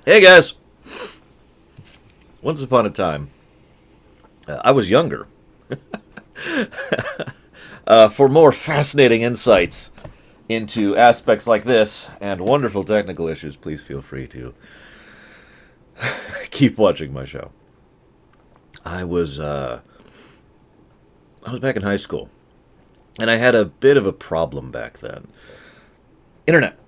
Hey guys! Once upon a time, I was younger. For more fascinating insights into aspects like this and wonderful technical issues, please feel free to keep watching my show. I was I was back in high school, and I had a bit of a problem back then. Internet.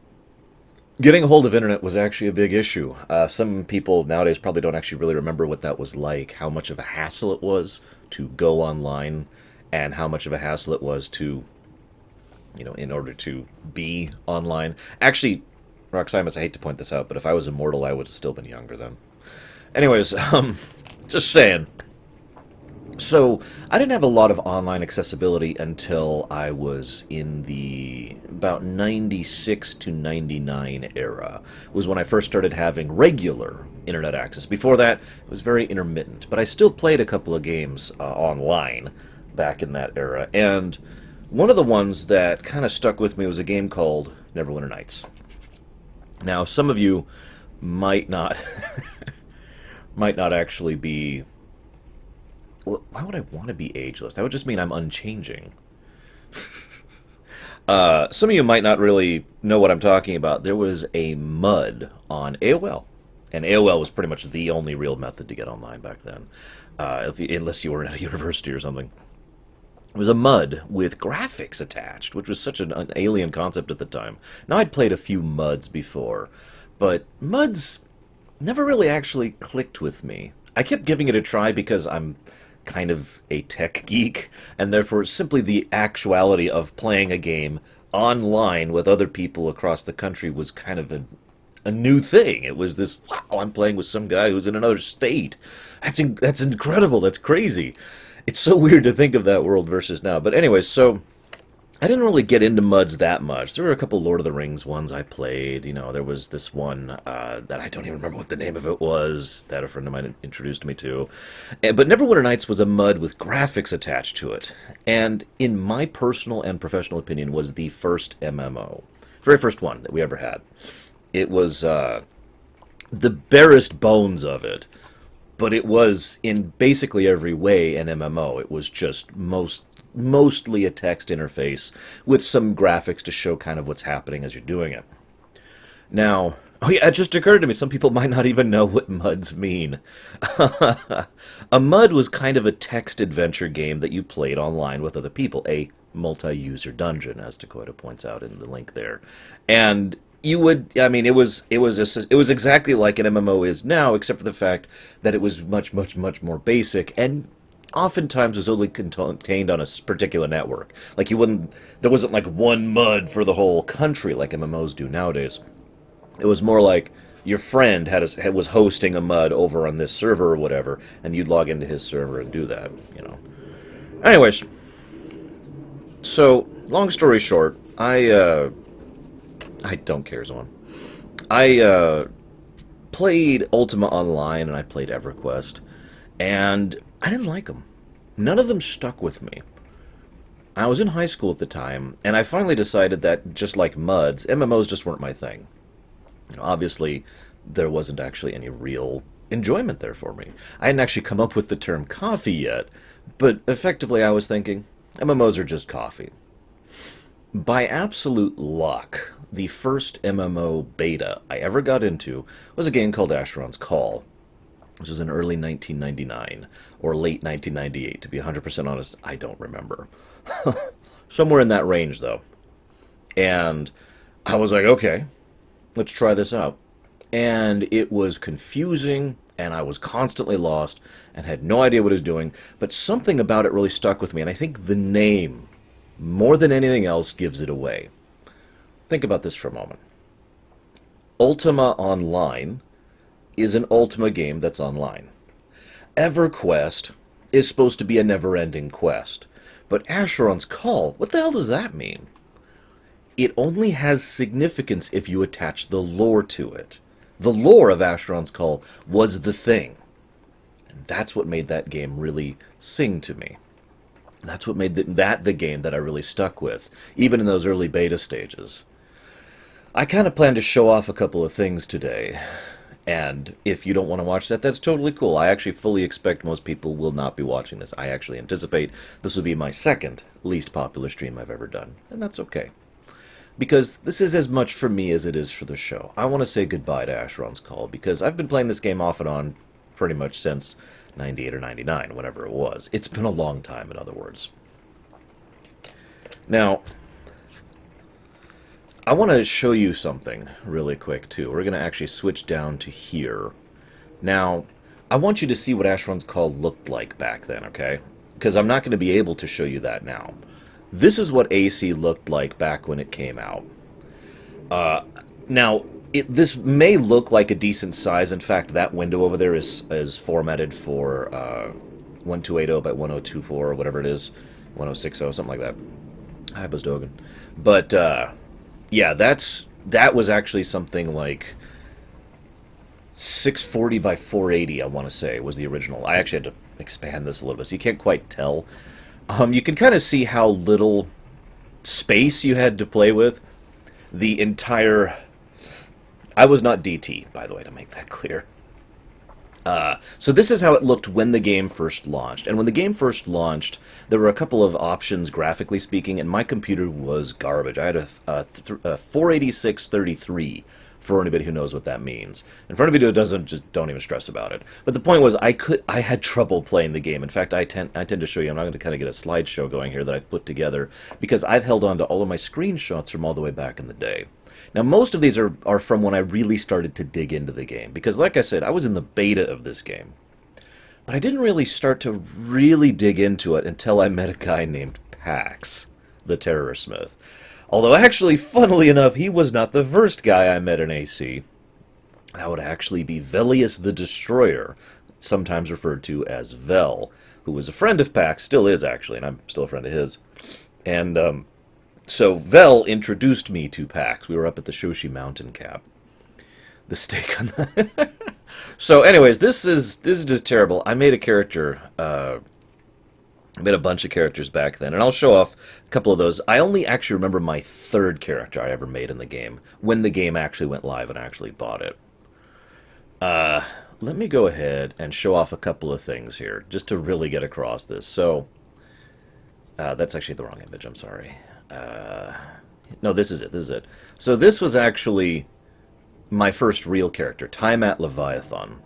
Getting a hold of internet was actually a big issue. Some people nowadays probably don't actually really remember what that was like, how much of a hassle it was to go online, and how much of a hassle it was to, in order to be online. Actually, Roximus, I hate to point this out, but if I was immortal, I would have still been younger then. Anyways, just saying. So, I didn't have a lot of online accessibility until I was in the about 96 to 99 era, was when I first started having regular internet access. Before that, it was very intermittent, but I still played a couple of games online back in that era, and one of the ones that kind of stuck with me was a game called Neverwinter Nights. Now, some of you might not, might not actually be... Well, why would I want to be ageless? That would just mean I'm unchanging. Some of you might not really know what I'm talking about. There was a MUD on AOL. And AOL was pretty much the only real method to get online back then. Unless you were at a university or something. It was a MUD with graphics attached, which was such an alien concept at the time. Now, I'd played a few MUDs before, but MUDs never really actually clicked with me. I kept giving it a try because I'm kind of a tech geek, and therefore simply the actuality of playing a game online with other people across the country was kind of a new thing. It was this, wow, I'm playing with some guy who's in another state. That's incredible. That's crazy. It's so weird to think of that world versus now. But anyways, so I didn't really get into MUDs that much. There were a couple Lord of the Rings ones I played. There was this one that I don't even remember what the name of it was, that a friend of mine introduced me to. But Neverwinter Nights was a MUD with graphics attached to it. And in my personal and professional opinion, was the first MMO. Very first one that we ever had. It was the barest bones of it. But it was, in basically every way, an MMO. It was just mostly a text interface with some graphics to show kind of what's happening as you're doing it. Now, oh yeah, it just occurred to me, some people might not even know what MUDs mean. A MUD was kind of a text adventure game that you played online with other people, a multi-user dungeon, as Dakota points out in the link there. And you would, I mean, it was exactly like an MMO is now, except for the fact that it was much, much, much more basic, and oftentimes was only contained on a particular network. Like there wasn't like one MUD for the whole country like MMOs do nowadays. It was more like your friend was hosting a MUD over on this server or whatever, and you'd log into his server and do that, Anyways, so long story short, I don't care, Zone. I played Ultima Online and I played EverQuest, and I didn't like them. None of them stuck with me. I was in high school at the time, and I finally decided that, just like MUDs, MMOs just weren't my thing. Obviously, there wasn't actually any real enjoyment there for me. I hadn't actually come up with the term coffee yet, but effectively I was thinking, MMOs are just coffee. By absolute luck, the first MMO beta I ever got into was a game called Asheron's Call, which was in early 1999, or late 1998, to be 100% honest, I don't remember. Somewhere in that range, though. And I was like, okay, let's try this out. And it was confusing, and I was constantly lost, and had no idea what I was doing, but something about it really stuck with me, and I think the name, more than anything else, gives it away. Think about this for a moment. Ultima Online is an Ultima game that's online. EverQuest is supposed to be a never-ending quest. But Asheron's Call, what the hell does that mean? It only has significance if you attach the lore to it. The lore of Asheron's Call was the thing. And that's what made that game really sing to me. That's what made that the game that I really stuck with, even in those early beta stages. I kind of plan to show off a couple of things today, And if you don't want to watch that, that's totally cool. I actually fully expect most people will not be watching this. I actually anticipate this will be my second least popular stream I've ever done, and that's okay. Because this is as much for me as it is for the show. I want to say goodbye to Asheron's Call, because I've been playing this game off and on pretty much since 98 or 99, whatever it was. It's been a long time, in other words. Now, I want to show you something really quick, too. We're going to actually switch down to here. Now, I want you to see what Asheron's Call looked like back then, okay? Because I'm not going to be able to show you that now. This is what AC looked like back when it came out. Now, this may look like a decent size. In fact, that window over there is formatted for 1280 by 1024 or whatever it is. 1060, something like that. Hi, Buzz Dogan. But, yeah, that was actually something like 640 by 480, I want to say, was the original. I actually had to expand this a little bit, so you can't quite tell. You can kind of see how little space you had to play with. The entire... I was not DT, by the way, to make that clear. So this is how it looked when the game first launched. And when the game first launched, there were a couple of options, graphically speaking, and my computer was garbage. I had a 486-33, for anybody who knows what that means. And for anybody who doesn't, just don't even stress about it. But the point was, I had trouble playing the game. In fact, I tend to show you, I'm not going to kind of get a slideshow going here that I've put together, because I've held on to all of my screenshots from all the way back in the day. Now, most of these are from when I really started to dig into the game, because like I said, I was in the beta of this game. But I didn't really start to really dig into it until I met a guy named Pax, the Terror Smith. Although, actually, funnily enough, he was not the first guy I met in AC. That would actually be Velius the Destroyer, sometimes referred to as Vel, who was a friend of Pax, still is actually, and I'm still a friend of his. And so Vel introduced me to Pax. We were up at the Shoshi Mountain Cap. The stake on that. So, anyways, this is just terrible. I made a character. I made a bunch of characters back then, and I'll show off a couple of those. I only actually remember my third character I ever made in the game, when the game actually went live and I actually bought it. Let me go ahead and show off a couple of things here, just to really get across this. So, that's actually the wrong image, I'm sorry. No, this is it. So this was actually my first real character, Tiamat Leviathan.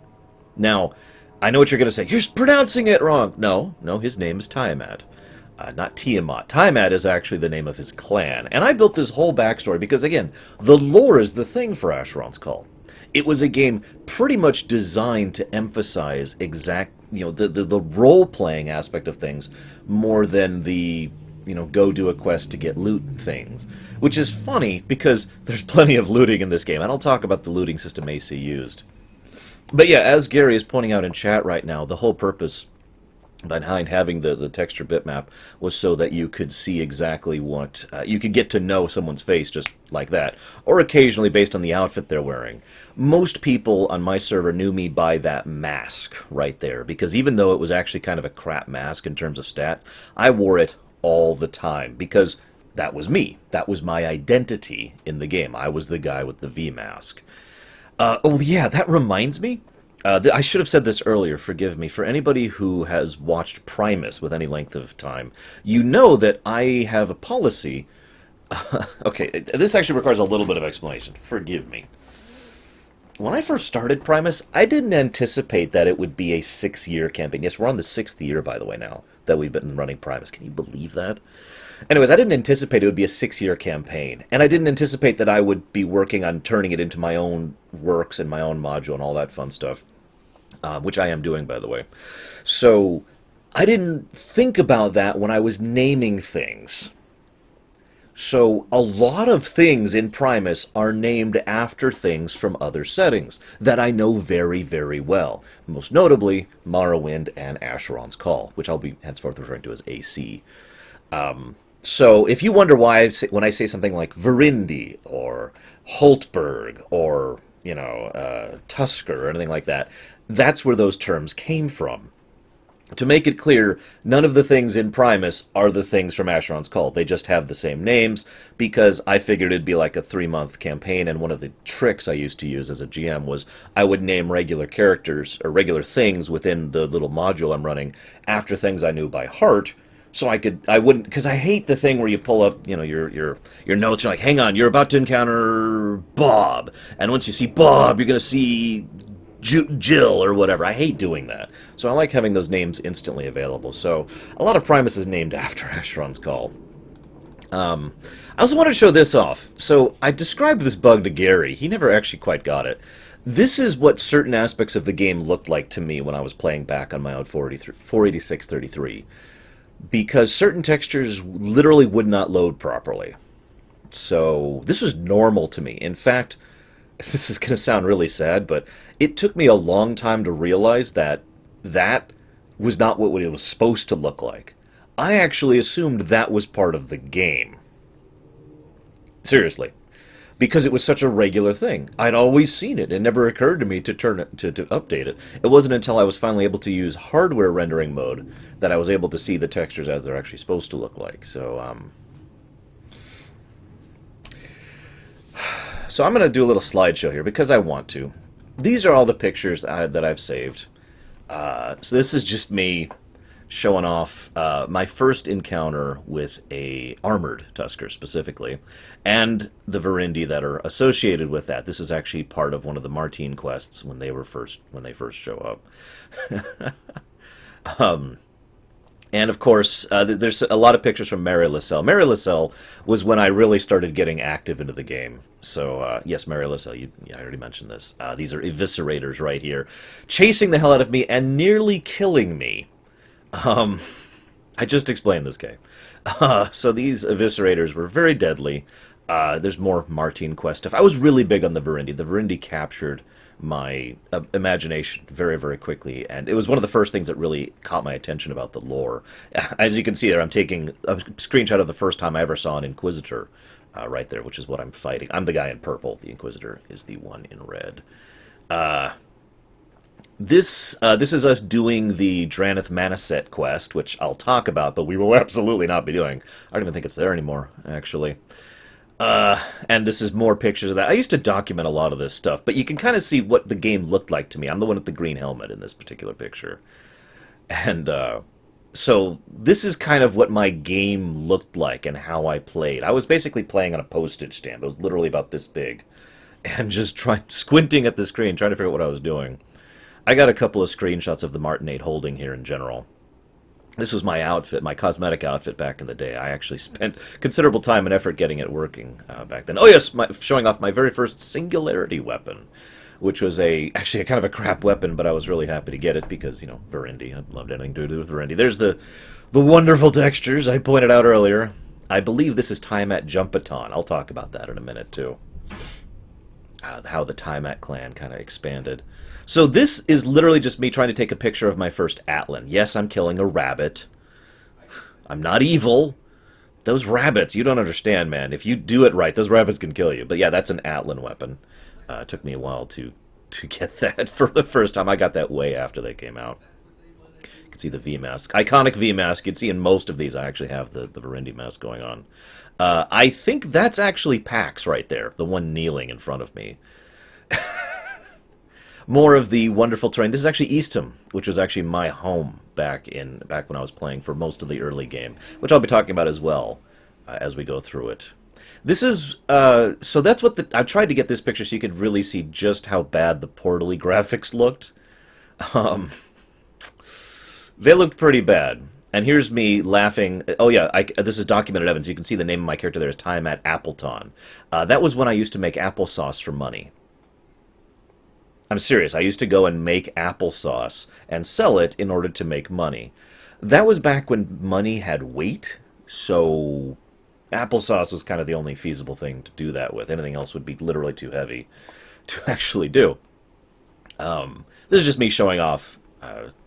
Now, I know what you're going to say. You're pronouncing it wrong. No, his name is Tiamat. Not Tiamat. Tiamat is actually the name of his clan. And I built this whole backstory because, again, the lore is the thing for Asheron's Call. It was a game pretty much designed to emphasize the role-playing aspect of things more than the, go do a quest to get loot things. Which is funny because there's plenty of looting in this game. And I'll talk about the looting system AC used. But yeah, as Gary is pointing out in chat right now, the whole purpose behind having the texture bitmap was so that you could see exactly what... you could get to know someone's face just like that, or occasionally based on the outfit they're wearing. Most people on my server knew me by that mask right there, because even though it was actually kind of a crap mask in terms of stats, I wore it all the time, because that was me. That was my identity in the game. I was the guy with the V mask. Oh yeah, that reminds me. I should have said this earlier, forgive me. For anybody who has watched Primus with any length of time, you know that I have a policy... okay, this actually requires a little bit of explanation. Forgive me. When I first started Primus, I didn't anticipate that it would be a 6-year campaign. Yes, we're on the 6th year, by the way, now, that we've been running Primus. Can you believe that? Anyways, I didn't anticipate it would be a 6-year campaign, and I didn't anticipate that I would be working on turning it into my own works and my own module and all that fun stuff, which I am doing, by the way. So, I didn't think about that when I was naming things. So, a lot of things in Primus are named after things from other settings that I know very, very well. Most notably, Morrowind and Asheron's Call, which I'll be henceforth referring to as AC. So, if you wonder why when I say something like Verindi, or Holtberg, or, Tusker, or anything like that, that's where those terms came from. To make it clear, none of the things in Primus are the things from Asheron's Call. They just have the same names because I figured it'd be like a 3-month campaign, and one of the tricks I used to use as a GM was I would name regular characters or regular things within the little module I'm running after things I knew by heart, so I wouldn't, because I hate the thing where you pull up, your notes. You're like, hang on, you're about to encounter Bob, and once you see Bob, you're gonna see Jill or whatever. I hate doing that. So I like having those names instantly available. So a lot of Primus is named after Asheron's Call. I also wanted to show this off. So I described this bug to Gary. He never actually quite got it. This is what certain aspects of the game looked like to me when I was playing back on my own 486-33. Because certain textures literally would not load properly. So this was normal to me. In fact, this is going to sound really sad, but it took me a long time to realize that that was not what it was supposed to look like. I actually assumed that was part of the game. Seriously. Because it was such a regular thing. I'd always seen it. It never occurred to me to turn it, to update it. It wasn't until I was finally able to use hardware rendering mode that I was able to see the textures as they're actually supposed to look like. So I'm going to do a little slideshow here because I want to. These are all the pictures that I've saved. So this is just me showing off my first encounter with a armored Tusker specifically, and the Verendi that are associated with that. This is actually part of one of the Martine quests when they first show up. And of course, there's a lot of pictures from Mary Lascelles. Mary Lascelles was when I really started getting active into the game. So, yes, Mary Lascelles, I already mentioned this. These are eviscerators right here, chasing the hell out of me and nearly killing me. I just explained this game. So these eviscerators were very deadly. There's more Martine quest stuff. I was really big on the Verendi. The Verendi captured my imagination very, very quickly, and it was one of the first things that really caught my attention about the lore. As you can see there, I'm taking a screenshot of the first time I ever saw an Inquisitor right there, which is what I'm fighting. I'm the guy in purple. The Inquisitor is the one in red. This is us doing the Draneth Manaset quest, which I'll talk about, but we will absolutely not be doing. I don't even think it's there anymore, actually. And this is more pictures of that. I used to document a lot of this stuff, but you can kind of see what the game looked like to me. I'm the one with the green helmet in this particular picture. And so this is kind of what my game looked like and how I played. I was basically playing on a postage stamp. It was literally about this big. And just squinting at the screen, trying to figure out what I was doing. I got a couple of screenshots of the Martinate holding here in general. This was my outfit, my cosmetic outfit back in the day. I actually spent considerable time and effort getting it working back then. Oh yes, showing off my very first Singularity weapon, which was actually a kind of a crap weapon, but I was really happy to get it because, Verendi. I loved anything to do with Verendi. There's the wonderful textures I pointed out earlier. I believe this is Tiamat Jumpaton. I'll talk about that in a minute, too. How the Tiamat clan kind of expanded. So this is literally just me trying to take a picture of my first airlin. Yes, I'm killing a rabbit. I'm not evil. Those rabbits, you don't understand, man. If you do it right, those rabbits can kill you. But yeah, that's an airlin weapon. It took me a while to get that for the first time. I got that way after they came out. You can see the V-mask. Iconic V-mask. You can see in most of these I actually have the Verendi mask going on. I think that's actually Pax right there, the one kneeling in front of me. More of the wonderful terrain. This is actually Eastham, which was actually my home back when I was playing for most of the early game, which I'll be talking about as well as we go through it. This is so that's what I tried to get this picture so you could really see just how bad the portally graphics looked. They looked pretty bad. And here's me laughing. Oh yeah, this is documented evidence. You can see the name of my character there is Tiamat Appleton. That was when I used to make applesauce for money. I'm serious. I used to go and make applesauce and sell it in order to make money. That was back when money had weight, so applesauce was kind of the only feasible thing to do that with. Anything else would be literally too heavy to actually do. This is just me showing off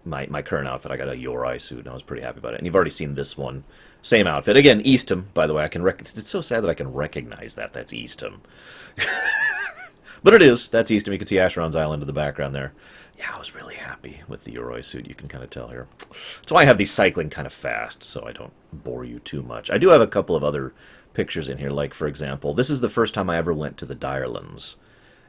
my current outfit. I got a Yorai suit, and I was pretty happy about it. And you've already seen this one. Same outfit. Again, Eastham, by the way. It's so sad that I can recognize that. That's Eastham. But it is. That's Eastham. You can see Asheron's Island in the background there. Yeah, I was really happy with the Yoroi suit. You can kind of tell here. That's why I have these cycling kind of fast, so I don't bore you too much. I do have a couple of other pictures in here. Like, for example, this is the first time I ever went to the Direlands.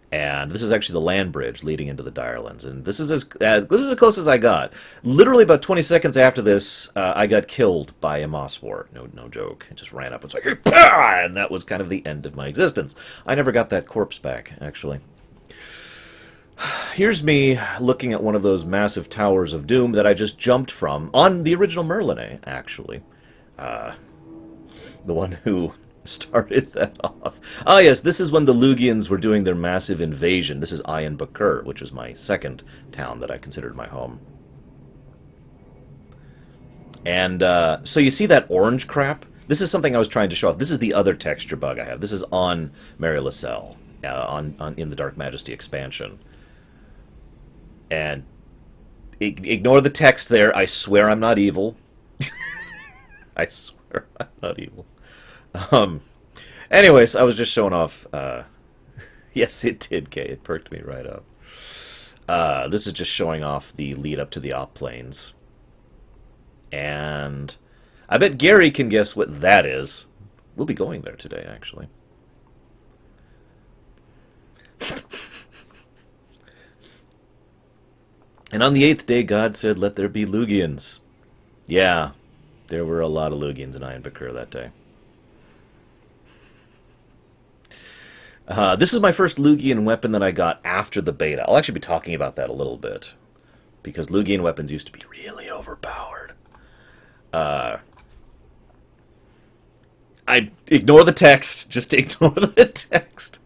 And this is actually the land bridge leading into the Direlands. And this is as close as I got. Literally about 20 seconds after this, I got killed by a Mosswort. No joke. It just ran up and was like, hey, pah! And that was kind of the end of my existence. I never got that corpse back, actually. Here's me looking at one of those massive towers of doom that I just jumped from on the original Merlin, actually. The one who started that off. Ah, yes, this is when the Lugians were doing their massive invasion. This is Ayan Bakur, which was my second town that I considered my home. And so you see that orange crap? This is something I was trying to show off. This is the other texture bug I have. This is on Mary Lascelle, in the Dark Majesty expansion. And ignore the text there. I swear I'm not evil. I swear I'm not evil. Anyways, I was just showing off, yes, it did, Kay. It perked me right up. This is just showing off the lead up to the op planes. And I bet Gary can guess what that is. We'll be going there today, actually. And on the 8th day, God said, let there be Lugians. Yeah, there were a lot of Lugians in Ayan Bakur that day. This is my first Lugian weapon that I got after the beta. I'll actually be talking about that a little bit, because Lugian weapons used to be really overpowered. I ignore the text. Just ignore the text.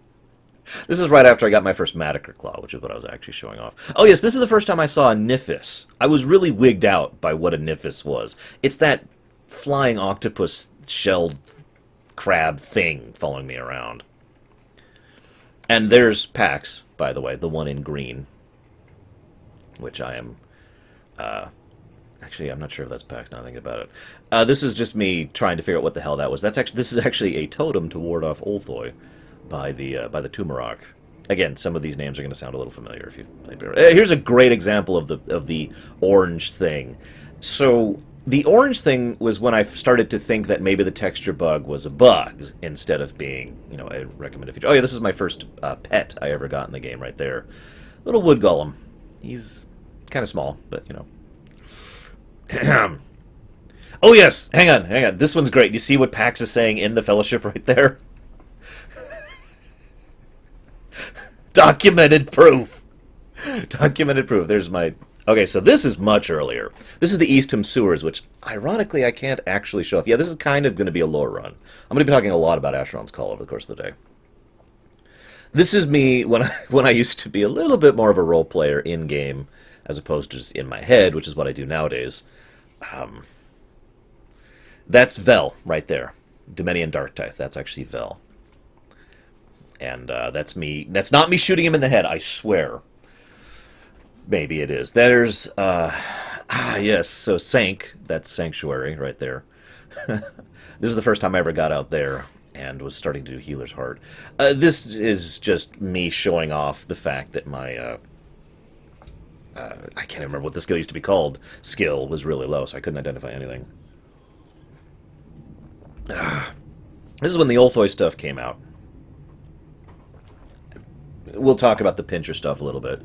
This is right after I got my first Madiker Claw, which is what I was actually showing off. Oh yes, this is the first time I saw a Nifis. I was really wigged out by what a Nifis was. It's that flying octopus shelled crab thing following me around. And there's Pax, by the way, the one in green, which I am, actually, I'm not sure if that's Pax now I think about it. This is just me trying to figure out what the hell that was. This is actually a totem to ward off Ulthoi by the Tumarok. Again, some of these names are going to sound a little familiar if you've played. Here's a great example of the orange thing. So the orange thing was when I started to think that maybe the texture bug was a bug instead of being, a recommended feature. Oh yeah, this is my first pet I ever got in the game right there. Little wood golem. He's kind of small, but, Oh yes! Hang on. This one's great. You see what Pax is saying in the Fellowship right there? Documented proof! Documented proof. There's my... Okay, so this is much earlier. This is the Eastham Sewers, which, ironically, I can't actually show off. Yeah, this is kind of going to be a Lorerun. I'm going to be talking a lot about Asheron's Call over the course of the day. This is me when I used to be a little bit more of a role player in-game, as opposed to just in my head, which is what I do nowadays. That's Vel, right there. Dominion Darktithe. That's actually Vel. And that's me. That's not me shooting him in the head, I swear. Maybe it is. There's, yes, so Sank, that's Sanctuary right there. This is the first time I ever got out there and was starting to do Healer's Heart. This is just me showing off the fact that my, I can't remember what the skill used to be called. Skill was really low, so I couldn't identify anything. This is when the Ulthoi stuff came out. We'll talk about the Pincher stuff a little bit.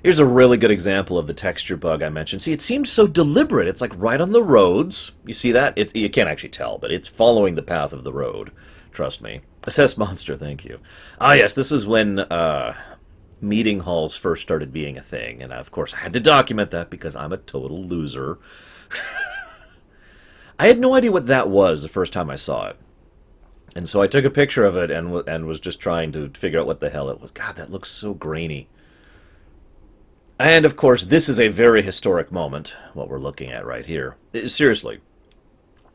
Here's a really good example of the texture bug I mentioned. See, it seemed so deliberate. It's like right on the roads. You see that? You can't actually tell, but it's following the path of the road. Trust me. Assess monster, thank you. Ah, yes, this was when meeting halls first started being a thing. And, of course, I had to document that because I'm a total loser. I had no idea what that was the first time I saw it. And so I took a picture of it and was just trying to figure out what the hell it was. God, that looks so grainy. And, of course, this is a very historic moment, what we're looking at right here. Seriously,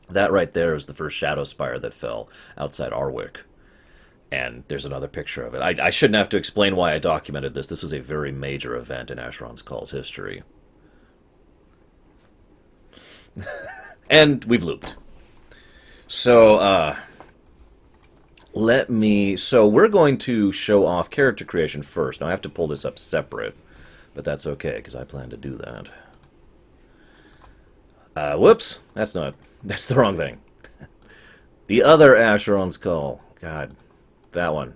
that right there is the first Shadow Spire that fell outside Arwick. And there's another picture of it. I shouldn't have to explain why I documented this. This was a very major event in Asheron's Call's history. And we've looped. So, Let me... So we're going to show off character creation first. Now I have to pull this up separate, but that's okay, because I plan to do that. Whoops. That's not... That's the wrong thing. The other Asheron skull. God. That one.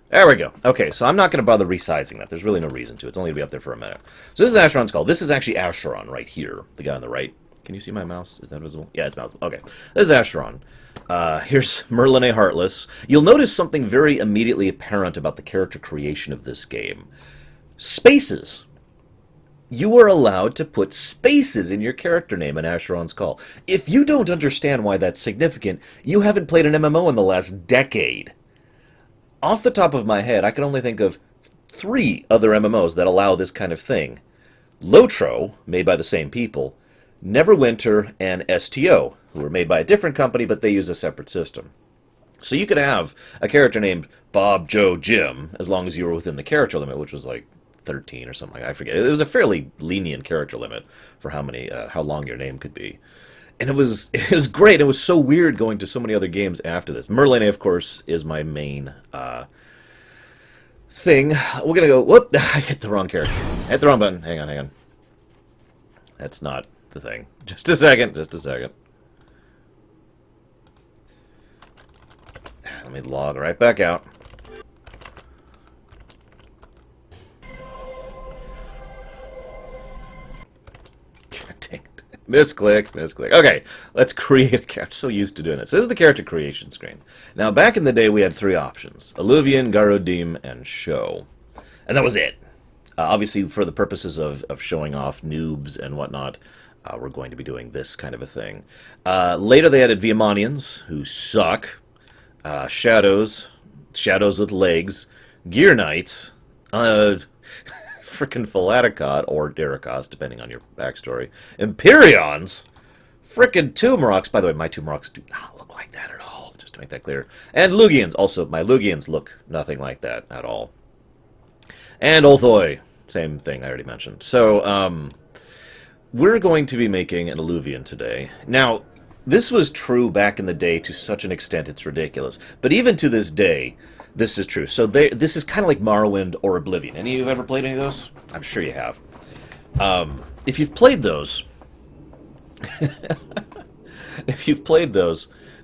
There we go. Okay, so I'm not going to bother resizing that. There's really no reason to. It's only going to be up there for a minute. So this is Asheron's skull. This is actually Asheron right here. The guy on the right. Can you see my mouse? Is that visible? Yeah, it's visible. Okay. This is Asheron. Here's Merlin A. Heartless. You'll notice something very immediately apparent about the character creation of this game. Spaces. You are allowed to put spaces in your character name in Asheron's Call. If you don't understand why that's significant, you haven't played an MMO in the last decade. Off the top of my head, I can only think of 3 other MMOs that allow this kind of thing. Lotro, made by the same people, Neverwinter, and STO, who were made by a different company, but they use a separate system. So you could have a character named Bob, Joe, Jim, as long as you were within the character limit, which was like 13 or something. I forget. It was a fairly lenient character limit for how long your name could be. And it was great. It was so weird going to so many other games after this. Merlin, of course, is my main thing. We're going to go... Whoop! I hit the wrong character. I hit the wrong button. Hang on. That's not the thing. Just a second. Let me log right back out. Misclick. Okay, let's create a character. I'm so used to doing this. This is the character creation screen. Now, back in the day, we had 3 options. Alluvian, Garodim, and Show. And that was it. Obviously, for the purposes of showing off noobs and whatnot, we're going to be doing this kind of a thing. Later, they added Viamanians, who suck. Shadows with legs. Gear Knights. Frickin' Philaticod, or Derikos, depending on your backstory. Empyreons! Frickin' Tomb Rocks. By the way, my Tomb Rocks do not look like that at all, just to make that clear. And Lugians. Also, my Lugians look nothing like that at all. And Olthoi. Same thing I already mentioned. So, we're going to be making an Alluvian today. Now, this was true back in the day to such an extent it's ridiculous. But even to this day... This is true. So this is kind of like Morrowind or Oblivion. Any of you have ever played any of those? I'm sure you have. If you've played those,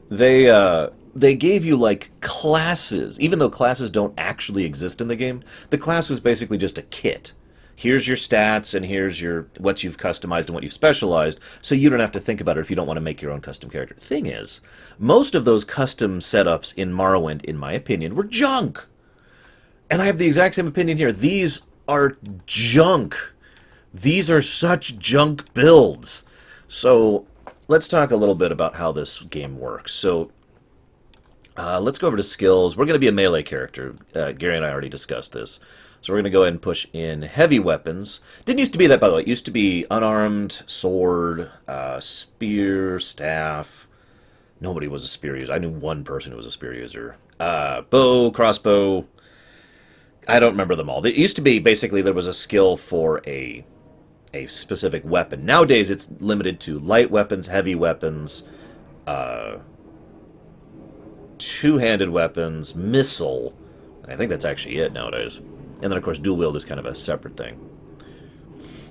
they gave you like classes, even though classes don't actually exist in the game. The class was basically just a kit. Here's your stats, and here's what you've customized and what you've specialized, so you don't have to think about it if you don't want to make your own custom character. Thing is, most of those custom setups in Morrowind, in my opinion, were junk. And I have the exact same opinion here. These are junk. These are such junk builds. So, let's talk a little bit about how this game works. So, let's go over to skills. We're going to be a melee character. Gary and I already discussed this. So we're going to go ahead and push in heavy weapons. Didn't used to be that, by the way. It used to be unarmed, sword, spear, staff. Nobody was a spear user. I knew one person who was a spear user. Bow, crossbow. I don't remember them all. It used to be, basically, there was a skill for a specific weapon. Nowadays, it's limited to light weapons, heavy weapons, two-handed weapons, missile. I think that's actually it nowadays. And then, of course, dual wield is kind of a separate thing.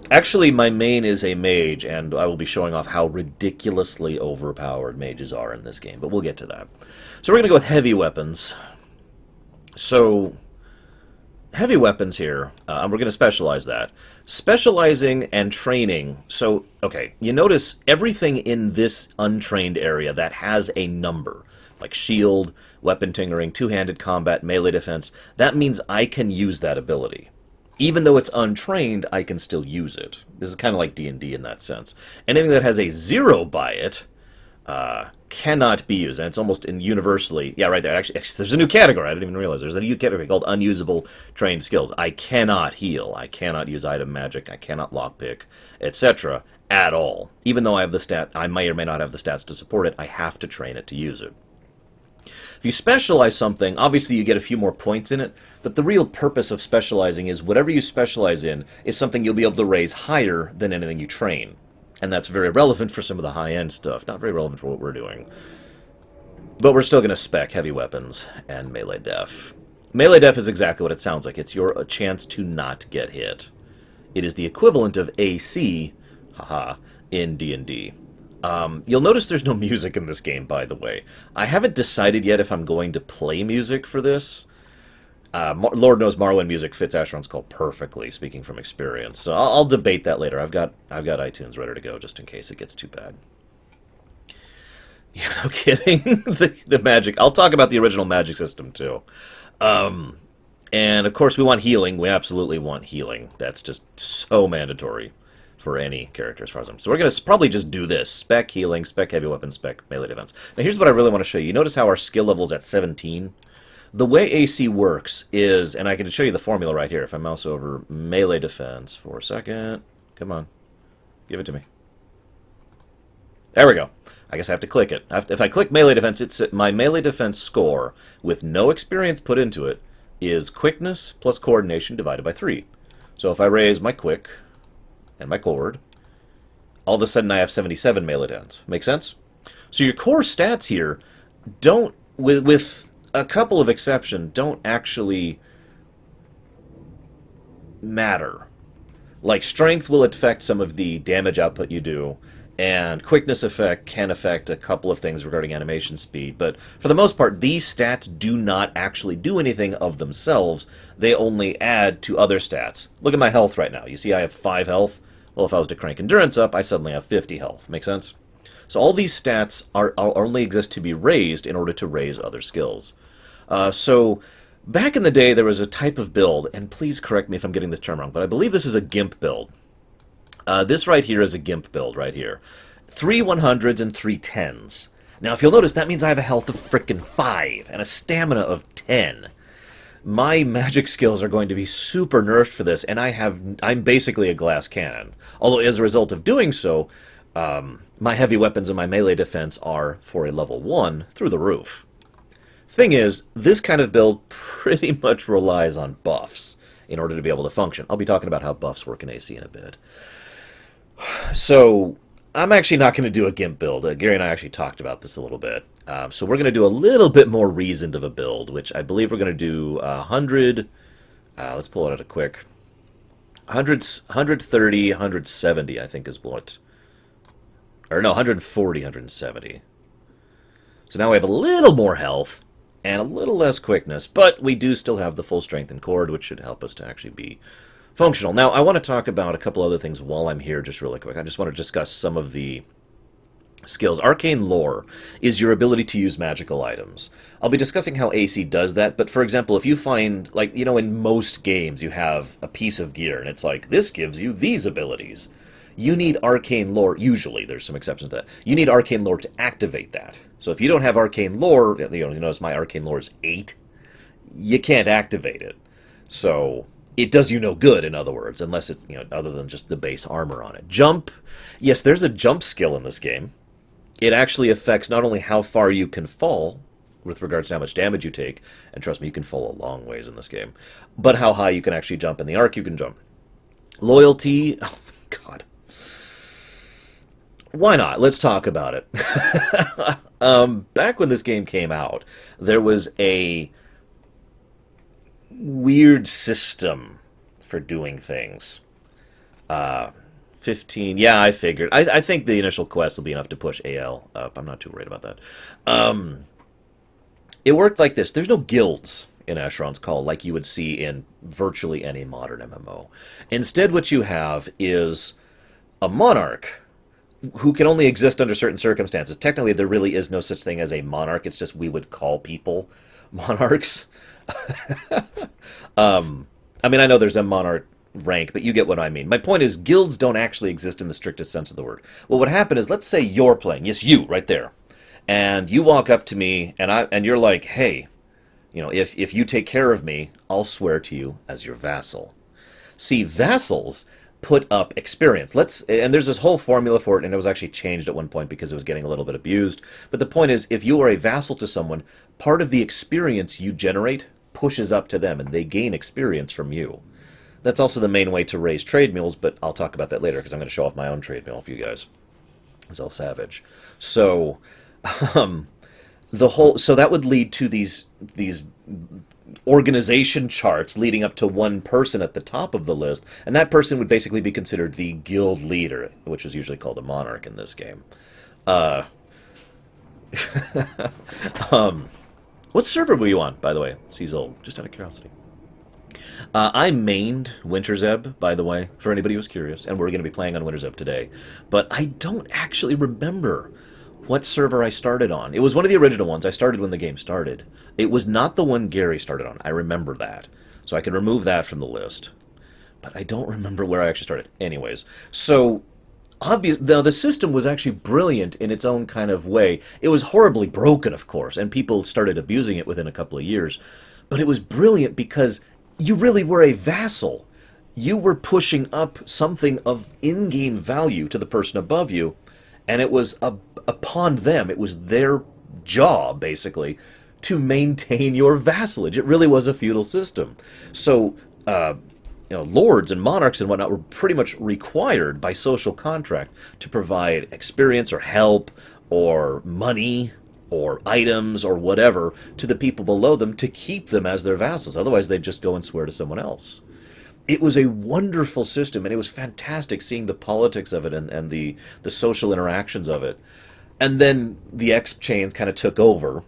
Actually, my main is a mage, and I will be showing off how ridiculously overpowered mages are in this game, but we'll get to that. So we're going to go with heavy weapons. So, heavy weapons here, and we're going to specialize that. Specializing and training. So, okay, you notice everything in this untrained area that has a number, like shield, weapon tinkering, two-handed combat, melee defense, that means I can use that ability. Even though it's untrained, I can still use it. This is kind of like D&D in that sense. Anything that has a 0 by it cannot be used, and it's almost universally... Yeah, right there. Actually, there's a new category. I didn't even realize. There's a new category called unusable trained skills. I cannot heal. I cannot use item magic. I cannot lockpick, etc. at all. Even though I have the stat, I may or may not have the stats to support it, I have to train it to use it. If you specialize something, obviously you get a few more points in it, but the real purpose of specializing is whatever you specialize in is something you'll be able to raise higher than anything you train. And that's very relevant for some of the high-end stuff, not very relevant for what we're doing. But we're still going to spec heavy weapons and melee def. Melee def is exactly what it sounds like. It's your chance to not get hit. It is the equivalent of AC, haha, in D&D. You'll notice there's no music in this game, by the way. I haven't decided yet if I'm going to play music for this. Lord knows Morrowind music fits Asheron's Call perfectly, speaking from experience. So I'll debate that later. I've got iTunes ready to go just in case it gets too bad. Yeah, no kidding. the magic. I'll talk about the original magic system, too. And, of course, we want healing. We absolutely want healing. That's just so mandatory for any character as far as I'm... So we're going to probably just do this. Spec healing, spec heavy weapon, spec melee defense. Now, here's what I really want to show you. You notice how our skill level is at 17? The way AC works is... And I can show you the formula right here. If I mouse over melee defense for a second. Come on. Give it to me. There we go. I guess I have to click it. If I click melee defense, my melee defense score, with no experience put into it, is quickness plus coordination divided by 3. So if I raise my quick and my cord, all of a sudden I have 77 melee defense. Make sense? So your core stats here don't, with a couple of exceptions, don't actually matter. Like, strength will affect some of the damage output you do, and quickness effect can affect a couple of things regarding animation speed. But for the most part, these stats do not actually do anything of themselves. They only add to other stats. Look at my health right now. You see I have 5 health. Well, if I was to crank endurance up, I suddenly have 50 health. Make sense? So all these stats are only exist to be raised in order to raise other skills. So back in the day, there was a type of build, and please correct me if I'm getting this term wrong, but I believe this is a GIMP build. This right here is a GIMP build right here. 3 100s and 3 10s. Now, if you'll notice, that means I have a health of frickin' 5 and a stamina of 10. My magic skills are going to be super nerfed for this, and I'm basically a glass cannon. Although, as a result of doing so, my heavy weapons and my melee defense are, for a level 1, through the roof. Thing is, this kind of build pretty much relies on buffs in order to be able to function. I'll be talking about how buffs work in AC in a bit. So, I'm actually not going to do a GIMP build. Gary and I actually talked about this a little bit. So we're going to do a little bit more reasoned of a build, which I believe we're going to do 100... let's pull it out a quick. 130, 170, I think is what... Or no, 140, 170. So now we have a little more health and a little less quickness, but we do still have the full strength and cord, which should help us to actually be functional. Now, I want to talk about a couple other things while I'm here, just really quick. I just want to discuss some of the skills. Arcane lore is your ability to use magical items. I'll be discussing how AC does that, but for example, if you find, like, you know, in most games you have a piece of gear, and it's like, this gives you these abilities. You need arcane lore, usually, there's some exceptions to that. You need arcane lore to activate that. So if you don't have arcane lore, you notice my arcane lore is 8, you can't activate it. So it does you no good, in other words, unless it's, you know, other than just the base armor on it. Jump. Yes, there's a jump skill in this game. It actually affects not only how far you can fall, with regards to how much damage you take, and trust me, you can fall a long ways in this game, but how high you can actually jump. In the arc, you can jump. Loyalty. Oh, God. Why not? Let's talk about it. Back when this game came out, there was a weird system for doing things. 15. Yeah, I figured. I think the initial quest will be enough to push AL up. I'm not too worried about that. It worked like this. There's no guilds in Asheron's Call like you would see in virtually any modern MMO. Instead, what you have is a monarch who can only exist under certain circumstances. Technically, there really is no such thing as a monarch. It's just we would call people monarchs. I mean, I know there's a monarch rank, but you get what I mean. My point is, guilds don't actually exist in the strictest sense of the word. What would happen is, let's say you're playing, yes, you, right there, and you walk up to me, and you're like, hey, you know, if you take care of me, I'll swear to you as your vassal. See, vassals put up experience. And there's this whole formula for it, and it was actually changed at one point because it was getting a little bit abused. But the point is, if you are a vassal to someone, part of the experience you generate pushes up to them, and they gain experience from you. That's also the main way to raise trade mules, but I'll talk about that later because I'm going to show off my own trade mule for you guys. Zell Savage. So, So that would lead to these organization charts leading up to one person at the top of the list, and that person would basically be considered the guild leader, which is usually called a monarch in this game. Uh, what server were you on, by the way, Cecil? Just out of curiosity. I mained Winter's Ebb, by the way, for anybody who's curious, and we're going to be playing on Winter's Ebb today. But I don't actually remember what server I started on. It was one of the original ones. I started when the game started. It was not the one Gary started on. I remember that. So I can remove that from the list. But I don't remember where I actually started. Anyways, so the system was actually brilliant in its own kind of way. It was horribly broken, of course, and people started abusing it within a couple of years. But it was brilliant because you really were a vassal. You were pushing up something of in-game value to the person above you, and it was upon them. It was their job, basically, to maintain your vassalage. It really was a feudal system. So, lords and monarchs and whatnot were pretty much required by social contract to provide experience or help or money or items or whatever to the people below them to keep them as their vassals. Otherwise, they'd just go and swear to someone else. It was a wonderful system, and it was fantastic seeing the politics of it and the social interactions of it. And then the X chains kind of took over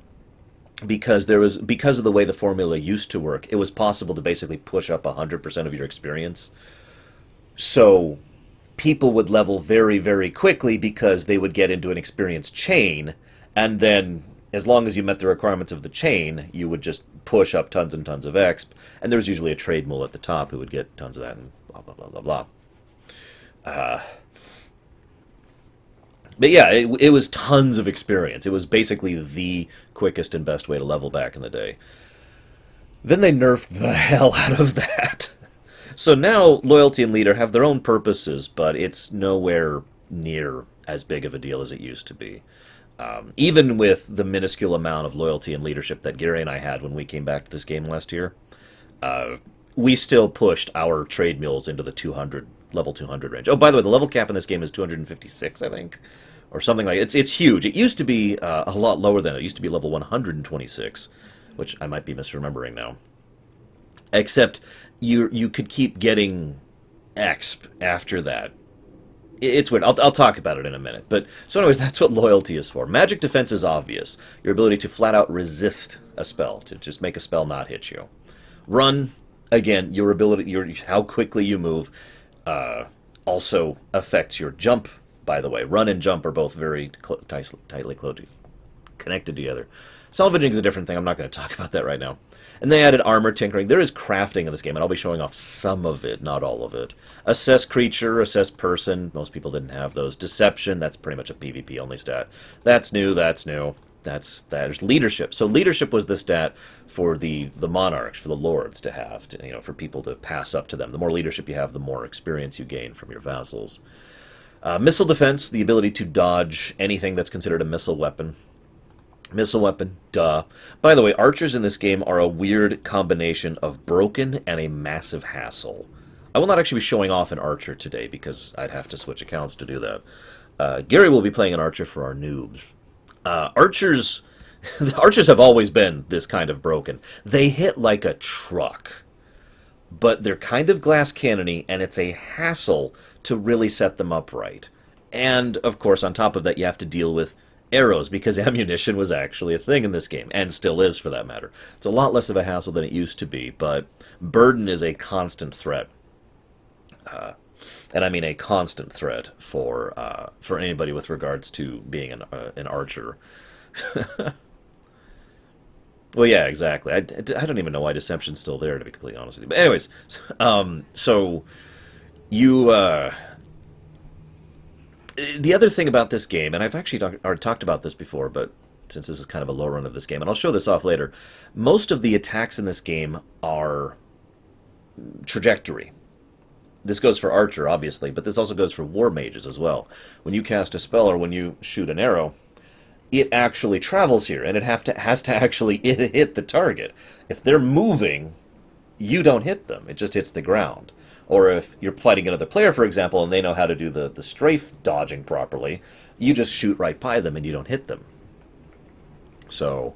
because of the way the formula used to work. It was possible to basically push up 100% of your experience. So people would level very, very quickly because they would get into an experience chain, and then as long as you met the requirements of the chain, you would just push up tons and tons of exp, and there was usually a trade mule at the top who would get tons of that, and blah, blah, blah, blah, blah. But yeah, it was tons of experience. It was basically the quickest and best way to level back in the day. Then they nerfed the hell out of that. So now loyalty and leader have their own purposes, but it's nowhere near as big of a deal as it used to be. Even with the minuscule amount of loyalty and leadership that Gary and I had when we came back to this game last year, we still pushed our trade mules into the level 200 range. Oh, by the way, the level cap in this game is 256, I think, or something like it. It's huge. It used to be a lot lower than it. It used to be level 126, which I might be misremembering now. Except you could keep getting exp after that. It's weird. I'll talk about it in a minute. But so anyways, that's what loyalty is for. Magic defense is obvious. Your ability to flat out resist a spell, to just make a spell not hit you. Run, again, your ability, how quickly you move, also affects your jump, by the way. Run and jump are both very tightly connected together. Salvaging is a different thing. I'm not going to talk about that right now. And they added armor tinkering. There is crafting in this game, and I'll be showing off some of it, not all of it. Assess creature, assess person. Most people didn't have those. Deception, that's pretty much a PvP only stat. That's new, that's new. There's leadership. So leadership was the stat for the monarchs, for the lords to have, for people to pass up to them. The more leadership you have, the more experience you gain from your vassals. Missile defense, the ability to dodge anything that's considered a missile weapon. Missile weapon, duh. By the way, archers in this game are a weird combination of broken and a massive hassle. I will not actually be showing off an archer today because I'd have to switch accounts to do that. Gary will be playing an archer for our noobs. Archers, the archers have always been this kind of broken. They hit like a truck, but they're kind of glass cannony, and it's a hassle to really set them up right. And, of course, on top of that, you have to deal with arrows, because ammunition was actually a thing in this game, and still is for that matter. It's a lot less of a hassle than it used to be, but burden is a constant threat. And I mean a constant threat for anybody with regards to being an archer. Well, yeah, exactly. I don't even know why Deception's still there, to be completely honest with you. But anyways, so you... the other thing about this game, and I've actually already talked about this before, but since this is kind of a low run of this game, and I'll show this off later, most of the attacks in this game are trajectory. This goes for Archer, obviously, but this also goes for War Mages as well. When you cast a spell or when you shoot an arrow, it actually travels here, and it has to actually hit the target. If they're moving, you don't hit them. It just hits the ground. Or if you're fighting another player, for example, and they know how to do the strafe dodging properly, you just shoot right by them and you don't hit them. So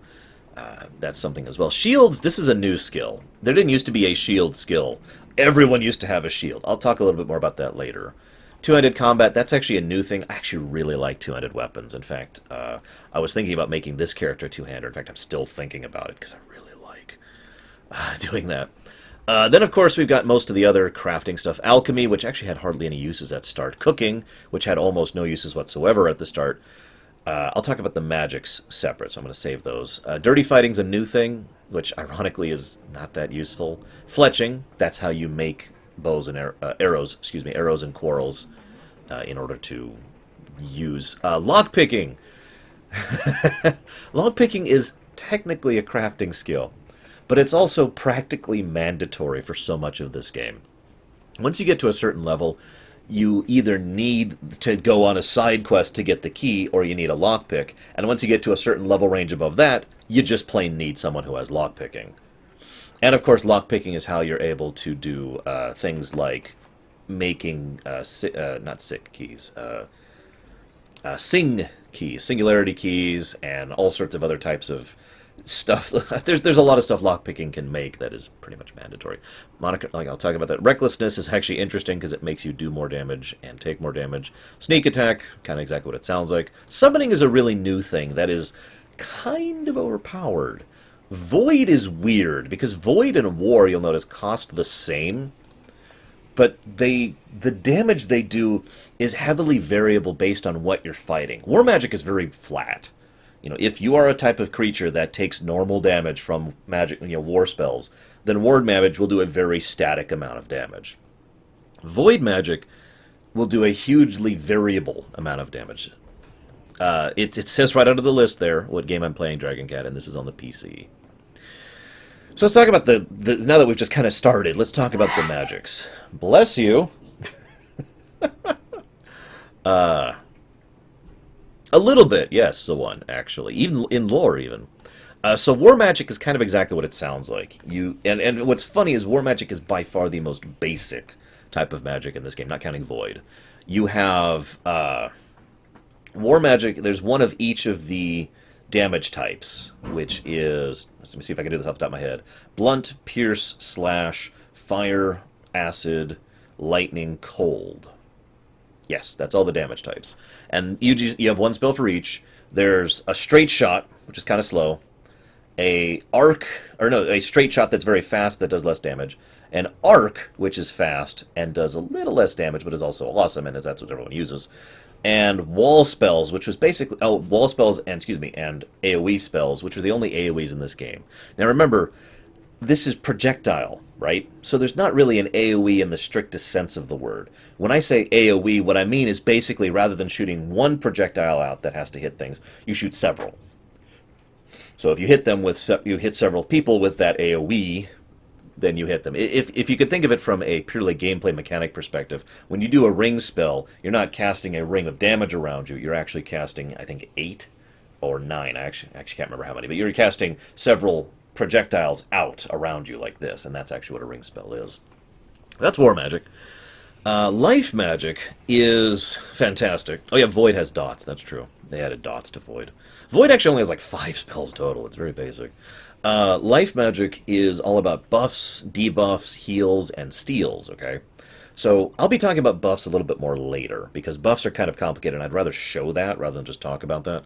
that's something as well. Shields, this is a new skill. There didn't used to be a shield skill. Everyone used to have a shield. I'll talk a little bit more about that later. Two-handed combat, that's actually a new thing. I actually really like two-handed weapons. In fact, I was thinking about making this character two-handed. In fact, I'm still thinking about it because I really like doing that. Then, of course, we've got most of the other crafting stuff. Alchemy, which actually had hardly any uses at start. Cooking, which had almost no uses whatsoever at the start. I'll talk about the magics separate, so I'm going to save those. Dirty fighting's a new thing, which ironically is not that useful. Fletching, that's how you make bows and arrows and quarrels in order to use. Lockpicking. Lockpicking is technically a crafting skill, but it's also practically mandatory for so much of this game. Once you get to a certain level, you either need to go on a side quest to get the key, or you need a lockpick. And once you get to a certain level range above that, you just plain need someone who has lockpicking. And of course, lockpicking is how you're able to do things like making, not sick keys, sing keys, singularity keys, and all sorts of other types of stuff. There's a lot of stuff lockpicking can make that is pretty much mandatory. I'll talk about that. Recklessness is actually interesting because it makes you do more damage and take more damage. Sneak attack, kind of exactly what it sounds like. Summoning is a really new thing that is kind of overpowered. Void is weird because Void and War, you'll notice, cost the same, but the damage they do is heavily variable based on what you're fighting. War magic is very flat. You know, if you are a type of creature that takes normal damage from magic, war spells, then ward damage will do a very static amount of damage. Void magic will do a hugely variable amount of damage. It says right under the list there what game I'm playing, Dragon Cat, and this is on the PC. So let's talk about now that we've just kind of started, let's talk about the magics. Bless you. A little bit, yes, the one, actually. Even in lore, even. So war magic is kind of exactly what it sounds like. And what's funny is war magic is by far the most basic type of magic in this game, not counting void. You have war magic, there's one of each of the damage types, which is, let me see if I can do this off the top of my head. Blunt, pierce, slash, fire, acid, lightning, cold. Yes, that's all the damage types. And you have one spell for each. There's a straight shot, which is kind of slow. A straight shot that's very fast that does less damage. An arc, which is fast and does a little less damage, but is also awesome, and that's what everyone uses. And wall spells, which was basically wall spells and AoE spells, which are the only AoEs in this game. Now remember, this is projectile, right? So there's not really an AoE in the strictest sense of the word. When I say AoE, what I mean is basically rather than shooting one projectile out that has to hit things, you shoot several. So if you hit them you hit several people with that AoE, then you hit them. If you could think of it from a purely gameplay mechanic perspective, when you do a ring spell, you're not casting a ring of damage around you. You're actually casting, I think, 8 or 9. I actually can't remember how many, but you're casting several projectiles out around you like this, and that's actually what a ring spell is. That's war magic. Life magic is fantastic. Oh yeah, Void has dots, that's true. They added dots to Void. Void actually only has like 5 spells total, it's very basic. Life magic is all about buffs, debuffs, heals, and steals, okay? So I'll be talking about buffs a little bit more later, because buffs are kind of complicated, and I'd rather show that rather than just talk about that.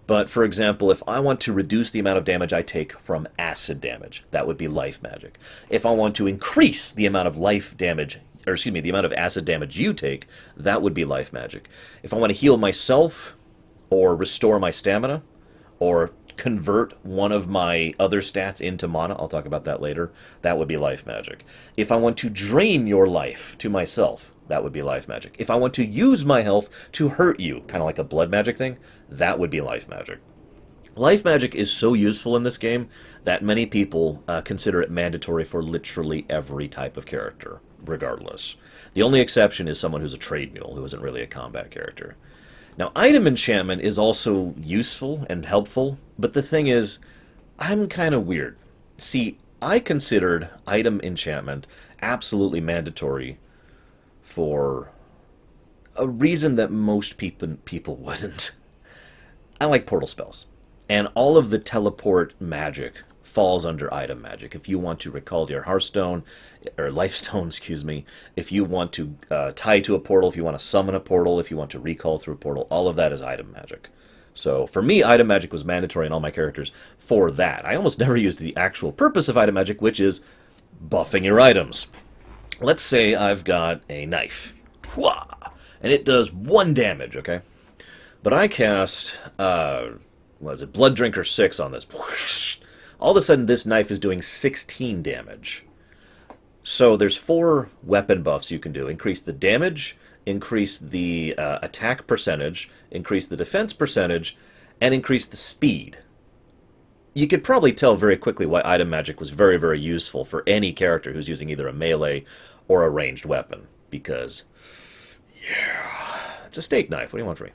But, for example, if I want to reduce the amount of damage I take from acid damage, that would be life magic. If I want to increase the amount of the amount of acid damage you take, that would be life magic. If I want to heal myself, or restore my stamina, or convert one of my other stats into mana, I'll talk about that later, that would be life magic. If I want to drain your life to myself, that would be life magic. If I want to use my health to hurt you, kind of like a blood magic thing, that would be life magic. Life magic is so useful in this game that many people consider it mandatory for literally every type of character, regardless. The only exception is someone who's a trade mule, who isn't really a combat character. Now, item enchantment is also useful and helpful, but the thing is, I'm kind of weird. See, I considered item enchantment absolutely mandatory for a reason that most people wouldn't. I like portal spells. And all of the teleport magic falls under item magic. If you want to recall to your Hearthstone, or lifestone, excuse me, if you want to tie to a portal, if you want to summon a portal, if you want to recall through a portal, all of that is item magic. So for me, item magic was mandatory in all my characters for that. I almost never used the actual purpose of item magic, which is buffing your items. Let's say I've got a knife, and it does 1 damage, okay? But I cast, what is it, Blood Drinker 6 on this. All of a sudden, this knife is doing 16 damage. So there's 4 weapon buffs you can do. Increase the damage, increase the attack percentage, increase the defense percentage, and increase the speed. You could probably tell very quickly why item magic was very, very useful for any character who's using either a melee or a ranged weapon. Because, yeah, it's a steak knife. What do you want from me?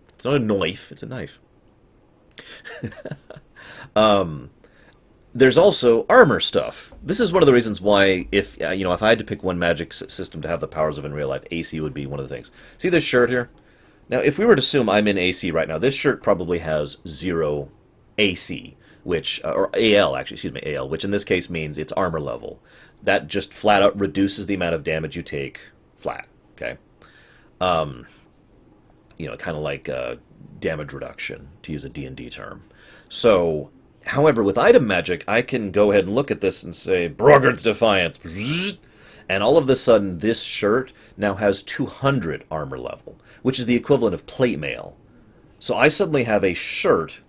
It's not a knife, it's a knife. There's also armor stuff. This is one of the reasons why, if if I had to pick one magic system to have the powers of in real life, AC would be one of the things. See this shirt here? Now, if we were to assume I'm in AC right now, this shirt probably has 0 AC, which, or AL, actually, excuse me, AL, which in this case means it's armor level. That just flat out reduces the amount of damage you take flat, okay? Kind of like damage reduction, to use a D&D term. So, however, with item magic, I can go ahead and look at this and say, Brogard's Defiance, and all of a sudden, this shirt now has 200 armor level, which is the equivalent of plate mail. So I suddenly have a shirt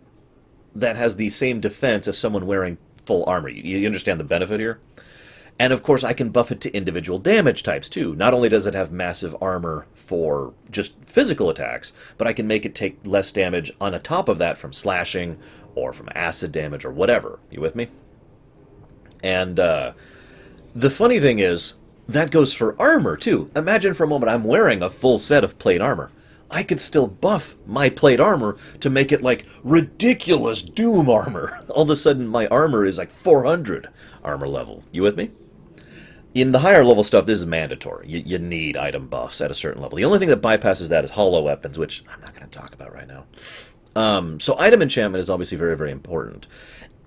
that has the same defense as someone wearing full armor. You understand the benefit here? And of course, I can buff it to individual damage types too. Not only does it have massive armor for just physical attacks, but I can make it take less damage on the top of that from slashing or from acid damage or whatever. You with me? And the funny thing is, that goes for armor too. Imagine for a moment I'm wearing a full set of plate armor. I could still buff my plate armor to make it like ridiculous doom armor. All of a sudden my armor is like 400 armor level. You with me? In the higher level stuff, this is mandatory. You need item buffs at a certain level. The only thing that bypasses that is hollow weapons, which I'm not going to talk about right now. So item enchantment is obviously very, very important.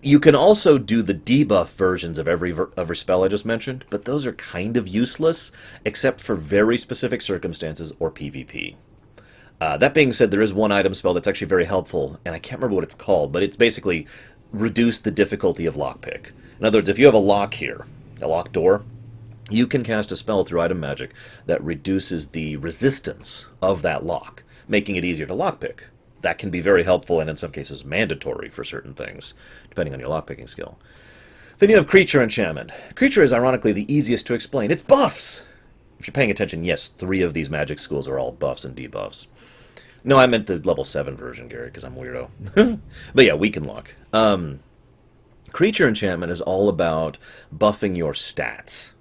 You can also do the debuff versions of every spell I just mentioned, but those are kind of useless, except for very specific circumstances or PvP. That being said, there is one item spell that's actually very helpful, and I can't remember what it's called, but it's basically reduce the difficulty of lockpick. In other words, if you have a lock here, a locked door, you can cast a spell through item magic that reduces the resistance of that lock, making it easier to lockpick. That can be very helpful and in some cases mandatory for certain things, depending on your lockpicking skill. Then you have creature enchantment. Creature is ironically the easiest to explain. It's buffs! If you're paying attention, yes, 3 of these magic schools are all buffs and debuffs. No, I meant the level 7 version, Gary, because I'm a weirdo. But yeah, weaken lock. Creature enchantment is all about buffing your stats.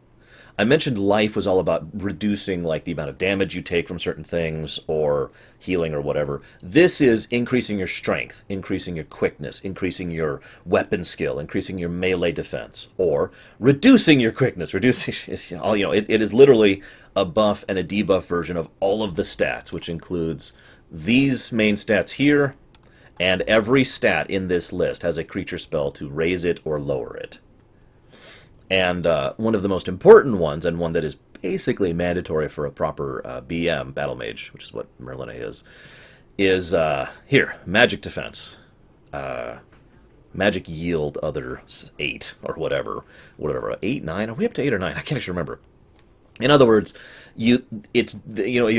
I mentioned life was all about reducing like the amount of damage you take from certain things or healing or whatever. This is increasing your strength, increasing your quickness, increasing your weapon skill, increasing your melee defense, or reducing your quickness, reducing, it is literally a buff and a debuff version of all of the stats, which includes these main stats here, and every stat in this list has a creature spell to raise it or lower it. And one of the most important ones, and one that is basically mandatory for a proper BM, Battle Mage, which is what Merlin is here, Magic Defense. Magic Yield other 8, or whatever. 8, 9? Are we up to 8 or 9? I can't actually remember. In other words, you're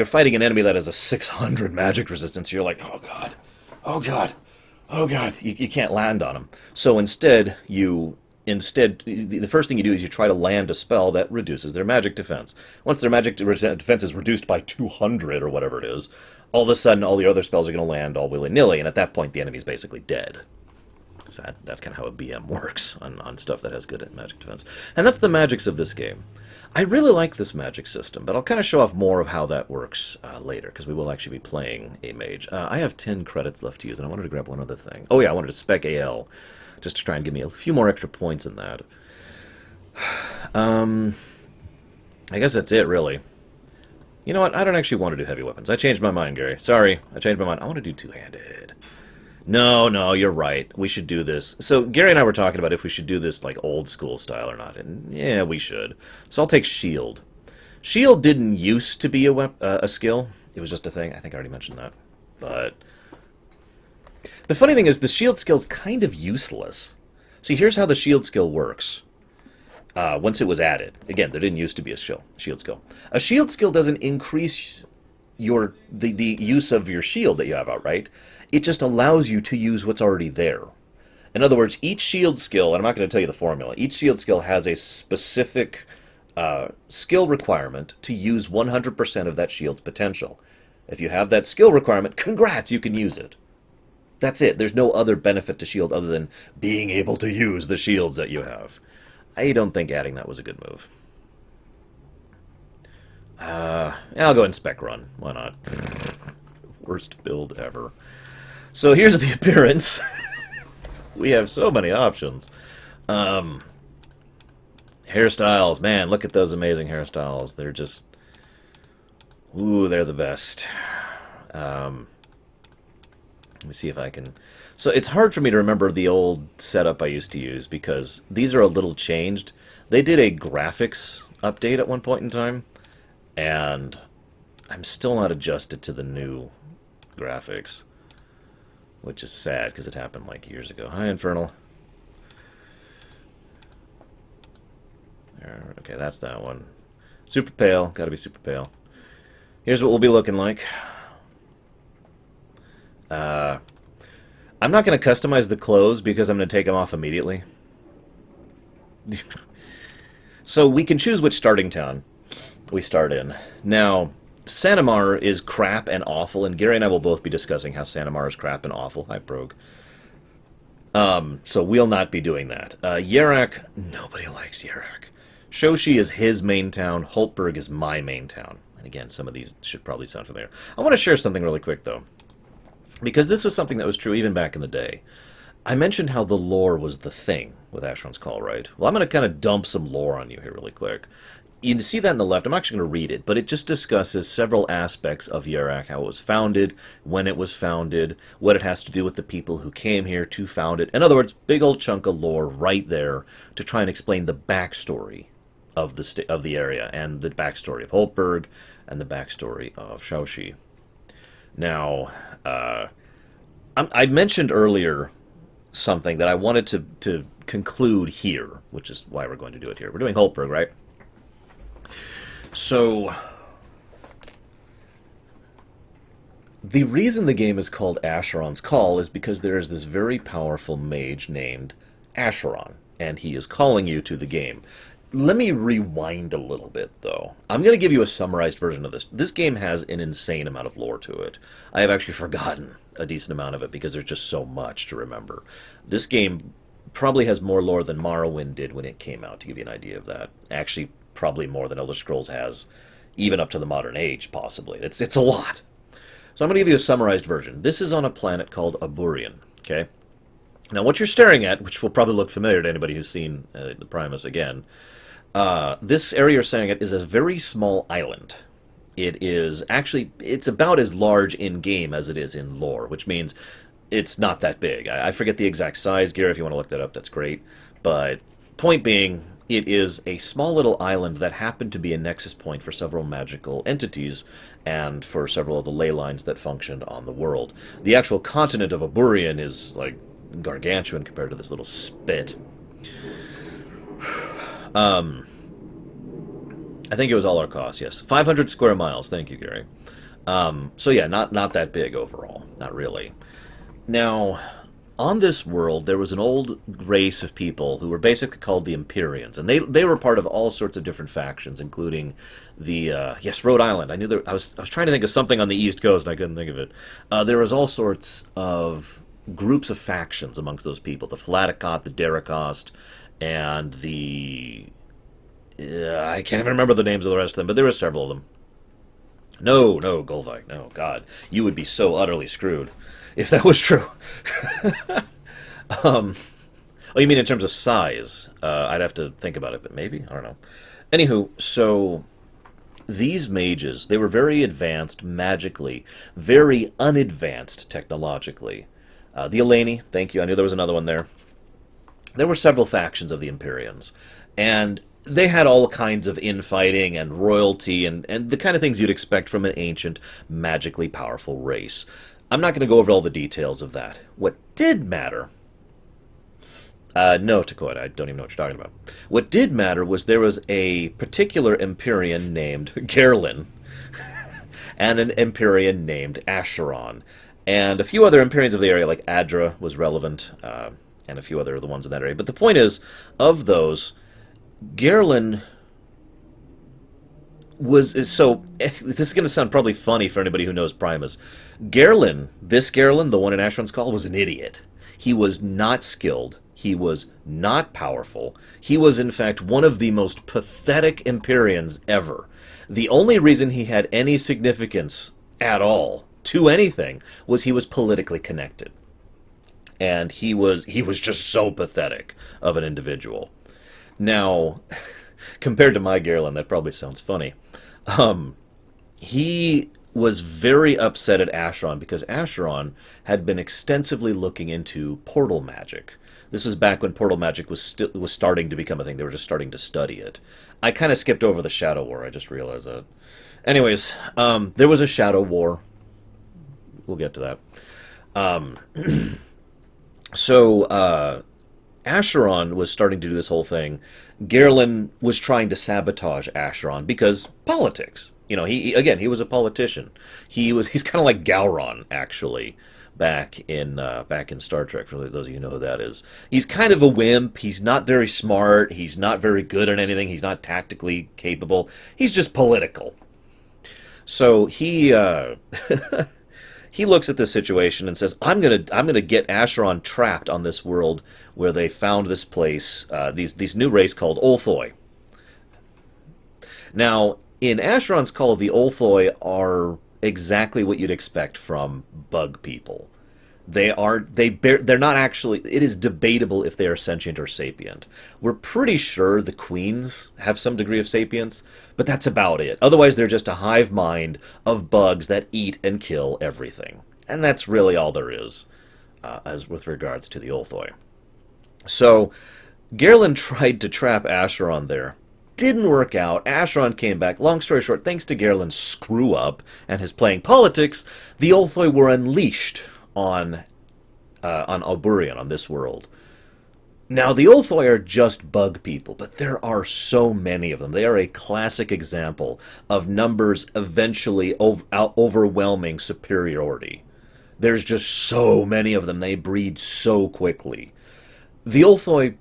fighting an enemy that has a 600 magic resistance. You're like, oh god, oh god, oh god. You can't land on them. So instead, the first thing you do is you try to land a spell that reduces their magic defense. Once their magic defense is reduced by 200 or whatever it is, all of a sudden all the other spells are going to land all willy-nilly, and at that point the enemy's basically dead. So that's kind of how a BM works on stuff that has good magic defense. And that's the magics of this game. I really like this magic system, but I'll kind of show off more of how that works later, because we will actually be playing a mage. I have 10 credits left to use, and I wanted to grab one other thing. Oh yeah, I wanted to spec AL, just to try and give me a few more extra points in that. I guess that's it, really. You know what? I don't actually want to do heavy weapons. I changed my mind, Gary. Sorry, I changed my mind. I want to do two-handed. No, no, you're right. We should do this. So Gary and I were talking about if we should do this like old school style or not, and yeah, we should. So I'll take shield. Shield didn't used to be a skill. It was just a thing. I think I already mentioned that. But the funny thing is, the shield skill is kind of useless. See, here's how the shield skill works. Once it was added, again, there didn't used to be a shield skill. A shield skill doesn't increase the use of your shield that you have out, right? It just allows you to use what's already there. In other words, each shield skill, and I'm not going to tell you the formula, each shield skill has a specific skill requirement to use 100% of that shield's potential. If you have that skill requirement, congrats, you can use it. That's it. There's no other benefit to shield other than being able to use the shields that you have. I don't think adding that was a good move. I'll go and spec run. Why not? Worst build ever. So here's the appearance. We have so many options. Hairstyles. Man, look at those amazing hairstyles. They're just... Ooh, they're the best. Let me see if I can... So it's hard for me to remember the old setup I used to use because these are a little changed. They did a graphics update at one point in time, and I'm still not adjusted to the new graphics, which is sad because it happened like years ago. Hi, Infernal. Okay, that's that one. Super pale. Gotta be super pale. Here's what we'll be looking like. I'm not going to customize the clothes because I'm going to take them off immediately. So we can choose which starting town we start in. Now, Sanamar is crap and awful, and Gary and I will both be discussing how Sanamar is crap and awful. Hi, Brogue. So we'll not be doing that. Yarak, nobody likes Yarak. Shoshi is his main town. Holtberg is my main town. And again, some of these should probably sound familiar. I want to share something really quick, though. Because this was something that was true even back in the day. I mentioned how the lore was the thing with Asheron's Call, right? Well, I'm going to kind of dump some lore on you here really quick. You can see that on the left. I'm actually going to read it, but it just discusses several aspects of Yarak, how it was founded, when it was founded, what it has to do with the people who came here to found it. In other words, big old chunk of lore right there to try and explain the backstory of the area, and the backstory of Holtberg, and the backstory of Shoshi. Now, I mentioned earlier something that I wanted to conclude here, which is why we're going to do it here. We're doing Holtberg, right? So, the reason the game is called Asheron's Call is because there is this very powerful mage named Asheron, and he is calling you to the game. Let me rewind a little bit, though. I'm going to give you a summarized version of this. This game has an insane amount of lore to it. I have actually forgotten a decent amount of it because there's just so much to remember. This game probably has more lore than Morrowind did when it came out, to give you an idea of that. Actually, probably more than Elder Scrolls has, even up to the modern age, possibly. It's a lot. So I'm going to give you a summarized version. This is on a planet called Aburian, okay? Now, what you're staring at, which will probably look familiar to anybody who's seen the Primus again, this area you're staring at is a very small island. It is actually, it's about as large in-game as it is in lore, which means it's not that big. I forget the exact size, Gary, if you want to look that up, that's great. But point being, it is a small little island that happened to be a nexus point for several magical entities and for several of the ley lines that functioned on the world. The actual continent of Aburian is, like, gargantuan compared to this little spit. I think it was all our cost, yes. 500 square miles, thank you, Gary. So yeah, not that big overall, not really. Now, on this world, there was an old race of people who were basically called the Empyreans, and they were part of all sorts of different factions, including the, yes, Rhode Island. I knew there, I was trying to think of something on the East Coast, and I couldn't think of it. There was all sorts of groups of factions amongst those people, the Flaticot, the Dericost, and the... I can't even remember the names of the rest of them, but there were several of them. No, Golvite, no, God. You would be so utterly screwed if that was true. Oh, you mean in terms of size? I'd have to think about it, but maybe? I don't know. Anywho, so these mages, they were very advanced magically, very unadvanced technologically. The Eleni, thank you. I knew there was another one there. There were several factions of the Empyreans, and they had all kinds of infighting and royalty and the kind of things you'd expect from an ancient, magically powerful race. I'm not going to go over all the details of that. What did matter... no, Takoid, I don't even know what you're talking about. What did matter was there was a particular Empyrean named Airlin, and an Empyrean named Asheron, and a few other Empyreans of the area, like Adra was relevant, and a few other of the ones in that area. But the point is, of those, Airlin was... So, this is going to sound probably funny for anybody who knows Primus. Airlin, this Airlin, the one in Asheron's Call, was an idiot. He was not skilled. He was not powerful. He was, in fact, one of the most pathetic Empyreans ever. The only reason he had any significance at all to anything was he was politically connected. And he was just so pathetic of an individual. Now, compared to my Airlin, that probably sounds funny. He was very upset at Asheron because Asheron had been extensively looking into portal magic. This was back when portal magic was starting to become a thing. They were just starting to study it. I kind of skipped over the Shadow War. I just realized that. Anyways, there was a Shadow War. We'll get to that. So, Asheron was starting to do this whole thing. Airlin was trying to sabotage Asheron because politics. You know, he was a politician. He's kind of like Gowron, actually, back in Star Trek. For those of you who know who that is, he's kind of a wimp. He's not very smart. He's not very good at anything. He's not tactically capable. He's just political. So he he looks at this situation and says, "I'm gonna get Asheron trapped on this world where they found this place, these new race called Olthoi." Now, in Asheron's Call, the Olthoi are exactly what you'd expect from bug people. They're not actually... It is debatable if they are sentient or sapient. We're pretty sure the queens have some degree of sapience, but that's about it. Otherwise, they're just a hive mind of bugs that eat and kill everything. And that's really all there is, as with regards to the Olthoi. So, Airlin tried to trap Asheron there. Didn't work out. Asheron came back. Long story short, thanks to Airlin's screw-up and his playing politics, the Olthoi were unleashed on Oburian, on this world. Now, the Olthoi are just bug people, but there are so many of them. They are a classic example of numbers eventually overwhelming superiority. There's just so many of them. They breed so quickly. The Olthoi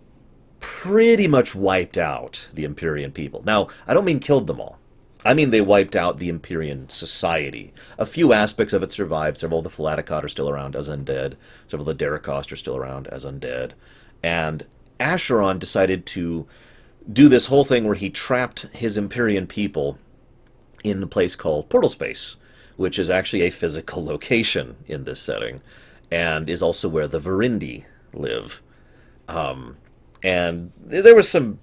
pretty much wiped out the Empyrean people. Now, I don't mean killed them all. I mean they wiped out the Empyrean society. A few aspects of it survived. Several of the Flaticot are still around as undead. Several of the Dericost are still around as undead. And Asheron decided to do this whole thing where he trapped his Empyrean people in a place called Portal Space, which is actually a physical location in this setting, and is also where the Verindi live. And there were some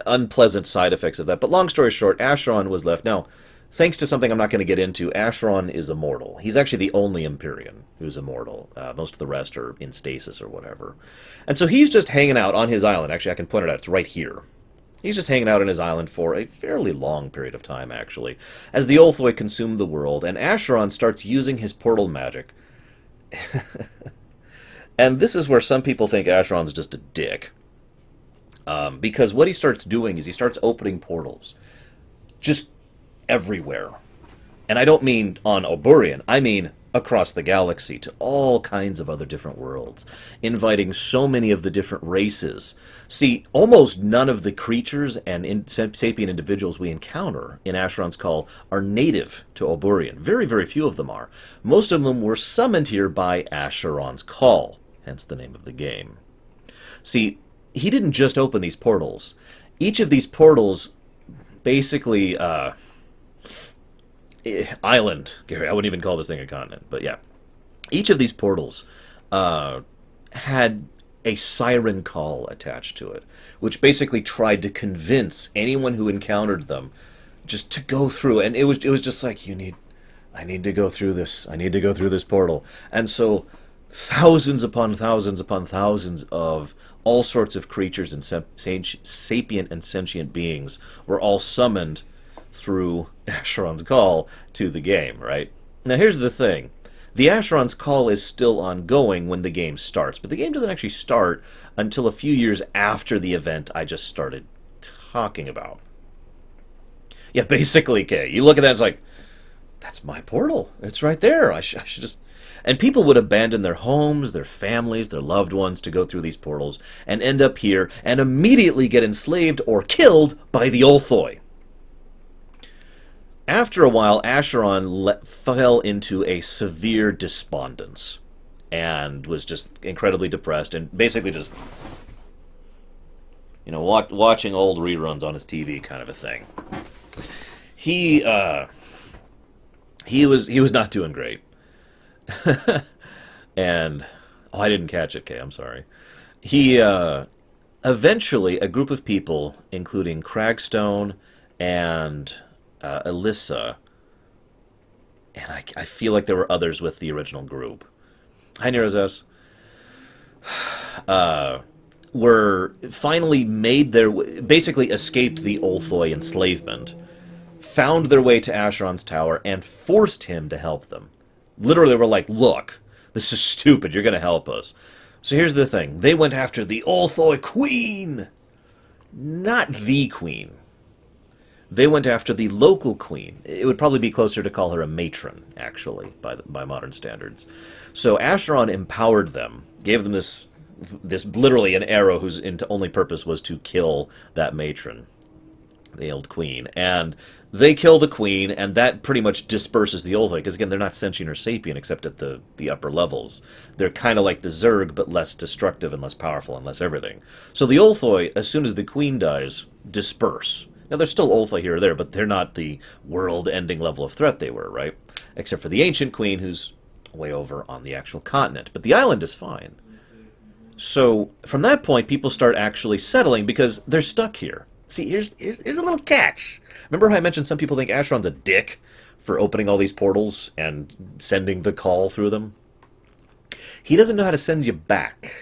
unpleasant side effects of that. But long story short, Asheron was left. Now, thanks to something I'm not going to get into, Asheron is immortal. He's actually the only Empyrean who's immortal. Most of the rest are in stasis or whatever. And so he's just hanging out on his island. Actually, I can point it out. It's right here. He's just hanging out on his island for a fairly long period of time, actually, as the Olthoi consume the world, and Asheron starts using his portal magic. And this is where some people think Asheron's just a dick. Because what he starts doing is he starts opening portals just everywhere. And I don't mean on Oburian, I mean across the galaxy to all kinds of other different worlds, inviting so many of the different races. See, almost none of the creatures and sapient individuals we encounter in Asheron's Call are native to Oburian. Very, very few of them are. Most of them were summoned here by Asheron's Call, hence the name of the game. See, he didn't just open these portals. Each of these portals basically... island, Gary. I wouldn't even call this thing a continent, but yeah. Each of these portals had a siren call attached to it, which basically tried to convince anyone who encountered them just to go through. And it was just like, I need to go through this. I need to go through this portal. And so thousands upon thousands upon thousands of all sorts of creatures and sapient and sentient beings were all summoned through Asheron's call to the game, right? Now here's the thing. The Asheron's call is still ongoing when the game starts, but the game doesn't actually start until a few years after the event I just started talking about. Yeah, basically, okay, you look at that, it's like, that's my portal. It's right there. I should just... And people would abandon their homes, their families, their loved ones to go through these portals and end up here and immediately get enslaved or killed by the Ulthoi. After a while, Asheron fell into a severe despondence and was just incredibly depressed and basically just, you know, watching old reruns on his TV kind of a thing. He was not doing great. And I didn't catch it, Kay, I'm sorry. He eventually a group of people, including Cragstone and Alyssa, and I feel like there were others with the original group. Hi, Neros, were finally made their basically escaped the Ulthoi enslavement, found their way to Asheron's tower, and forced him to help them. Literally were like, look, this is stupid, you're going to help us. So here's the thing. They went after the Ulthoi queen. Not the queen. They went after the local queen. It would probably be closer to call her a matron, actually, by modern standards. So Asheron empowered them, gave them this literally an arrow whose only purpose was to kill that matron, the old queen. And they kill the queen, and that pretty much disperses the Ulthoi, because again, they're not sentient or sapient except at the upper levels. They're kind of like the Zerg, but less destructive and less powerful and less everything. So the Ulthoi, as soon as the queen dies, disperse. Now, there's still Ulthoi here or there, but they're not the world-ending level of threat they were, right? Except for the ancient queen, who's way over on the actual continent. But the island is fine. So, from that point, people start actually settling because they're stuck here. See, here's a little catch. Remember how I mentioned some people think Asheron's a dick for opening all these portals and sending the call through them? He doesn't know how to send you back.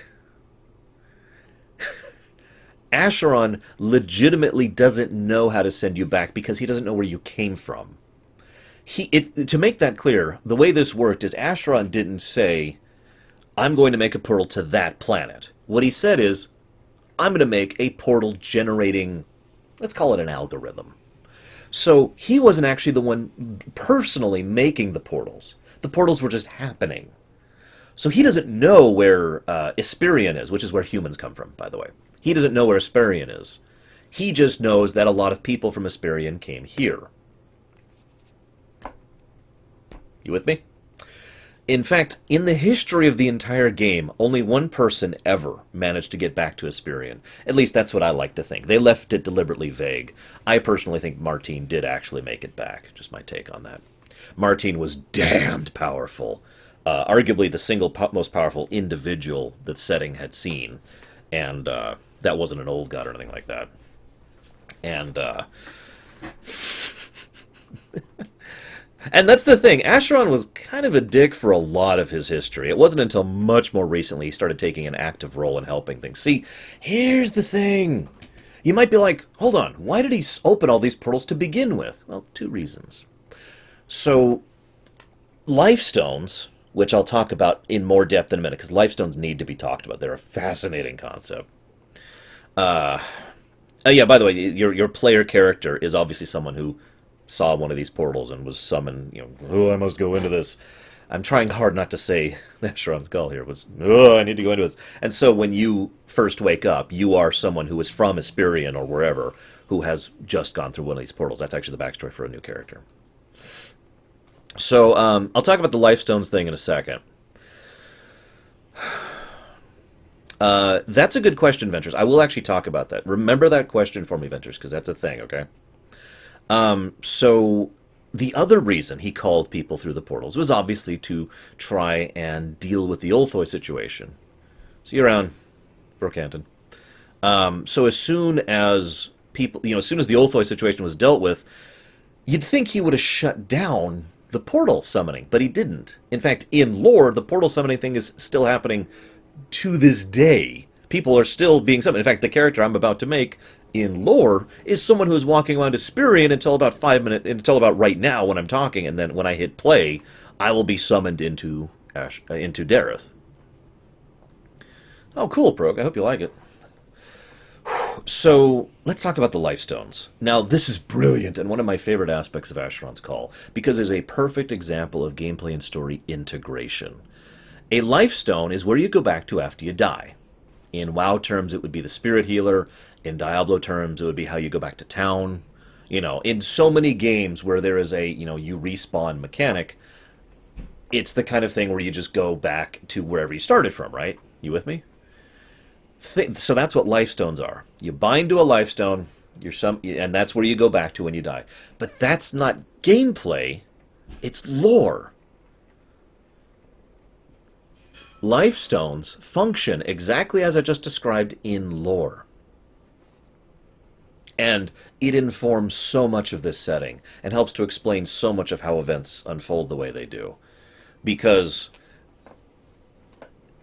Asheron legitimately doesn't know how to send you back because he doesn't know where you came from. To make that clear, the way this worked is Asheron didn't say, I'm going to make a portal to that planet. What he said is, I'm going to make a portal generating, let's call it an algorithm. So he wasn't actually the one personally making the portals. The portals were just happening. So he doesn't know where Asperion is, which is where humans come from, by the way. He doesn't know where Asperion is. He just knows that a lot of people from Asperion came here. You with me? In fact, in the history of the entire game, only one person ever managed to get back to Asperion. At least that's what I like to think. They left it deliberately vague. I personally think Martine did actually make it back. Just my take on that. Martine was damned powerful. Arguably the single most powerful individual that setting had seen. And that wasn't an old god or anything like that. And and that's the thing. Asheron was kind of a dick for a lot of his history. It wasn't until much more recently he started taking an active role in helping things. See, here's the thing. You might be like, hold on, why did he open all these portals to begin with? Well, two reasons. So, lifestones, which I'll talk about in more depth in a minute, because lifestones need to be talked about. They're a fascinating concept. Yeah, by the way, your player character is obviously someone who saw one of these portals and was summoned, you know, oh, I must go into this. I'm trying hard not to say Asheron's call here, but oh, I need to go into this. And so when you first wake up, you are someone who is from Asperion or wherever, who has just gone through one of these portals. That's actually the backstory for a new character. So, I'll talk about the lifestones thing in a second. That's a good question, Ventures. I will actually talk about that. Remember that question for me, Ventures, because that's a thing, okay? So the other reason he called people through the portals was obviously to try and deal with the Ulthoi situation. See you around, Brookhampton. So as soon as people, as soon as the Ulthoi situation was dealt with, you'd think he would have shut down the portal summoning, but he didn't. In fact, in lore, the portal summoning thing is still happening to this day. People are still being summoned. In fact, the character I'm about to make in lore is someone who is walking around Asperia until about 5 minutes, until about right now when I'm talking, and then when I hit play, I will be summoned into Dareth. Oh, cool, Prog. I hope you like it. So, let's talk about the lifestones. Now, this is brilliant and one of my favorite aspects of Asheron's Call, because it's a perfect example of gameplay and story integration. A lifestone is where you go back to after you die. In WoW terms, it would be the spirit healer. In Diablo terms, it would be how you go back to town. You know, in so many games where there is a, you respawn mechanic, it's the kind of thing where you just go back to wherever you started from, right? You with me? So that's what lifestones are. You bind to a lifestone, and that's where you go back to when you die. But that's not gameplay, it's lore. Lifestones function exactly as I just described in lore. And it informs so much of this setting, and helps to explain so much of how events unfold the way they do. Because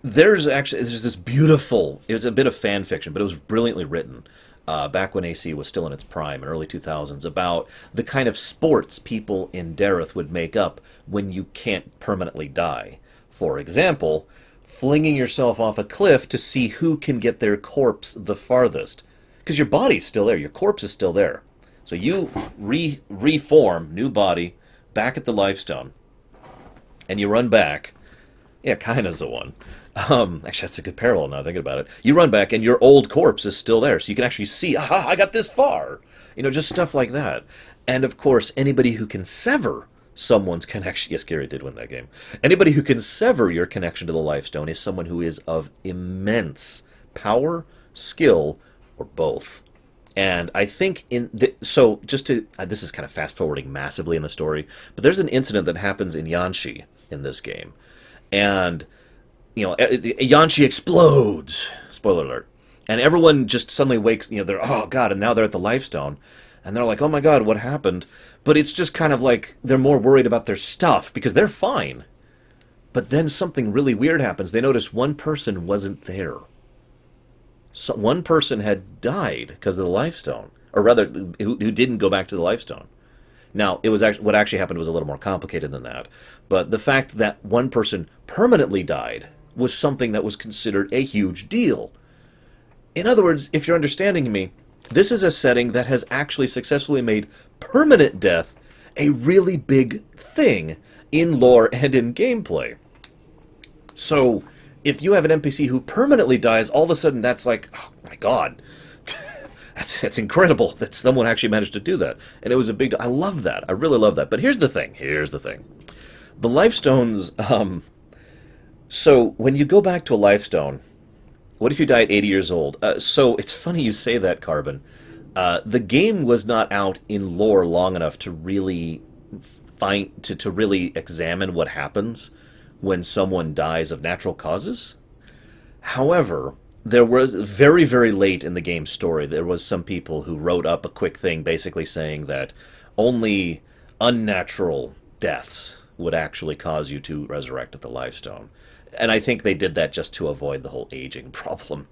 there's this beautiful, it was a bit of fan fiction, but it was brilliantly written back when AC was still in its prime in early 2000s, about the kind of sports people in Dareth would make up when you can't permanently die. For example, flinging yourself off a cliff to see who can get their corpse the farthest. Because your body's still there, your corpse is still there. So you reform, new body, back at the lifestone, and you run back. Yeah, kind of's the one. Actually, that's a good parallel now, thinking about it. You run back, and your old corpse is still there, so you can actually see, aha, I got this far. Just stuff like that. And, of course, anybody who can sever someone's connection... Yes, Gary did win that game. Anybody who can sever your connection to the lifestone is someone who is of immense power, skill, or both. And I think so just to... this is kind of fast-forwarding massively in the story, but there's an incident that happens in Yanshi in this game. And, Yanshi explodes. Spoiler alert. And everyone just suddenly wakes, they're, oh god, and now they're at the lifestone. And they're like, oh my god, what happened? But it's just kind of like they're more worried about their stuff, because they're fine. But then something really weird happens. They notice one person wasn't there. So one person had died because of the lifestone. Or rather, who didn't go back to the lifestone. Now, what actually happened was a little more complicated than that. But the fact that one person permanently died was something that was considered a huge deal. In other words, if you're understanding me, this is a setting that has actually successfully made permanent death a really big thing in lore and in gameplay. So, if you have an NPC who permanently dies, all of a sudden that's like, oh my god, that's incredible that someone actually managed to do that. And it was a big... I love that. I really love that. But here's the thing. The lifestones... so, when you go back to a lifestone, what if you die at 80 years old? So, it's funny you say that, Carbon. The game was not out in lore long enough to really to really examine what happens when someone dies of natural causes. However... there was, very, very late in the game's story, there was some people who wrote up a quick thing basically saying that only unnatural deaths would actually cause you to resurrect at the lifestone. And I think they did that just to avoid the whole aging problem.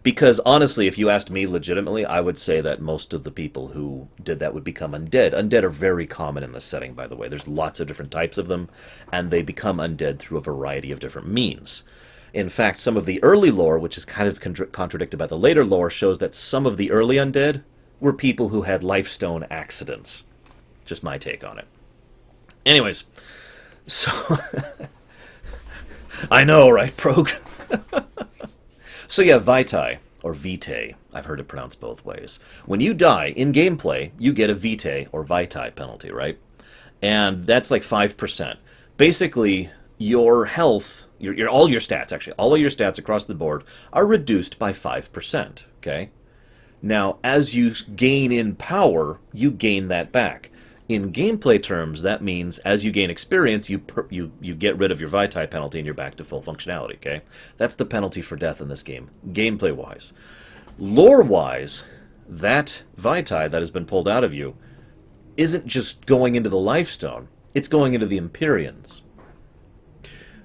Because honestly, if you asked me legitimately, I would say that most of the people who did that would become undead. Undead are very common in this setting, by the way. There's lots of different types of them, and they become undead through a variety of different means. In fact, some of the early lore, which is kind of contradicted by the later lore, shows that some of the early undead were people who had lifestone accidents. Just my take on it. Anyways, so... I know, right, Prog? So yeah, Vitae, or Vitae, I've heard it pronounced both ways. When you die, in gameplay, you get a Vitae, or Vitae penalty, right? And that's like 5%. Basically, your health... all your stats, actually, all of your stats across the board are reduced by 5%, okay? Now, as you gain in power, you gain that back. In gameplay terms, that means as you gain experience, you get rid of your Vitae penalty and you're back to full functionality, okay? That's the penalty for death in this game, gameplay-wise. Lore-wise, that Vitae that has been pulled out of you isn't just going into the lifestone. It's going into the Empyreans.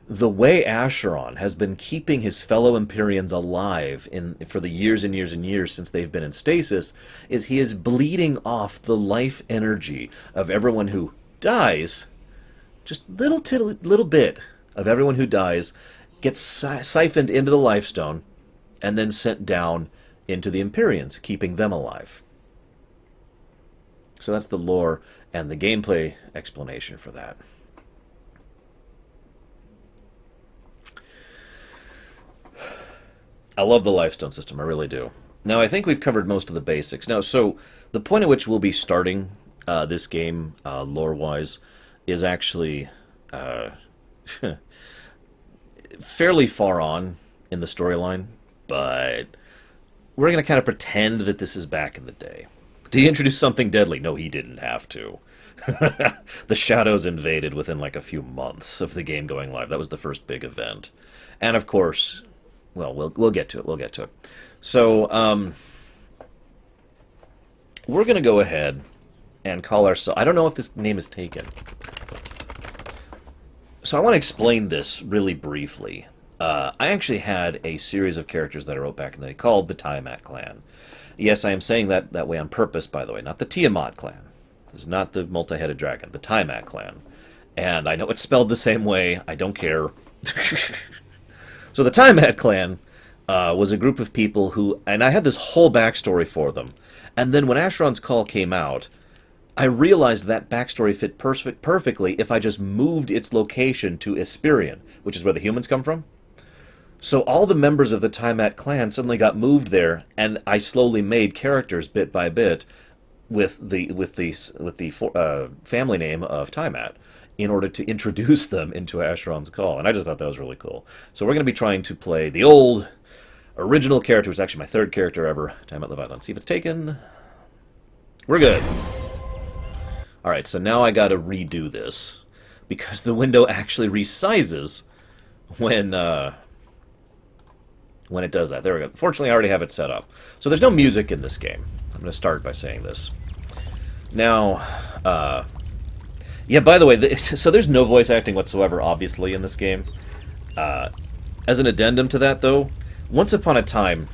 The way Asheron has been keeping his fellow Empyreans alive for the years and years and years since they've been in stasis is he is bleeding off the life energy of everyone who dies. Just little bit of everyone who dies gets siphoned into the lifestone and then sent down into the Empyreans, keeping them alive. So that's the lore and the gameplay explanation for that. I love the lifestone system, I really do. Now, I think we've covered most of the basics. Now, so the point at which we'll be starting this game, lore-wise, is actually fairly far on in the storyline, but we're going to kind of pretend that this is back in the day. Did he introduce something deadly? No, he didn't have to. The shadows invaded within like a few months of the game going live. That was the first big event. And of course, well, we'll get to it. We'll get to it. So, we're going to go ahead and call ourselves... I don't know if this name is taken. So I want to explain this really briefly. I actually had a series of characters that I wrote back in the day called the Tiamat Clan. Yes, I am saying that way on purpose, by the way. Not the Tiamat Clan. This is not the multi-headed dragon. The Tiamat Clan. And I know it's spelled the same way. I don't care. So the Tiamat Clan was a group of people who... And I had this whole backstory for them. And then when Asheron's Call came out, I realized that backstory fit perfectly if I just moved its location to Asheron, which is where the humans come from. So all the members of the Tiamat clan suddenly got moved there, and I slowly made characters bit by bit with the family name of Tiamat in order to introduce them into Asheron's Call, and I just thought that was really cool. So we're going to be trying to play the old original character, who's actually my third character ever, Tiamat Leviathan. See if it's taken. We're good. All right, so now I got to redo this because the window actually resizes when it does that. There we go. Fortunately, I already have it set up. So there's no music in this game. I'm going to start by saying this. Now, yeah, by the way, so there's no voice acting whatsoever, obviously, in this game. As an addendum to that, though, once upon a time,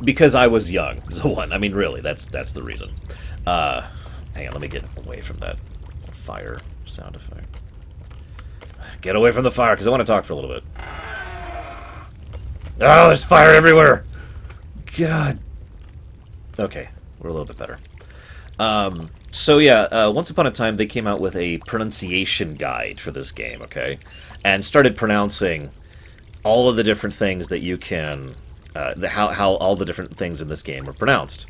because I was young, so one. I mean, really, that's the reason. Hang on, let me get away from that fire sound effect. Get away from the fire, because I want to talk for a little bit. Oh, there's fire everywhere! God. Okay, we're a little bit better. So yeah, once upon a time they came out with a pronunciation guide for this game, okay? And started pronouncing all of the different things that you can... how all the different things in this game are pronounced.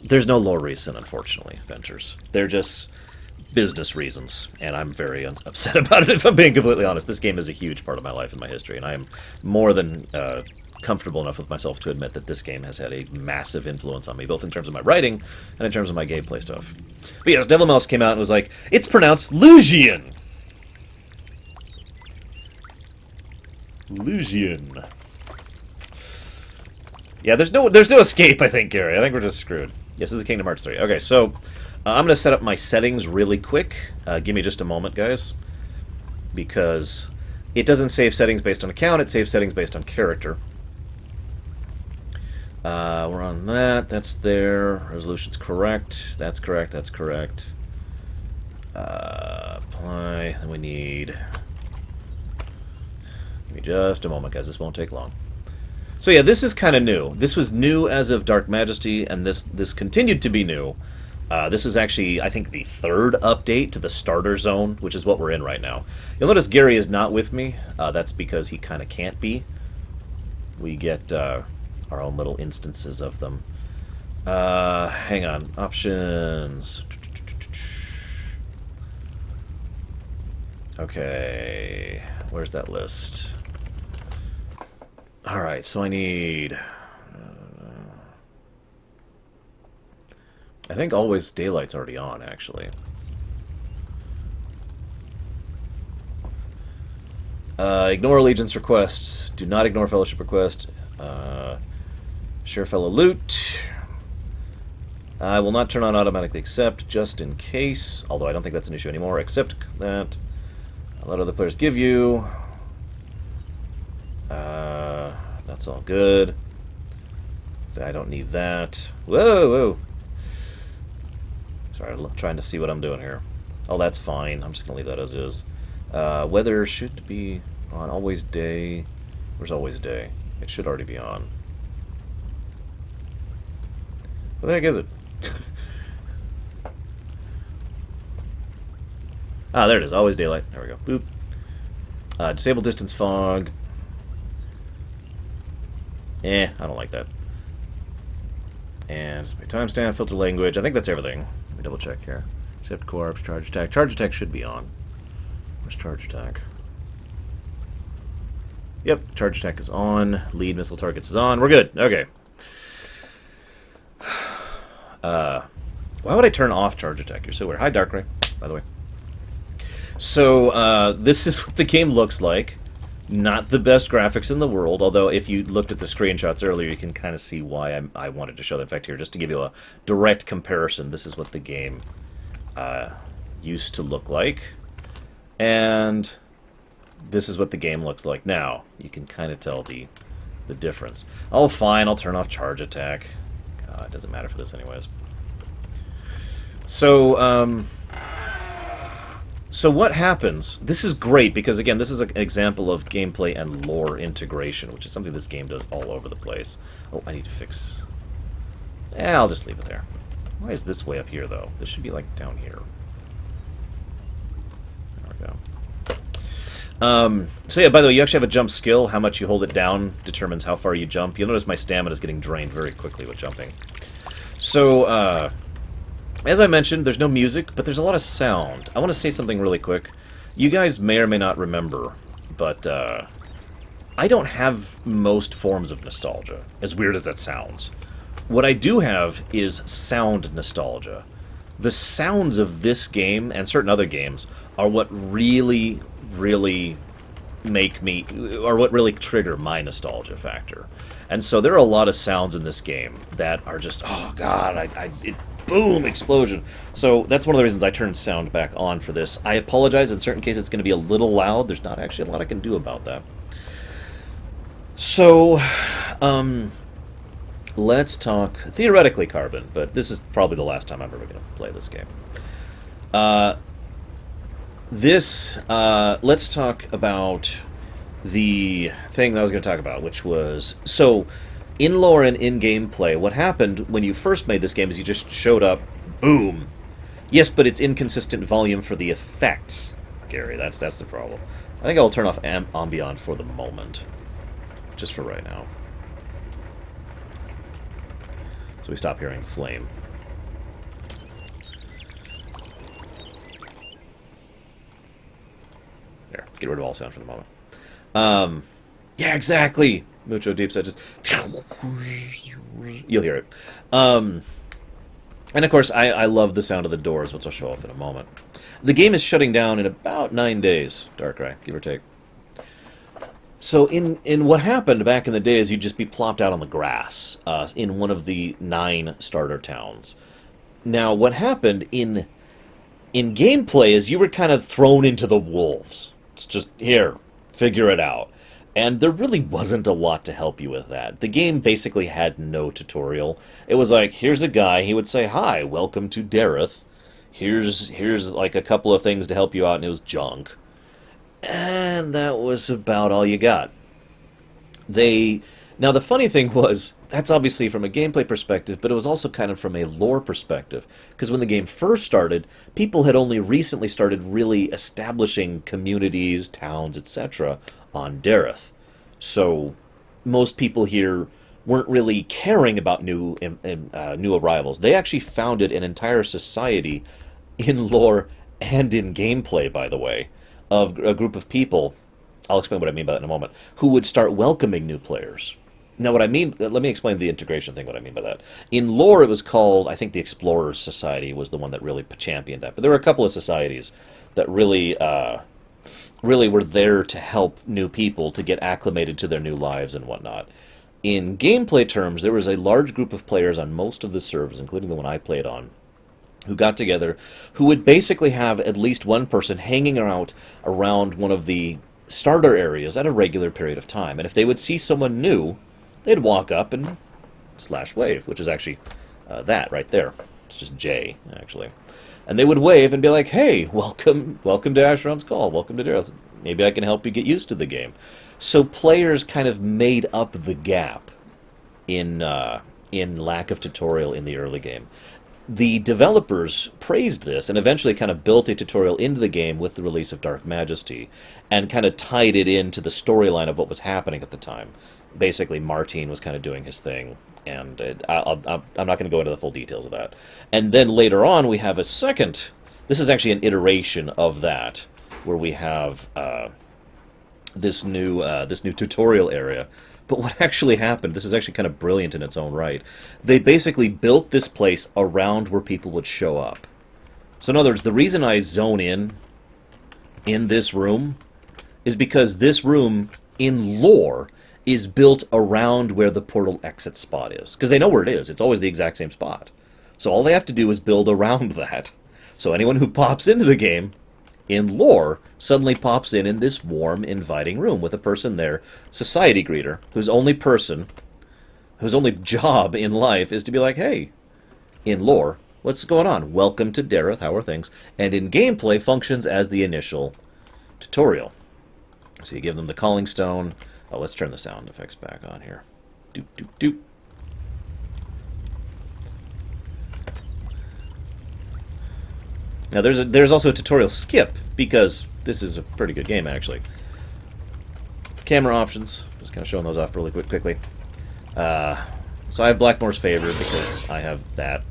There's no lore reason, unfortunately, Ventures. They're just business reasons, and I'm very upset about it, if I'm being completely honest. This game is a huge part of my life and my history, and I am more than comfortable enough with myself to admit that this game has had a massive influence on me, both in terms of my writing and in terms of my gameplay stuff. But yes, Devil Mouse came out and was like, it's pronounced Lusian! Lusian. Yeah, there's no escape, I think, Gary. I think we're just screwed. Yes, this is Kingdom Hearts 3. Okay, so I'm going to set up my settings really quick. Give me just a moment, guys. Because it doesn't save settings based on account, it saves settings based on character. We're on that. That's there. Resolution's correct. That's correct. That's correct. Apply. Then we need... Give me just a moment, guys. This won't take long. So yeah, this is kind of new. This was new as of Dark Majesty, and this continued to be new. This was actually, I think, the third update to the starter zone, which is what we're in right now. You'll notice Gary is not with me. That's because he kind of can't be. We get our own little instances of them. Hang on. Options. Okay. Where's that list? Alright, so I need... I think Always Daylight's already on, actually. Ignore Allegiance requests. Do not ignore Fellowship request. Share fellow loot. I will not turn on automatically accept, just in case, although I don't think that's an issue anymore. Accept that. I'll let other players give you. That's all good. I don't need that. Whoa, whoa. Sorry, I'm trying to see what I'm doing here. Oh, that's fine. I'm just going to leave that as is. Weather should be on. Always day. Where's always day? It should already be on. What the heck is it? Ah, there it is. Always daylight. There we go. Boop. Disable distance fog. I don't like that. And display timestamp, filter language. I think that's everything. Let me double check here. Accept corpse, charge attack. Charge attack should be on. Where's charge attack? Yep, charge attack is on. Lead missile targets is on. We're good. Okay. Why would I turn off charge attack? You're so weird. Hi, Darkrai, by the way. So, this is what the game looks like. Not the best graphics in the world, although if you looked at the screenshots earlier, you can kind of see why I wanted to show that. In fact, here, just to give you a direct comparison, this is what the game used to look like. And this is what the game looks like now. You can kind of tell the difference. Oh, fine, I'll turn off charge attack. It doesn't matter for this anyways. So, so what happens? This is great because, again, this is an example of gameplay and lore integration, which is something this game does all over the place. Oh, I need to fix... I'll just leave it there. Why is this way up here, though? This should be, like, down here. There we go. So, yeah, by the way, you actually have a jump skill. How much you hold it down determines how far you jump. You'll notice my stamina is getting drained very quickly with jumping. So, as I mentioned, there's no music, but there's a lot of sound. I want to say something really quick. You guys may or may not remember, but I don't have most forms of nostalgia, as weird as that sounds. What I do have is sound nostalgia. The sounds of this game, and certain other games, are what really, really make me, or what really trigger my nostalgia factor. And so there are a lot of sounds in this game that are just, oh god, boom, explosion. So that's one of the reasons I turned sound back on for this. I apologize, in certain cases it's going to be a little loud. There's not actually a lot I can do about that. So, let's talk, theoretically, Carbon, but this is probably the last time I'm ever going to play this game. Let's talk about the thing that I was going to talk about, which was, so, in lore and in gameplay, what happened when you first made this game is you just showed up, boom. Yes, but it's inconsistent volume for the effects, Gary. That's the problem. I think I'll turn off ambient for the moment, just for right now. So we stop hearing flame. There, let's get rid of all sound for the moment. Yeah, exactly. Mucho deep, so just you'll hear it. And of course, I love the sound of the doors, which I'll show off in a moment. The game is shutting down in about 9 days, Darkrai, give or take. So in what happened back in the day is you'd just be plopped out on the grass in one of the 9 starter towns. Now, what happened in gameplay is you were kind of thrown into the wolves. It's just, here, figure it out. And there really wasn't a lot to help you with that. The game basically had no tutorial. It was like, here's a guy, he would say, hi, welcome to Dareth. Here's like a couple of things to help you out, and it was junk. And that was about all you got. Now the funny thing was, that's obviously from a gameplay perspective, but it was also kind of from a lore perspective. Because when the game first started, people had only recently started really establishing communities, towns, etc. on Dareth. So most people here weren't really caring about new arrivals. They actually founded an entire society in lore and in gameplay, by the way, of a group of people, I'll explain what I mean by that in a moment, who would start welcoming new players. Now, what I mean, let me explain the integration thing, what I mean by that. In lore, it was called, I think the Explorers Society was the one that really championed that. But there were a couple of societies that really were there to help new people to get acclimated to their new lives and whatnot. In gameplay terms, there was a large group of players on most of the servers, including the one I played on, who got together, who would basically have at least one person hanging around one of the starter areas at a regular period of time. And if they would see someone new, they'd walk up and slash wave, which is actually that right there. It's just J, actually. And they would wave and be like, "Hey, welcome to Asheron's Call. Welcome to Dareth. Maybe I can help you get used to the game." So players kind of made up the gap in lack of tutorial in the early game. The developers praised this and eventually kind of built a tutorial into the game with the release of Dark Majesty and kind of tied it into the storyline of what was happening at the time. Basically, Martine was kind of doing his thing, and I'm not going to go into the full details of that. And then later on, we have a second. This is actually an iteration of that, where we have this new tutorial area. But what actually happened, this is actually kind of brilliant in its own right. They basically built this place around where people would show up. So in other words, the reason I zone in this room is because this room in lore is built around where the portal exit spot is. Because they know where it is. It's always the exact same spot. So all they have to do is build around that. So anyone who pops into the game, in lore, suddenly pops in this warm, inviting room with a person there, society greeter, whose only job in life is to be like, "Hey, in lore, what's going on? Welcome to Dareth, how are things?" And in gameplay functions as the initial tutorial. So you give them the calling stone. Oh, let's turn the sound effects back on here. Doop, doop, doop. Now, there's also a tutorial skip, because this is a pretty good game, actually. Camera options. Just kind of showing those off really quickly. So I have Blackmore's Favor, because I have that.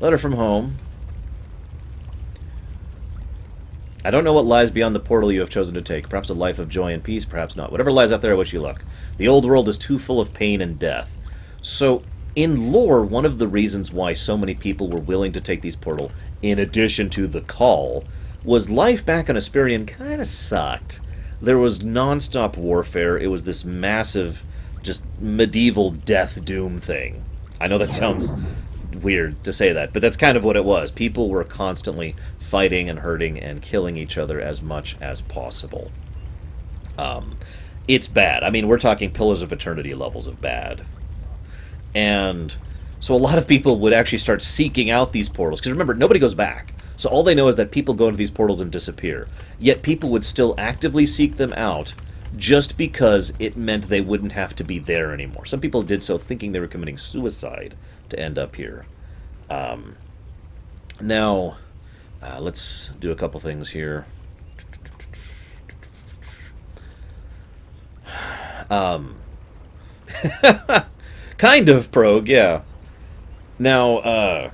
Letter from Home. I don't know what lies beyond the portal you have chosen to take. Perhaps a life of joy and peace, perhaps not. Whatever lies out there, I wish you luck. The old world is too full of pain and death. So, in lore, one of the reasons why so many people were willing to take these portal, in addition to the call, was life back on Asheron kind of sucked. There was non-stop warfare. It was this massive, just medieval death doom thing. I know that sounds weird to say that, but that's kind of what it was. People were constantly fighting and hurting and killing each other as much as possible. It's bad. I mean, we're talking Pillars of Eternity levels of bad. And so a lot of people would actually start seeking out these portals. Because remember, nobody goes back. So all they know is that people go into these portals and disappear. Yet people would still actively seek them out just because it meant they wouldn't have to be there anymore. Some people did so thinking they were committing suicide to end up here. Now, let's do a couple things here. Kind of, Prog, yeah. Now,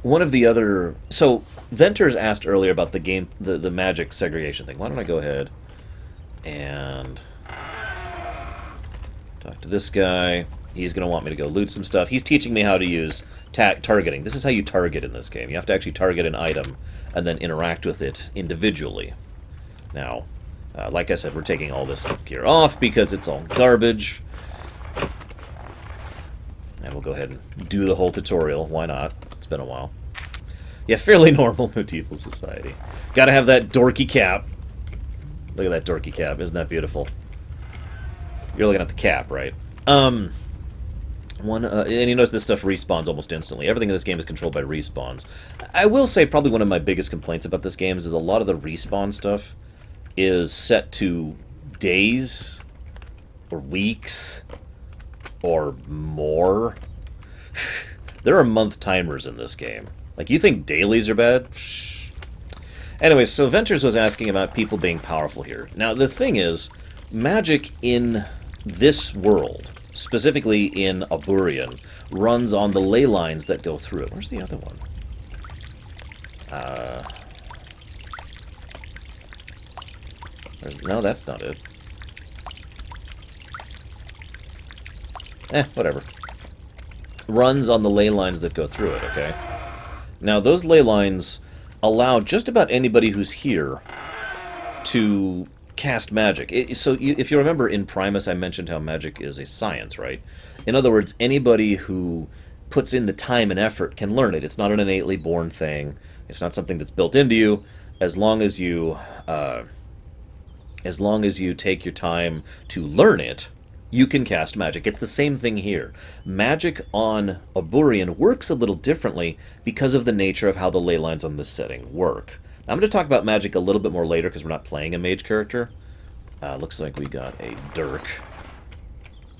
one of the other... So, Venters asked earlier about the game, the magic segregation thing. Why don't I go ahead and talk to this guy. He's going to want me to go loot some stuff. He's teaching me how to use targeting. This is how you target in this game. You have to actually target an item and then interact with it individually. Now, like I said, we're taking all this gear off because it's all garbage. And we'll go ahead and do the whole tutorial. Why not? It's been a while. Yeah, fairly normal medieval society. Gotta have that dorky cap. Look at that dorky cap. Isn't that beautiful? You're looking at the cap, right? And you notice this stuff respawns almost instantly. Everything in this game is controlled by respawns. I will say probably one of my biggest complaints about this game is a lot of the respawn stuff is set to days or weeks or more. There are month timers in this game. Like, you think dailies are bad? Anyways, so Venters was asking about people being powerful here. Now, the thing is, magic in this world, specifically in Aburian, runs on the ley lines that go through it. Where's the other one? No, that's not it. Whatever. Runs on the ley lines that go through it, okay? Now, those ley lines allow just about anybody who's here to cast magic. If you remember in Primus, I mentioned how magic is a science, right? In other words, anybody who puts in the time and effort can learn it. It's not an innately born thing. It's not something that's built into you. As long as you, as long as you take your time to learn it, you can cast magic. It's the same thing here. Magic on Aburian works a little differently because of the nature of how the ley lines on this setting work. Now, I'm going to talk about magic a little bit more later because we're not playing a mage character. Looks like we got a Dirk.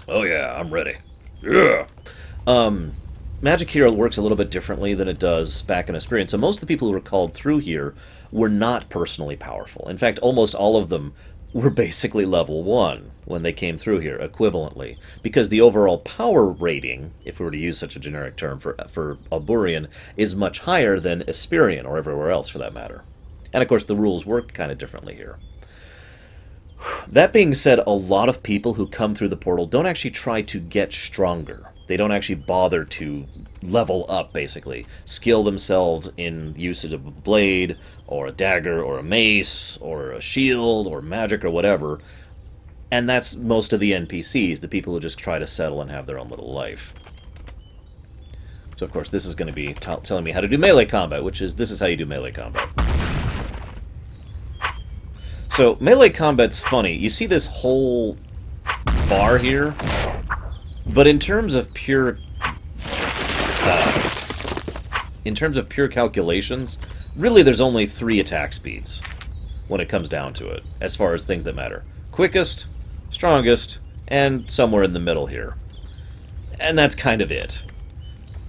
Oh yeah, I'm ready. Yeah! Magic here works a little bit differently than it does back in Asperia. So most of the people who were called through here were not personally powerful. In fact, almost all of them were basically level 1 when they came through here, equivalently. Because the overall power rating, if we were to use such a generic term for Aburian, is much higher than Asperian, or everywhere else for that matter. And of course the rules work kind of differently here. That being said, a lot of people who come through the portal don't actually try to get stronger. They don't actually bother to level up, basically. Skill themselves in usage of a blade, or a dagger, or a mace, or a shield, or magic, or whatever. And that's most of the NPCs, the people who just try to settle and have their own little life. So, of course, this is going to be telling me how to do melee combat, which is, this is how you do melee combat. So, melee combat's funny. You see this whole bar here? But in terms of pure calculations, really there's only 3 attack speeds when it comes down to it, as far as things that matter. Quickest, strongest, and somewhere in the middle here. And that's kind of it.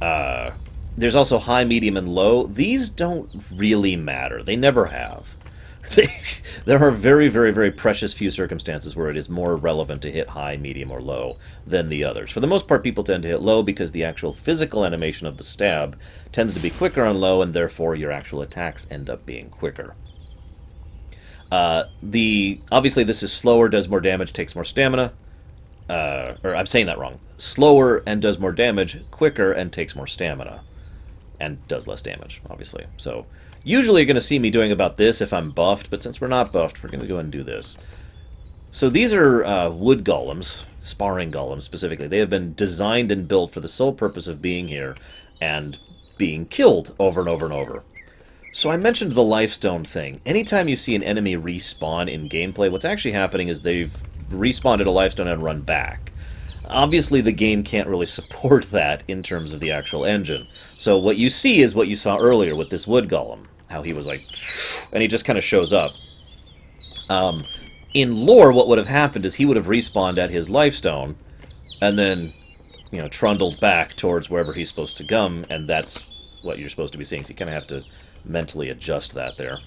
There's also high, medium, and low. These don't really matter. They never have. There are very, very, very precious few circumstances where it is more relevant to hit high, medium, or low than the others. For the most part, people tend to hit low because the actual physical animation of the stab tends to be quicker on low, and therefore your actual attacks end up being quicker. Obviously, this is slower, does more damage, takes more stamina. Or I'm saying that wrong. Slower and does more damage, quicker and takes more stamina. And does less damage, obviously. So, usually you're going to see me doing about this if I'm buffed, but since we're not buffed, we're going to go ahead and do this. So these are wood golems, sparring golems specifically. They have been designed and built for the sole purpose of being here and being killed over and over and over. So I mentioned the lifestone thing. Anytime you see an enemy respawn in gameplay, what's actually happening is they've respawned at a lifestone and run back. Obviously, the game can't really support that in terms of the actual engine. So what you see is what you saw earlier with this wood golem. How he was like... and he just kind of shows up. In lore, what would have happened is he would have respawned at his lifestone, and then, you know, trundled back towards wherever he's supposed to come, and that's what you're supposed to be seeing. So you kind of have to mentally adjust that there.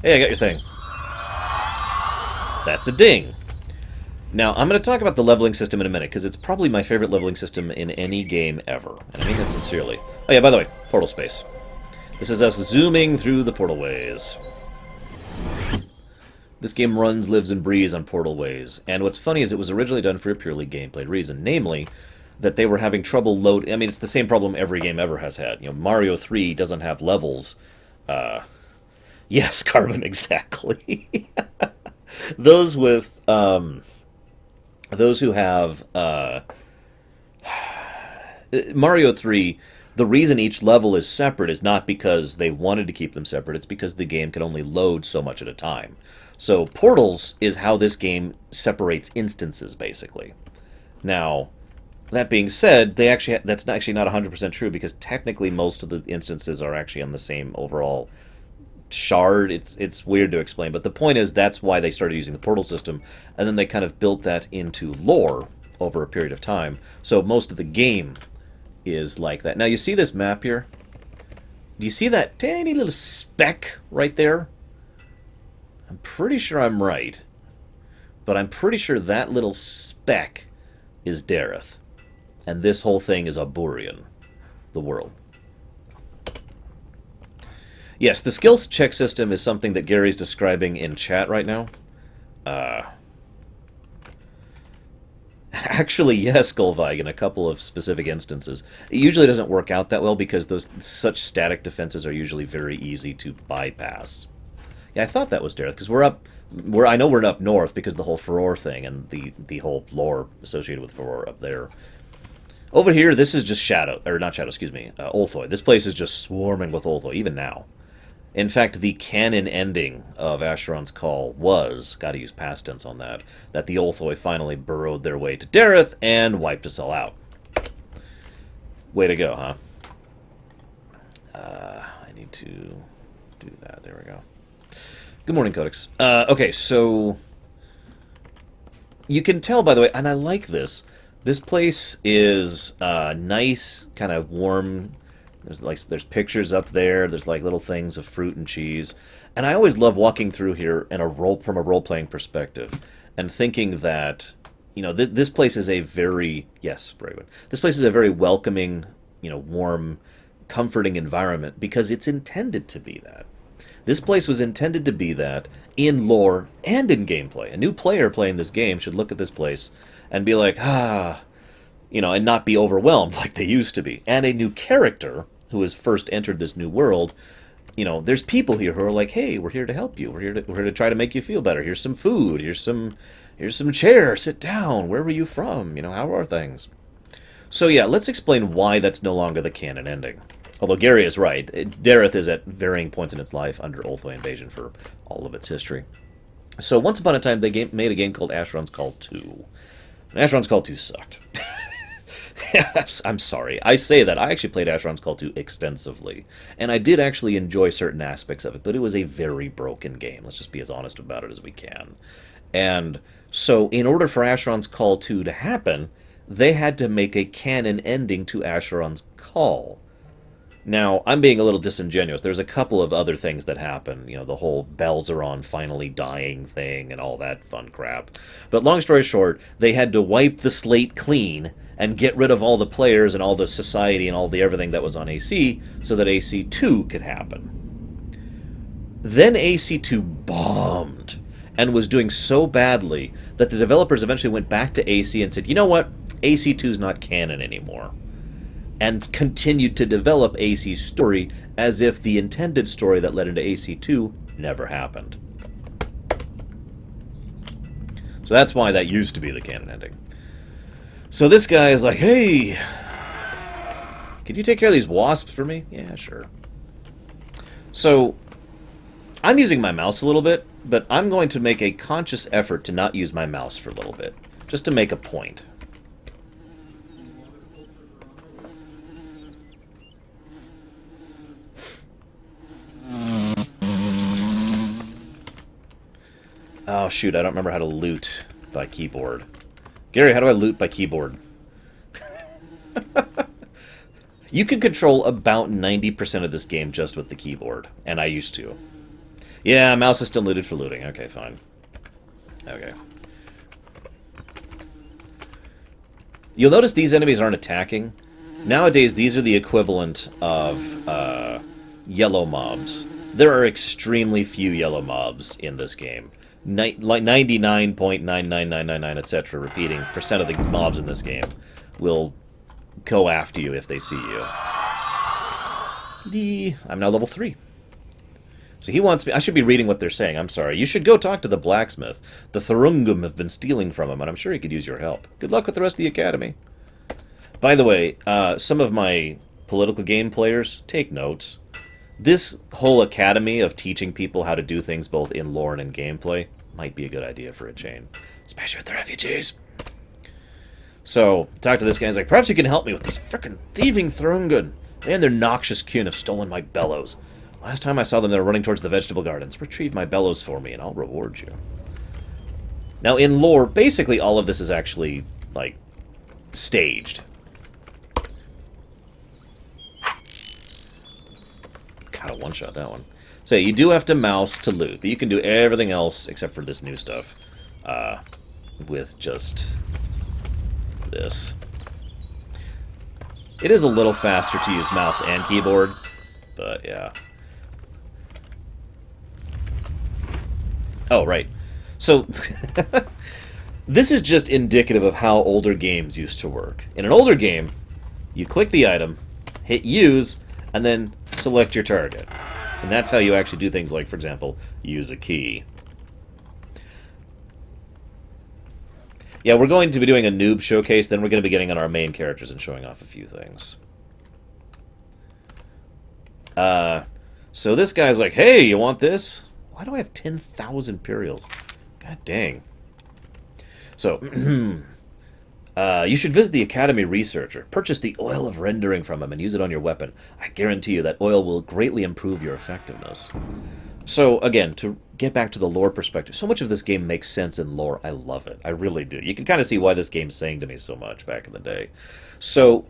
Hey, I got your thing. That's a ding. Now, I'm going to talk about the leveling system in a minute, because it's probably my favorite leveling system in any game ever. And I mean that sincerely. Oh yeah, by the way, portal space. This is us zooming through the portal ways. This game runs, lives, and breathes on portal ways. And what's funny is it was originally done for a purely gameplay reason. Namely, that they were having trouble load... I mean, it's the same problem every game ever has had. You know, Mario 3 doesn't have levels. Yes, Carbon, exactly. Those with... those who have Mario 3, the reason each level is separate is not because they wanted to keep them separate, it's because the game can only load so much at a time. So portals is how this game separates instances, basically. Now, that being said, that's actually not 100% true, because technically most of the instances are actually on the same overall shard. It's weird to explain, but the point is that's why they started using the portal system, and then they kind of built that into lore over a period of time. So most of the game is like that. Now you see this map here? Do you see that tiny little speck right there? I'm pretty sure I'm right, but I'm pretty sure that little speck is Dareth, and this whole thing is Aburian, the world. Yes, the skills check system is something that Gary's describing in chat right now. Actually, yes, Golvig, in a couple of specific instances. It usually doesn't work out that well because such static defenses are usually very easy to bypass. Yeah, I thought that was Dareth because we're up. I know we're up north because of the whole Furore thing and the whole lore associated with Furore up there. Over here, this is just Shadow, or not Shadow, excuse me, Ulthoi. This place is just swarming with Ulthoi, even now. In fact, the canon ending of Asheron's Call was, gotta use past tense on that, that the Ulthoi finally burrowed their way to Dareth and wiped us all out. Way to go, huh? I need to do that. There we go. Good morning, Codex. Okay, so you can tell, by the way, and I like this. This place is nice, kind of warm. There's pictures up there. There's like little things of fruit and cheese, and I always love walking through here in from a role playing perspective, and thinking that this place is a very Braywin. This place is a very welcoming, warm, comforting environment because it's intended to be that. This place was intended to be that in lore and in gameplay. A new player playing this game should look at this place and be like, and not be overwhelmed like they used to be. And a new character who has first entered this new world, there's people here who are like, hey, we're here to help you. We're here to try to make you feel better. Here's some food. Here's some chair. Sit down. Where were you from? How are things? So yeah, let's explain why that's no longer the canon ending. Although Gary is right, Dareth is at varying points in its life under Ulthoi invasion for all of its history. So once upon a time, they made a game called Asheron's Call 2. And Asheron's Call 2 sucked. I'm sorry. I say that. I actually played Asheron's Call 2 extensively. And I did actually enjoy certain aspects of it, but it was a very broken game. Let's just be as honest about it as we can. And so in order for Asheron's Call 2 to happen, they had to make a canon ending to Asheron's Call. Now, I'm being a little disingenuous. There's a couple of other things that happen. The whole Belzeron finally dying thing and all that fun crap. But long story short, they had to wipe the slate clean and get rid of all the players and all the society and all the everything that was on AC so that AC2 could happen. Then AC2 bombed and was doing so badly that the developers eventually went back to AC and said, you know what? AC2 is not canon anymore. And continued to develop AC's story as if the intended story that led into AC2 never happened. So that's why that used to be the canon ending. So this guy is like, hey, can you take care of these wasps for me? Yeah, sure. So I'm using my mouse a little bit, but I'm going to make a conscious effort to not use my mouse for a little bit, just to make a point. Oh, shoot, I don't remember how to loot by keyboard. Gary, how do I loot by keyboard? You can control about 90% of this game just with the keyboard, and I used to. Yeah, mouse is still looted for looting. Okay, fine. Okay. You'll notice these enemies aren't attacking. Nowadays, these are the equivalent of yellow mobs. There are extremely few yellow mobs in this game. Like 99.99999, etc. repeating percent of the mobs in this game will go after you if they see you. I'm now level 3. So he wants me... I should be reading what they're saying. I'm sorry. You should go talk to the blacksmith. The Thorungum have been stealing from him, and I'm sure he could use your help. Good luck with the rest of the academy. By the way, some of my political game players, take notes. This whole academy of teaching people how to do things both in lore and in gameplay might be a good idea for a chain. Especially with the refugees. So, talk to this guy. He's like, perhaps you can help me with these frickin' thieving Thorungun. They and their noxious kin have stolen my bellows. Last time I saw them, they were running towards the vegetable gardens. Retrieve my bellows for me, and I'll reward you. Now, in lore, basically all of this is actually, like, staged. God, a one-shot that one. So you do have to mouse to loot, but you can do everything else except for this new stuff with just this. It is a little faster to use mouse and keyboard, but yeah. Oh, right. So, this is just indicative of how older games used to work. In an older game, you click the item, hit use, and then select your target. And that's how you actually do things like, for example, use a key. Yeah, we're going to be doing a noob showcase, then we're going to be getting on our main characters and showing off a few things. So this guy's like, hey, you want this? Why do I have 10,000 Imperials? God dang. So, you should visit the Academy Researcher. Purchase the oil of rendering from him and use it on your weapon. I guarantee you that oil will greatly improve your effectiveness. So, again, to get back to the lore perspective, so much of this game makes sense in lore. I love it. I really do. You can kind of see why this game's saying to me so much back in the day. So,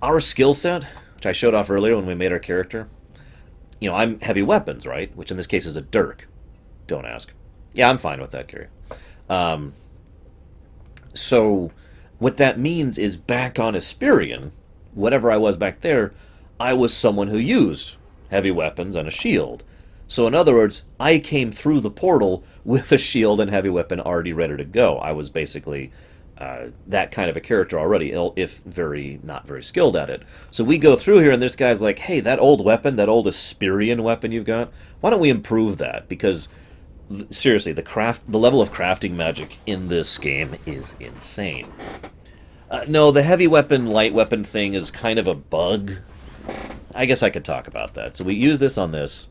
our skill set, which I showed off earlier when we made our character, you know, I'm heavy weapons, right? Which in this case is a dirk. Don't ask. Yeah, I'm fine with that, Gary. So, what that means is back on Asheron, whatever I was back there, I was someone who used heavy weapons and a shield. So in other words, I came through the portal with a shield and heavy weapon already ready to go. I was basically that kind of a character already, if not very skilled at it. So we go through here, and this guy's like, hey, that old weapon, that old Asheron weapon you've got, why don't we improve that? Because seriously, the level of crafting magic in this game is insane. No, the heavy weapon, light weapon thing is kind of a bug. I guess I could talk about that. So we use this on this,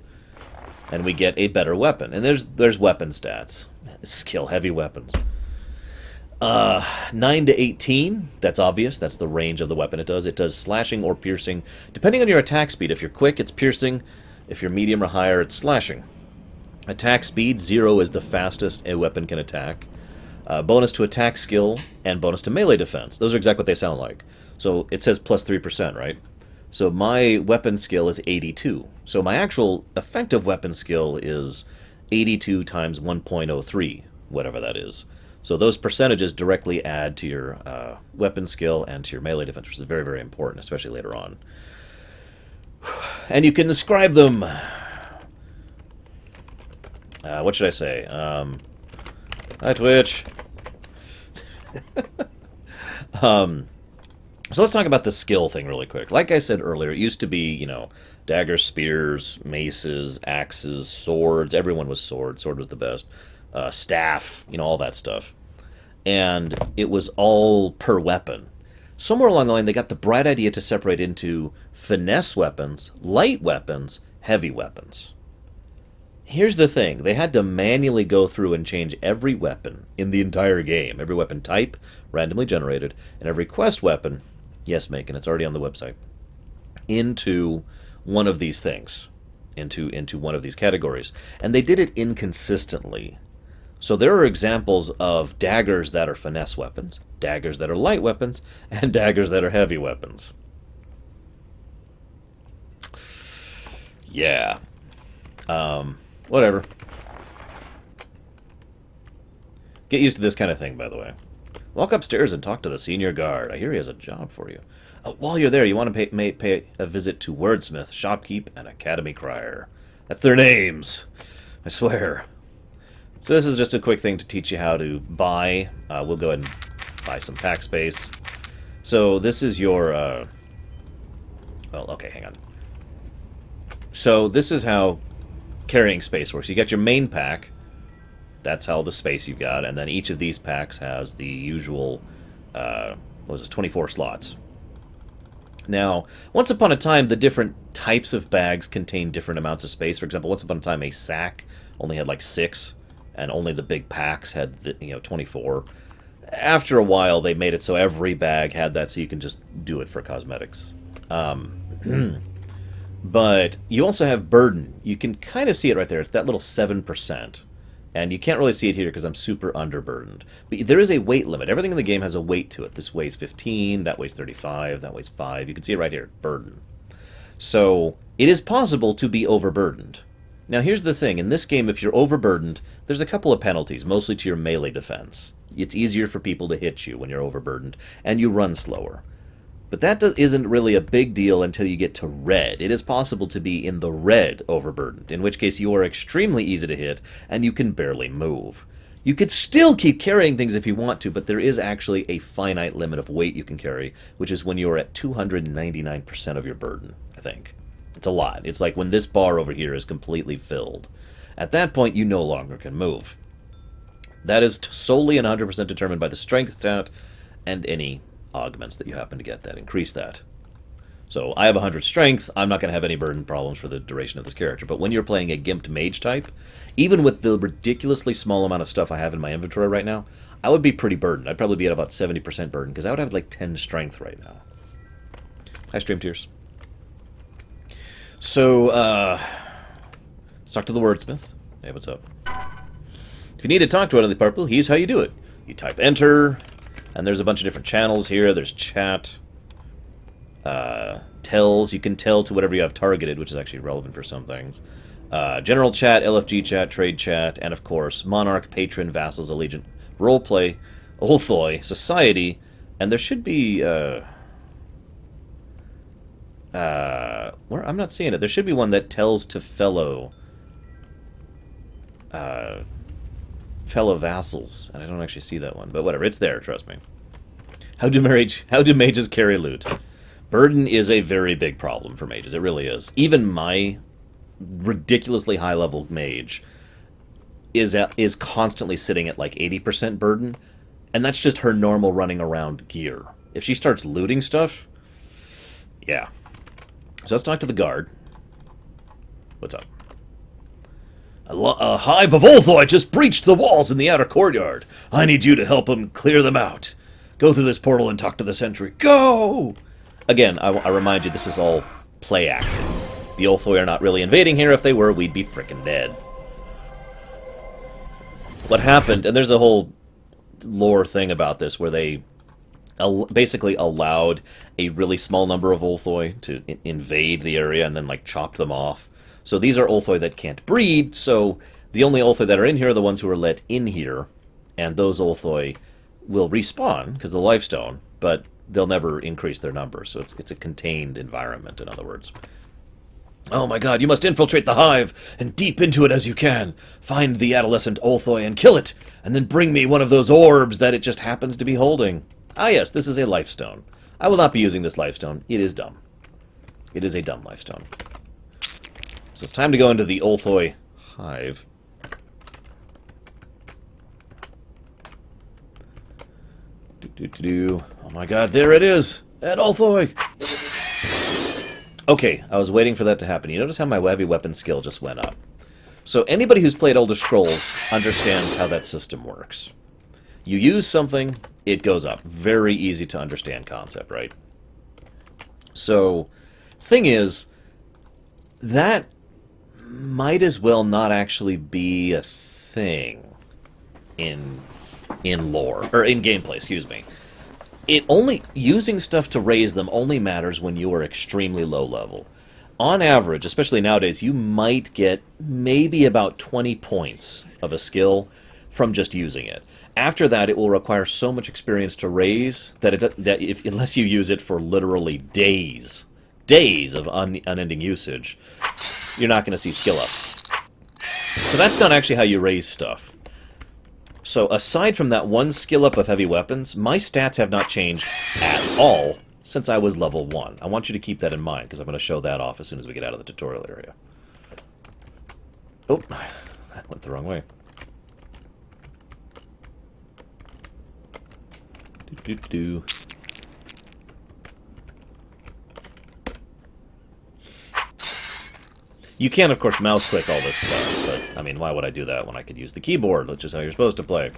and we get a better weapon. And there's weapon stats. Skill, heavy weapons. 9 to 18, that's obvious. That's the range of the weapon it does. It does slashing or piercing, depending on your attack speed. If you're quick, it's piercing. If you're medium or higher, it's slashing. Attack speed, 0 is the fastest a weapon can attack. Bonus to attack skill, and bonus to melee defense. Those are exactly what they sound like. So it says plus 3%, right? So my weapon skill is 82. So my actual effective weapon skill is 82 times 1.03, whatever that is. So those percentages directly add to your weapon skill and to your melee defense, which is very, very important, especially later on. And you can describe them. What should I say? Hi, Twitch. So let's talk about the skill thing really quick. Like I said earlier, it used to be, you know, daggers, spears, maces, axes, swords. Everyone was sword. Sword was the best. Staff, you know, all that stuff. And it was all per weapon. Somewhere along the line, they got the bright idea to separate into finesse weapons, light weapons, heavy weapons. Here's the thing. They had to manually go through and change every weapon in the entire game. Every weapon type, randomly generated, and every quest weapon, yes, Macon, it's already on the website, into one of these things, into one of these categories. And they did it inconsistently. So there are examples of daggers that are finesse weapons, daggers that are light weapons, and daggers that are heavy weapons. Yeah. Whatever. Get used to this kind of thing, by the way. Walk upstairs and talk to the senior guard. I hear he has a job for you. While you're there, you want to pay a visit to Wordsmith, Shopkeep, and Academy Crier. That's their names. I swear. So this is just a quick thing to teach you how to buy. We'll go ahead and buy some pack space. So this is your... well, okay, hang on. So this is how carrying space works. You got your main pack. That's how the space you've got. And then each of these packs has the usual, what was this, 24 slots. Now, once upon a time, the different types of bags contained different amounts of space. For example, once upon a time, a sack only had like 6, and only the big packs had, 24. After a while, they made it so every bag had that, so you can just do it for cosmetics. But you also have burden. You can kind of see it right there. It's that little 7%. And you can't really see it here because I'm super underburdened. But there is a weight limit. Everything in the game has a weight to it. This weighs 15, that weighs 35, that weighs 5. You can see it right here, burden. So it is possible to be overburdened. Now here's the thing. In this game, if you're overburdened, there's a couple of penalties, mostly to your melee defense. It's easier for people to hit you when you're overburdened, and you run slower. But that isn't really a big deal until you get to red. It is possible to be in the red overburdened, in which case you are extremely easy to hit, and you can barely move. You could still keep carrying things if you want to, but there is actually a finite limit of weight you can carry, which is when you are at 299% of your burden, I think. It's a lot. It's like when this bar over here is completely filled. At that point, you no longer can move. That is solely and 100% determined by the strength stat and any augments that you happen to get that increase that. So I have 100 strength. I'm not going to have any burden problems for the duration of this character. But when you're playing a gimped mage type, even with the ridiculously small amount of stuff I have in my inventory right now, I would be pretty burdened. I'd probably be at about 70% burden because I would have like 10 strength right now. Hi, Stream Tears. So, let's talk to the wordsmith. Hey, what's up? If you need to talk to one of the purple, here's how you do it. You type enter, and there's a bunch of different channels here. There's chat, tells. You can tell to whatever you have targeted, which is actually relevant for some things. General chat, LFG chat, trade chat, and of course, monarch, patron, vassals, allegiant, roleplay, Olthoi, society, and there should be, where I'm not seeing it. There should be one that tells to fellow vassals, and I don't actually see that one, but whatever, it's there, trust me. How do mages carry loot? Burden is a very big problem for mages, it really is. Even my ridiculously high-level mage is constantly sitting at like 80% burden, and that's just her normal running around gear. If she starts looting stuff, yeah. So let's talk to the guard. What's up? A hive of Olthoi just breached the walls in the outer courtyard. I need you to help them clear them out. Go through this portal and talk to the sentry. Go! Again, I remind you, this is all play acting. The Olthoi are not really invading here. If they were, we'd be frickin' dead. What happened, and there's a whole lore thing about this, where they basically allowed a really small number of Olthoi to invade the area and then, like, chopped them off. So these are Olthoi that can't breed, so the only Olthoi that are in here are the ones who are let in here, and those Olthoi will respawn, because of the lifestone, but they'll never increase their number, so it's a contained environment, in other words. Oh my god, you must infiltrate the hive, and deep into it as you can. Find the adolescent Olthoi and kill it, and then bring me one of those orbs that it just happens to be holding. Ah yes, this is a lifestone. I will not be using this lifestone. It is dumb. It is a dumb lifestone. So it's time to go into the Olthoi hive. Oh my god, there it is! At Olthoi! Okay, I was waiting for that to happen. You notice how my heavy weapon skill just went up. So anybody who's played Elder Scrolls understands how that system works. You use something, it goes up. Very easy to understand concept, right? So, thing is, that might as well not actually be a thing in lore, or in gameplay, excuse me. Using stuff to raise them only matters when you are extremely low level. On average, especially nowadays, you might get maybe about 20 points of a skill from just using it. After that, it will require so much experience to raise that unless you use it for literally days of unending usage, you're not going to see skill ups. So that's not actually how you raise stuff. So aside from that one skill up of heavy weapons, my stats have not changed at all since I was level 1. I want you to keep that in mind, because I'm going to show that off as soon as we get out of the tutorial area. Oh, that went the wrong way. Do-do-do. You can, of course, mouse click all this stuff, but, I mean, why would I do that when I could use the keyboard, which is how you're supposed to play?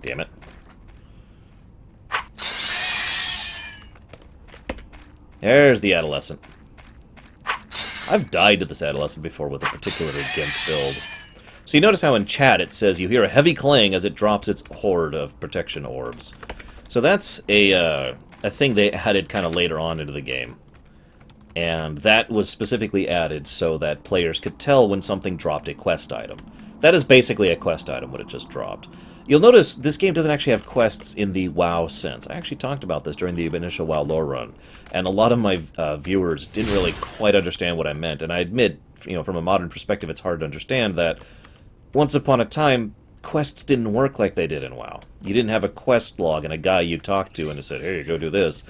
Damn it. There's the adolescent. I've died to this adolescent before with a particularly gimped build. So you notice how in chat it says you hear a heavy clang as it drops its horde of protection orbs. So that's a thing they added kind of later on into the game. And that was specifically added so that players could tell when something dropped a quest item. That is basically a quest item, what it just dropped. You'll notice this game doesn't actually have quests in the WoW sense. I actually talked about this during the initial WoW lore run, and a lot of my viewers didn't really quite understand what I meant. And I admit, from a modern perspective, it's hard to understand that once upon a time, quests didn't work like they did in WoW. You didn't have a quest log and a guy you talked to and it said, "Hey, go do this."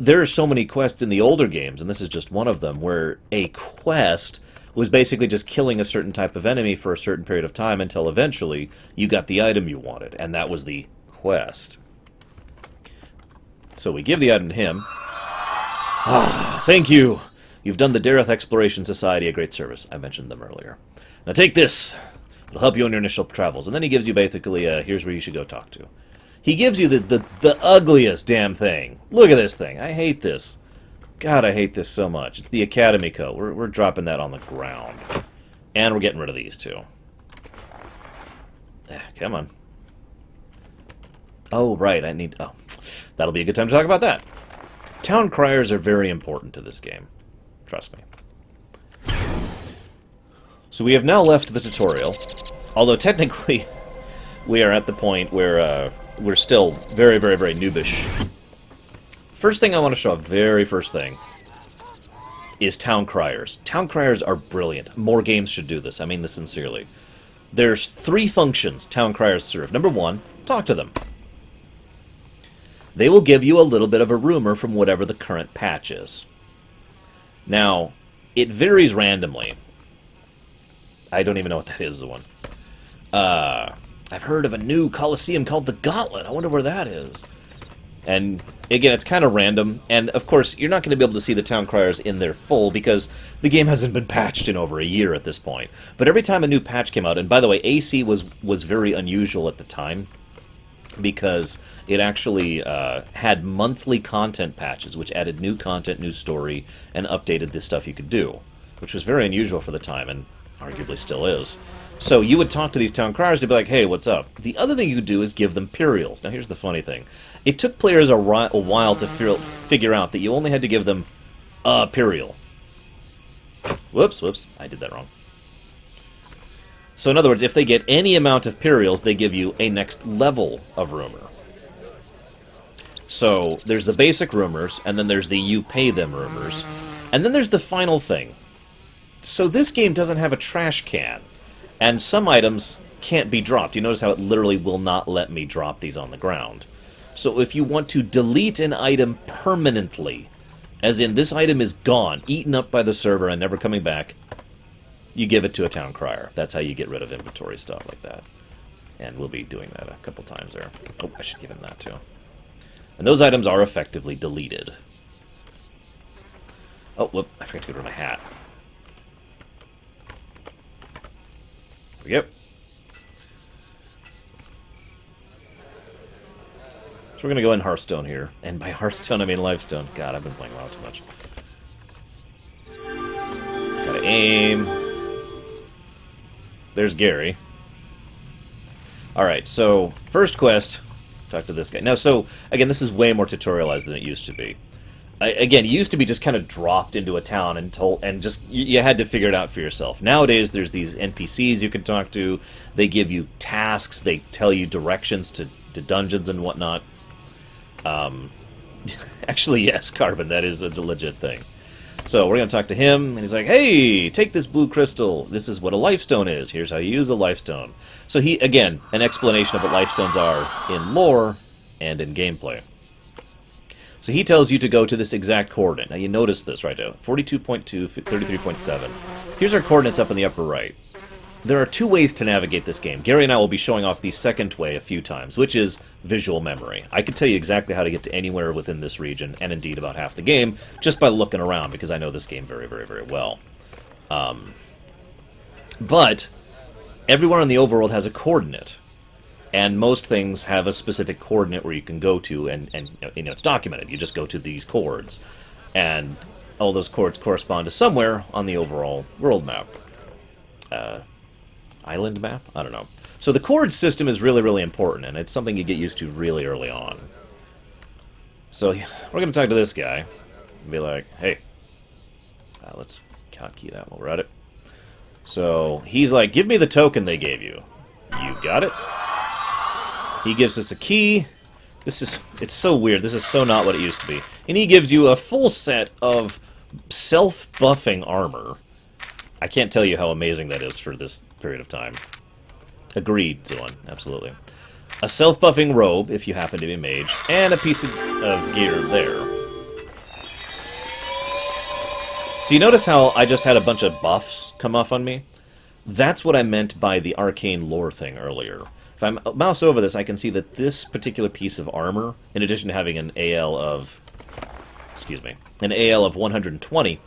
there are so many quests in the older games, and this is just one of them, where a quest was basically just killing a certain type of enemy for a certain period of time until eventually you got the item you wanted, and that was the quest. So we give the item to him. Ah, thank you. You've done the Dareth Exploration Society a great service. I mentioned them earlier. Now take this. It'll help you on your initial travels. And then he gives you basically, here's where you should go talk to. He gives you the ugliest damn thing. Look at this thing. I hate this. God, I hate this so much. It's the Academy coat. We're dropping that on the ground. And we're getting rid of these two. Come on. Oh, right. Oh, that'll be a good time to talk about that. Town criers are very important to this game. Trust me. So we have now left the tutorial. Although technically, we are at the point where we're still very, very, very noobish. First thing I want to show, very first thing, is town criers. Town criers are brilliant. More games should do this. I mean this sincerely. There's 3 functions town criers serve. Number 1, talk to them. They will give you a little bit of a rumor from whatever the current patch is. Now, it varies randomly. I don't even know what that is, the one. I've heard of a new Coliseum called the Gauntlet. I wonder where that is. And, again, it's kind of random. And, of course, you're not going to be able to see the town criers in their full because the game hasn't been patched in over a year at this point. But every time a new patch came out, and by the way, AC was very unusual at the time because it actually had monthly content patches, which added new content, new story, and updated the stuff you could do, which was very unusual for the time, and arguably still is. So you would talk to these town criers to be like, hey, what's up? The other thing you could do is give them Purials. Now here's the funny thing. It took players a while to figure out that you only had to give them a Purial. Whoops, I did that wrong. So in other words, if they get any amount of Purials, they give you a next level of rumor. So there's the basic rumors, and then there's the you pay them rumors, and then there's the final thing. So this game doesn't have a trash can, and some items can't be dropped. You notice how it literally will not let me drop these on the ground. So if you want to delete an item permanently, as in this item is gone, eaten up by the server and never coming back, you give it to a town crier. That's how you get rid of inventory stuff like that. And we'll be doing that a couple times there. Oh, I should give him that too. And those items are effectively deleted. Oh, whoop, I forgot to get rid of my hat. There we go. So we're going to go in Hearthstone here. And by Hearthstone, I mean Lifestone. God, I've been playing WoW too much. Gotta aim. There's Gary. Alright, so, first quest. Talk to this guy. Now, so, again, this is way more tutorialized than it used to be. Again, it used to be just kind of dropped into a town and just, you had to figure it out for yourself. Nowadays, there's these NPCs you can talk to. They give you tasks. They tell you directions to dungeons and whatnot. Actually, yes, Carbon, that is a legit thing. So we're going to talk to him, and he's like, hey, take this blue crystal. This is what a lifestone is. Here's how you use a lifestone. So he, again, an explanation of what lifestones are in lore and in gameplay. So he tells you to go to this exact coordinate. Now you notice this right now, 42.2, 33.7. Here's our coordinates up in the upper right. There are 2 ways to navigate this game. Gary and I will be showing off the second way a few times, which is visual memory. I could tell you exactly how to get to anywhere within this region, and indeed about half the game, just by looking around, because I know this game very, very, very well. But everywhere in the overworld has a coordinate, and most things have a specific coordinate where you can go to, and you know, it's documented. You just go to these chords, and all those chords correspond to somewhere on the overall world map. Island map? I don't know. So the chord system is really, really important, and it's something you get used to really early on. So we're going to talk to this guy and be like, hey, let's hotkey that while we're at it. So he's like, give me the token they gave you. You got it? He gives us a key. It's so weird. This is so not what it used to be. And he gives you a full set of self-buffing armor. I can't tell you how amazing that is for this period of time. Agreed, Zillan. Absolutely. A self-buffing robe, if you happen to be a mage, and a piece of gear there. So you notice how I just had a bunch of buffs come off on me? That's what I meant by the arcane lore thing earlier. If I mouse over this, I can see that this particular piece of armor, in addition to having an AL of... excuse me, an AL of 120,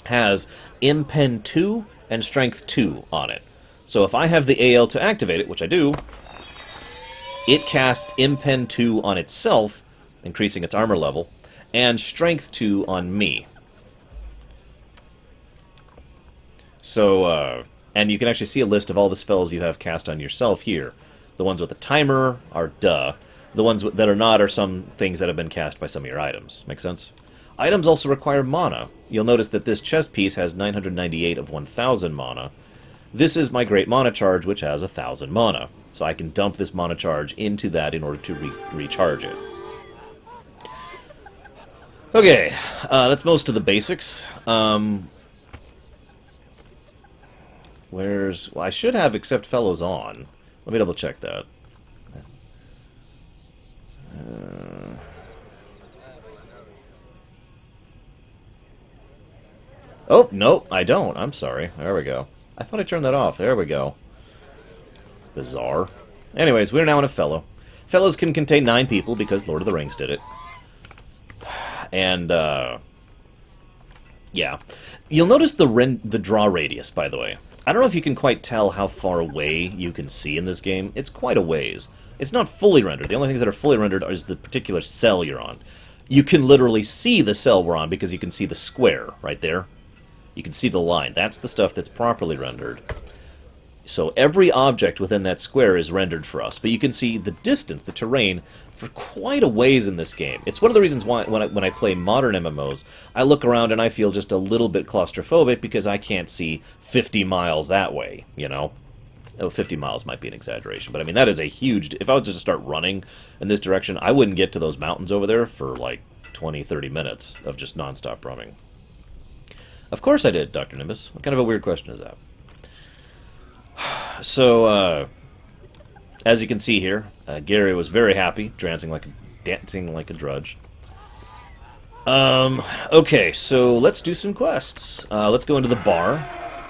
has Impen 2 and Strength 2 on it. So if I have the AL to activate it, which I do, it casts Impen 2 on itself, increasing its armor level, and Strength 2 on me. So, and you can actually see a list of all the spells you have cast on yourself here. The ones with a timer are duh. The ones that are not are some things that have been cast by some of your items. Make sense? Items also require mana. You'll notice that this chest piece has 998 of 1000 mana. This is my Great Mana Charge, which has 1000 mana. So I can dump this mana charge into that in order to recharge it. Okay, that's most of the basics. Well, I should have Accept Fellows on. Let me double check that. Oh, no, I don't. I'm sorry. There we go. I thought I turned that off. There we go. Bizarre. Anyways, we're now in a fellow. Fellows can contain 9 people because Lord of the Rings did it. And, yeah. You'll notice the draw radius, by the way. I don't know if you can quite tell how far away you can see in this game. It's quite a ways. It's not fully rendered. The only things that are fully rendered is the particular cell you're on. You can literally see the cell we're on because you can see the square right there. You can see the line. That's the stuff that's properly rendered. So every object within that square is rendered for us. But you can see the distance, the terrain, for quite a ways in this game. It's one of the reasons why when I play modern MMOs, I look around and I feel just a little bit claustrophobic because I can't see 50 miles that way, you know? Oh, 50 miles might be an exaggeration, but I mean, that is a huge... If I was just to start running in this direction, I wouldn't get to those mountains over there for like 20, 30 minutes of just non-stop running. Of course I did, Dr. Nimbus. What kind of a weird question is that? So, as you can see here, Gary was very happy, dancing like a drudge. Okay, so let's do some quests. Let's go into the bar.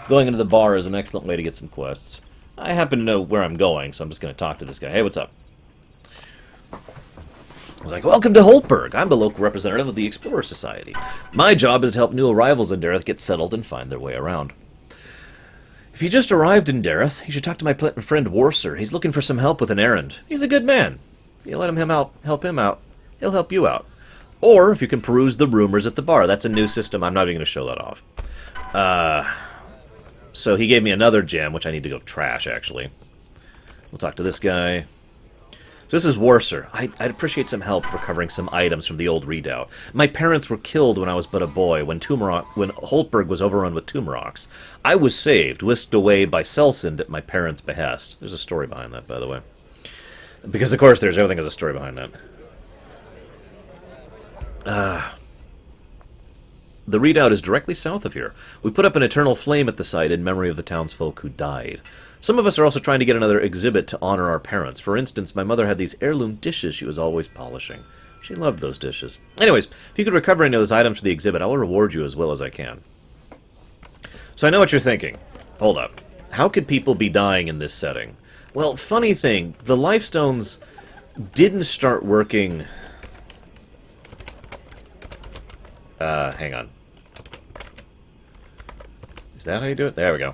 Going into the bar is an excellent way to get some quests. I happen to know where I'm going, so I'm just going to talk to this guy. Hey, what's up? He's like, welcome to Holtberg. I'm the local representative of the Explorer Society. My job is to help new arrivals in Dareth get settled and find their way around. If you just arrived in Dareth, you should talk to my friend Warser. He's looking for some help with an errand. He's a good man. If you let him help him out, he'll help you out. Or if you can peruse the rumors at the bar. That's a new system. I'm not even going to show that off. So he gave me another gem, which I need to go trash, actually. We'll talk to this guy. So this is Warser. I'd appreciate some help recovering some items from the old redoubt. My parents were killed when I was but a boy, when Holtberg was overrun with Tumoroks. I was saved, whisked away by Selsind at my parents' behest. There's a story behind that, by the way. Because, of course, everything has a story behind that. The redoubt is directly south of here. We put up an eternal flame at the site in memory of the townsfolk who died. Some of us are also trying to get another exhibit to honor our parents. For instance, my mother had these heirloom dishes she was always polishing. She loved those dishes. Anyways, if you could recover any of those items for the exhibit, I will reward you as well as I can. So I know what you're thinking. Hold up. How could people be dying in this setting? Well, funny thing, the lifestones didn't start working... hang on. Is that how you do it? There we go.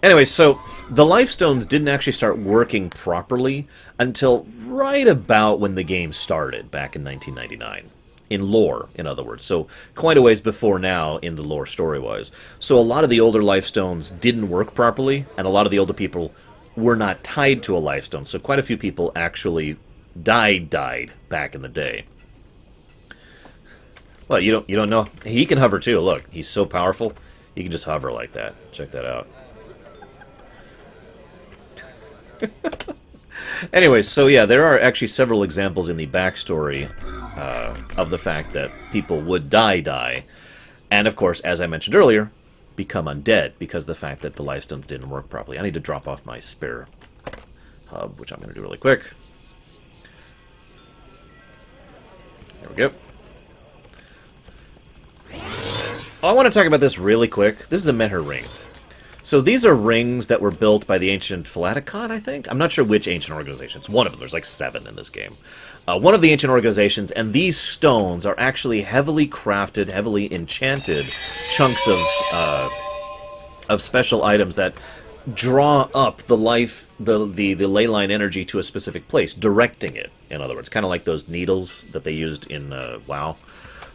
Anyway, so the lifestones didn't actually start working properly until right about when the game started, back in 1999. In lore, in other words. So quite a ways before now in the lore story-wise. So a lot of the older lifestones didn't work properly, and a lot of the older people were not tied to a lifestone. So quite a few people actually died back in the day. Well, you don't know. He can hover too. Look, he's so powerful. He can just hover like that. Check that out. Anyways, so yeah, there are actually several examples in the backstory of the fact that people would die, and of course, as I mentioned earlier, become undead because of the fact that the lifestones didn't work properly. I need to drop off my spare hub, which I'm going to do really quick. There we go. I want to talk about this really quick. This is a Meher ring. So these are rings that were built by the ancient Philaticon, I think? I'm not sure which ancient organization. It's one of them. There's like 7 in this game. One of the ancient organizations, and these stones are actually heavily crafted, heavily enchanted chunks of special items that draw up the ley line energy to a specific place, directing it, in other words. Kind of like those needles that they used in WoW.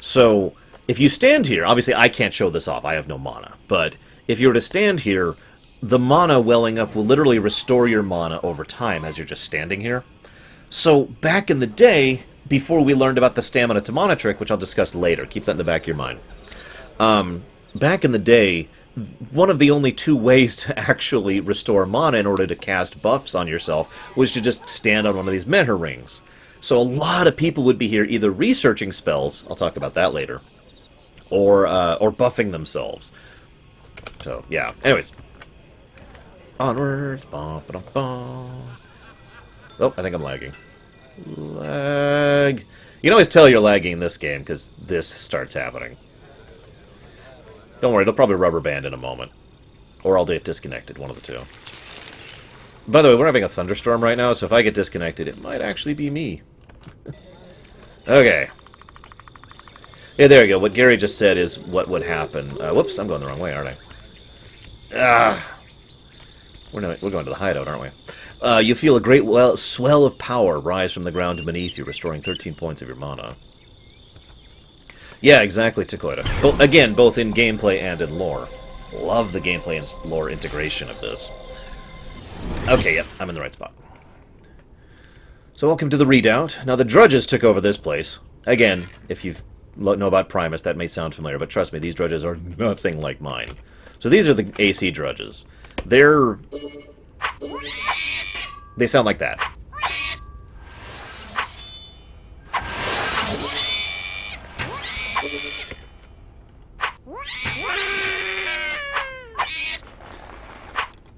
So if you stand here, obviously I can't show this off, I have no mana, but if you were to stand here, the mana welling up will literally restore your mana over time as you're just standing here. So back in the day, before we learned about the stamina to mana trick, which I'll discuss later, keep that in the back of your mind. Back in the day, one of the only 2 ways to actually restore mana in order to cast buffs on yourself was to just stand on one of these Meher rings. So a lot of people would be here either researching spells, I'll talk about that later, or buffing themselves. So, yeah. Anyways. Onwards. Bah, bah, bah. Oh, I think I'm lagging. Lag. You can always tell you're lagging in this game, because this starts happening. Don't worry, it'll probably rubber band in a moment. Or I'll get disconnected, one of the 2. By the way, we're having a thunderstorm right now, so if I get disconnected, it might actually be me. Okay. Yeah, there you go. What Gary just said is what would happen. Whoops, I'm going the wrong way, aren't I? We're going to the hideout, aren't we? You feel a great swell of power rise from the ground beneath you, restoring 13 points of your mana. Yeah, exactly, Takoida. Again, both in gameplay and in lore. Love the gameplay and lore integration of this. Okay, yep, I'm in the right spot. So welcome to the redoubt. Now, the Drudges took over this place. Again, if you know about Primus, that may sound familiar, but trust me, these Drudges are nothing like mine. So these are the AC Drudges. They sound like that.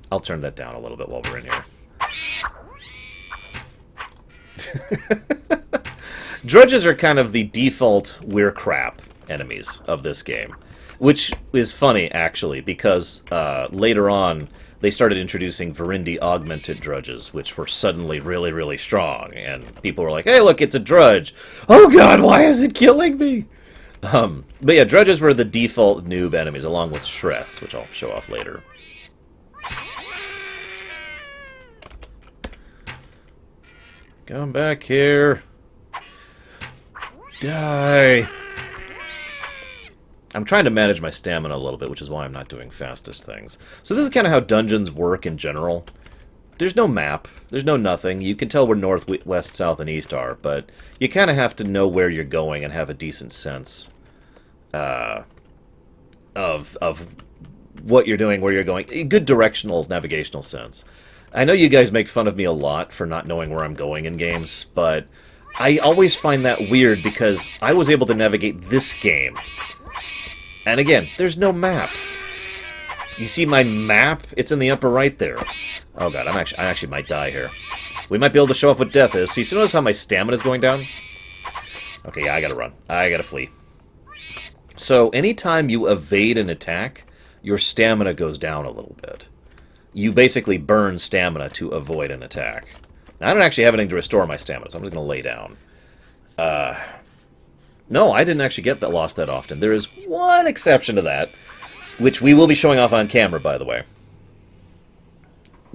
I'll turn that down a little bit while we're in here. Drudges are kind of the default we're crap enemies of this game. Which is funny, actually, because later on they started introducing Virindi augmented Drudges, which were suddenly really, really strong. And people were like, hey, look, it's a Drudge! Oh god, why is it killing me? But yeah, Drudges were the default noob enemies, along with Shreths, which I'll show off later. Come back here. Die. I'm trying to manage my stamina a little bit, which is why I'm not doing fastest things. So this is kind of how dungeons work in general. There's no map. There's no nothing. You can tell where north, west, south, and east are, but you kind of have to know where you're going and have a decent sense of what you're doing, where you're going. A good directional, navigational sense. I know you guys make fun of me a lot for not knowing where I'm going in games, but I always find that weird because I was able to navigate this game. And again, there's no map. You see my map? It's in the upper right there. Oh god, I actually might die here. We might be able to show off what death is. So you notice how my stamina is going down? Okay, yeah, I gotta run. I gotta flee. So anytime you evade an attack, your stamina goes down a little bit. You basically burn stamina to avoid an attack. Now, I don't actually have anything to restore my stamina, so I'm just going to lay down. No, I didn't actually get that lost that often. There is one exception to that, which we will be showing off on camera, by the way.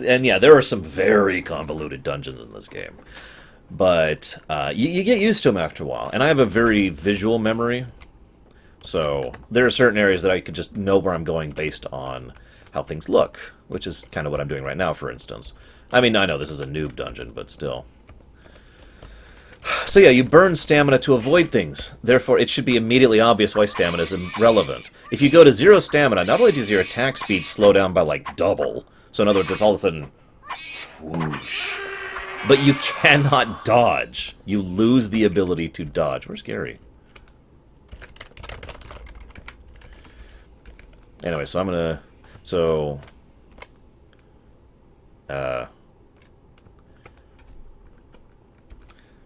And yeah, there are some very convoluted dungeons in this game. But you get used to them after a while. And I have a very visual memory. So there are certain areas that I could just know where I'm going based on how things look, which is kind of what I'm doing right now, for instance. I mean, I know this is a noob dungeon, but still. So yeah, you burn stamina to avoid things. Therefore, it should be immediately obvious why stamina is irrelevant. If you go to 0 stamina, not only does your attack speed slow down by, like, double, so in other words, it's all of a sudden, whoosh, but you cannot dodge. You lose the ability to dodge. Where's Gary? Anyway, so I'm gonna... So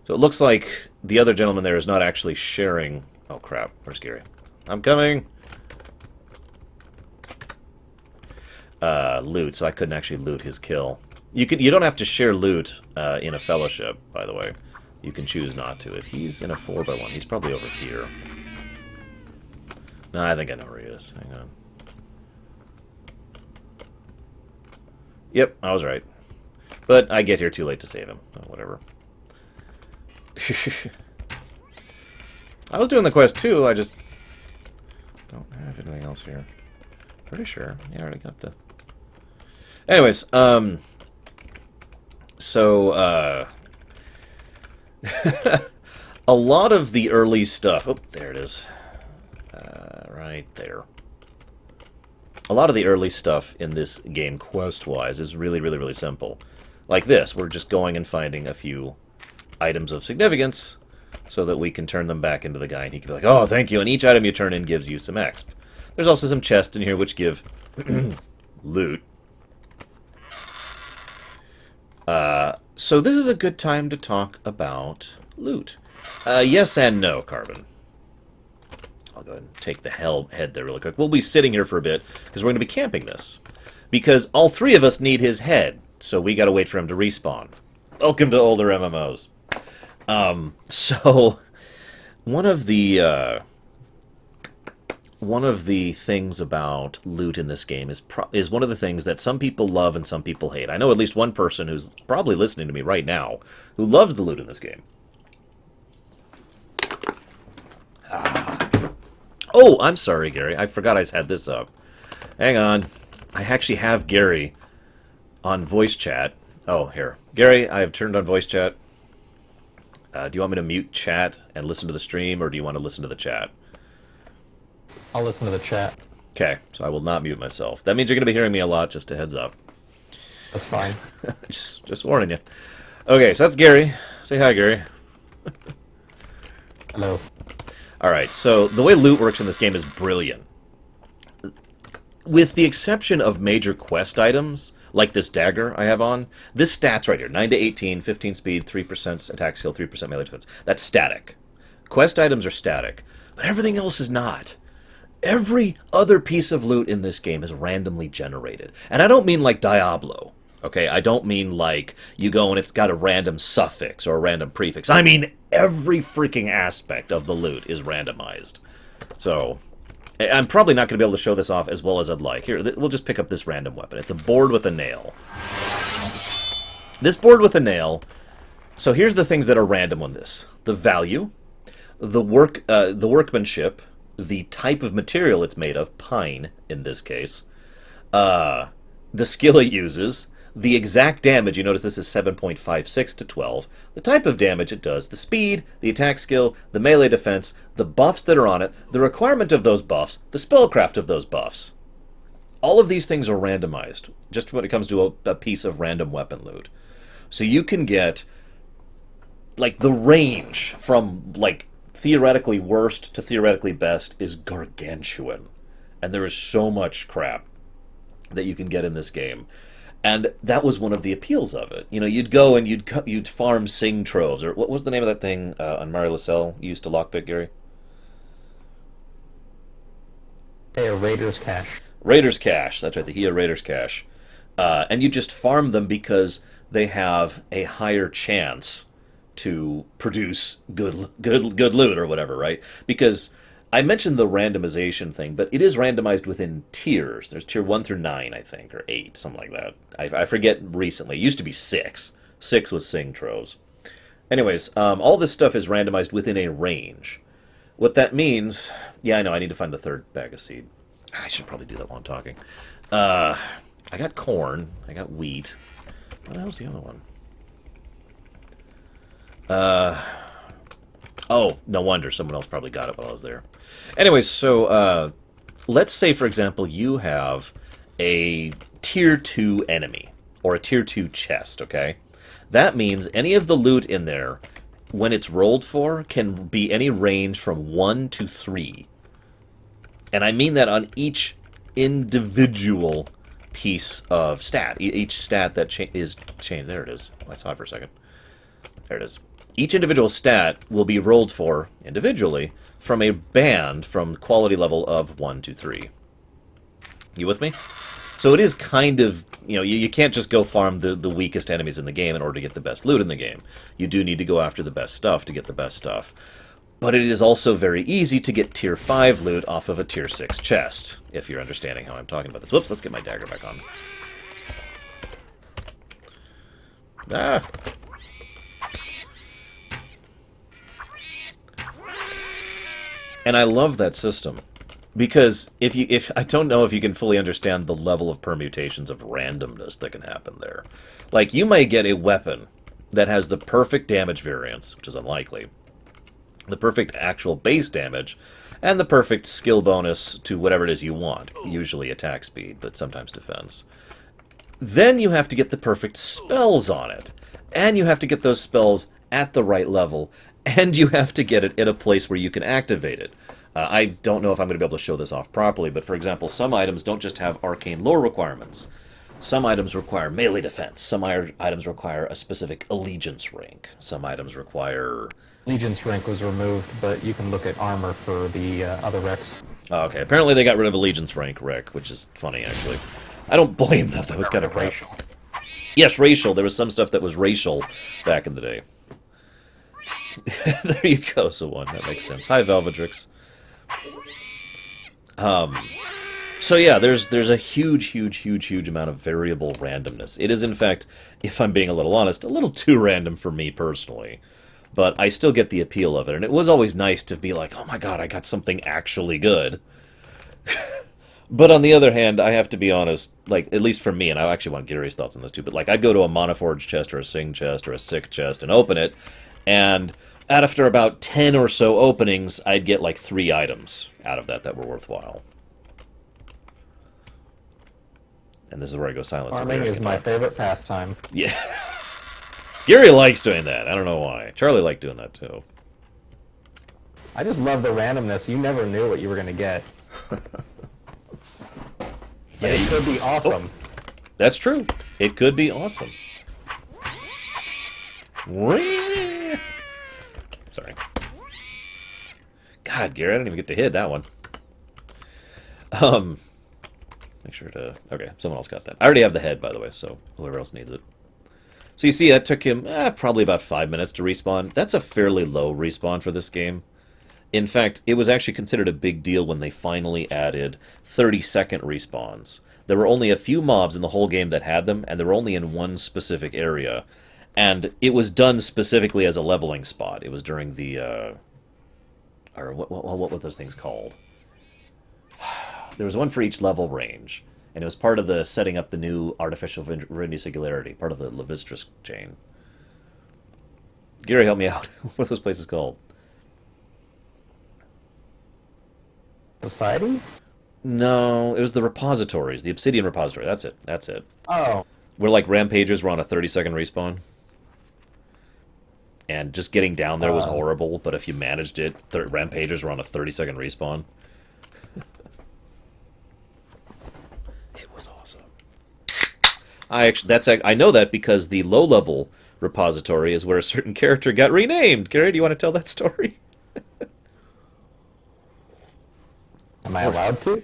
it looks like the other gentleman there is not actually sharing... Oh, crap. Where's Gary? I'm coming! loot, so I couldn't actually loot his kill. You don't have to share loot in a fellowship, by the way. You can choose not to. If he's in a 4x1, he's probably over here. No, I think I know where he is. Hang on. Yep, I was right. But I get here too late to save him. Oh, whatever. I was doing the quest too, I just don't have anything else here. Pretty sure. Yeah, I already got the... Anyways, so, a lot of the early stuff... Oh, there it is. Right there. A lot of the early stuff in this game, quest-wise, is really, really, really simple. Like this, we're just going and finding a few items of significance so that we can turn them back into the guy, and he can be like, oh, thank you, and each item you turn in gives you some exp. There's also some chests in here which give loot. So this is a good time to talk about loot. Yes and no, Carbon. I'll go ahead and take the head there really quick. We'll be sitting here for a bit, because we're going to be camping this. Because all three of us need his head, so we got to wait for him to respawn. Welcome to older MMOs. So, one of the things about loot in this game is one of the things that some people love and some people hate. I know at least one person who's probably listening to me right now who loves the loot in this game. Oh, I'm sorry, Gary. I forgot I had this up. Hang on. I actually have Gary on voice chat. Oh, here. Gary, I have turned on voice chat. Do you want me to mute chat and listen to the stream, or do you want to listen to the chat? I'll listen to the chat. Okay, so I will not mute myself. That means you're going to be hearing me a lot, just a heads up. That's fine. just warning you. Okay, so that's Gary. Say hi, Gary. Hello. Alright, so the way loot works in this game is brilliant. With the exception of major quest items, like this dagger I have on, this stats right here, 9 to 18, 15 speed, 3% attack skill, 3% melee defense. That's static. Quest items are static, but everything else is not. Every other piece of loot in this game is randomly generated. And I don't mean like Diablo, okay? I don't mean like you go and it's got a random suffix or a random prefix. I mean every freaking aspect of the loot is randomized. So, I'm probably not going to be able to show this off as well as I'd like. Here, we'll just pick up this random weapon. It's a board with a nail. This board with a nail... So here's the things that are random on this. The value, the workmanship, the type of material it's made of, pine in this case, the skill it uses, the exact damage, you notice this is 7.56 to 12, the type of damage it does, the speed, the attack skill, the melee defense, the buffs that are on it, the requirement of those buffs, the spellcraft of those buffs. All of these things are randomized, just when it comes to a piece of random weapon loot. So you can get, like, the range from, like, theoretically worst to theoretically best is gargantuan. And there is so much crap that you can get in this game. And that was one of the appeals of it. You know, you'd go and you'd farm sing troves, or what was the name of that thing on Mario Lascelles you used to lockpick, Gary? Hey, a Raider's Cache. Raider's Cache, that's right, the Hia Raider's Cache. And you just farm them because they have a higher chance to produce good loot or whatever, right? Because I mentioned the randomization thing, but it is randomized within tiers. There's tier 1 through 9, I think, or 8, something like that. I forget recently. It used to be 6. 6 was sing troves. Anyways, all this stuff is randomized within a range. What that means... Yeah, I know, I need to find the third bag of seed. I should probably do that while I'm talking. I got corn. I got wheat. What the hell's the other one? Oh, no wonder. Someone else probably got it while I was there. Anyways, so, let's say, for example, you have a tier 2 enemy, or a tier 2 chest, okay? That means any of the loot in there, when it's rolled for, can be any range from 1 to 3. And I mean that on each individual piece of stat. Each stat that is changed. There it is. Oh, I saw it for a second. There it is. Each individual stat will be rolled for individually from a band from quality level of 1 to 3. You with me? So it is kind of, you can't just go farm the weakest enemies in the game in order to get the best loot in the game. You do need to go after the best stuff to get the best stuff. But it is also very easy to get tier 5 loot off of a tier 6 chest, if you're understanding how I'm talking about this. Whoops, let's get my dagger back on. Ah! And I love that system. Because if I don't know if you can fully understand the level of permutations of randomness that can happen there. Like, you may get a weapon that has the perfect damage variance, which is unlikely, the perfect actual base damage, and the perfect skill bonus to whatever it is you want, usually attack speed, but sometimes defense. Then you have to get the perfect spells on it, and you have to get those spells at the right level, and you have to get it in a place where you can activate it. I don't know if I'm going to be able to show this off properly, but for example, some items don't just have arcane lore requirements. Some items require melee defense. Some items require a specific allegiance rank. Some items require... Allegiance rank was removed, but you can look at armor for the other recs. Oh, okay, apparently they got rid of allegiance rank rec, which is funny, actually. I don't blame them, that was kind of racial. Yes, racial. There was some stuff that was racial back in the day. There you go, so one. That makes sense. Hi, Velvedrix. So yeah, there's a huge amount of variable randomness. It is, in fact, if I'm being a little honest, a little too random for me personally. But I still get the appeal of it, and it was always nice to be like, oh my god, I got something actually good. But on the other hand, I have to be honest, like, at least for me, and I actually want Gary's thoughts on this too, but like, I'd go to a Monoforge chest or a Sing chest or a Sick chest and open it, and after about 10 or so openings, I'd get like 3 items out of that were worthwhile. And this is where I go silent. Farming is my favorite pastime. Yeah. Gary likes doing that. I don't know why. Charlie liked doing that too. I just love the randomness. You never knew what you were going to get. Yeah, it could be awesome. Oh, that's true. It could be awesome. Sorry. God, Gary, I didn't even get to hit that one. Make sure to... Okay, someone else got that. I already have the head, by the way, so whoever else needs it. So you see, that took him probably about 5 minutes to respawn. That's a fairly low respawn for this game. In fact, it was actually considered a big deal when they finally added 30-second respawns. There were only a few mobs in the whole game that had them, and they were only in one specific area. And it was done specifically as a leveling spot. It was during the... or what were those things called? There was one for each level range, and it was part of the setting up the new artificial Vindy Singularity, part of the Levistus chain. Gary, help me out. What are those places called? Society? No, it was the repositories, the Obsidian repository. That's it. That's it. Oh. Where like rampagers were on a 30-second respawn. And just getting down there was horrible, but if you managed it, rampagers were on a 30-second respawn. It was awesome. I know that because the low-level repository is where a certain character got renamed. Gary, do you want to tell that story? Am I allowed to?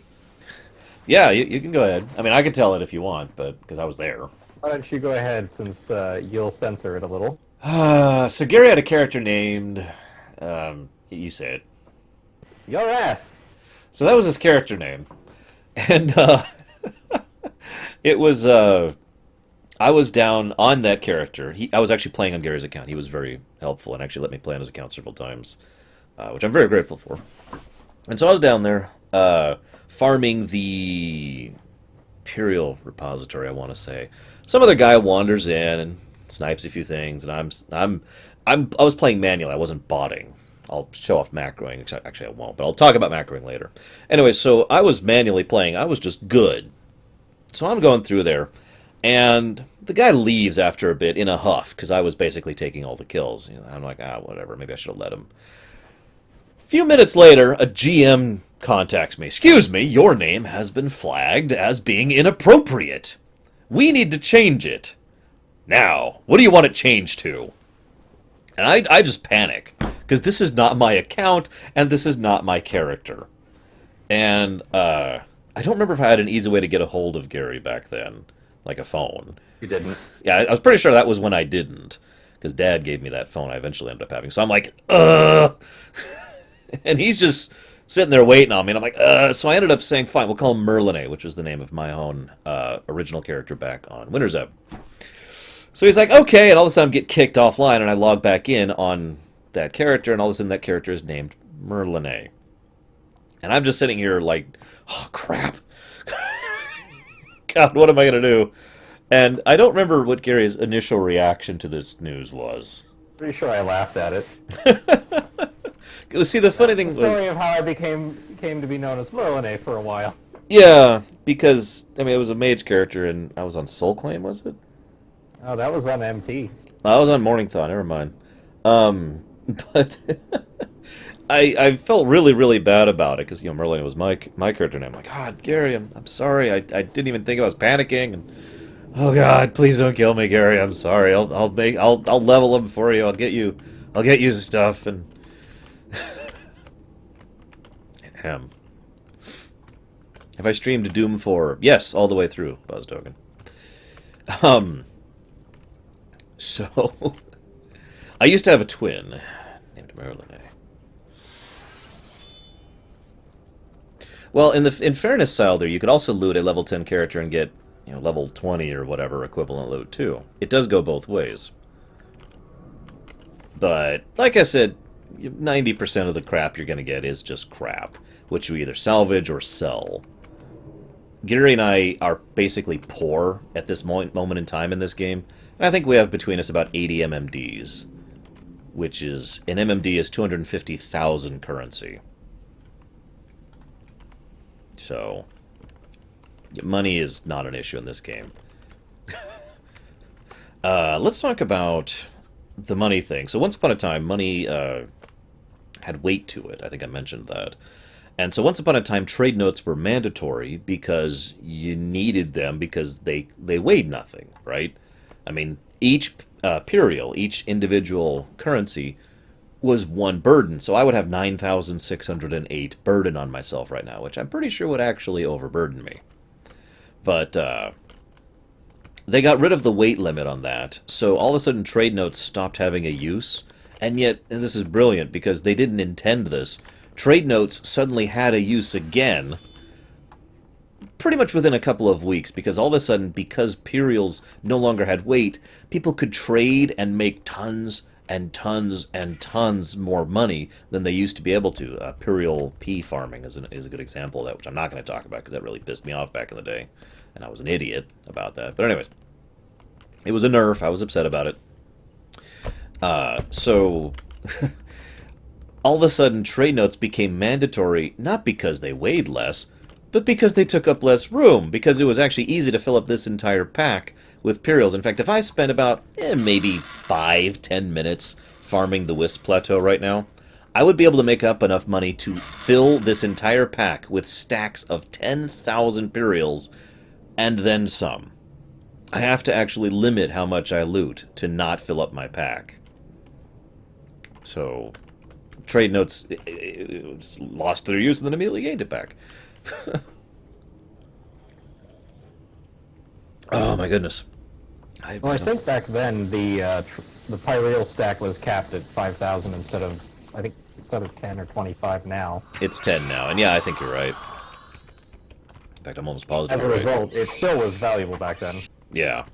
Yeah, you can go ahead. I mean, I can tell it if you want, but because I was there. Why don't you go ahead, since you'll censor it a little. So Gary had a character named... you say it. Your ass! So that was his character name. And, it was, I was down on that character. I was actually playing on Gary's account. He was very helpful and actually let me play on his account several times, which I'm very grateful for. And so I was down there, farming the Imperial repository, I want to say. Some other guy wanders in and snipes a few things, and I was playing manually. I wasn't botting. I'll show off macroing. Actually, I won't, but I'll talk about macroing later. Anyway, so I was manually playing. I was just good. So I'm going through there, and the guy leaves after a bit in a huff, because I was basically taking all the kills. I'm like, whatever, maybe I should have let him. A few minutes later, a GM contacts me. Excuse me, your name has been flagged as being inappropriate. We need to change it. Now, what do you want it changed to? And I just panic, because this is not my account, and this is not my character. And, I don't remember if I had an easy way to get a hold of Gary back then, like a phone. You didn't. Yeah, I was pretty sure that was when I didn't, because Dad gave me that phone I eventually ended up having. So I'm like, and he's just sitting there waiting on me, and I'm like, so I ended up saying, fine, we'll call him Merlin, which was the name of my own original character back on Winter's Ebb. So he's like, okay, and all of a sudden I get kicked offline, and I log back in on that character, and all of a sudden that character is named Merlin. And I'm just sitting here like, oh, crap. God, what am I going to do? And I don't remember what Gary's initial reaction to this news was. Pretty sure I laughed at it. See, the funny thing The was... story of how I came to be known as Merlin for a while. Yeah, because, I mean, it was a mage character, and I was on Soul Claim, was it? Oh, that was on MT. I was on Morning Thaw, never mind. But I felt really, really bad about it, because, Merlin was my character name. I'm like, God, Gary, I'm sorry, I didn't even think I was panicking, and oh God, please don't kill me, Gary, I'm sorry, I'll level them for you, I'll get you stuff, and... Ahem. Have I streamed Doom 4? Yes, all the way through, BuzzToken. So, I used to have a twin named Merlin. Well, in fairness, Silder, you could also loot a level 10 character and get, level 20 or whatever equivalent loot too. It does go both ways. But like I said, 90% of the crap you're going to get is just crap, which you either salvage or sell. Gary and I are basically poor at this moment in time in this game. And I think we have between us about 80 MMDs, which is, an MMD is 250,000 currency. So, money is not an issue in this game. Let's talk about the money thing. So once upon a time, money had weight to it. I think I mentioned that. And so once upon a time, trade notes were mandatory because you needed them because they weighed nothing, right? I mean, each imperial, each individual currency was one burden. So I would have 9,608 burden on myself right now, which I'm pretty sure would actually overburden me. But they got rid of the weight limit on that, so all of a sudden trade notes stopped having a use. And yet, and this is brilliant because they didn't intend this, trade notes suddenly had a use again, pretty much within a couple of weeks, because all of a sudden, because Imperials no longer had weight, people could trade and make tons and tons and tons more money than they used to be able to. Imperial P farming is a good example of that, which I'm not going to talk about because that really pissed me off back in the day, and I was an idiot about that. But anyways, it was a nerf. I was upset about it. So... all of a sudden, trade notes became mandatory, not because they weighed less, but because they took up less room, because it was actually easy to fill up this entire pack with Imperials. In fact, if I spent about maybe 5-10 minutes farming the Wisp Plateau right now, I would be able to make up enough money to fill this entire pack with stacks of 10,000 Imperials, and then some. I have to actually limit how much I loot to not fill up my pack. So... trade notes lost their use and then immediately gained it back. Oh my goodness. I think back then the Pyreal stack was capped at 5,000 instead of 10 or 25 now. It's 10 now, and yeah, I think you're right. In fact, I'm almost positive. As a result, it still was valuable back then. Yeah.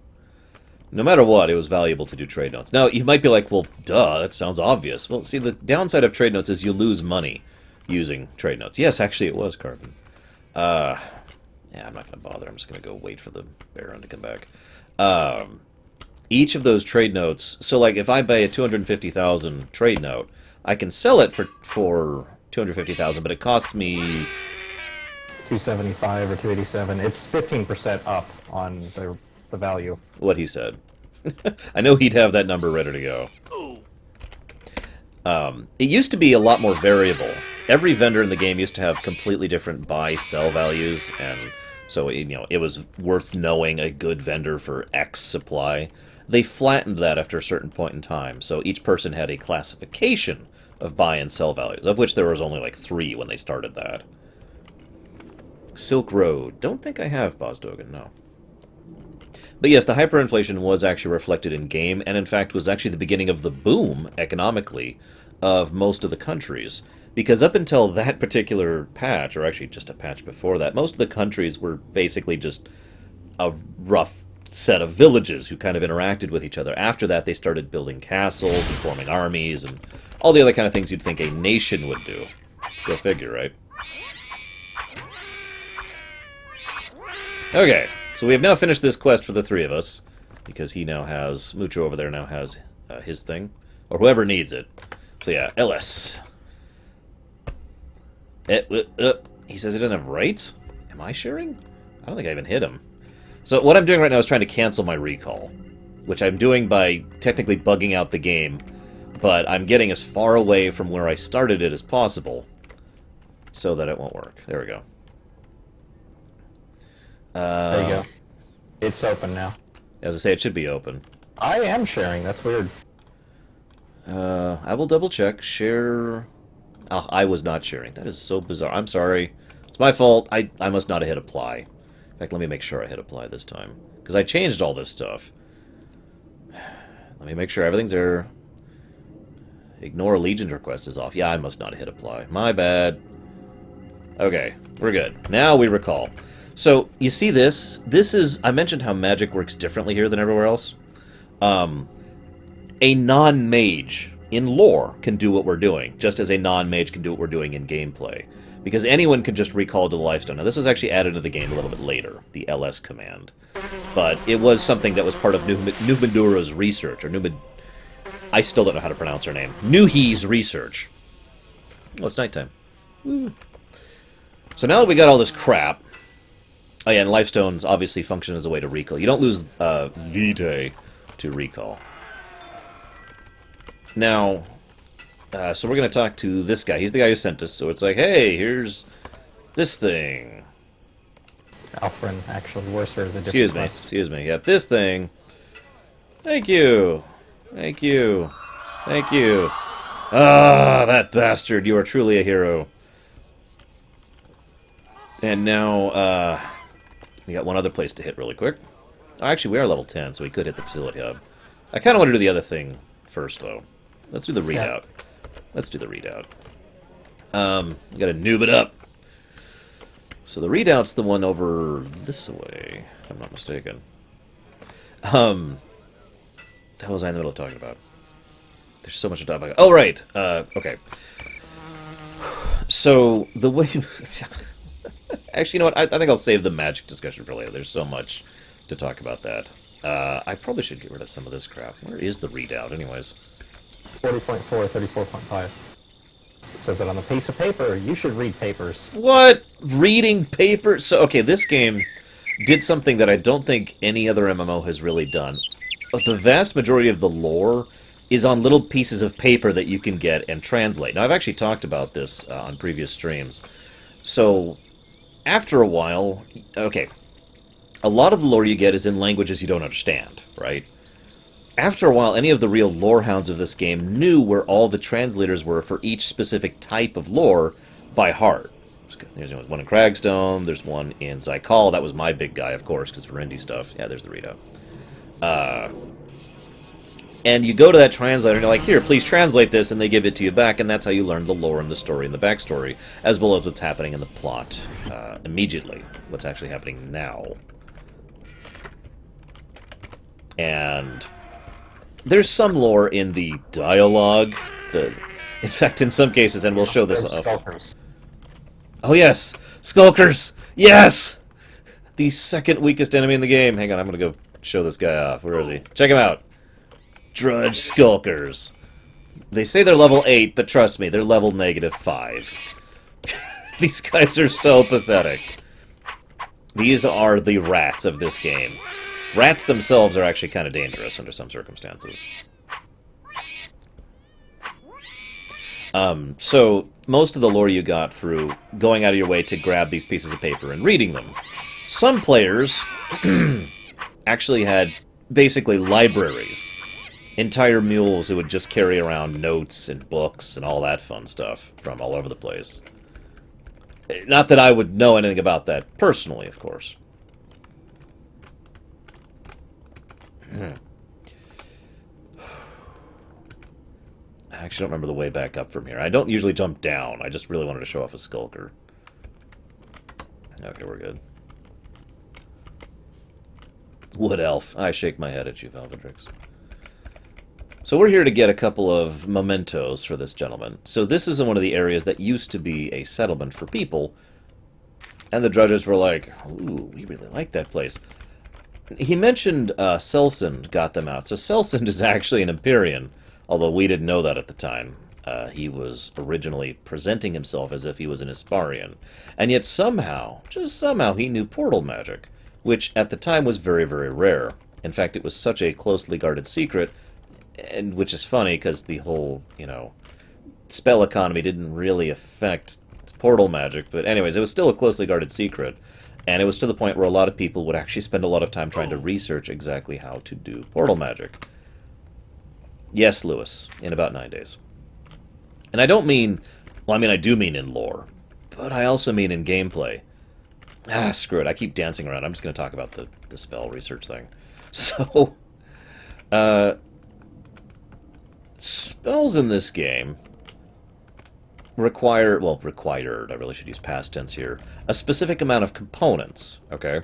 No matter what, it was valuable to do trade notes. Now, you might be like, well, duh, that sounds obvious. Well, see, the downside of trade notes is you lose money using trade notes. Yes, actually, it was Carbon. Yeah, I'm not going to bother. I'm just going to go wait for the Baron to come back. Each of those trade notes... so, like, if I buy a 250,000 trade note, I can sell it for 250,000, but it costs me... 275 or 287. It's 15% up on the value. What he said. I know he'd have that number ready to go. It used to be a lot more variable. Every vendor in the game used to have completely different buy-sell values, and so it was worth knowing a good vendor for X supply. They flattened that after a certain point in time, so each person had a classification of buy and sell values, of which there was only like 3 when they started that. Silk Road. Don't think I have Bosdogan, no. But yes, the hyperinflation was actually reflected in game, and in fact was actually the beginning of the boom, economically, of most of the countries. Because up until that particular patch, or actually just a patch before that, most of the countries were basically just a rough set of villages who kind of interacted with each other. After that, they started building castles and forming armies and all the other kind of things you'd think a nation would do. Go figure, right? Okay, so we have now finished this quest for the three of us, because he now has, Mucho over there now has his thing, or whoever needs it. So yeah, LS. He says he doesn't have rights? Am I sharing? I don't think I even hit him. So what I'm doing right now is trying to cancel my recall, which I'm doing by technically bugging out the game, but I'm getting as far away from where I started it as possible so that it won't work. There we go. There you go. It's open now. As I say, it should be open. I am sharing. That's weird. I will double check. Share... Oh, I was not sharing. That is so bizarre. I'm sorry. It's my fault. I must not have hit apply. In fact, let me make sure I hit apply this time. Because I changed all this stuff. Let me make sure everything's there. Ignore Legion request is off. Yeah, I must not have hit apply. My bad. Okay, we're good. Now we recall. So, you see this? This is... I mentioned how magic works differently here than everywhere else. A non-mage in lore can do what we're doing, just as a non-mage can do what we're doing in gameplay. Because anyone can just recall to the lifestone. Now, this was actually added to the game a little bit later, the LS command. But it was something that was part of Numidura's research, or I still don't know how to pronounce her name. Nuhi's research. Oh, it's nighttime. Woo. So now that we got all this crap... Oh yeah, and lifestones obviously function as a way to recall. You don't lose Vitae to recall. Now, so we're going to talk to this guy. He's the guy who sent us, so it's like, hey, here's this thing. Alfred, actually, Worser is a different quest. Excuse me. Yep, this thing. Thank you. Thank you. Thank you. Ah, that bastard. You are truly a hero. And now, we got one other place to hit really quick. Oh, actually, we are level 10, so we could hit the facility hub. I kind of want to do the other thing first, though. Let's do the readout. Yeah. Let's do the readout. We gotta noob it up. So the readout's the one over this way, if I'm not mistaken. The hell was I in the middle of talking about? There's so much to talk about. Oh, right. Okay. So, the way... Actually, you know what? I think I'll save the magic discussion for later. There's so much to talk about that. I probably should get rid of some of this crap. Where is the readout, anyways? 40.4, 34.5. It says it on the piece of paper. You should read papers. What? Reading papers? So, okay, this game did something that I don't think any other MMO has really done. The vast majority of the lore is on little pieces of paper that you can get and translate. Now, I've actually talked about this on previous streams. So, after a while... Okay, a lot of the lore you get is in languages you don't understand, right? After a while, any of the real lore hounds of this game knew where all the translators were for each specific type of lore by heart. There's one in Cragstone, there's one in Zykal. That was my big guy, of course, because for indie stuff. Yeah, there's the readout. And you go to that translator and you're like, here, please translate this, and they give it to you back, and that's how you learn the lore and the story and the backstory, as well as what's happening in the plot immediately. What's actually happening now. And... there's some lore in the dialogue. In fact, in some cases, and we'll show this off. Skulkers. Oh yes! Skulkers! Yes! The second weakest enemy in the game. Hang on, I'm gonna go show this guy off. Where is he? Check him out! Drudge Skulkers. They say they're level 8, but trust me, they're level -5. These guys are so pathetic. These are the rats of this game. Rats themselves are actually kind of dangerous under some circumstances. So, most of the lore you got through going out of your way to grab these pieces of paper and reading them. Some players actually had basically libraries. Entire mules who would just carry around notes and books and all that fun stuff from all over the place. Not that I would know anything about that personally, of course. I actually don't remember the way back up from here. I don't usually jump down. I just really wanted to show off a skulker. Okay, we're good. Wood elf. I shake my head at you, Valvidrix. So we're here to get a couple of mementos for this gentleman. So this is in one of the areas that used to be a settlement for people, and the Drudges were like, ooh, we really like that place. He mentioned Selson got them out. So Selson is actually an Empyrean, although we didn't know that at the time. He was originally presenting himself as if he was an Isparian. And yet somehow, just somehow, he knew portal magic, which at the time was very, very rare. In fact, it was such a closely guarded secret, and which is funny because the whole, spell economy didn't really affect portal magic. But anyways, it was still a closely guarded secret. And it was to the point where a lot of people would actually spend a lot of time trying to research exactly how to do portal magic. Yes, Lewis, in about 9 days. And I don't mean, well, I mean, I do mean in lore, but I also mean in gameplay. Ah, screw it, I keep dancing around. I'm just going to talk about the spell research thing. So, spells in this game required, I really should use past tense here, a specific amount of components, okay?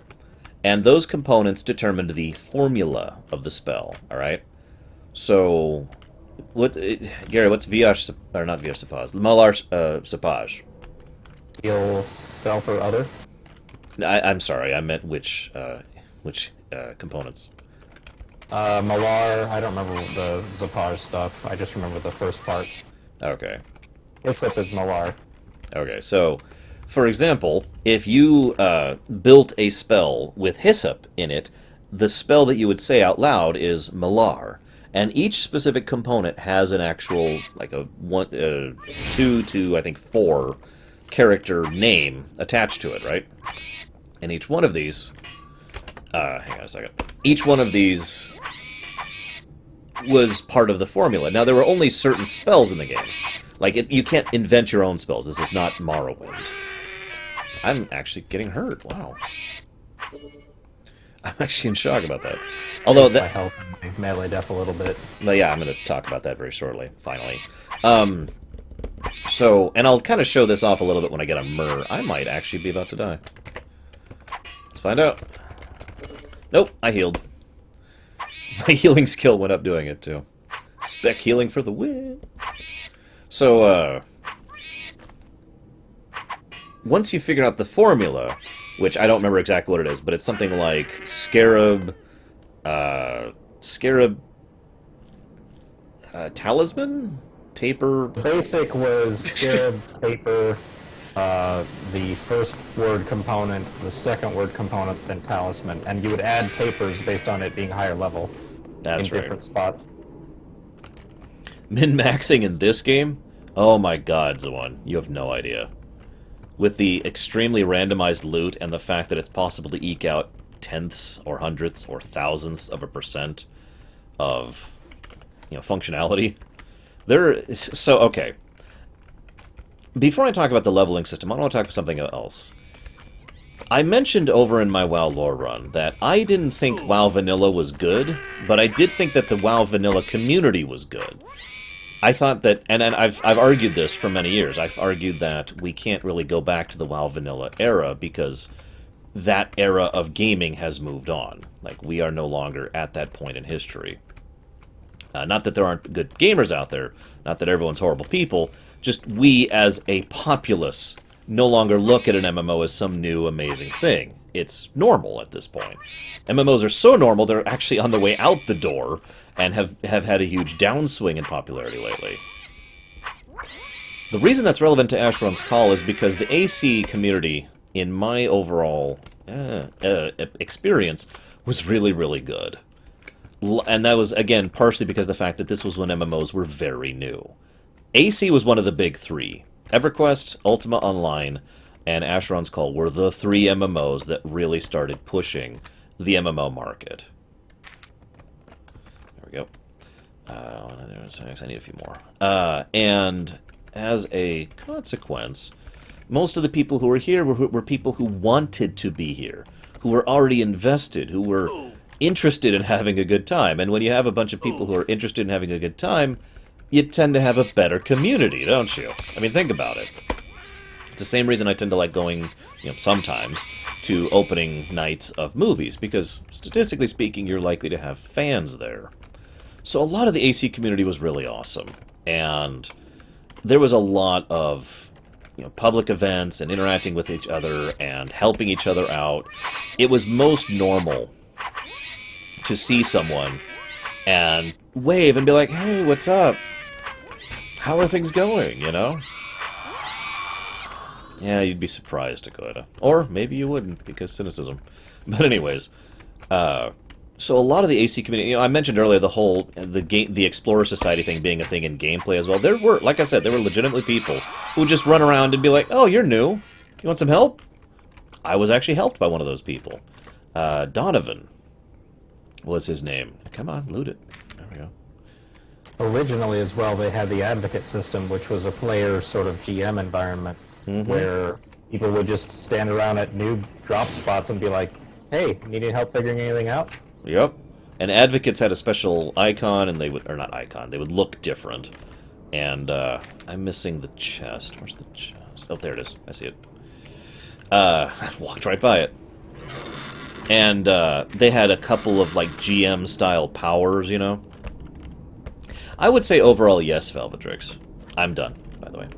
And those components determined the formula of the spell, alright? So, Gary, what's Viash, or not Viash Sapaz, Malar Sapaj? Heal self or other? I'm sorry, I meant which components. Malar, I don't remember the Zapaj stuff. I just remember the first part. Okay. Hyssop is Malar. Okay, so, for example, if you built a spell with Hyssop in it, the spell that you would say out loud is Malar. And each specific component has an actual, like a 2 to, I think, 4 character name attached to it, right? And each one of these... hang on a second. Each one of these was part of the formula. Now, there were only certain spells in the game. Like, you can't invent your own spells. This is not Morrowind. I'm actually getting hurt. Wow. I'm actually in shock about that. Although that... my health and my melee def a little bit. Well, yeah, I'm going to talk about that very shortly, finally. So, and I'll kind of show this off a little bit when I get a Myrrh. I might actually be about to die. Let's find out. Nope, I healed. My healing skill went up doing it, too. Spec healing for the win. So, once you figure out the formula, which I don't remember exactly what it is, but it's something like Scarab, Talisman? Taper? Basic was Scarab, Taper, the first word component, the second word component, then Talisman. And you would add Tapers based on it being higher level. That's in right. different spots. Min-maxing in this game? Oh my god, Zawan. You have no idea. With the extremely randomized loot and the fact that it's possible to eke out tenths or hundredths or thousandths of a percent of, functionality. Okay. Before I talk about the leveling system, I want to talk about something else. I mentioned over in my WoW lore run that I didn't think WoW Vanilla was good, but I did think that the WoW Vanilla community was good. I thought that, and I've argued this for many years, I've argued that we can't really go back to the WoW Vanilla era because that era of gaming has moved on. Like, we are no longer at that point in history. Not that there aren't good gamers out there, not that everyone's horrible people, just we as a populace no longer look at an MMO as some new amazing thing. It's normal at this point. MMOs are so normal they're actually on the way out the door and have had a huge downswing in popularity lately. The reason that's relevant to Asheron's Call is because the AC community, in my overall experience, was really, really good. And that was, again, partially because of the fact that this was when MMOs were very new. AC was one of the big three. EverQuest, Ultima Online, and Asheron's Call were the three MMOs that really started pushing the MMO market. There we go. I need a few more. And as a consequence, Most of the people who were here were people who wanted to be here, who were already invested, who were interested in having a good time. And when you have a bunch of people who are interested in having a good time, you tend to have a better community, don't you? I mean, think about it. It's the same reason I tend to like going, sometimes to opening nights of movies, because statistically speaking, you're likely to have fans there. So a lot of the AC community was really awesome, and there was a lot of public events and interacting with each other and helping each other out. It was most normal to see someone and wave and be like, "Hey, what's up? How are things going?" Yeah, you'd be surprised, Dakota. Or maybe you wouldn't, because cynicism. But anyways, so a lot of the AC community, I mentioned earlier the Explorer Society thing being a thing in gameplay as well. There were, like I said, there were legitimately people who would just run around and be like, "Oh, you're new. You want some help?" I was actually helped by one of those people. Donovan was his name. Come on, loot it. There we go. Originally, as well, they had the advocate system, which was a player sort of GM environment, where people would just stand around at new drop spots and be like, "Hey, need any help figuring anything out?" Yep. And advocates had a special icon, and they would, or not icon, they would look different. And I'm missing the chest. Where's the chest? Oh, there it is. I see it. I walked right by it. And they had a couple of like GM style powers, I would say overall yes, Velvetrix. I'm done, by the way.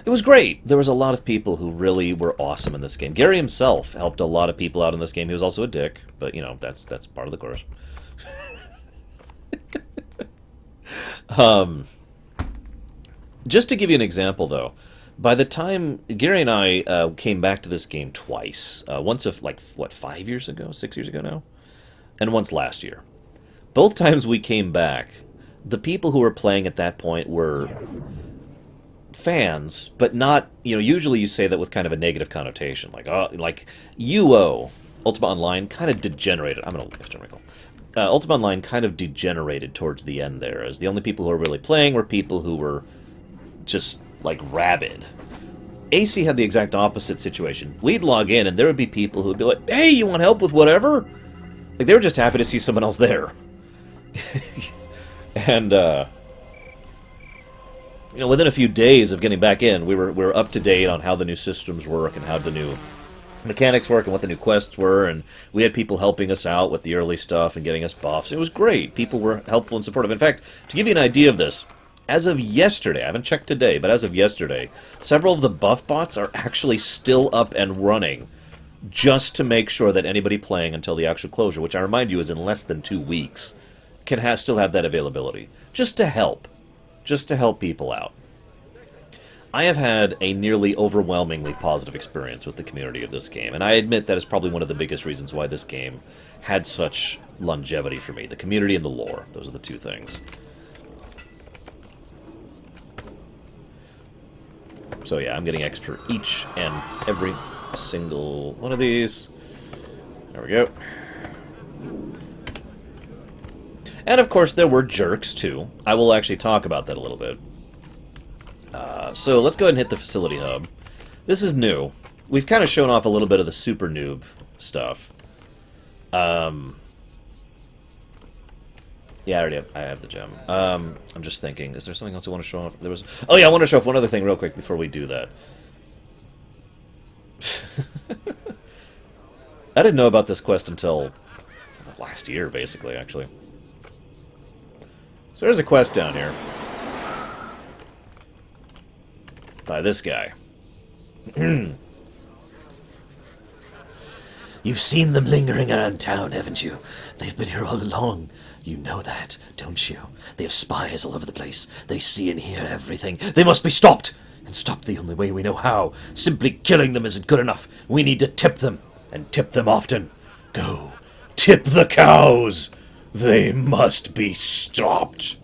It was great. There was a lot of people who really were awesome in this game. Gary himself helped a lot of people out in this game. He was also a dick, but that's part of the course. Just to give you an example, though, by the time Gary and I came back to this game twice, once 5 years ago, 6 years ago now, and once last year. Both times we came back, the people who were playing at that point were fans, but not, usually you say that with kind of a negative connotation, like UO, Ultima Online, kind of degenerated. I'm going to lift Michael. Ultima Online kind of degenerated towards the end there, as the only people who were really playing were people who were just, like, rabid. AC had the exact opposite situation. We'd log in, and there would be people who would be like, "Hey, you want help with whatever?" Like, they were just happy to see someone else there. And, within a few days of getting back in, we were up to date on how the new systems work and how the new mechanics work and what the new quests were, and we had people helping us out with the early stuff and getting us buffs. It was great. People were helpful and supportive. In fact, to give you an idea of this, as of yesterday, I haven't checked today, but as of yesterday, several of the buff bots are actually still up and running just to make sure that anybody playing until the actual closure, which I remind you is in less than 2 weeks, can still have that availability. Just to help people out. I have had a nearly overwhelmingly positive experience with the community of this game, and I admit that is probably one of the biggest reasons why this game had such longevity for me. The community and the lore. Those are the two things. So yeah, I'm getting extra each and every single one of these. There we go. And of course there were jerks too. I will actually talk about that a little bit. So let's go ahead and hit the facility hub. This is new. We've kind of shown off a little bit of the super noob stuff. Yeah, I have the gem. I'm just thinking, is there something else I want to show off? Oh yeah, I want to show off one other thing real quick before we do that. I didn't know about this quest until last year, basically, actually. So there's a quest down here. By this guy. You've seen them lingering around town, haven't you? They've been here all along. You know that, don't you? They have spies all over the place. They see and hear everything. They must be stopped! And stopped the only way we know how. Simply killing them isn't good enough. We need to tip them, and tip them often. Go, tip the cows! They must be stopped!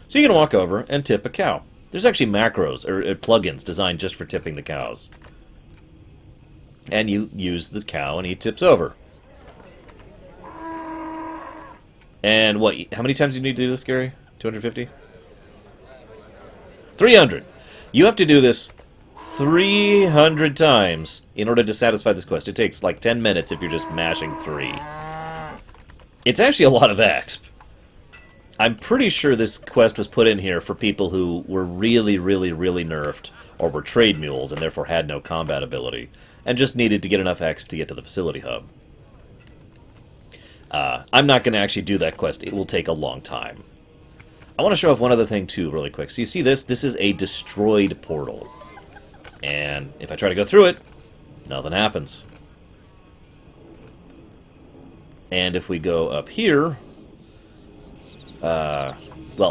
So you can walk over and tip a cow. There's actually macros, or plugins, designed just for tipping the cows. And you use the cow, and he tips over. And what? How many times do you need to do this, Gary? 250? 300! You have to do this 300 times in order to satisfy this quest. It takes like 10 minutes if you're just mashing 3. It's actually a lot of exp. I'm pretty sure this quest was put in here for people who were really, really, really nerfed, or were trade mules and therefore had no combat ability, and just needed to get enough exp to get to the facility hub. I'm not going to actually do that quest. It will take a long time. I want to show off one other thing, too, really quick. So you see this? This is a destroyed portal. And if I try to go through it, nothing happens. And if we go up here... well,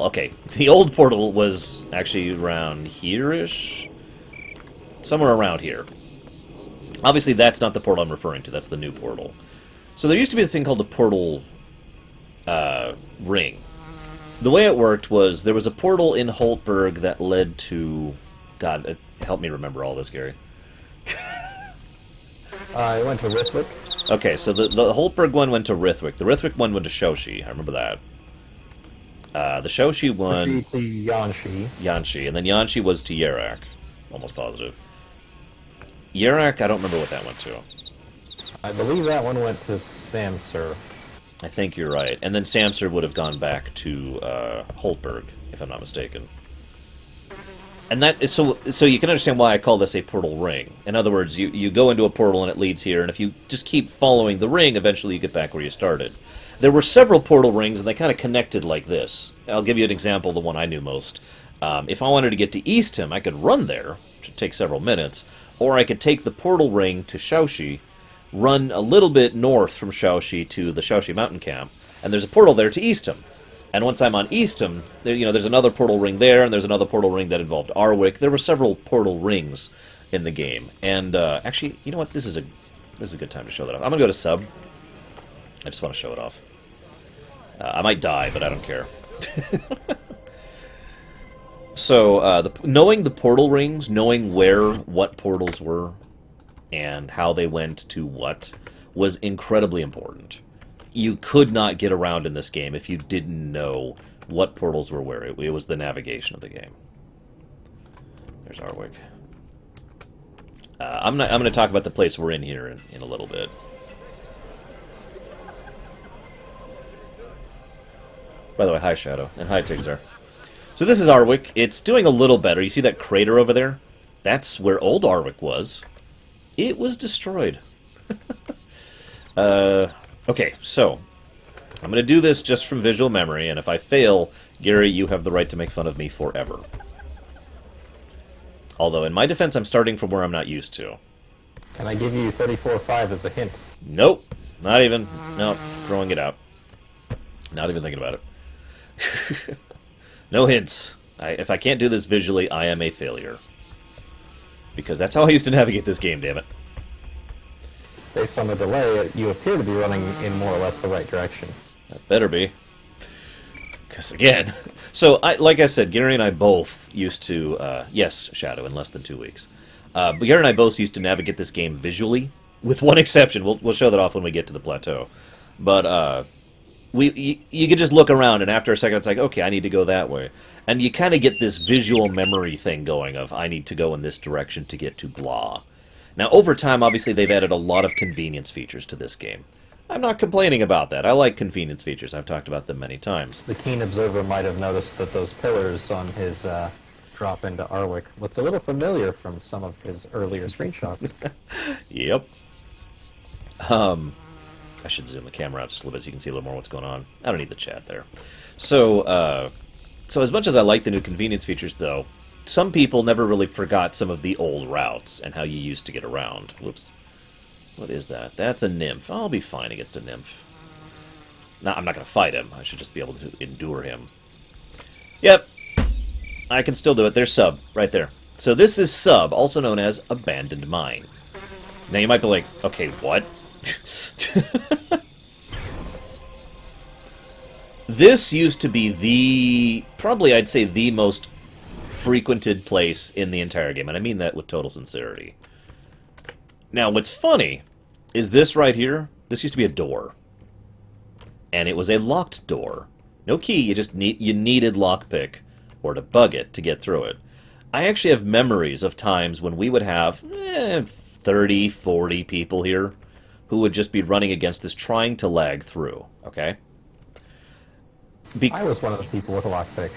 okay. The old portal was actually around here-ish? Somewhere around here. Obviously, that's not the portal I'm referring to. That's the new portal. So there used to be a thing called the portal ring. The way it worked was there was a portal in Holtberg that led to... God, help me remember all this, Gary. It went to Rithwick. Okay, so the Holtberg one went to Rithwick. The Rithwick one went to Shoshi. I remember that. The Shoshi one... Shoshi to Yanshi. Yanshi, and then Yanshi was to Yerak. Almost positive. Yerak, I don't remember what that went to. I believe that one went to Samsur. I think you're right. And then Samsur would have gone back to Holtberg, if I'm not mistaken. And that is so you can understand why I call this a portal ring. In other words, you go into a portal and it leads here, and if you just keep following the ring, eventually you get back where you started. There were several portal rings, and they kind of connected like this. I'll give you an example, the one I knew most. If I wanted to get to Eastham, I could run there, which would take several minutes, or I could take the portal ring to Shaoxi, run a little bit north from Shaoxi to the Shaoxi mountain camp, and there's a portal there to Eastham. And once I'm on Eastham, there's another portal ring there, and there's another portal ring that involved Arwick. There were several portal rings in the game. And actually, you know what? This is a good time to show that off. I'm going to go to sub. I just want to show it off. I might die, but I don't care. So, knowing the portal rings, knowing what portals were, and how they went to what, was incredibly important. You could not get around in this game if you didn't know what portals were where. It was the navigation of the game. There's Arwick. I'm going to talk about the place we're in here in a little bit. By the way, hi Shadow, and hi Tigzar. So this is Arwick. It's doing a little better. You see that crater over there? That's where old Arwick was. It was destroyed. Okay, so I'm going to do this just from visual memory, and if I fail, Gary, you have the right to make fun of me forever. Although, in my defense, I'm starting from where I'm not used to. Can I give you 34.5 as a hint? Nope. Not even. Nope. Throwing it out. Not even thinking about it. No hints. If I can't do this visually, I am a failure. Because that's how I used to navigate this game, damn it. Based on the delay, you appear to be running in more or less the right direction. That better be. Because, again... So, like I said, Gary and I both used to... yes, Shadow, in less than 2 weeks. But Gary and I both used to navigate this game visually, with one exception. We'll show that off when we get to the plateau. But, you could just look around, and after a second, it's like, okay, I need to go that way. And you kind of get this visual memory thing going of, I need to go in this direction to get to blah. Now, over time, obviously, they've added a lot of convenience features to this game. I'm not complaining about that. I like convenience features. I've talked about them many times. The keen observer might have noticed that those pillars on his drop into Arwick looked a little familiar from some of his earlier screenshots. Yep. I should zoom the camera out just a little bit so you can see a little more what's going on. I don't need the chat there. So as much as I like the new convenience features, though, some people never really forgot some of the old routes and how you used to get around. Whoops. What is that? That's a nymph. I'll be fine against a nymph. No, I'm not going to fight him. I should just be able to endure him. Yep. I can still do it. There's sub, right there. So this is sub, also known as abandoned mine. Now you might be like, okay, what? This used to be probably I'd say the most frequented place in the entire game, and I mean that with total sincerity. Now, what's funny is this right here. This used to be a door, and it was a locked door. No key. You just needed lockpick or to bug it to get through it. I actually have memories of times when we would have 30, 40 people here who would just be running against this, trying to lag through, okay? I was one of the people with a lockpick.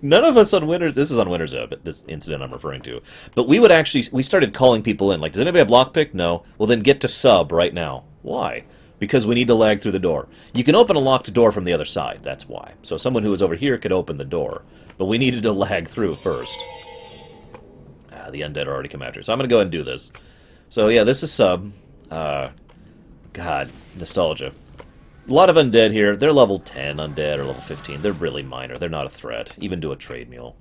None of us on Winners, this was on Winners, but this incident I'm referring to, but we started calling people in, like, does anybody have lockpick? No. Well, then get to sub right now. Why? Because we need to lag through the door. You can open a locked door from the other side, that's why. So someone who was over here could open the door, but we needed to lag through first. The undead are already come after, so I'm going to go ahead and do this. So yeah, this is sub. God, nostalgia. A lot of undead here. They're level 10 undead or level 15. They're really minor. They're not a threat, even to a trade mule.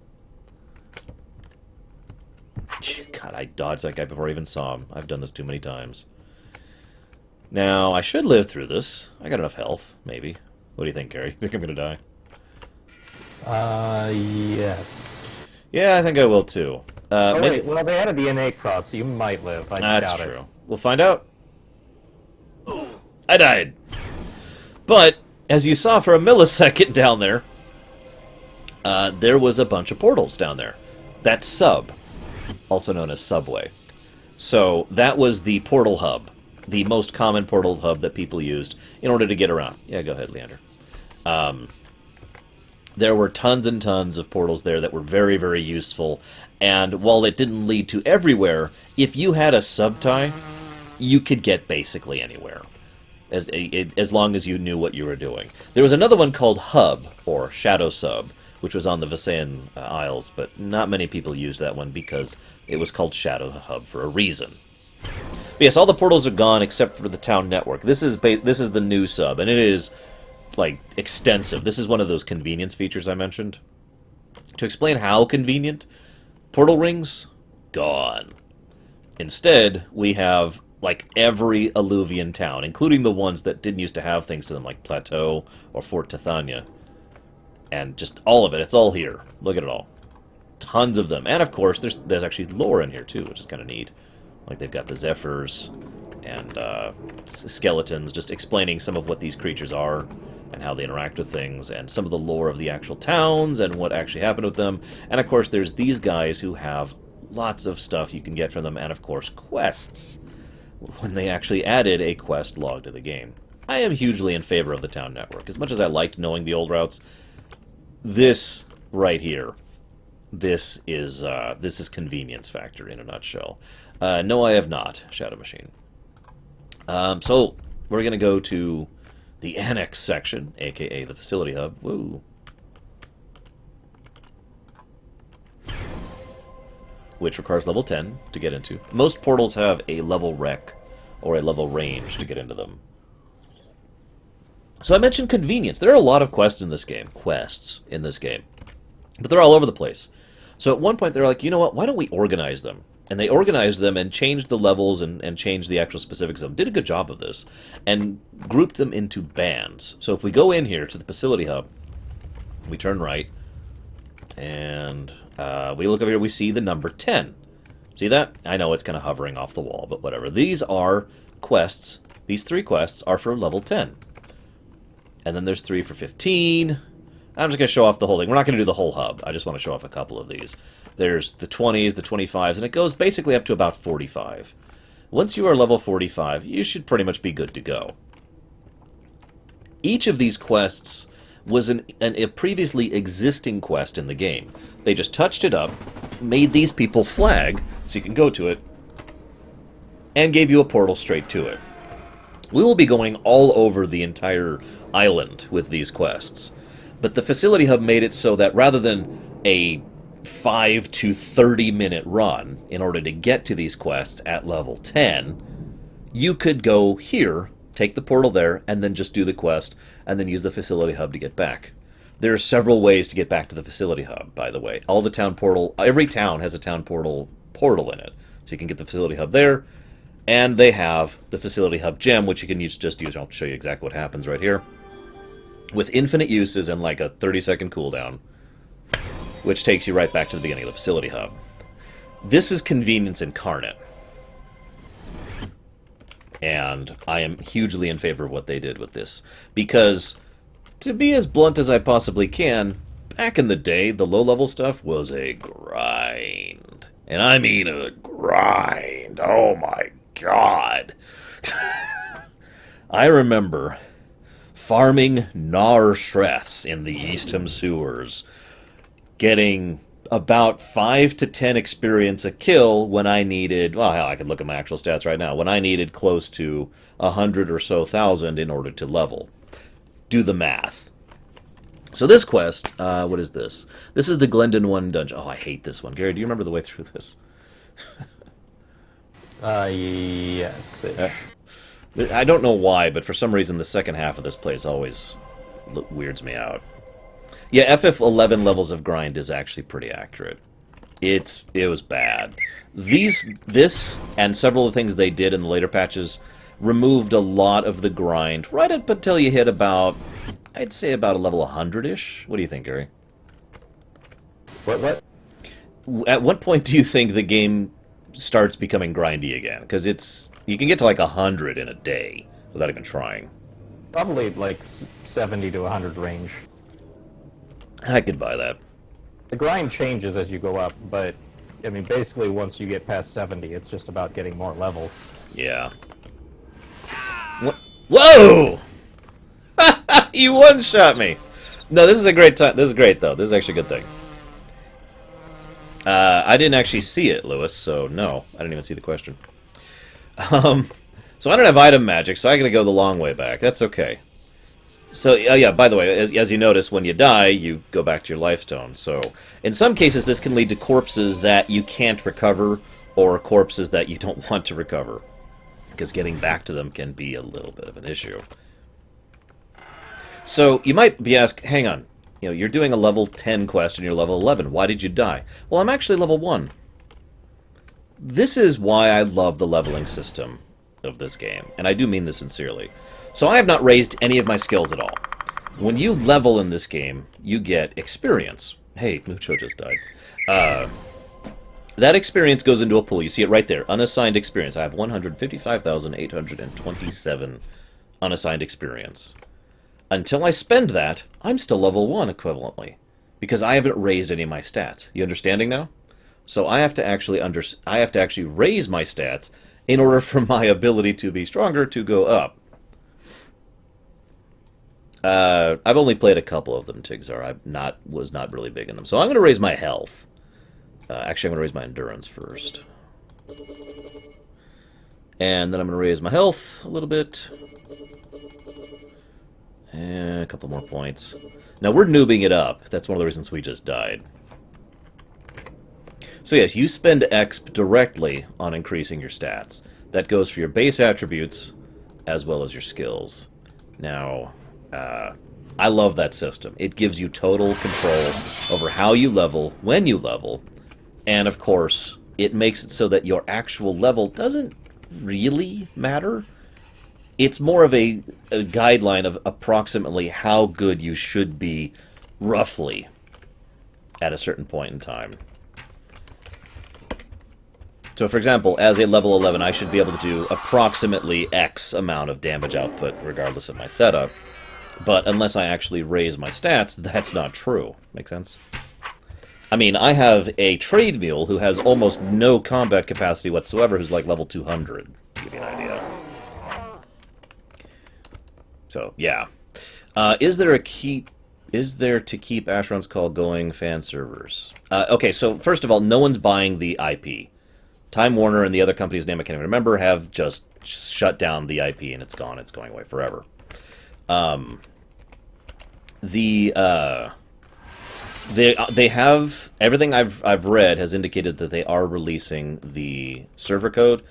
God, I dodged that guy before I even saw him. I've done this too many times. Now, I should live through this. I got enough health, maybe. What do you think, Gary? Think I'm gonna die? Yes. Yeah, I think I will too. Oh, wait, well, they added the innate prod, so you might live. I doubt it. That's true. We'll find out. I died. But, as you saw for a millisecond down there, there was a bunch of portals down there. That's sub, also known as subway. So, that was the portal hub. The most common portal hub that people used in order to get around. Yeah, go ahead, Leander. There were tons and tons of portals there that were very, very useful. And while it didn't lead to everywhere, if you had a sub tie, you could get basically anywhere. As long as you knew what you were doing. There was another one called Hub, or Shadow Sub, which was on the Visayan Isles, but not many people used that one because it was called Shadow Hub for a reason. But yes, all the portals are gone except for the town network. This is the new sub, and it is, like, extensive. This is one of those convenience features I mentioned. To explain how convenient, portal rings, gone. Instead, we have, like, every Alluvian town, including the ones that didn't used to have things to them, like Plateau or Fort Tithania. And just all of it. It's all here. Look at it all. Tons of them. And, of course, there's actually lore in here, too, which is kind of neat. Like, they've got the Zephyrs and skeletons, just explaining some of what these creatures are and how they interact with things, and some of the lore of the actual towns and what actually happened with them. And, of course, there's these guys who have lots of stuff you can get from them, and, of course, quests, when they actually added a quest log to the game. I am hugely in favor of the town network. As much as I liked knowing the old routes, this right here, this is convenience factor in a nutshell. No, I have not, Shadow Machine. So, we're going to go to the Annex section, aka the Facility Hub. Woo! Which requires level 10 to get into. Most portals have a level rec or a level range to get into them. So I mentioned convenience. There are a lot of quests in this game. But they're all over the place. So at one point they're like, you know what, why don't we organize them? And they organized them and changed the levels and changed the actual specifics of them. Did a good job of this. And grouped them into bands. So if we go in here to the Facility Hub, we turn right, and we look over here, we see the number 10. See that? I know it's kind of hovering off the wall, but whatever. These are quests. These 3 quests are for level 10. And then there's 3 for 15. I'm just going to show off the whole thing. We're not going to do the whole hub. I just want to show off a couple of these. There's the 20s, the 25s, and it goes basically up to about 45. Once you are level 45, you should pretty much be good to go. Each of these quests was a previously existing quest in the game. They just touched it up, made these people flag, so you can go to it, and gave you a portal straight to it. We will be going all over the entire island with these quests. But the Facility Hub made it so that rather than a 5 to 30 minute run in order to get to these quests at level 10, you could go here, take the portal there, and then just do the quest, and then use the Facility Hub to get back. There are several ways to get back to the Facility Hub, by the way. Every town has a town portal in it. So you can get the Facility Hub there, and they have the Facility Hub gem, which you can just use. I'll show you exactly what happens right here. With infinite uses and like a 30-second cooldown, which takes you right back to the beginning of the Facility Hub. This is convenience incarnate. And I am hugely in favor of what they did with this. Because, to be as blunt as I possibly can, Back in the day, the low-level stuff was a grind. And I mean a grind. Oh my god. I remember farming Nar-Shreths in the Eastham sewers, getting about 5 to 10 experience a kill when I needed, well, hell, I could look at my actual stats right now, when I needed close to 100 or so thousand in order to level. Do the math. So this quest, what is this? This is the Glendon 1 dungeon. Oh, I hate this one. Gary, do you remember the way through this? Yes. I don't know why, but for some reason the second half of this place always weirds me out. Yeah, FF11 levels of grind is actually pretty accurate. It was bad. This and several of the things they did in the later patches removed a lot of the grind right up until you hit about, I'd say about a level 100-ish. What do you think, Gary? What? At what point do you think the game starts becoming grindy again? Because you can get to like 100 in a day without even trying. Probably like 70 to 100 range. I could buy that. The grind changes as you go up, but I mean, basically once you get past 70, it's just about getting more levels. Yeah. Whoa! You one-shot me! No, this is a great time. This is great, though. This is actually a good thing. I didn't actually see it, Lewis, so no. I didn't even see the question. So I don't have item magic, so I'm going to go the long way back. That's okay. So, yeah, by the way, as you notice, when you die, you go back to your lifestone. So, in some cases, this can lead to corpses that you can't recover, or corpses that you don't want to recover. Because getting back to them can be a little bit of an issue. So, you might be asked, hang on, you're doing a level 10 quest and you're level 11. Why did you die? Well, I'm actually level 1. This is why I love the leveling system of this game, and I do mean this sincerely. So I have not raised any of my skills at all. When you level in this game, you get experience. Hey, Mucho just died. That experience goes into a pool. You see it right there. Unassigned experience. I have 155,827 unassigned experience. Until I spend that, I'm still level 1 equivalently. Because I haven't raised any of my stats. You understanding now? So I have to actually raise my stats in order for my ability to be stronger to go up. I've only played a couple of them, Tigzar. I was not really big in them. So I'm going to raise my health. Actually, I'm going to raise my endurance first. And then I'm going to raise my health a little bit. And a couple more points. Now, we're noobing it up. That's one of the reasons we just died. So yes, you spend exp directly on increasing your stats. That goes for your base attributes as well as your skills. Now, I love that system. It gives you total control over how you level, when you level, and of course, it makes it so that your actual level doesn't really matter. It's more of a guideline of approximately how good you should be, roughly, at a certain point in time. So, for example, as a level 11, I should be able to do approximately X amount of damage output, regardless of my setup. But unless I actually raise my stats, that's not true. Make sense? I mean, I have a trade mule who has almost no combat capacity whatsoever, who's like level 200, to give you an idea. So, yeah. Is there to keep Asheron's Call going fan servers? Okay, so first of all, no one's buying the IP. Time Warner and the other company's name I can't even remember have just shut down the IP and it's gone. It's going away forever. They have everything I've read has indicated that they are releasing the server code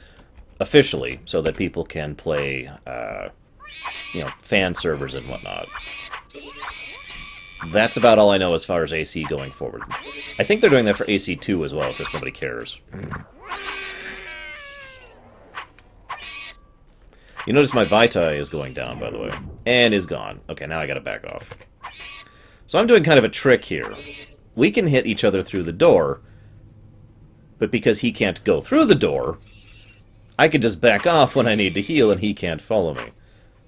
officially so that people can play fan servers and whatnot. That's about all I know as far as AC going forward. I think they're doing that for AC2 as well, it's just nobody cares. You notice my Vitae is going down, by the way. And is gone. Okay, now I gotta back off. So I'm doing kind of a trick here. We can hit each other through the door, but because he can't go through the door, I can just back off when I need to heal and he can't follow me.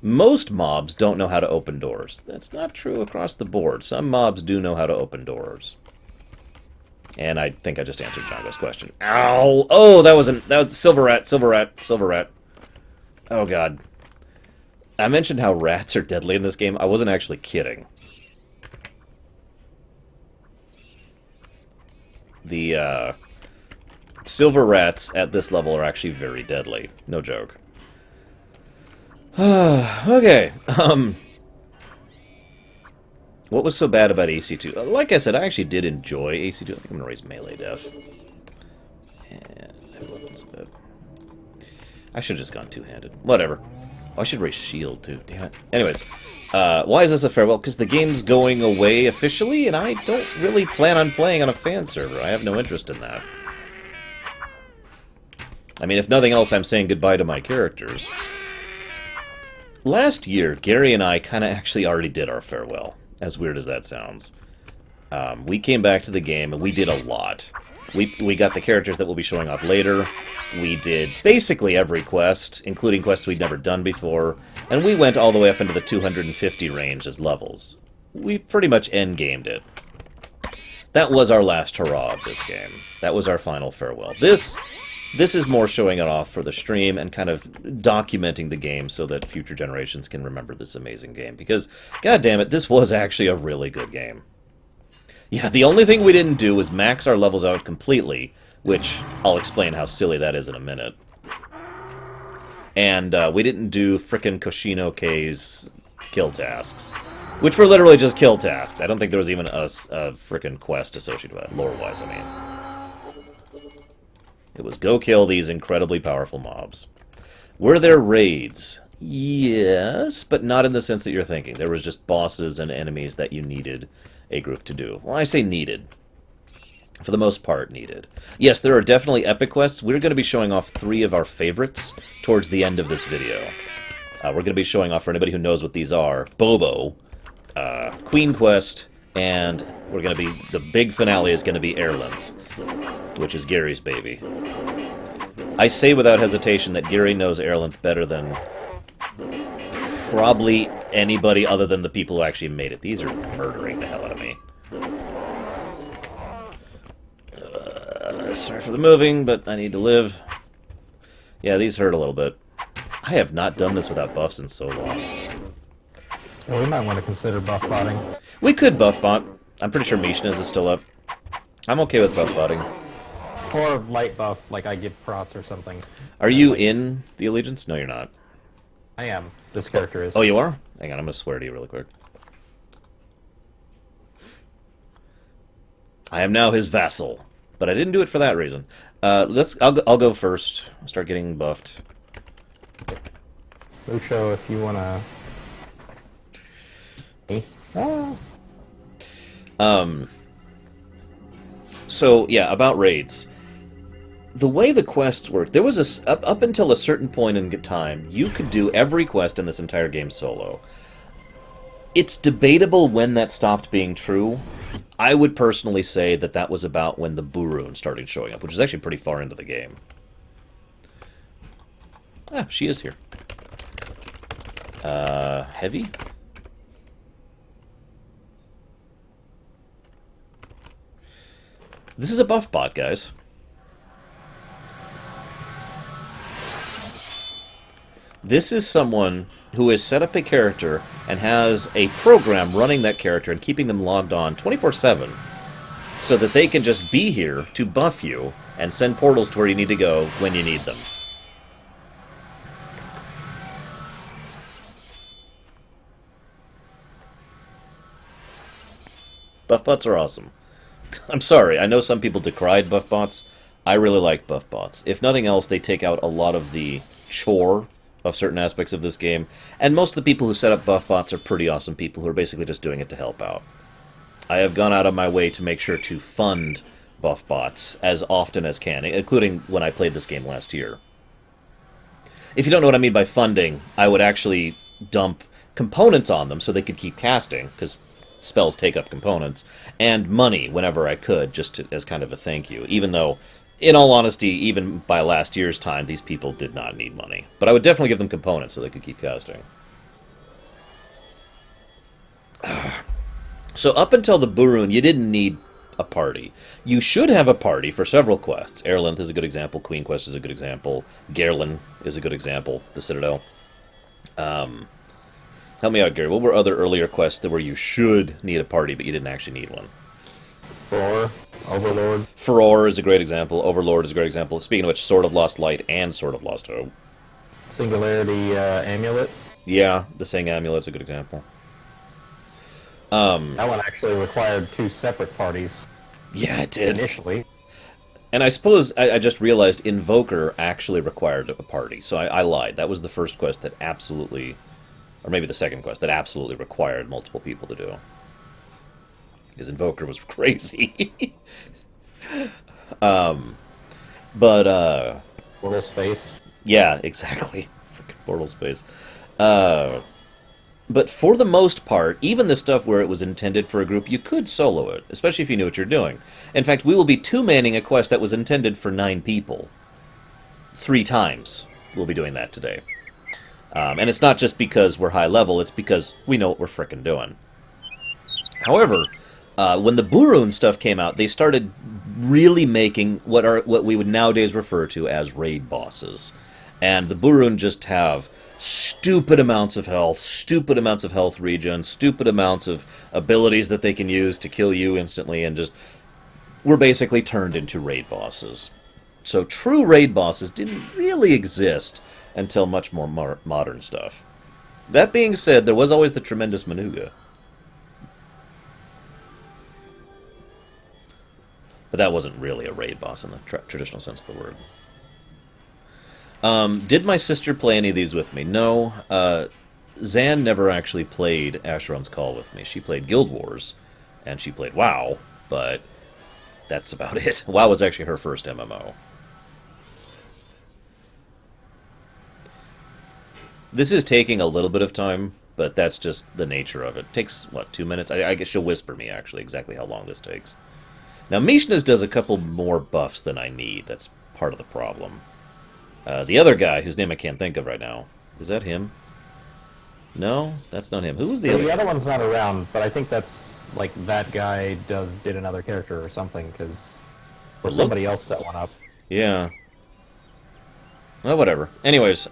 Most mobs don't know how to open doors. That's not true across the board. Some mobs do know how to open doors. And I think I just answered Django's question. Ow! Oh, that was silver rat, silver rat, silver rat. Oh god. I mentioned how rats are deadly in this game. I wasn't actually kidding. The silver rats at this level are actually very deadly. No joke. Okay. What was so bad about AC2? Like I said, I actually did enjoy AC2. I think I'm going to raise melee def. And weapons a bit. I should have just gone two-handed. Whatever. Oh, I should raise shield, too. Damn it. Anyways, why is this a farewell? Because the game's going away officially, and I don't really plan on playing on a fan server. I have no interest in that. I mean, if nothing else, I'm saying goodbye to my characters. Last year, Gary and I kind of actually already did our farewell. As weird as that sounds. We came back to the game, and we did a lot. We got the characters that we'll be showing off later. We did basically every quest, including quests we'd never done before. And we went all the way up into the 250 range as levels. We pretty much endgamed it. That was our last hurrah of this game. That was our final farewell. This is more showing it off for the stream and kind of documenting the game so that future generations can remember this amazing game. Because, god damn it, this was actually a really good game. Yeah, the only thing we didn't do was max our levels out completely, which I'll explain how silly that is in a minute. And we didn't do frickin' Koshino K's kill tasks, which were literally just kill tasks. I don't think there was even a frickin' quest associated with that, lore-wise, I mean. It was go kill these incredibly powerful mobs. Were there raids? Yes, but not in the sense that you're thinking. There was just bosses and enemies that you needed a group to do. Well, I say needed. For the most part, needed. Yes, there are definitely epic quests. We're going to be showing off 3 of our favorites towards the end of this video. We're going to be showing off, for anybody who knows what these are, Bobo, Queen Quest, and we're going to be, the big finale is going to be airlin, which is Gary's baby. I say without hesitation that Gary knows airlin better than probably anybody other than the people who actually made it. These are murdering the hell out of me. Sorry for the moving, but I need to live. Yeah, these hurt a little bit. I have not done this without buffs in so long. Well, we might want to consider buff botting. We could buff bot. I'm pretty sure Mishna's is still up. I'm okay with buff botting. Or light buff, like I give prots or something. Are you in the Allegiance? No, you're not. I am. This character is. Oh, you are? Hang on, I'm going to swear to you really quick. I am now his vassal. But I didn't do it for that reason. I'll go first. I'll start getting buffed. Lucho, if you wanna. Me? Ah. So yeah, about raids. The way the quests work, there was up until a certain point in time, you could do every quest in this entire game solo. It's debatable when that stopped being true. I would personally say that that was about when the Lorerun started showing up, which is actually pretty far into the game. Ah, she is here. Heavy? This is a buff bot, guys. This is someone who has set up a character and has a program running that character and keeping them logged on 24/7 so that they can just be here to buff you and send portals to where you need to go when you need them. Buff bots are awesome. I'm sorry, I know some people decried buff bots. I really like buff bots. If nothing else, they take out a lot of the chore of certain aspects of this game, and most of the people who set up buff bots are pretty awesome people who are basically just doing it to help out. I have gone out of my way to make sure to fund buff bots as often as can, including when I played this game last year. If you don't know what I mean by funding, I would actually dump components on them so they could keep casting, because spells take up components, and money whenever I could, just as kind of a thank you, even though, in all honesty, even by last year's time, these people did not need money. But I would definitely give them components so they could keep casting. So up until the Burun, you didn't need a party. You should have a party for several quests. Airlin is a good example. Queen Quest is a good example. Gerlin is a good example. The Citadel. Help me out, Gary. What were other earlier quests that where you should need a party, but you didn't actually need one? For Overlord. Furor is a great example. Overlord is a great example. Speaking of which, Sword of Lost Light and Sword of Lost Hope. Singularity Amulet. Yeah, the Sing Amulet's a good example. That one actually required 2 separate parties. Yeah, it did. Initially. And I suppose I just realized Invoker actually required a party, so I lied. That was the first quest that absolutely, or maybe the second quest, that absolutely required multiple people to do. Because Invoker was crazy. Portal space. Yeah, exactly. Freaking portal space. But for the most part, even the stuff where it was intended for a group, you could solo it, especially if you knew what you're doing. In fact, we will be two-manning a quest that was intended for 9 people. 3 times we'll be doing that today. And it's not just because we're high level, it's because we know what we're frickin' doing. However, when the Burun stuff came out, they started really making what we would nowadays refer to as raid bosses. And the Burun just have stupid amounts of health regen, stupid amounts of abilities that they can use to kill you instantly, and just were basically turned into raid bosses. So true raid bosses didn't really exist until much more modern stuff. That being said, there was always the tremendous Manuga. But that wasn't really a raid boss in the traditional sense of the word. Did my sister play any of these with me? No. Zan never actually played Asheron's Call with me. She played Guild Wars, and she played WoW, but that's about it. WoW was actually her first MMO. This is taking a little bit of time, but that's just the nature of it. It takes, what, 2 minutes? I guess she'll whisper me, actually, exactly how long this takes. Now, Mishna's does a couple more buffs than I need. That's part of the problem. The other guy, whose name I can't think of right now, is that him? No, that's not him. Who was the other? The other one's not around, but I think that's like that guy did another character or something, because or somebody else set one up. Yeah. Well, whatever. Anyways,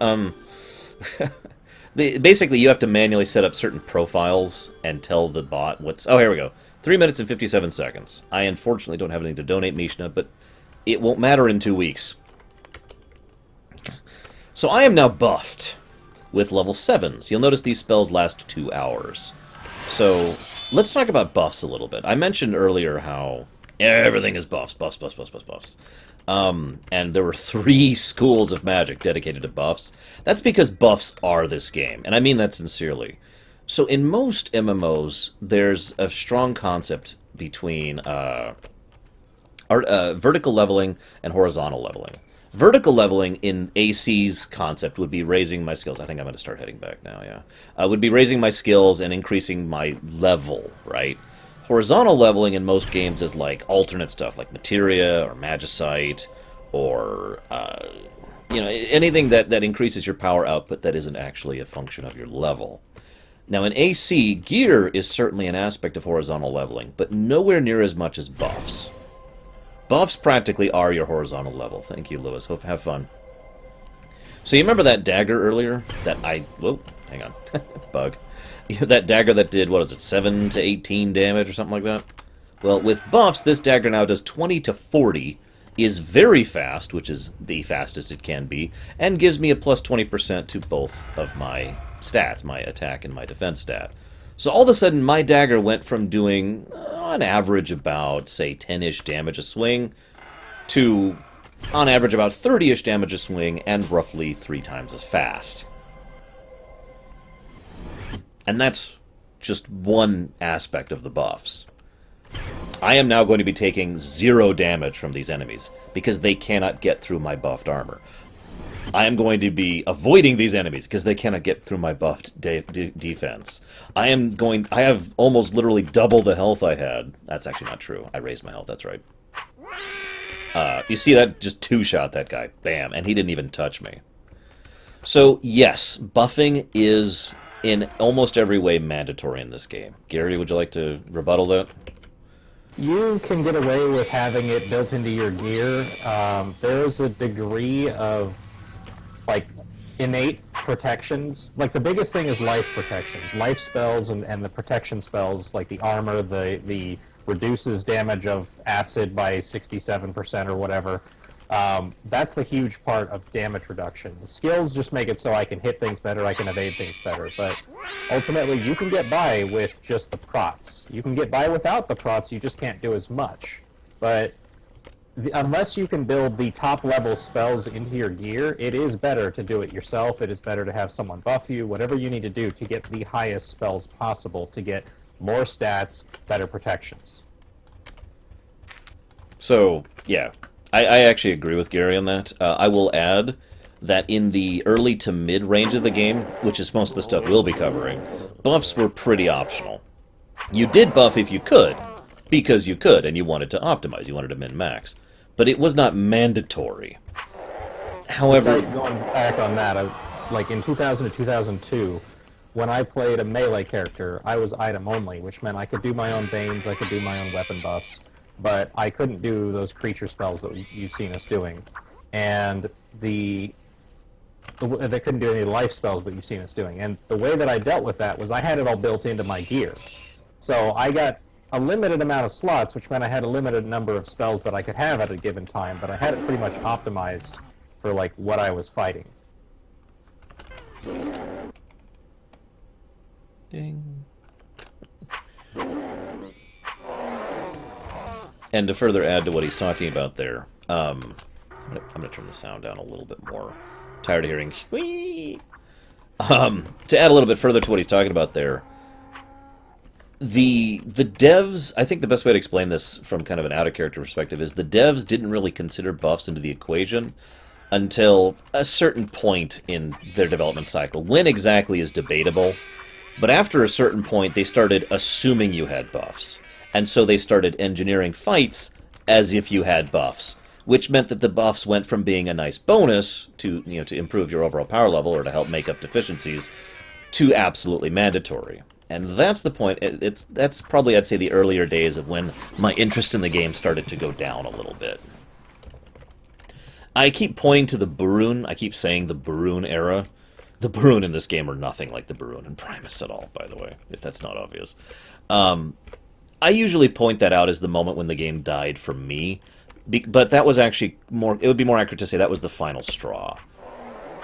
basically you have to manually set up certain profiles and tell the bot what's. Oh, here we go. 3 minutes and 57 seconds. I unfortunately don't have anything to donate, Mishna, but it won't matter in 2 weeks. So I am now buffed with level 7s. You'll notice these spells last 2 hours. So let's talk about buffs a little bit. I mentioned earlier how everything is buffs. And there were 3 schools of magic dedicated to buffs. That's because buffs are this game, and I mean that sincerely. So in most MMOs, there's a strong concept between vertical leveling and horizontal leveling. Vertical leveling in AC's concept would be raising my skills. I think I'm going to start heading back now, yeah. Would be raising my skills and increasing my level, right? Horizontal leveling in most games is like alternate stuff, like materia or magicite or, anything that increases your power output that isn't actually a function of your level. Now in AC, gear is certainly an aspect of horizontal leveling, but nowhere near as much as buffs. Buffs practically are your horizontal level. Thank you, Lewis. Hope have fun. So you remember that dagger earlier? Whoa, hang on. Bug. That dagger that did, 7 to 18 damage or something like that? Well, with buffs, this dagger now does 20 to 40, is very fast, which is the fastest it can be, and gives me a plus 20% to both of my stats, my attack and my defense stat. So all of a sudden, my dagger went from doing, on average, about, say, 10-ish damage a swing, to, on average, about 30-ish damage a swing, and roughly 3 times as fast. And that's just one aspect of the buffs. I am now going to be taking 0 damage from these enemies, because they cannot get through my buffed armor. I am going to be avoiding these enemies because they cannot get through my buffed defense. I have almost literally double the health I had. That's actually not true. I raised my health, that's right. You see that? Just 2-shot that guy. Bam. And he didn't even touch me. So, yes, buffing is in almost every way mandatory in this game. Gary, would you like to rebuttal that? You can get away with having it built into your gear. There's a degree of like innate protections. Like the biggest thing is life protections, life spells, and the protection spells like the armor, the reduces damage of acid by 67% or whatever. That's the huge part of damage reduction. The skills just make it so I can hit things better, I can evade things better, but ultimately you can get by with just the prots. You can get by without the prots, you just can't do as much. But unless you can build the top level spells into your gear, it is better to do it yourself. It is better to have someone buff you, whatever you need to do to get the highest spells possible, to get more stats, better protections. So, yeah, I actually agree with Gary on that. I will add that in the early to mid range of the game, which is most of the stuff we'll be covering, buffs were pretty optional. You did buff if you could, because you could, and you wanted to optimize, you wanted to min-max. But it was not mandatory. However... Going back on that, like in 2000 to 2002, when I played a melee character, I was item only, which meant I could do my own Banes, I could do my own weapon buffs, but I couldn't do those creature spells that you've seen us doing. And they couldn't do any life spells that you've seen us doing. And the way that I dealt with that was I had it all built into my gear. So I got a limited amount of slots, which meant I had a limited number of spells that I could have at a given time, but I had it pretty much optimized for like what I was fighting. Ding. And to further add to what he's talking about there, I'm gonna turn the sound down a little bit more. I'm tired of hearing squeak. To add a little bit further to what he's talking about there, the devs, I think the best way to explain this from kind of an out-of-character perspective is the devs didn't really consider buffs into the equation until a certain point in their development cycle. When exactly is debatable, but after a certain point they started assuming you had buffs. And so they started engineering fights as if you had buffs, which meant that the buffs went from being a nice bonus to, to improve your overall power level or to help make up deficiencies to absolutely mandatory. And that's the point. That's probably, I'd say, the earlier days of when my interest in the game started to go down a little bit. I keep pointing to the Lorerun. I keep saying the Lorerun era. The Lorerun in this game are nothing like the Lorerun in Primus at all, by the way, if that's not obvious. I usually point that out as the moment when the game died for me, but that was actually more, it would be more accurate to say that was the final straw.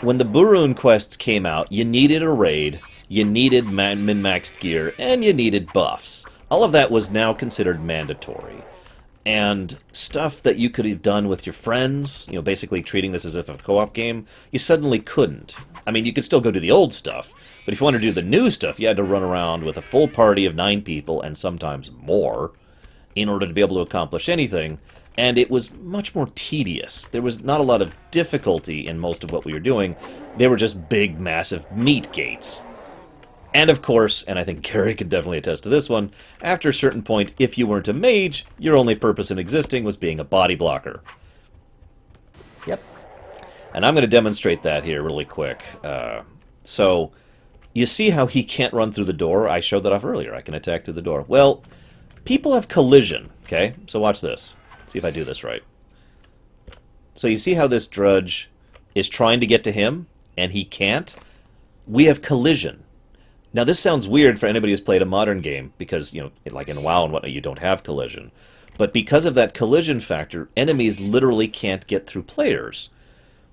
When the Lorerun quests came out, you needed a raid, you needed min-maxed gear, and you needed buffs. All of that was now considered mandatory. And stuff that you could have done with your friends, basically treating this as if a co-op game, you suddenly couldn't. I mean, you could still go do the old stuff, but if you wanted to do the new stuff, you had to run around with a full party of 9 people, and sometimes more, in order to be able to accomplish anything, and it was much more tedious. There was not a lot of difficulty in most of what we were doing. They were just big, massive meat gates. And of course, and I think Gary can definitely attest to this one, after a certain point, if you weren't a mage, your only purpose in existing was being a body blocker. Yep. And I'm going to demonstrate that here really quick. So, you see how he can't run through the door? I showed that off earlier. I can attack through the door. Well, people have collision, okay? So watch this. See if I do this right. So you see how this drudge is trying to get to him, and he can't? We have collision. Now, this sounds weird for anybody who's played a modern game, because, like in WoW and whatnot, you don't have collision. But because of that collision factor, enemies literally can't get through players.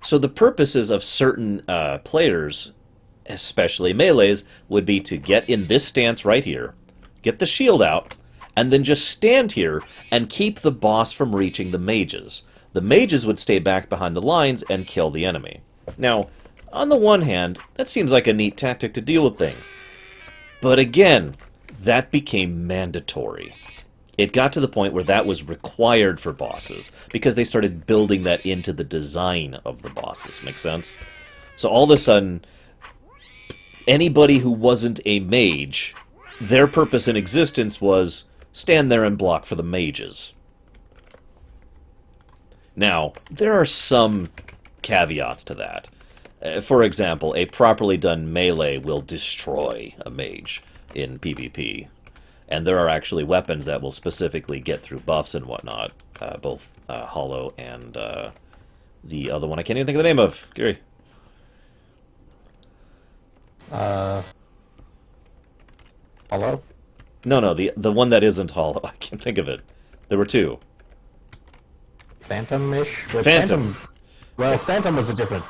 So the purposes of certain players, especially melees, would be to get in this stance right here, get the shield out, and then just stand here and keep the boss from reaching the mages. The mages would stay back behind the lines and kill the enemy. Now, on the one hand, that seems like a neat tactic to deal with things. But again, that became mandatory. It got to the point where that was required for bosses, because they started building that into the design of the bosses. Make sense? So all of a sudden, anybody who wasn't a mage, their purpose in existence was stand there and block for the mages. Now, there are some caveats to that. For example, a properly done melee will destroy a mage in PvP. And there are actually weapons that will specifically get through buffs and whatnot. Both Hollow and the other one I can't even think of the name of. Gary. Hello? No, the one that isn't Hollow. I can't think of it. There were two. Phantom-ish? But Phantom. Well, Phantom was a different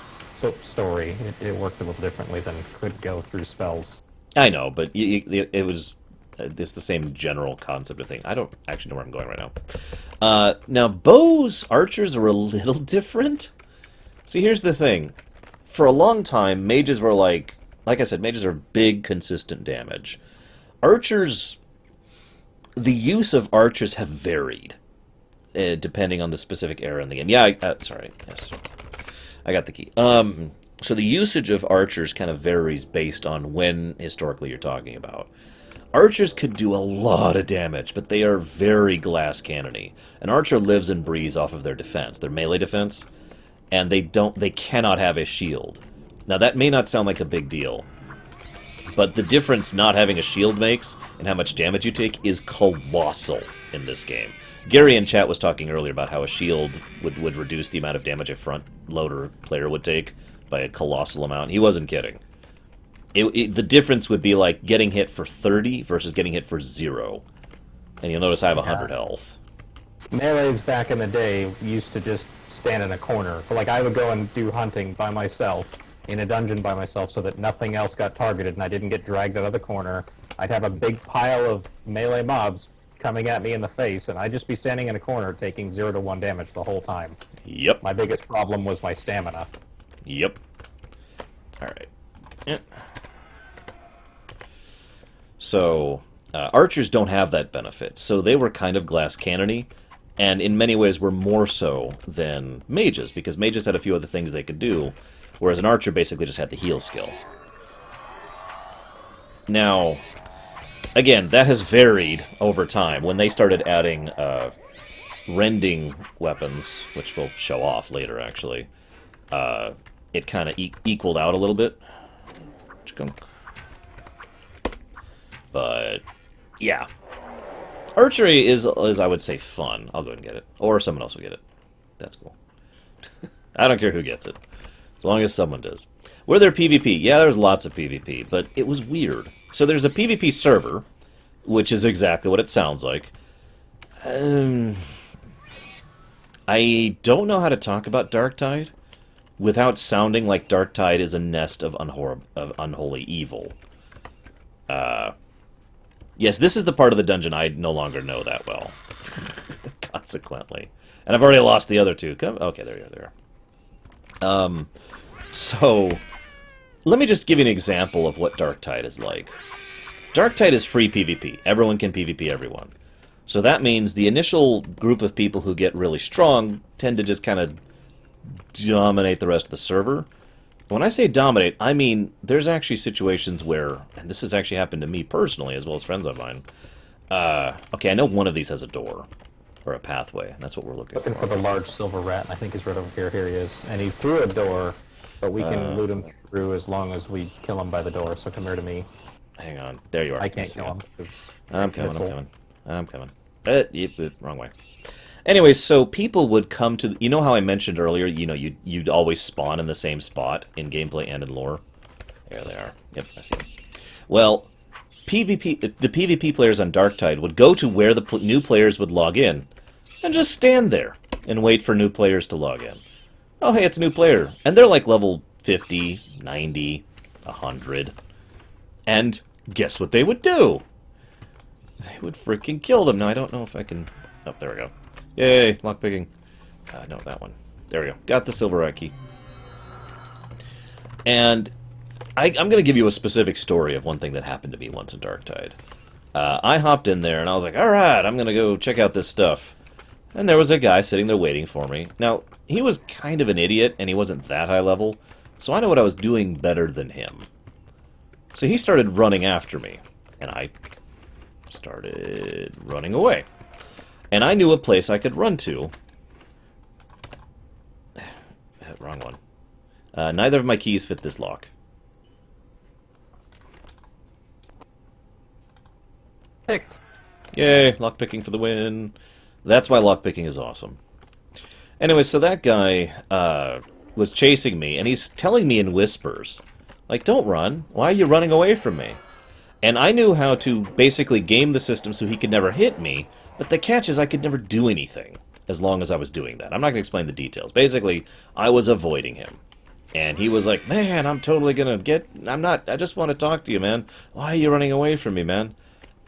story. It worked a little differently than could go through spells. I know, but it was... It's the same general concept of thing. I don't actually know where I'm going right now. Now, bows, archers are a little different. See, here's the thing. For a long time, mages were like I said, mages are big, consistent damage. Archers, the use of archers have varied, depending on the specific era in the game. Yeah, sorry, yes. I got the key. So the usage of archers kind of varies based on when, historically, you're talking about. Archers could do a lot of damage, but they are very glass cannony. An archer lives and breathes off of their defense, their melee defense, and they cannot have a shield. Now that may not sound like a big deal, but the difference not having a shield makes and how much damage you take is colossal in this game. Gary in chat was talking earlier about how a shield would reduce the amount of damage a front loader player would take by a colossal amount. He wasn't kidding. The difference would be like getting hit for 30 versus getting hit for 0. And you'll notice I have 100 health. Melees back in the day used to just stand in a corner. Like, I would go and do hunting by myself, in a dungeon by myself, so that nothing else got targeted and I didn't get dragged out of the corner. I'd have a big pile of melee mobs coming at me in the face, and I'd just be standing in a corner taking 0 to 1 damage the whole time. Yep. My biggest problem was my stamina. Yep. Alright. Yeah. So, archers don't have that benefit, so they were kind of glass cannony, and in many ways were more so than mages, because mages had a few other things they could do, whereas an archer basically just had the heal skill. Now, again, that has varied over time. When they started adding rending weapons, which we'll show off later, actually, it kind of equaled out a little bit. But, yeah. Archery is, I would say, fun. I'll go ahead and get it. Or someone else will get it. That's cool. I don't care who gets it. As long as someone does. Were there PvP? Yeah, there's lots of PvP, but it was weird. So there's a PvP server, which is exactly what it sounds like. I don't know how to talk about Darktide without sounding like Darktide is a nest of unholy evil. Yes, this is the part of the dungeon I no longer know that well. Consequently. And I've already lost the other two. Okay, there you are. So, let me just give you an example of what Darktide is like. Darktide is free PvP. Everyone can PvP everyone. So that means the initial group of people who get really strong tend to just kind of dominate the rest of the server. When I say dominate, I mean there's actually situations where, and this has actually happened to me personally as well as friends of mine. Okay, I know one of these has a door or a pathway, and that's what we're looking for. Looking for the large silver rat, and I think he's right over here. Here he is, and he's through a door, but we can loot him through as long as we kill him by the door. So come here to me. Hang on, there you are. I can't kill him. I'm coming. Yep, wrong way. Anyway, so people would come to... You know how I mentioned earlier, you'd always spawn in the same spot in gameplay and in lore? There they are. Yep, I see them. Well, the PvP players on Darktide would go to where the new players would log in and just stand there and wait for new players to log in. Oh, hey, it's a new player. And they're like level 50, 90, 100. And guess what they would do? They would freaking kill them. Now, I don't know if I can... Oh, there we go. Yay, lockpicking. No, that one. There we go. Got the silver rat key. And I'm going to give you a specific story of one thing that happened to me once in Darktide. I hopped in there, and I was like, alright, I'm going to go check out this stuff. And there was a guy sitting there waiting for me. Now, he was kind of an idiot, and he wasn't that high level, so I know what I was doing better than him. So he started running after me, and I started running away. And I knew a place I could run to. Wrong one. Neither of my keys fit this lock. Picked. Yay, lockpicking for the win. That's why lockpicking is awesome. Anyway, so that guy was chasing me, and he's telling me in whispers, like, don't run. Why are you running away from me? And I knew how to basically game the system so he could never hit me, but the catch is I could never do anything as long as I was doing that. I'm not going to explain the details. Basically, I was avoiding him. And he was like, man, I'm totally going to get... I just want to talk to you, man. Why are you running away from me, man?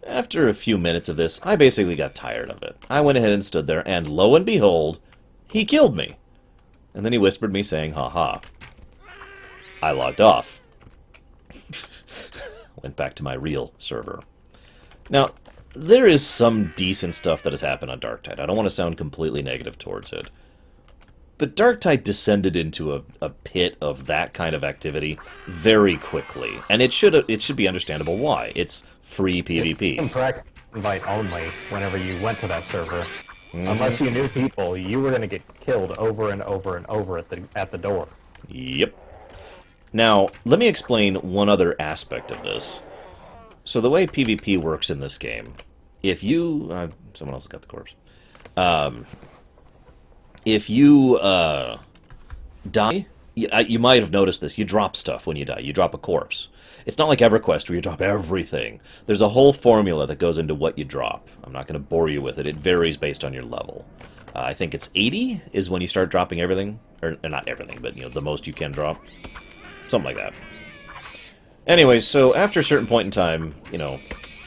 After a few minutes of this, I basically got tired of it. I went ahead and stood there, and lo and behold, he killed me. And then he whispered me saying, ha. I logged off. Went back to my real server. Now, there is some decent stuff that has happened on Darktide. I don't want to sound completely negative towards it. But Darktide descended into a pit of that kind of activity very quickly. And it should be understandable why. It's free PvP. Correct. Invite only whenever you went to that server. Unless you knew people, you were going to get killed over and over and over at the door. Yep. Now, let me explain one other aspect of this. So the way PvP works in this game, if you... someone else got the corpse. If you die, you might have noticed this, you drop stuff when you die. You drop a corpse. It's not like EverQuest where you drop everything. There's a whole formula that goes into what you drop. I'm not going to bore you with it. It varies based on your level. I think it's 80 is when you start dropping everything. Or not everything, but the most you can drop. Something like that. Anyway, so after a certain point in time,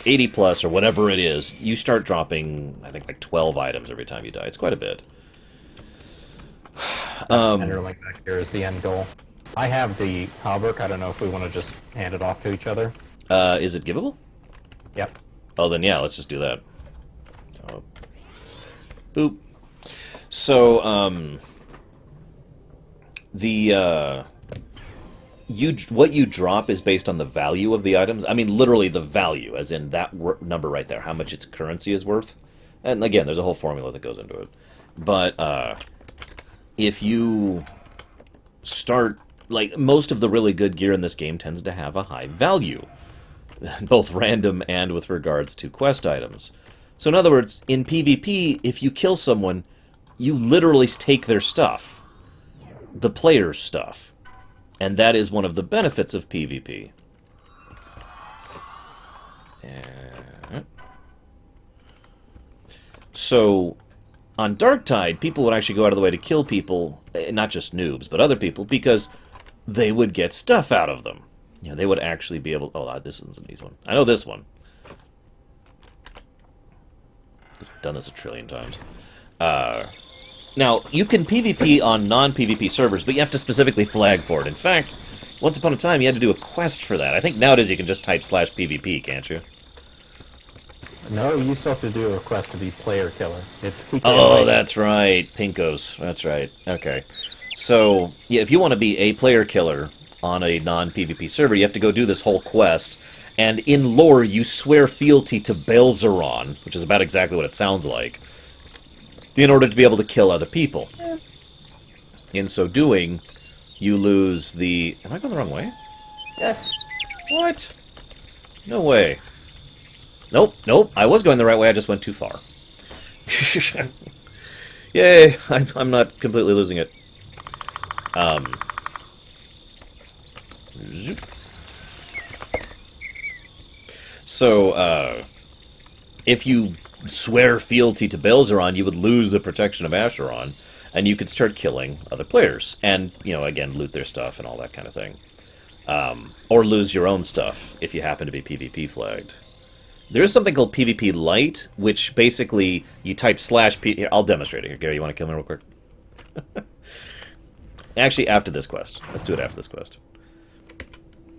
80 plus or whatever it is, you start dropping, I think, like 12 items every time you die. It's quite a bit. Enderling back here is the end goal. I have the Halberg. I don't know if we want to just hand it off to each other. Is it givable? Yep. Oh, then yeah, let's just do that. So, boop. So, what you drop is based on the value of the items. I mean, literally the value, as in that number right there, how much its currency is worth. And again, there's a whole formula that goes into it. But if you start, like, most of the really good gear in this game tends to have a high value, both random and with regards to quest items. So in other words, in PvP, if you kill someone, you literally take their stuff, the player's stuff. And that is one of the benefits of PvP. So, on Darktide, people would actually go out of the way to kill people, not just noobs, but other people, because they would get stuff out of them. They would actually be able... Oh, this one's an easy one. I know this one. I've done this a trillion times. Now, you can PvP on non-PvP servers, but you have to specifically flag for it. In fact, once upon a time, you had to do a quest for that. I think nowadays you can just type /PvP, can't you? No, you still have to do a quest to be player killer. It's PK. Oh, that's right. Pinkos. That's right. Okay. So, yeah, if you want to be a player killer on a non-PvP server, you have to go do this whole quest. And in lore, you swear fealty to Belzeron, which is about exactly what it sounds like, in order to be able to kill other people. In so doing, you lose the... Am I going the wrong way? Yes. What? No way. Nope. I was going the right way, I just went too far. Yay, I'm not completely losing it. Zoop. So, if you swear fealty to Belzeron, you would lose the protection of Asheron, and you could start killing other players. And, again, loot their stuff and all that kind of thing. Or lose your own stuff if you happen to be PvP flagged. There is something called PvP Lite, which basically you type /P... Here, I'll demonstrate it here. Gary, you want to kill me real quick? Actually, after this quest. Let's do it after this quest.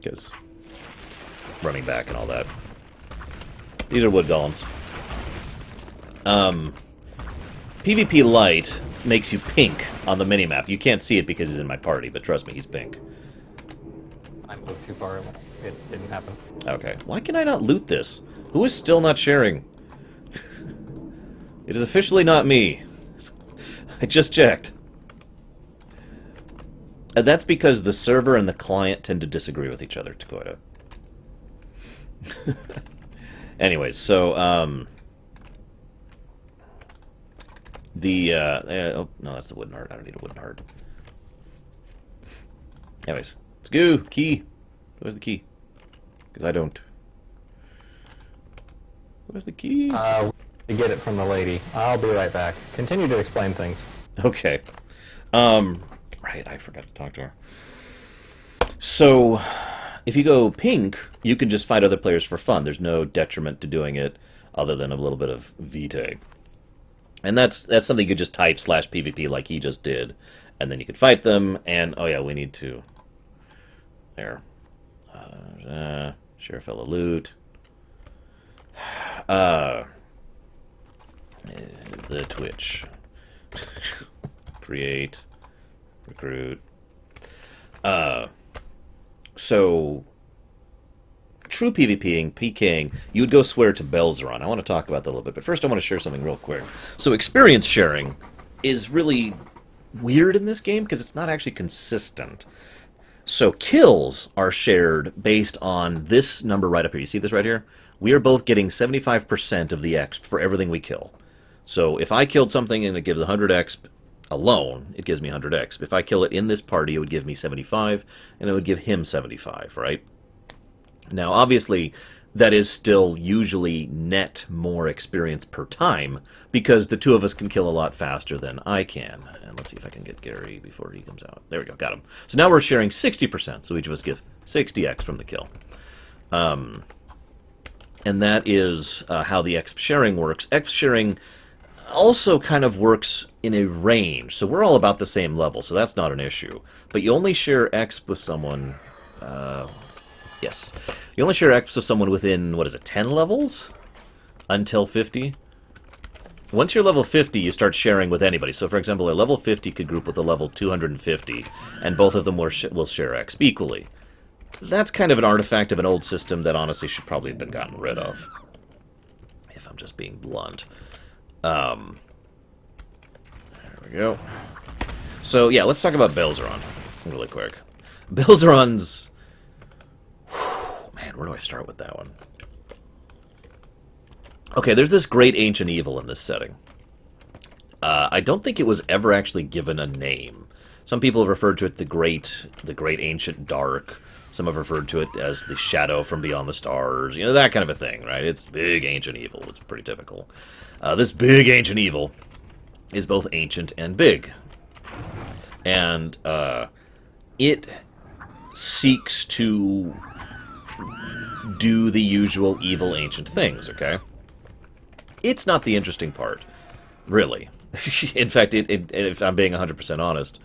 Because running back and all that. These are wood golems. PvP Lite makes you pink on the minimap. You can't see it because he's in my party, but trust me, he's pink. I moved too far. It didn't happen. Okay. Why can I not loot this? Who is still not sharing? It is officially not me. I just checked. That's because the server and the client tend to disagree with each other, Dakota. Anyways, so, oh, no, that's the wooden heart. I don't need a wooden heart. Anyways, let's go. Key. Where's the key? Because I don't. Where's the key? To get it from the lady. I'll be right back. Continue to explain things. Okay. Right, I forgot to talk to her. So, if you go pink, you can just fight other players for fun. There's no detriment to doing it other than a little bit of vitae. And that's something you could just type /PvP like he just did. And then you could fight them, and, oh yeah, we need to... There. Share fellow loot. The Twitch. Create. Recruit. So, true PvPing, PKing, you would go swear to Belzeron. I want to talk about that a little bit, but first I want to share something real quick. So, experience sharing is really weird in this game because it's not actually consistent. So, kills are shared based on this number right up here. You see this right here? We are both getting 75% of the exp for everything we kill. So, if I killed something and it gives 100 exp, alone, it gives me 100 exp. If I kill it in this party, it would give me 75, and it would give him 75, right? Now, obviously, that is still usually net more experience per time, because the two of us can kill a lot faster than I can. And let's see if I can get Gary before he comes out. There we go, got him. So now we're sharing 60%, so each of us give 60x from the kill. And that is how the exp sharing works. Exp sharing also kind of works in a range. So we're all about the same level, so that's not an issue. But you only share exp with someone... yes. You only share exp with someone within, what is it, 10 levels? Until 50? Once you're level 50, you start sharing with anybody. So, for example, a level 50 could group with a level 250, and both of them will share exp equally. That's kind of an artifact of an old system that honestly should probably have been gotten rid of. If I'm just being blunt. There we go. So, yeah, let's talk about Belzeron really quick. Belzeron's... Man, where do I start with that one? Okay, there's this great ancient evil in this setting. I don't think it was ever actually given a name. Some people have referred to it the great ancient dark. Some have referred to it as the shadow from beyond the stars. You know, that kind of a thing, right? It's big ancient evil. It's pretty typical. This big ancient evil is both ancient and big. And it seeks to do the usual evil ancient things, okay? It's not the interesting part, really. In fact, if I'm being 100% honest,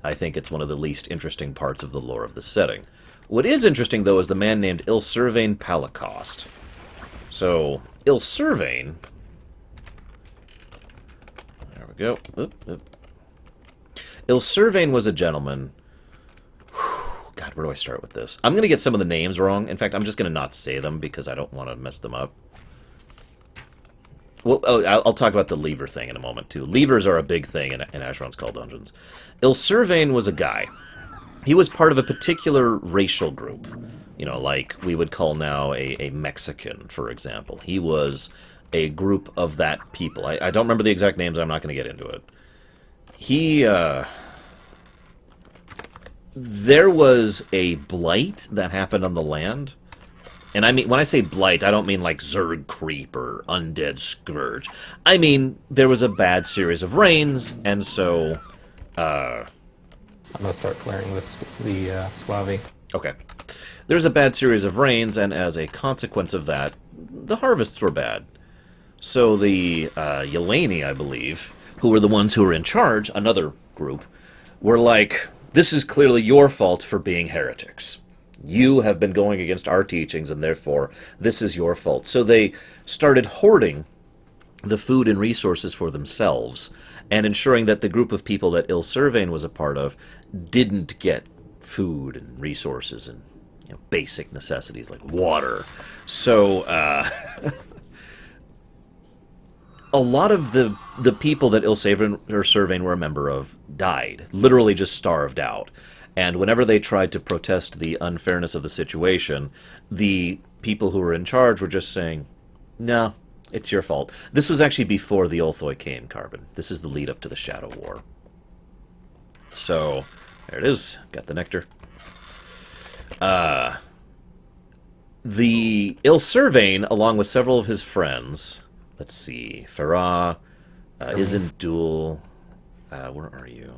I think it's one of the least interesting parts of the lore of the setting. What is interesting, though, is the man named Ilservain Palacost. So, Ilservain... There we go. Ilservain was a gentleman... God, where do I start with this? I'm going to get some of the names wrong. In fact, I'm just going to not say them because I don't want to mess them up. Well, I'll talk about the lever thing in a moment, too. Levers are a big thing in Asheron's Call Dungeons. Ilservain was a guy. He was part of a particular racial group. You know, like we would call now a Mexican, for example. He was a group of that people. I don't remember the exact names. I'm not going to get into it. There was a blight that happened on the land. And I mean, when I say blight, I don't mean like Zerg Creep or Undead Scourge. I mean, there was a bad series of rains, and so... I'm going to start clearing the Swavi. Okay. There's a bad series of rains, and as a consequence of that, the harvests were bad. So the Yelani, I believe, who were the ones who were in charge, another group, were like, this is clearly your fault for being heretics. You have been going against our teachings, and therefore, this is your fault. So they started hoarding the food and resources for themselves, and ensuring that the group of people that Ilservain was a part of didn't get food and resources and basic necessities like water. So, a lot of the people that Ilservain were a member of died. Literally just starved out. And whenever they tried to protest the unfairness of the situation, the people who were in charge were just saying, no, it's your fault. This was actually before the Ulthoi came, Carbon. This is the lead up to the Shadow War. So, there it is. Got the nectar. The Ilservain, along with several of his friends, let's see, Farah, Izindul, where are you?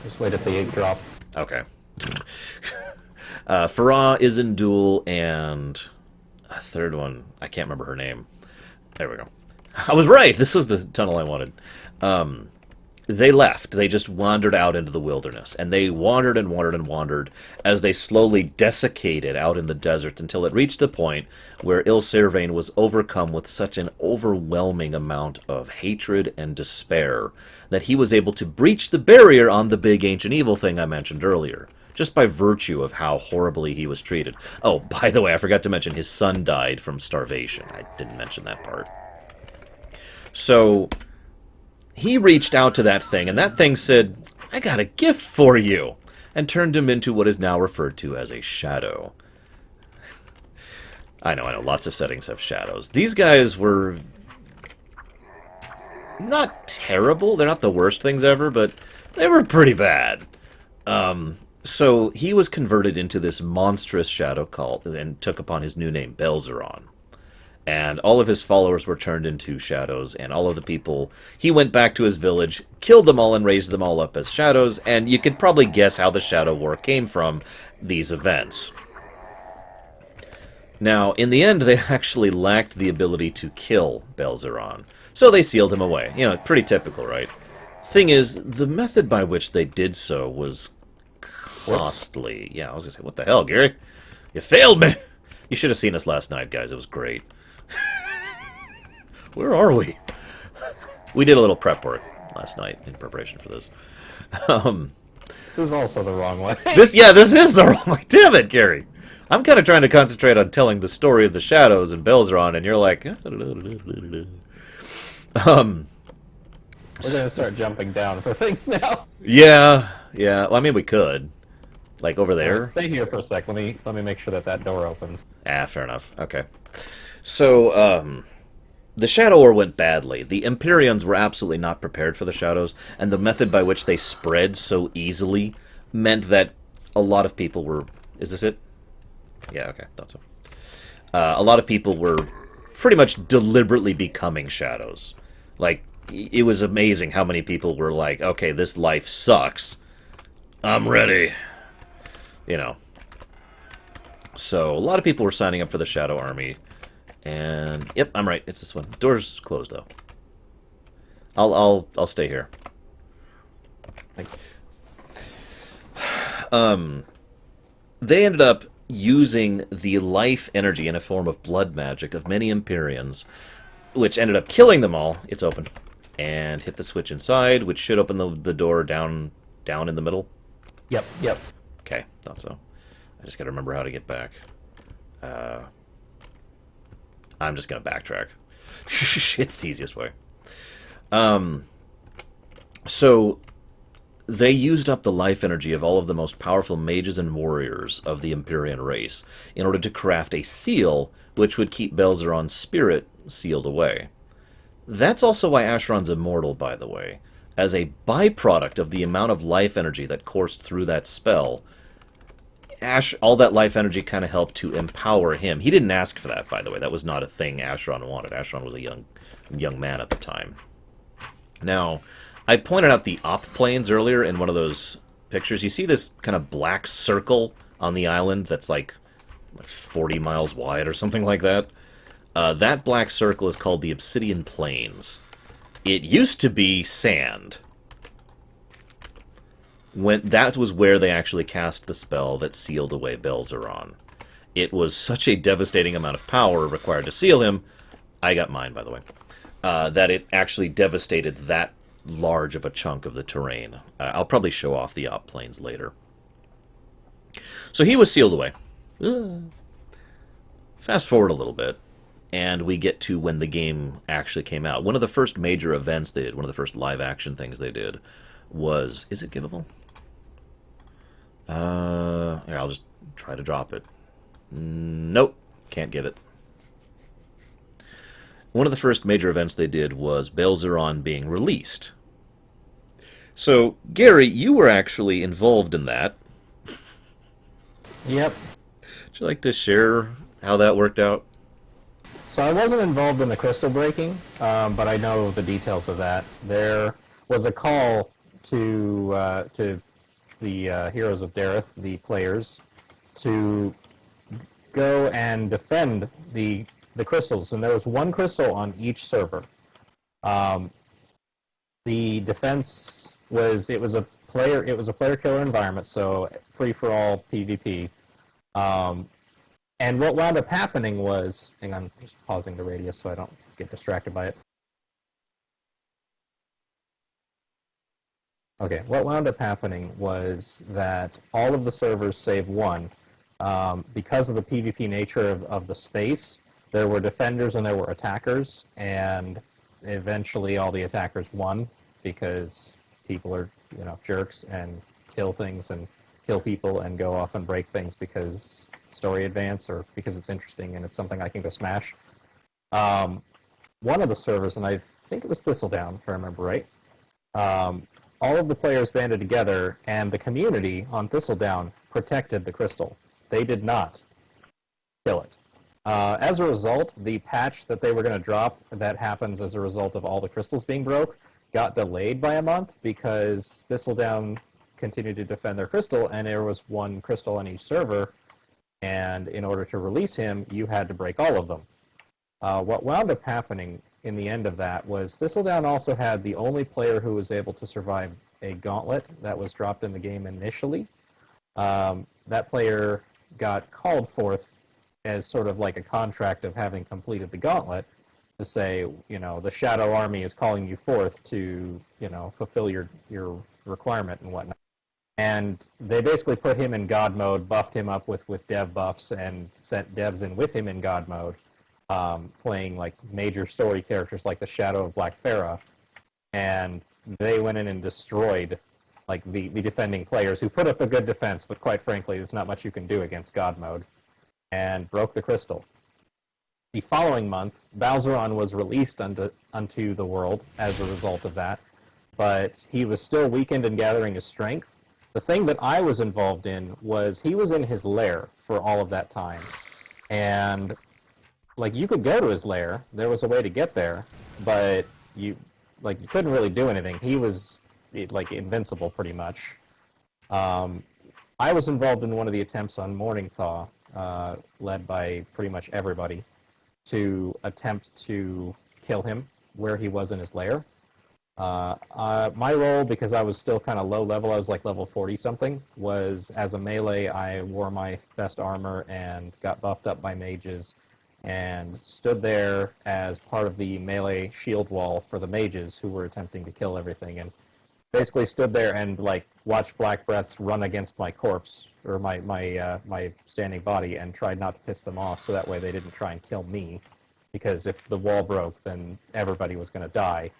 Just wait at the 8 drop. Okay. Farah, Izindul, and a third one, I can't remember her name. There we go. I was right! This was the tunnel I wanted. They left. They just wandered out into the wilderness. And they wandered and wandered and wandered as they slowly desiccated out in the deserts until it reached the point where Ilservain was overcome with such an overwhelming amount of hatred and despair that he was able to breach the barrier on the big ancient evil thing I mentioned earlier, just by virtue of how horribly he was treated. Oh, by the way, I forgot to mention his son died from starvation. I didn't mention that part. So he reached out to that thing, and that thing said, I got a gift for you, and turned him into what is now referred to as a shadow. I know, lots of settings have shadows. These guys were not terrible. They're not the worst things ever, but they were pretty bad. So he was converted into this monstrous shadow cult and took upon his new name, Belzeron. And all of his followers were turned into shadows, and all of the people... He went back to his village, killed them all, and raised them all up as shadows, and you could probably guess how the Shadow War came from these events. Now, in the end, they actually lacked the ability to kill Belzeron, so they sealed him away. You know, pretty typical, right? Thing is, the method by which they did so was costly. Whoops. Yeah, I was going to say, what the hell, Gary? You failed me! You should have seen us last night, guys. It was great. Where are we? We did a little prep work last night in preparation for this. This is also the wrong way. This is the wrong way. Damn it, Gary. I'm kind of trying to concentrate on telling the story of the shadows and Belzeron, and you're like... We're going to start jumping down for things now. Yeah. Well, I mean, we could. Like, over there. Right, stay here for a sec. Let me make sure that door opens. Fair enough. Okay. So, the Shadow War went badly. The Empyreans were absolutely not prepared for the Shadows, and the method by which they spread so easily meant that a lot of people were... Is this it? Yeah, okay. Thought so. A lot of people were pretty much deliberately becoming Shadows. Like, it was amazing how many people were like, okay, this life sucks. I'm ready. You know. So, a lot of people were signing up for the Shadow Army. And, yep, I'm right. It's this one. Door's closed, though. I'll stay here. Thanks. They ended up using the life energy in a form of blood magic of many Empyreans, which ended up killing them all. It's open. And hit the switch inside, which should open the door down in the middle. Yep. Okay, thought so. I just gotta remember how to get back. I'm just gonna backtrack. It's the easiest way. So, they used up the life energy of all of the most powerful mages and warriors of the Empyrean race in order to craft a seal which would keep Belzeron's spirit sealed away. That's also why Asheron's immortal, by the way. As a byproduct of the amount of life energy that coursed through that spell, all that life energy kind of helped to empower him. He didn't ask for that, by the way. That was not a thing Asheron wanted. Asheron was a young man at the time. Now, I pointed out the op planes earlier in one of those pictures. You see this kind of black circle on the island that's like 40 miles wide or something like that? That black circle is called the Obsidian Plains. It used to be sand. That was where they actually cast the spell that sealed away Belzeron. It was such a devastating amount of power required to seal him, I got mine, by the way, that it actually devastated that large of a chunk of the terrain. I'll probably show off the op planes later. So he was sealed away. Fast forward a little bit, and we get to when the game actually came out. One of the first major events they did, one of the first live-action things they did, was... Is it givable? Here, I'll just try to drop it. Nope, can't give it. One of the first major events they did was Belzeron being released. So, Gary, you were actually involved in that. Yep. Would you like to share how that worked out? So I wasn't involved in the crystal breaking, but I know the details of that. There was a call to the Heroes of Dareth, the players, to go and defend the crystals, and there was one crystal on each server. The defense was a player killer environment, so free for all PvP. And what wound up happening was, hang on, just pausing the radio so I don't get distracted by it. Okay, what wound up happening was that all of the servers save one, because of the PvP nature of the space, there were defenders and there were attackers, and eventually all the attackers won because people are, jerks and kill things and kill people and go off and break things because story advance or because it's interesting and it's something I can go smash. One of the servers, and I think it was Thistledown, if I remember right, all of the players banded together, and the community on Thistledown protected the crystal. They did not kill it. As a result, the patch that they were going to drop that happens as a result of all the crystals being broke got delayed by a month because Thistledown continued to defend their crystal, and there was one crystal on each server, and in order to release him, you had to break all of them. What wound up happening in the end of that was Thistledown also had the only player who was able to survive a gauntlet that was dropped in the game initially. That player got called forth as sort of like a contract of having completed the gauntlet to say, the Shadow Army is calling you forth to, fulfill your requirement and whatnot. And they basically put him in God mode, buffed him up with dev buffs, and sent devs in with him in God mode, playing like major story characters like the Shadow of Black Pharaoh. And they went in and destroyed like the defending players who put up a good defense, but quite frankly, there's not much you can do against God mode, and broke the crystal. The following month, Balzeron was released unto the world as a result of that, but he was still weakened and gathering his strength. The thing that I was involved in was he was in his lair for all of that time. And, you could go to his lair. There was a way to get there, but you couldn't really do anything. He was, invincible pretty much. I was involved in one of the attempts on Morning Thaw, led by pretty much everybody, to attempt to kill him where he was in his lair. My role, because I was still kind of low level, I was like level 40-something, was as a melee, I wore my best armor and got buffed up by mages and stood there as part of the melee shield wall for the mages who were attempting to kill everything, and basically stood there and watched Black Breaths run against my corpse or my standing body and tried not to piss them off so that way they didn't try and kill me, because if the wall broke then everybody was going to die.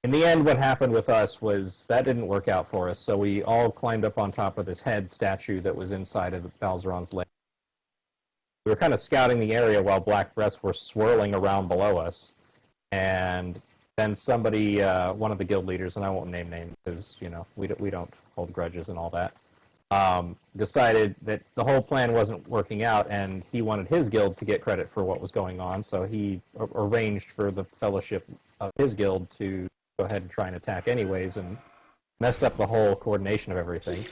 In the end, what happened with us was that didn't work out for us, so we all climbed up on top of this head statue that was inside of Balzeron's lair. We were kind of scouting the area while Black Breaths were swirling around below us, and then somebody, one of the guild leaders, and I won't name names because, we don't hold grudges and all that, decided that the whole plan wasn't working out, and he wanted his guild to get credit for what was going on, so he arranged for the fellowship of his guild to go ahead and try and attack anyways, and messed up the whole coordination of everything.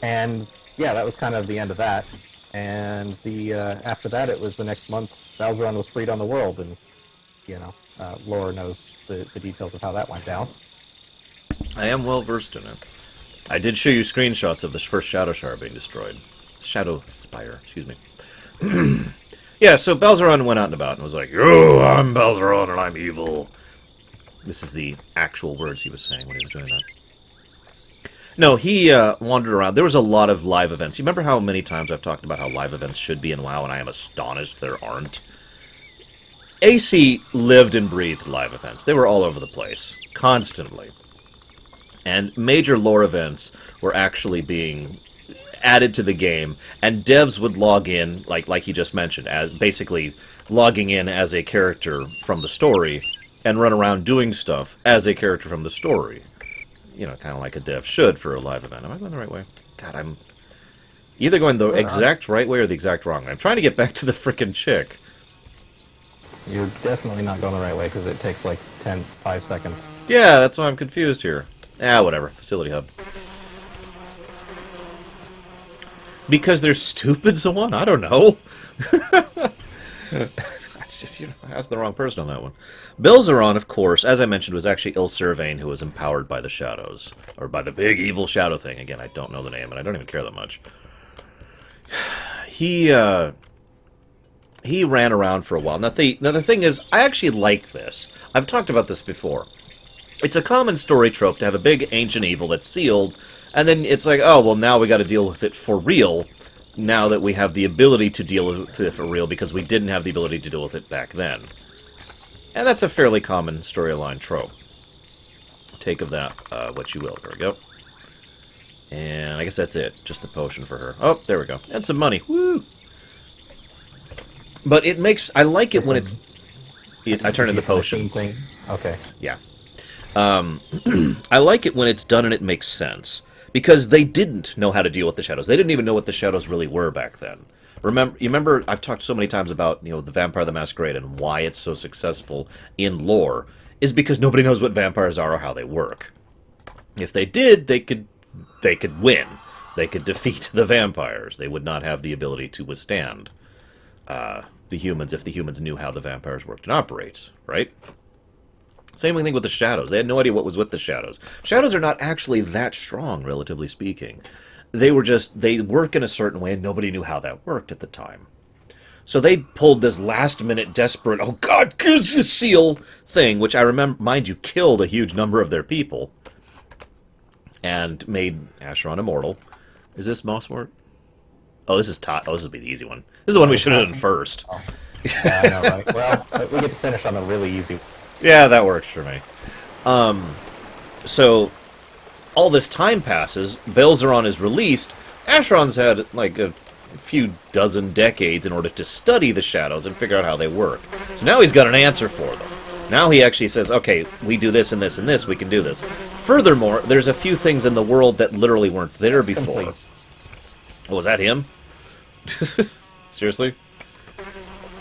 And yeah, that was kind of the end of that. And after that, it was the next month, Balzeron was freed on the world, and Laura knows the details of how that went down. I am well versed in it. I did show you screenshots of the first Shadow Shard being destroyed. Shadow Spire, excuse me. Yeah, so Balzeron went out and about and was like, "Yo, I'm Balzeron and I'm evil." This is the actual words he was saying when he was doing that. No, he wandered around. There was a lot of live events. You remember how many times I've talked about how live events should be in WoW, and I am astonished there aren't? AC lived and breathed live events. They were all over the place, constantly. And major lore events were actually being added to the game, and devs would log in, like he just mentioned, as basically logging in as a character from the story, and run around doing stuff as a character from the story. You know, kind of like a dev should for a live event. Am I going the right way? God, I'm either going the exact right way or the exact wrong way. I'm trying to get back to the frickin' chick. You're definitely not going the right way, because it takes like 5 seconds. Yeah, that's why I'm confused here. Ah, whatever. Facility hub. Because they're stupid, someone? I don't know. That's just, you know, I asked the wrong person on that one. Lorerun, of course, as I mentioned, was actually Ilservain, who was empowered by the shadows. Or by the big evil shadow thing. Again, I don't know the name, and I don't even care that much. He ran around for a while. Now, the thing is, I actually like this. I've talked about this before. It's a common story trope to have a big ancient evil that's sealed, and then it's like, oh, well, now we got to deal with it for real, now that we have the ability to deal with it for real, because we didn't have the ability to deal with it back then. And that's a fairly common storyline trope. Take of that what you will. There we go. And I guess that's it. Just the potion for her. Oh, there we go. And some money. Woo! But it makes... I like it when it's... I turn in the potion. Thing. Okay. Yeah. I like it when it's done and it makes sense. Because they didn't know how to deal with the shadows. They didn't even know what the shadows really were back then. You remember I've talked so many times about, you know, the Vampire the Masquerade and why it's so successful in lore is because nobody knows what vampires are or how they work. If they did, they could win. They could defeat the vampires. They would not have the ability to withstand the humans if the humans knew how the vampires worked and operates, right? Same thing with the shadows. They had no idea what was with the shadows. Shadows are not actually that strong, relatively speaking. They work in a certain way, and nobody knew how that worked at the time. So they pulled this last-minute, desperate, oh god, kiss you seal thing, which I remember, mind you, killed a huge number of their people, and made Asheron immortal. Is this Mosswort? Oh, this is Tot. Oh, this will be the easy one. This is the one we should have done first. Oh. Yeah, I know, right? Well, we get to finish on the really easy one. Yeah, that works for me. So, all this time passes, Lorerun is released, Asheron's had, like, a few dozen decades in order to study the shadows and figure out how they work. So now he's got an answer for them. Now he actually says, okay, we do this and this and this, we can do this. Furthermore, there's a few things in the world that literally weren't there before. Complete. Oh, was that him? Seriously?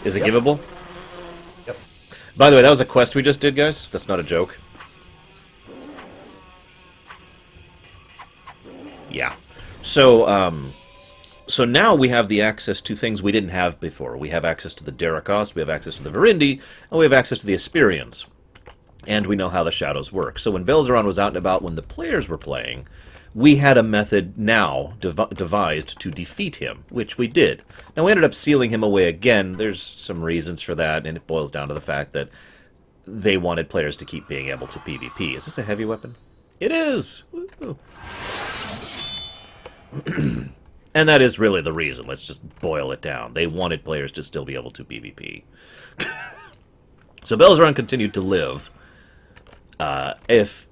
Is it givable? Yep. By the way, that was a quest we just did, guys. That's not a joke. Yeah. So now we have the access to things we didn't have before. We have access to the Derikos, we have access to the Verindi, and we have access to the Asperians. And we know how the shadows work. So when Lorerun was out and about when the players were playing, we had a method now devised to defeat him, which we did. Now, we ended up sealing him away again. There's some reasons for that, and it boils down to the fact that they wanted players to keep being able to PvP. Is this a heavy weapon? It is! Woo. And that is really the reason. Let's just boil it down. They wanted players to still be able to PvP. So Lorerun continued to live, if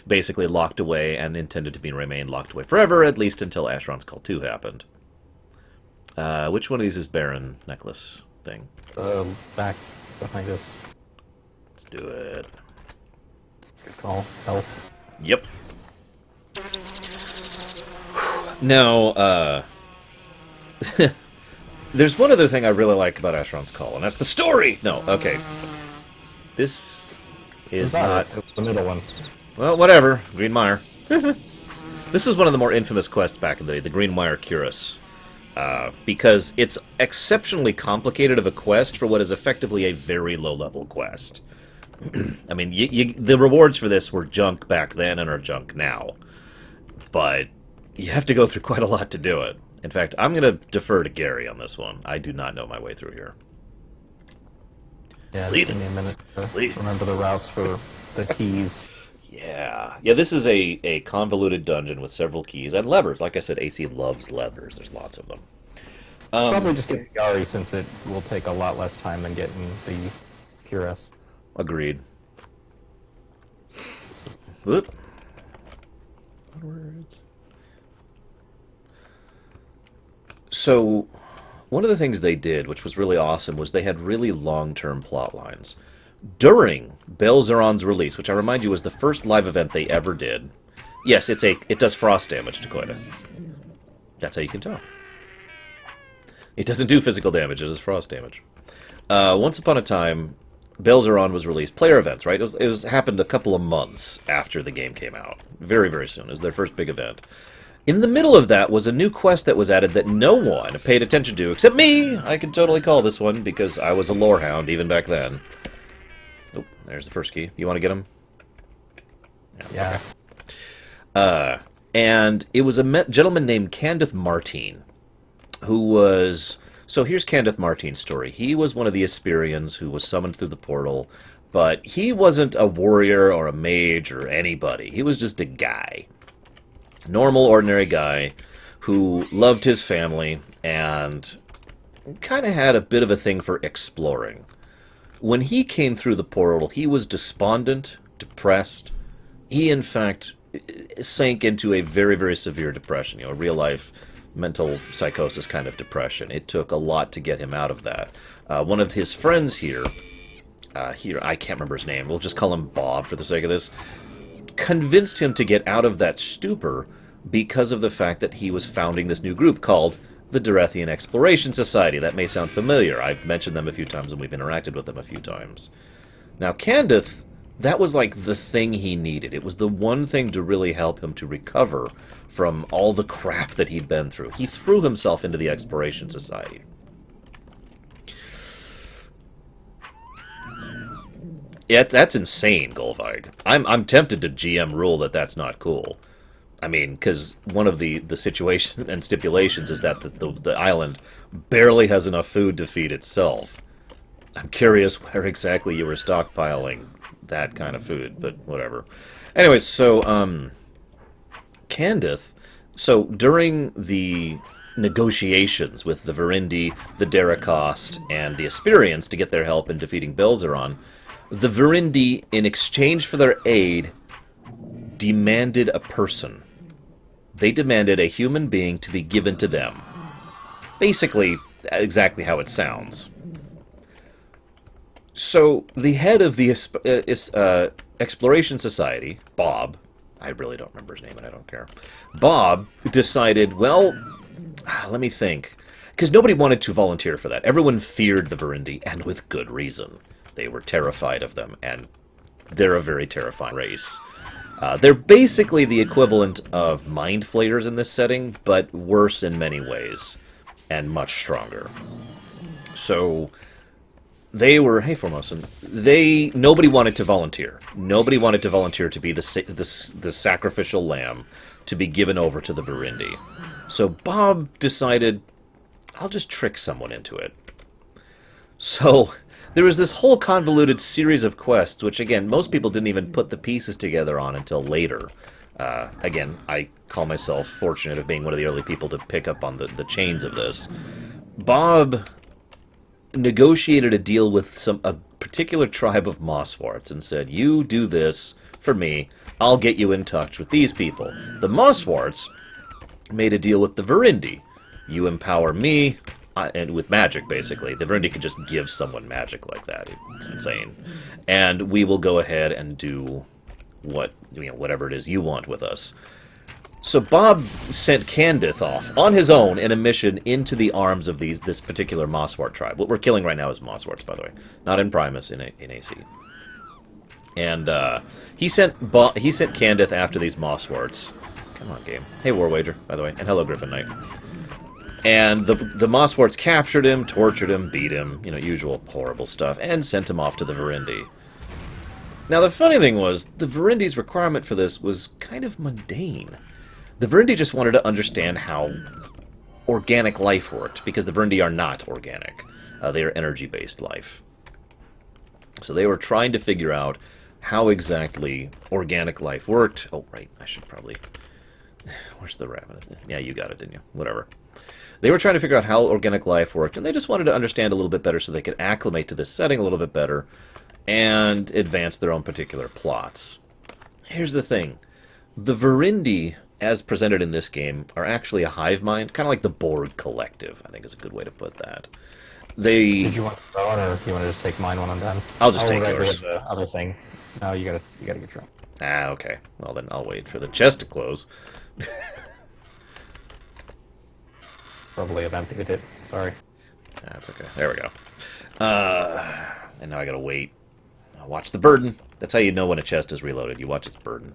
basically locked away and intended to remain locked away forever, at least until Asheron's Call 2 happened. Which one of these is Baron necklace thing? Back behind us. Let's do it. Good call. Health. Yep. Now, there's one other thing I really like about Asheron's Call, and that's the story! No, okay. This is not... the middle one. Well, whatever. Green Mire. This is one of the more infamous quests back in the day, the Green Mire Cuirass. Because it's exceptionally complicated of a quest for what is effectively a very low-level quest. I mean, the rewards for this were junk back then and are junk now. But you have to go through quite a lot to do it. In fact, I'm going to defer to Gary on this one. I do not know my way through here. Yeah, just give me a minute to remember the routes for the keys. Yeah. Yeah, this is a convoluted dungeon with several keys and levers. Like I said, AC loves levers. There's lots of them. Probably just get the Yari since it will take a lot less time than getting the Cuirass. Agreed. Whoop. Onwards. So, one of the things they did, which was really awesome, was they had really long-term plot lines. During Belzeron's release, which I remind you was the first live event they ever did. Yes, it does frost damage to Koida. That's how you can tell. It doesn't do physical damage, it does frost damage. Once upon a time, Belzeron was released. Player events, right? It happened a couple of months after the game came out. Very, very soon. It was their first big event. In the middle of that was a new quest that was added that no one paid attention to, except me! I can totally call this one, because I was a lore hound even back then. Oh, there's the first key. You want to get him? Yeah. Okay. And it was a gentleman named Candith Martine, who was... So here's Candith Martine's story. He was one of the Asperians who was summoned through the portal, but he wasn't a warrior or a mage or anybody. He was just a guy. Normal, ordinary guy who loved his family and kind of had a bit of a thing for exploring. When he came through the portal, he was despondent, depressed. He, in fact, sank into a very, very severe depression, you know, real-life mental psychosis kind of depression. It took a lot to get him out of that. One of his friends here, I can't remember his name, we'll just call him Bob for the sake of this, convinced him to get out of that stupor because of the fact that he was founding this new group called the Dorethian Exploration Society. That may sound familiar. I've mentioned them a few times and we've interacted with them a few times. Now, Candith, that was like the thing he needed. It was the one thing to really help him to recover from all the crap that he'd been through. He threw himself into the Exploration Society. Yeah, that's insane, Golveig. I'm tempted to GM rule that that's not cool. I mean, because one of the situations and stipulations is that the island barely has enough food to feed itself. I'm curious where exactly you were stockpiling that kind of food, but whatever. Anyways, so, Candith, so during the negotiations with the Virindi, the Deracost, and the Asperians to get their help in defeating Belzeron, the Virindi, in exchange for their aid, demanded a person. They demanded a human being to be given to them. Basically, exactly how it sounds. So, the head of the Exploration Society, Bob, I really don't remember his name and I don't care, Bob decided, well, let me think, because nobody wanted to volunteer for that. Everyone feared the Virindi, and with good reason. They were terrified of them, and they're a very terrifying race. They're basically the equivalent of mind flayers in this setting, but worse in many ways, and much stronger. So, they were, hey Formosan, nobody wanted to volunteer. Nobody wanted to volunteer to be the sacrificial lamb to be given over to the Virindi. So Bob decided, I'll just trick someone into it. So there was this whole convoluted series of quests, which again, most people didn't even put the pieces together on until later. Again, I call myself fortunate of being one of the early people to pick up on the chains of this. Bob negotiated a deal with a particular tribe of Mosswarts and said, you do this for me, I'll get you in touch with these people. The Mosswarts made a deal with the Virindi. You empower me, and with magic, basically. The Virindi could just give someone magic like that. It's insane. And we will go ahead and do whatever it is you want with us. So Bob sent Candith off on his own in a mission into the arms of this particular Mosswart tribe. What we're killing right now is Mosswarts, by the way, not in Primus, in AC. And he sent Candith after these Mosswarts. Come on, game. Hey, War Wager, by the way, and hello, Griffin Knight. And the Mosswarts captured him, tortured him, beat him, usual horrible stuff, and sent him off to the Virindi. Now, the funny thing was, the Virindi's requirement for this was kind of mundane. The Virindi just wanted to understand how organic life worked, because the Virindi are not organic. They are energy-based life. So they were trying to figure out how exactly organic life worked. Oh, right, I should probably... Where's the rabbit? Yeah, you got it, didn't you? Whatever. They were trying to figure out how organic life worked, and they just wanted to understand a little bit better so they could acclimate to this setting a little bit better and advance their own particular plots. Here's the thing. The Virindi as presented in this game, are actually a hive mind, kind of like the Borg Collective, I think is a good way to put that. They... Did you want to throw it, or do you want to just take mine when I'm done? I'll just take right yours. The other thing. No, you gotta get drunk. Ah, okay. Well, then I'll wait for the chest to close. Probably have emptied it. Sorry. That's okay. There we go. And now I gotta wait. I'll watch the burden. That's how you know when a chest is reloaded. You watch its burden.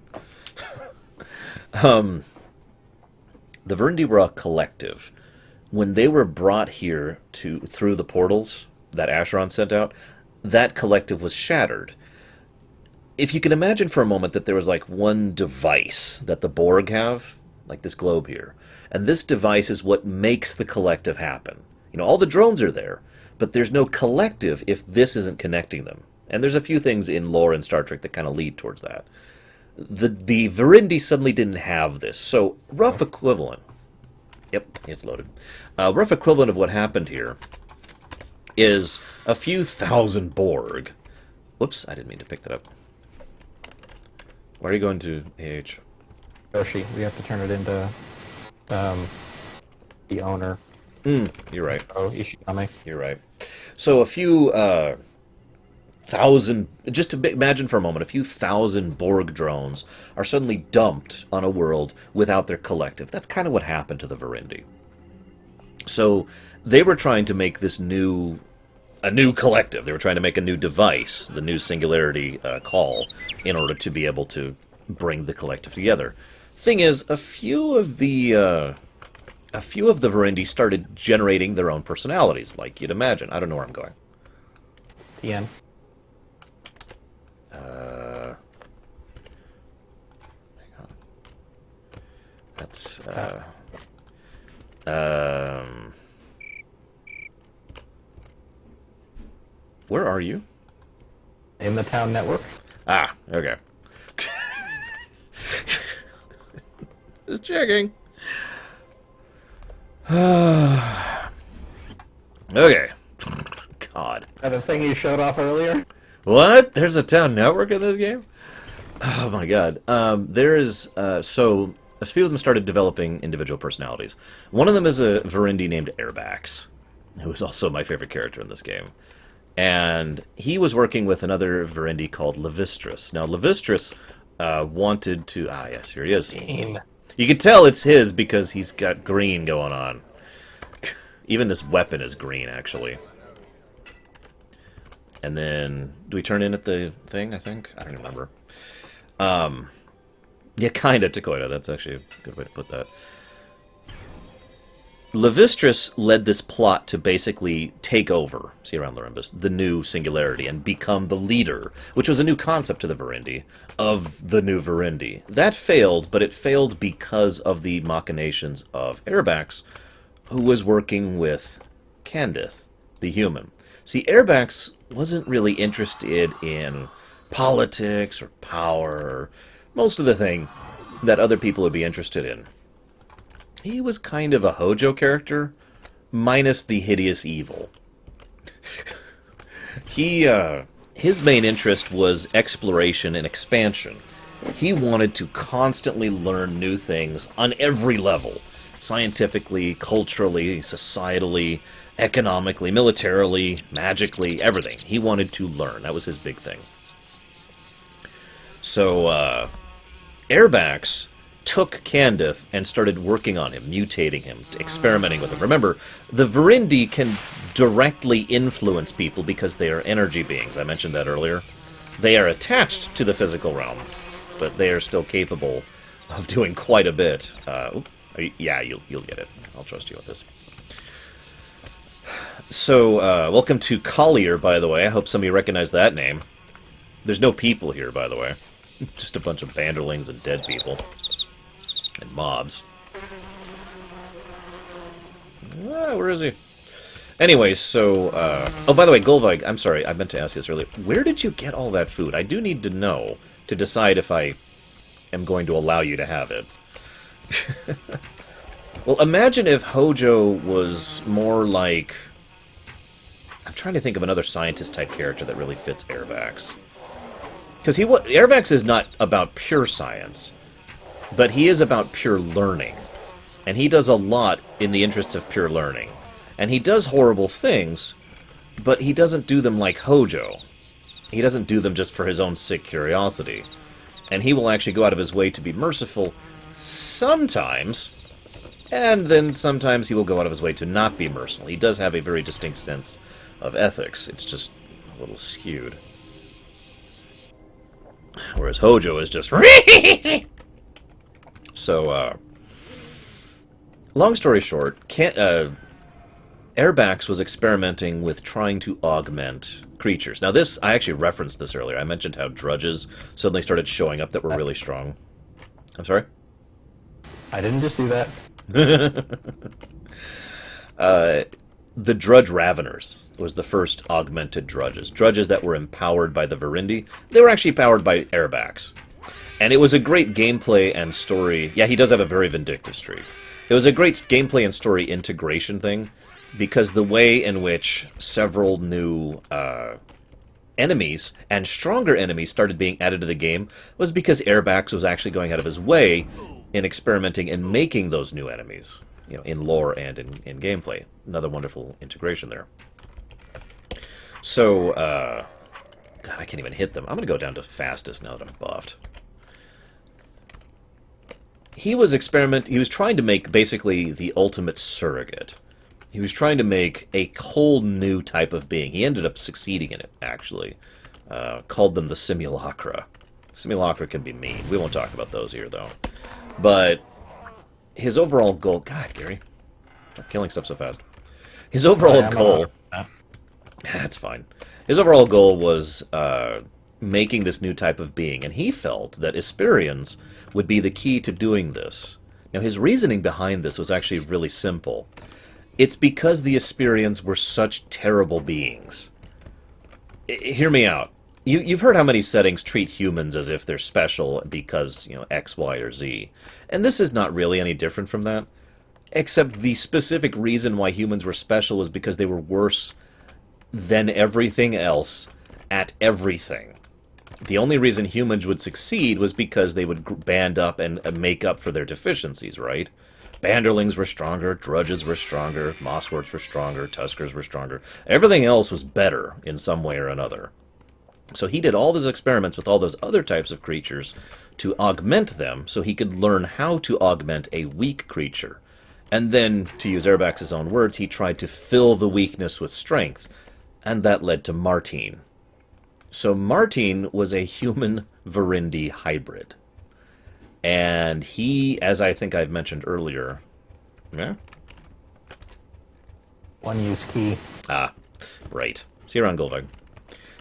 The Verundi were a collective. When they were brought here through the portals that Asheron sent out, that collective was shattered. If you can imagine for a moment that there was like one device that the Borg have, like this globe here, and this device is what makes the collective happen. You know, all the drones are there, but there's no collective if this isn't connecting them. And there's a few things in lore and Star Trek that kind of lead towards that. The Verundi suddenly didn't have this, so rough equivalent. Yep, it's loaded. Rough equivalent of what happened here is a few thousand Borg. Whoops, I didn't mean to pick that up. Why are you going to AH? Yoshi, we have to turn it into the owner. You're right. Oh, Ishigami. You're right. So a few thousand, just to imagine for a moment, a few thousand Borg drones are suddenly dumped on a world without their collective. That's kind of what happened to the Verundi. So they were trying to make a new collective. They were trying to make a new device, the new singularity call, in order to be able to bring the collective together. Thing is, a few of the Verundi started generating their own personalities, like you'd imagine. I don't know where I'm going. The end. Hang on. That's where are you? In the town network. Ah, okay. Just checking. Okay. God. The thing you showed off earlier? What? There's a town network in this game? Oh my god. There is, so, a few of them started developing individual personalities. One of them is a Verundi named Airbax, who is also my favorite character in this game. And he was working with another Verundi called Levistris. Now, Levistris wanted to... Ah, yes, here he is. Green. You can tell it's his because he's got green going on. Even this weapon is green, actually. And then... Do we turn in at the thing, I think? I don't remember. Yeah, kind of, Takoida. That's actually a good way to put that. Levistris led this plot to basically take over, see around Lorembus, the new singularity, and become the leader, which was a new concept to the Verundi, of the new Verundi. That failed, but it failed because of the machinations of Airbax, who was working with Candith, the human. See, Airbax wasn't really interested in politics or power, or most of the thing that other people would be interested in. He was kind of a Hojo character, minus the hideous evil. His main interest was exploration and expansion. He wanted to constantly learn new things on every level. Scientifically, culturally, societally, economically, militarily, magically, everything. He wanted to learn. That was his big thing. So, Airbax took Candith and started working on him, mutating him, experimenting with him. Remember, the Verundi can directly influence people because they are energy beings. I mentioned that earlier. They are attached to the physical realm, but they are still capable of doing quite a bit. Yeah, you'll get it. I'll trust you with this. So, welcome to Collier, by the way. I hope some of you recognize that name. There's no people here, by the way. Just a bunch of banderlings and dead people. And mobs. Where is he? Anyway, so... oh, by the way, Golvig, I'm sorry, I meant to ask you this earlier. Where did you get all that food? I do need to know to decide if I am going to allow you to have it. Well, imagine if Hojo was more like... I'm trying to think of another scientist-type character that really fits Airbax. Because Airbax is not about pure science. but he is about pure learning. And he does a lot in the interests of pure learning. And he does horrible things, but he doesn't do them like Hojo. He doesn't do them just for his own sick curiosity. And he will actually go out of his way to be merciful sometimes, and then sometimes he will go out of his way to not be merciful. He does have a very distinct sense of ethics. It's just a little skewed. Whereas Hojo is just... So, long story short, Airbax was experimenting with trying to augment creatures. Now this, I actually referenced this earlier. I mentioned how drudges suddenly started showing up that were really strong. I'm sorry? I didn't just do that. The Drudge Raveners was the first augmented drudges. Drudges that were empowered by the Verindi. They were actually powered by Airbax. And it was a great gameplay and story... Yeah, he does have a very vindictive streak. It was a great gameplay and story integration thing, because the way in which several new enemies and stronger enemies started being added to the game was because Airbax was actually going out of his way in experimenting and making those new enemies, you know, in lore and in gameplay. Another wonderful integration there. So, God, I can't even hit them. I'm going to go down to fastest now that I'm buffed. He was trying to make basically the ultimate surrogate. He was trying to make a whole new type of being. He ended up succeeding in it, actually. Called them the Simulacra. Simulacra can be mean. We won't talk about those here, though. But his overall goal... God, Gary. Stop killing stuff so fast. His overall goal... That's fine. His overall goal was making this new type of being, and he felt that Esperians would be the key to doing this. Now, his reasoning behind this was actually really simple. It's because the Esperians were such terrible beings. Hear me out. You've heard how many settings treat humans as if they're special because, you know, X, Y, or Z. And this is not really any different from that. Except the specific reason why humans were special was because they were worse than everything else at everything. The only reason humans would succeed was because they would band up and make up for their deficiencies, right? Banderlings were stronger, drudges were stronger, mossworts were stronger, tuskers were stronger. Everything else was better in some way or another. So he did all these experiments with all those other types of creatures to augment them so he could learn how to augment a weak creature. And then, to use Airbax's own words, he tried to fill the weakness with strength. And that led to Martine. So Martine was a human Verindi hybrid. And he, as I think I've mentioned earlier... Yeah? One-use key. Ah, right. See you around, Golvag.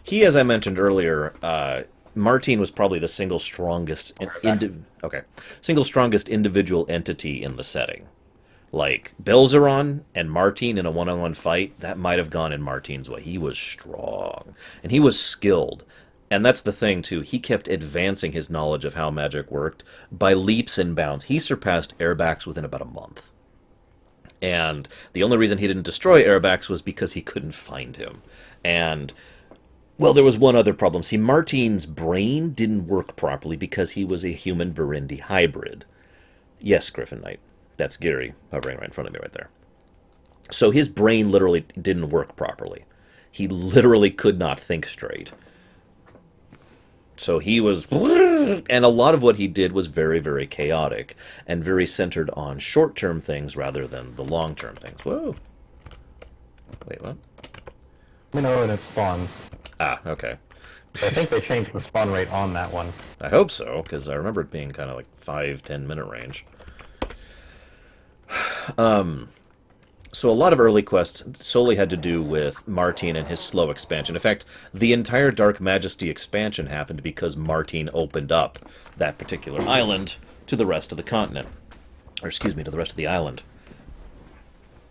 He, as I mentioned earlier, Martine was probably the single strongest individual entity in the setting. Like, Belzeron and Martine in a one-on-one fight, that might have gone in Martine's way. He was strong. And he was skilled. And that's the thing, too. He kept advancing his knowledge of how magic worked by leaps and bounds. He surpassed Airbax within about a month. And the only reason he didn't destroy Airbax was because he couldn't find him. And, well, there was one other problem. See, Martine's brain didn't work properly because he was a human Verindi hybrid. Yes, Griffin Knight. That's Gary hovering right in front of me right there. So his brain literally didn't work properly. He literally could not think straight. So he was... And a lot of what he did was very, very chaotic and very centered on short-term things rather than the long-term things. Whoa. Wait, what? Let me know when it spawns. Ah, okay. I think they changed the spawn rate on that one. I hope so, because I remember it being kind of like 5-10 minute range. So a lot of early quests solely had to do with Martine and his slow expansion. In fact, the entire Dark Majesty expansion happened because Martine opened up that particular island to the rest of the continent. Or, excuse me, to the rest of the island.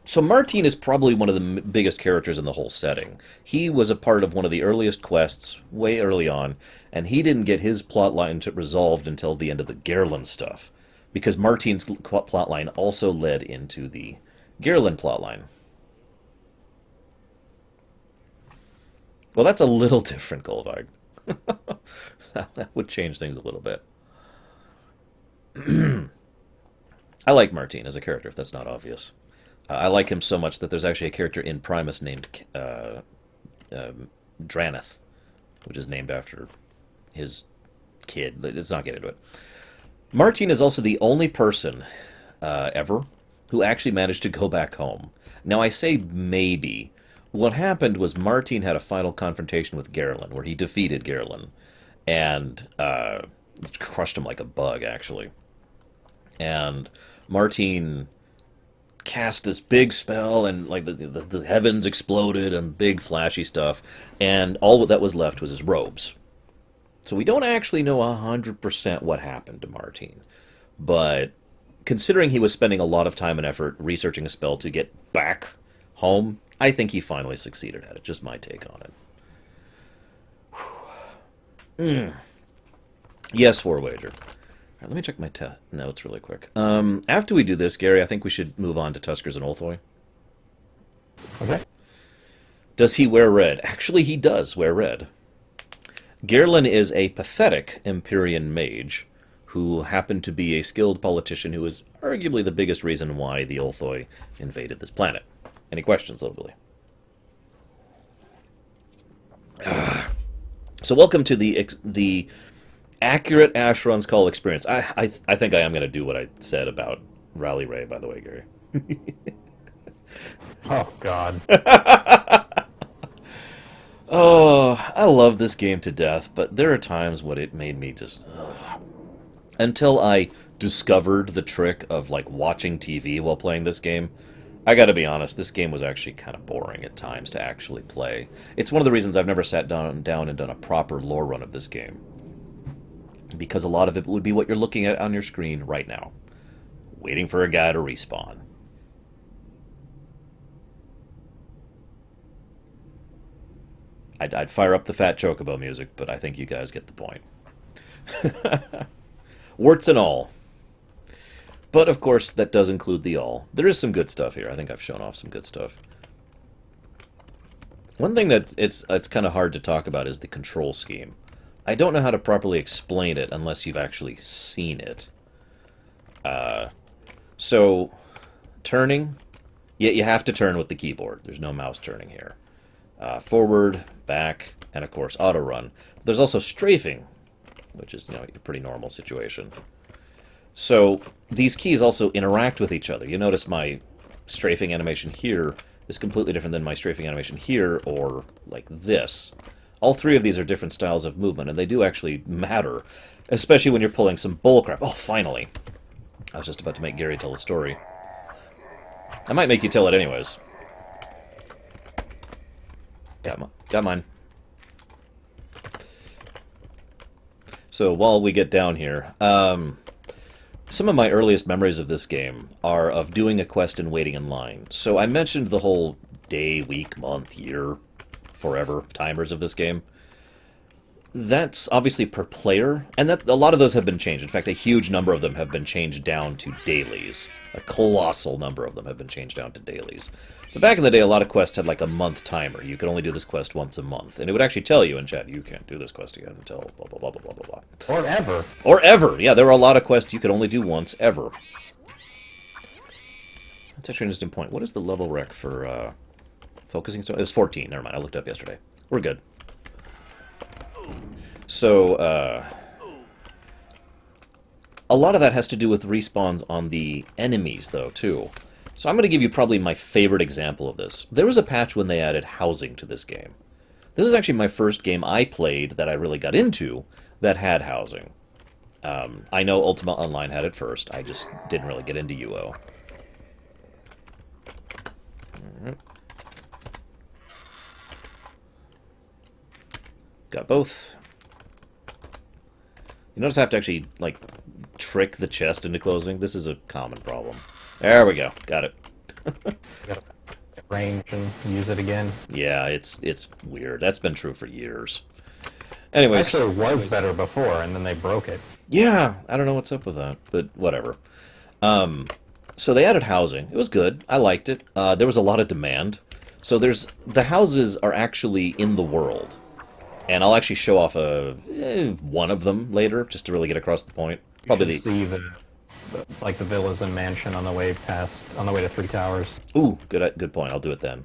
So Martine is probably one of the biggest characters in the whole setting. He was a part of one of the earliest quests, way early on, and he didn't get his plotline resolved until the end of the Airlin stuff. Because Martine's plotline also led into the Airlin plotline. Well, that's a little different, Golvag. That would change things a little bit. I like Martine as a character, if that's not obvious. I like him so much that there's actually a character in Primus named Draneth, which is named after his kid. Let's not get into it. Martine is also the only person ever who actually managed to go back home. Now, I say maybe. What happened was Martine had a final confrontation with Gerlin, where he defeated Gerlin, and crushed him like a bug, actually. And Martine cast this big spell, and like the heavens exploded, and big flashy stuff, and all that was left was his robes. So we don't actually know 100% what happened to Martine, but considering he was spending a lot of time and effort researching a spell to get back home, I think he finally succeeded at it. Just my take on it. Yes, for a wager. All right, let me check my notes really quick. After we do this, Gary, I think we should move on to Tuskers and Ulthoi. Okay. Does he wear red? Actually, he does wear red. Gerlin is a pathetic Empyrean mage who happened to be a skilled politician who is arguably the biggest reason why the Ulthoi invaded this planet. Any questions, Lily? So welcome to the accurate Asheron's Call experience. I think I am going to do what I said about Rally Ray, by the way, Gary. Oh, God. Oh, I love this game to death, but there are times when it made me just... Until I discovered the trick of, like, watching TV while playing this game, I gotta be honest, this game was actually kind of boring at times to actually play. It's one of the reasons I've never sat down and done a proper lore run of this game. Because a lot of it would be what you're looking at on your screen right now. Waiting for a guy to respawn. I'd fire up the Fat Chocobo music, but I think you guys get the point. Warts and all. But, of course, that does include the all. There is some good stuff here. I think I've shown off some good stuff. One thing that it's kind of hard to talk about is the control scheme. I don't know how to properly explain it unless you've actually seen it. So, turning, you have to turn with the keyboard. There's no mouse turning here. Forward, back, and of course auto run. There's also strafing, which is a pretty normal situation. So these keys also interact with each other. You notice my strafing animation here is completely different than my strafing animation here, or like this. All three of these are different styles of movement, and they do actually matter, especially when you're pulling some bullcrap. Oh, finally! I was just about to make Gary tell a story. I might make you tell it anyways. Got mine. So while we get down here, some of my earliest memories of this game are of doing a quest and waiting in line. So I mentioned the whole day, week, month, year, forever timers of this game. That's obviously per player, and that a lot of those have been changed. In fact, a huge number of them have been changed down to dailies. A colossal number of them have been changed down to dailies. But back in the day, a lot of quests had like a month timer. You could only do this quest once a month. And it would actually tell you in chat, you can't do this quest again until blah, blah, blah, blah, blah, blah, blah. Or ever. Or ever. Yeah, there were a lot of quests you could only do once ever. That's actually an interesting point. What is the level rec for focusing stone? It was 14. Never mind. I looked up yesterday. We're good. So, a lot of that has to do with respawns on the enemies, though, too. So I'm going to give you probably my favorite example of this. There was a patch when they added housing to this game. This is actually my first game I played that I really got into that had housing. I know Ultima Online had it first. I just didn't really get into UO. Alright. Got both. You notice I have to actually, like, trick the chest into closing? This is a common problem. There we go. Got it. Gotta range and use it again. Yeah, it's weird. That's been true for years. Anyways. Actually, it was better before, and then they broke it. Yeah, I don't know what's up with that, but whatever. So they added housing. It was good. I liked it. There was a lot of demand. So the houses are actually in the world. And I'll actually show off one of them later, just to really get across the point. You should see like the villas and mansion on the way to Three Towers. Ooh, good point. I'll do it then.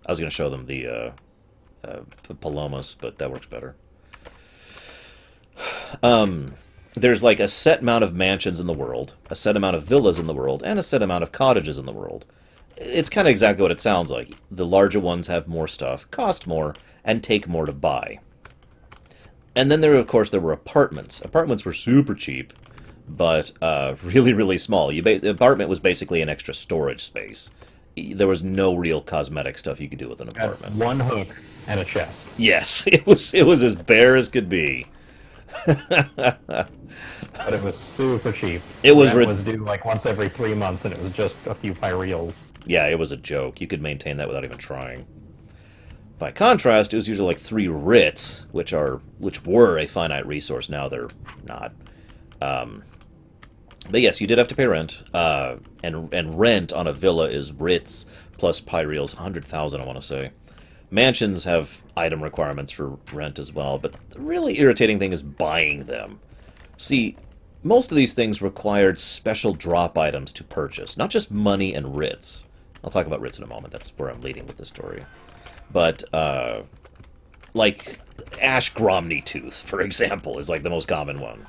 I was going to show them the Palomas, but that works better. There's like a set amount of mansions in the world, a set amount of villas in the world, and a set amount of cottages in the world. It's kind of exactly what it sounds like. The larger ones have more stuff, cost more, and take more to buy. And then there were apartments. Apartments were super cheap, but really, really small. The apartment was basically an extra storage space. There was no real cosmetic stuff you could do with an apartment. One hook and a chest. Yes, it was as bare as could be. But it was super cheap. It was Rent was due like once every 3 months, and it was just a few pyreals. Yeah, it was a joke. You could maintain that without even trying. By contrast, it was usually like 3 writs, which were a finite resource. Now they're not. But yes, you did have to pay rent, and rent on a villa is writs plus pyreals, 100,000, I want to say. Mansions have item requirements for rent as well, but the really irritating thing is buying them. See, most of these things required special drop items to purchase, not just money and writs. I'll talk about writs in a moment. That's where I'm leading with this story. But, like, Ash Gromny Tooth, for example, is like the most common one.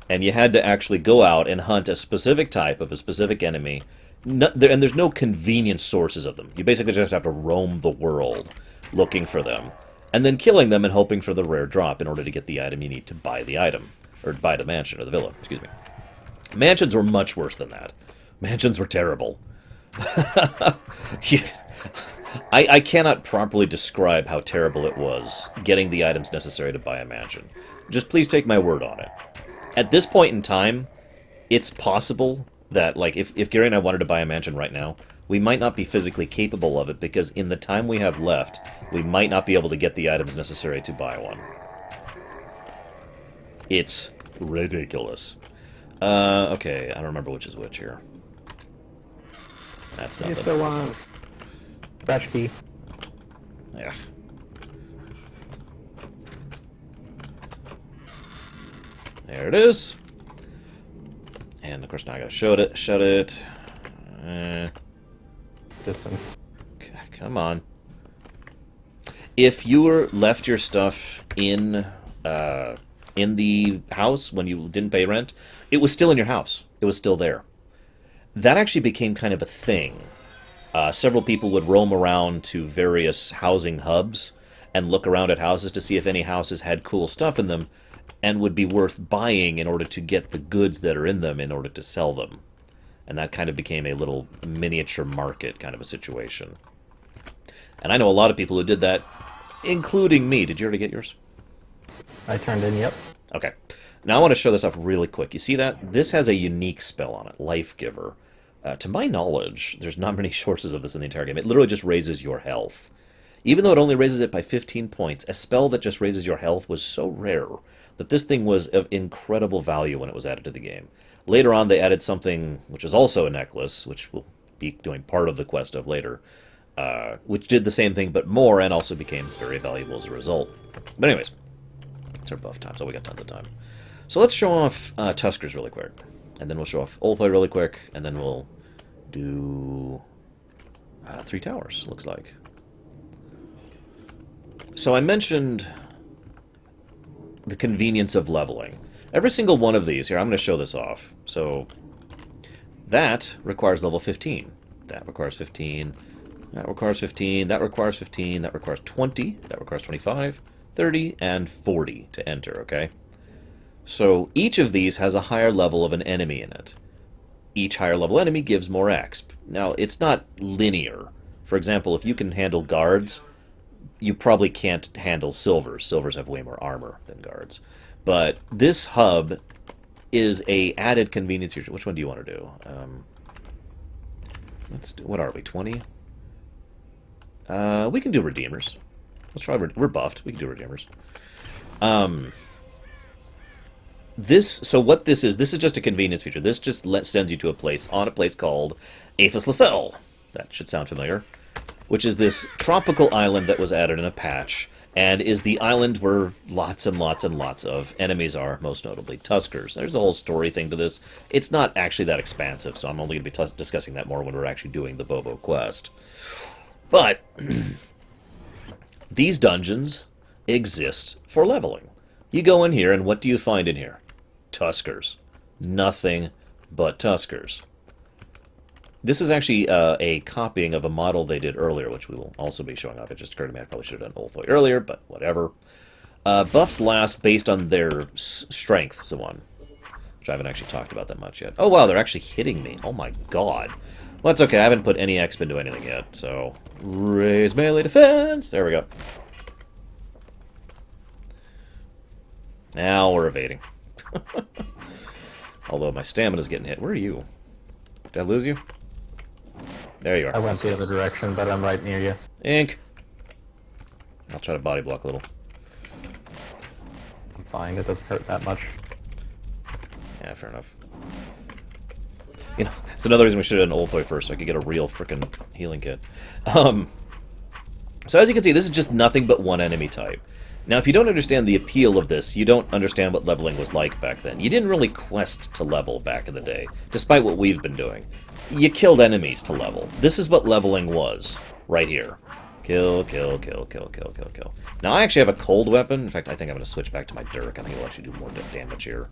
And you had to actually go out and hunt a specific type of a specific enemy, and there's no convenient sources of them. You basically just have to roam the world looking for them, and then killing them and hoping for the rare drop in order to get the item you need to buy the item, or buy the mansion, or the villa, excuse me. Mansions were much worse than that. Mansions were terrible. I cannot properly describe how terrible it was getting the items necessary to buy a mansion. Just please take my word on it. At this point in time, it's possible that, like, if Gary and I wanted to buy a mansion right now, we might not be physically capable of it, because in the time we have left, we might not be able to get the items necessary to buy one. It's ridiculous. Okay, I don't remember which is which here. That's nothing. So, batch key. Yeah. There it is. And of course now I gotta shut it. Distance. Come on. If you left your stuff in the house when you didn't pay rent, it was still in your house. It was still there. That actually became kind of a thing. Several people would roam around to various housing hubs and look around at houses to see if any houses had cool stuff in them and would be worth buying in order to get the goods that are in them in order to sell them. And that kind of became a little miniature market kind of a situation. And I know a lot of people who did that, including me. Did you already get yours? I turned in, yep. Okay. Now I want to show this off really quick. You see that? This has a unique spell on it, Life Giver. To my knowledge, there's not many sources of this in the entire game. It literally just raises your health. Even though it only raises it by 15 points, a spell that just raises your health was so rare that this thing was of incredible value when it was added to the game. Later on, they added something which is also a necklace, which we'll be doing part of the quest of later, which did the same thing but more, and also became very valuable as a result. But anyways, it's our buff time, so we got tons of time. So let's show off Tuskers really quick, and then we'll show off Ulthoy really quick, and then we'll do Three Towers, looks like. So I mentioned the convenience of leveling. Every single one of these, here, I'm going to show this off. So that requires level 15. That requires 15. That requires 15. That requires 15. That requires 20. That requires 25, 30, and 40 to enter, okay? So each of these has a higher level of an enemy in it. Each higher level enemy gives more exp. Now, it's not linear. For example, if you can handle guards, you probably can't handle silvers. Silvers have way more armor than guards. But this hub is a added convenience feature. Which one do you want to do? Let's do. What are we? 20. We can do redeemers. Let's try. We're buffed. We can do redeemers. So what this is just a convenience feature. This just sends you to a place called Aphis Lacelle. That should sound familiar. Which is this tropical island that was added in a patch, and is the island where lots and lots and lots of enemies are, most notably Tuskers. There's a whole story thing to this. It's not actually that expansive, so I'm only going to be discussing that more when we're actually doing the Bobo quest. But these dungeons exist for leveling. You go in here, and what do you find in here? Tuskers. Nothing but Tuskers. This is actually a copying of a model they did earlier, which we will also be showing off. It just occurred to me I probably should have done Ulthoi earlier, but whatever. Buffs last based on their strength, so on. Which I haven't actually talked about that much yet. Oh, wow, they're actually hitting me. Oh, my God. Well, that's okay. I haven't put any exp into anything yet, so... Raise melee defense! There we go. Now we're evading. Although my stamina's getting hit. Where are you? Did I lose you? There you are. I went the other direction, but I'm right near you. Ink. I'll try to body block a little. I'm fine. It doesn't hurt that much. Yeah, fair enough. You know, it's another reason we should have done Ulthoi first, so I could get a real frickin' healing kit. So as you can see, this is just nothing but one enemy type. Now, if you don't understand the appeal of this, you don't understand what leveling was like back then. You didn't really quest to level back in the day, despite what we've been doing. You killed enemies to level. This is what leveling was, right here. Kill, kill, kill, kill, kill, kill, kill. Now, I actually have a cold weapon. In fact, I think I'm going to switch back to my Dirk. I think it'll actually do more damage here.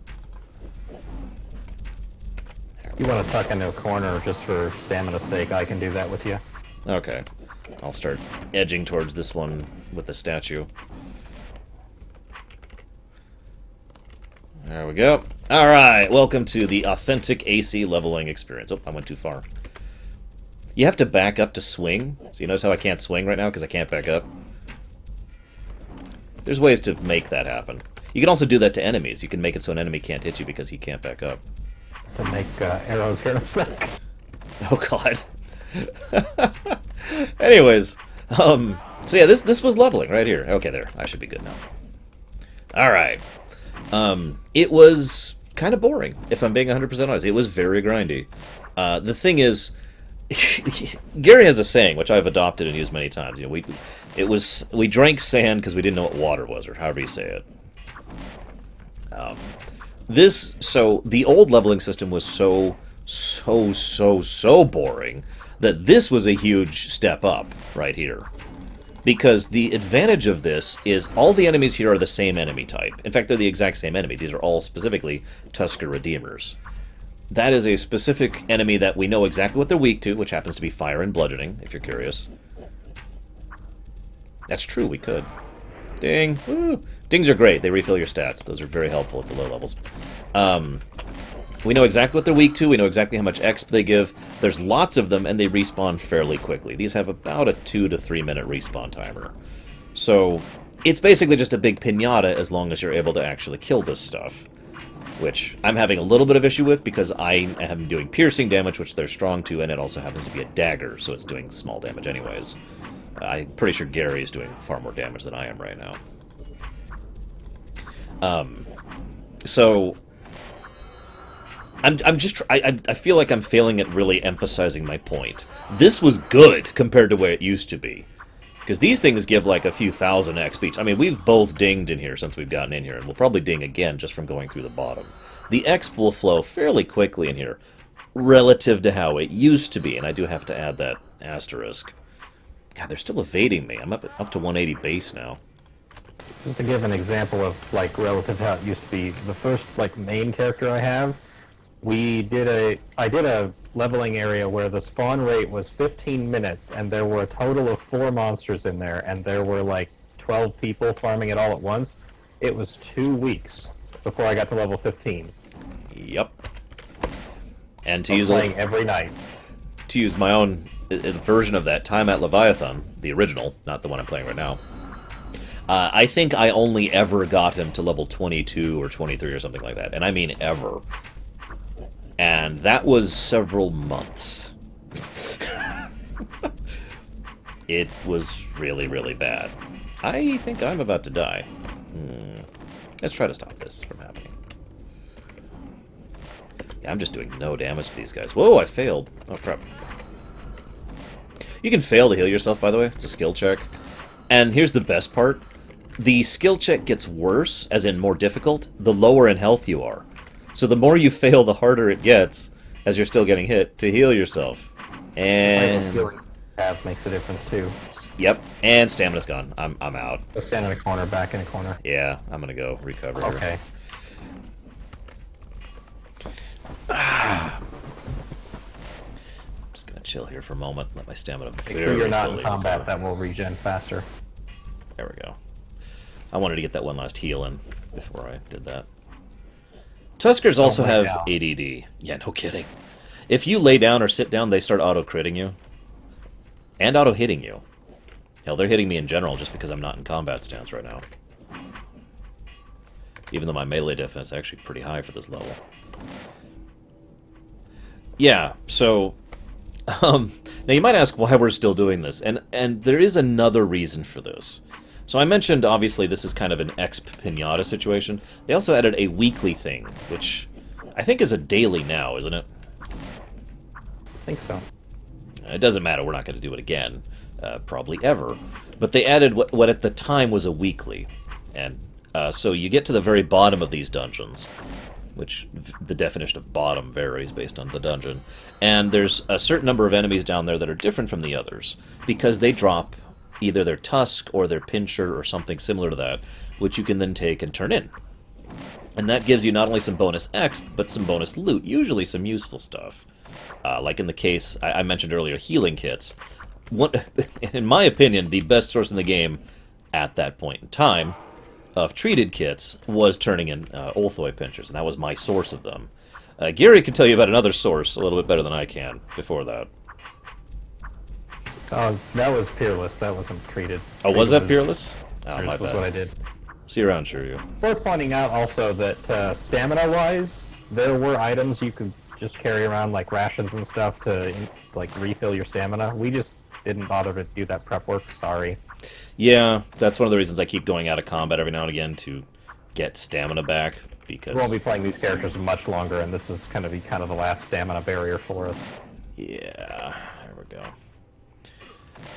You want to tuck into a corner just for stamina's sake, I can do that with you. Okay. I'll start edging towards this one with the statue. There we go. Alright, welcome to the authentic AC leveling experience. Oh, I went too far. You have to back up to swing. So you notice how I can't swing right now because I can't back up? There's ways to make that happen. You can also do that to enemies. You can make it so an enemy can't hit you because he can't back up. To make arrows here in a sec. Oh, God. Anyways, so yeah, this was leveling right here. Okay, there. I should be good now. Alright. It was kind of boring, if I'm being 100% honest. It was very grindy. The thing is, Gary has a saying, which I've adopted and used many times. You know, we drank sand because we didn't know what water was, or however you say it. So the old leveling system was so boring that this was a huge step up right here. Because the advantage of this is all the enemies here are the same enemy type. In fact, they're the exact same enemy. These are all specifically Tusker Redeemers. That is a specific enemy that we know exactly what they're weak to, which happens to be fire and bludgeoning, if you're curious. That's true, we could. Ding! Woo! Dings are great. They refill your stats. Those are very helpful at the low levels. We know exactly what they're weak to. We know exactly how much exp they give. There's lots of them, and they respawn fairly quickly. These have about a 2 to 3 minute respawn timer. So it's basically just a big piñata as long as you're able to actually kill this stuff. Which I'm having a little bit of issue with because I am doing piercing damage, which they're strong to, and it also happens to be a dagger, so it's doing small damage anyways. I'm pretty sure Gary is doing far more damage than I am right now. So I feel like I'm failing at really emphasizing my point. This was good compared to where it used to be. Because these things give like a few thousand XP each. I mean, we've both dinged in here since we've gotten in here, and we'll probably ding again just from going through the bottom. The XP will flow fairly quickly in here, relative to how it used to be, and I do have to add that asterisk. God, they're still evading me. I'm up to 180 base now. Just to give an example of like relative to how it used to be, the first like main character I have, I did a leveling area where the spawn rate was 15 minutes, and there were a total of 4 monsters in there, and there were like 12 people farming it all at once. It was 2 weeks before I got to level 15. Yep. And to I'm use playing every night. To use my own version of that, Time at Leviathan, the original, not the one I'm playing right now. I think I only ever got him to level 22 or 23 or something like that, and I mean ever. And that was several months. It was really, really bad. I think I'm about to die. Let's try to stop this from happening. Yeah, I'm just doing no damage to these guys. Whoa, I failed. Oh, crap. You can fail to heal yourself, by the way. It's a skill check. And here's the best part. the skill check gets worse, as in more difficult, the lower in health you are. So the more you fail, the harder it gets, as you're still getting hit, to heal yourself. The type of And healing you have makes a difference too. yep, and stamina's gone. I'm out. Go stand in a corner, back in a corner. Yeah, I'm gonna go recover here. Okay. I'm just gonna chill here for a moment, let my stamina Make very sure you're not in slowly combat. recover. That will regen faster. There we go. I wanted to get that one last heal in before I did that. Tuskers also lay have down. ADD. Yeah, no kidding. If you lay down or sit down, they start auto-critting you. And auto-hitting you. Hell, they're hitting me in general just because I'm not in combat stance right now. Even though my melee defense is actually pretty high for this level. Yeah, so... now you might ask why we're still doing this, and there is another reason for this. So I mentioned, obviously, this is kind of an exp pinata situation. They also added a weekly thing, which I think is a daily now, isn't it? I think so. It doesn't matter, we're not going to do it again, probably ever. But they added what at the time was a weekly. And so you get to the very bottom of these dungeons, which the definition of bottom varies based on the dungeon. And there's a certain number of enemies down there that are different from the others, because they drop either their tusk or their pincher or something similar to that, which you can then take and turn in. And that gives you not only some bonus exp, but some bonus loot, usually some useful stuff. Like in the case I mentioned earlier, healing kits. In my opinion, the best source in the game at that point in time of treated kits was turning in Ulthoi pinchers, and that was my source of them. Gary can tell you about another source a little bit better than I can before that. That was Peerless. That wasn't treated. Oh, was that Peerless? Oh, Peerless my was what I bad. did. See you around, sure you. Worth pointing out also that stamina-wise, there were items you could just carry around, like rations and stuff, to like refill your stamina. We just didn't bother to do that prep work. Sorry. Yeah, that's one of the reasons I keep going out of combat every now and again to get stamina back, because... We won't be playing these characters much longer, and this is going to be kind of the last stamina barrier for us. Yeah, there we go.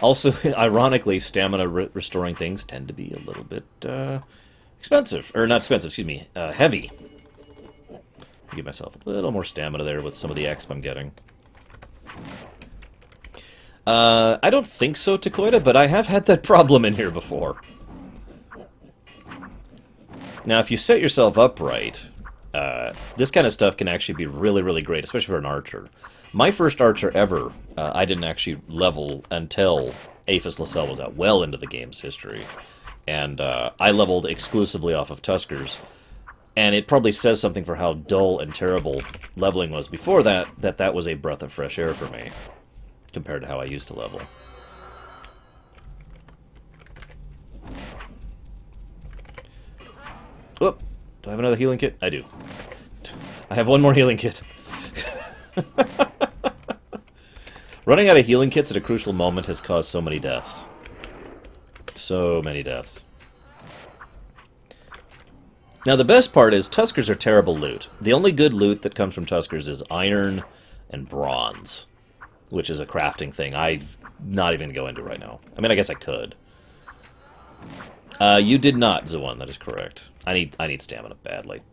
Also, ironically, stamina restoring things tend to be a little bit expensive. Or not expensive, excuse me, heavy. Give myself a little more stamina there with some of the exp I'm getting. I don't think so, Takoida, but I have had that problem in here before. Now, if you set yourself up right, this kind of stuff can actually be really, really great, especially for an archer. My first archer ever, I didn't actually level until Aphis Lacelle was out, well into the game's history. And I leveled exclusively off of Tuskers. And it probably says something for how dull and terrible leveling was before that, that was a breath of fresh air for me, compared to how I used to level. Whoop! Do I have another healing kit? I do. I have one more healing kit. Running out of healing kits at a crucial moment has caused so many deaths. So many deaths. Now the best part is Tuskers are terrible loot. The only good loot that comes from Tuskers is iron and bronze, which is a crafting thing I'm not even going to go into right now. I mean, I guess I could. You did not, Zawan, that is correct. I need stamina badly.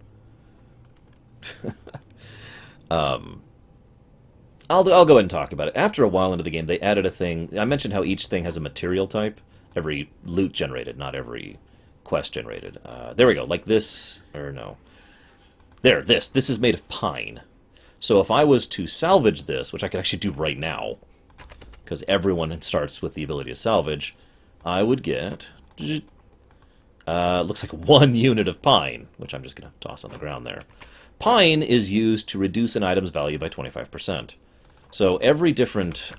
I'll go ahead and talk about it. After a while into the game, they added a thing. I mentioned how each thing has a material type. Every loot generated, not every quest generated. There we go. Like this, or no. There, this. This is made of pine. So if I was to salvage this, which I could actually do right now, because everyone starts with the ability to salvage, I would get... looks like 1 unit of pine, which I'm just going to toss on the ground there. Pine is used to reduce an item's value by 25%. So every different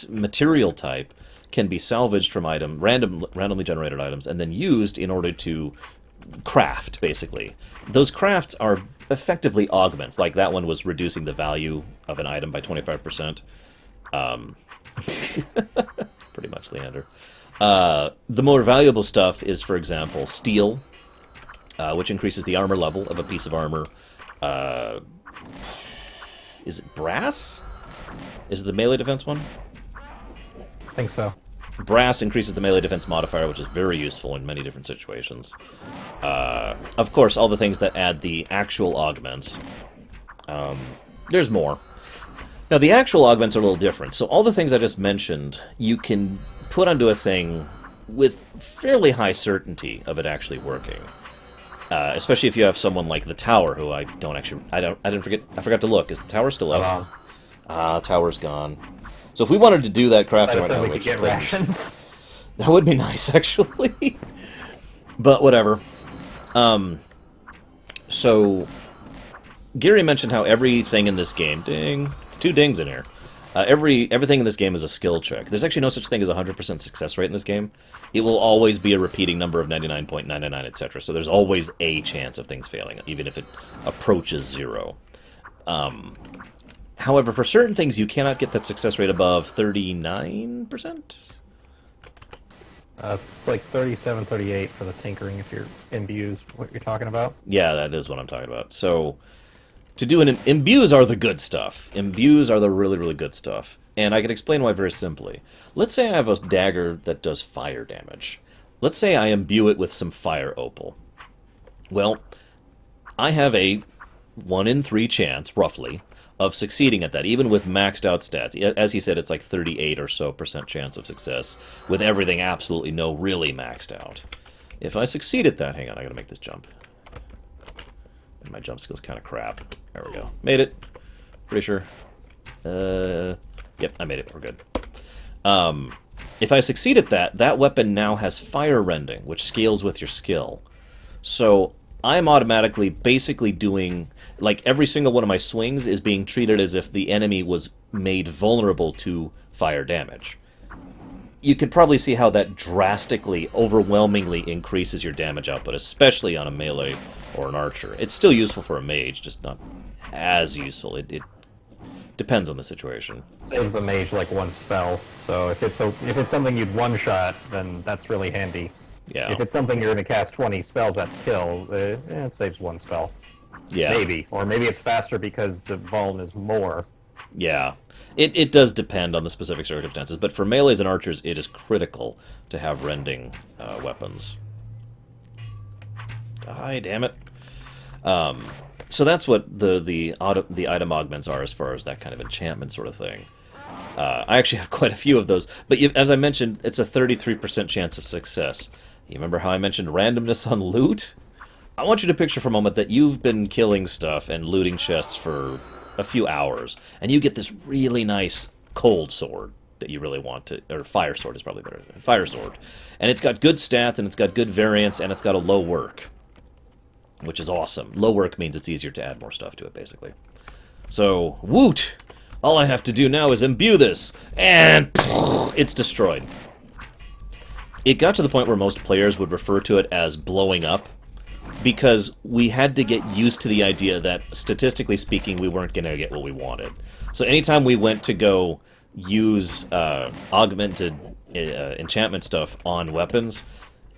material type can be salvaged from randomly generated items and then used in order to craft, basically. Those crafts are effectively augments. Like that one was reducing the value of an item by 25%. Pretty much, Leander. The more valuable stuff is, for example, steel, which increases the armor level of a piece of armor. Is it brass? Is it the melee defense one? I think so. Brass increases the melee defense modifier, which is very useful in many different situations. Of course, all the things that add the actual augments. There's more. Now, the actual augments are a little different. So all the things I just mentioned, you can put onto a thing with fairly high certainty of it actually working. Especially if you have someone like the tower, who I forgot to look. Is the tower still up? Tower's gone. So if we wanted to do that crafting right now, we could get rations. That would be nice, actually. But whatever. So Gary mentioned how everything in this game, ding, it's 2 dings in here. Everything in this game is a skill check. There's actually no such thing as a 100% success rate in this game. It will always be a repeating number of 99.999, etc. So there's always a chance of things failing, even if it approaches 0. However, for certain things, you cannot get that success rate above 39%? It's like 37, 38 for the tinkering if you're imbues, what you're talking about. Yeah, that is what I'm talking about. So, to do an imbues are the good stuff. Imbues are the really, really good stuff. And I can explain why very simply. Let's say I have a dagger that does fire damage. Let's say I imbue it with some fire opal. Well, I have a 1 in 3 chance, roughly, of succeeding at that, even with maxed out stats. As he said, it's like 38 or so % chance of success, with everything absolutely really maxed out. If I succeed at that, hang on, I gotta make this jump. My jump skill's kind of crap. There we go. Made it. Pretty sure. Yep, I made it. We're good. If I succeed at that, that weapon now has fire rending, which scales with your skill. So I'm automatically basically doing, like, every single one of my swings is being treated as if the enemy was made vulnerable to fire damage. You could probably see how that drastically, overwhelmingly increases your damage output, especially on a melee or an archer. It's still useful for a mage, just not as useful. It depends on the situation. Saves the mage like 1 spell, so if it's something you'd one-shot, then that's really handy. Yeah. If it's something you're going to cast 20 spells at kill, it saves 1 spell. Yeah. Maybe. Or maybe it's faster because the vuln is more. Yeah. It does depend on the specific circumstances, but for melees and archers, it is critical to have rending weapons. Die, damn it. So that's what the item augments are as far as that kind of enchantment sort of thing. I actually have quite a few of those, but as I mentioned, it's a 33% chance of success. You remember how I mentioned randomness on loot? I want you to picture for a moment that you've been killing stuff and looting chests for a few hours, and you get this really nice cold sword that you really want to, or fire sword is probably better, fire sword. And it's got good stats, and it's got good variance, and it's got a low work, which is awesome. Low work means it's easier to add more stuff to it, basically. So, woot! All I have to do now is imbue this, and it's destroyed. It got to the point where most players would refer to it as blowing up, because we had to get used to the idea that, statistically speaking, we weren't going to get what we wanted. So anytime we went to go use augmented enchantment stuff on weapons,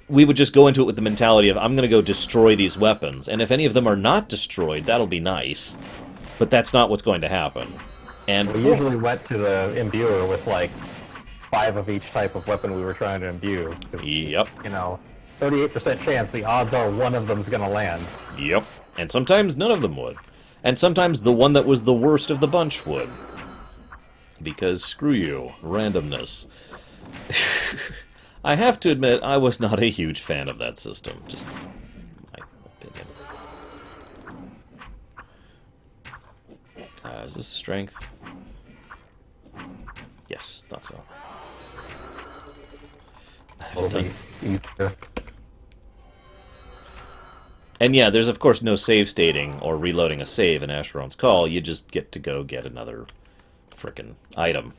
we would just go into it with the mentality of, I'm going to go destroy these weapons, and if any of them are not destroyed, that'll be nice. But that's not what's going to happen. And we usually went to the imbuer with, like, 5 of each type of weapon we were trying to imbue. Yep. 38% chance, the odds are one of them's gonna land. Yep. And sometimes none of them would. And sometimes the one that was the worst of the bunch would. Because screw you, randomness. I have to admit, I was not a huge fan of that system. Just my opinion. Is this strength? Yes, thought so. Will be easier. And yeah, there's of course no save stating or reloading a save in Asheron's Call. You just get to go get another frickin' item.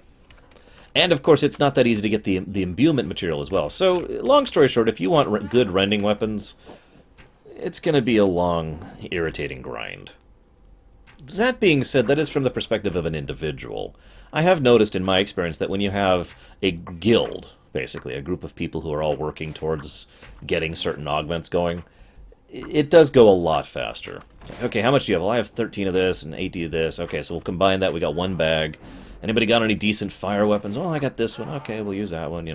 And of course, it's not that easy to get the imbuement material as well. So, long story short, if you want good rending weapons, it's going to be a long, irritating grind. That being said, that is from the perspective of an individual. I have noticed in my experience that when you have a guild, basically, a group of people who are all working towards getting certain augments going, it does go a lot faster. Okay, how much do you have? Well, I have 13 of this and 80 of this. Okay, so we'll combine that. We got 1 bag. Anybody got any decent fire weapons? Oh, I got this one. Okay, we'll use that one,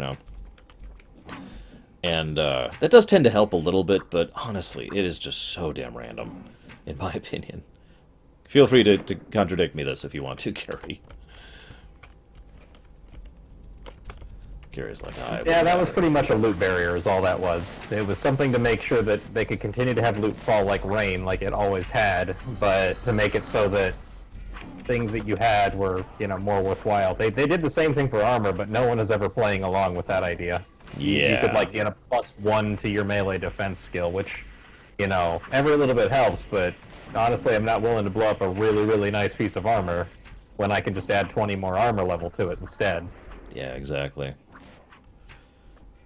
And that does tend to help a little bit, but honestly, it is just so damn random, in my opinion. Feel free to contradict me this if you want to, Gary. Gary's like, Yeah, that was pretty much a loot barrier is all that was. It was something to make sure that they could continue to have loot fall like rain, like it always had, but to make it so that things that you had were, more worthwhile. They did the same thing for armor, but no one is ever playing along with that idea. You could, like, get a +1 to your melee defense skill, which, every little bit helps, but honestly, I'm not willing to blow up a really, really nice piece of armor when I can just add 20 more armor level to it instead. Yeah, exactly.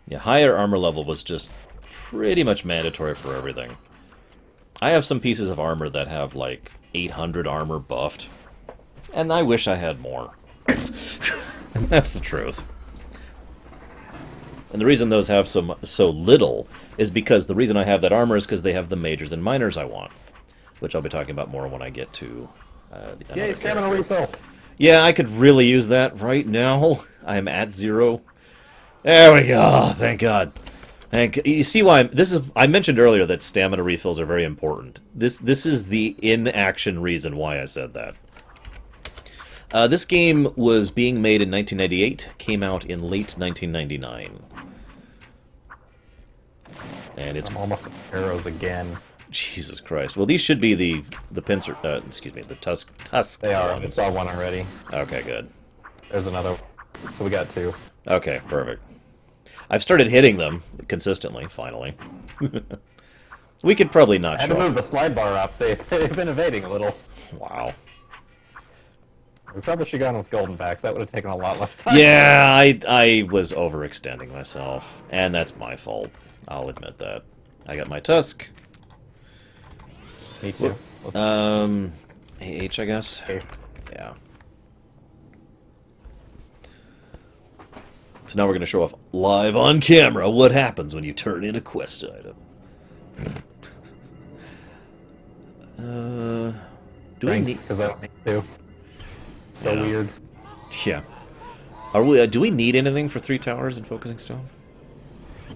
Yeah, higher armor level was just pretty much mandatory for everything. I have some pieces of armor that have, like, 800 armor buffed, and I wish I had more. And that's the truth. And the reason those have so little is because the reason I have that armor is because they have the majors and minors I want, which I'll be talking about more when I get to Yay, stamina refill! Yeah, I could really use that right now. I'm at 0. There we go. Thank God. You see why I mentioned earlier that stamina refills are very important. This is the in-action reason why I said that. This game was being made in 1998, came out in late 1999. And it's I'm almost arrows again. Jesus Christ. Well, these should be the pincer, excuse me, the tusk. They are. I saw one already. Okay, good. There's another. So we got 2. Okay, perfect. I've started hitting them consistently, finally. We could probably not I had show to move off. the slide bar up. They've been evading a little. Wow. We probably should have gone with golden backs. That would have taken a lot less time. Yeah, I was overextending myself, and that's my fault. I'll admit that. I got my tusk. Me too. AH, I guess? Okay. Yeah. So now we're going to show off live on camera what happens when you turn in a quest item. Do we need... Because I don't need to. So weird. Yeah. Do we need anything for 3 towers and focusing stone?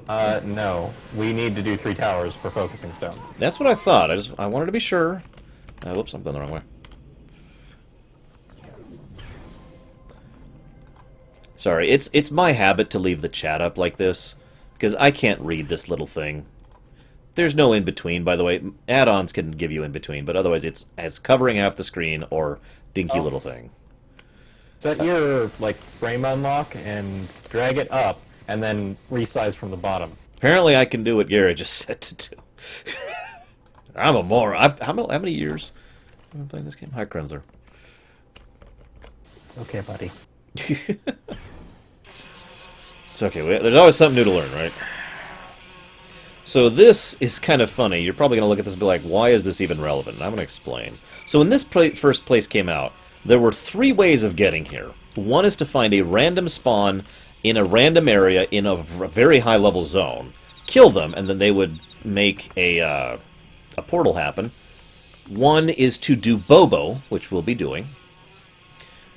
No. We need to do 3 towers for focusing stone. That's what I thought. I wanted to be sure. Whoops, I'm going the wrong way. Sorry, it's my habit to leave the chat up like this, because I can't read this little thing. There's no in-between, by the way. Add-ons can give you in-between, but otherwise it's covering half the screen or dinky little thing. Set your, frame unlock and drag it up, and then resize from the bottom. Apparently I can do what Gary just said to do. I'm a moron. How many years have I been playing this game? Hi, Krenzler. It's okay, buddy. It's okay. There's always something new to learn, right? So this is kind of funny. You're probably going to look at this and be like, why is this even relevant? And I'm going to explain. So when this first place came out, there were 3 ways of getting here. One is to find a random spawn in a random area in a very high-level zone, kill them, and then they would make a portal happen. One is to do Bobo, which we'll be doing.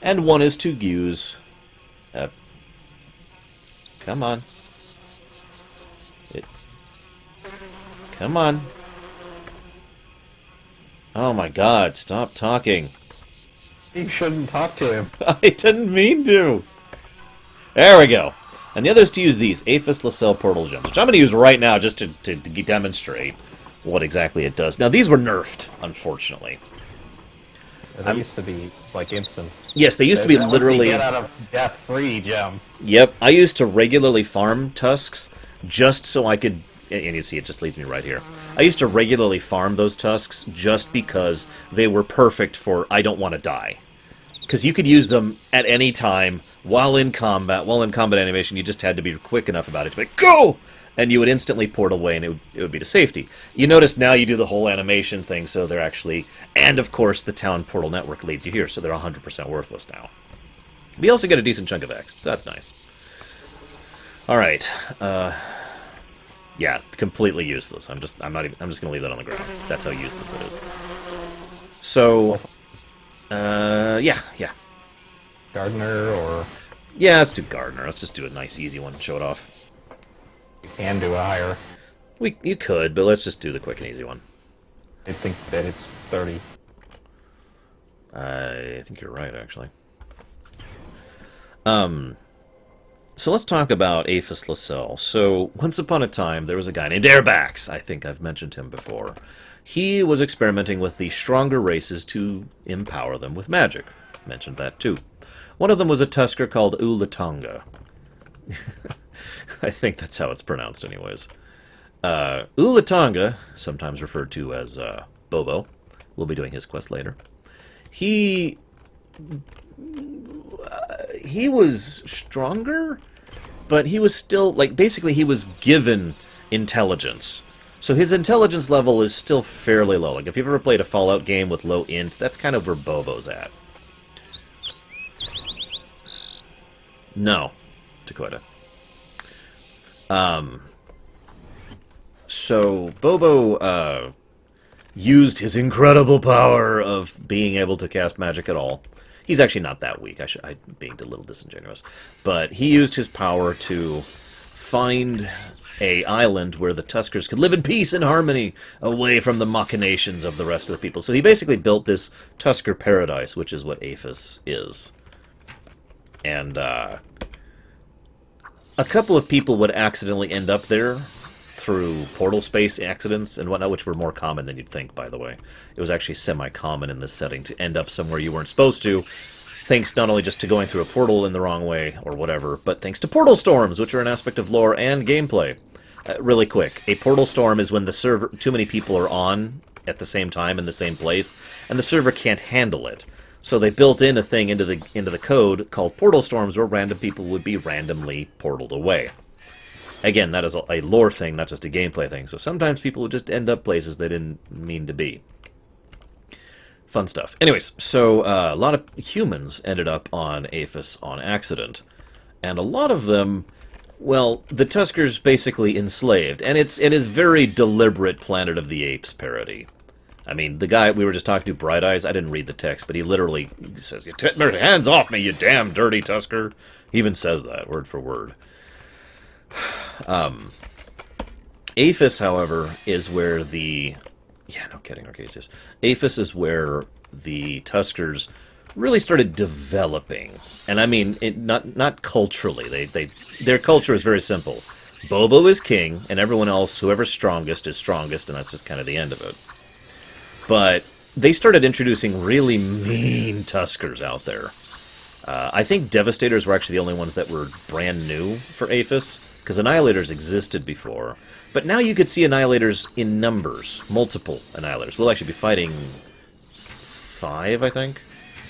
And one is to use... come on. Come on. Oh my God, stop talking. You shouldn't talk to him. I didn't mean to. There we go. And the other is to use these Aphis Lacell Portal Gems, which I'm going to use right now just to demonstrate what exactly it does. Now, these were nerfed, unfortunately. They used to be, instant. Yes, they used to be literally... Get out of death-free gem. Yep, I used to regularly farm tusks just so I could... And you see, it just leads me right here. I used to regularly farm those tusks just because they were perfect for I don't want to die. Because you could use them at any time while in combat. While in combat animation, you just had to be quick enough about it to be like, go! And you would instantly port away, and it would be to safety. You notice now you do the whole animation thing, so they're actually... And, of course, the town portal network leads you here, so they're 100% worthless now. We also get a decent chunk of X, so that's nice. Alright, yeah, completely useless. I'm just gonna leave that on the ground. That's how useless it is. So, yeah. Gardener or... Yeah, let's do Gardener. Let's just do a nice, easy one. Show it off. can do a higher. You could, but let's just do the quick and easy one. I think that it's 30. I think you're right, actually. So let's talk about Aphis Lascelles. So, once upon a time, there was a guy named Airbax. I think I've mentioned him before. He was experimenting with the stronger races to empower them with magic. Mentioned that, too. One of them was a Tusker called Ulatonga. I think that's how it's pronounced, anyways. Ulatonga, sometimes referred to as Bobo, we'll be doing his quest later. He was stronger, but he was still, like, basically he was given intelligence. So his intelligence level is still fairly low. Like, if you've ever played a Fallout game with low int, that's kind of where Bobo's at. No, Dakota. So Bobo used his incredible power of being able to cast magic at all. He's actually not that weak. I'm being a little disingenuous. But he used his power to find a island where the Tuskers could live in peace and harmony away from the machinations of the rest of the people. So he basically built this Tusker paradise, which is what Aphis is. And a couple of people would accidentally end up there through portal space accidents and whatnot, which were more common than you'd think, by the way. It was actually semi-common in this setting to end up somewhere you weren't supposed to, thanks not only just to going through a portal in the wrong way or whatever, but thanks to portal storms, which are an aspect of lore and gameplay. Really quick, a portal storm is when the server, too many people are on at the same time in the same place, and the server can't handle it. So they built in a thing into the code called portal storms, where random people would be randomly portaled away. Again, that is a lore thing, not just a gameplay thing. So sometimes people would just end up places they didn't mean to be. Fun stuff. Anyways, so a lot of humans ended up on Aphis on accident. And a lot of them, well, the Tuskers basically enslaved. And it is very deliberate Planet of the Apes parody. I mean, the guy we were just talking to, Bright Eyes, I didn't read the text, but he literally says, "Get your hands off me, you damn dirty Tusker." He even says that, word for word. Aphis, however, is where the... Yeah, no kidding, Arcasius. Aphis is where the Tuskers really started developing. And I mean, not culturally. Their culture is very simple. Bobo is king, and everyone else, whoever's strongest, is strongest, and that's just kind of the end of it. But they started introducing really mean Tuskers out there. I think Devastators were actually the only ones that were brand new for Aphis, because Annihilators existed before. But now you could see Annihilators in numbers, multiple Annihilators. We'll actually be fighting 5, I think,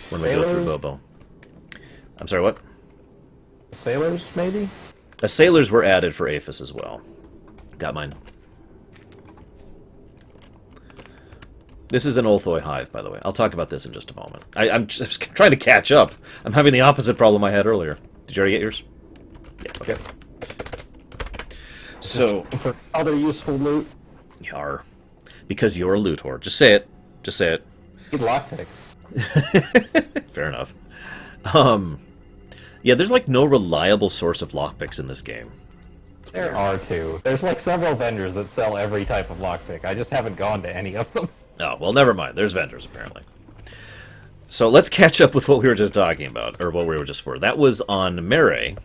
when we go through Bobo. I'm sorry, what? Sailors, maybe? Sailors were added for Aphis as well. Got mine. This is an Olthoi hive, by the way. I'll talk about this in just a moment. I'm just trying to catch up. I'm having the opposite problem I had earlier. Did you already get yours? Yeah, okay. So... For other useful loot? Yar. Because you're a loot whore. Just say it. Just say it. Need lockpicks. Fair enough. Yeah, there's like no reliable source of lockpicks in this game. There are two. There's like several vendors that sell every type of lockpick. I just haven't gone to any of them. Oh, well, never mind. There's vendors, apparently. So let's catch up with what we were just talking about, or what we were just for. That was on Mere,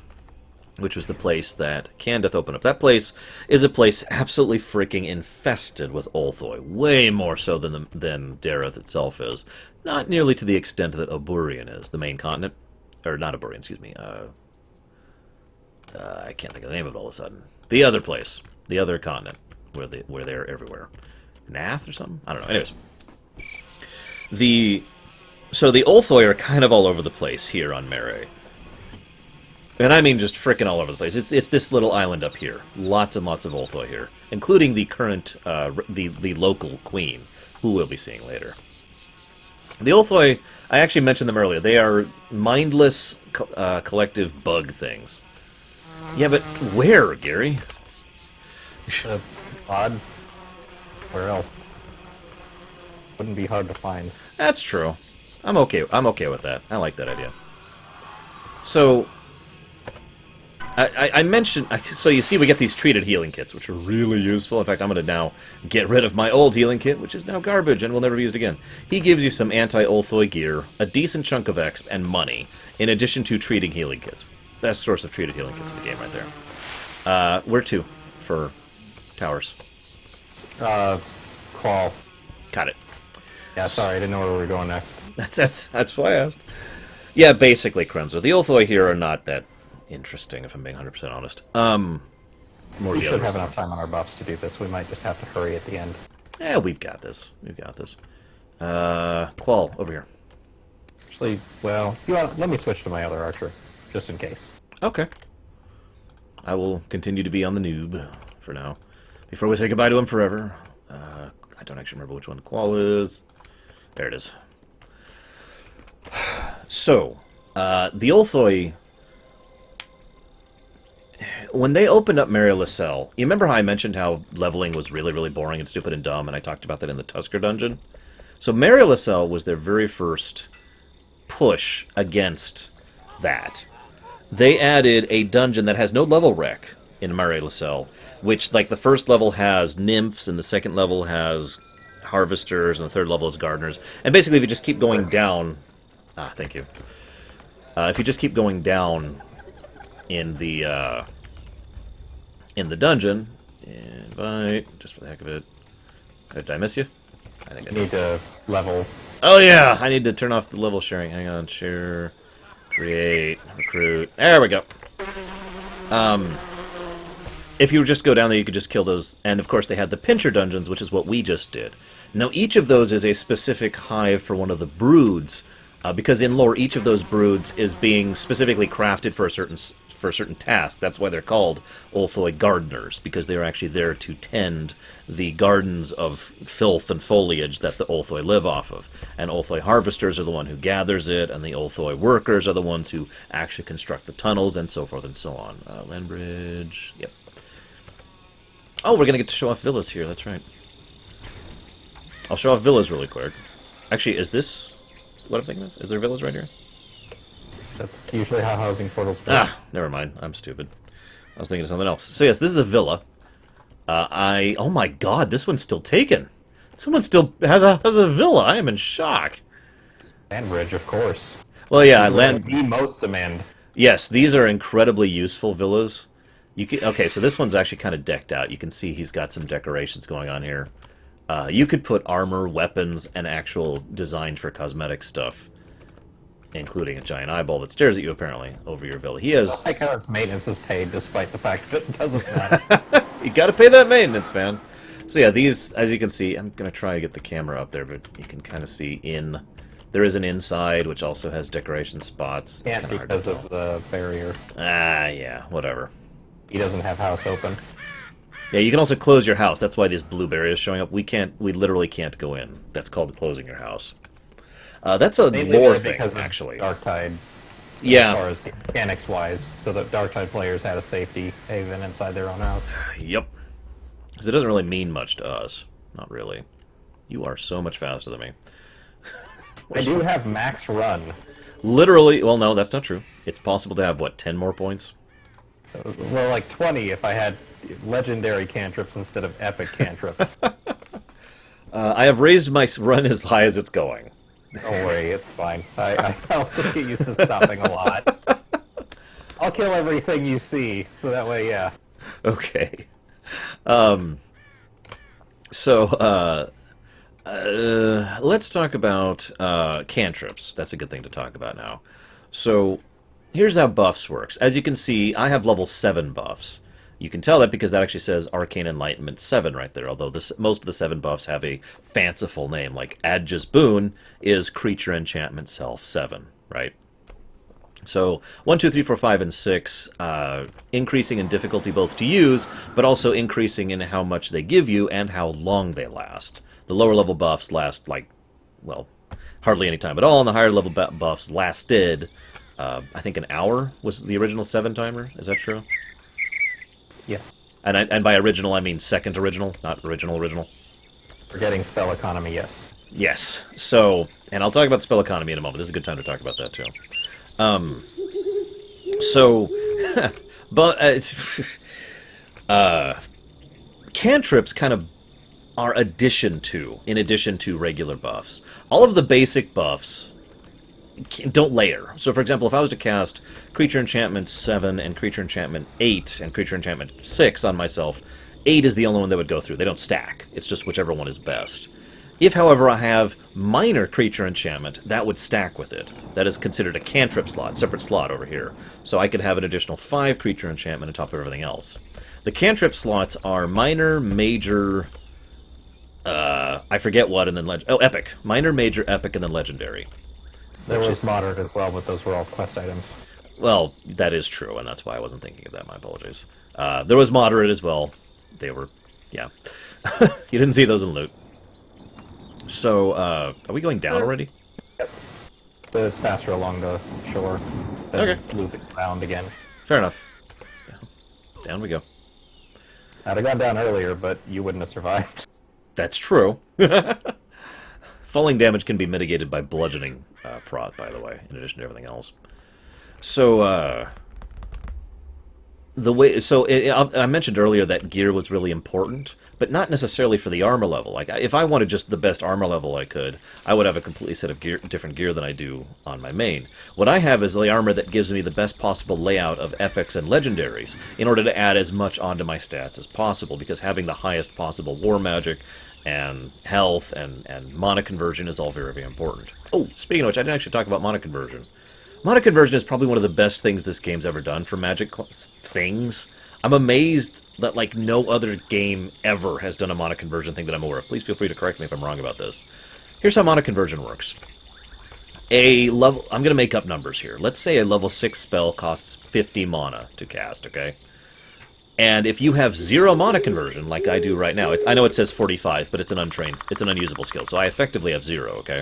which was the place that Candath opened up. That place is a place absolutely freaking infested with Olthoi, way more so than Dareth itself is. Not nearly to the extent that Oburian is, the main continent. Or not Oburian, excuse me. I can't think of the name of it all of a sudden. The other place. The other continent, where they're everywhere. Nath or something? I don't know. Anyways. So the Olthoi are kind of all over the place here on Mere. And I mean just frickin' all over the place. It's this little island up here. Lots and lots of Olthoi here. Including the current, the local queen, who we'll be seeing later. The Olthoi, I actually mentioned them earlier. They are mindless, collective bug things. Yeah, but where, Gary? Odd. Where else? Wouldn't be hard to find. That's true. I'm okay with that. I like that idea. So, I mentioned... So you see we get these treated healing kits, which are really useful. In fact, I'm going to now get rid of my old healing kit, which is now garbage and will never be used again. He gives you some anti-Ulthoi gear, a decent chunk of exp, and money, in addition to treating healing kits. Best source of treated healing kits in the game right there. Where to for towers? Call. Got it. Yeah, sorry, I didn't know where we were going next. That's why I asked. Yeah, basically, Krenzo. The Ulthoi here are not that interesting, if I'm being 100% honest. More We the should others. have enough time on our buffs to do this. We might just have to hurry at the end. Yeah, we've got this. We've got this. Qual, over here. Actually, well, you want, let me switch to my other archer, just in case. Okay. I will continue to be on the noob for now. Before we say goodbye to him forever. I don't actually remember which one Qual is. There it is. So, the Ulthoi... When they opened up Mary Lacelle, you remember how I mentioned how leveling was really, really boring and stupid and dumb, and I talked about that in the Tusker dungeon? So Mary Lacelle was their very first push against that. They added a dungeon that has no level rec in Mary Lacelle, which, like, the first level has nymphs, and the second level has harvesters, and the third level is gardeners. And basically, if you just keep going down... Ah, thank you. If you just keep going down in the dungeon, invite, just for the heck of it. Did I miss you? I think I You need to level. Oh yeah, I need to turn off the level sharing. Hang on, share, create, recruit. There we go. If you just go down there, you could just kill those. And of course, they had the pincher dungeons, which is what we just did. Now, each of those is a specific hive for one of the broods, because in lore, each of those broods is being specifically crafted for a certain task. That's why they're called Ulthoi gardeners, because they're actually there to tend the gardens of filth and foliage that the Ulthoi live off of. And Ulthoi harvesters are the one who gathers it, and the Ulthoi workers are the ones who actually construct the tunnels, and so forth and so on. Land bridge, yep. Oh, we're going to get to show off villas here, that's right. I'll show off villas really quick. Actually, is this what I'm thinking of? Is there villas right here? That's usually how housing portals work. Ah, never mind. I'm stupid. I was thinking of something else. So yes, this is a villa. Oh my god, this one's still taken. Someone still has a villa. I am in shock. Land bridge, of course. Well, yeah, The most demand. Yes, these are incredibly useful villas. Okay, so this one's actually kind of decked out. You can see he's got some decorations going on here. You could put armor, weapons, and actual designed for cosmetic stuff, including a giant eyeball that stares at you, apparently, over your villa. He has... I like how his maintenance is paid, despite the fact that it doesn't matter. You gotta pay that maintenance, man. So yeah, these, as you can see, I'm gonna try to get the camera up there, but you can kind of see there is an inside, which also has decoration spots. It's Can't kinda hard because to of the barrier. Ah, yeah, whatever. He doesn't have house open. Yeah, you can also close your house. That's why this blue barrier is showing up. We literally can't go in. That's called closing your house. That's a Mainly lore thing, because of actually. Darktide. Yeah. As far as mechanics-wise, so that Darktide players had a safety haven inside their own house. Yep. Because it doesn't really mean much to us. Not really. You are so much faster than me. I do have max run. Literally, well, no, that's not true. It's possible to have, what, 10 more points? Well, like 20 if I had legendary cantrips instead of epic cantrips. I have raised my run as high as it's going. Don't worry, it's fine. I'll just get used to stopping a lot. I'll kill everything you see, so that way, yeah. Okay. Let's talk about cantrips. That's a good thing to talk about now. So, here's how buffs works. As you can see, I have level 7 buffs. You can tell that because that actually says Arcane Enlightenment 7 right there, although most of the 7 buffs have a fanciful name, like Adja's Boon is Creature Enchantment Self 7, right? So, 1, 2, 3, 4, 5, and 6, increasing in difficulty both to use, but also increasing in how much they give you and how long they last. The lower level buffs last, like, well, hardly any time at all, and the higher level buffs lasted, I think an hour was the original 7 timer. Is that true? Yes. And by original, I mean second original, not original. Forgetting spell economy, yes. Yes. So, and I'll talk about spell economy in a moment. This is a good time to talk about that, too. So, but cantrips kind of are in addition to regular buffs. All of the basic buffs don't layer. So, for example, if I was to cast Creature Enchantment 7 and Creature Enchantment 8 and Creature Enchantment 6 on myself, 8 is the only one that would go through. They don't stack. It's just whichever one is best. If, however, I have Minor Creature Enchantment, that would stack with it. That is considered a cantrip slot, separate slot over here. So I could have an additional 5 Creature Enchantment on top of everything else. The cantrip slots are Minor, Major... I forget what, and then... Epic. Minor, Major, Epic, and then Legendary. There was Moderate as well, but those were all quest items. Well, that is true, and that's why I wasn't thinking of that. My apologies. There was Moderate as well. They were... yeah. You didn't see those in loot. So, are we going down already? Yep. It's faster along the shore than looping around again. Fair enough. Down we go. I'd have gone down earlier, but you wouldn't have survived. That's true. Falling damage can be mitigated by bludgeoning prot, by the way, in addition to everything else. So, I mentioned earlier that gear was really important, but not necessarily for the armor level. Like, if I wanted just the best armor level I could, I would have a completely set of different gear than I do on my main. What I have is the armor that gives me the best possible layout of epics and legendaries in order to add as much onto my stats as possible, because having the highest possible war magic and health and mana conversion is all very, very important. Oh, speaking of which, I didn't actually talk about mana conversion. Mana conversion is probably one of the best things this game's ever done for Magic things. I'm amazed that, like, no other game ever has done a mana conversion thing that I'm aware of. Please feel free to correct me if I'm wrong about this. Here's how mana conversion works. I'm going to make up numbers here. Let's say a level 6 spell costs 50 mana to cast, okay? And if you have 0 mana conversion, like I do right now, I know it says 45, but it's an unusable skill, so I effectively have 0, okay?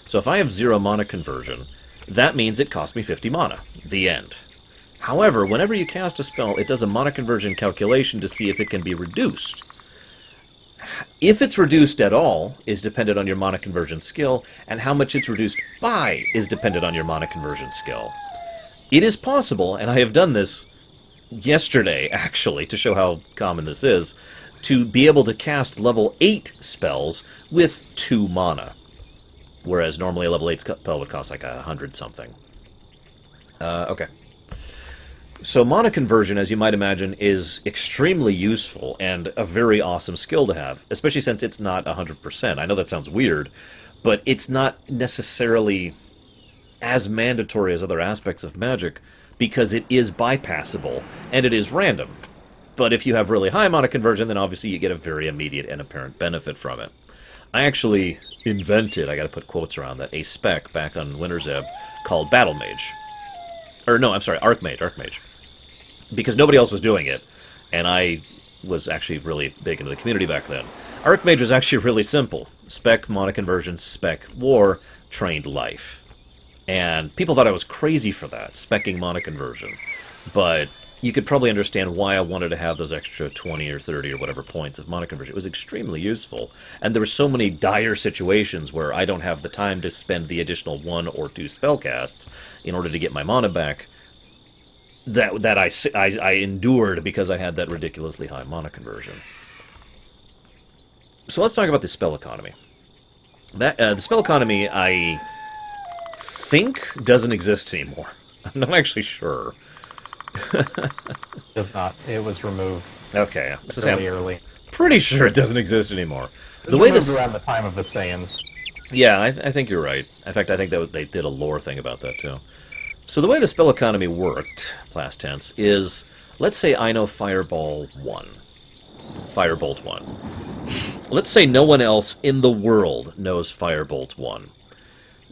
So if I have 0 mana conversion, that means it costs me 50 mana. The end. However, whenever you cast a spell, it does a mana conversion calculation to see if it can be reduced. If it's reduced at all is dependent on your mana conversion skill, and how much it's reduced by is dependent on your mana conversion skill. It is possible, and I have done this yesterday, actually, to show how common this is, to be able to cast level 8 spells with 2 mana. Whereas normally a level 8 spell would cost like 100-something. Okay. So mana conversion, as you might imagine, is extremely useful and a very awesome skill to have, especially since it's not 100%. I know that sounds weird, but it's not necessarily as mandatory as other aspects of Magic, because it is bypassable, and it is random. But if you have really high mana conversion, then obviously you get a very immediate and apparent benefit from it. I actually invented, I gotta put quotes around that, a spec back on Winter's Ebb called Battle Mage. Or no, I'm sorry, Archmage. Because nobody else was doing it, and I was actually really big into the community back then. Archmage was actually really simple. Spec, mana conversion, spec, war, trained life. And people thought I was crazy for that, specking mana conversion. But you could probably understand why I wanted to have those extra 20 or 30 or whatever points of mana conversion. It was extremely useful. And there were so many dire situations where I don't have the time to spend the additional 1 or 2 spell casts in order to get my mana back that I endured because I had that ridiculously high mana conversion. So let's talk about the spell economy. The spell economy, I think, doesn't exist anymore. I'm not actually sure. Does not. It was removed. Okay, fairly early. Pretty sure it doesn't exist anymore. It was removed around the time of the Saiyans. Yeah, I think you're right. In fact, I think that they did a lore thing about that too. So the way the spell economy worked, past tense, is, let's say I know Firebolt 1. Let's say no one else in the world knows Firebolt 1.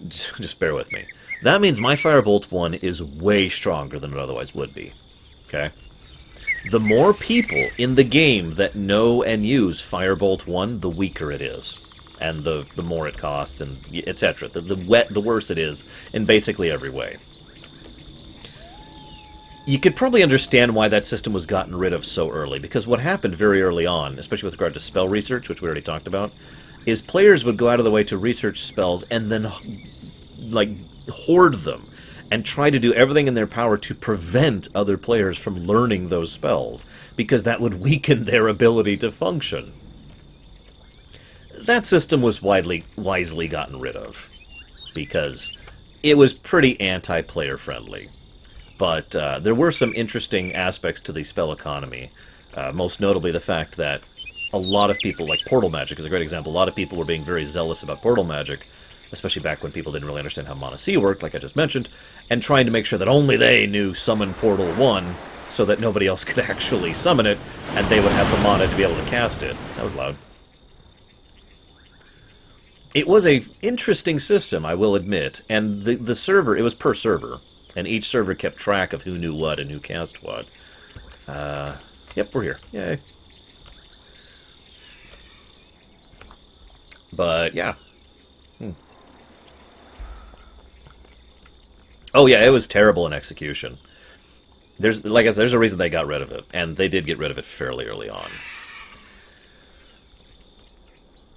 Just bear with me. That means my Firebolt 1 is way stronger than it otherwise would be. Okay? The more people in the game that know and use Firebolt 1, the weaker it is. And the more it costs, and etc. The worse it is in basically every way. You could probably understand why that system was gotten rid of so early, because what happened very early on, especially with regard to spell research, which we already talked about, is players would go out of the way to research spells and then, like, hoard them. and try to do everything in their power to prevent other players from learning those spells, because that would weaken their ability to function. That system was wisely gotten rid of, because it was pretty anti-player friendly. But there were some interesting aspects to the spell economy, most notably the fact that a lot of people, like portal magic is a great example, a lot of people were being very zealous about portal magic, especially back when people didn't really understand how Mana C worked, like I just mentioned, and trying to make sure that only they knew Summon Portal 1, so that nobody else could actually summon it, and they would have the mana to be able to cast it. That was loud. It was a interesting system, I will admit, and the server, it was per server, and each server kept track of who knew what and who cast what. Yep, we're here. Yay. But, yeah. Oh yeah, it was terrible in execution. There's, like I said, there's a reason they got rid of it, and they did get rid of it fairly early on.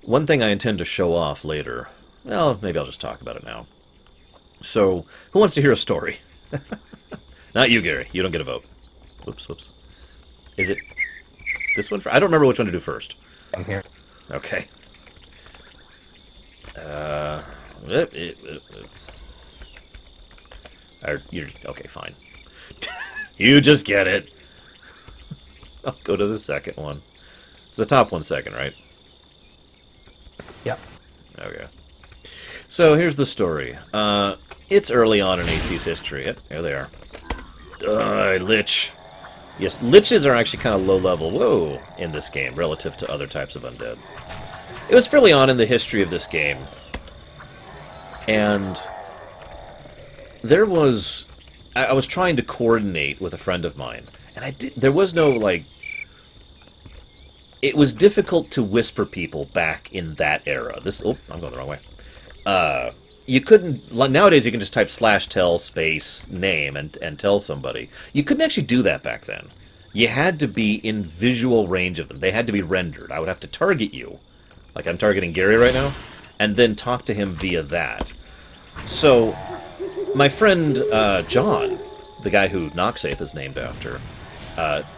One thing I intend to show off later, well, maybe I'll just talk about it now. So, who wants to hear a story? Not you, Gary. You don't get a vote. Whoops. Is it this one? I don't remember which one to do first. I'm here. Okay. Okay, fine. You just get it. I'll go to the second one. It's the top 1 second, right? Yep. Okay. So here's the story. It's early on in AC's history. Yep, there they are. Lich. Yes, liches are actually kind of low level, in this game relative to other types of undead. It was fairly on in the history of this game. And there was... I was trying to coordinate with a friend of mine, and there was no, like... It was difficult to whisper people back in that era. Oh, I'm going the wrong way. You couldn't... Nowadays you can just type /tell space name and tell somebody. You couldn't actually do that back then. You had to be in visual range of them. They had to be rendered. I would have to target you, like I'm targeting Gary right now, and then talk to him via that. So, my friend John, the guy who Noxaith is named after,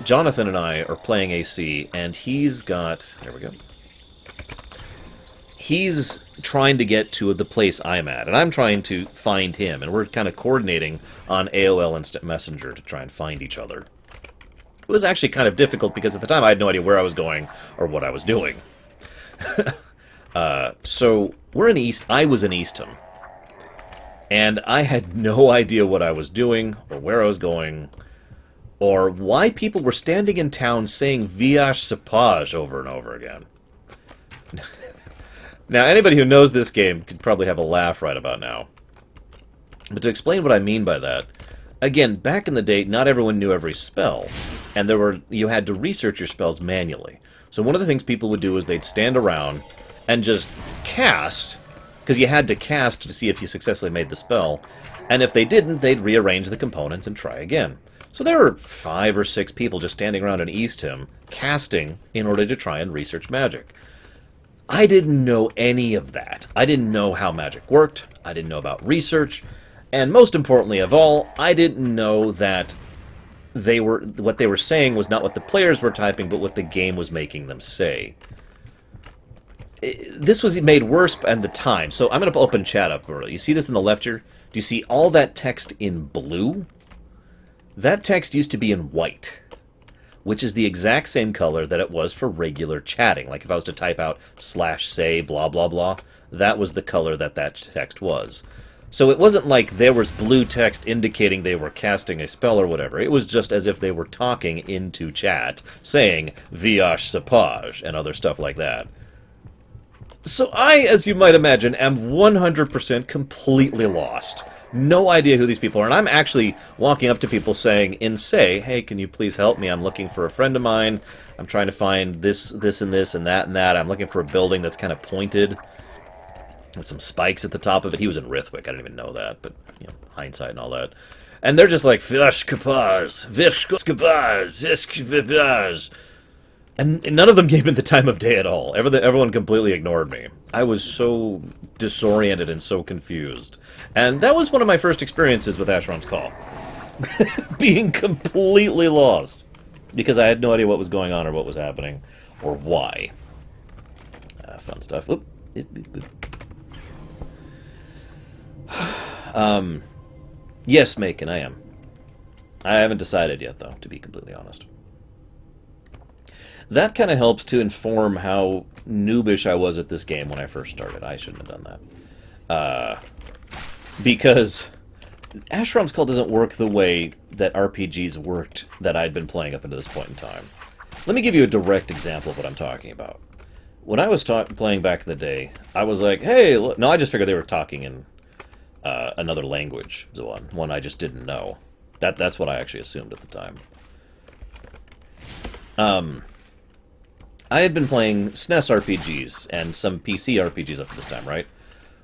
Jonathan and I are playing AC, and he's got... There we go. He's trying to get to the place I'm at, and I'm trying to find him, and we're kind of coordinating on AOL Instant Messenger to try and find each other. It was actually kind of difficult, because at the time I had no idea where I was going or what I was doing. So, we're in East... I was in Eastham. And I had no idea what I was doing, or where I was going, or why people were standing in town saying Viash Sapage over and over again. Now, anybody who knows this game could probably have a laugh right about now. But to explain what I mean by that, again, back in the day, not everyone knew every spell, and you had to research your spells manually. So one of the things people would do is they'd stand around and just cast, because you had to cast to see if you successfully made the spell, and if they didn't, they'd rearrange the components and try again. So there were 5 or 6 people just standing around in Eastham, casting in order to try and research magic. I didn't know any of that. I didn't know how magic worked, I didn't know about research, and most importantly of all, I didn't know that what they were saying was not what the players were typing, but what the game was making them say. This was made worse at the time, so I'm going to open chat up. You see this in the left here? Do you see all that text in blue? That text used to be in white, which is the exact same color that it was for regular chatting. Like if I was to type out /say blah blah blah, that was the color that text was. So it wasn't like there was blue text indicating they were casting a spell or whatever. It was just as if they were talking into chat, saying Viash Sapage and other stuff like that. So I, as you might imagine, am 100% completely lost. No idea who these people are, and I'm actually walking up to people saying, hey, can you please help me? I'm looking for a friend of mine. I'm trying to find this, and this, and that, and that. I'm looking for a building that's kind of pointed with some spikes at the top of it. He was in Rithwick. I didn't even know that, but, you know, hindsight and all that. And they're just like, Vish Kapaz, Vish Kapaz, Vish Kapaz. And none of them gave me the time of day at all. Everyone completely ignored me. I was so disoriented and so confused. And that was one of my first experiences with Asheron's Call. Being completely lost. Because I had no idea what was going on or what was happening. Or why. Fun stuff. Whoop. Yes, Macon, I am. I haven't decided yet, though, to be completely honest. That kind of helps to inform how noobish I was at this game when I first started. I shouldn't have done that. Because Asheron's Call doesn't work the way that RPGs worked that I'd been playing up until this point in time. Let me give you a direct example of what I'm talking about. When I was playing back in the day, I was like, hey, look. No, I just figured they were talking in another language, one I just didn't know. That's what I actually assumed at the time. I had been playing SNES RPGs and some PC RPGs up to this time, right?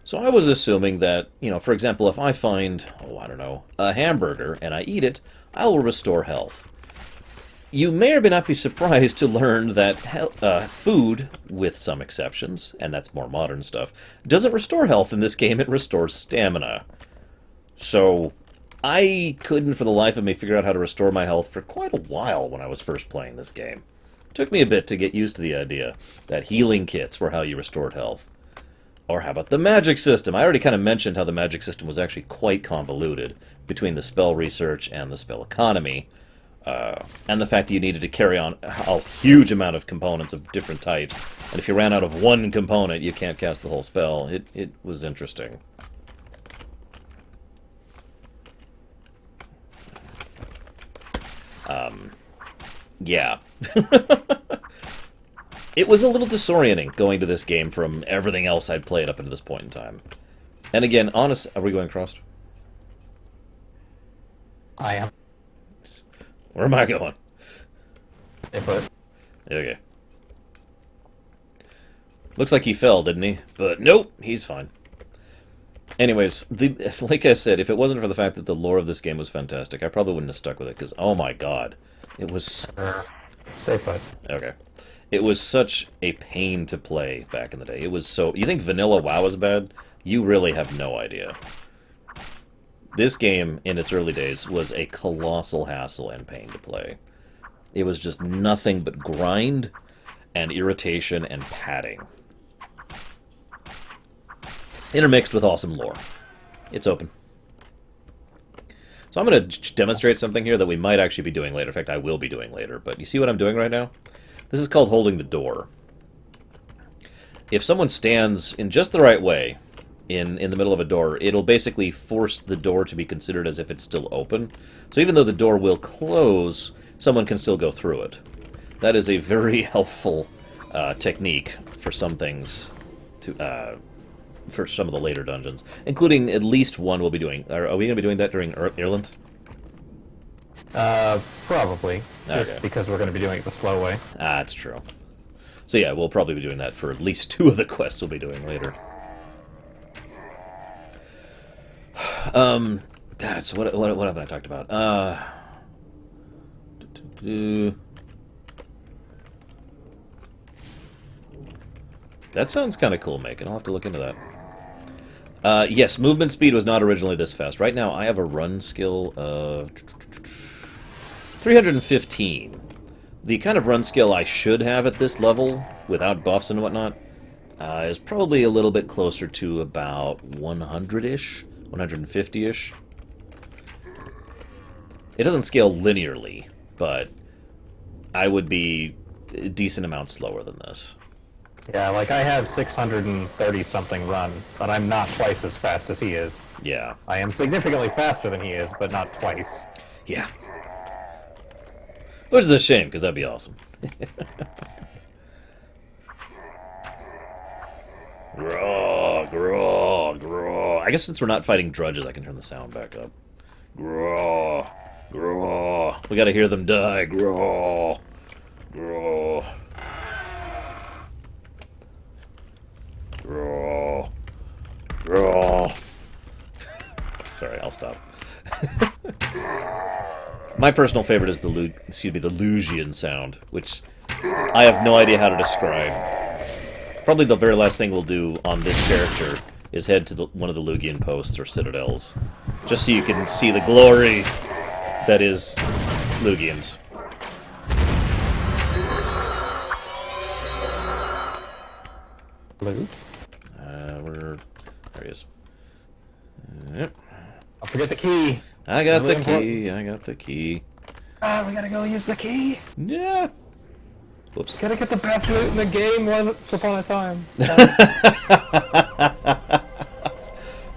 So I was assuming that, you know, for example, if I find, I don't know, a hamburger and I eat it, I will restore health. You may or may not be surprised to learn that food, with some exceptions, and that's more modern stuff, doesn't restore health in this game, it restores stamina. So I couldn't for the life of me figure out how to restore my health for quite a while when I was first playing this game. It took me a bit to get used to the idea that healing kits were how you restored health. Or how about the magic system? I already kind of mentioned how the magic system was actually quite convoluted between the spell research and the spell economy. And the fact that you needed to carry on a huge amount of components of different types. And if you ran out of one component, you can't cast the whole spell. It was interesting. Yeah. It was a little disorienting going to this game from everything else I'd played up until this point in time. And again, honest... Are we going across? I am. Where am I going? Input. Okay. Looks like he fell, didn't he? But nope, he's fine. Anyways, like I said, if it wasn't for the fact that the lore of this game was fantastic, I probably wouldn't have stuck with it, because, oh my god, it was... Stay put. Okay. It was such a pain to play back in the day. It was so... You think vanilla WoW was bad? You really have no idea. This game, in its early days, was a colossal hassle and pain to play. It was just nothing but grind and irritation and padding. Intermixed with awesome lore. It's open. So I'm going to demonstrate something here that we might actually be doing later. In fact, I will be doing later. But you see what I'm doing right now? This is called holding the door. If someone stands in just the right way in the middle of a door, it'll basically force the door to be considered as if it's still open. So even though the door will close, someone can still go through it. That is a very helpful technique for some things, for some of the later dungeons, including at least one we'll be doing. Are we going to be doing that during airlin? Probably. Just Okay. because we're going to be doing it the slow way. That's true. So yeah, we'll probably be doing that for at least two of the quests we'll be doing later. God, so what haven't I talked about? That sounds kind of cool, Macon. I'll have to look into that. Yes, movement speed was not originally this fast. Right now, I have a run skill of 315. The kind of run skill I should have at this level, without buffs and whatnot, is probably a little bit closer to about 100-ish, 150-ish. It doesn't scale linearly, but I would be a decent amount slower than this. Yeah, like I have 630-something run, but I'm not twice as fast as he is. Yeah. I am significantly faster than he is, but not twice. Yeah. Which is a shame, because that'd be awesome. Graw, graw, graw. I guess since we're not fighting drudges, I can turn the sound back up. Graw, graw. We gotta hear them die. Graw, graw. Graw, graw. Sorry, I'll stop. My personal favorite is the Lugian sound, which I have no idea how to describe. Probably the very last thing we'll do on this character is head to one of the Lugian posts or citadels, just so you can see the glory that is Lugians. Loot. There he is. Yep. Don't forget the key. I got Really the important. key. I got the key. We gotta go use the key. Yeah. Whoops. Gotta get the best loot in the game once upon a time.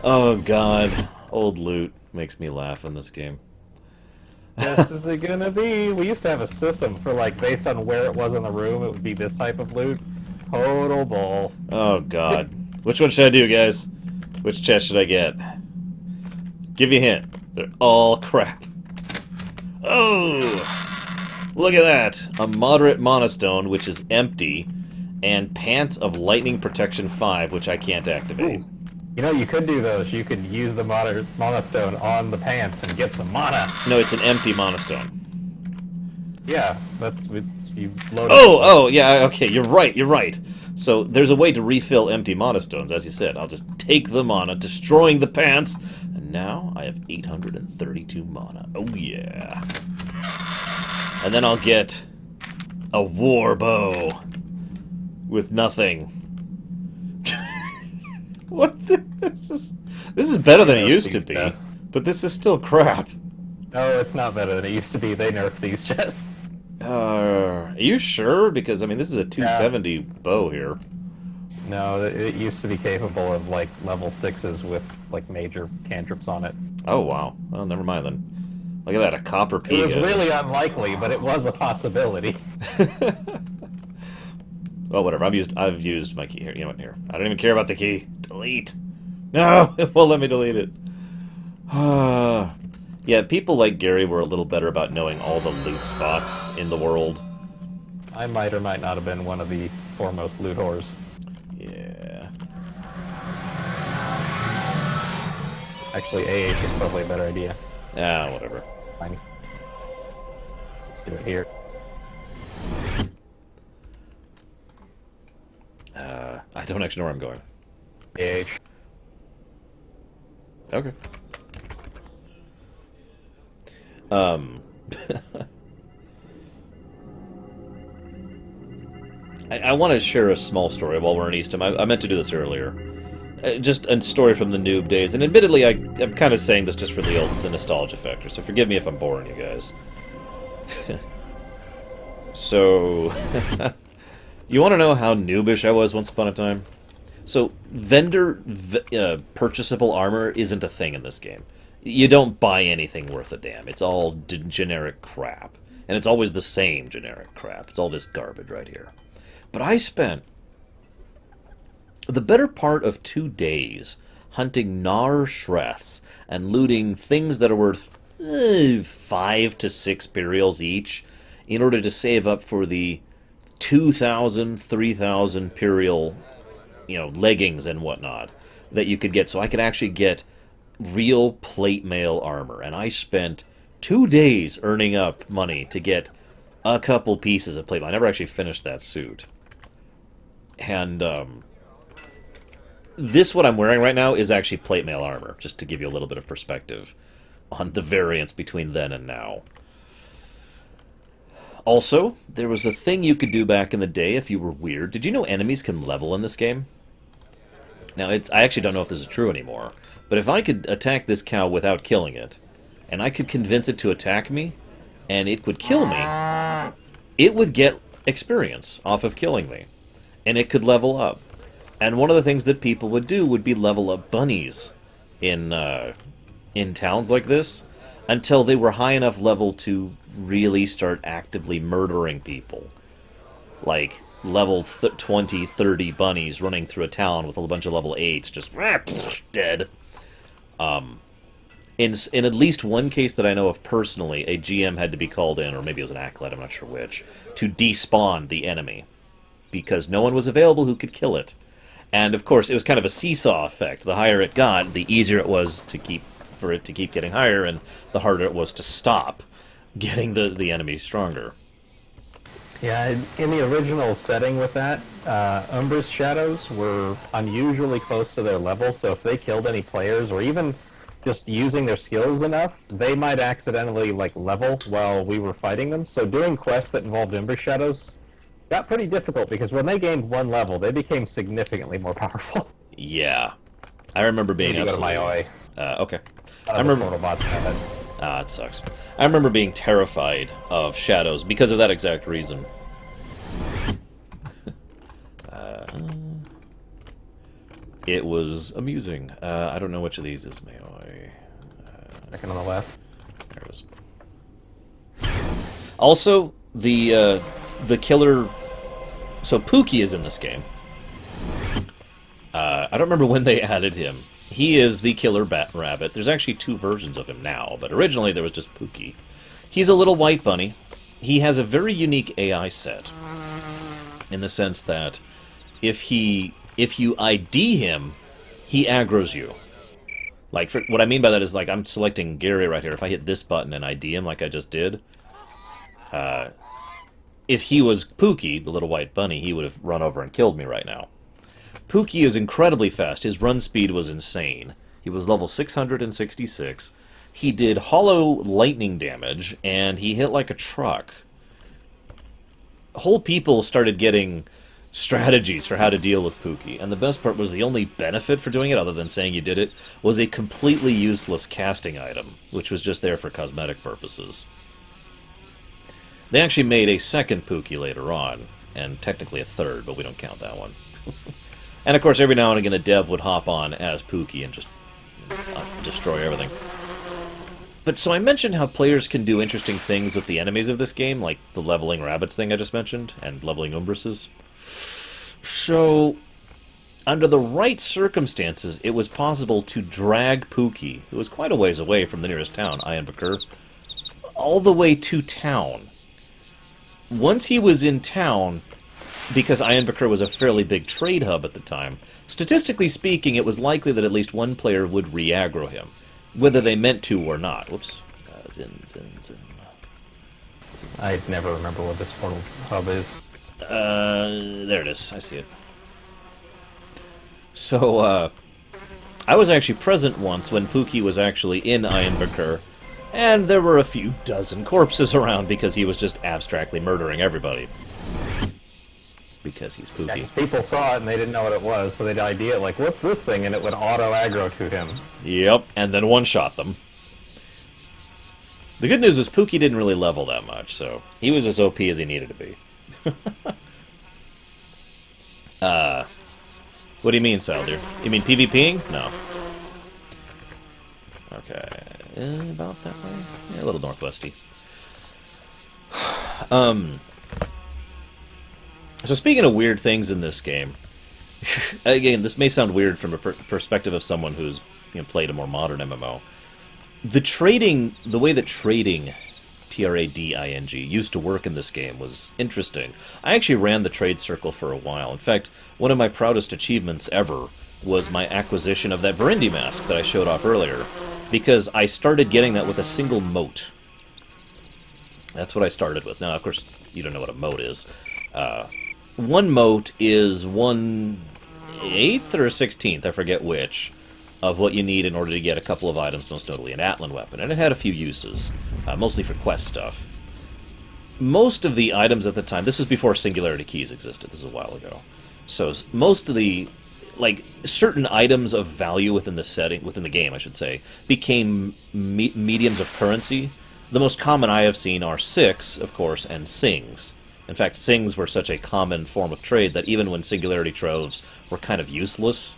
Oh god, old loot makes me laugh in this game. This is it gonna be. We used to have a system for, like, based on where it was in the room, it would be this type of loot. Total bull. Oh god. Which one should I do, guys? Which chest should I get? Give you a hint. They're all crap. Oh! Look at that! A moderate monostone, which is empty, and pants of lightning protection 5, which I can't activate. Ooh. You know, you could do those. You could use the monostone on the pants and get some mana. No, it's an empty monostone. Yeah, you load Oh, yeah, okay, you're right. So there's a way to refill empty monostones, as you said. I'll just take the mana, destroying the pants, and now I have 832 mana. Oh yeah. And then I'll get a war bow with nothing. What? This is better than it used to be, but this is still crap. No, it's not better than it used to be. They nerfed these chests. Are you sure? Because, I mean, this is a 270 bow here. No, it used to be capable of, like, level 6s with, like, major cantrips on it. Oh, wow. Well, never mind then. Look at that, a copper It pea. was really unlikely, but it was a possibility. Well, whatever. I've used my key here. You know what? Here. I don't even care about the key. Delete. No! It won't let me delete it. Yeah, people like Gary were a little better about knowing all the loot spots in the world. I might or might not have been one of the foremost loot whores. Yeah. Actually, AH is probably a better idea. Ah, whatever. Fine. Let's do it here. I don't actually know where I'm going. AH. Okay. I want to share a small story while we're in Eastham. I meant to do this earlier. Just a story from the noob days, and admittedly, I'm kind of saying this just for the nostalgia factor, so forgive me if I'm boring you guys. So, you want to know how noobish I was once upon a time? So, purchasable armor isn't a thing in this game. You don't buy anything worth a damn. It's all generic crap. And it's always the same generic crap. It's all this garbage right here. But I spent the better part of 2 days hunting gnar shreths and looting things that are worth 5 to 6 burials each in order to save up for the 2,000, 3,000 burial, leggings and whatnot that you could get. So I could actually get real plate mail armor. And I spent 2 days earning up money to get a couple pieces of plate mail. I never actually finished that suit. And this, what I'm wearing right now, is actually plate mail armor, just to give you a little bit of perspective on the variance between then and now. Also, there was a thing you could do back in the day if you were weird. Did you know enemies can level in this game? Now, I actually don't know if this is true anymore, but if I could attack this cow without killing it, and I could convince it to attack me, and it would kill me, it would get experience off of killing me, and it could level up. And one of the things that people would do would be level up bunnies in towns like this until they were high enough level to really start actively murdering people. Like level 20, 30 bunnies running through a town with a bunch of level 8s just dead. In at least one case that I know of personally, a GM had to be called in, or maybe it was an acolyte, I'm not sure which, to despawn the enemy, because no one was available who could kill it. And of course, it was kind of a seesaw effect. The higher it got, the easier it was for it to keep getting higher, and the harder it was to stop getting the enemy stronger. Yeah, in the original setting with that, Umbra's shadows were unusually close to their level, so if they killed any players, or even just using their skills enough, they might accidentally like level while we were fighting them. So doing quests that involved Umbra shadows got pretty difficult because when they gained one level, they became significantly more powerful. Yeah. I remember You being need to go to my absolutely... OA. Okay. I The remember... portal bots have it. Ah, it sucks. I remember being terrified of shadows because of that exact reason. It was amusing. I don't know which of these is Mayoi. Second on the left. There it is. Also, the killer... So Pookie is in this game. I don't remember when they added him. He is the killer bat rabbit. There's actually two versions of him now, but originally there was just Pookie. He's a little white bunny. He has a very unique AI set, in the sense that if you ID him, he aggroes you. Like, what I mean by that is, like, I'm selecting Gary right here. If I hit this button and ID him like I just did, if he was Pookie, the little white bunny, he would have run over and killed me right now. Pookie is incredibly fast. His run speed was insane. He was level 666. He did hollow lightning damage, and he hit like a truck. Whole people started getting strategies for how to deal with Pookie, and the best part was the only benefit for doing it, other than saying you did it, was a completely useless casting item, which was just there for cosmetic purposes. They actually made a second Pookie later on, and technically a third, but we don't count that one. And of course, every now and again, a dev would hop on as Pookie and just destroy everything. But so I mentioned how players can do interesting things with the enemies of this game, like the leveling rabbits thing I just mentioned, and leveling Umbrases. So, under the right circumstances, it was possible to drag Pookie, who was quite a ways away from the nearest town, Ayanbakir, all the way to town. Once he was in town, because Ayanbakir was a fairly big trade hub at the time, statistically speaking, it was likely that at least one player would re-aggro him, whether they meant to or not. Whoops. Zin. I never remember what this portal hub is. There it is. I see it. So, I was actually present once when Pookie was actually in Ayanbakir, and there were a few dozen corpses around because he was just abstractly murdering everybody. Because he's Pookie. Yeah, 'cause people saw it and they didn't know what it was, so they'd ID it like, what's this thing? And it would auto-aggro to him. Yep, and then one-shot them. The good news is Pookie didn't really level that much, so he was as OP as he needed to be. What do you mean, Saldir? You mean PvPing? No. Okay, about that way? Yeah, a little northwesty. So speaking of weird things in this game, again, this may sound weird from a perspective of someone who's played a more modern MMO. The way that trading, TRADING, used to work in this game was interesting. I actually ran the trade circle for a while. In fact, one of my proudest achievements ever was my acquisition of that Verendi mask that I showed off earlier, because I started getting that with a single mote. That's what I started with. Now, of course, you don't know what a mote is. One mote is 1/8 or 1/16, I forget which, of what you need in order to get a couple of items, most notably an airlin weapon. And it had a few uses, mostly for quest stuff. Most of the items at the time, this was before singularity keys existed, this was a while ago. So most of the, certain items of value within the game, I should say, became mediums of currency. The most common I have seen are six, of course, and sings. In fact, sings were such a common form of trade that even when singularity troves were kind of useless,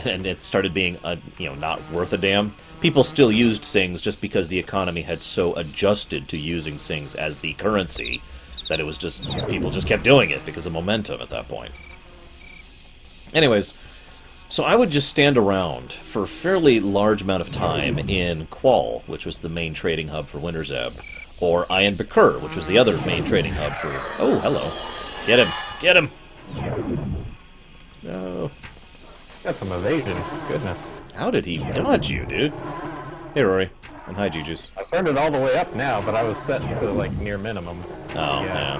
and it started being, not worth a damn, people still used sings just because the economy had so adjusted to using sings as the currency that it was just, people just kept doing it because of momentum at that point. Anyways, so I would just stand around for a fairly large amount of time in Qual, which was the main trading hub for Winter's Ebb, or Ayanbakir, which was the other main trading hub for... Oh, hello. Get him! Get him! No. Got some evasion. Goodness. How did he dodge you, dude? Hey, Rory. And hi, Juju's. I turned it all the way up now, but I was set to, near minimum. Oh, yeah.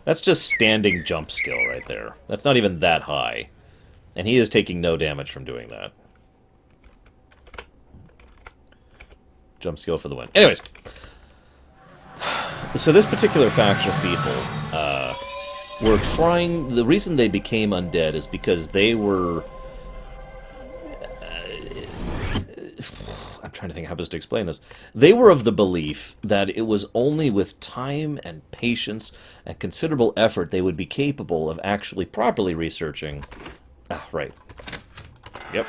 That's just standing jump skill right there. That's not even that high. And he is taking no damage from doing that. Jump skill for the win. Anyways. So this particular faction of people were trying... The reason they became undead is because they were... I'm trying to think how best to explain this. They were of the belief that it was only with time and patience and considerable effort they would be capable of actually properly researching... Ah, right. Yep.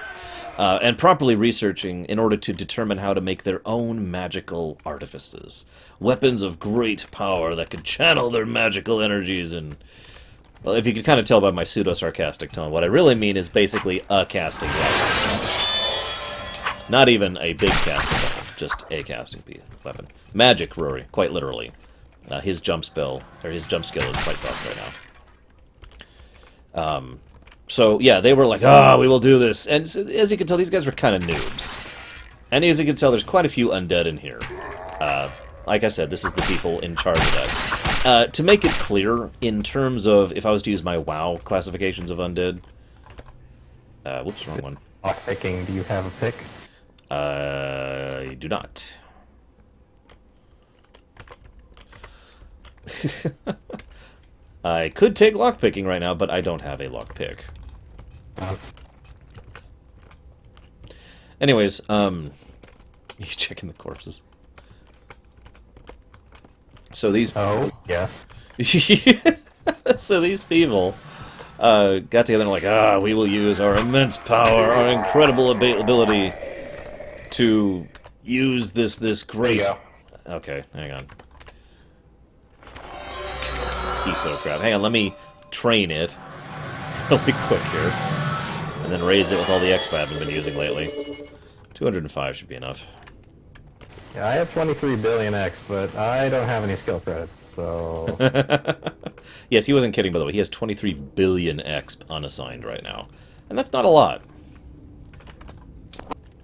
And properly researching in order to determine how to make their own magical artifices. Weapons of great power that could channel their magical energies and... Well, if you could kind of tell by my pseudo-sarcastic tone, what I really mean is basically a casting weapon. Not even a big casting weapon, just a casting weapon. Magic, Rory, quite literally. His jump spell, or his jump skill is quite buffed right now. So, yeah, they were like, we will do this. And as you can tell, these guys were kind of noobs. And as you can tell, there's quite a few undead in here. Like I said, this is the people in charge of that. To make it clear, in terms of, if I was to use my WoW classifications of undead... whoops, wrong one. Picking, do you have a pick? I do not. I could take lockpicking right now, but I don't have a lockpick. Anyways, you checking the corpses. So these... Oh, yes. So these people got together and were like, we will use our immense power, our incredible ability to use this great... There you go. Okay, hang on. Piece of crap. Hang on, let me train it really quick here. And then raise it with all the exp I've been using lately. 205 should be enough. Yeah, I have 23 billion X, but I don't have any skill credits, so... Yes, he wasn't kidding, by the way. He has 23 billion exp unassigned right now. And that's not a lot.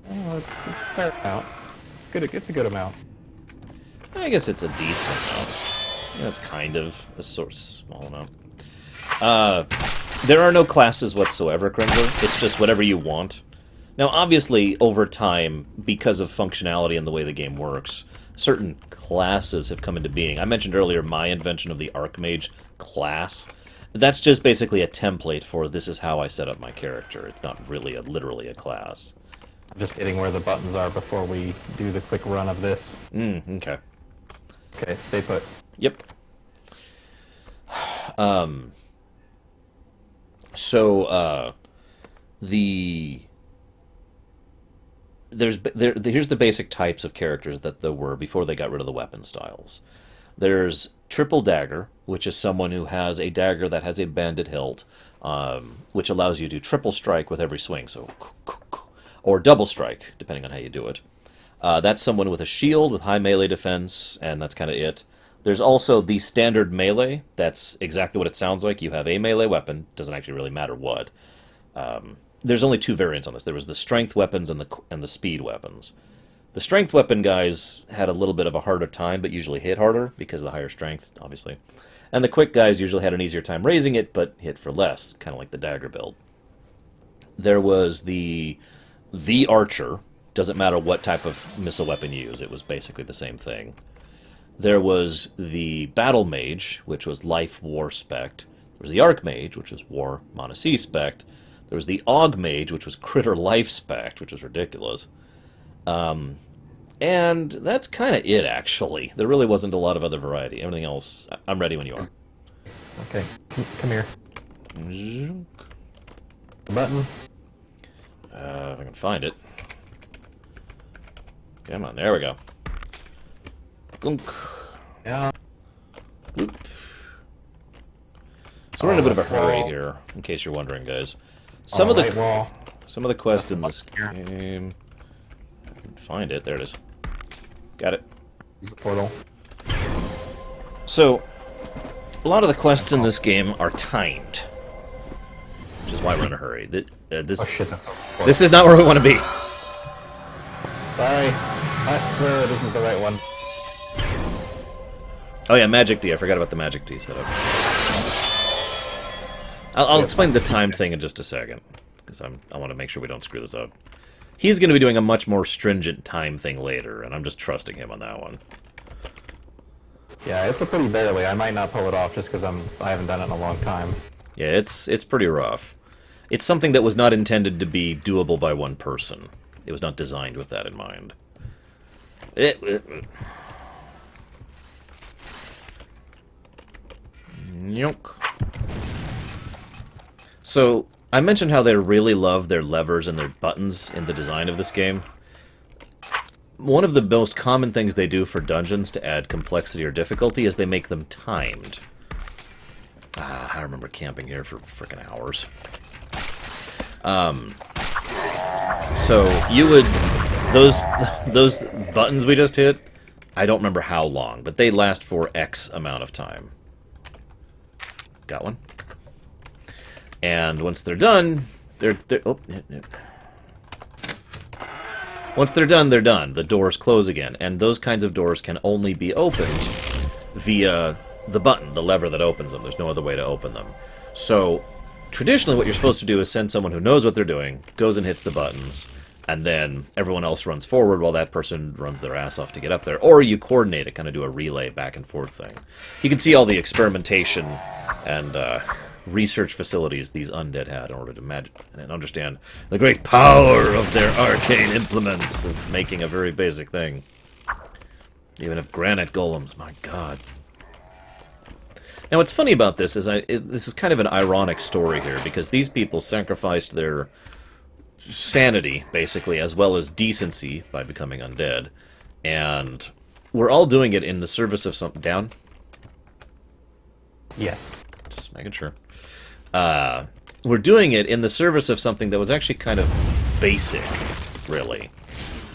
Well, it's a fair amount. It's a good amount. I guess it's a decent amount. That's kind of a sort of small amount. There are no classes whatsoever, Crimson. It's just whatever you want. Now, obviously, over time, because of functionality and the way the game works, certain classes have come into being. I mentioned earlier my invention of the Archmage class. That's just basically a template for this is how I set up my character. It's not really literally a class. I'm just getting where the buttons are before we do the quick run of this. Okay. Okay, stay put. Yep. So, here's the basic types of characters that there were before they got rid of the weapon styles. There's Triple Dagger, which is someone who has a dagger that has a banded hilt, which allows you to triple strike with every swing, so or double strike, depending on how you do it. That's someone with a shield with high melee defense, and that's kind of it. There's also the standard melee. That's exactly what it sounds like. You have a melee weapon. Doesn't actually really matter what. There's only two variants on this. There was the strength weapons and the speed weapons. The strength weapon guys had a little bit of a harder time, but usually hit harder because of the higher strength, obviously. And the quick guys usually had an easier time raising it, but hit for less, kind of like the dagger build. There was the archer. Doesn't matter what type of missile weapon you use. It was basically the same thing. There was the battle mage, which was life war spect. There was the archmage, which was war monacy spect. There was the augmage, which was critter life spect, which was ridiculous. And that's kind of it, actually. There really wasn't a lot of other variety. Everything else, I'm ready when you are. Okay, come here. The button. If I can find it. Come on, there we go. Gunk. Yeah. Oop. So we're in a bit of a hurry here, in case you're wondering, guys. Some of the quests in this game... I can find it. There it is. Got it. Use the portal. So, a lot of the quests in this game are timed. Which is why we're in a hurry. This is not where we want to be. Sorry. I swear this is the right one. Oh yeah, Magic D. I forgot about the Magic D setup. I'll explain the time thing in just a second, because I want to make sure we don't screw this up. He's going to be doing a much more stringent time thing later, and I'm just trusting him on that one. Yeah, it's a pretty barely. I might not pull it off just because I haven't done it in a long time. Yeah, it's pretty rough. It's something that was not intended to be doable by one person. It was not designed with that in mind. Yoink. So, I mentioned how they really love their levers and their buttons in the design of this game. One of the most common things they do for dungeons to add complexity or difficulty is they make them timed. I remember camping here for frickin' hours. So you would those buttons we just hit, I don't remember how long, but they last for X amount of time. Got one? And once they're done, once they're done, they're done. The doors close again, and those kinds of doors can only be opened via the button, the lever that opens them. There's no other way to open them. So, traditionally what you're supposed to do is send someone who knows what they're doing, goes and hits the buttons, and then everyone else runs forward while that person runs their ass off to get up there. Or you coordinate it, kind of do a relay back and forth thing. You can see all the experimentation and research facilities these undead had in order to imagine and understand the great power of their arcane implements of making a very basic thing. Even if granite golems, my god. Now what's funny about this is this is kind of an ironic story here, because these people sacrificed their sanity, basically, as well as decency by becoming undead, and we're all doing it in the service of something. Down? Yes. Just making sure. We're doing it in the service of something that was actually kind of basic, really.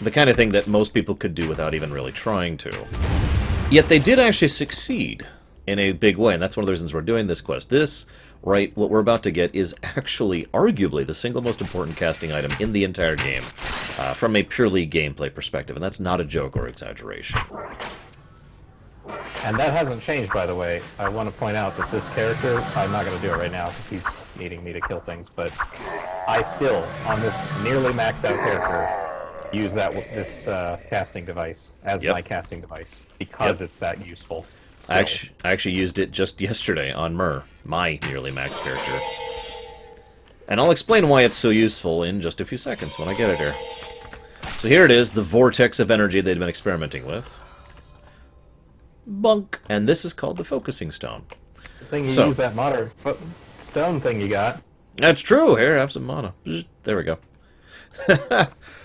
The kind of thing that most people could do without even really trying to. Yet they did actually succeed in a big way, and that's one of the reasons we're doing this quest. This, right, what we're about to get, is actually, arguably, the single most important casting item in the entire game, from a purely gameplay perspective, and that's not a joke or exaggeration. And that hasn't changed, by the way. I want to point out that this character, I'm not going to do it right now because he's needing me to kill things, but I still, on this nearly maxed out character, use this casting device as my casting device because it's that useful. I actually used it just yesterday on Myrrh, my nearly maxed character. And I'll explain why it's so useful in just a few seconds when I get it here. So here it is, the vortex of energy they'd been experimenting with. Bunk! And this is called the focusing stone. The thing you use that modern stone thing you got. That's true. Here, have some mana. There we go.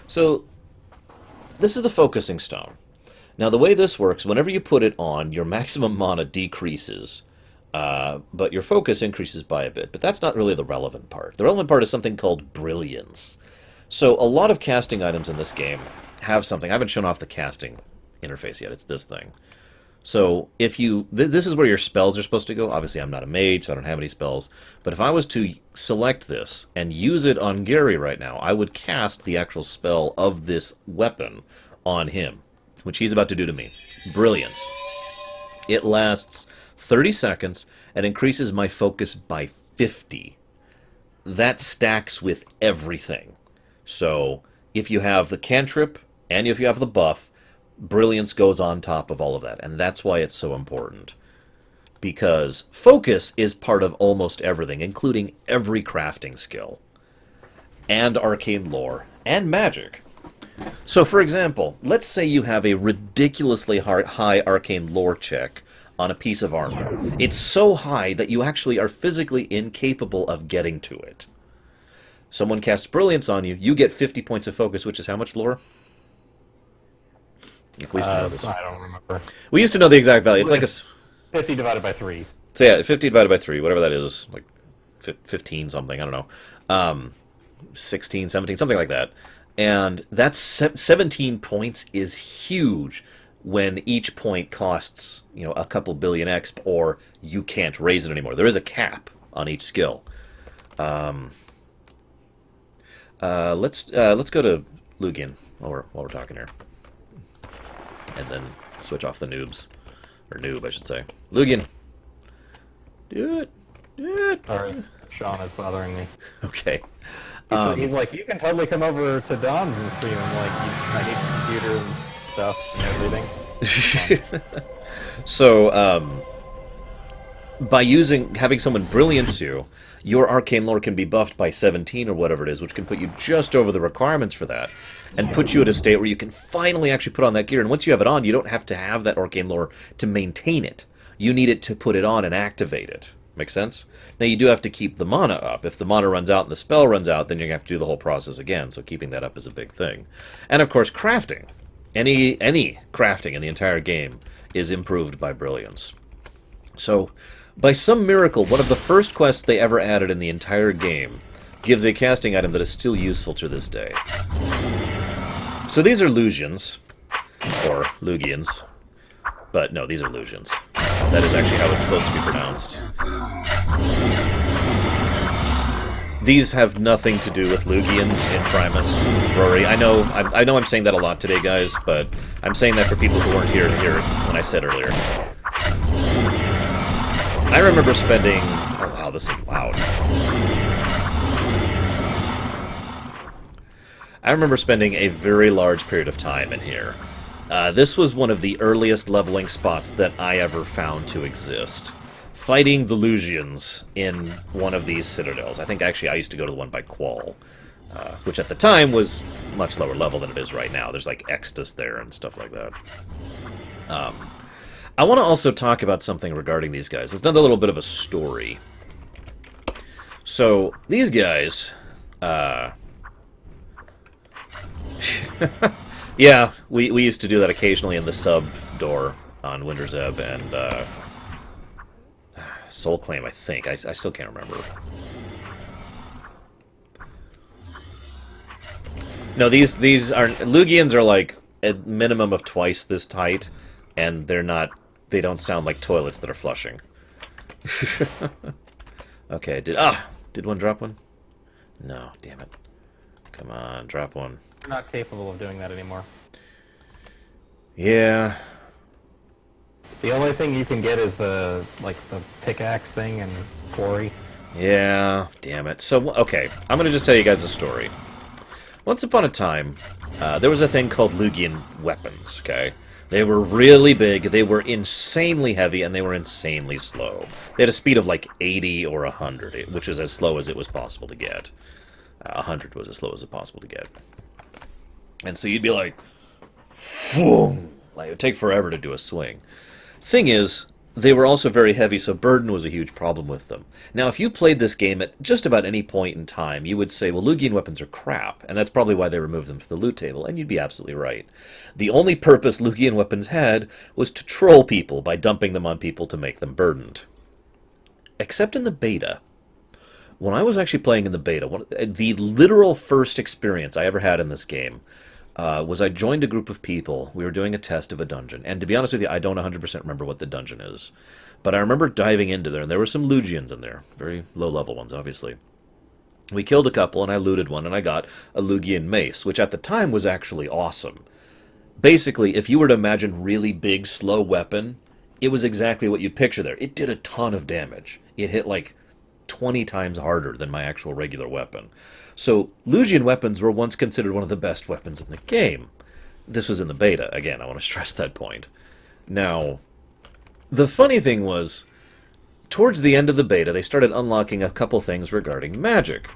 So, this is the focusing stone. Now, the way this works, whenever you put it on, your maximum mana decreases, but your focus increases by a bit. But that's not really the relevant part. The relevant part is something called brilliance. So, a lot of casting items in this game have something. I haven't shown off the casting interface yet. It's this thing. So, if you... this is where your spells are supposed to go. Obviously, I'm not a mage, so I don't have any spells. But if I was to select this and use it on Gary right now, I would cast the actual spell of this weapon on him, which he's about to do to me. Brilliance. It lasts 30 seconds and increases my focus by 50. That stacks with everything. So, if you have the cantrip and if you have the buff, brilliance goes on top of all of that, and that's why it's so important. Because focus is part of almost everything, including every crafting skill, and arcane lore, and magic. So, for example, let's say you have a ridiculously high arcane lore check on a piece of armor. It's so high that you actually are physically incapable of getting to it. Someone casts brilliance on you, you get 50 points of focus, which is how much lore? We used to know this. I don't remember. We used to know the exact value. It's like a 50 divided by 3. So yeah, 50 divided by 3, whatever that is, like 15 something, I don't know. 16, 17, something like that. And that's 17 points is huge when each point costs, a couple billion exp, or you can't raise it anymore. There is a cap on each skill. Let's go to Lugian while we're talking here. And then switch off the noobs. Or noob, I should say. Lugian. Do it. Do it. Alright. Sean is bothering me. Okay. He's like, you can totally come over to Don's and stream. I'm like, I need computer and stuff and everything. So, by having someone brilliance you, your arcane lore can be buffed by 17 or whatever it is, which can put you just over the requirements for that, and put you at a state where you can finally actually put on that gear. And once you have it on, you don't have to have that arcane lore to maintain it. You need it to put it on and activate it. Make sense? Now, you do have to keep the mana up. If the mana runs out and the spell runs out, then you're going to have to do the whole process again, so keeping that up is a big thing. And, of course, crafting. Any crafting in the entire game is improved by brilliance. So, by some miracle, one of the first quests they ever added in the entire game gives a casting item that is still useful to this day. So these are Lugians, or Lugians, but no, these are Lugians. That is actually how it's supposed to be pronounced. These have nothing to do with Lugians in Primus, Rory. I know I'm saying that a lot today, guys, but I'm saying that for people who weren't here to hear it when I said earlier. I remember spending... Oh, wow, this is loud. I remember spending a very large period of time in here. This was one of the earliest leveling spots that I ever found to exist. Fighting the Lugians in one of these citadels. I think, actually, I used to go to the one by Qual, which at the time was much lower level than it is right now. There's, like, Extus there and stuff like that. I want to also talk about something regarding these guys. It's another little bit of a story. So, these guys... yeah, we used to do that occasionally in the sub door on Winter's Ebb and Soul Claim, I think. I still can't remember. No, these aren't... Lugians are like a minimum of twice this height, and they're not... They don't sound like toilets that are flushing. Okay, did one drop one? No, damn it. Come on, drop one. I'm not capable of doing that anymore. Yeah. The only thing you can get is the pickaxe thing and quarry. Yeah, damn it. So, okay, I'm going to just tell you guys a story. Once upon a time, there was a thing called Lugian weapons, okay? They were really big, they were insanely heavy, and they were insanely slow. They had a speed of like 80 or 100, which was as slow as it was possible to get. 100 was as slow as it possible to get. And so you'd be like, boom! Like, it would take forever to do a swing. Thing is, they were also very heavy, so burden was a huge problem with them. Now, if you played this game at just about any point in time, you would say, well, Lugian weapons are crap, and that's probably why they removed them from the loot table, and you'd be absolutely right. The only purpose Lugian weapons had was to troll people by dumping them on people to make them burdened. Except in the beta. When I was actually playing in the beta, the literal first experience I ever had in this game was I joined a group of people. We were doing a test of a dungeon. And to be honest with you, I don't 100% remember what the dungeon is. But I remember diving into there, and there were some Lugians in there. Very low-level ones, obviously. We killed a couple, and I looted one, and I got a Lugian mace, which at the time was actually awesome. Basically, if you were to imagine really big, slow weapon, it was exactly what you'd picture there. It did a ton of damage. It hit, like, 20 times harder than my actual regular weapon. So, Lugian weapons were once considered one of the best weapons in the game. This was in the beta. Again, I want to stress that point. Now, the funny thing was, towards the end of the beta, they started unlocking a couple things regarding magic.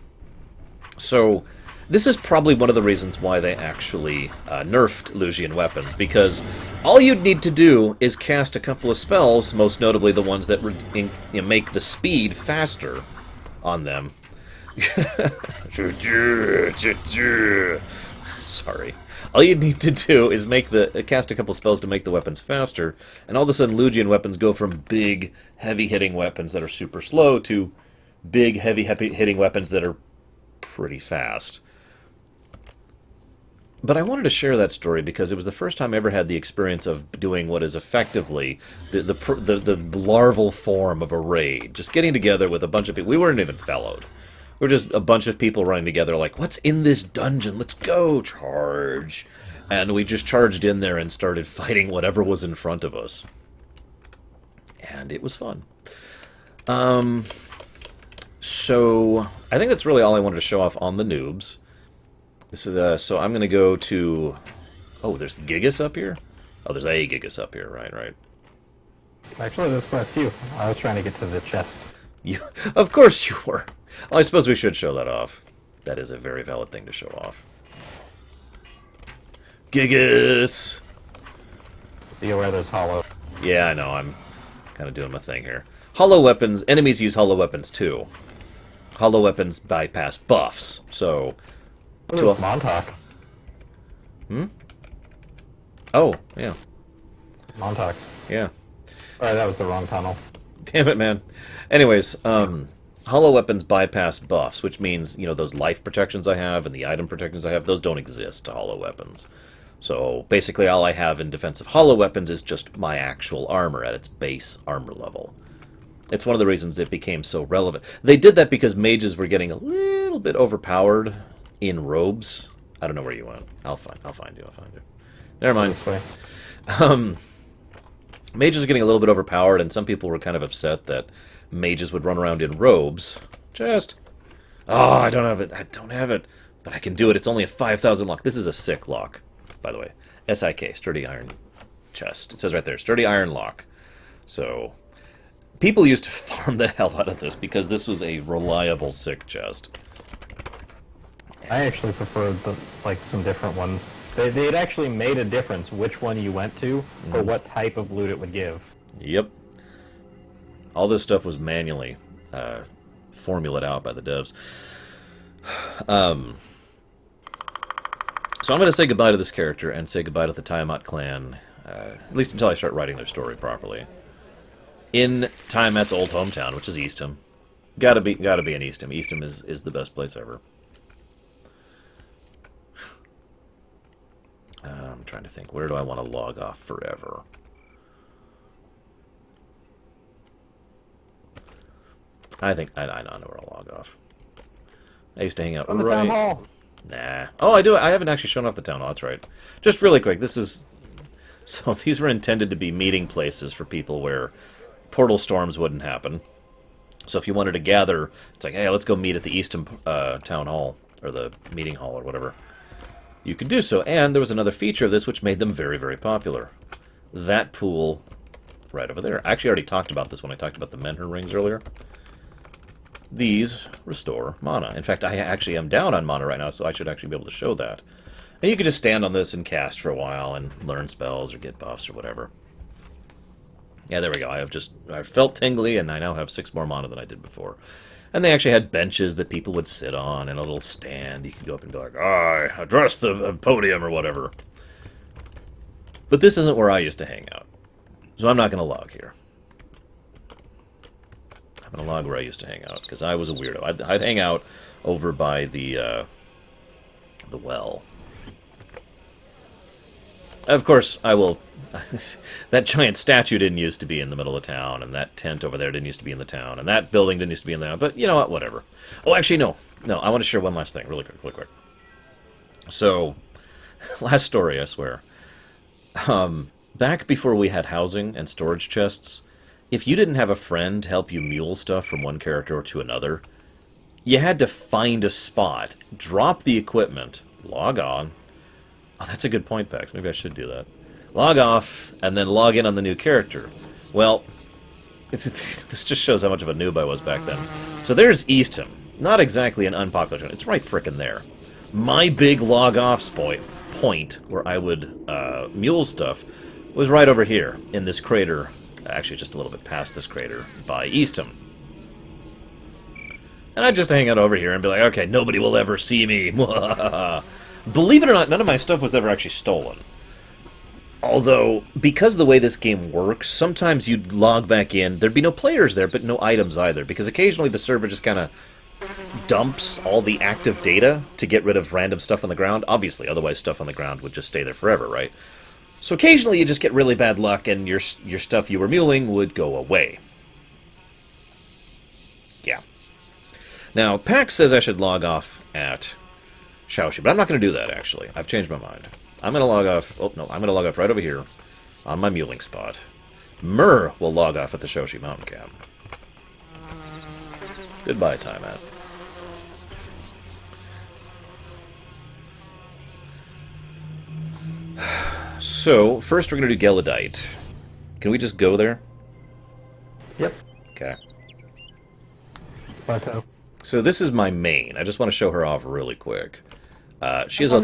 So, this is probably one of the reasons why they actually nerfed Lugian weapons, because all you'd need to do is cast a couple of spells, most notably the ones that make the speed faster on them. Sorry. All you'd need to do is cast a couple spells to make the weapons faster, and all of a sudden Lugian weapons go from big, heavy-hitting weapons that are super slow to big, heavy-hitting weapons that are pretty fast. But I wanted to share that story because it was the first time I ever had the experience of doing what is effectively the larval form of a raid. Just getting together with a bunch of people. We weren't even fellowed. We were just a bunch of people running together like, what's in this dungeon? Let's go, charge. And we just charged in there and started fighting whatever was in front of us. And it was fun. So I think that's really all I wanted to show off on the noobs. This is so I'm gonna go to. Oh, there's Gigas up here. Oh, there's a Gigas up here. Right, right. Actually, there's quite a few. I was trying to get to the chest. You, of course you were. Well, I suppose we should show that off. That is a very valid thing to show off. Gigas. Be aware there's hollow. Yeah, I know. I'm kind of doing my thing here. Hollow weapons. Enemies use hollow weapons too. Hollow weapons bypass buffs. So. Oh, there's Montauk. Hmm. Oh, yeah. Montauks. Yeah. Alright, that was the wrong tunnel. Damn it, man. Anyways, hollow weapons bypass buffs, which means, you know, those life protections I have and the item protections I have, those don't exist to hollow weapons. So basically all I have in defense of hollow weapons is just my actual armor at its base armor level. It's one of the reasons it became so relevant. They did that because mages were getting a little bit overpowered in robes. I don't know where you went. I'll find you. Never mind. This way. Mages are getting a little bit overpowered, and some people were kind of upset that mages would run around in robes. Oh, I don't have it. But I can do it. It's only a 5,000 lock. This is a sick lock, by the way. SIK, sturdy iron chest. It says right there, sturdy iron lock. So, people used to farm the hell out of this because this was a reliable sick chest. I actually preferred some different ones. They'd actually made a difference which one you went to or what type of loot it would give. Yep. All this stuff was manually formulated out by the devs. So I'm going to say goodbye to this character and say goodbye to the Tiamat clan, at least until I start writing their story properly. In Tiamat's old hometown, which is Eastham. Gotta be in Eastham. Eastham is the best place ever. I'm trying to think. Where do I want to log off forever? I think I know where I'll log off. I used to hang out From the town hall. Nah. Oh, I do. I haven't actually shown off the town hall. That's right. Just really quick. This is so these were intended to be meeting places for people where portal storms wouldn't happen. So if you wanted to gather, it's like, hey, let's go meet at the Eastham town hall or the meeting hall or whatever. You could do so, and there was another feature of this which made them very, very popular. That pool right over there. I actually already talked about this when I talked about the Menhir rings earlier. These restore mana. In fact, I actually am down on mana right now, so I should actually be able to show that. And you could just stand on this and cast for a while and learn spells or get buffs or whatever. Yeah, there we go. I've felt tingly, and I now have 6 more mana than I did before. And they actually had benches that people would sit on and a little stand. You could go up and be like, I address the podium or whatever. But this isn't where I used to hang out. So I'm not going to log here. I'm going to log where I used to hang out, because I was a weirdo. I'd hang out over by the well. Of course, I will... that giant statue didn't used to be in the middle of town, and that tent over there didn't used to be in the town, and that building didn't used to be in the town, but you know what, whatever. Oh, actually, no, I want to share one last thing, really quick. So, last story, I swear. Back before we had housing and storage chests, if you didn't have a friend help you mule stuff from one character to another, you had to find a spot, drop the equipment, log on. Oh, that's a good point, Pax. Maybe I should do that. Log off, and then log in on the new character. Well, this just shows how much of a noob I was back then. So there's Eastham. Not exactly an unpopular town. It's right frickin' there. My big log-off point, where I would mule stuff, was right over here, in this crater. Actually, just a little bit past this crater, by Eastham. And I'd just hang out over here and be like, okay, nobody will ever see me. Believe it or not, none of my stuff was ever actually stolen. Although, because of the way this game works, sometimes you'd log back in, there'd be no players there, but no items either, because occasionally the server just kind of dumps all the active data to get rid of random stuff on the ground. Obviously, otherwise stuff on the ground would just stay there forever, right? So occasionally you just get really bad luck, and your stuff you were muling would go away. Yeah. Now, Pax says I should log off at Shaoxi, but I'm not going to do that, actually. I've changed my mind. I'm going to log off... Oh, no, I'm going to log off right over here on my muling spot. Myrrh will log off at the Shaoxi Mountain Camp. Goodbye, Time-At. So, first we're going to do Gelidite. Can we just go there? Yep. Okay. Plateau. So this is my main. I just want to show her off really quick. She has a...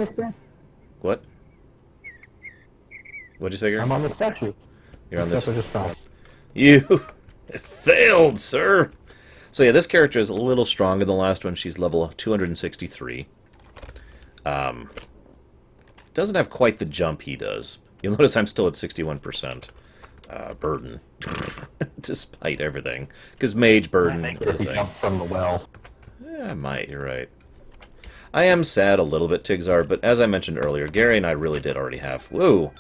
What? What'd you say, Gary? I'm on the statue. You're on Except this... I just fell. You failed, sir! So yeah, this character is a little stronger than the last one. She's level 263. Doesn't have quite the jump he does. You'll notice I'm still at 61% burden, despite everything. Because mage burden and everything. Jump from the well. Yeah, I might, you're right. I am sad a little bit, Tigzar, but as I mentioned earlier, Gary and I really did already have, whoa,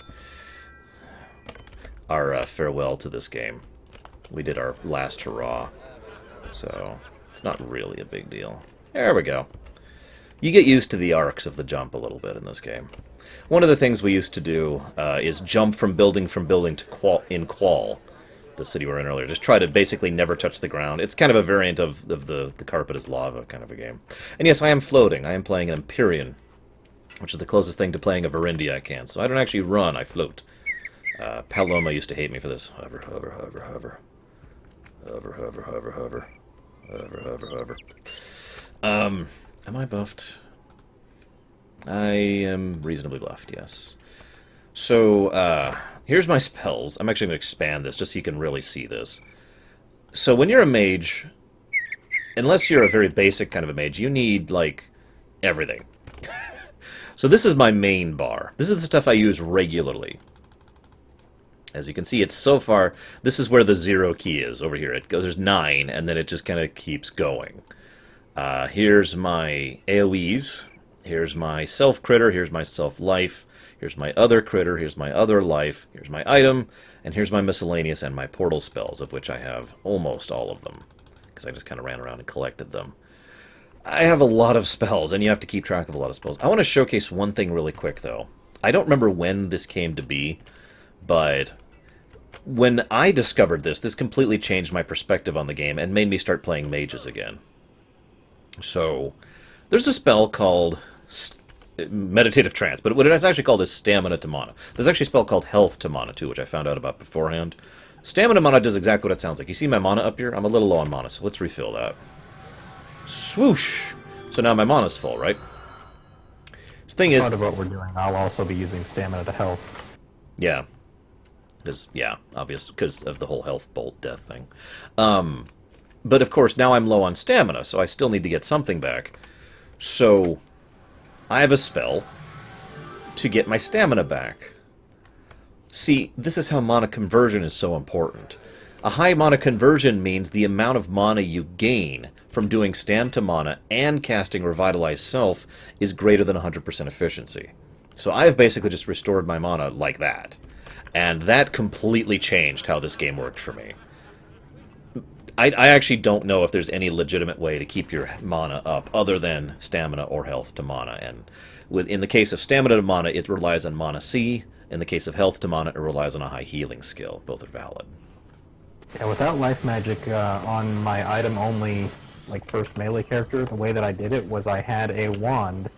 our farewell to this game. We did our last hurrah, so it's not really a big deal. There we go. You get used to the arcs of the jump a little bit in this game. One of the things we used to do is jump from building to Qual, the city we were in earlier. Just try to basically never touch the ground. It's kind of a variant of the carpet is lava kind of a game. And yes, I am floating. I am playing an Empyrean, which is the closest thing to playing a Verindia I can. So I don't actually run, I float. Paloma used to hate me for this. Hover, hover, hover, hover. Hover, hover, hover, hover. Hover, hover, hover. Am I buffed? I am reasonably buffed, yes. So, here's my spells. I'm actually going to expand this just so you can really see this. So when you're a mage, unless you're a very basic kind of a mage, you need, like, everything. So this is my main bar. This is the stuff I use regularly. As you can see, it's so far, this is where the 0 key is, over here. It goes, there's 9, and then it just kind of keeps going. Here's my AoEs. Here's my self-critter. Here's my self-life. Here's my other critter. Here's my other life. Here's my item. And here's my miscellaneous and my portal spells, of which I have almost all of them. Because I just kind of ran around and collected them. I have a lot of spells, and you have to keep track of a lot of spells. I want to showcase one thing really quick, though. I don't remember when this came to be, but when I discovered this, this completely changed my perspective on the game and made me start playing mages again. So, there's a spell called Meditative Trance, but what it's actually called is Stamina to Mana. There's actually a spell called Health to Mana, too, which I found out about beforehand. Stamina Mana does exactly what it sounds like. You see my mana up here? I'm a little low on mana, so let's refill that. Swoosh! So now my mana's full, right? This thing is... Part of what we're doing, I'll also be using Stamina to Health. Yeah. Yeah, obvious, because of the whole health bolt death thing. But of course, now I'm low on stamina, so I still need to get something back. So, I have a spell to get my stamina back. See, this is how mana conversion is so important. A high mana conversion means the amount of mana you gain from doing stand to mana and casting Revitalize Self is greater than 100% efficiency. So I have basically just restored my mana like that. And that completely changed how this game worked for me. I actually don't know if there's any legitimate way to keep your mana up other than stamina or health to mana. And in the case of stamina to mana, it relies on mana C. In the case of health to mana, it relies on a high healing skill. Both are valid. Yeah, without life magic on my item-only, like, first melee character, the way that I did it was I had a wand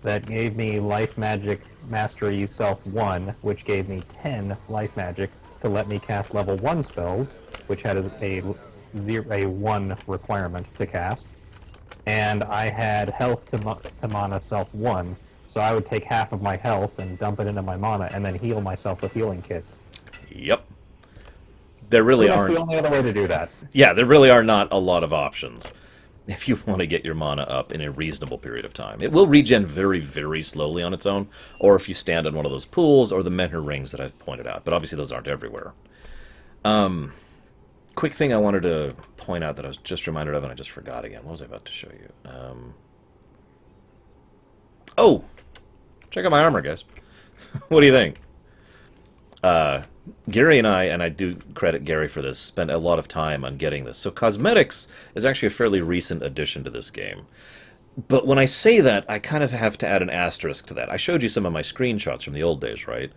that gave me life magic mastery self 1, which gave me 10 life magic to let me cast level 1 spells, which had a 1 requirement to cast. And I had health to mana self 1, so I would take half of my health and dump it into my mana and then heal myself with healing kits. Yep. There really That's aren't... the only other way to do that. Yeah, there really are not a lot of options if you want to get your mana up in a reasonable period of time. It will regen very, very slowly on its own, or if you stand on one of those pools or the Mentor rings that I've pointed out, but obviously those aren't everywhere. Quick thing I wanted to point out that I was just reminded of and I just forgot again. What was I about to show you? Oh! Check out my armor, guys. What do you think? Gary and I do credit Gary for this, spent a lot of time on getting this. So cosmetics is actually a fairly recent addition to this game. But when I say that, I kind of have to add an asterisk to that. I showed you some of my screenshots from the old days, right?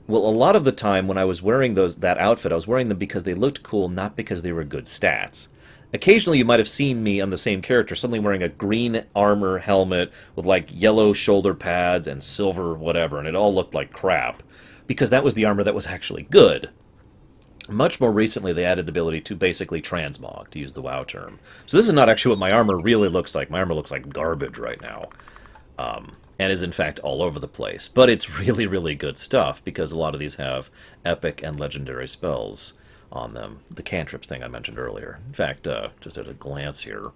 Well, a lot of the time when I was wearing that outfit, I was wearing them because they looked cool, not because they were good stats. occasionally you might have seen me on the same character, suddenly wearing a green armor helmet with like yellow shoulder pads and silver whatever, and it all looked like crap, because that was the armor that was actually good. Much more recently, they added the ability to basically transmog, to use the WoW term. So this is not actually what my armor really looks like. My armor looks like garbage right now. And is in fact all over the place. But it's really, really good stuff, because a lot of these have epic and legendary spells on them. The cantrips thing I mentioned earlier. In fact, just at a glance here,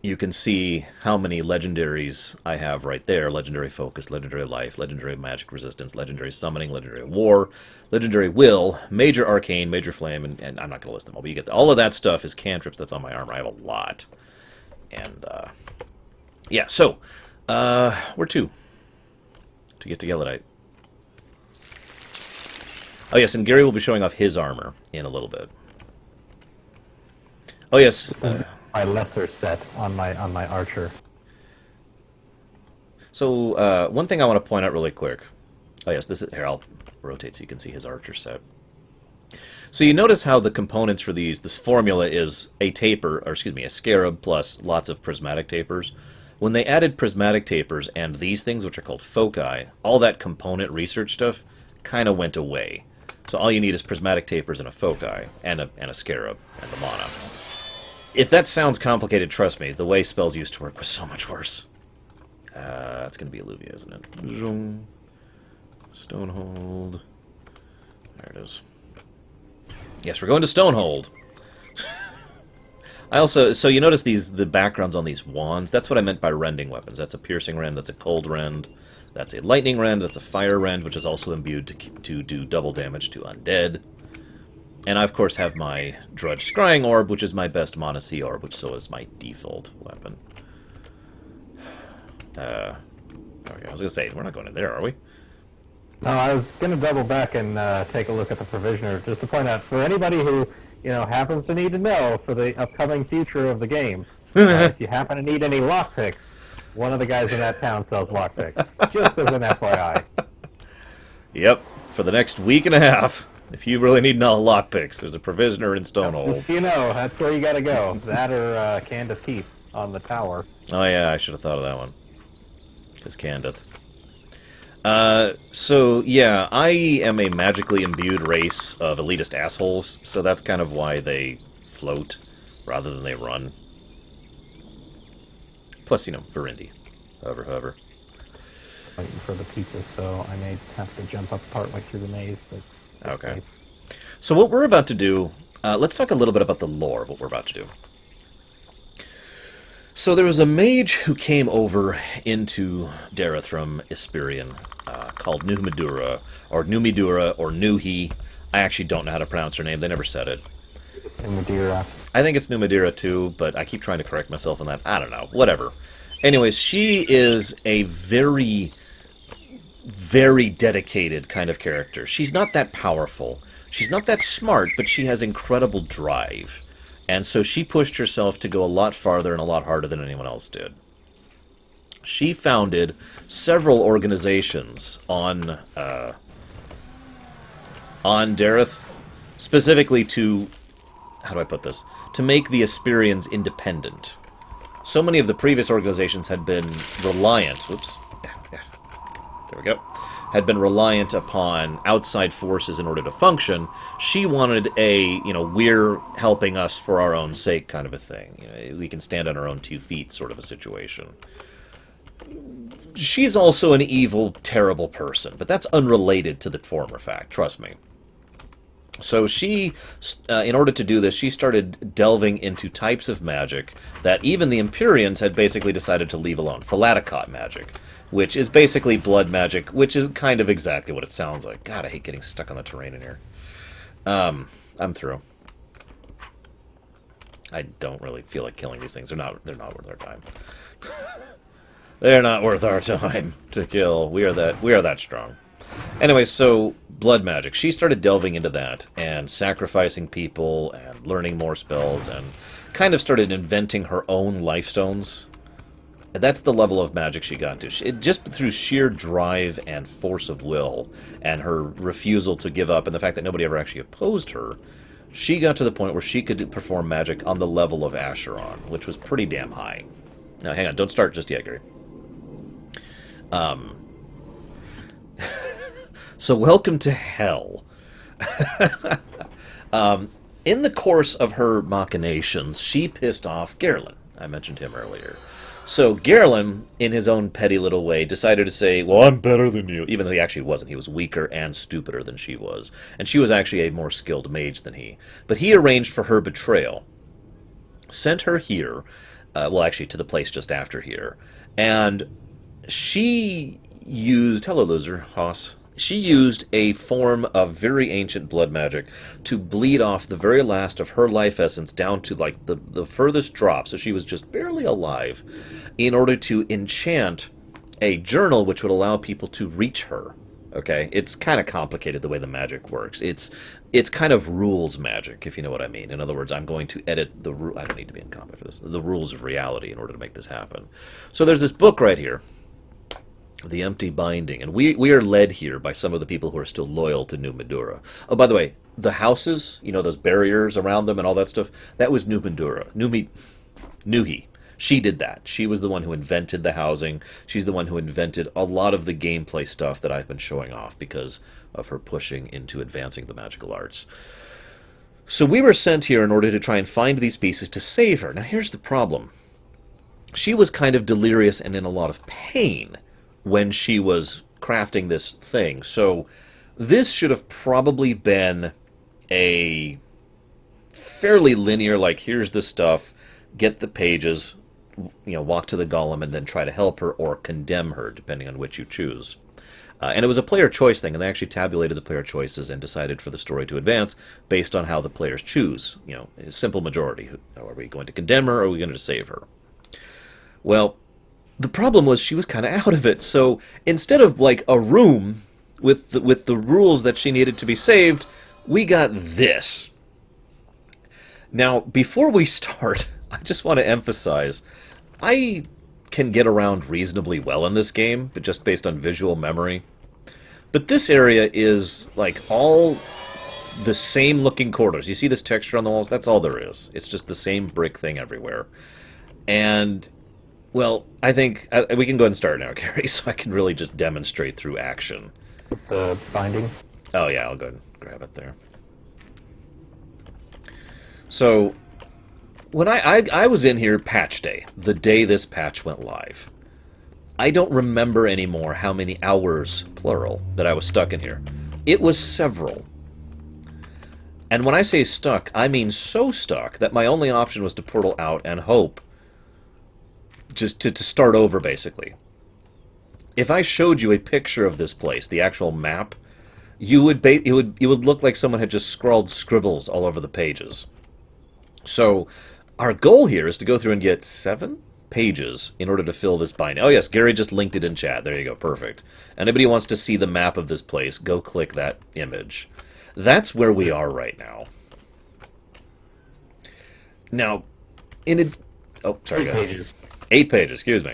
you can see how many legendaries I have right there. Legendary Focus, Legendary Life, Legendary Magic Resistance, Legendary Summoning, Legendary War, Legendary Will, Major Arcane, Major Flame, and I'm not going to list them all, but you get all of that stuff is cantrips that's on my armor. I have a lot. And, yeah, so... where to? To get to Gelladite. Oh yes, and Gary will be showing off his armor in a little bit. Oh yes. This is my lesser set on my archer. So one thing I want to point out really quick. Oh yes, this is here. I'll rotate so you can see his archer set. So you notice how the components for this formula is a taper, or excuse me, a scarab plus lots of prismatic tapers. When they added prismatic tapers and these things, which are called foci, all that component research stuff kind of went away. So all you need is prismatic tapers and a foci, and a scarab, and the mana. If that sounds complicated, trust me, the way spells used to work was so much worse. That's going to be Alluvia, isn't it? Zoom. Stonehold. There it is. Yes, we're going to Stonehold. I also, so you notice the backgrounds on these wands, that's what I meant by rending weapons. That's a piercing rend, that's a cold rend, that's a lightning rend, that's a fire rend, which is also imbued to do double damage to undead. And I, of course, have my Drudge Scrying Orb, which is my best Mana Sea Orb, which so is my default weapon. Okay, I was going to say, we're not going in there, are we? No, I was going to double back and take a look at the Provisioner, just to point out, for anybody who, you know, happens to need to know for the upcoming future of the game, if you happen to need any lockpicks, one of the guys in that town sells lockpicks, just as an FYI. Yep, for the next week and a half. If you really need no lockpicks, there's a Provisioner in Stonehold. Just, you know, that's where you gotta go. That or Candith Keep on the tower. Oh yeah, I should have thought of that one. Because Candith. So, yeah, I am a magically imbued race of elitist assholes, so that's kind of why they float rather than they run. Plus, you know, Verendi. However. Waiting for the pizza, so I may have to jump up partway through the maze, but it's okay. safe. So what we're about to do, let's talk a little bit about the lore of what we're about to do. So there was a mage who came over into Dareth from Ispirian, called Numidura, or Nuhi. I actually don't know how to pronounce her name, they never said it. It's in Madeira. I think it's Numidira too, but I keep trying to correct myself on that. I don't know, whatever. Anyways, she is a very, very dedicated kind of character. She's not that powerful. She's not that smart, but she has incredible drive. And so she pushed herself to go a lot farther and a lot harder than anyone else did. She founded several organizations on Dareth, specifically to, how do I put this, to make the Aspirians independent. So many of the previous organizations had been reliant, there we go, had been reliant upon outside forces in order to function. She wanted a, you know, we're helping us for our own sake kind of a thing. You know, we can stand on our own 2 feet sort of a situation. She's also an evil, terrible person, but that's unrelated to the former fact, trust me. So she, in order to do this, she started delving into types of magic that even the Empyreans had basically decided to leave alone. Philaticot magic, which is basically blood magic, which is kind of exactly what it sounds like. God, I hate getting stuck on the terrain in here. I'm through. I don't really feel like killing these things. They're not worth our time. They're not worth our time to kill. We are that strong. Anyway, so blood magic. She started delving into that and sacrificing people and learning more spells and kind of started inventing her own lifestones. That's the level of magic she got to. Just through sheer drive and force of will and her refusal to give up and the fact that nobody ever actually opposed her, she got to the point where she could perform magic on the level of Asheron, which was pretty damn high. Now, hang on, don't start just yet, Gary. So welcome to hell. In the course of her machinations, she pissed off Airlin. I mentioned him earlier. So Airlin, in his own petty little way, decided to say, well, I'm better than you, even though he actually wasn't. He was weaker and stupider than she was. And she was actually a more skilled mage than he. But he arranged for her betrayal, sent her here, well, actually, to the place just after here. And she used, hello, loser, Haas. She used a form of very ancient blood magic to bleed off the very last of her life essence down to like the furthest drop, so she was just barely alive, in order to enchant a journal which would allow people to reach her. Okay, it's kind of complicated the way the magic works. It's kind of rules magic, if you know what I mean. In other words, I'm going to edit I don't need to be in combat for this. The rules of reality in order to make this happen. So there's this book right here, The Empty Binding, and we are led here by some of the people who are still loyal to New Madura. Oh, by the way, the houses, you know, those barriers around them and all that stuff, that was New Madura. Nuhi. She did that. She was the one who invented the housing. She's the one who invented a lot of the gameplay stuff that I've been showing off because of her pushing into advancing the magical arts. So we were sent here in order to try and find these pieces to save her. Now here's the problem. She was kind of delirious and in a lot of pain when she was crafting this thing. So this should have probably been a fairly linear, like, here's the stuff, get the pages, you know, walk to the golem, and then try to help her or condemn her, depending on which you choose. And it was a player choice thing, and they actually tabulated the player choices and decided for the story to advance based on how the players choose. You know, a simple majority. Are we going to condemn her, or are we going to save her? Well, the problem was she was kind of out of it, so instead of, like, a room with the rules that she needed to be saved, we got this. Now, before we start, I just want to emphasize, I can get around reasonably well in this game, but just based on visual memory. But this area is, like, all the same looking corridors. You see this texture on the walls? That's all there is. It's just the same brick thing everywhere. And, well, I think we can go ahead and start now, Gary, so I can really just demonstrate through action. The binding? Oh, yeah, I'll go ahead and grab it there. So, when I was in here patch day, the day this patch went live. I don't remember anymore how many hours, plural, that I was stuck in here. It was several. And when I say stuck, I mean so stuck that my only option was to portal out and hope just to start over, basically. If I showed you a picture of this place, the actual map, it would look like someone had just scrawled scribbles all over the pages. So, our goal here is to go through and get 7 pages in order to fill this binding. Oh yes, Gary just linked it in chat. There you go, perfect. Anybody who wants to see the map of this place, go click that image. That's where we are right now. Now, oh, sorry, 8 pages. 8 pages, excuse me.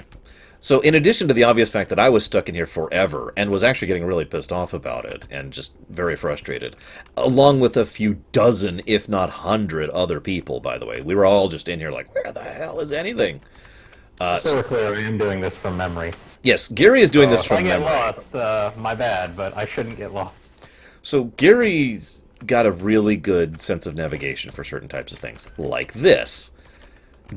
So in addition to the obvious fact that I was stuck in here forever and was actually getting really pissed off about it and just very frustrated, along with a few dozen, if not 100 other people, by the way. We were all just in here like, where the hell is anything? So we're clear, I am doing this from memory. Yes, Gary is doing this If from I get memory. lost, my bad, but I shouldn't get lost. So Gary's got a really good sense of navigation for certain types of things, like this.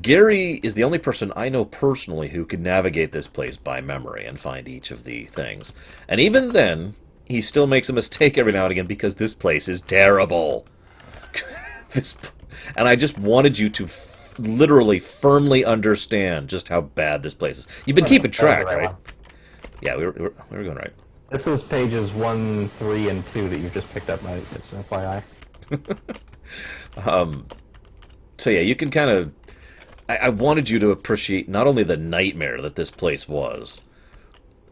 Gary is the only person I know personally who can navigate this place by memory and find each of the things. And even then, he still makes a mistake every now and again because this place is terrible. And I just wanted you to literally firmly understand just how bad this place is. You've been keeping track, right? Yeah, we were going right. This is pages 1, 3, and 2 that you've just picked up, it's an FYI. So yeah, you can kind of... I wanted you to appreciate not only the nightmare that this place was,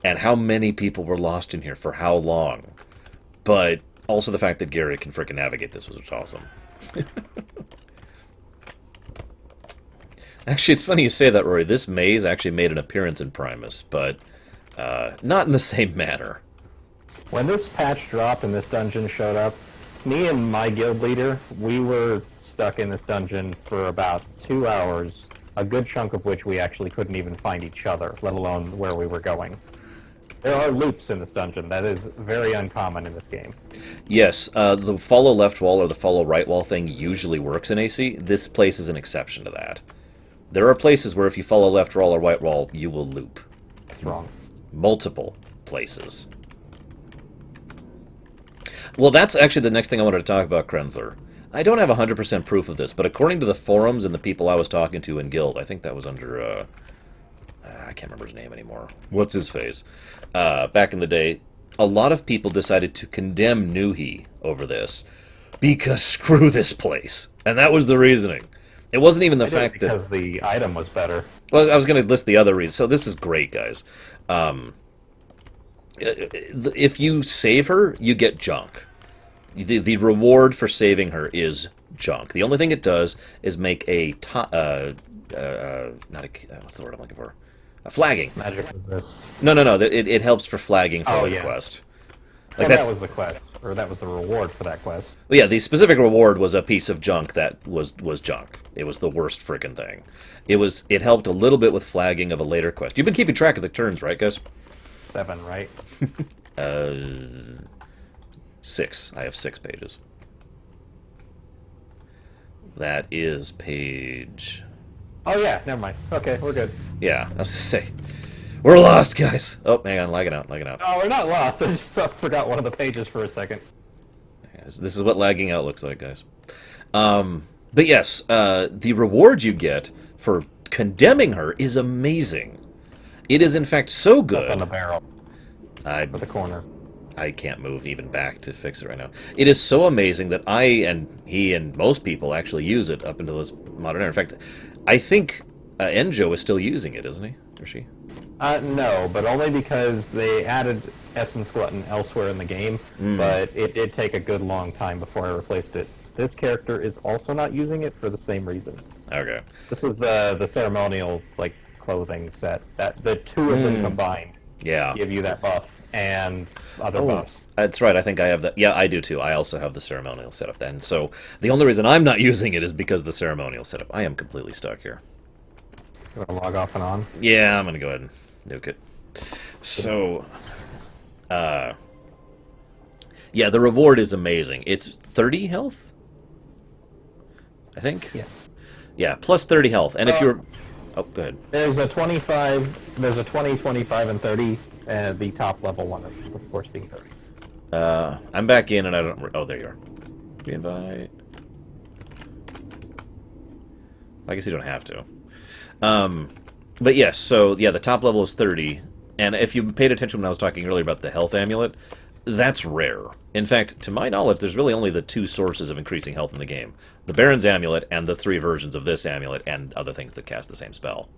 and how many people were lost in here for how long, but also the fact that Gary can frickin' navigate this was awesome. Actually, it's funny you say that, Rory. This maze actually made an appearance in Primus, but not in the same manner. When this patch dropped and this dungeon showed up, Me and my guild leader, we were stuck in this dungeon for about 2 hours, a good chunk of which we actually couldn't even find each other, let alone where we were going. There are loops in this dungeon. That is very uncommon in this game. Yes, the follow left wall or the follow right wall thing usually works in AC. This place is an exception to that. There are places where if you follow left wall or right wall, you will loop. That's wrong. Multiple places. Well, that's actually the next thing I wanted to talk about, Krenzler. I don't have 100% proof of this, but according to the forums and the people I was talking to in Guild, I think that was under, I can't remember his name anymore. What's his face? Back in the day, a lot of people decided to condemn Nuhi over this, because screw this place. And that was the reasoning. It wasn't even the fact that... Because the item was better. Well, I was going to list the other reasons. So this is great, guys. If you save her, you get junk. The reward for saving her is junk. The only thing it does is make a not a what's the word I'm looking for? A flagging. Magic resist. No. It helps for flagging for the quest. Like that was the quest, or that was the reward for that quest. Well, yeah, the specific reward was a piece of junk that was junk. It was the worst freaking thing. It helped a little bit with flagging of a later quest. You've been keeping track of the turns, right, guys? 7, right? 6. I have 6 pages. That is page... Oh yeah, never mind. Okay, we're good. Yeah, I was to say, we're lost, guys. Oh, hang on, lagging out. Oh, we're not lost. I just forgot one of the pages for a second. This is what lagging out looks like, guys. But yes, the reward you get for condemning her is amazing. It is, in fact, so good. Up on the barrel. For the corner. I can't move even back to fix it right now. It is so amazing that I and he and most people actually use it up until this modern era. In fact, I think Enjo is still using it, isn't he? Or she? No, but only because they added Essence Glutton elsewhere in the game, but it did take a good long time before I replaced it. This character is also not using it for the same reason. Okay. This is the ceremonial clothing set. That the two of them combined give you that buff and other buffs. That's right, I think I have that. Yeah, I do too. I also have the ceremonial setup then. So the only reason I'm not using it is because of the ceremonial setup. I am completely stuck here. You want to log off and on? Yeah, I'm going to go ahead and nuke it. So, yeah, the reward is amazing. It's 30 health? I think? Yes. Yeah, plus 30 health. And if you're... Oh, go ahead. There's a 25, there's a 20, 25, and 30, and the top level one, of course, being 30. I'm back in and I don't... Oh, there you are. Reinvite. I guess you don't have to. But yes, so, yeah, the top level is 30, and if you paid attention when I was talking earlier about the health amulet, that's rare. In fact, to my knowledge, there's really only the 2 sources of increasing health in the game. The Baron's amulet and the 3 versions of this amulet and other things that cast the same spell.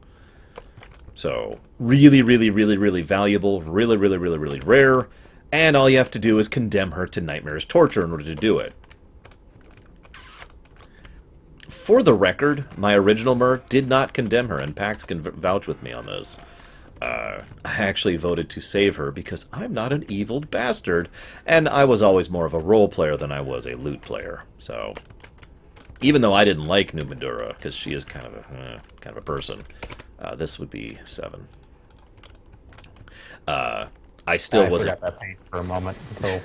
So, really, really, really, really valuable, really, really, really, really rare, and all you have to do is condemn her to Nightmare's torture in order to do it. For the record, my original Mer did not condemn her, and Pax can vouch with me on this. I actually voted to save her because I'm not an evil bastard, and I was always more of a role player than I was a loot player. So, even though I didn't like Numidura, because she is kind of a person, this would be 7. I still wasn't. I forgot that page for a moment until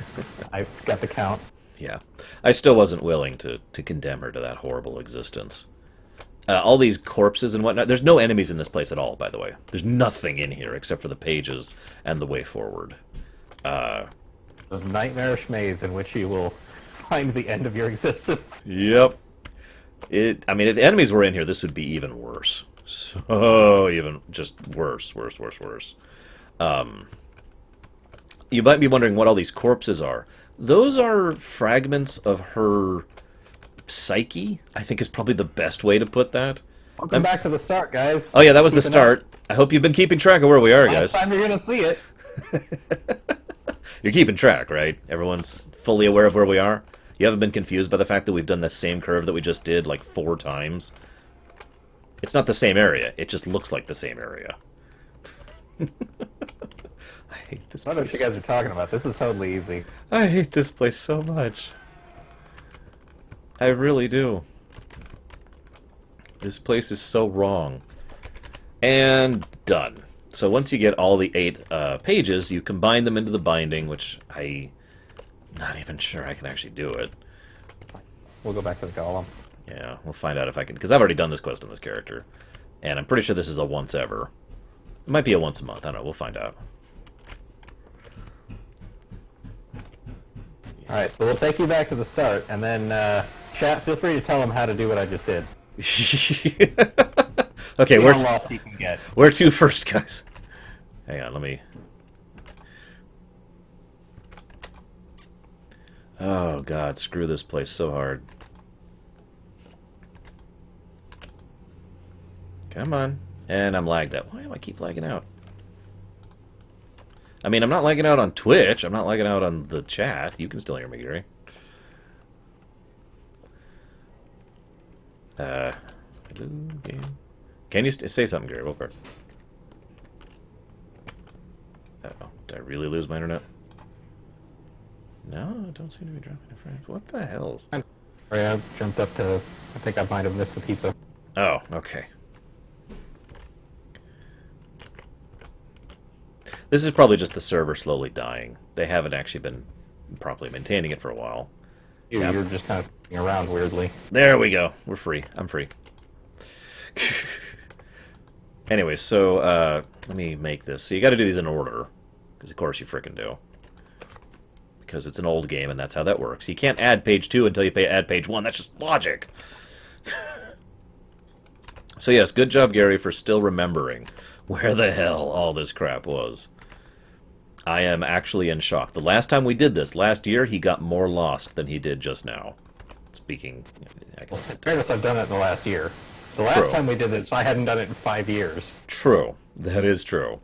I got the count. Yeah, I still wasn't willing to condemn her to that horrible existence. All these corpses and whatnot. There's no enemies in this place at all, by the way. There's nothing in here except for the pages and the way forward. The nightmarish maze in which you will find the end of your existence. Yep. I mean, if enemies were in here, this would be even worse. So, even just worse. You might be wondering what all these corpses are. Those are fragments of her psyche, I think is probably the best way to put that. Welcome back to the start, guys. Oh yeah, that was the start. I hope you've been keeping track of where we are, guys. Last time you're gonna see it. You're keeping track, right? Everyone's fully aware of where we are? You haven't been confused by the fact that we've done the same curve that we just did like 4 times? It's not the same area, it just looks like the same area. I hate this place. I don't know what you guys are talking about. This is totally easy. I hate this place so much. I really do. This place is so wrong. And done. So once you get all the 8 pages, you combine them into the binding, which I'm not even sure I can actually do it. We'll go back to the golem. Yeah, we'll find out if I can, because I've already done this quest on this character. And I'm pretty sure this is a once ever. It might be a once a month, I don't know, we'll find out. Alright, so we'll take you back to the start, and then, chat, feel free to tell them how to do what I just did. Okay, See how lost you can get. Where to first, guys? Hang on, let me... Oh, God, screw this place so hard. Come on. And I'm lagged out. Why do I keep lagging out? I mean, I'm not lagging out on Twitch. I'm not lagging out on the chat. You can still hear me, Gary. Hello, game. Can you say something, Gary, real quick? Uh-oh. Did I really lose my internet? No, it don't seem to be dropping a frame. What the hell? Sorry, I jumped up to... I think I might have missed the pizza. Oh, okay. This is probably just the server slowly dying. They haven't actually been properly maintaining it for a while. You're just kind of f***ing around weirdly. There we go. We're free. I'm free. Anyway, so let me make this. So you got to do these in order, because of course you frickin' do. Because it's an old game, and that's how that works. You can't add page 2 until you add page 1. That's just logic. So yes, good job, Gary, for still remembering where the hell all this crap was. I am actually in shock. The last time we did this, last year, he got more lost than he did just now. Speaking... Well, in fairness, I've done it in the last year. The last True. time we did this, I hadn't done it in 5 years. True. That is true.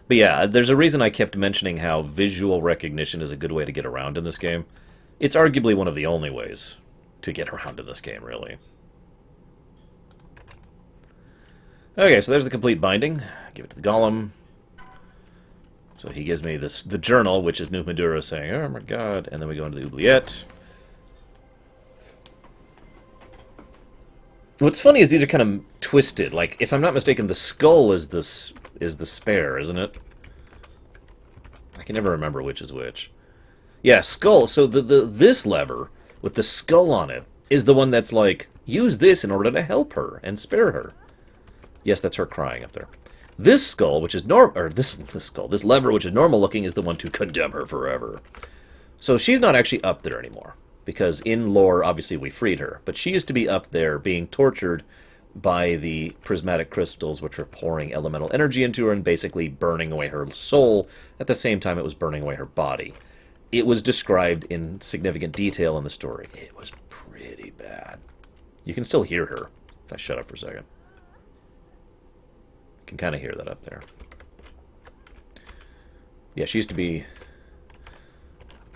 But yeah, there's a reason I kept mentioning how visual recognition is a good way to get around in this game. It's arguably one of the only ways to get around in this game, really. Okay, so there's the complete binding. Give it to the golem. So he gives me this the journal, which is New Madura saying, "Oh my god," and then we go into the oubliette. What's funny is these are kind of twisted. Like, if I'm not mistaken, the skull is the spare, isn't it? I can never remember which is which. Yeah, skull. So this lever with the skull on it is the one that's like, use this in order to help her and spare her. Yes, that's her crying up there. This skull, which is this lever, which is normal looking, is the one to condemn her forever. So she's not actually up there anymore, because in lore, obviously, we freed her. But she used to be up there being tortured by the prismatic crystals, which were pouring elemental energy into her and basically burning away her soul. At the same time, it was burning away her body. It was described in significant detail in the story. It was pretty bad. You can still hear her, if I shut up for a second. Can kind of hear that up there. Yeah, she used to be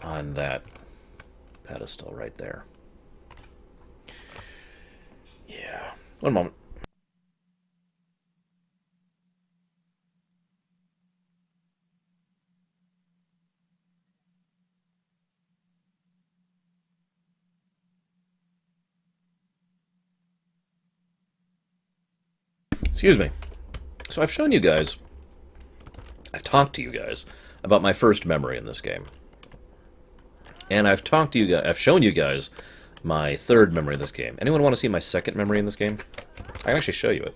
on that pedestal right there. Yeah. One moment. Excuse me. So I've shown you guys, I've talked to you guys about my first memory in this game. And I've talked to you guys, I've shown you guys my third memory in this game. Anyone want to see my second memory in this game? I can actually show you it.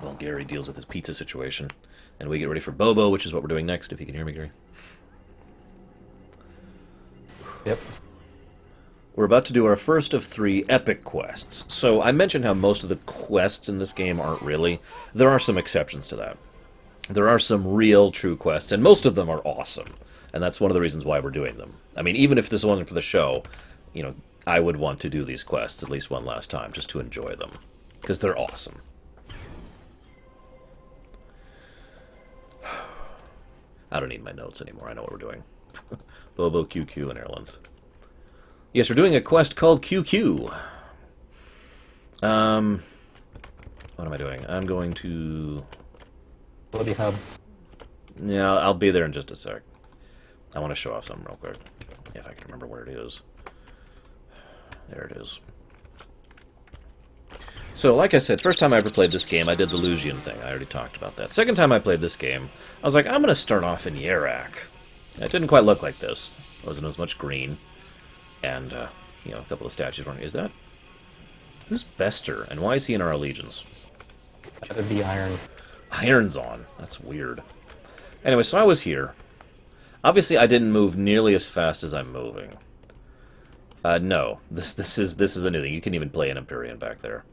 While Gary deals with his pizza situation. And we get ready for Bobo, which is what we're doing next, if you can hear me, Gary. Yep. We're about to do our first of 3 epic quests. So I mentioned how most of the quests in this game aren't really. There are some exceptions to that. There are some real, true quests, and most of them are awesome. And that's one of the reasons why we're doing them. I mean, even if this wasn't for the show, you know, I would want to do these quests at least one last time, just to enjoy them. Because they're awesome. I don't need my notes anymore, I know what we're doing. Bobo, QQ, and airlin. Yes, we're doing a quest called QQ. What am I doing? I'm going to... Bloody hub. Yeah, I'll be there in just a sec. I want to show off something real quick. If I can remember where it is. There it is. So, like I said, first time I ever played this game, I did the Lugian thing. I already talked about that. Second time I played this game, I was like, I'm going to start off in Yarak. It didn't quite look like this. It wasn't as much green. And, you know, a couple of statues running. Is that... Who's Bester? And why is he in our allegiance? That would be iron. Iron's on. That's weird. Anyway, so I was here. Obviously, I didn't move nearly as fast as I'm moving. No. This is a new thing. You can even play an Empyrean back there.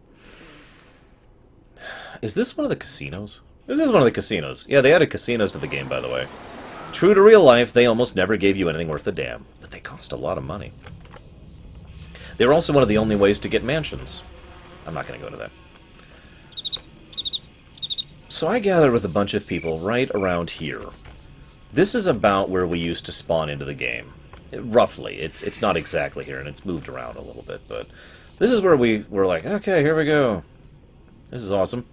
Is this one of the casinos? This is one of the casinos. Yeah, they added casinos to the game, by the way. True to real life, they almost never gave you anything worth a damn. But they cost a lot of money. They were also one of the only ways to get mansions. I'm not going to go into that. So I gathered with a bunch of people right around here. This is about where we used to spawn into the game. Roughly. It's not exactly here, and it's moved around a little bit, but this is where we were like, okay, here we go. This is awesome.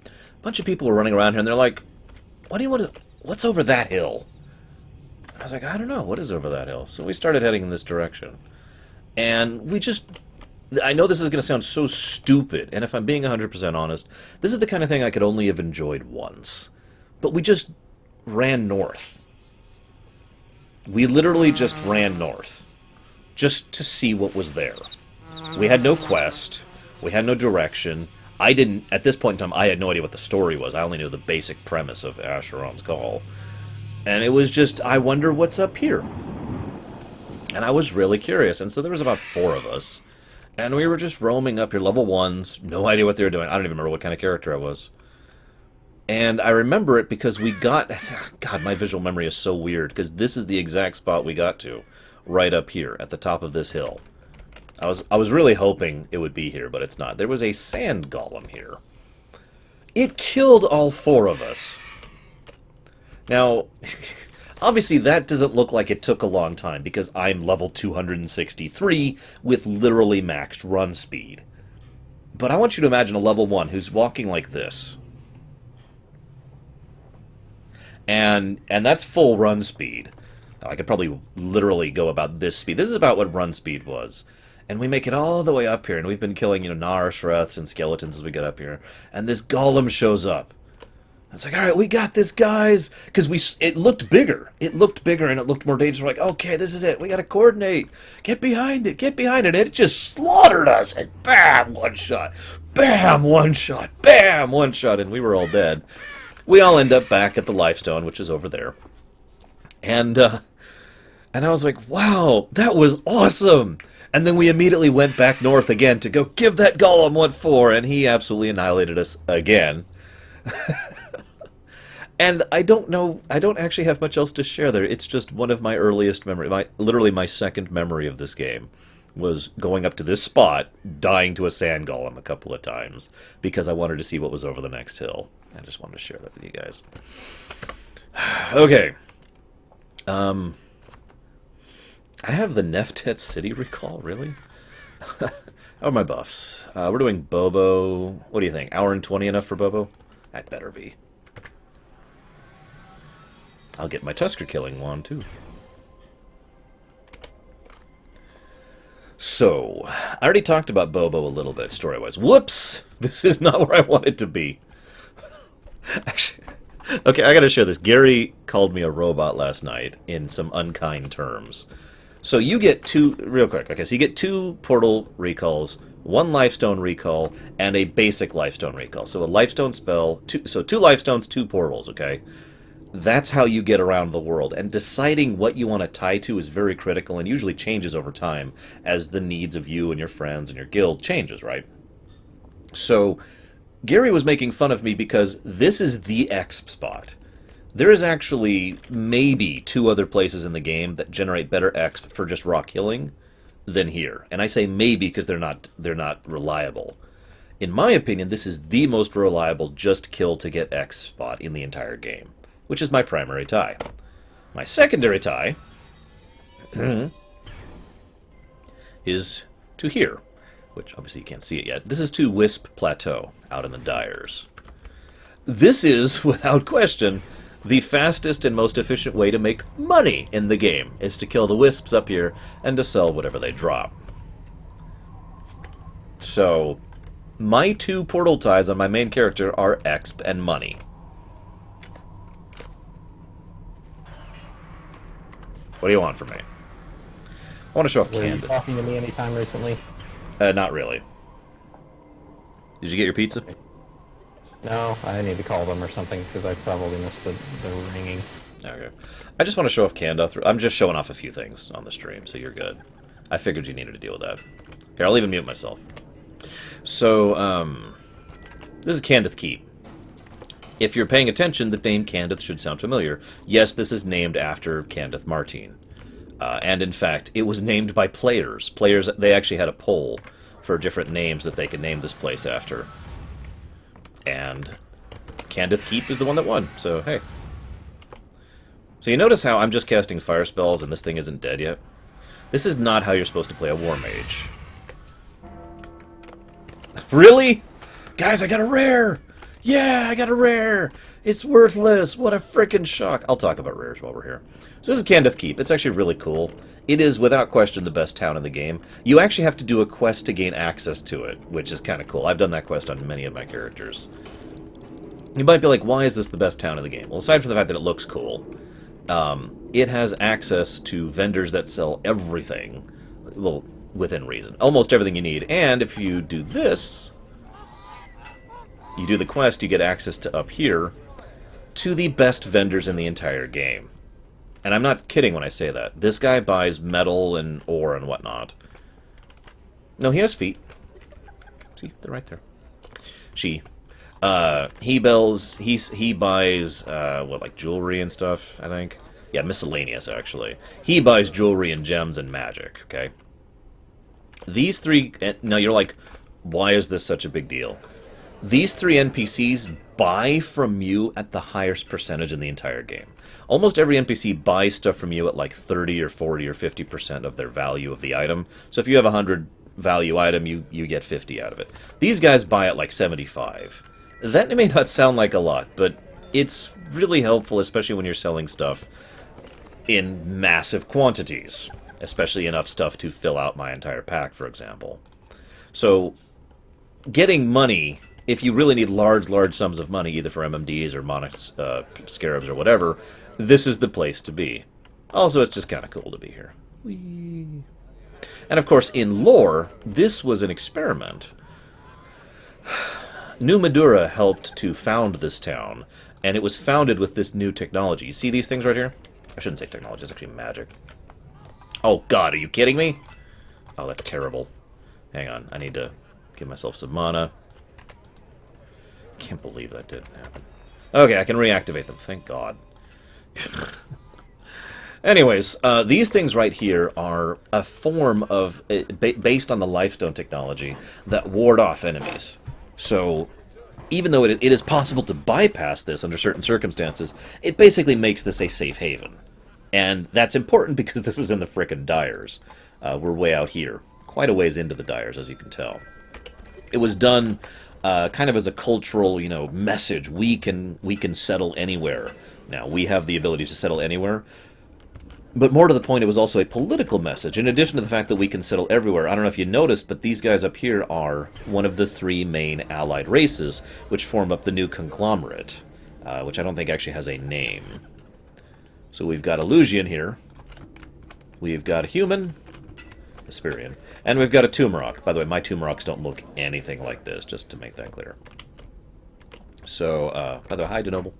A bunch of people were running around here, and they're like, what do you want to... What's over that hill? I was like, I don't know. What is over that hill? So we started heading in this direction. And we just... I know this is going to sound so stupid, and if I'm being 100% honest, this is the kind of thing I could only have enjoyed once. But we just ran north. We literally just ran north. Just to see what was there. We had no quest. We had no direction. I didn't... At this point in time, I had no idea what the story was. I only knew the basic premise of Asheron's Call. And it was just, I wonder what's up here. And I was really curious. And so there was about 4 of us. And we were just roaming up here, level 1s. No idea what they were doing. I don't even remember what kind of character I was. And I remember it because we got... God, my visual memory is so weird. Because this is the exact spot we got to. Right up here, at the top of this hill. I was really hoping it would be here, but it's not. There was a sand golem here. It killed all 4 of us. Now, obviously that doesn't look like it took a long time, because I'm level 263 with literally maxed run speed. But I want you to imagine a level 1 who's walking like this. And that's full run speed. I could probably literally go about this speed. This is about what run speed was. And we make it all the way up here, and we've been killing, Narashreths and skeletons as we get up here. And this golem shows up. It's like, all right, we got this, guys. Because it looked bigger. It looked bigger, and it looked more dangerous. We're like, okay, this is it. We got to coordinate. Get behind it. Get behind it. And it just slaughtered us. And bam, one shot. Bam, one shot. Bam, one shot. And we were all dead. We all end up back at the lifestone, which is over there. And I was like, wow, that was awesome. And then we immediately went back north again to go give that golem what for, and he absolutely annihilated us again. And I don't actually have much else to share there. It's just one of my earliest memories. Literally my second memory of this game was going up to this spot, dying to a sand golem a couple of times, because I wanted to see what was over the next hill. I just wanted to share that with you guys. Okay. I have the Neftet City recall, really? How are my buffs? We're doing Bobo. What do you think? Hour and 20 enough for Bobo? That better be. I'll get my Tusker killing wand, too. So, I already talked about Bobo a little bit, story-wise. Whoops! This is not where I wanted to be. Actually, okay, I gotta share this. Gary called me a robot last night in some unkind terms. So you get 2, real quick, okay, so you get 2 portal recalls, 1 lifestone recall, and a basic lifestone recall. So a lifestone spell, 2 lifestones, 2 portals, okay? That's how you get around the world. And deciding what you want to tie to is very critical and usually changes over time as the needs of you and your friends and your guild changes, right? So Gary was making fun of me because this is the X spot. There is actually maybe 2 other places in the game that generate better X for just raw killing than here. And I say maybe because they're not reliable. In my opinion, this is the most reliable just kill to get X spot in the entire game, which is my primary tie. My secondary tie is to here, which obviously you can't see it yet. This is to Wisp Plateau out in the Dyers. This is, without question, The fastest and most efficient way to make money in the game is to kill the wisps up here and to sell whatever they drop. So, my 2 portal ties on my main character are exp and money. What do you want from me? I want to show off Were you Candace. talking to me anytime recently? Not really. Did you get your pizza? No, I need to call them or something because I probably missed the ringing. Okay. I just want to show off Candace. I'm just showing off a few things on the stream, so you're good. I figured you needed to deal with that. Here, I'll even mute myself. So, this is Candace Keep. If you're paying attention, the name Candace should sound familiar. Yes, this is named after Candace Martin. And in fact, it was named by players. Players, they actually had a poll for different names that they could name this place after. And Candace Keep is the one that won, so hey. So you notice how I'm just casting fire spells and this thing isn't dead yet? This is not how you're supposed to play a war mage. Really? Guys, I got a rare! Yeah, I got a rare! It's worthless! What a frickin' shock! I'll talk about rares while we're here. So this is Candace Keep. It's actually really cool. It is, without question, the best town in the game. You actually have to do a quest to gain access to it, which is kind of cool. I've done that quest on many of my characters. You might be like, why is this the best town in the game? Well, aside from the fact that it looks cool, it has access to vendors that sell everything. Well, within reason. Almost everything you need. And if you do this, you do the quest, you get access to up here to the best vendors in the entire game. And I'm not kidding when I say that. This guy buys metal and ore and whatnot. No, he has feet. See, they're right there. She. He buys, what, like jewelry and stuff, I think? Yeah, miscellaneous, actually. He buys jewelry and gems and magic, okay? These 3... Now, you're like, why is this such a big deal? These 3 NPCs buy from you at the highest percentage in the entire game. Almost every NPC buys stuff from you at like 30 or 40 or 50% of their value of the item. So if you have a 100 value item, you get 50 out of it. These guys buy at like 75. That may not sound like a lot, but it's really helpful, especially when you're selling stuff in massive quantities. Especially enough stuff to fill out my entire pack, for example. So, getting money, if you really need large sums of money, either for MMDs or Monarch Scarabs or whatever, this is the place to be. Also, it's just kind of cool to be here. Whee! And of course, in lore, this was an experiment. New Madura helped to found this town, and it was founded with this new technology. You see these things right here? I shouldn't say technology, it's actually magic. Oh god, are you kidding me? Oh, that's terrible. Hang on, I need to give myself some mana. Can't believe that didn't happen. Okay, I can reactivate them, thank god. Anyways, these things right here are a form of, based on the lifestone technology, that ward off enemies. So, even though it is possible to bypass this under certain circumstances, it basically makes this a safe haven. And that's important because this is in the frickin' Dyers. We're way out here. Quite a ways into the Dyers, as you can tell. It was done kind of as a cultural, message. We can settle anywhere. Now, we have the ability to settle anywhere. But more to the point, it was also a political message. In addition to the fact that we can settle everywhere. I don't know if you noticed, but these guys up here are one of the 3 main allied races, which form up the new conglomerate. Which I don't think actually has a name. So we've got Illusion here. We've got a human, Asperian, and we've got a Tumorok. By the way, my Tumoroks don't look anything like this, just to make that clear. So, by the way, hi, Denoble.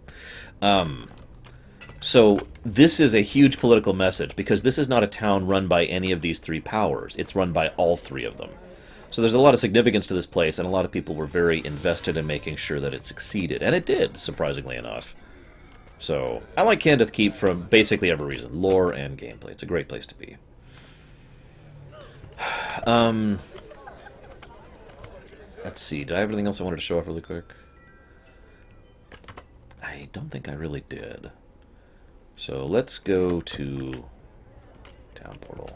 So, this is a huge political message, because this is not a town run by any of these 3 powers. It's run by all 3 of them. So there's a lot of significance to this place, and a lot of people were very invested in making sure that it succeeded. And it did, surprisingly enough. So, I like Candace Keep from basically every reason. Lore and gameplay. It's a great place to be. Let's see. Did I have anything else I wanted to show off really quick? I don't think I really did. So, let's go to Town Portal.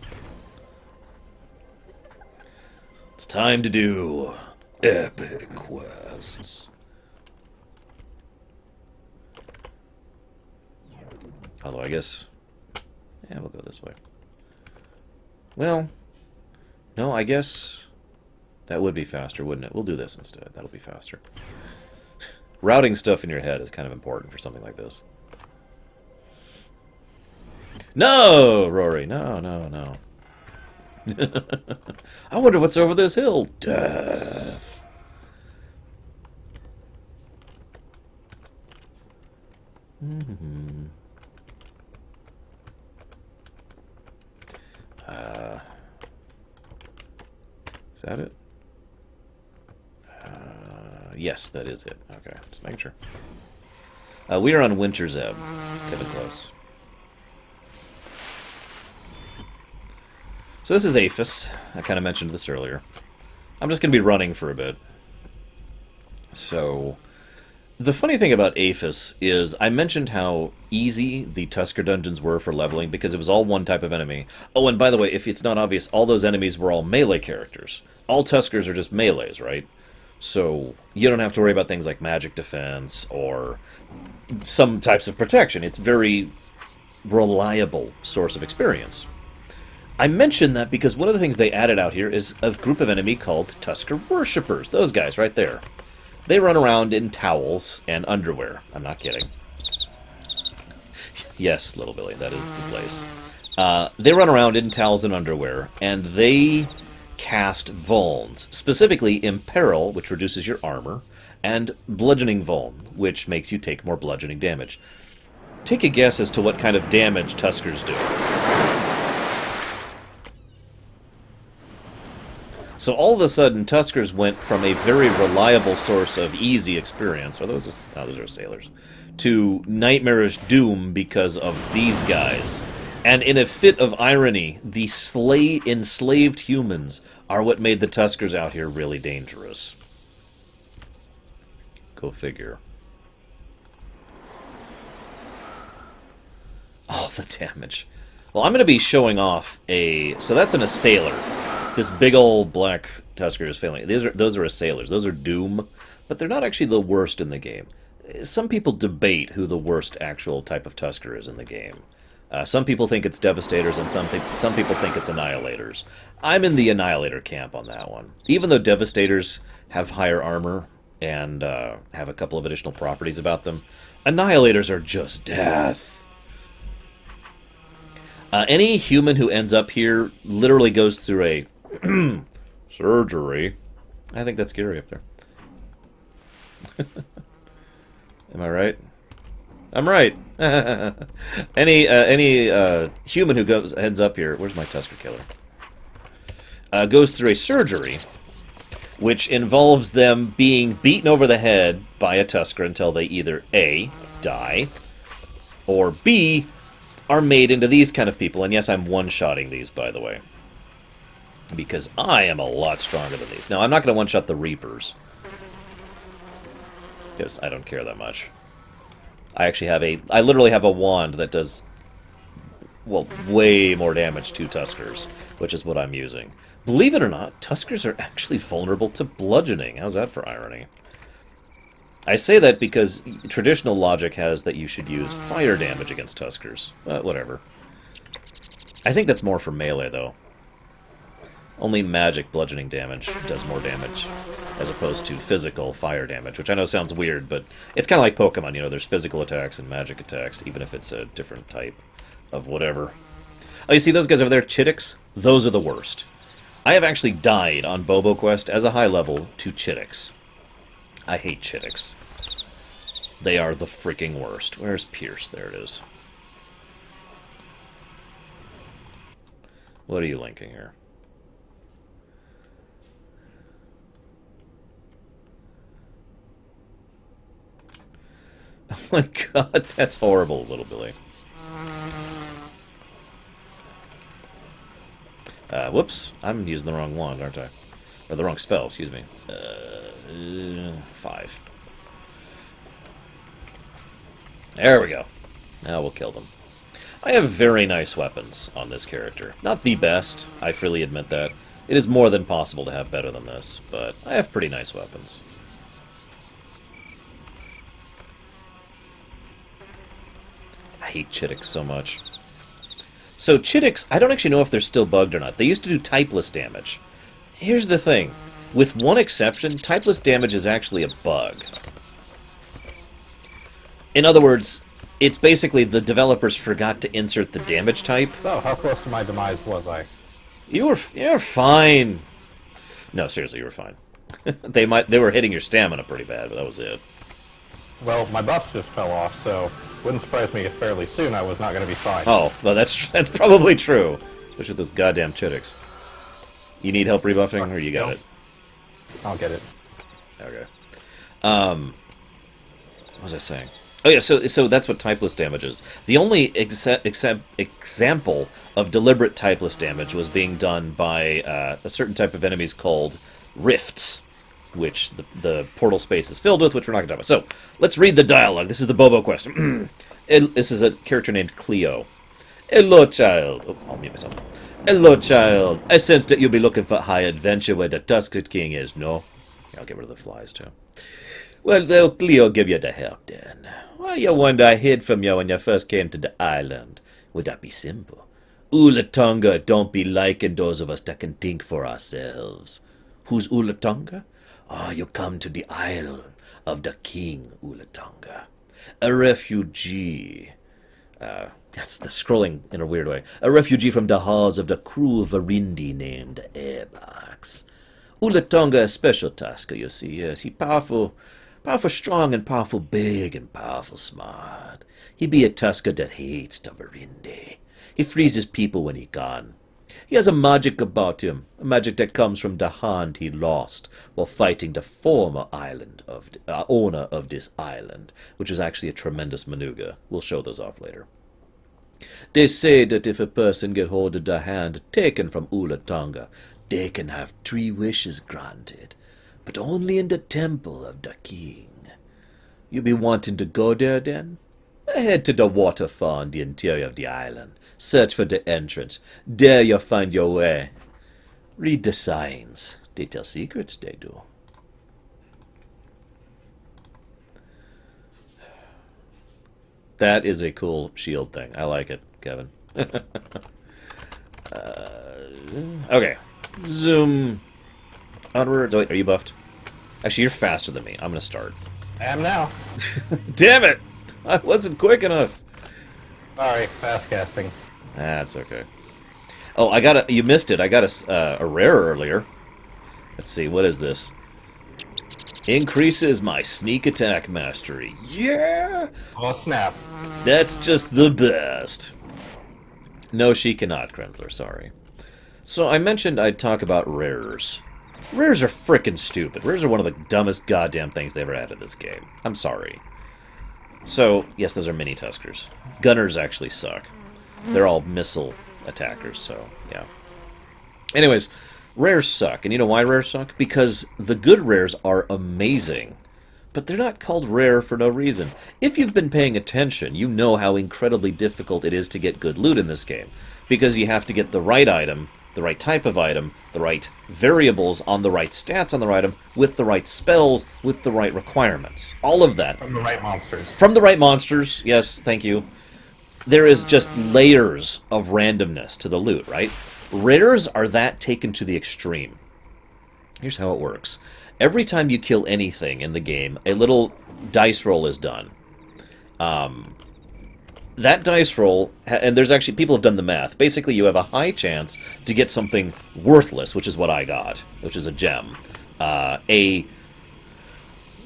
It's time to do epic quests. Although I guess... Yeah, we'll go this way. Well, no, I guess that would be faster, wouldn't it? We'll do this instead. That'll be faster. Routing stuff in your head is kind of important for something like this. No, Rory! No, no, no. I wonder what's over this hill. Death. Mm-hmm. Is that it? Yes, that is it. Okay, just making sure. We are on Winter's Ebb. Getting close. So this is Aphis. I kind of mentioned this earlier. I'm just going to be running for a bit. So, the funny thing about Aphis is I mentioned how easy the Tusker dungeons were for leveling because it was all one type of enemy. Oh, and by the way, if it's not obvious, all those enemies were all melee characters. All Tuskers are just melees, right? So, you don't have to worry about things like magic defense or some types of protection. It's a very reliable source of experience. I mention that because one of the things they added out here is a group of enemy called Tusker Worshippers. Those guys right there. They run around in towels and underwear. I'm not kidding. Yes, little Billy, that is the place. They run around in towels and underwear, and they cast Vulns. Specifically, Imperil, which reduces your armor, and Bludgeoning Vuln, which makes you take more bludgeoning damage. Take a guess as to what kind of damage Tuskers do. So all of a sudden, Tuskers went from a very reliable source of easy experience, or those are sailors, to nightmarish doom because of these guys. And in a fit of irony, the enslaved humans are what made the Tuskers out here really dangerous. Go figure. Oh, the damage. Well, I'm going to be showing off a... So that's an assailer. This big old black Tusker is failing. Those are assailers. Those are Doom, but they're not actually the worst in the game. Some people debate who the worst actual type of Tusker is in the game. Some people think it's Devastators, and some people think it's Annihilators. I'm in the Annihilator camp on that one. Even though Devastators have higher armor and have a couple of additional properties about them, Annihilators are just death. Any human who ends up here literally goes through a surgery. I think that's scary up there. Am I right? I'm right. Any human who ends up here, where's my Tusker killer? Goes through a surgery, which involves them being beaten over the head by a Tusker until they either A, die, or B, are made into these kind of people. And yes, I'm one-shotting these, by the way, because I am a lot stronger than these. Now, I'm not going to one-shot the Reapers, because I don't care that much. I literally have a wand that does, well, way more damage to Tuskers, which is what I'm using. Believe it or not, Tuskers are actually vulnerable to bludgeoning. How's that for irony? I say that because traditional logic has that you should use fire damage against Tuskers. Whatever. I think that's more for melee, though. Only magic bludgeoning damage does more damage, as opposed to physical fire damage, which I know sounds weird, but it's kind of like Pokemon, you know, there's physical attacks and magic attacks, even if it's a different type of whatever. Oh, you see those guys over there, Chittics? Those are the worst. I have actually died on Bobo Quest as a high level to Chittics. I hate Chittics. They are the freaking worst. Where's Pierce? There it is. What are you linking here? Oh my god, that's horrible, little Billy. Whoops. I'm using the wrong wand, aren't I? Or the wrong spell, excuse me. 5. There we go. Now we'll kill them. I have very nice weapons on this character. Not the best, I freely admit that. It is more than possible to have better than this, but I have pretty nice weapons. I hate Chittics so much. So Chittics, I don't actually know if they're still bugged or not. They used to do typeless damage. Here's the thing. With one exception, typeless damage is actually a bug. In other words, it's basically the developers forgot to insert the damage type. So, how close to my demise was I? You're fine. No, seriously, you were fine. They were hitting your stamina pretty bad, but that was it. Well, my buffs just fell off, so wouldn't surprise me if fairly soon I was not going to be fine. Oh, well, that's probably true. Especially with those goddamn Chittics. You need help rebuffing, or you got it? I'll get it. Okay. What was I saying? Oh yeah, so that's what typeless damage is. The only example of deliberate typeless damage was being done by a certain type of enemies called rifts, which the portal space is filled with, which we're not going to talk about. So, let's read the dialogue. This is the Bobo quest. This is a character named Cleo. Hello, child. Oh, I'll mute myself. Hello, child. I sense that you'll be looking for high adventure where the Tusker King is, no? I'll get rid of the flies, too. Well, Cleo give you the help, then. Well, you wonder I hid from you when you first came to the island. Would that be simple? Ulatunga don't be liking those of us that can think for ourselves. Who's Ulatunga? Ah, you come to the isle of the King Ulatunga. A refugee. That's the scrolling in a weird way. A refugee from the halls of the crew of Varindi named Airbox. Ulatunga a special Tusker, you see. Yes, he powerful strong and powerful big and powerful smart. He be a Tusker that hates the Varindi. He frees his people when he gone. He has a magic about him, a magic that comes from the hand he lost while fighting the former owner of this island, which is actually a tremendous manuga. We'll show those off later. They say that if a person get hold of the hand taken from Ulatunga, they can have 3 wishes granted, but only in the temple of the king. You be wanting to go there, then? Head to the waterfall in the interior of the island. Search for the entrance. There you'll find your way. Read the signs. They tell secrets, they do. That is a cool shield thing. I like it, Kevin. Okay. Zoom. Onwards. Oh, wait, are you buffed? Actually, you're faster than me. I'm going to start. I am now. Damn it! I wasn't quick enough. Sorry, fast casting. That's okay. Oh, you missed it. I got a rare earlier. Let's see, what is this? Increases my sneak attack mastery. Yeah! Oh, snap. That's just the best. No, she cannot, Krenzler, sorry. So I mentioned I'd talk about rares. Rares are frickin' stupid. Rares are one of the dumbest goddamn things they ever added to this game. I'm sorry. So, yes, those are mini Tuskers. Gunners actually suck. They're all missile attackers, so, yeah. Anyways, rares suck. And you know why rares suck? Because the good rares are amazing. But they're not called rare for no reason. If you've been paying attention, you know how incredibly difficult it is to get good loot in this game. Because you have to get the right item, the right type of item, the right variables on the right stats on the item, with the right spells, with the right requirements. All of that. From the right monsters. From the right monsters, yes, thank you. There is just layers of randomness to the loot, right? Rares are that taken to the extreme. Here's how it works. Every time you kill anything in the game, a little dice roll is done. That dice roll, and there's actually, people have done the math. Basically, you have a high chance to get something worthless, which is what I got, which is a gem. A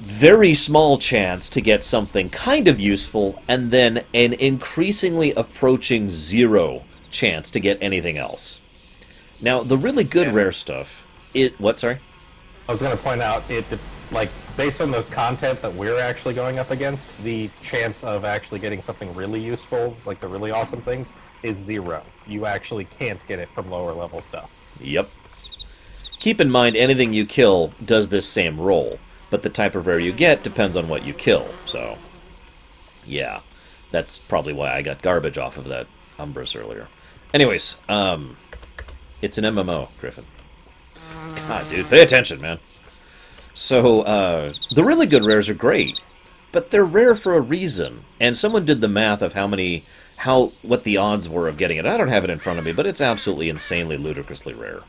very small chance to get something kind of useful, and then an increasingly approaching 0 chance to get anything else. Now, the really good rare stuff... What, sorry? I was going to point out, like, based on the content that we're actually going up against, the chance of actually getting something really useful, like the really awesome things, is 0. You actually can't get it from lower level stuff. Yep. Keep in mind, anything you kill does this same roll, but the type of rare you get depends on what you kill, so... yeah. That's probably why I got garbage off of that Umbrus earlier. Anyways, it's an MMO, Griffin. God, dude, pay attention, man. So, the really good rares are great, but they're rare for a reason. And someone did the math of how many what the odds were of getting it. I don't have it in front of me, but it's absolutely insanely ludicrously rare.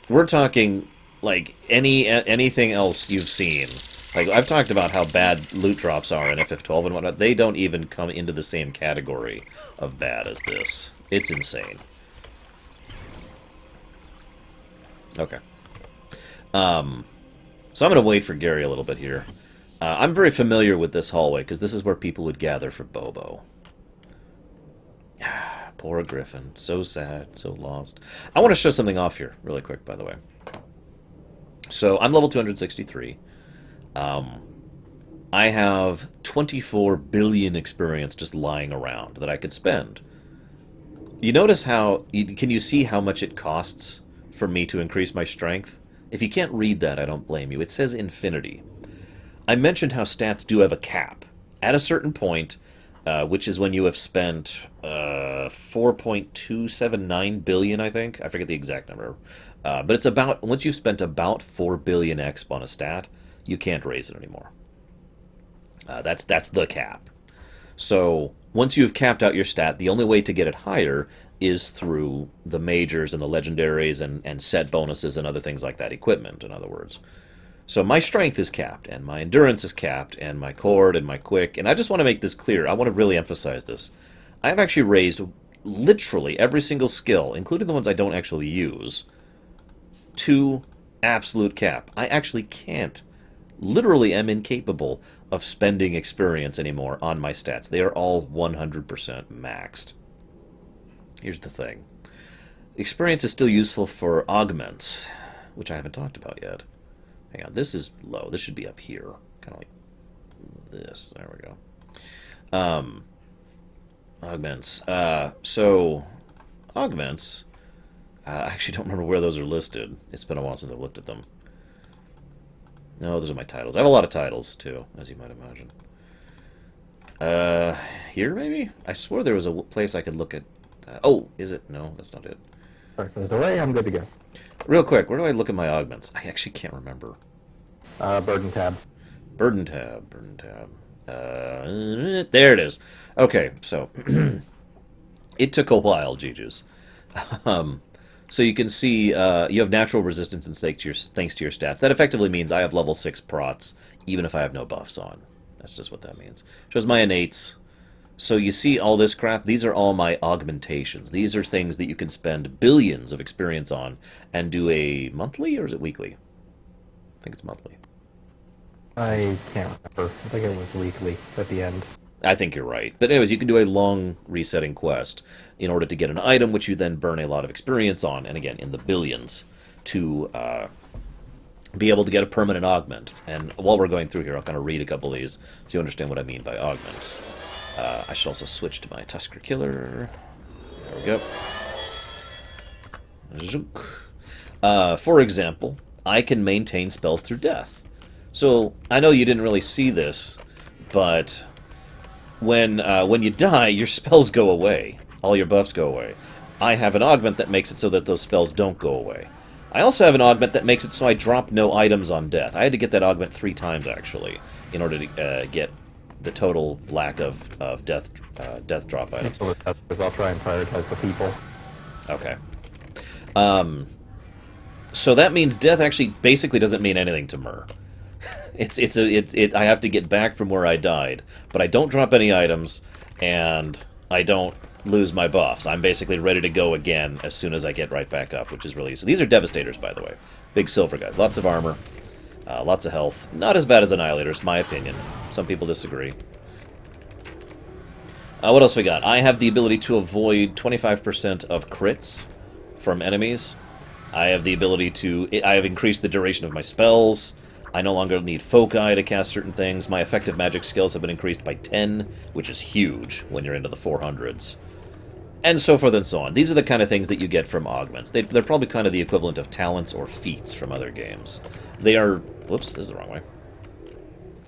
We're talking like anything else you've seen. Like I've talked about how bad loot drops are in FF12 and whatnot. They don't even come into the same category of bad as this. It's insane. Okay. So I'm going to wait for Gary a little bit here. I'm very familiar with this hallway because this is where people would gather for Bobo. Poor Griffin. So sad, so lost. I want to show something off here really quick, by the way. So I'm level 263. I have 24 billion experience just lying around that I could spend. You notice how... Can you see how much it costs for me to increase my strength? If you can't read that, I don't blame you. It says infinity. I mentioned how stats do have a cap. At a certain point, which is when you have spent 4.279 billion, I think. I forget the exact number. But it's about... Once you've spent about 4 billion exp on a stat, you can't raise it anymore. That's the cap. So once you've capped out your stat, the only way to get it higher is through the majors and the legendaries and set bonuses and other things like that. Equipment, in other words. So my strength is capped, and my endurance is capped, and my cord, and my quick. And I just want to make this clear. I want to really emphasize this. I have actually raised literally every single skill, including the ones I don't actually use, to absolute cap. I actually can't. Literally am incapable of spending experience anymore on my stats. They are all 100% maxed. Here's the thing. Experience is still useful for augments, which I haven't talked about yet. Hang on, this is low. This should be up here. Kind of like this. There we go. Augments. So, augments, I actually don't remember where those are listed. It's been a while since I've looked at them. No, those are my titles. I have a lot of titles, too, as you might imagine. Here, maybe? I swore there was a place I could look at. Oh, is it? No, that's not it. Sorry for the delay, I'm good to go. Real quick, where do I look at my augments? I actually can't remember. Burden tab. Burden tab. There it is. Okay, so it took a while, Juju's. So you can see you have natural resistance and thanks to your stats. That effectively means I have level 6 prots, even if I have no buffs on. That's just what that means. Shows my innates. So you see all this crap? These are all my augmentations. These are things that you can spend billions of experience on and do a monthly, or is it weekly? I think it's monthly. I can't remember. I think it was weekly at the end. I think you're right. But anyways, you can do a long resetting quest in order to get an item, which you then burn a lot of experience on, and again, in the billions, to be able to get a permanent augment. And while we're going through here, I'll kind of read a couple of these so you understand what I mean by augments. I should also switch to my Tusker killer. There we go. For example, I can maintain spells through death. So, I know you didn't really see this, but when you die, your spells go away. All your buffs go away. I have an augment that makes it so that those spells don't go away. I also have an augment that makes it so I drop no items on death. I had to get that augment 3 times, actually, in order to get the total lack of death drop items. Because I'll try and prioritize the people. Okay. So that means death actually basically doesn't mean anything to Myrrh. I have to get back from where I died, but I don't drop any items, and I don't lose my buffs. I'm basically ready to go again as soon as I get right back up, which is really useful. These are Devastators, by the way. Big silver guys. Lots of armor. Lots of health. Not as bad as Annihilators, my opinion. Some people disagree. What else we got? I have the ability to avoid 25% of crits from enemies. I have the ability to... I have increased the duration of my spells. I no longer need foci to cast certain things. My effective magic skills have been increased by 10, which is huge when you're into the 400s. And so forth and so on. These are the kind of things that you get from augments. They're probably kind of the equivalent of talents or feats from other games. They are... Whoops, this is the wrong way.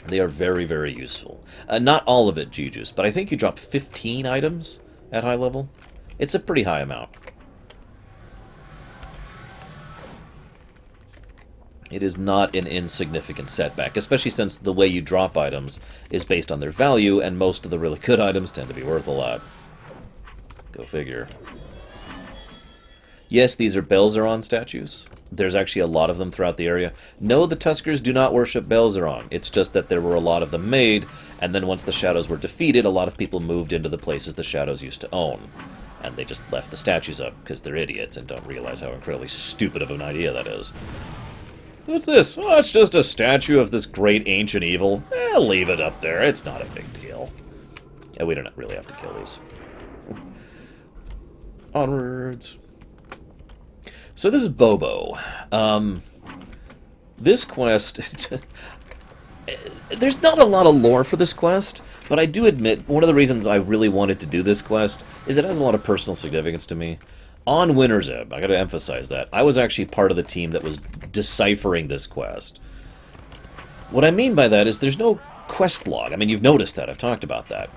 They are very, very useful. Not all of it, G-Juice, but I think you drop 15 items at high level. It's a pretty high amount. It is not an insignificant setback, especially since the way you drop items is based on their value, and most of the really good items tend to be worth a lot. Go figure. Yes, these are Belzeron statues. There's actually a lot of them throughout the area. No, the Tuskers do not worship Belzeron. It's just that there were a lot of them made, and then once the Shadows were defeated, a lot of people moved into the places the Shadows used to own. And they just left the statues up because they're idiots and don't realize how incredibly stupid of an idea that is. What's this? Oh, it's just a statue of this great ancient evil. Leave it up there. It's not a big deal. Yeah, we don't really have to kill these. Onwards. So this is Bobo. This quest... There's not a lot of lore for this quest, but I do admit one of the reasons I really wanted to do this quest is it has a lot of personal significance to me. On Winter's Ebb, I gotta emphasize that, I was actually part of the team that was deciphering this quest. What I mean by that is there's no quest log. I mean, you've noticed that. I've talked about that.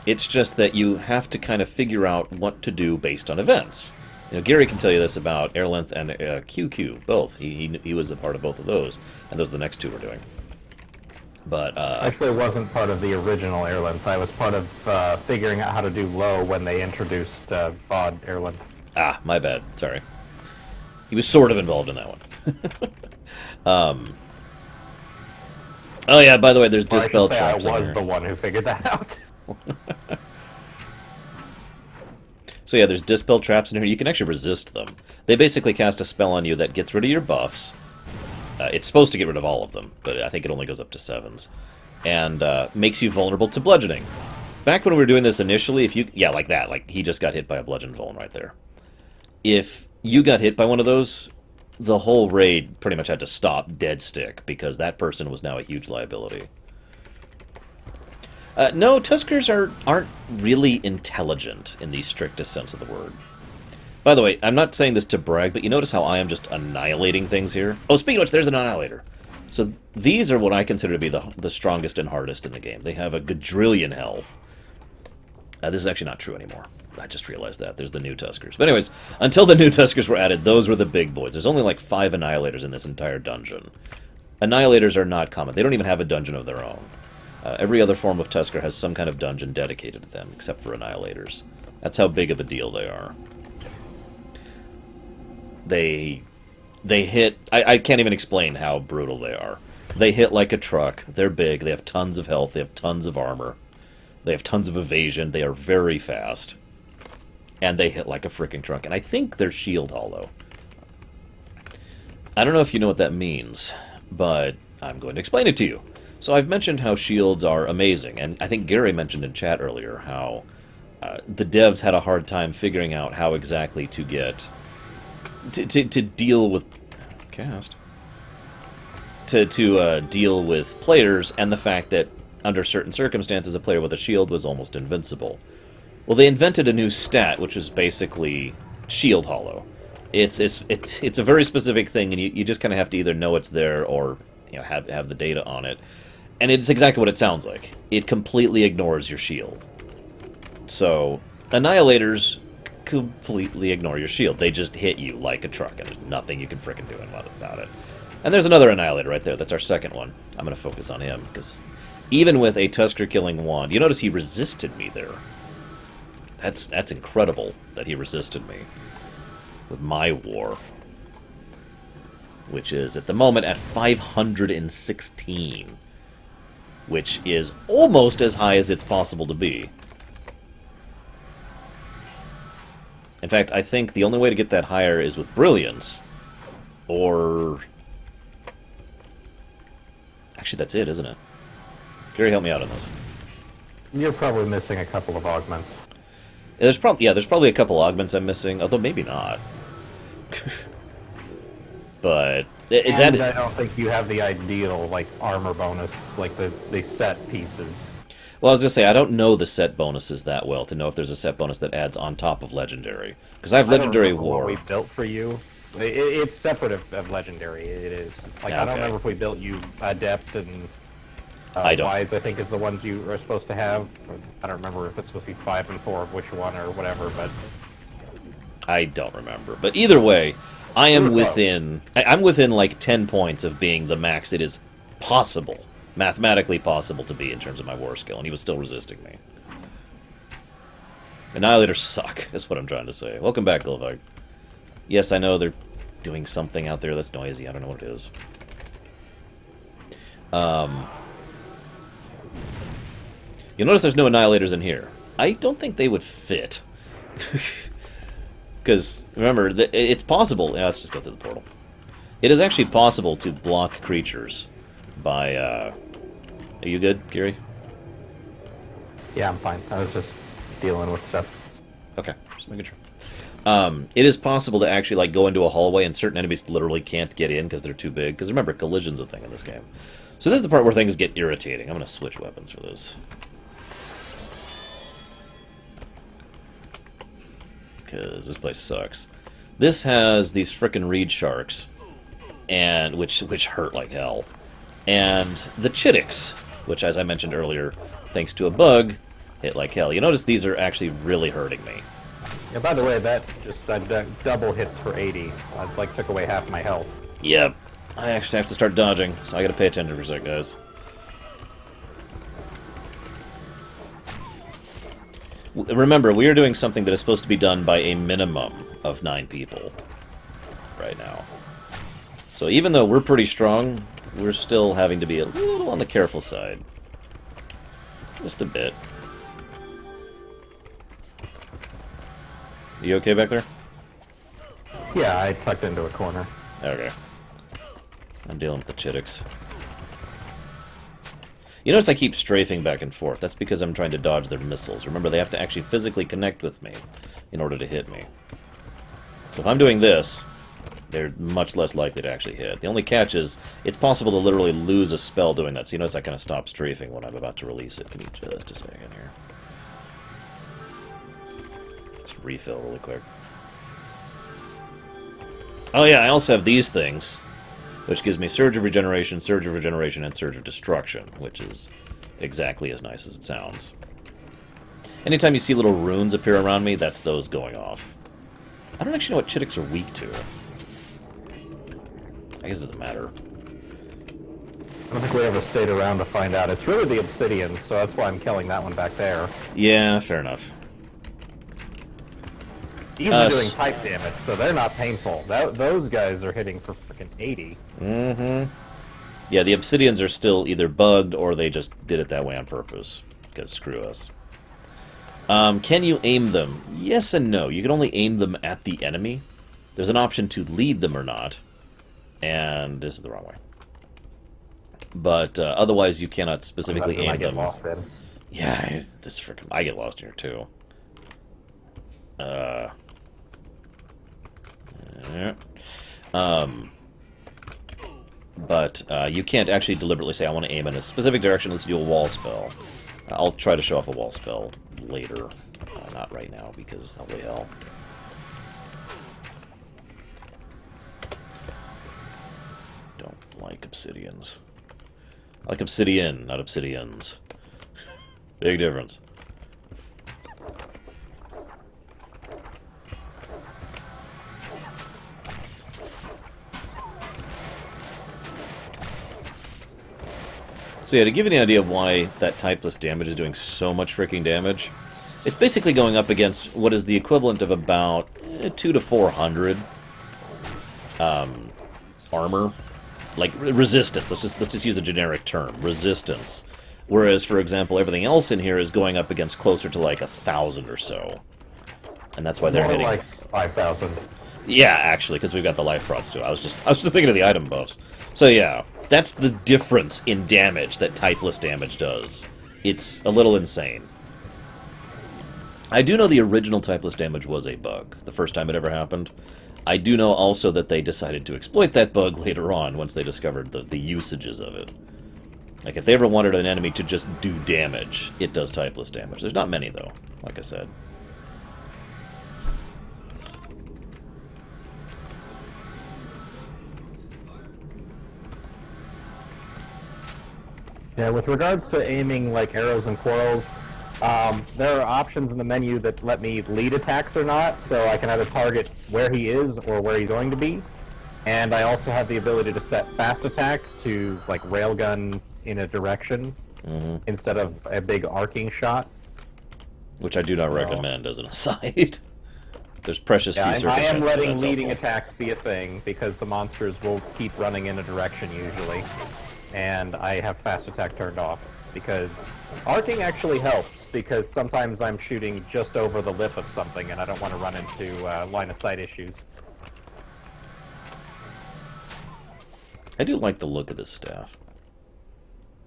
It's just that you have to kind of figure out what to do based on events. You know, Gary can tell you this about Airlin and QQ, both. He was a part of both of those, and those are the next two we're doing. But actually, I wasn't part of the original Airlin. I was part of figuring out how to do low when they introduced VOD Airlin. Ah, my bad. Sorry. He was sort of involved in that one. Oh yeah, by the way, there's dispel traps. I was the one who figured that out. So yeah, there's dispel traps in here. You can actually resist them. They basically cast a spell on you that gets rid of your buffs. It's supposed to get rid of all of them, but I think it only goes up to 7s. And makes you vulnerable to bludgeoning. Back when we were doing this initially, if you... Yeah, like that. Like, he just got hit by a bludgeon vuln right there. If you got hit by one of those, the whole raid pretty much had to stop dead stick, because that person was now a huge liability. No, Tuskers aren't really intelligent in the strictest sense of the word. By the way, I'm not saying this to brag, but you notice how I am just annihilating things here? Oh, speaking of which, there's an annihilator. So these are what I consider to be the strongest and hardest in the game. They have a quadrillion health. This is actually not true anymore. I just realized that. There's the new Tuskers. But anyways, until the new Tuskers were added, those were the big boys. There's only like 5 annihilators in this entire dungeon. Annihilators are not common. They don't even have a dungeon of their own. Every other form of Tusker has some kind of dungeon dedicated to them, except for annihilators. That's how big of a deal they are. They hit... I can't even explain how brutal they are. They hit like a truck. They're big. They have tons of health. They have tons of armor. They have tons of evasion. They are very fast. And they hit like a freaking truck. And I think they're shield hollow. I don't know if you know what that means, but I'm going to explain it to you. So I've mentioned how shields are amazing, and I think Gary mentioned in chat earlier how the devs had a hard time figuring out how exactly to get... to deal with... deal with players, and the fact that under certain circumstances a player with a shield was almost invincible. Well, they invented a new stat, which was basically shield hollow. It's a very specific thing, and you just kind of have to either know it's there or have the data on it. And it's exactly what it sounds like. It completely ignores your shield. So, annihilators completely ignore your shield. They just hit you like a truck, and there's nothing you can frickin' do about it. And there's another annihilator right there. That's our second one. I'm going to focus on him, because even with a Tusker-killing wand, you notice he resisted me there. That's incredible that he resisted me with my war, which is at the moment at 516, which is almost as high as it's possible to be. In fact, I think the only way to get that higher is with brilliance, or... Actually, that's it, isn't it? Gary, help me out on this. You're probably missing a couple of augments. There's probably a couple augments I'm missing, although maybe not. But I don't think you have the ideal like armor bonus, like the set pieces. Well, I was gonna say I don't know the set bonuses that well to know if there's a set bonus that adds on top of legendary, because I have legendary war. What we built for you, it's separate of legendary. It is like I don't remember if we built you adept and. Wise, I think, is the ones you are supposed to have. I don't remember if it's supposed to be 5 and 4 of which one or whatever, but... I don't remember. But either way, I am within... I'm within, like, 10 points of being the max it is possible, mathematically possible to be in terms of my war skill, and he was still resisting me. Annihilators suck, is what I'm trying to say. Welcome back, Gulvag. Yes, I know they're doing something out there that's noisy. I don't know what it is. You'll notice there's no Annihilators in here. I don't think they would fit. Because, remember, it's possible... Yeah, let's just go through the portal. It is actually possible to block creatures by... Are you good, Gary? Yeah, I'm fine. I was just dealing with stuff. Okay, just making sure. It is possible to actually like go into a hallway and certain enemies literally can't get in because they're too big. Because remember, collision's a thing in this game. So this is the part where things get irritating. I'm going to switch weapons for this. Because this place sucks. This has these frickin' reed sharks, and which hurt like hell. And the chittics, which, as I mentioned earlier, thanks to a bug, hit like hell. You notice these are actually really hurting me. Yeah, by the way, that just double hits for 80. I like took away half my health. Yep. I actually have to start dodging, so I gotta pay attention for a sec, guys. Remember, we are doing something that is supposed to be done by a minimum of 9 people right now. So even though we're pretty strong, we're still having to be a little on the careful side. Just a bit. You okay back there? Yeah, I tucked into a corner. Okay. I'm dealing with the chittics. You notice I keep strafing back and forth. That's because I'm trying to dodge their missiles. Remember, they have to actually physically connect with me in order to hit me. So if I'm doing this, they're much less likely to actually hit. The only catch is, it's possible to literally lose a spell doing that. So you notice I kind of stop strafing when I'm about to release it. Give me just a second here. Just refill really quick. Oh yeah, I also have these things, which gives me Surge of Regeneration, and Surge of Destruction, which is exactly as nice as it sounds. Anytime you see little runes appear around me, that's those going off. I don't actually know what chittics are weak to. I guess it doesn't matter. I don't think we ever stayed around to find out. It's really the obsidians, so that's why I'm killing that one back there. Yeah, fair enough. These are doing type damage, so they're not painful. Those guys are hitting for freaking 80. Mm-hmm. Yeah, the obsidians are still either bugged or they just did it that way on purpose. Because screw us. Can you aim them? Yes and no. You can only aim them at the enemy. There's an option to lead them or not. And this is the wrong way. But otherwise, you cannot specifically aim them. I get lost in. Yeah, this freaking... I get lost here, too. Yeah. But you can't actually deliberately say, I want to aim in a specific direction, let's do a wall spell. I'll try to show off a wall spell later. Not right now, because holy hell. Don't like obsidians. I like obsidian, not obsidians. Big difference. So yeah, to give you an idea of why that typeless damage is doing so much freaking damage, it's basically going up against what is the equivalent of about 2 to 400 armor, like resistance. Let's just use a generic term, resistance. Whereas, for example, everything else in here is going up against closer to like 1,000 or so, and that's why they're hitting like 5,000. Yeah, actually, because we've got the life prods too. I was just thinking of the item buffs. So yeah, that's the difference in damage that typeless damage does. It's a little insane. I do know the original typeless damage was a bug, the first time it ever happened. I do know also that they decided to exploit that bug later on once they discovered the usages of it. Like, if they ever wanted an enemy to just do damage, it does typeless damage. There's not many, though, like I said. Yeah, with regards to aiming like arrows and quarrels, there are options in the menu that let me lead attacks or not, so I can either target where he is or where he's going to be. And I also have the ability to set fast attack to like railgun in a direction instead of a big arcing shot. which I do not recommend as an aside. There's precious few Yeah, I am circumstances letting that's leading helpful. attacks be a thing, because the monsters will keep running in a direction usually. And I have fast attack turned off, because arcing actually helps, because sometimes I'm shooting just over the lip of something and I don't want to run into line of sight issues. I do like the look of this staff.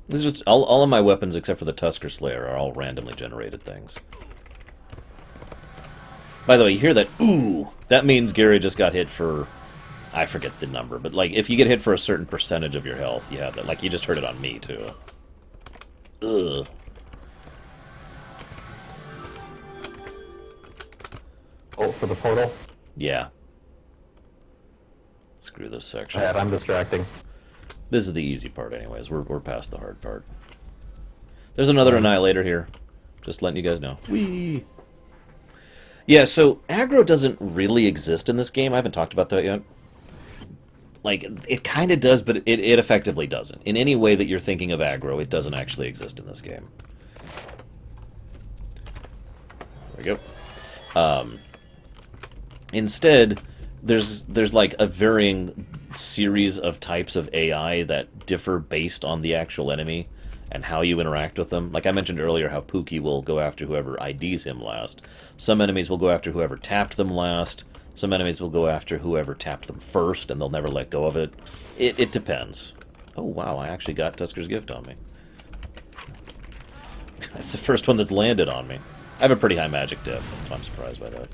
This is just, all of my weapons except for the Tusker Slayer are all randomly generated things. By the way, you hear that, ooh, that means Gary just got hit for, I forget the number, but like if you get hit for a certain percentage of your health, you have that. Like you just heard it on me too. Ugh. Oh, for the portal? Yeah. Screw this section. Bad, I'm distracting. This is the easy part anyways. We're past the hard part. There's another Annihilator here. Just letting you guys know. Whee! Yeah, so aggro doesn't really exist in this game. I haven't talked about that yet. Like, it kind of does, but it effectively doesn't. In any way that you're thinking of aggro, it doesn't actually exist in this game. There we go. Instead, there's like a varying series of types of AI that differ based on the actual enemy and how you interact with them. Like I mentioned earlier, how Pookie will go after whoever IDs him last. Some enemies will go after whoever tapped them last. Some enemies will go after whoever tapped them first, and they'll never let go of it. It depends. Oh, wow, I actually got Tusker's Gift on me. That's the first one that's landed on me. I have a pretty high magic diff, so I'm surprised by that.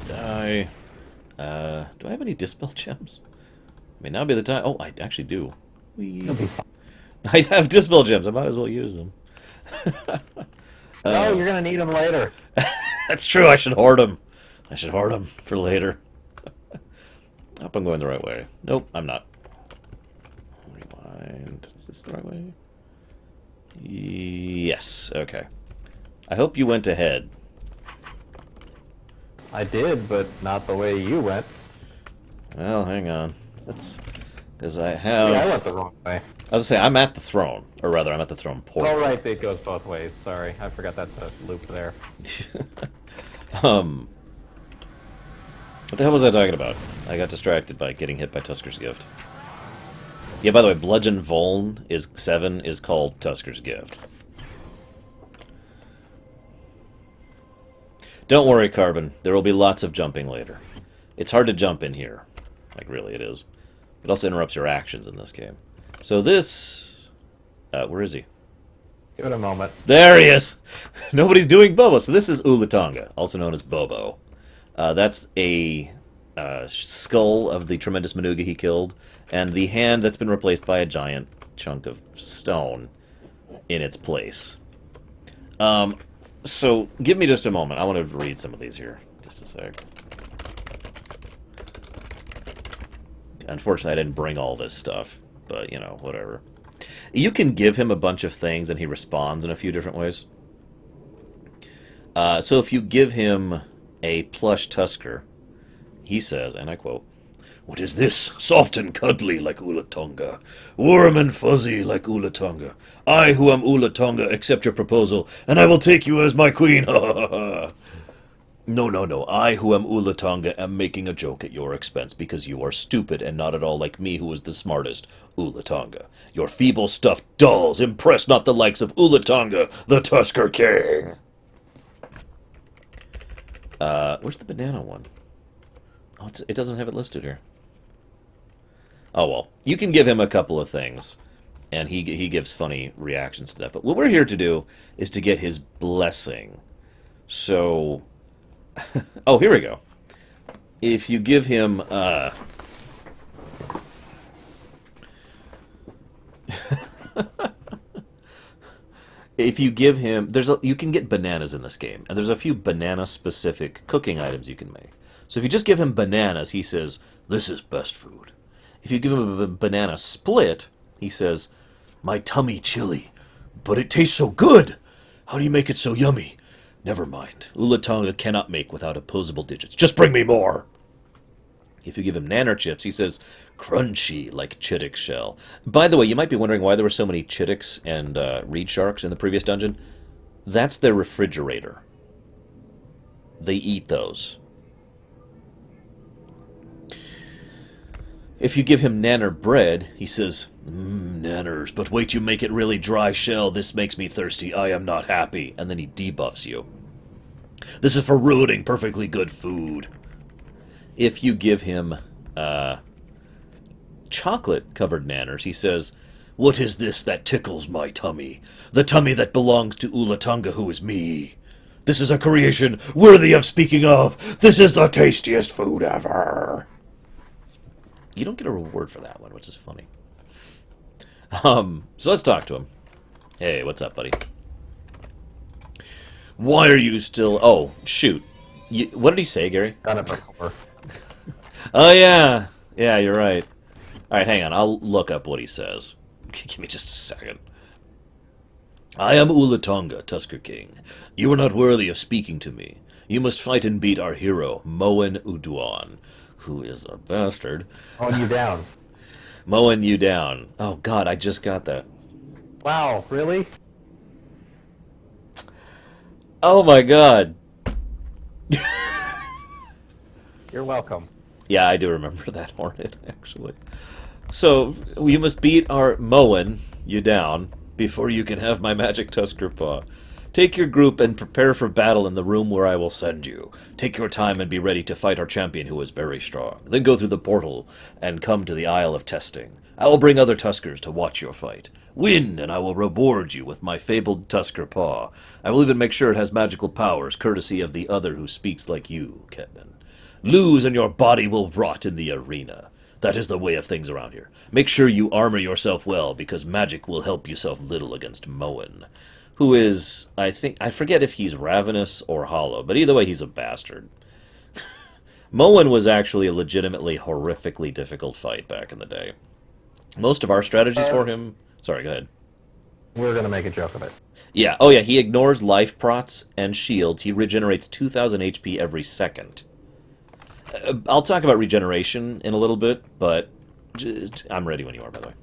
Do I have any Dispel Gems? May now be the time. Oh, I actually do. It'll be fine. I have Dispel Gems. I might as well use them. Oh, you're gonna need them later. That's true. I should hoard them. I should hoard them for later. I hope I'm going the right way. Nope, I'm not. Rewind. Is this the right way? Yes. Okay. I hope you went ahead. I did, but not the way you went. Well, hang on. That's because I have. Yeah, I went the wrong way. I was gonna say I'm at the throne, or rather, I'm at the throne portal. Oh, right, it goes both ways. Sorry, I forgot that's a loop there. What the hell was I talking about? I got distracted by getting hit by Tusker's Gift. Yeah, by the way, Bludgeon Vuln is 7 is called Tusker's Gift. Don't worry, Carbon. There will be lots of jumping later. It's hard to jump in here. Like, really, it is. It also interrupts your actions in this game. So this... where is he? Give it a moment. There he is! Nobody's doing Bobo. So this is Ulatonga, also known as Bobo. That's a skull of the tremendous Manuga he killed, and the hand that's been replaced by a giant chunk of stone in its place. So, give me just a moment. I want to read some of these here. Just a sec. Unfortunately, I didn't bring all this stuff, but, you know, whatever. You can give him a bunch of things, and he responds in a few different ways. So if you give him a plush Tusker, he says, and I quote, "What is this? Soft and cuddly like Ulatonga. Warm and fuzzy like Ulatonga. I, who am Ulatonga, accept your proposal, and I will take you as my queen. Ha ha ha. No, no, no. I, who am Ulatonga, am making a joke at your expense because you are stupid and not at all like me, who is the smartest, Ulatonga. Your feeble stuffed dolls impress not the likes of Ulatonga, the Tusker King." Where's the banana one? Oh, it doesn't have it listed here. Oh, well. You can give him a couple of things, and he gives funny reactions to that. But what we're here to do is to get his blessing. So... oh, here we go. If you give him... if you give him... you can get bananas in this game, and there's a few banana-specific cooking items you can make. So if you just give him bananas, he says, "This is best food." If you give him a banana split, he says, "My tummy chilly, but it tastes so good. How do you make it so yummy? Never mind. Ulatonga cannot make without opposable digits. Just bring me more." If you give him nanner chips, he says, crunchy like Chittick shell. By the way, you might be wondering why there were so many Chitticks and reed sharks in the previous dungeon. That's their refrigerator. They eat those. If you give him nanner bread, he says, nanners, but wait you make it really dry shell. This makes me thirsty. I am not happy. And then he debuffs you. This is for ruining perfectly good food. If you give him chocolate-covered nanners, he says, what is this that tickles my tummy? The tummy that belongs to Ulatunga, who is me. This is a creation worthy of speaking of. This is the tastiest food ever. You don't get a reward for that one, which is funny. So let's talk to him. Hey, what's up, buddy? Why are you still... Oh, shoot. What did he say, Gary? Done it before. Oh, yeah. Yeah, you're right. All right, hang on. I'll look up what he says. Give me just a second. I am Ulatonga, Tusker King. You are not worthy of speaking to me. You must fight and beat our hero, Moen Uduan, who is a bastard. Mowing you down. Mowing you down. Oh, God, I just got that. Wow, really? Oh, my God. You're welcome. Yeah, I do remember that Hornet, actually. So, you must beat our Moen you down before you can have my magic Tusker Paw. Take your group and prepare for battle in the room where I will send you. Take your time and be ready to fight our champion, who is very strong. Then go through the portal and come to the Isle of Testing. I will bring other Tuskers to watch your fight. Win, and I will reward you with my fabled Tusker Paw. I will even make sure it has magical powers, courtesy of the other who speaks like you, Ketnan. Lose, and your body will rot in the arena. That is the way of things around here. Make sure you armor yourself well, because magic will help yourself little against Moen, who is, I forget if he's ravenous or hollow, but either way, he's a bastard. Moen was actually a legitimately horrifically difficult fight back in the day. Most of our strategies for him... Sorry, go ahead. We're going to make a joke of it. Yeah, oh yeah, he ignores life prots and shields. He regenerates 2,000 HP every second. I'll talk about regeneration in a little bit, but I'm ready when you are, by the way.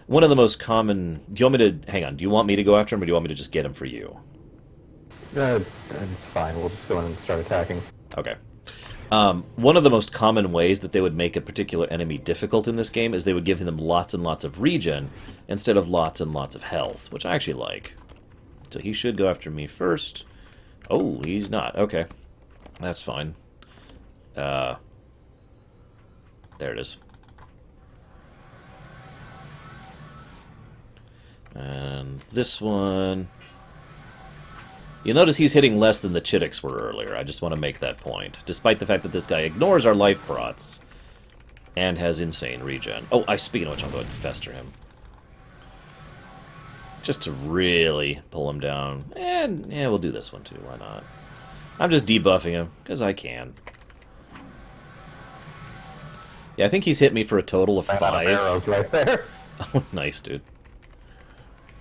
One of the most common... Do you want me to... Hang on, do you want me to go after him, or do you want me to just get him for you? It's fine. We'll just go in and start attacking. Okay. One of the most common ways that they would make a particular enemy difficult in this game is they would give him lots and lots of regen instead of lots and lots of health, which I actually like. So he should go after me first. Oh, he's not. Okay. That's fine. There it is. And this one... You notice he's hitting less than the Chitticks were earlier. I just want to make that point. Despite the fact that this guy ignores our life prots and has insane regen. Oh, speaking of which, I'll go ahead and fester him. Just to really pull him down. And, yeah, we'll do this one too. Why not? I'm just debuffing him, because I can. Yeah, I think he's hit me for a total of 5. Arrows right there. Oh, nice, dude.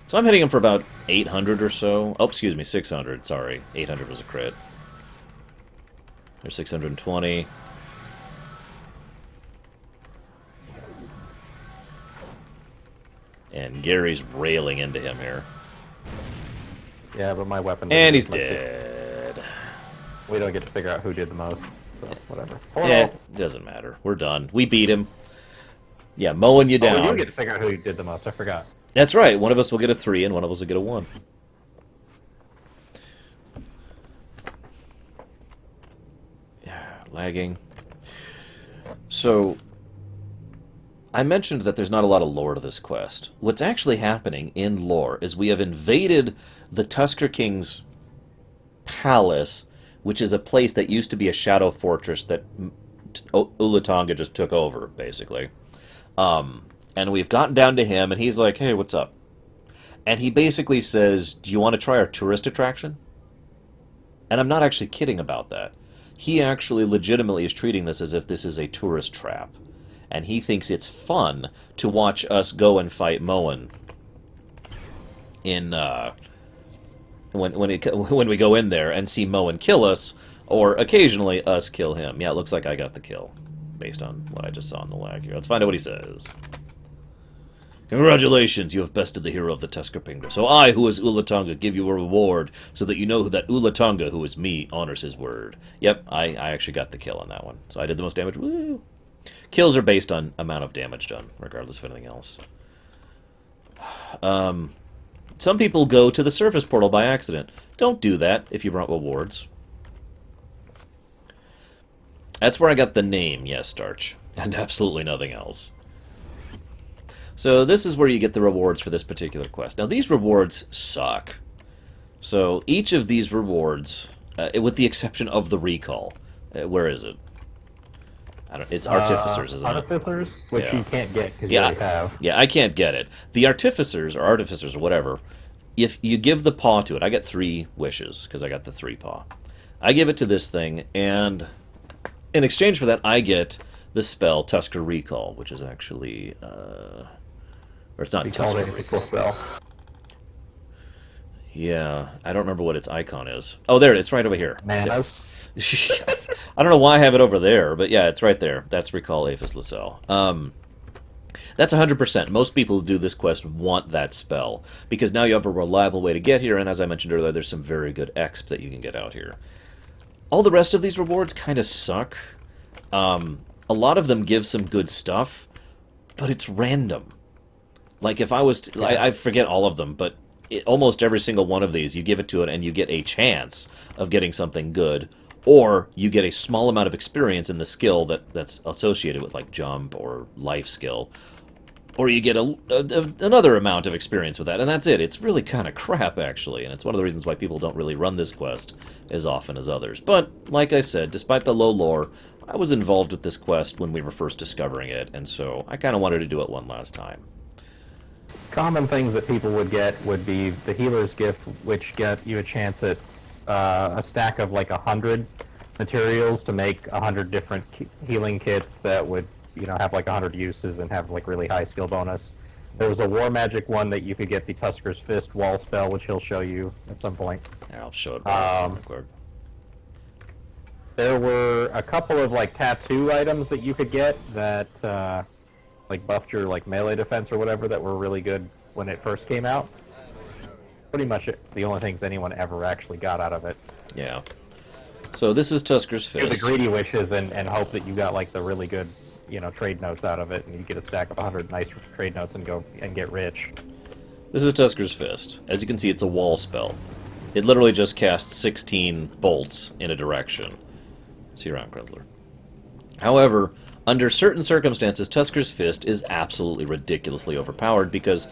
So I'm hitting him for about 800 or so. Oh, excuse me, 600. Sorry. 800 was a crit. There's 620. And Gary's railing into him here. Yeah, but my weapon... And he's dead. We don't get to figure out who did the most, so whatever. Yeah, it doesn't matter. We're done. We beat him. Yeah, mowing you down. We do get to figure out who did the most. I forgot. That's right. One of us will get a 3, and one of us will get a 1. Yeah, lagging. So, I mentioned that there's not a lot of lore to this quest. What's actually happening in lore is we have invaded the Tusker King's palace, which is a place that used to be a shadow fortress that Ulatonga just took over, basically. And we've gotten down to him, and he's like, hey, what's up? And he basically says, do you want to try our tourist attraction? And I'm not actually kidding about that. He actually legitimately is treating this as if this is a tourist trap. And he thinks it's fun to watch us go and fight Moen in, when we go in there and see Moen kill us, or occasionally us kill him. Yeah, it looks like I got the kill. based on what I just saw in the lag here. Let's find out what he says. Congratulations, you have bested the hero of the Tusker Pingra. So I, who is Ulatunga, give you a reward so that you know that Ulatunga, who is me, honors his word. Yep, I actually got the kill on that one. So I did the most damage. Woo! Kills are based on amount of damage done, regardless of anything else. Some people go to the surface portal by accident. Don't do that if you want rewards. That's where I got the name, yes, Starch. And absolutely nothing else. So this is where you get the rewards for this particular quest. Now these rewards suck. So each of these rewards, with the exception of the recall, where is it? It's Artificers, isn't it? Artificers, which you can't get because yeah. you already have. Yeah, I can't get it. The Artificers, or whatever, if you give the paw to it, I get 3 wishes, because I got the 3 paw. I give it to this thing, and in exchange for that, I get the spell Tusker Recall, which is actually... or it's not Tusker Recall. Yeah, I don't remember what its icon is. Oh, there it is, right over here. Manas. I don't know why I have it over there, but yeah, it's right there. That's Recall Aphis Lacelle. That's 100%. Most people who do this quest want that spell, because now you have a reliable way to get here, and as I mentioned earlier, there's some very good exp that you can get out here. All the rest of these rewards kind of suck. A lot of them give some good stuff, but it's random. Like, if I was to... I forget all of them, but almost every single one of these, you give it to it, and you get a chance of getting something good, or you get a small amount of experience in the skill that's associated with, like, jump or life skill, or you get another amount of experience with that, and that's it. It's really kind of crap, actually, and it's one of the reasons why people don't really run this quest as often as others. But, like I said, despite the low lore, I was involved with this quest when we were first discovering it, and so I kind of wanted to do it one last time. Common things that people would get would be the Healer's Gift, which get you a chance at a stack of like 100 materials to make 100 different healing kits that would, you know, have like 100 uses and have like really high skill bonus. There was a War Magic one that you could get the Tusker's Fist wall spell, which he'll show you at some point. Yeah, I'll show it real quick. There were a couple of like tattoo items that you could get that like buffed your like melee defense or whatever that were really good when it first came out. Pretty much the only things anyone ever actually got out of it. Yeah. So this is Tusker's Fist. Do the greedy wishes and hope that you got like the really good, you know, trade notes out of it, and you get a stack of 100 nice trade notes and go and get rich. This is Tusker's Fist. As you can see, it's a wall spell. It literally just casts 16 bolts in a direction. See you around, Krenzler. However, under certain circumstances, Tusker's Fist is absolutely ridiculously overpowered because,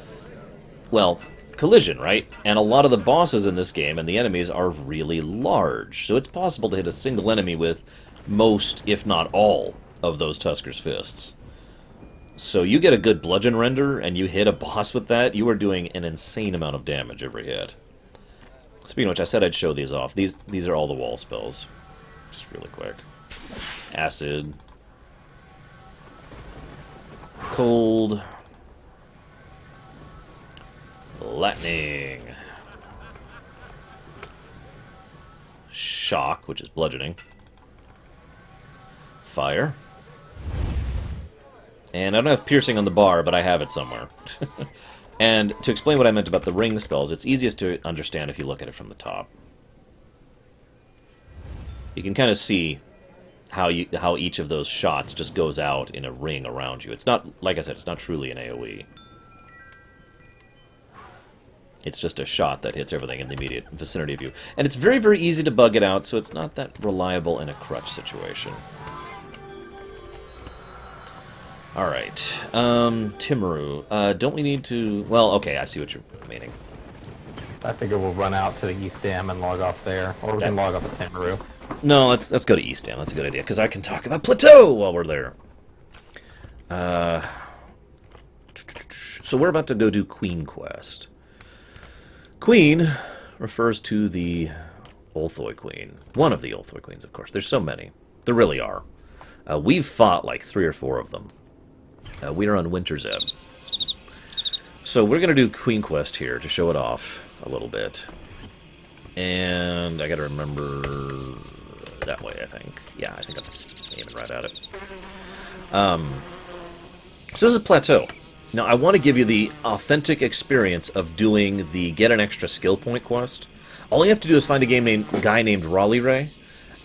well, collision, right? And a lot of the bosses in this game and the enemies are really large, so it's possible to hit a single enemy with most, if not all, of those Tusker's Fists. So you get a good bludgeon render, and you hit a boss with that, you are doing an insane amount of damage every hit. Speaking of which, I said I'd show these off. These are all the wall spells. Just really quick. Acid. Cold. Lightning. Shock, which is bludgeoning. Fire. And I don't have piercing on the bar, but I have it somewhere. And to explain what I meant about the ring spells, it's easiest to understand if you look at it from the top. You can kind of see how each of those shots just goes out in a ring around you. It's not, like I said, it's not truly an AoE. It's just a shot that hits everything in the immediate vicinity of you. And it's very, very easy to bug it out, so it's not that reliable in a crutch situation. Alright, Timaru. Don't we need to... Well, okay, I see what you're meaning. I figure we'll run out to the East Dam and log off there, or we can log off at Timaru. No, let's go to East Dam. That's a good idea, because I can talk about Plateau while we're there. So we're about to go do Queen Quest. Queen refers to the Ulthoi Queen. One of the Ulthoi Queens, of course. There's so many. There really are. We've fought like 3 or 4 of them. We are on Winter's Ebb. So we're going to do Queen Quest here to show it off a little bit. And I got to remember... that way, I think. Yeah, I think I'm just aiming right at it. So this is a plateau. Now, I want to give you the authentic experience of doing the get an extra skill point quest. All you have to do is find a guy named Lorerun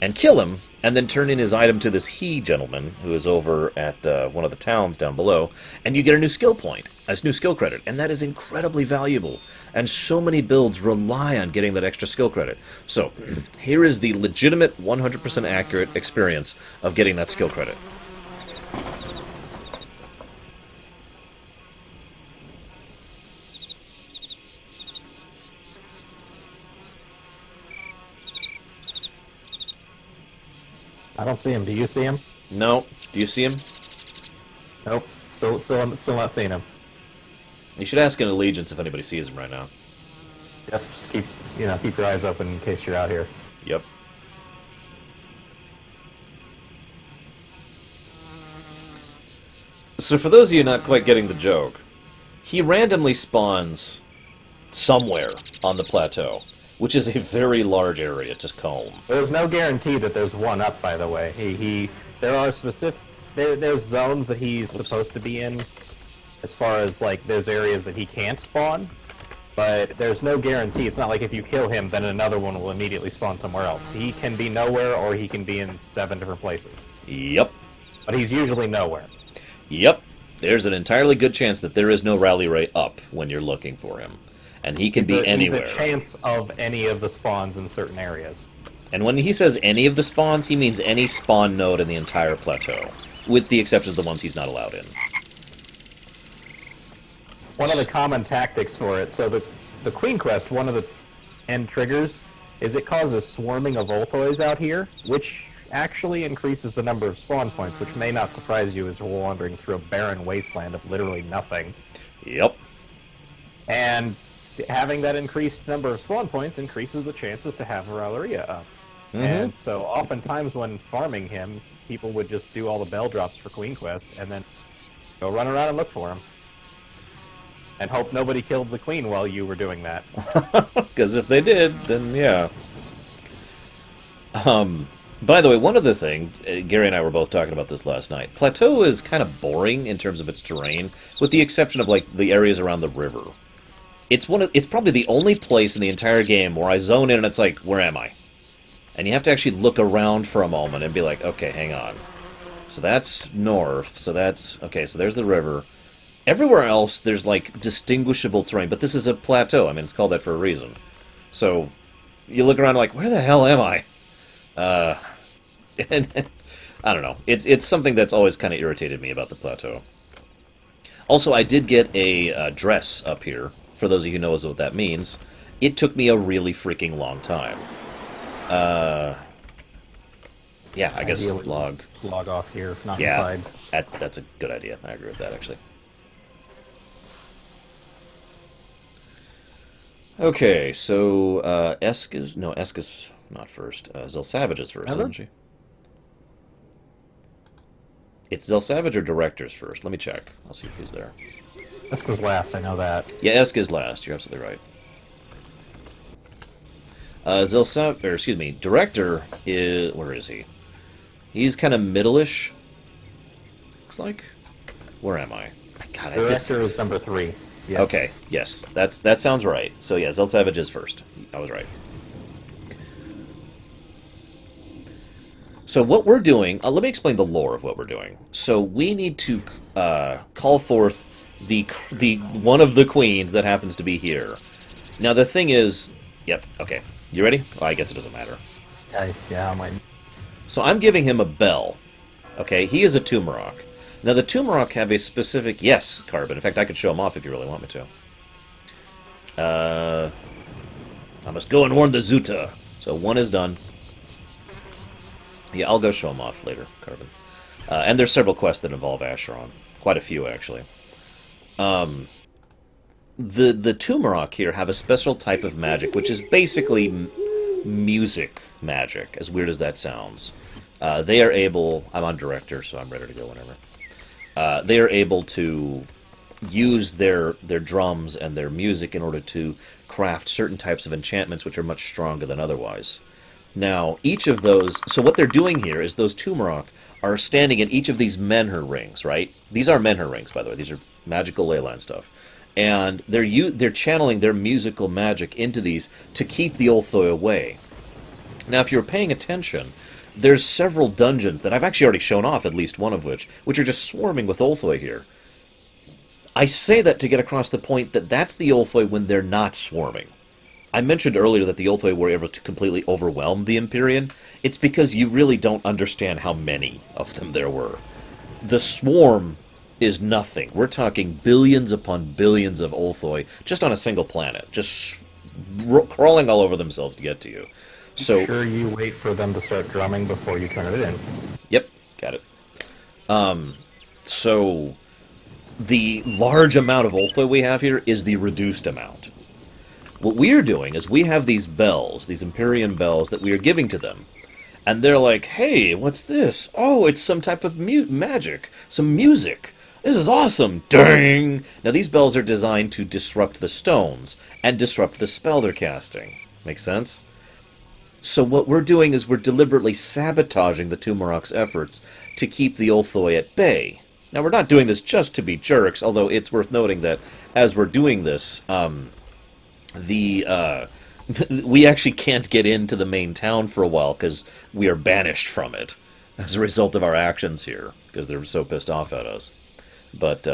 and kill him, and then turn in his item to this gentleman who is over at one of the towns down below, and you get a new skill point, a new skill credit, and that is incredibly valuable. And so many builds rely on getting that extra skill credit. So, here is the legitimate, 100% accurate experience of getting that skill credit. I don't see him. Do you see him? No. Do you see him? Nope. Still not seeing him. You should ask an allegiance if anybody sees him right now. Yep. Just keep your eyes open in case you're out here. Yep. So for those of you not quite getting the joke, he randomly spawns somewhere on the plateau, which is a very large area to comb. There's no guarantee that there's one up, by the way. There are there's zones that he's supposed to be in, as far as, like, there's areas that he can't spawn, but there's no guarantee. It's not like if you kill him, then another one will immediately spawn somewhere else. He can be nowhere, or he can be in 7 different places. Yep. But he's usually nowhere. Yep. There's an entirely good chance that there is no rally ray up when you're looking for him. And he can be anywhere. He's a chance of any of the spawns in certain areas. And when he says any of the spawns, he means any spawn node in the entire plateau, with the exception of the ones he's not allowed in. One of the common tactics for it, so the Queen Quest, one of the end triggers, is it causes swarming of Volthoys out here, which actually increases the number of spawn points, which may not surprise you as we're wandering through a barren wasteland of literally nothing. Yep. And having that increased number of spawn points increases the chances to have Valeria up. Mm-hmm. And so oftentimes when farming him, people would just do all the bell drops for Queen Quest and then go run around and look for him. And hope nobody killed the queen while you were doing that. Because if they did, then yeah. By the way, one other thing, Gary and I were both talking about this last night. Plateau is kind of boring in terms of its terrain, with the exception of, like, the areas around the river. It's probably the only place in the entire game where I zone in and it's like, where am I? And you have to actually look around for a moment and be like, okay, hang on. So that's north, so that's... Okay, so there's the river. Everywhere else, there's, like, distinguishable terrain, but this is a plateau. I mean, it's called that for a reason. So, you look around like, where the hell am I? And, I don't know. It's something that's always kind of irritated me about the plateau. Also, I did get a dress up here. For those of you who know what that means, it took me a really freaking long time. Yeah, I guess log off here, not inside. That's a good idea. I agree with that, actually. Okay, so Esk is not first. Zelsavage is first, isn't she? It's Zelsavage or Director's first. Let me check. I'll see who's there. Esk was last, I know that. Yeah, Esk is last. You're absolutely right. Director is... Where is he? He's kind of middle-ish. Looks like. Where am I? God, Director is number 3. Yes. Okay, yes. That sounds right. So yeah, Zelsavage is first. I was right. So what we're doing... let me explain the lore of what we're doing. So we need to call forth the one of the queens that happens to be here. Now the thing is... Yep, okay. You ready? Well, I guess it doesn't matter. Yeah, I might. So I'm giving him a bell. Okay, he is a Tumorok. Now the Tumorok have a specific... Yes, Carbon. In fact, I could show him off if you really want me to. I must go and warn the Zuta. So one is done. Yeah, I'll go show him off later, Carbon. And there's several quests that involve Asheron. Quite a few, actually. The Tumorok here have a special type of magic, which is basically music magic, as weird as that sounds. They are able... I'm on Director, so I'm ready to go whenever. They are able to use their drums and their music in order to craft certain types of enchantments which are much stronger than otherwise. Now, each of those... So what they're doing here is those Tumorok are standing in each of these Menhir rings, right? These are Menhir rings, by the way. These are magical ley line stuff. And they're channeling their musical magic into these to keep the Ulthoi away. Now, if you're paying attention, there's several dungeons that I've actually already shown off, at least one of which are just swarming with Ulthoi here. I say that to get across the point that that's the Ulthoi when they're not swarming. I mentioned earlier that the Ulthoi were able to completely overwhelm the Empyrean. It's because you really don't understand how many of them there were. The swarm is nothing. We're talking billions upon billions of Ulthoi just on a single planet, just crawling all over themselves to get to you. So sure, you wait for them to start drumming before you turn it in. Yep, got it. So the large amount of Ulthoi we have here is the reduced amount. What we're doing is we have these bells, these Empyrean bells that we are giving to them. And they're like, hey, what's this? Oh, it's some type of magic, some music. This is awesome. Dang! Now, these bells are designed to disrupt the stones and disrupt the spell they're casting. Make sense? So what we're doing is we're deliberately sabotaging the Tumorok's efforts to keep the Ulthoi at bay. Now, we're not doing this just to be jerks, although it's worth noting that as we're doing this, we actually can't get into the main town for a while because we are banished from it as a result of our actions here, because they're so pissed off at us. But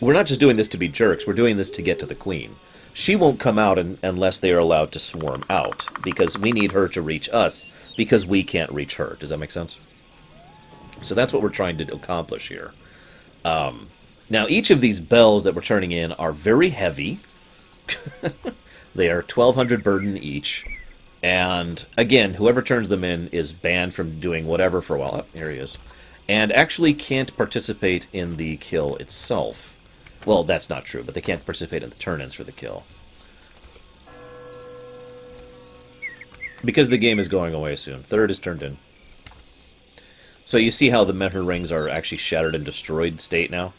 we're not just doing this to be jerks, we're doing this to get to the Queen. She won't come out unless they are allowed to swarm out, because we need her to reach us, because we can't reach her. Does that make sense? So that's what we're trying to accomplish here. Now, each of these bells that we're turning in are very heavy. They are 1,200 burden each. And, again, whoever turns them in is banned from doing whatever for a while. Oh, here he is. And actually can't participate in the kill itself. Well, that's not true, but they can't participate in the turn-ins for the kill. Because the game is going away soon. Third is turned in. So you see how the Menhir rings are actually shattered and destroyed state now?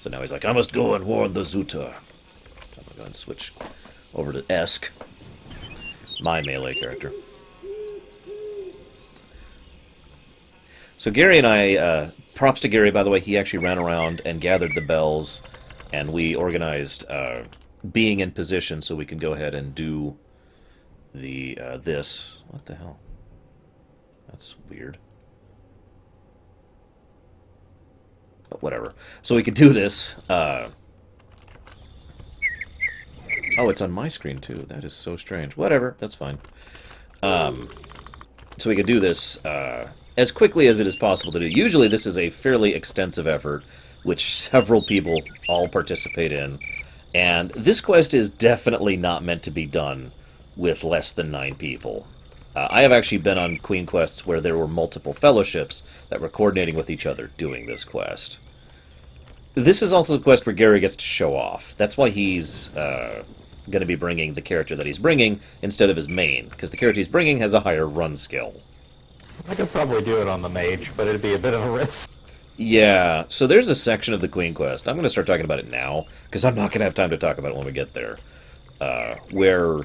So now he's like, I must go and warn the Zuta. So I'm going to go and switch over to Esk. My melee character. So Gary and I, props to Gary, by the way, he actually ran around and gathered the bells, and we organized being in position so we can go ahead and do the this. What the hell? That's weird. But whatever. So we could do this. Oh, it's on my screen, too. That is so strange. Whatever, that's fine. So we could do this as quickly as it is possible to do. Usually this is a fairly extensive effort, which several people all participate in. And this quest is definitely not meant to be done with less than 9 people. I have actually been on Queen quests where there were multiple fellowships that were coordinating with each other doing this quest. This is also the quest where Gary gets to show off. That's why he's going to be bringing the character that he's bringing instead of his main, because the character he's bringing has a higher run skill. I could probably do it on the mage, but it'd be a bit of a risk. Yeah, so there's a section of the Queen quest. I'm going to start talking about it now, because I'm not going to have time to talk about it when we get there. Where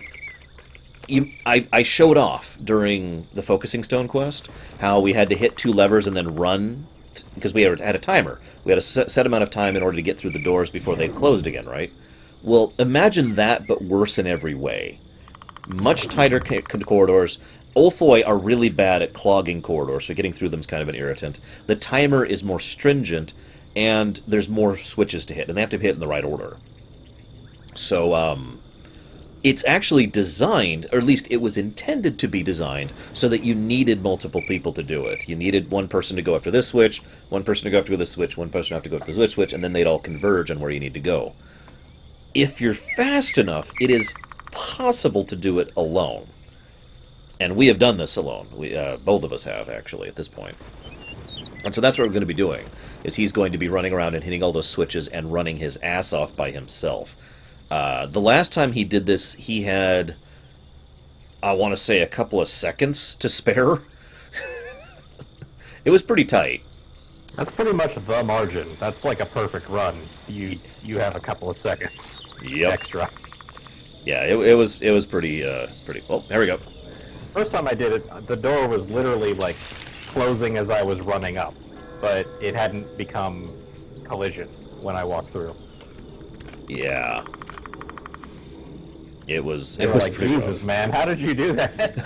I showed off during the Focusing Stone quest how we had to hit 2 levers and then run, because we had a timer. We had a set amount of time in order to get through the doors before they closed again, right? Well, imagine that, but worse in every way. Much tighter corridors. Ulthoi are really bad at clogging corridors, so getting through them is kind of an irritant. The timer is more stringent, and there's more switches to hit, and they have to be hit in the right order. So, it's actually designed, or at least it was intended to be designed, so that you needed multiple people to do it. You needed one person to go after this switch, one person to go after this switch, one person to have to go after this switch, and then they'd all converge on where you need to go. If you're fast enough, it is possible to do it alone. And we have done this alone. Both of us have, actually, at this point. And so that's what we're going to be doing, is he's going to be running around and hitting all those switches and running his ass off by himself. The last time he did this, he had, I want to say, a couple of seconds to spare. It was pretty tight. That's pretty much the margin. That's like a perfect run. You have a couple of seconds extra. Yeah, it was pretty pretty. Oh, there we go. First time I did it, the door was literally like closing as I was running up, but it hadn't become collision when I walked through. Yeah. It was They were like, pretty Jesus, rough. man, how did you do that?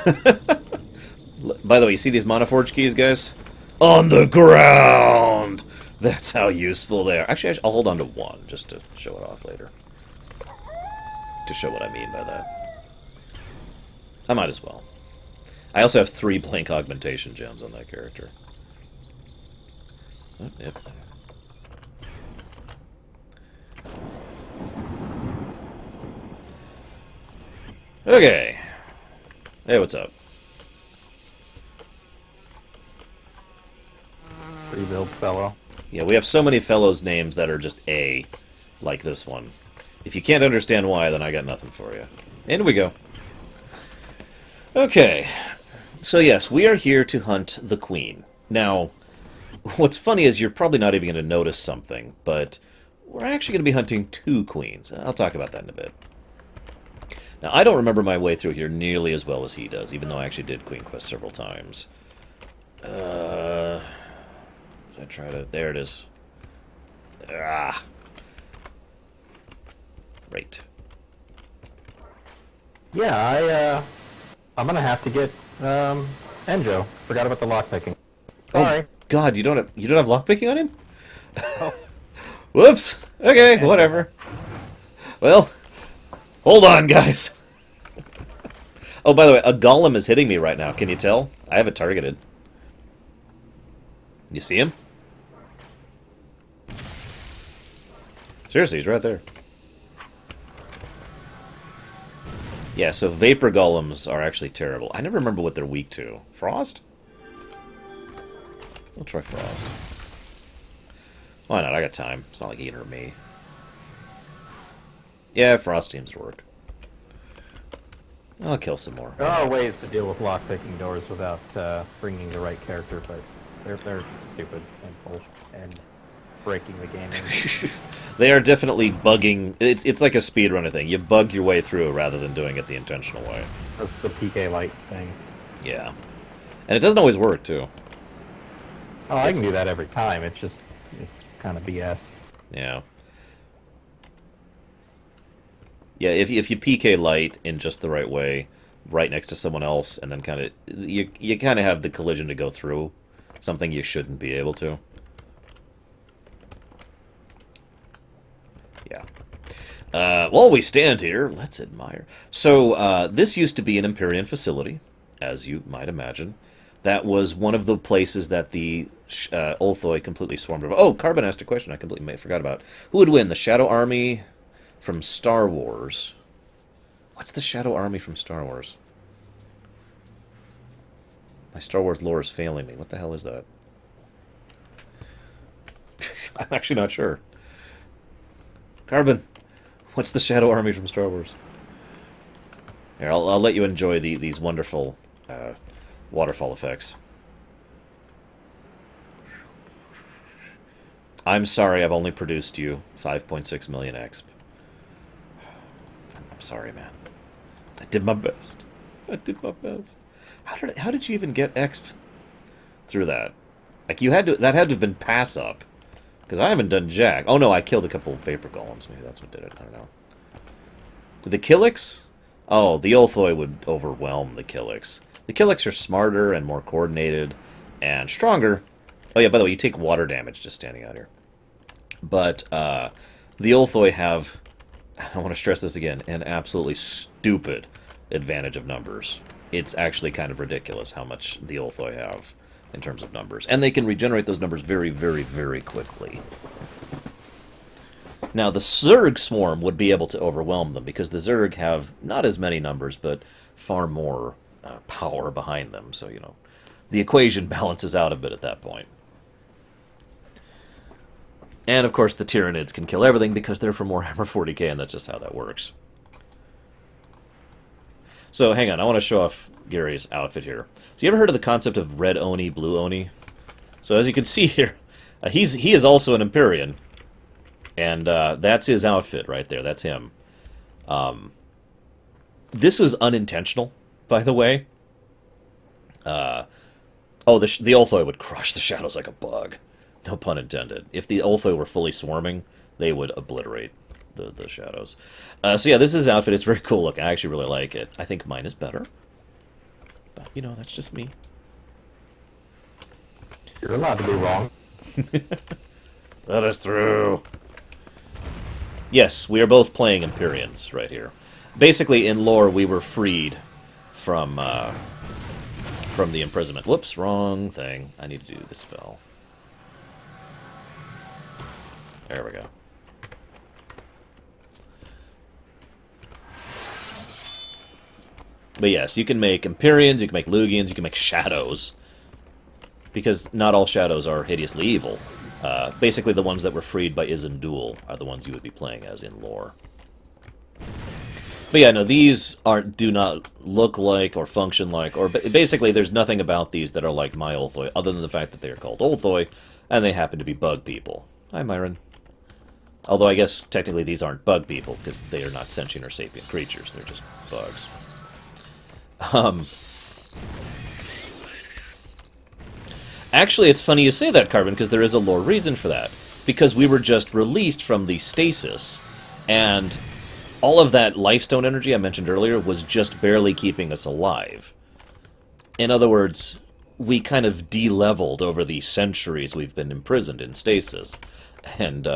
By the way, you see these Monoforge keys, guys? On the ground! That's how useful they are. Actually, I'll hold on to one, just to show it off later. To show what I mean by that. I might as well. I also have 3 blank augmentation gems on that character. Oh, yep. Okay. Hey, what's up? Rebuild fellow. Yeah, we have so many fellows' names that are just A, like this one. If you can't understand why, then I got nothing for you. In we go. Okay. So yes, we are here to hunt the queen. Now, what's funny is you're probably not even going to notice something, but we're actually going to be hunting 2 queens. I'll talk about that in a bit. Now, I don't remember my way through here nearly as well as he does, even though I actually did Queen Quest several times. I try to... There it is. Ah. Right. Yeah, I'm gonna have to get Enjo. Forgot about the lockpicking. Sorry. Oh, God, you don't have lockpicking on him? Oh. Whoops. Okay, whatever. Well, hold on, guys. Oh, by the way, a golem is hitting me right now. Can you tell? I have it targeted. You see him? Seriously, he's right there. Yeah, so vapor golems are actually terrible. I never remember what they're weak to. Frost? We'll try frost. Why not? I got time. It's not like he can hurt me. Yeah, frost seems to work. I'll kill some more. There are ways to deal with lockpicking doors without bringing the right character, but they're stupid and breaking the game. They are definitely bugging. It's like a speedrunner thing. You bug your way through rather than doing it the intentional way. That's the PK Light thing. Yeah. And it doesn't always work, too. Oh, I can do that every time. It's kind of BS. Yeah. Yeah, if you PK light in just the right way, right next to someone else, and then kind of... You kind of have the collision to go through. Something you shouldn't be able to. Yeah. While we stand here, let's admire. So, this used to be an Empyrean facility, as you might imagine. That was one of the places that the Ulthoi completely swarmed over. Oh, Carbon asked a question I completely forgot about. Who would win, the Shadow Army from Star Wars? What's the Shadow Army from Star Wars? My Star Wars lore is failing me. What the hell is that? I'm actually not sure. Carbon, what's the Shadow Army from Star Wars? Here, I'll let you enjoy these wonderful waterfall effects. I'm sorry I've only produced you 5.6 million exp. I'm sorry, man. I did my best. I did my best. How did you even get exp through that? Like, that had to have been pass up. Because I haven't done jack. Oh no, I killed a couple of vapor golems. Maybe that's what did it. I don't know. The Killix? Oh, the Ulthoi would overwhelm the Killix. The Killix are smarter and more coordinated and stronger. Oh yeah, by the way, you take water damage just standing out here. But the Ulthoi have, I want to stress this again, an absolutely stupid advantage of numbers. It's actually kind of ridiculous how much the Ulthoi have in terms of numbers. And they can regenerate those numbers very, very, very quickly. Now, the Zerg swarm would be able to overwhelm them, because the Zerg have not as many numbers, but far more power behind them. So, you know, the equation balances out a bit at that point. And, of course, the Tyranids can kill everything because they're from Warhammer 40k, and that's just how that works. So, hang on, I want to show off Gary's outfit here. So, you ever heard of the concept of red Oni, blue Oni? So, as you can see here, he is also an Empyrean. And that's his outfit right there. That's him. This was unintentional, by the way. Oh, the Ulthoi would crush the shadows like a bug. No pun intended. If the Ulthoi were fully swarming, they would obliterate the shadows. So yeah, this is outfit. It's very cool looking. I actually really like it. I think mine is better. But, you know, that's just me. You're allowed to be wrong. Let us through. Yes, we are both playing Empyreans right here. Basically, in lore, we were freed from the imprisonment. Whoops, wrong thing. I need to do the spell. There we go. But yes, you can make Empyreans, you can make Lugians, you can make Shadows. Because not all Shadows are hideously evil. Basically, the ones that were freed by Izandul are the ones you would be playing as in lore. But yeah, no, these do not look like or function like, or basically there's nothing about these that are like my Ulthoi, other than the fact that they are called Ulthoi, and they happen to be bug people. Hi, Myron. Although I guess technically these aren't bug people, because they are not sentient or sapient creatures, they're just bugs. Actually, it's funny you say that, Carbon, because there is a lore reason for that. Because we were just released from the stasis, and all of that lifestone energy I mentioned earlier was just barely keeping us alive. In other words, we kind of de-leveled over the centuries we've been imprisoned in stasis. And,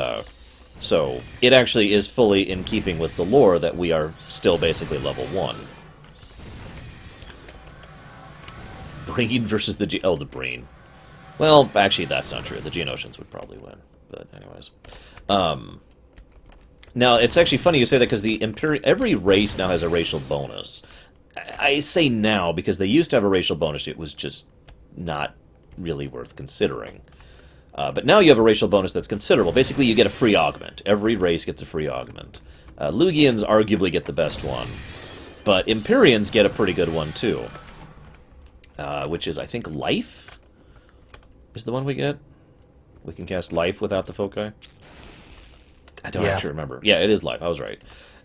so it actually is fully in keeping with the lore that we are still basically level 1. Breen versus the Oh, the Breen. Well, actually, that's not true. The Geonosians would probably win. But anyways. Now, it's actually funny you say that because every race now has a racial bonus. I say now because they used to have a racial bonus. It was just not really worth considering. But now you have a racial bonus that's considerable. Basically, you get a free augment. Every race gets a free augment. Lugians arguably get the best one. But Empyreans get a pretty good one, too. Which is, I think, Life? Is the one we get? We can cast Life without the foci? I don't actually remember. Yeah, it is Life. I was right.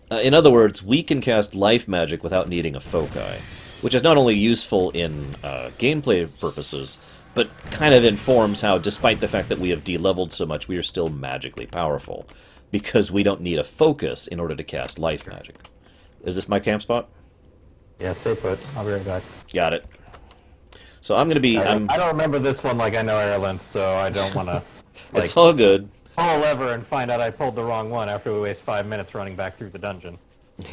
In other words, we can cast Life magic without needing a foci, which is not only useful in gameplay purposes, but kind of informs how, despite the fact that we have de-leveled so much, we are still magically powerful, because we don't need a focus in order to cast Life magic. Is this my camp spot? Yeah, stay put. I'll be right back. Got it. So I'm going to be... I don't remember this one like I know airlin, so I don't want to... It's all good. Pull a lever and find out I pulled the wrong one after we waste 5 minutes running back through the dungeon.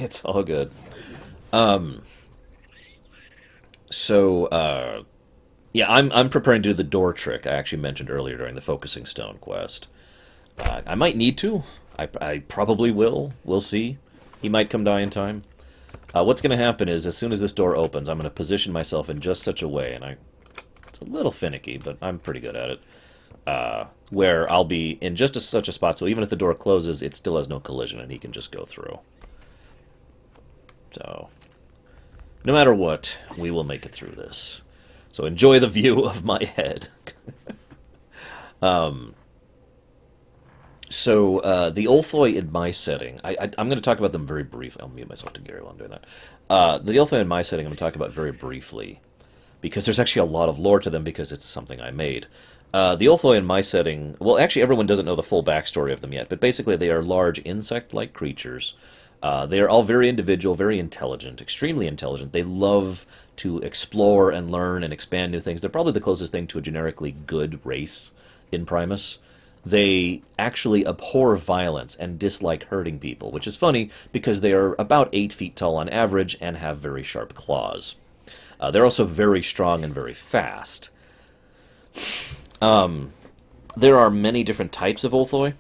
It's all good. Yeah, I'm preparing to do the door trick I actually mentioned earlier during the Focusing Stone quest. I might need to. I probably will. We'll see. He might come die in time. What's going to happen is, as soon as this door opens, I'm going to position myself in just such a way, and it's a little finicky, but I'm pretty good at it, where I'll be in just such a spot, so even if the door closes, it still has no collision, and he can just go through. So, no matter what, we will make it through this. So enjoy the view of my head. The Ulthoi in my setting, I'm going to talk about them very briefly. I'll mute myself to Gary while I'm doing that. The Ulthoi in my setting I'm going to talk about very briefly, because there's actually a lot of lore to them, because it's something I made. The Ulthoi in my setting, well, actually everyone doesn't know the full backstory of them yet, but basically they are large insect-like creatures. They are all very individual, very intelligent, extremely intelligent. They love to explore and learn and expand new things. They're probably the closest thing to a generically good race in Primus. They actually abhor violence and dislike hurting people, which is funny because they are about 8 feet tall on average and have very sharp claws. They're also very strong and very fast. There are many different types of Ulthoi,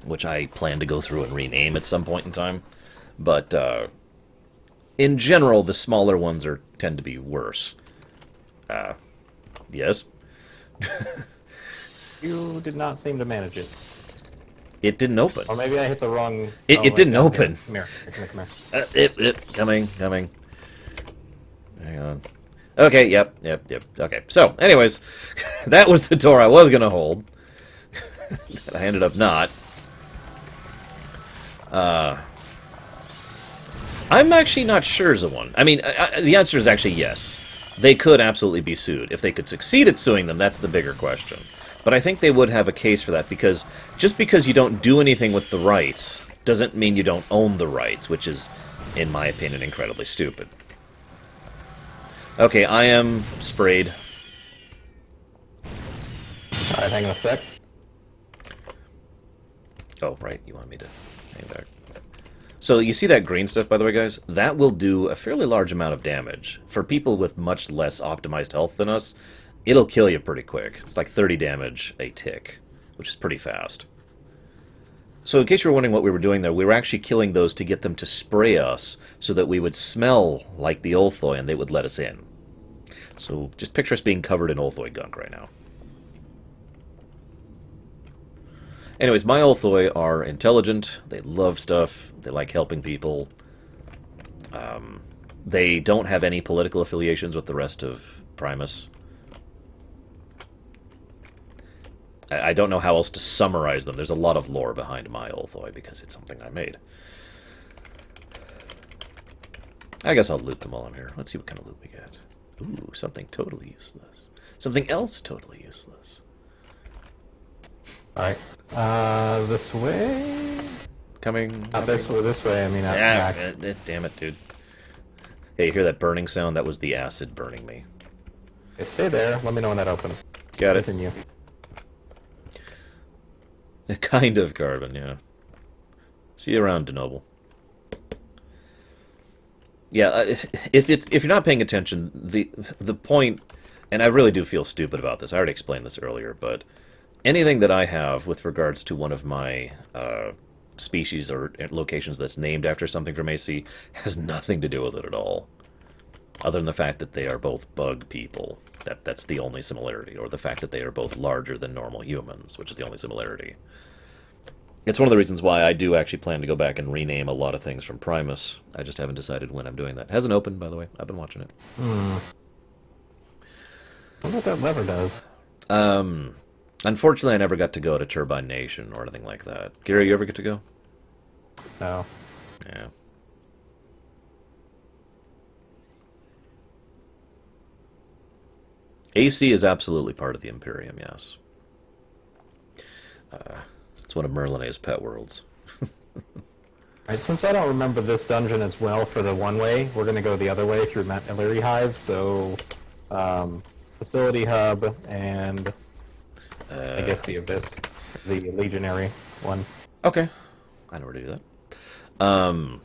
which I plan to go through and rename at some point in time. But in general, the smaller ones tend to be worse. Yes? You did not seem to manage it. It didn't open. Or maybe I hit the wrong... It didn't open. Come here. Coming. Hang on. Okay, yep. Okay, so, anyways, that was the door I was going to hold. That I ended up not. I'm actually not sure, Zawan. I mean, the answer is actually yes. They could absolutely be sued. If they could succeed at suing them, that's the bigger question. But I think they would have a case for that, because just because you don't do anything with the rights doesn't mean you don't own the rights, which is, in my opinion, incredibly stupid. Okay, I am sprayed. Alright, hang on a sec. Oh, right, you want me to hang back. So you see that green stuff, by the way, guys? That will do a fairly large amount of damage. For people with much less optimized health than us, it'll kill you pretty quick. It's like 30 damage a tick, which is pretty fast. So in case you were wondering what we were doing there, we were actually killing those to get them to spray us so that we would smell like the Ulthoi and they would let us in. So just picture us being covered in Ulthoi gunk right now. Anyways, my Ulthoi are intelligent, they love stuff, they like helping people. They don't have any political affiliations with the rest of Primus. I don't know how else to summarize them. There's a lot of lore behind my Ulthoi because it's something I made. I guess I'll loot them while I'm here. Let's see what kind of loot we get. Ooh, something totally useless. Something else totally useless. Alright. This way? Coming. Not this way, this way, I mean, out back. Damn it, dude. Hey, you hear that burning sound? That was the acid burning me. Okay, stay there. Let me know when that opens. Got it. Continue. Kind of carbon, yeah. See you around, DeNoble. Yeah, if you're not paying attention, the point, and I really do feel stupid about this. I already explained this earlier, but anything that I have with regards to one of my species or locations that's named after something from AC has nothing to do with it at all, other than the fact that they are both bug people. That's the only similarity, or the fact that they are both larger than normal humans, which is the only similarity. It's one of the reasons why I do actually plan to go back and rename a lot of things from Primus. I just haven't decided when I'm doing that. It hasn't opened, by the way. I've been watching it. I wonder what that lever does. Unfortunately, I never got to go to Turbine Nation or anything like that. Gary, you ever get to go? No. Yeah. AC is absolutely part of the Imperium, yes. It's one of Merlin's pet worlds. Alright, since I don't remember this dungeon as well for the one-way, we're going to go the other way through Mount Illyri Hive, so Facility Hub and I guess the Abyss, the Legionary one. Okay. I know where to do that.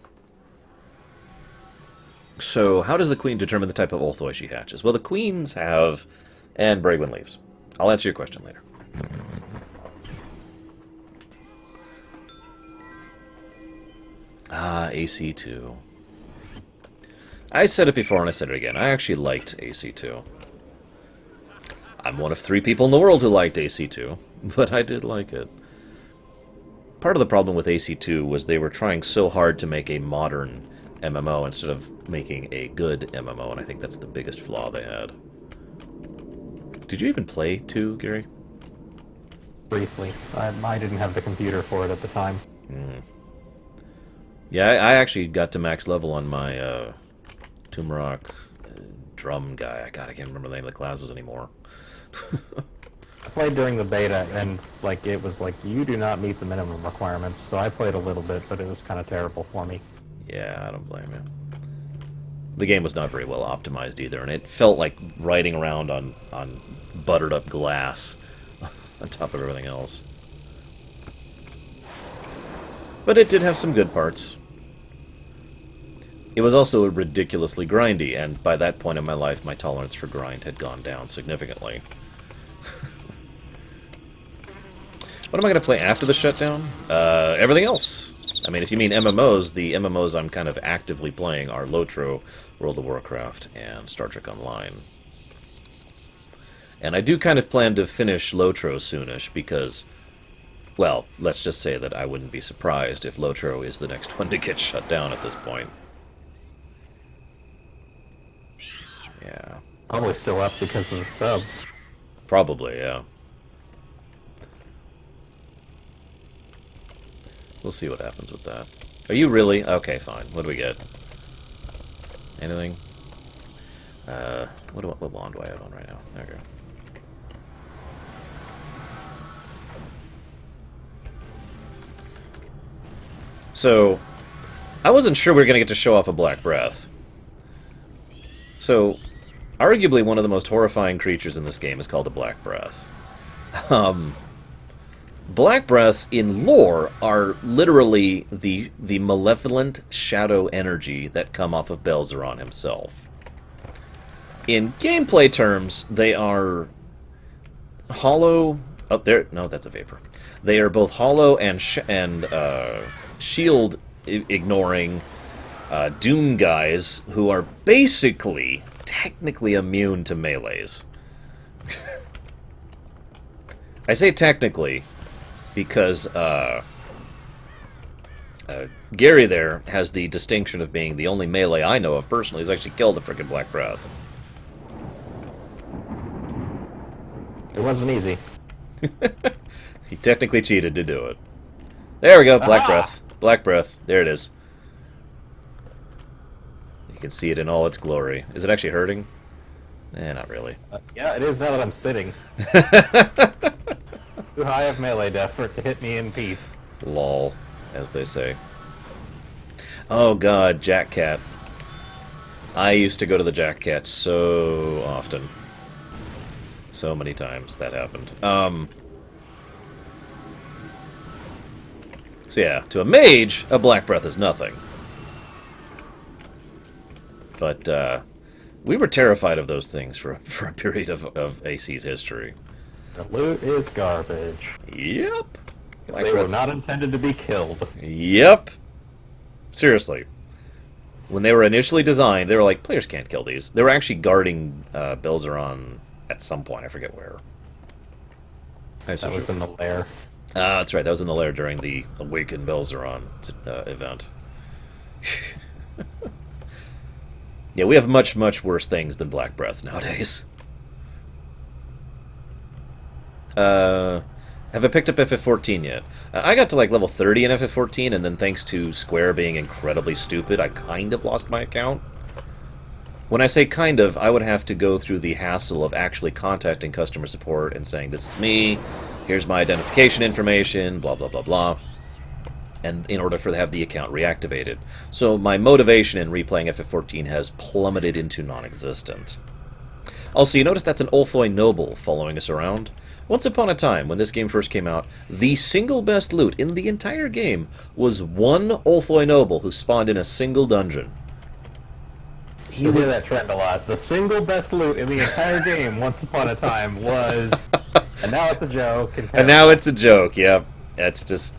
So, how does the Queen determine the type of Ulthoi she hatches? Well, the Queens have... And Bragwin leaves. I'll answer your question later. AC2. I said it before and I said it again. I actually liked AC2. I'm one of 3 people in the world who liked AC2, but I did like it. Part of the problem with AC2 was they were trying so hard to make a modern MMO instead of making a good MMO, and I think that's the biggest flaw they had. Did you even play 2, Gary? Briefly. I didn't have the computer for it at the time. Yeah, I actually got to max level on my Tumrock drum guy. God, I can't remember the name of the classes anymore. I played during the beta, and it was like, you do not meet the minimum requirements, so I played a little bit, but it was kind of terrible for me. Yeah, I don't blame you. The game was not very well optimized either, and it felt like riding around on buttered up glass on top of everything else. But it did have some good parts. It was also ridiculously grindy, and by that point in my life, my tolerance for grind had gone down significantly. What am I going to play after the shutdown? Everything else. I mean, if you mean MMOs, the MMOs I'm kind of actively playing are Lotro, World of Warcraft, and Star Trek Online. And I do kind of plan to finish Lotro soonish because, well, let's just say that I wouldn't be surprised if Lotro is the next one to get shut down at this point. Yeah. Probably still up because of the subs. Probably, yeah. We'll see what happens with that. Are you really? Okay, fine. What do we get? Anything? What wand do I have on right now? There we go. So, I wasn't sure we were going to get to show off a Black Breath. So, arguably one of the most horrifying creatures in this game is called a Black Breath. Black Breaths in lore are literally the malevolent shadow energy that come off of Belzeron himself. In gameplay terms, they are hollow... Oh, there. No, that's a vapor. They are both hollow and shield ignoring Doom guys who are basically technically immune to melees. I say technically because Gary there has the distinction of being the only melee I know of personally who's actually killed a frickin' Black Breath. It wasn't easy. He technically cheated to do it. There we go, Black Breath. Black Breath. There it is. You can see it in all its glory. Is it actually hurting? Eh, not really. Yeah, it is now that I'm sitting. Too high of melee def for it to hit me in peace. Lol, as they say. Oh god, Jack Cat. I used to go to the Jack Cat so often. So many times that happened. So yeah, to a mage, a Black Breath is nothing. But we were terrified of those things for a period of AC's history. The loot is garbage. Yep. They were not intended to be killed. Yep. Seriously. When they were initially designed, they were like, players can't kill these. They were actually guarding Belzeron at some point. I forget where. That was in the lair. That's right. That was in the lair during the Awaken Belzeron event. Yeah, we have much, much worse things than Black Breaths nowadays. Have I picked up FF14 yet? I got to like level 30 in FF14, and then thanks to Square being incredibly stupid, I kind of lost my account. When I say kind of, I would have to go through the hassle of actually contacting customer support and saying, this is me, here's my identification information, blah, blah, blah, blah, and in order for to have the account reactivated. So my motivation in replaying FF14 has plummeted into non-existent. Also, you notice that's an Ulthoi noble following us around? Once upon a time, when this game first came out, the single best loot in the entire game was one Ulthoi noble who spawned in a single dungeon. You hear that trend a lot. The single best loot in the entire game, once upon a time, was... And now it's a joke. And now it's a joke, yep. It's just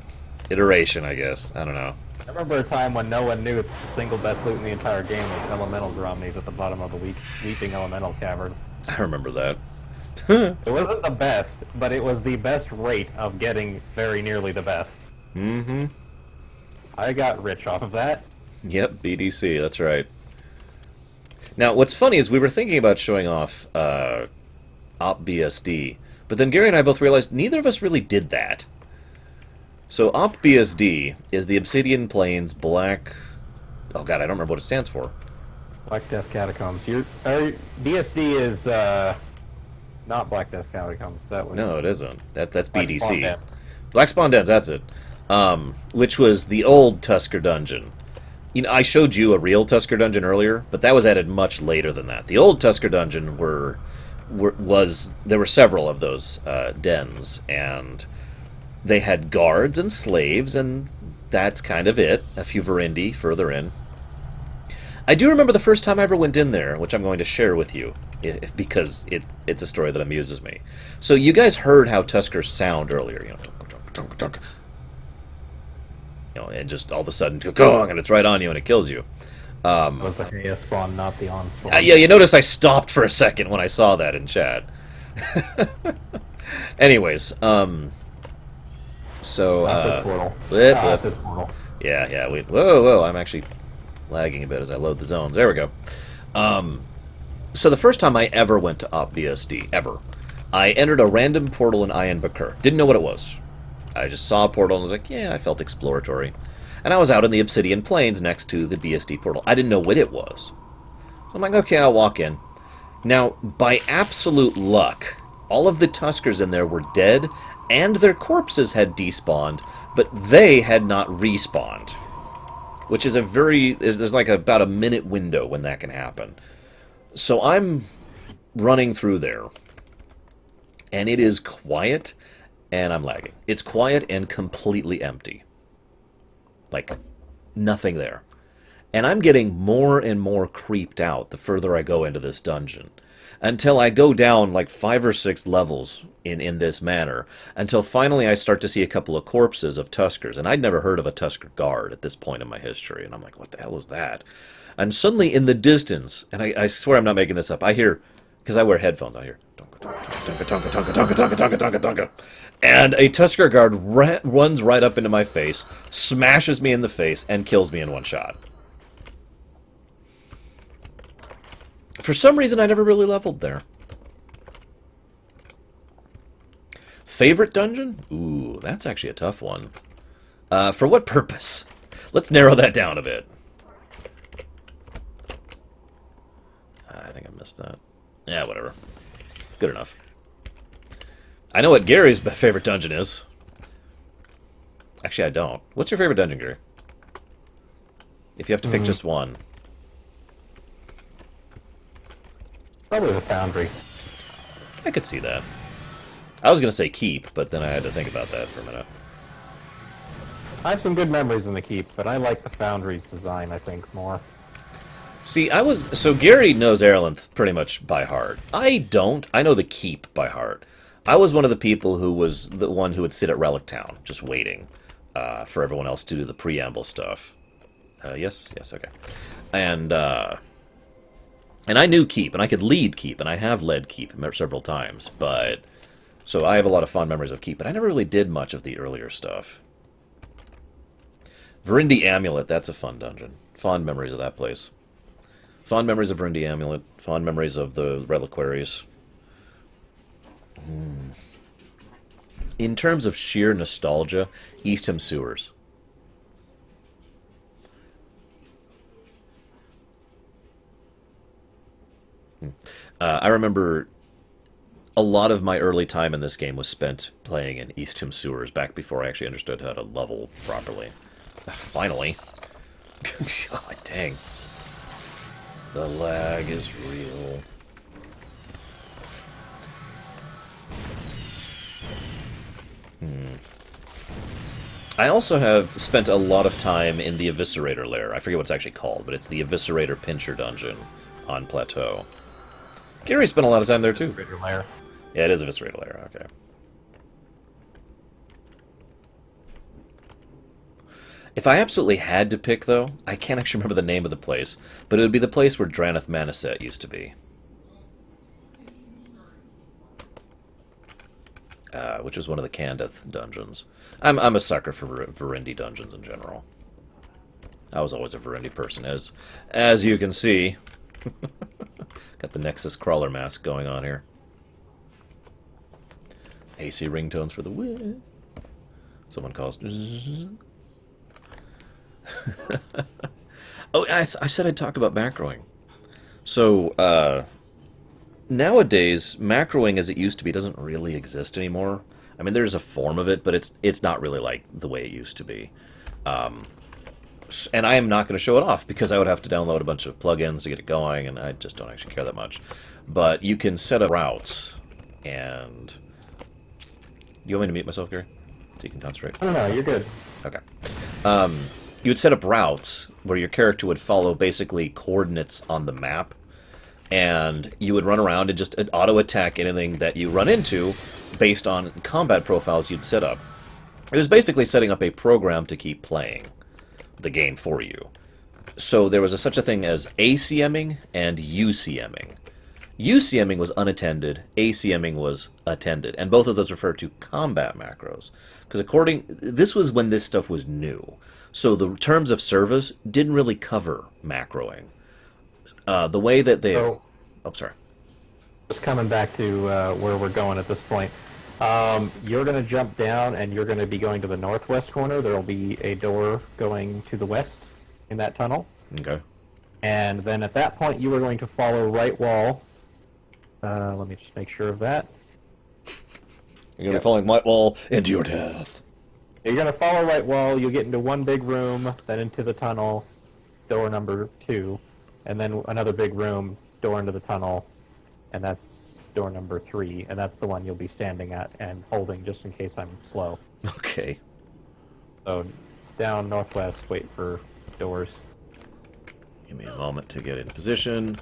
iteration, I guess. I don't know. I remember a time when no one knew the single best loot in the entire game was elemental Gromnies at the bottom of the Weeping Elemental Cavern. I remember that. It wasn't the best, but it was the best rate of getting very nearly the best. Mm-hmm. I got rich off of that. Yep, BDC, that's right. Now, what's funny is we were thinking about showing off OpBSD, but then Gary and I both realized neither of us really did that. So OpBSD is the Obsidian Plains Black... Oh god, I don't remember what it stands for. Black Death Catacombs. BSD is not Black Death Catacombs. That was... No, it isn't. That's Black BDC. Spawn Dens. Black Spawn Dens, that's it. Which was the old Tusker dungeon. You know, I showed you a real Tusker dungeon earlier, but that was added much later than that. The old Tusker dungeon there were several of those dens, and they had guards and slaves, and that's kind of it. A few Verendi further in. I do remember the first time I ever went in there, which I'm going to share with you, because it's a story that amuses me. So you guys heard how Tuskers sound earlier, you know, dunk, dunk, dunk. You know, and just all of a sudden, and it's right on you and it kills you. That was the Heya spawn, not the on spawn. Yeah, you notice I stopped for a second when I saw that in chat. Anyways, so this portal. This portal. Yeah. Whoa! I'm actually lagging a bit as I load the zones. There we go. So the first time I ever went to OpBSD, ever, I entered a random portal in Ayan Bakur. Didn't know what it was. I just saw a portal and was like, yeah, I felt exploratory. And I was out in the Obsidian Plains next to the BSD portal. I didn't know what it was. So I'm like, okay, I'll walk in. Now, by absolute luck, all of the Tuskers in there were dead, and their corpses had despawned, but they had not respawned. Which is there's like about a minute window when that can happen. So I'm running through there, and it is quiet, and I'm lagging. It's quiet and completely empty. Like, nothing there. And I'm getting more and more creeped out the further I go into this dungeon. Until I go down like 5 or 6 levels in this manner. Until finally I start to see a couple of corpses of Tuskers. And I'd never heard of a Tusker guard at this point in my history. And I'm like, what the hell is that? And suddenly in the distance, and I swear I'm not making this up, I hear, because I wear headphones, I hear, tonka, tonka, tonka, tonka, tonka, tonka, tonka, tonka, tonka, tonka. And a Tusker guard runs right up into my face, smashes me in the face, and kills me in one shot. For some reason, I never really leveled there. Favorite dungeon? Ooh, that's actually a tough one. For what purpose? Let's narrow that down a bit. I think I missed that. Yeah, whatever. Good enough. I know what Gary's favorite dungeon is. Actually, I don't. What's your favorite dungeon, Gary? If you have to pick just one. Probably the Foundry. I could see that. I was going to say Keep, but then I had to think about that for a minute. I have some good memories in the Keep, but I like the Foundry's design, I think, more. See, so Gary knows airlin pretty much by heart. I don't. I know the Keep by heart. I was one of the people who was the one who would sit at Relic Town, just waiting for everyone else to do the preamble stuff. Yes, okay. And I knew Keep, and I could lead Keep, and I have led Keep several times, but... So I have a lot of fond memories of Keep, but I never really did much of the earlier stuff. Verindi Amulet, that's a fun dungeon. Fond memories of that place. Fond memories of Verindi Amulet. Fond memories of the reliquaries. In terms of sheer nostalgia, Eastham Sewers. I remember a lot of my early time in this game was spent playing in Eastham Sewers, back before I actually understood how to level properly. Finally. God dang. The lag is real. I also have spent a lot of time in the Eviscerator lair. I forget what it's actually called, but it's the Eviscerator Pincher dungeon on Plateau. Gary spent a lot of time there, too. Eviscerator lair. Yeah, it is Eviscerator lair, okay. If I absolutely had to pick, though, I can't actually remember the name of the place, but it would be the place where Dranath Maniset used to be. Which was one of the Candith dungeons. I'm a sucker for Verindi dungeons in general. I was always a Verindi person, as you can see. Got the Nexus crawler mask going on here. AC ringtones for the win. Someone calls. Oh, I said I'd talk about macroing. So, nowadays, macroing as it used to be doesn't really exist anymore. I mean, there's a form of it, but it's not really like the way it used to be. And I am not going to show it off, because I would have to download a bunch of plugins to get it going, and I just don't actually care that much. But you can set up routes, and... You want me to mute myself, Gary? So you can concentrate? No, you're good. Okay. You would set up routes where your character would follow basically coordinates on the map, and you would run around and just auto-attack anything that you run into based on combat profiles you'd set up. It was basically setting up a program to keep playing the game for you. So there was such a thing as ACMing and UCMing. UCMing was unattended, ACMing was attended, and both of those refer to combat macros. Because this was when this stuff was new. So the terms of service didn't really cover macroing. The way that they... So, oh, sorry. Just coming back to where we're going at this point. You're going to jump down, and you're going to be going to the northwest corner. There will be a door going to the west in that tunnel. Okay. And then at that point, you are going to follow right wall Let me just make sure of that. You're gonna be falling my wall into your death. You're gonna follow right wall. You'll get into one big room, then into the tunnel, door number 2, and then another big room, door into the tunnel, and that's door number 3, and that's the one you'll be standing at and holding just in case I'm slow. Okay. So down northwest, wait for doors. Give me a moment to get in position.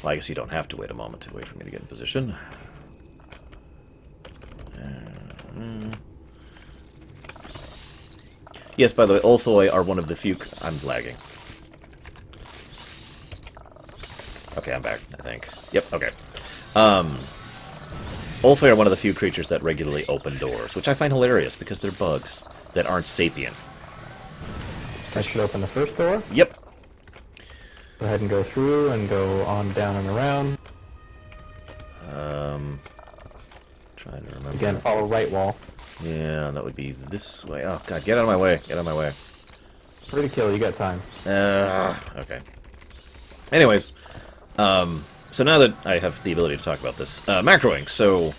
Well, I guess you don't have to wait a moment to wait for me to get in position. Yes, by the way, Ulthoi are one of the few... I'm lagging. Okay, I'm back, I think. Yep, okay. Ulthoi are one of the few creatures that regularly open doors, which I find hilarious because they're bugs that aren't sapient. I should open the first door. Yep. Go ahead and go through and go on down and around. Trying to remember. Again, follow right wall. Yeah, that would be this way. Oh, God, get out of my way. Get out of my way. Pretty kill, you got time. Okay. Anyways, so now that I have the ability to talk about this, macroing. So,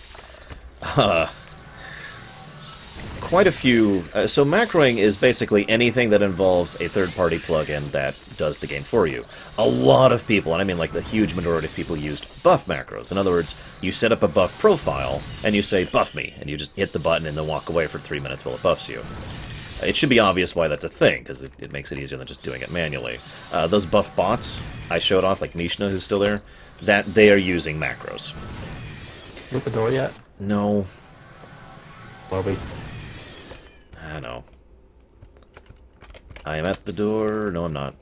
quite a few... so macroing is basically anything that involves a third-party plugin that does the game for you. A lot of people, and I mean like the huge majority of people, used buff macros. In other words, you set up a buff profile, and you say, buff me, and you just hit the button and then walk away for 3 minutes while it buffs you. It should be obvious why that's a thing, because it makes it easier than just doing it manually. Those buff bots I showed off, like Mishna, who's still there, that they are using macros. You at the door yet? No. Lobby. I know. I am at the door. No, I'm not.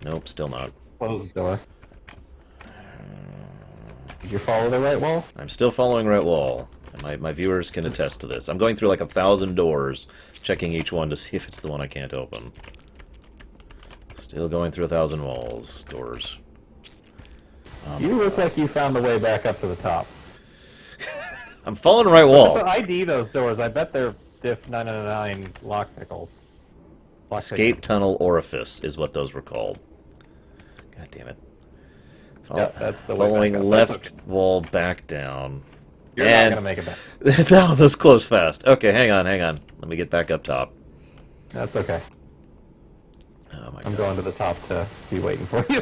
Nope, still not. Close the door. Did you follow the right wall? I'm still following right wall. And my viewers can attest to this. I'm going through like 1,000 doors, checking each one to see if it's the one I can't open. Still going through 1,000 doors. You look like you found the way back up to the top. I'm following right wall. ID those doors. I bet they're diff 999 lock pickles. Escape tunnel orifice is what those were called. God damn it. Yep, that's the way Following back up. left wall back down. You're not gonna make it back. That was close fast. Okay, hang on. Let me get back up top. That's okay. Oh my I'm God. going to the top to be waiting for you.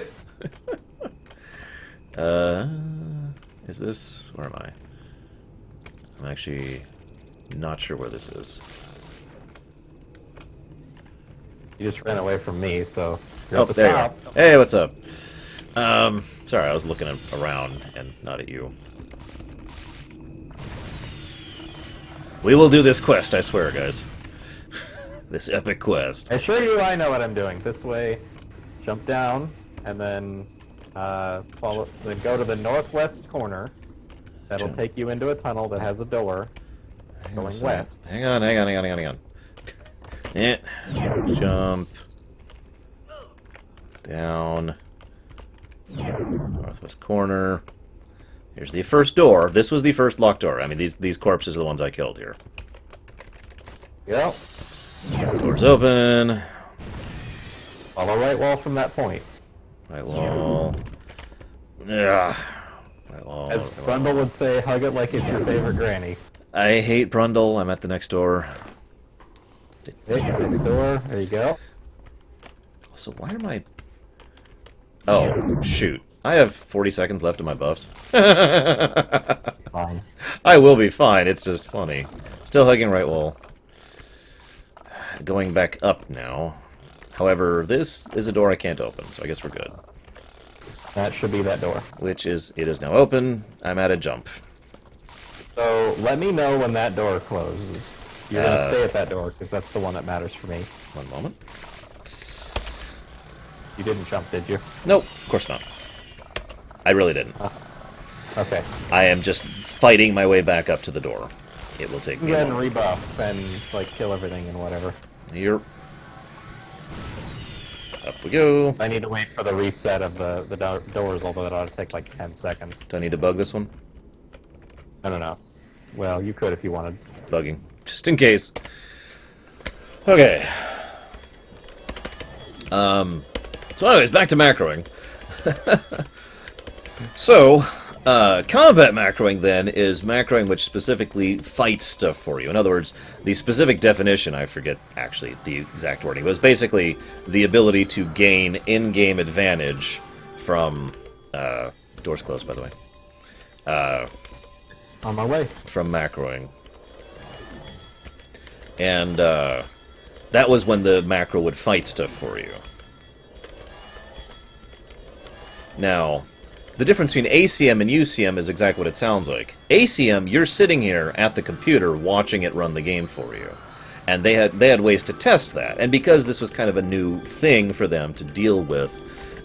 Is this... Where am I? I'm actually not sure where this is. You just ran away from me, so you're Oh, at the there top. you are. Hey, what's up? Sorry, I was looking around and not at you. We will do this quest, I swear, guys. This epic quest. I assure you I know what I'm doing. This way, jump down, and then follow. Then go to the northwest corner. That'll take you into a tunnel that has a door going west. Hang on. Yeah. Jump. Down. Northwest corner. Here's the first door. This was the first locked door. I mean, these corpses are the ones I killed here. Yep. Doors open. Follow right wall from that point. Right wall. Yeah. Right wall. As Brundle would say, hug it like it's your favorite granny. I hate Brundle. I'm at the next door. Okay, next door. There you go. So why am I... Oh, shoot. I have 40 seconds left of my buffs. Fine. I will be fine. It's just funny. Still hugging right wall. Going back up now. However, this is a door I can't open, so I guess we're good. That should be that door. Which is... It is now open. I'm at a jump. So let me know when that door closes. You're going to stay at that door, because that's the one that matters for me. One moment. You didn't jump, did you? Nope, of course not. I really didn't. Okay. I am just fighting my way back up to the door. It will take Go me a ahead and moment. rebuff and, like, kill everything and whatever. Here. Up we go. I need to wait for the reset of the doors, although that ought to take, like, 10 seconds. Do I need to bug this one? I don't know. Well, you could if you wanted. Bugging. Just in case. Okay. So anyways, back to macroing. So, combat macroing then is macroing which specifically fights stuff for you. In other words, the specific definition, I forget actually the exact wording, was basically the ability to gain in-game advantage from... door's closed, by the way. On my way. From macroing. And that was when the macro would fight stuff for you. Now, the difference between ACM and UCM is exactly what it sounds like. ACM, you're sitting here at the computer watching it run the game for you. And they had ways to test that. And because this was kind of a new thing for them to deal with,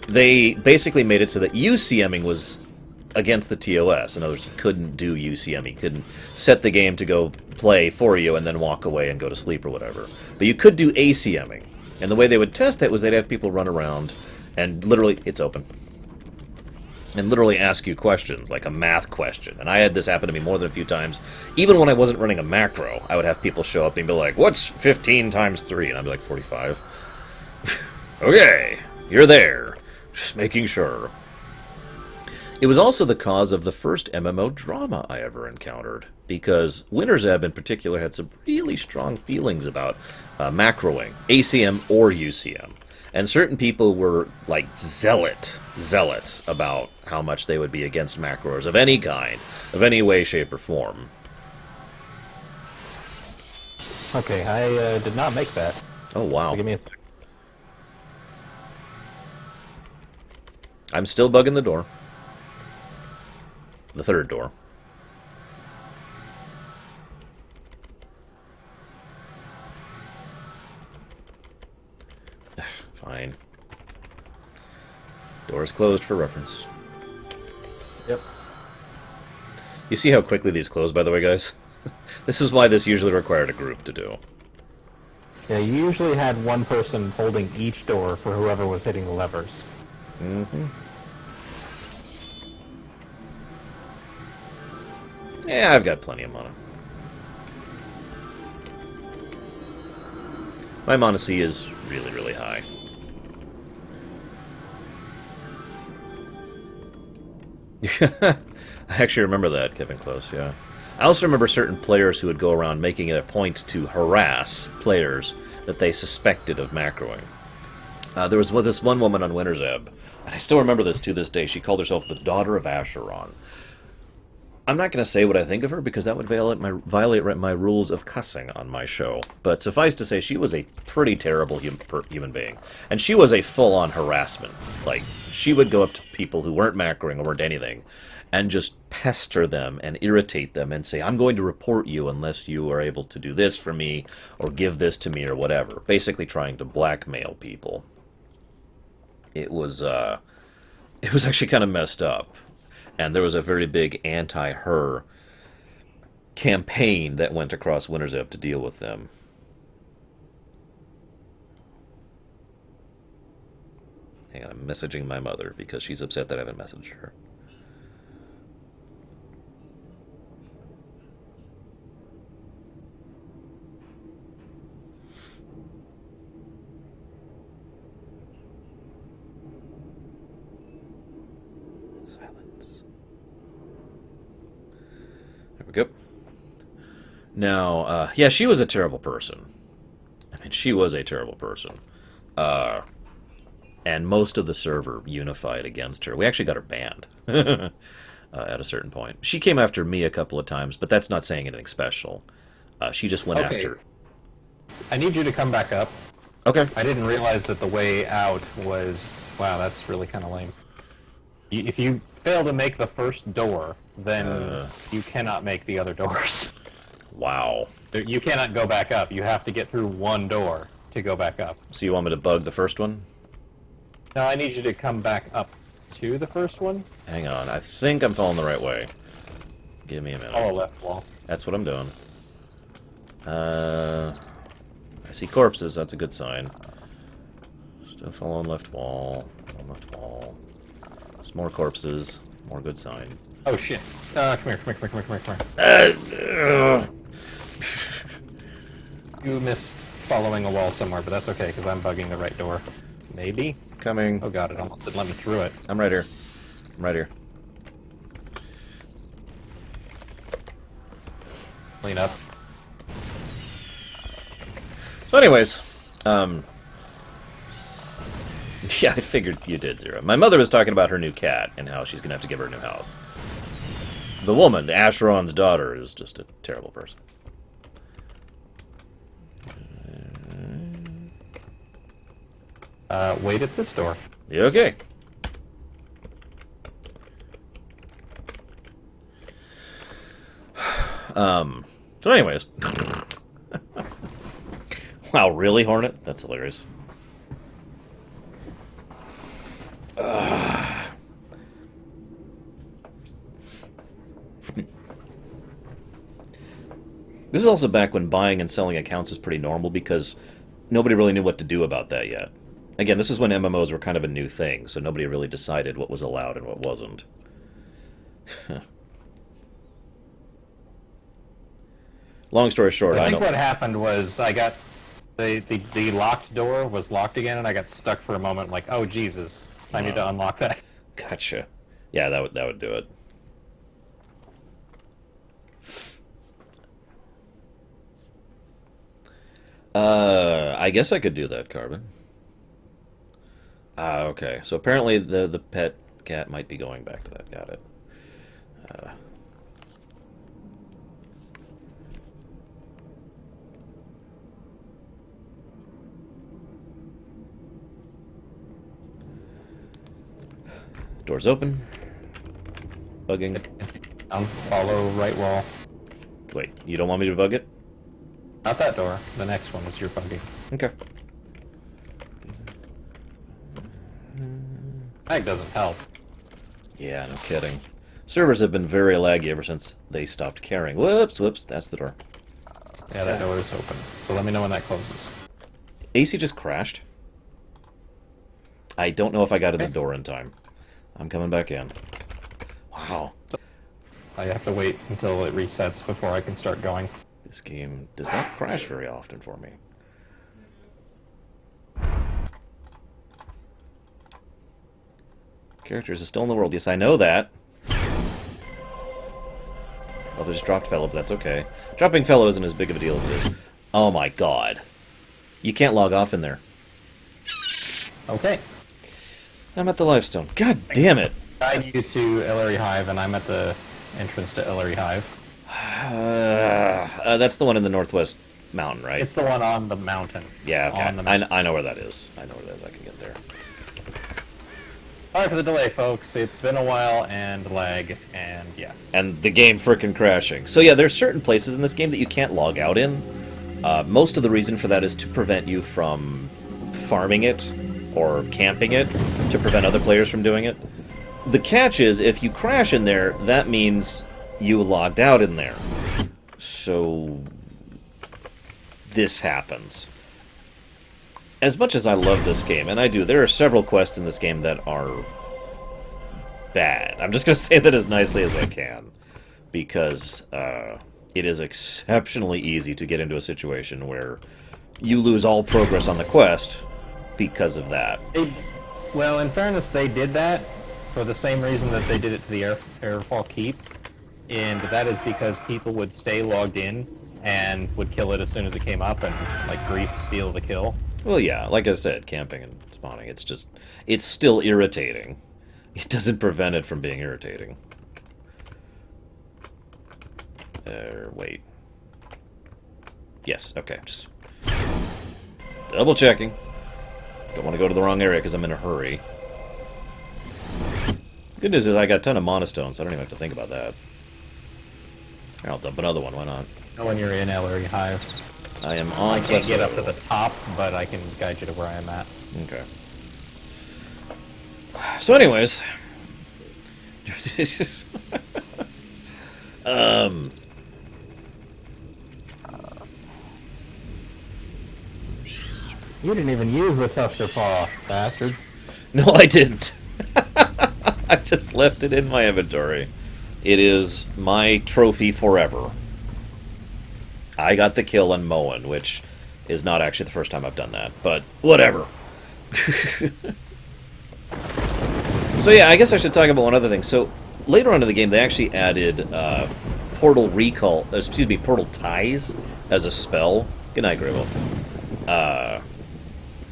they basically made it so that UCMing was against the TOS. In other words, you couldn't do UCM. You couldn't set the game to go play for you and then walk away and go to sleep or whatever. But you could do ACMing. And the way they would test that was they'd have people run around and literally, it's open, and literally ask you questions, like a math question. And I had this happen to me more than a few times. Even when I wasn't running a macro, I would have people show up and be like, what's 15 times 3? And I'd be like, 45. Okay, you're there. Just making sure. It was also the cause of the first MMO drama I ever encountered, because Winter's Ebb in particular had some really strong feelings about macroing, ACM or UCM. And certain people were like zealots about how much they would be against macros of any kind, of any way, shape, or form. Okay, I did not make that. Oh, wow. So give me a sec. I'm still bugging the door. The third door. Fine. Door is closed for reference. Yep. You see how quickly these close, by the way, guys? This is why this usually required a group to do. Yeah, you usually had one person holding each door for whoever was hitting the levers. Mm-hmm. Yeah, I've got plenty of mana. My mana C is really, really high. I actually remember that, Kevin Close, yeah. I also remember certain players who would go around making it a point to harass players that they suspected of macroing. There was this one woman on Winter's Ebb, and I still remember this to this day. She called herself the Daughter of Asheron. I'm not going to say what I think of her, because that would violate my rules of cussing on my show. But suffice to say, she was a pretty terrible human being. And she was a full-on harassment. Like, she would go up to people who weren't macroing or weren't anything, and just pester them and irritate them and say, I'm going to report you unless you are able to do this for me, or give this to me, or whatever. Basically trying to blackmail people. It was actually kind of messed up. And there was a very big anti-her campaign that went across Winter's Ebb to deal with them. Hang on, I'm messaging my mother because she's upset that I haven't messaged her. Silence. There we go. Now, yeah, she was a terrible person. I mean, she was a terrible person. And most of the server unified against her. We actually got her banned at a certain point. She came after me a couple of times, but that's not saying anything special. She just went after... I need you to come back up. Okay. I didn't realize that the way out was... Wow, that's really kind of lame. If you fail to make the first door, then you cannot make the other doors. Wow. You cannot go back up. You have to get through one door to go back up. So you want me to bug the first one? No, I need you to come back up to the first one. Hang on. I think I'm following the right way. Give me a minute. Follow left wall. That's what I'm doing. I see corpses. That's a good sign. Still following left wall. Following left wall. There's more corpses. More good sign. Oh, shit. Come here, come here, come here, come here, come here. You missed following a wall somewhere, but that's okay, because I'm bugging the right door. Maybe? Coming. Oh god, it almost didn't let me through it. I'm right here. I'm right here. Clean up. So anyways, yeah, I figured you did, Zero. My mother was talking about her new cat and how she's going to have to give her a new house. The woman, Asheron's daughter, is just a terrible person. Wait at this door. You okay? So anyways. Wow, really, Hornet? That's hilarious. This is also back when buying and selling accounts was pretty normal because nobody really knew what to do about that yet. Again, this is when MMOs were kind of a new thing, so nobody really decided what was allowed and what wasn't. Long story short, I think what happened was I got the locked door was locked again, and I got stuck for a moment. Like, oh Jesus, I need to unlock that. Gotcha. Yeah, that would do it. I guess I could do that, Carbon. Ah, okay. So apparently the pet cat might be going back to that. Got it. Doors open. Bugging. Follow right wall. Wait, you don't want me to bug it? Not that door. The next one is your bugging. Okay. Lag doesn't help. Yeah, no kidding. Servers have been very laggy ever since they stopped caring. Whoops, whoops, that's the door. Yeah, that door is open. So let me know when that closes. AC just crashed. I don't know if I got to the door in time. I'm coming back in. Wow. I have to wait until it resets before I can start going. This game does not crash very often for me. Characters are still in the world. Yes, I know that. Well, they just dropped fellow, but that's okay. Dropping fellow isn't as big of a deal as it is. Oh my god. You can't log off in there. Okay. I'm at the lifestone. God damn it. Guide you to Ellery Hive, and I'm at the entrance to Ellery Hive. That's the one in the northwest mountain, right? It's the one on the mountain. Yeah, okay. On the mountain. I know where that is. I know where that is. I can get there. Sorry for the delay, folks. It's been a while, and lag, and yeah. And the game frickin' crashing. So yeah, there's certain places in this game that you can't log out in. Most of the reason for that is to prevent you from farming it or camping it, to prevent other players from doing it. The catch is, if you crash in there, that means you logged out in there. So this happens. As much as I love this game, and I do, there are several quests in this game that are bad. I'm just going to say that as nicely as I can, because it is exceptionally easy to get into a situation where you lose all progress on the quest because of that. Well, in fairness, they did that for the same reason that they did it to the Airfall Keep, and that is because people would stay logged in and would kill it as soon as it came up, and like grief steal the kill. Well, yeah, like I said, camping and spawning, it's still irritating. It doesn't prevent it from being irritating. Wait. Yes, okay, just double checking. Don't want to go to the wrong area because I'm in a hurry. Good news is I got a ton of monostones, so I don't even have to think about that. I'll dump another one, why not? When you're in Ellery Hive. I am on. I can't get up to the top, but I can guide you to where I'm at. Okay. So anyways... You didn't even use the Tusker Paw, bastard. No, I didn't. I just left it in my inventory. It is my trophy forever. I got the kill on Moen, which is not actually the first time I've done that, but whatever. So yeah, I guess I should talk about one other thing. So later on in the game, they actually added portal recall, excuse me, portal ties as a spell. Good night, Grey Wolf.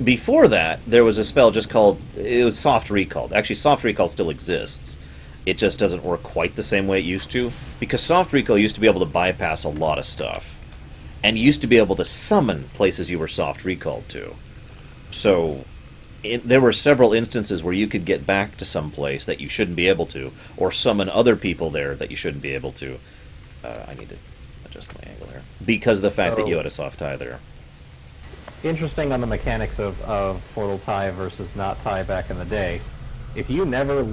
Before that, there was a spell just called, it was soft recall. Actually, soft recall still exists. It just doesn't work quite the same way it used to, because soft recall used to be able to bypass a lot of stuff, and you used to be able to summon places you were soft recalled to. So there were several instances where you could get back to some place that you shouldn't be able to, or summon other people there that you shouldn't be able to. I need to adjust my angle here. Because of the fact that you had a soft tie there. Interesting on the mechanics of portal tie versus not tie back in the day. If you never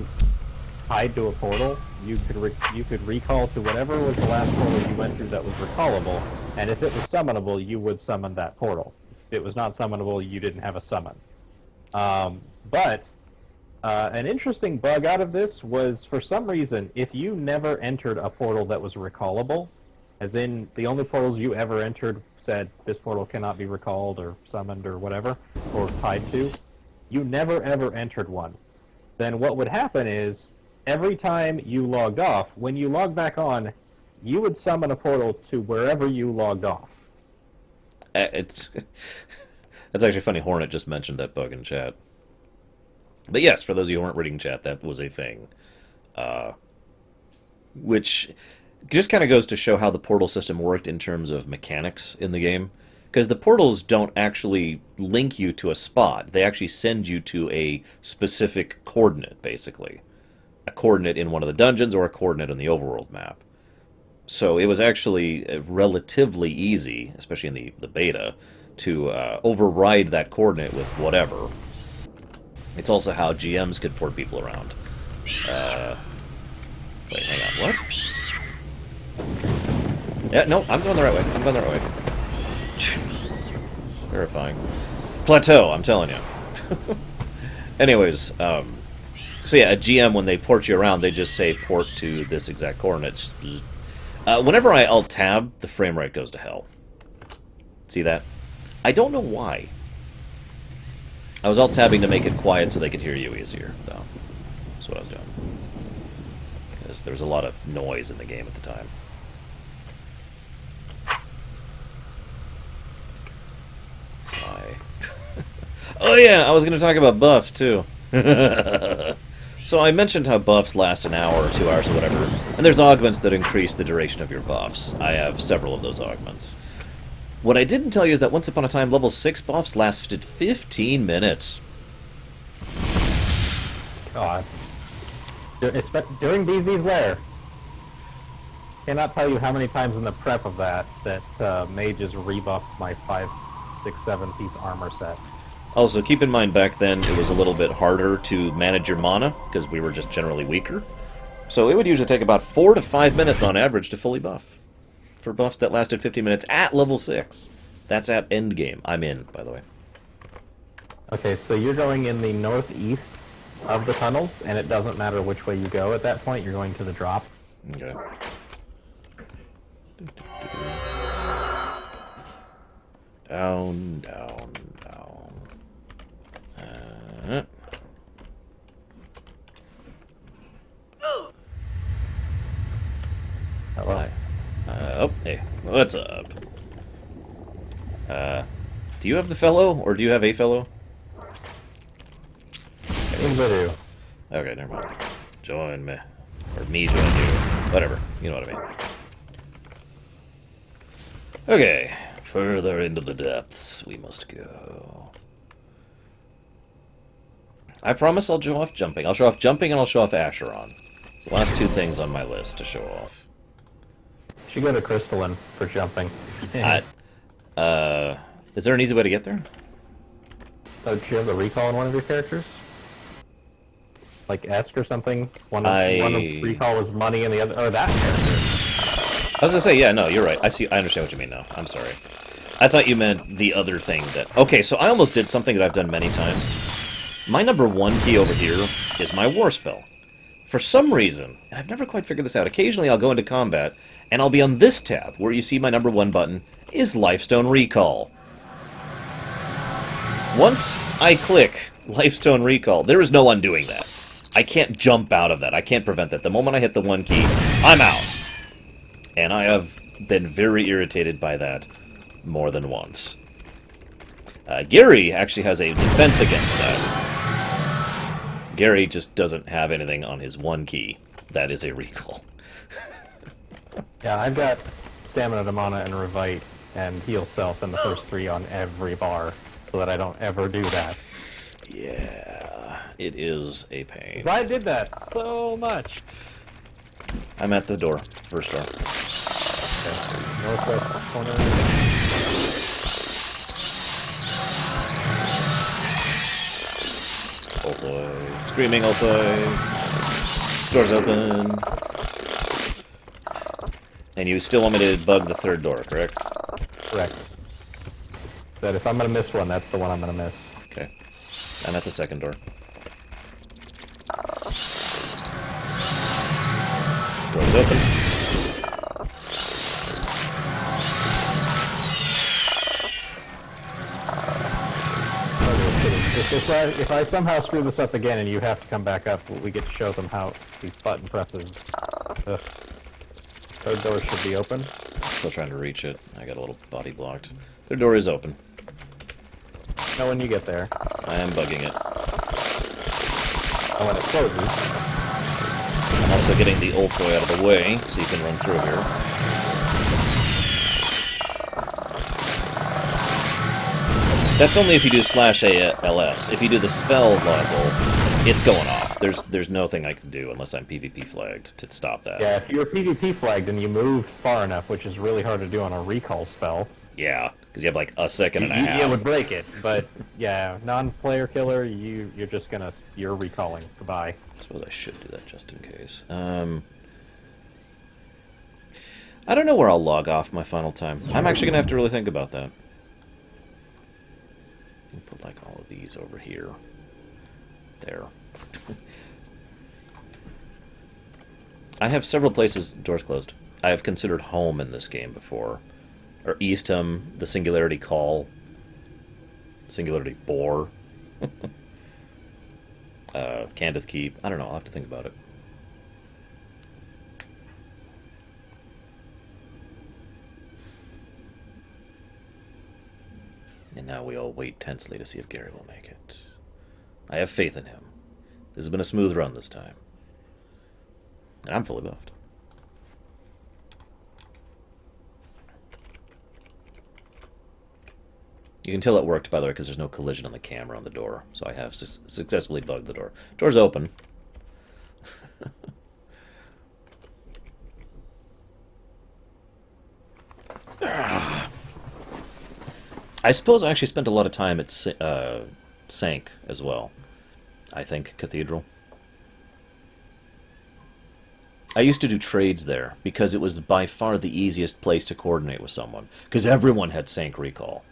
tied to a portal, you could recall to whatever was the last portal you went through that was recallable, and if it was summonable, you would summon that portal. If it was not summonable, you didn't have a summon. But an interesting bug out of this was, for some reason, if you never entered a portal that was recallable, as in the only portals you ever entered said this portal cannot be recalled or summoned or whatever, or tied to, you never ever entered one. Then what would happen is, every time you logged off, when you log back on, you would summon a portal to wherever you logged off. That's actually funny. Hornet just mentioned that bug in chat. But yes, for those of you who weren't reading chat, that was a thing. Which just kind of goes to show how the portal system worked in terms of mechanics in the game. Because the portals don't actually link you to a spot. They actually send you to a specific coordinate, basically. A coordinate in one of the dungeons or a coordinate on the overworld map. So it was actually relatively easy, especially in the beta, to override that coordinate with whatever. It's also how GMs could port people around. Wait, hang on, what? Yeah, no, I'm going the right way. I'm going the right way. Verifying. Plateau, I'm telling you. Anyways, so yeah, a GM, when they port you around, they just say port to this exact coordinate. Whenever I alt-tab, the frame rate goes to hell. See that? I don't know why. I was alt-tabbing to make it quiet so they could hear you easier, though. That's what I was doing. Because there was a lot of noise in the game at the time. Sigh. Oh yeah, I was going to talk about buffs, too. So I mentioned how buffs last an hour or 2 hours or whatever, and there's augments that increase the duration of your buffs. I have several of those augments. What I didn't tell you is that once upon a time, level 6 buffs lasted 15 minutes. God. During BZ's Lair. Cannot tell you how many times in the prep of that mages rebuffed my 5, 6, 7 piece armor set. Also, keep in mind back then it was a little bit harder to manage your mana, because we were just generally weaker. So it would usually take about 4 to 5 minutes on average to fully buff. For buffs that lasted 15 minutes at level 6. That's at endgame. I'm in, by the way. Okay, so you're going in the northeast of the tunnels, and it doesn't matter which way you go at that point, you're going to the drop. Okay. Down, down, down. Hello. Oh, hey, what's up? Do you have the fellow, or do you have a fellow? Seems I do. Okay, never mind. Join me. Or me join you. Whatever. You know what I mean. Okay. Further into the depths we must go. I promise I'll show off jumping. I'll show off jumping and I'll show off Asheron. It's the last 2 things on my list to show off. Should go to Crystalline for jumping. Is there an easy way to get there? Oh, do you have the recall on one of your characters? Like Esk or something? One recall was money and the other... Or that character. I was gonna say, yeah, no, you're right. I understand what you mean now. I'm sorry. I thought you meant the other thing that... Okay, so I almost did something that I've done many times. My number 1 key over here is my war spell. For some reason, and I've never quite figured this out, occasionally I'll go into combat, and I'll be on this tab, where you see my number 1 button, is Lifestone Recall. Once I click Lifestone Recall, there is no undoing that. I can't jump out of that. I can't prevent that. The moment I hit the 1 key, I'm out. And I have been very irritated by that more than once. Gary actually has a defense against that. Gary just doesn't have anything on his one key. That is a recall. Yeah, I've got Stamina to Mana and Revite and Heal Self in the first 3 on every bar, so that I don't ever do that. Yeah, it is a pain. 'Cause I did that so much. I'm at the door. First door. Okay. Northwest corner. Ulthoy. Screaming Ulthoy. Door's open. And you still want me to bug the third door, correct? Correct. But if I'm gonna miss one, that's the one I'm gonna miss. Okay. I'm at the second door. Door's open. If I somehow screw this up again and you have to come back up, we get to show them how these button presses. Ugh. Third door should be open. Still trying to reach it. I got a little body blocked. Third door is open. Know when you get there. I am bugging it. And when it closes. I'm also getting the Ulthoy out of the way, so you can run through here. That's only if you do /ALS. If you do the spell level, it's going off. There's nothing I can do unless I'm PvP flagged to stop that. Yeah, if you're PvP flagged and you moved far enough, which is really hard to do on a recall spell. Yeah, because you have like a second and a half. It would break it, but yeah, non-player killer, you're just gonna, you're recalling. Goodbye. I suppose I should do that just in case. I don't know where I'll log off my final time. I'm actually gonna have to really think about that. I'll put like all of these over here. There. I have several places doors closed. I have considered home in this game before. Or Eastham, the Singularity Call. Singularity Bore. Candith Keep. I don't know, I'll have to think about it. And now we all wait tensely to see if Gary will make it. I have faith in him. This has been a smooth run this time. And I'm fully buffed. You can tell it worked, by the way, because there's no collision on the camera on the door. So I have successfully bugged the door. Door's open. I suppose I actually spent a lot of time at Sank as well. I think Cathedral. I used to do trades there because it was by far the easiest place to coordinate with someone because everyone had Sank recall.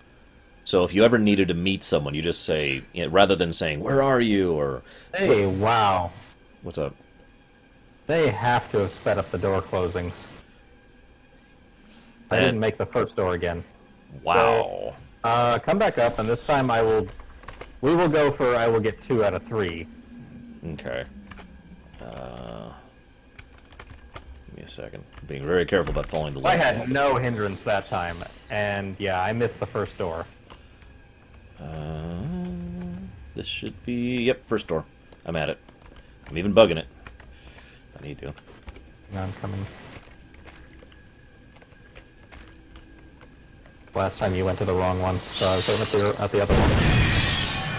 So if you ever needed to meet someone, you just say, you know, rather than saying "Where are you?" or Hey, wow. "What's up?" They have to have sped up the door closings. I didn't make the first door again. Wow. So, come back up, and this time I will get 2 out of 3. Okay. Give me a second. Being very careful about following the So I line. had no hindrance that time, and yeah, I missed the first door. This should be... Yep, first door. I'm at it. I'm even bugging it. I need to. No, I'm coming. Last time you went to the wrong one, so I was at the other one.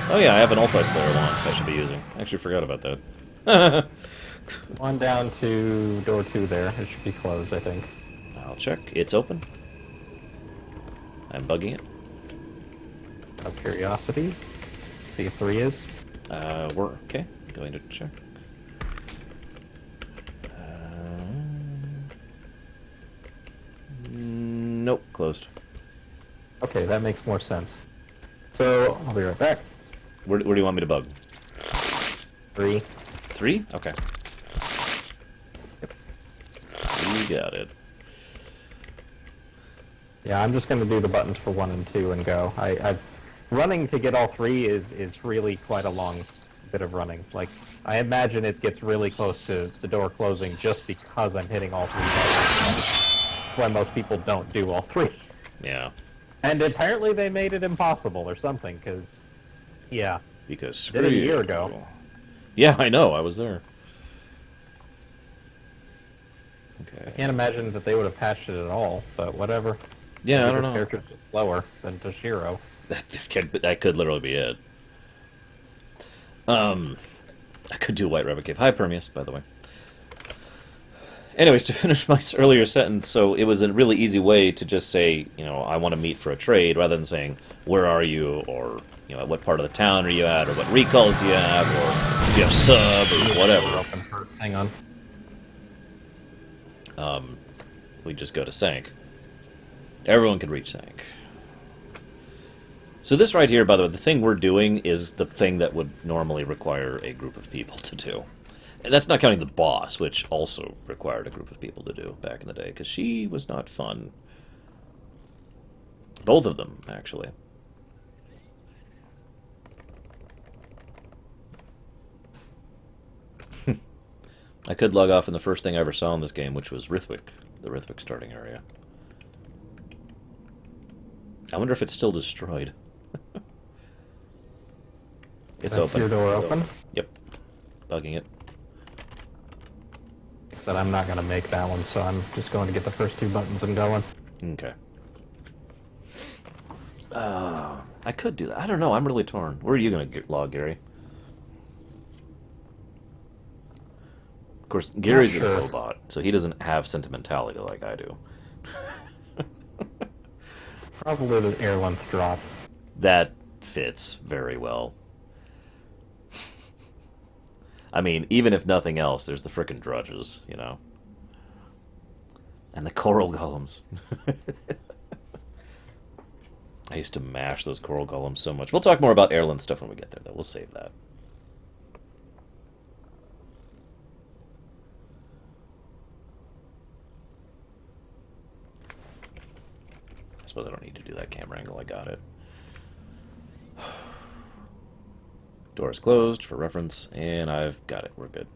Oh yeah, I have an Ulti Slayer wand I should be using. I actually forgot about that. One down to door 2 there. It should be closed, I think. I'll check. It's open. I'm bugging it. Out of curiosity. See if 3 is. We're... Okay. Going to check. Nope. Closed. Okay, that makes more sense. So, I'll be right back. Where do you want me to bug? 3. 3? Okay. You got it. Yeah, I'm just going to do the buttons for 1 and 2 and go. Running to get all 3 is really quite a long bit of running. Like, I imagine it gets really close to the door closing just because I'm hitting all 3 buttons. That's why most people don't do all three. Yeah. And apparently they made it impossible or something, because, yeah. Because Did it a year ago. Yeah, I know. I was there. Okay. I can't imagine that they would have patched it at all, but whatever. Yeah, Maybe I don't this know. character's just slower than Toshiro. That could literally be it. I could do White Rabbit Cave. Hi, Permeus, by the way. Anyways, to finish my earlier sentence, so it was a really easy way to just say, you know, I want to meet for a trade, rather than saying, where are you, or, you know, what part of the town are you at, or what recalls do you have, or do you have sub, or whatever. Open first. Hang on. We just go to Sank. Everyone can reach Sank. So this right here, by the way, the thing we're doing is the thing that would normally require a group of people to do. And that's not counting the boss, which also required a group of people to do back in the day, because she was not fun. Both of them, actually. I could log off in the first thing I ever saw in this game, which was Rithwick, the Rithwick starting area. I wonder if it's still destroyed. It's That's open. your door open? Yep. Bugging it. I said I'm not going to make that one, so I'm just going to get the first two buttons and going. Okay. I could do that. I don't know. I'm really torn. Where are you going to log, Gary? Of course, Gary's a robot, so he doesn't have sentimentality like I do. Probably the air length drop. That fits very well. I mean, even if nothing else, there's the frickin' drudges, you know? And the coral golems. I used to mash those coral golems so much. We'll talk more about airlin stuff when we get there, though. We'll save that. I suppose I don't need to do that camera angle. I got it. Door is closed for reference, and I've got it. We're good.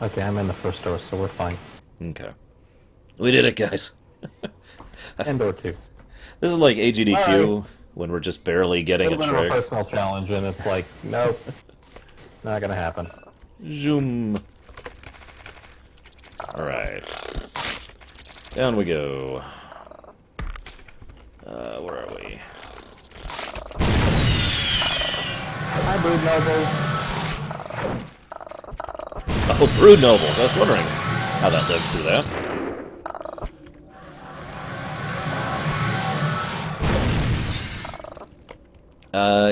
Okay, I'm in the first door, so we're fine. Okay. We did it, guys. And door two. This is like AGDQ, Right. when we're just barely getting a Little bit of a trick. personal challenge, and it's like, nope, not gonna happen. Zoom. Alright. Down we go. Where are we? Hi, brood nobles. Oh, Brood Nobles. I was wondering how that lives through that.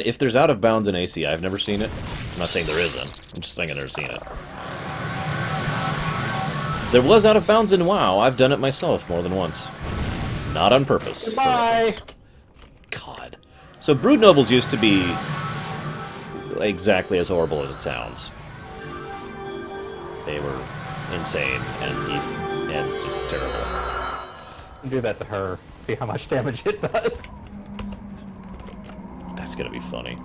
If there's out of bounds in AC, I've never seen it. I'm not saying there isn't. I'm just saying I've never seen it. There was out of bounds in WoW. I've done it myself more than once. Not on purpose. Bye. God. So Brood Nobles used to be exactly as horrible as it sounds. They were insane and just terrible. Do that to her. See how much damage it does. That's gonna be funny.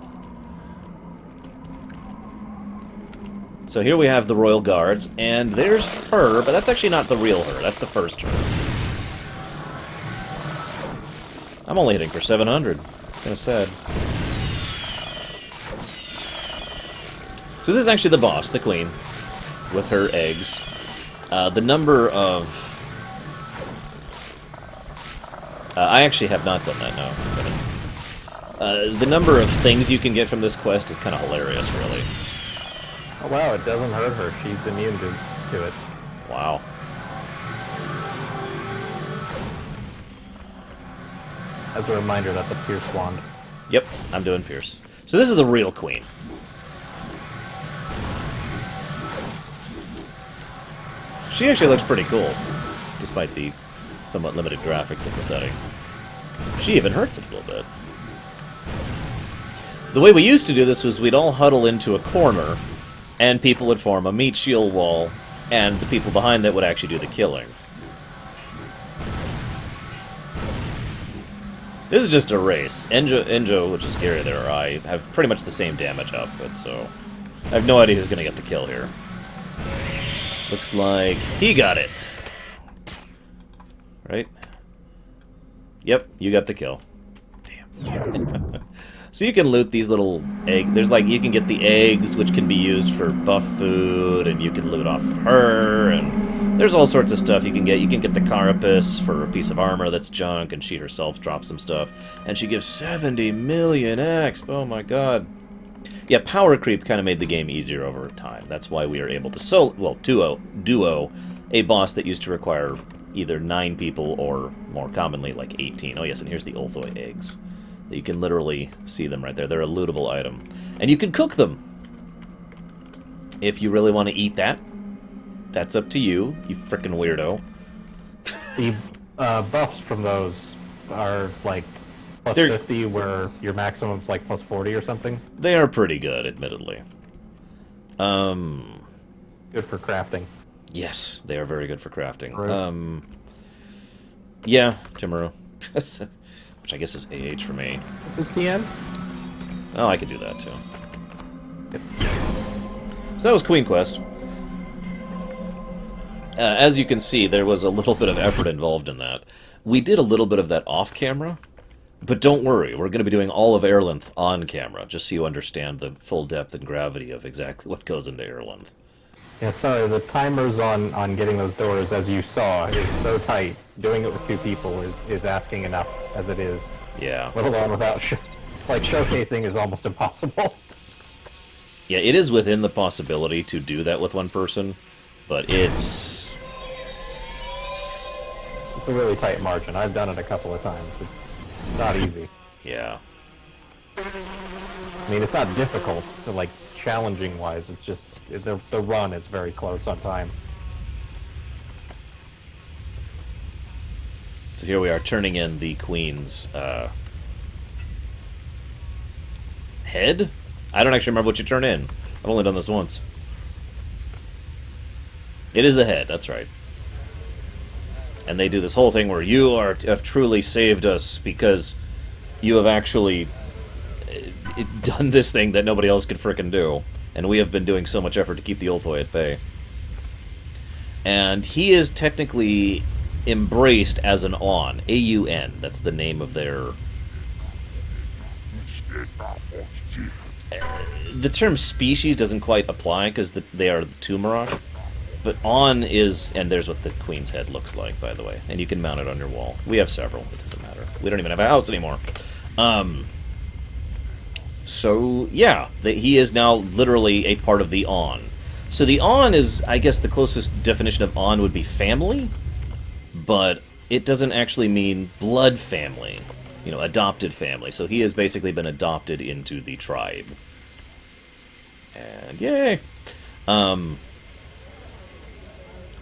So here we have the Royal Guards, and there's her, but that's actually not the real her. That's the first her. I'm only hitting for 700. Kinda sad. So this is actually the boss, the queen, with her eggs. The number of... I actually have not done that, no. The number of things you can get from this quest is kind of hilarious, really. Oh, wow, it doesn't hurt her. She's immune to it. Wow. As a reminder, that's a Pierce Wand. Yep, I'm doing Pierce. So this is the real queen. She actually looks pretty cool, despite the somewhat limited graphics of the setting. She even hurts it a little bit. The way we used to do this was we'd all huddle into a corner, and people would form a meat shield wall, and the people behind that would actually do the killing. This is just a race. Enjo, which is Gary there, or I, have pretty much the same damage output, so I have no idea who's going to get the kill here. Looks like he got it. Right? Yep, you got the kill. Damn. So you can loot these little egg. There's like you can get the eggs, which can be used for buff food, and you can loot off of her. And there's all sorts of stuff you can get. You can get the carapace for a piece of armor that's junk, and she herself drops some stuff, and she gives 70 million exp. Oh my god. Yeah, power creep kind of made the game easier over time. That's why we are able to duo a boss that used to require either 9 people or more commonly like 18. Oh yes, and here's the Ulthoi eggs. You can literally see them right there. They're a lootable item. And you can cook them. If you really want to eat that, that's up to you, you frickin' weirdo. The buffs from those are like plus They're- 50, where your maximum's like plus 40 or something. They are pretty good, admittedly. Good for crafting. Yes, they are very good for crafting. Right. Yeah, Timaru. Which I guess is AH for me. Is this the end? Oh, I could do that, too. So that was Queen Quest. As you can see, there was a little bit of effort involved in that. We did a little bit of that off-camera, but don't worry, we're going to be doing all of air length on-camera, just so you understand the full depth and gravity of exactly what goes into air length. Yeah, sorry, the timers on getting those doors, as you saw, is so tight. Doing it with 2 people is asking enough as it is. Yeah. Let alone without showcasing is almost impossible. Yeah, it is within the possibility to do that with one person, but it's a really tight margin. I've done it a couple of times. It's not easy. yeah. I mean, it's not difficult, like challenging wise. It's just the run is very close on time. So here we are turning in the queen's head? I don't actually remember what you turn in. I've only done this once. It is the head, that's right. And they do this whole thing where you have truly saved us because you have actually done this thing that nobody else could frickin' do. And we have been doing so much effort to keep the Ulthoi at bay. And he is technically embraced as an Aun. A-U-N. That's the name of their... the term species doesn't quite apply because they are the Tumarok. But Aun is... and there's what the queen's head looks like, by the way. And you can mount it on your wall. We have several. It doesn't matter. We don't even have a house anymore. So, yeah. He is now literally a part of the Aun. So the Aun is, I guess, the closest definition of Aun would be family. But it doesn't actually mean blood family. You know, adopted family. So he has basically been adopted into the tribe. And yay! I'm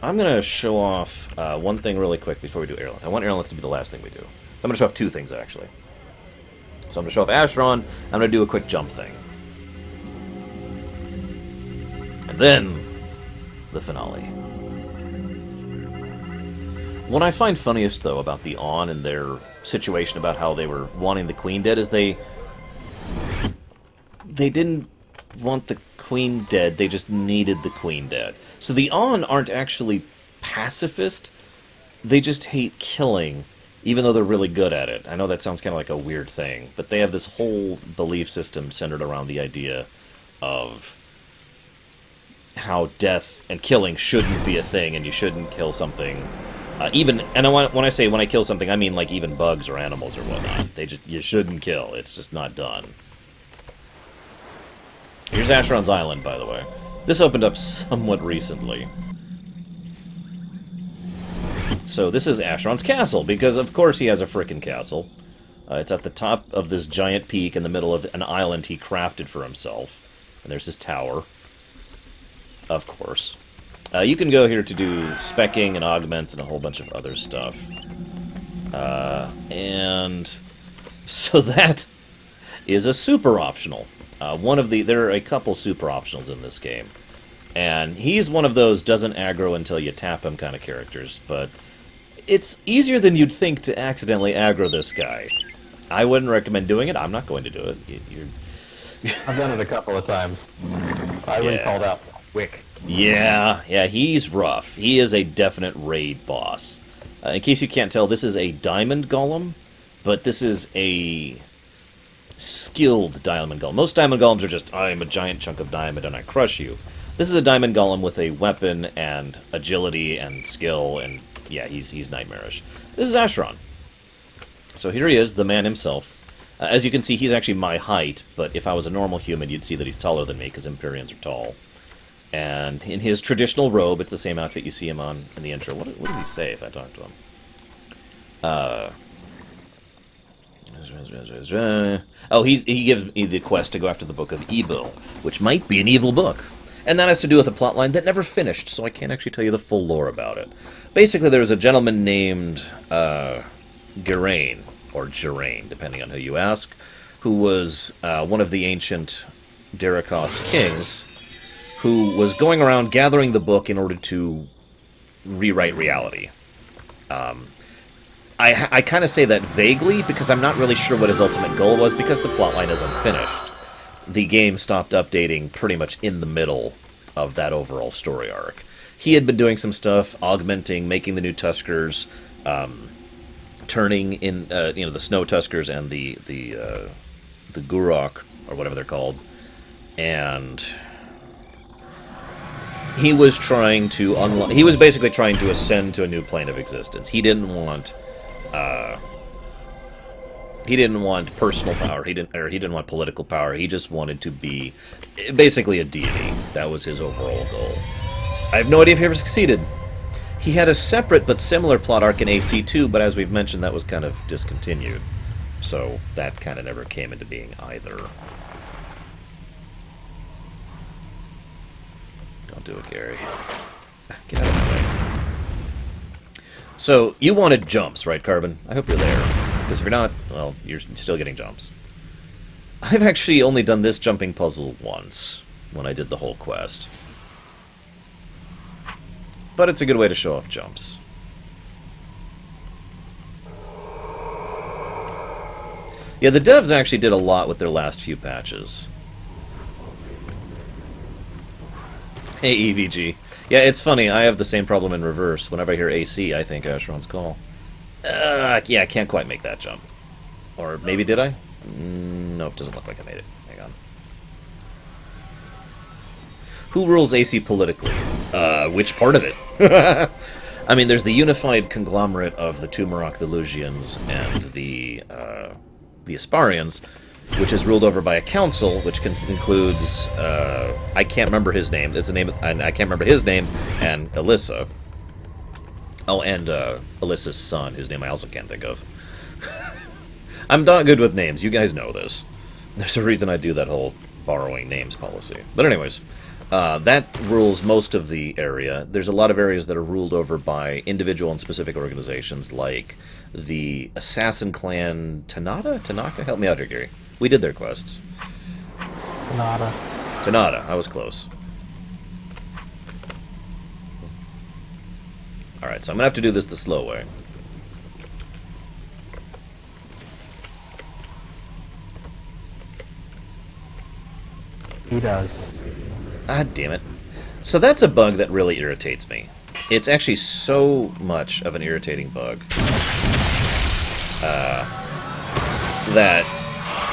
going to show off one thing really quick before we do airlift. I want airlift to be the last thing we do. I'm going to show off 2 things, actually. So I'm going to show off Asheron. I'm going to do a quick jump thing. And then, the finale. What I find funniest, though, about the Aun and their situation about how they were wanting the queen dead is they didn't want the queen dead, they just needed the queen dead. So the Aun aren't actually pacifist, they just hate killing, even though they're really good at it. I know that sounds kind of like a weird thing, but they have this whole belief system centered around the idea of how death and killing shouldn't be a thing, and you shouldn't kill something. When I say when I kill something, I mean like even bugs or animals or whatnot. You shouldn't kill. It's just not done. Here's Asheron's Island, by the way. This opened up somewhat recently. So this is Asheron's castle, because of course he has a frickin' castle. It's at the top of this giant peak in the middle of an island he crafted for himself. And there's his tower. Of course. You can go here to do specking and augments and a whole bunch of other stuff. And so that is a super optional. There are a couple super optionals in this game. And he's one of those doesn't aggro until you tap him kind of characters, but it's easier than you'd think to accidentally aggro this guy. I wouldn't recommend doing it. I'm not going to do it. I've done it a couple of times. I really called out quick. Yeah, he's rough. He is a definite raid boss. In case you can't tell, this is a diamond golem, but this is a skilled diamond golem. Most diamond golems are just, I'm a giant chunk of diamond and I crush you. This is a diamond golem with a weapon and agility and skill, and yeah, he's nightmarish. This is Asheron. So here he is, the man himself. As you can see, he's actually my height, but if I was a normal human, you'd see that he's taller than me, because Empyreans are tall. And in his traditional robe, it's the same outfit you see him on in the intro. What does he say if I talk to him? Oh, he gives me the quest to go after the Book of Evil, which might be an evil book. And that has to do with a plotline that never finished, so I can't actually tell you the full lore about it. Basically, there was a gentleman named Geraint, or Geraint, depending on who you ask, who was one of the ancient Darakost kings, who was going around gathering the book in order to rewrite reality. I kind of say that vaguely, because I'm not really sure what his ultimate goal was, because the plotline is unfinished. The game stopped updating pretty much in the middle of that overall story arc. He had been doing some stuff, augmenting, making the new Tuskers, turning in, the snow Tuskers and the Gurok, or whatever they're called, and he was trying to he was basically trying to ascend to a new plane of existence. He didn't want personal power. He didn't want political power. He just wanted to be basically a deity. That was his overall goal. I have no idea if he ever succeeded. He had a separate but similar plot arc in AC2, but as we've mentioned, that was kind of discontinued. So that kind of never came into being either. Don't do it, Gary. Get out of the way. So, you wanted jumps, right, Carbon? I hope you're there. Because if you're not, well, you're still getting jumps. I've actually only done this jumping puzzle once, when I did the whole quest. But it's a good way to show off jumps. Yeah, the devs actually did a lot with their last few patches. Hey, EVG. Yeah, it's funny, I have the same problem in reverse. Whenever I hear AC, I think Asheron's call. Yeah, I can't quite make that jump. Or maybe did I? Nope, doesn't look like I made it. Hang on. Who rules AC politically? Which part of it? I mean, there's the unified conglomerate of the Tumarok, the Lusians, and the Asparians, which is ruled over by a council, which includes, I can't remember his name. It's a name, and I can't remember his name, and Alyssa. Oh, and Alyssa's son, whose name I also can't think of. I'm not good with names. You guys know this. There's a reason I do that whole borrowing names policy. But anyways, that rules most of the area. There's a lot of areas that are ruled over by individual and specific organizations, like the Assassin Clan Tanaka? Help me out here, Gary. We did their quests. Tanada. I was close. Alright, so I'm going to have to do this the slow way. He does. Ah, damn it. So that's a bug that really irritates me. It's actually so much of an irritating bug that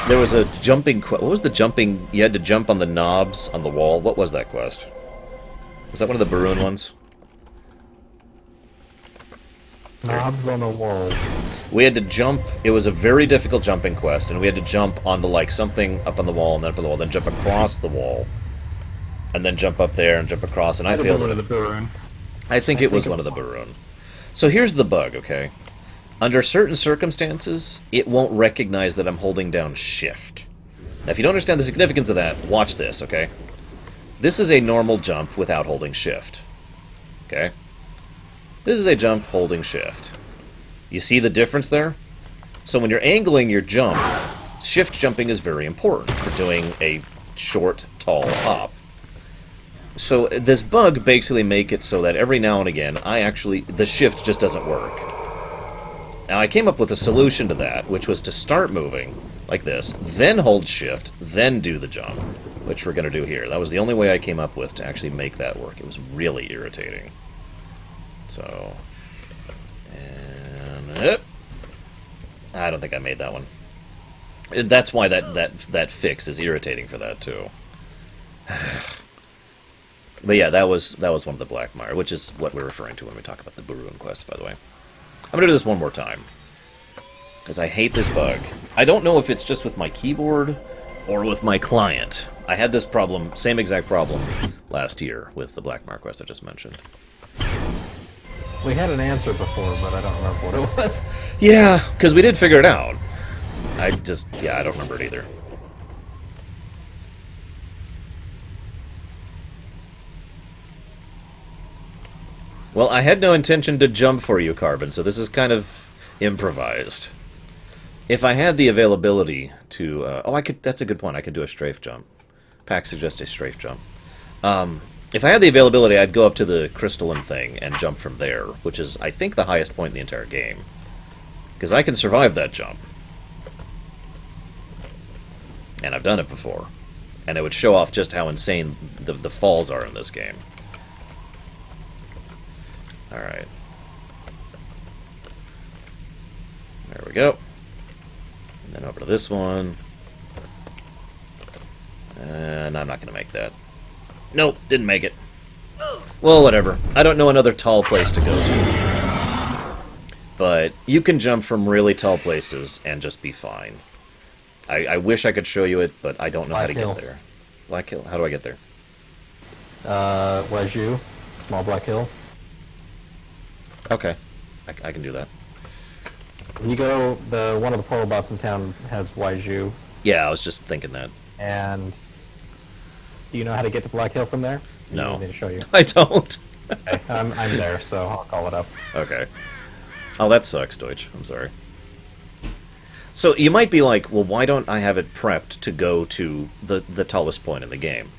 there was a jumping quest. What was the jumping? You had to jump on the knobs on the wall. What was that quest? Was that one of the Barun ones? Knobs on the walls. We had to jump. It was a very difficult jumping quest, and we had to jump onto like something up on the wall, and then up on the wall, then jump across the wall, and then jump up there and jump across. And I failed it. I think it was one of the Barun. So here's the bug, okay? Under certain circumstances, it won't recognize that I'm holding down Shift. Now, if you don't understand the significance of that, watch this, okay? This is a normal jump without holding Shift. Okay? This is a jump holding Shift. You see the difference there? So when you're angling your jump, shift jumping is very important for doing a short, tall hop. So this bug basically makes it so that every now and again, the shift just doesn't work. Now I came up with a solution to that, which was to start moving like this, then hold shift, then do the jump, which we're going to do here. That was the only way I came up with to actually make that work. It was really irritating. So, And I don't think I made that one. That's why that fix is irritating for that too. But yeah, that was one of the Blackmire, which is what we're referring to when we talk about the Lorerun quest, by the way. I'm gonna do this one more time because I hate this bug. I don't know if it's just with my keyboard or with my client. I had this problem, same exact problem, last year with the Blackmire quest I just mentioned. We had an answer before, but I don't remember what it was. Yeah, because we did figure it out. I don't remember it either. Well, I had no intention to jump for you, Carbon, so this is kind of improvised. If I had the availability to... that's a good point. I could do a strafe jump. Pack suggests a strafe jump. If I had the availability, I'd go up to the crystalline thing and jump from there, which is, I think, the highest point in the entire game. Because I can survive that jump. And I've done it before. And it would show off just how insane the falls are in this game. Alright. There we go. And then over to this one. And I'm not going to make that. Nope, didn't make it. Well, whatever. I don't know another tall place to go to. But you can jump from really tall places and just be fine. I wish I could show you it, but I don't know how to get there. Black Hill? How do I get there? Waju, small black hill. Okay. I can do that. You go, one of the polo bots in town has Waju. Yeah, I was just thinking that. And do you know how to get to Black Hill from there? No. You need me to show you. I don't. Okay, I'm there, so I'll call it up. Okay. Oh, that sucks, Deutsch. I'm sorry. So you might be like, well, why don't I have it prepped to go to the tallest point in the game?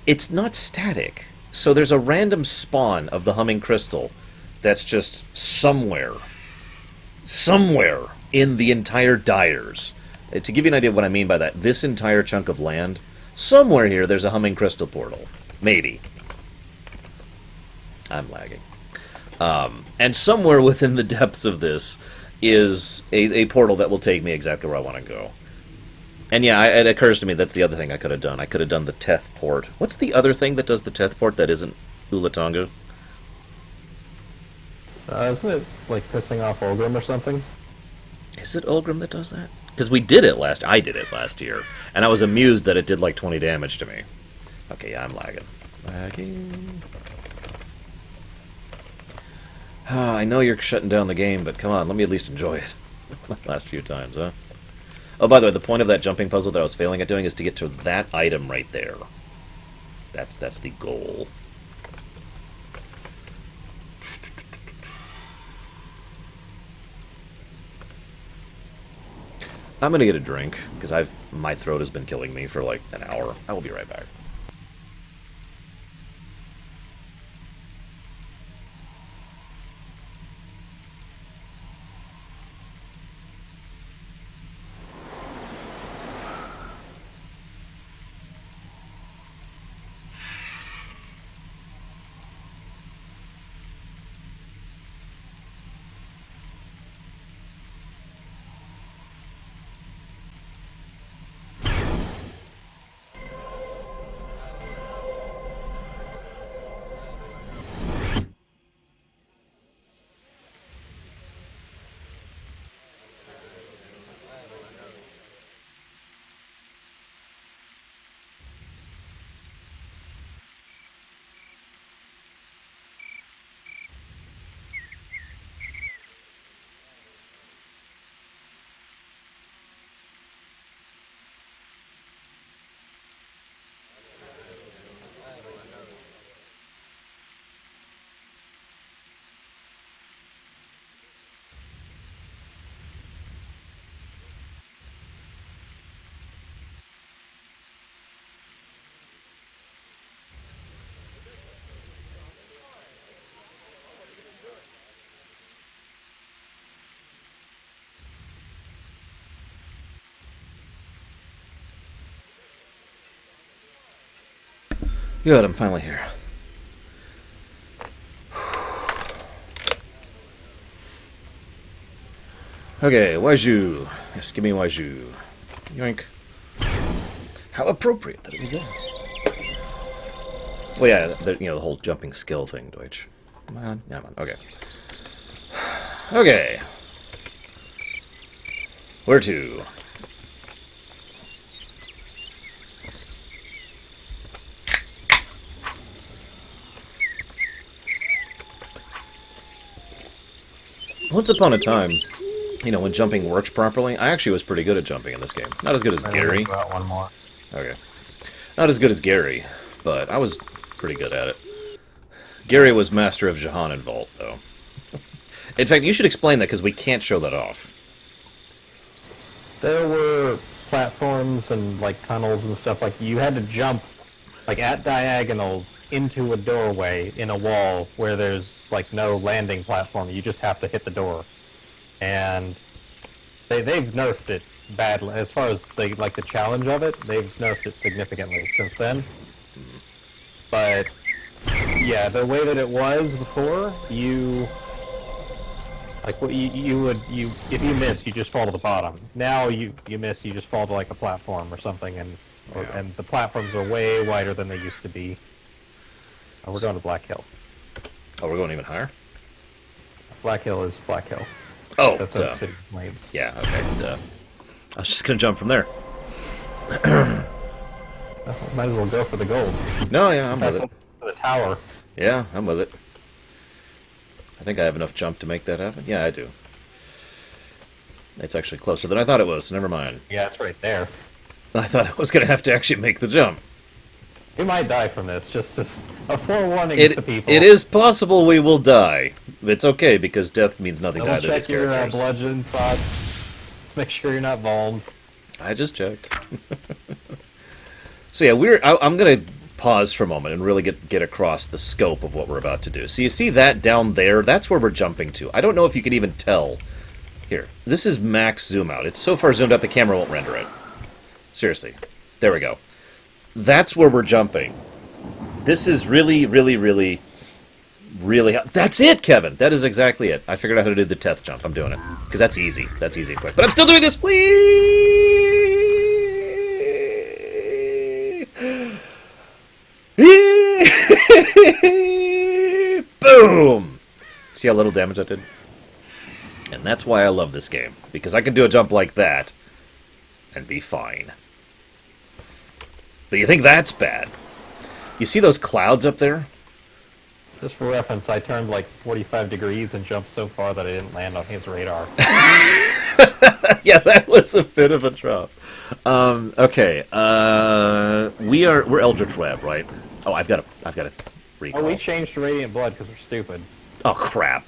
It's not static. So there's a random spawn of the humming crystal that's just somewhere in the entire Dyers. To give you an idea of what I mean by that, this entire chunk of land, somewhere here there's a humming crystal portal. Maybe. I'm lagging. And somewhere within the depths of this is a portal that will take me exactly where I want to go. And yeah, it occurs to me that's the other thing I could have done. I could have done the Teth port. What's the other thing that does the Teth port that isn't Ulatonga? Isn't it like pissing off Olgrim or something? Is it Olgrim that does that? Because I did it last year, and I was amused that it did like 20 damage to me. Okay, yeah, I'm lagging. I know you're shutting down the game, but come on, let me at least enjoy it. Last few times, huh? Oh, by the way, the point of that jumping puzzle that I was failing at doing is to get to that item right there. That's the goal. I'm gonna get a drink, because my throat has been killing me for like an hour. I will be right back. Good, I'm finally here. Okay, Waju. Yes, give me Waju. Yoink. How appropriate that it was there. Well, yeah, the whole jumping skill thing, Deutsch. Come on, come on. Okay. Okay. Where to? Once upon a time, when jumping works properly, I actually was pretty good at jumping in this game. Not as good as Gary. Got one more. Okay. Not as good as Gary, but I was pretty good at it. Gary was master of Jahan and Vault, though. In fact, you should explain that, because we can't show that off. There were platforms and, like, tunnels and stuff. Like, you had to jump, like, at diagonals into a doorway in a wall where there's, like, no landing platform. You just have to hit the door. And they've nerfed it badly. As far as, the challenge of it, they've nerfed it significantly since then. But, yeah, the way that it was before, like, if you miss, you just fall to the bottom. Now you miss, you just fall to, like, a platform or something, and the platforms are way wider than they used to be. Oh, we're going to Black Hill. Oh, we're going even higher? Black Hill is Black Hill. Oh, That's duh. City Lanes. Yeah, okay, duh. I was just gonna jump from there. Might as well go for the gold. No, yeah, I'm with it. Let's go for the tower. Yeah, I'm with it. I think I have enough jump to make that happen. Yeah, I do. It's actually closer than I thought it was. Never mind. Yeah, it's right there. I thought I was going to have to actually make the jump. We might die from this, just as a forewarning to people. It is possible we will die. It's okay, because death means nothing to either of these Check your characters. bludgeon pots. Let's make sure you're not vulnerable. I just checked. So yeah, I'm going to pause for a moment and really get across the scope of what we're about to do. So you see that down there? That's where we're jumping to. I don't know if you can even tell. Here, this is max zoom out. It's so far zoomed out the camera won't render it. Seriously. There we go. That's where we're jumping. This is really, really, really, really... That's it, Kevin! That is exactly it. I figured out how to do the Teth jump. I'm doing it. Because that's easy. That's easy and quick. But I'm still doing this! Boom! See how little damage that did? And that's why I love this game. Because I can do a jump like that and be fine. But you think that's bad? You see those clouds up there? Just for reference, I turned like 45 degrees and jumped so far that I didn't land on his radar. Yeah, that was a bit of a drop. Okay, we're Eldritch Web, right? Oh, I've got to recall. Oh, we changed to Radiant Blood because we're stupid. Oh, crap.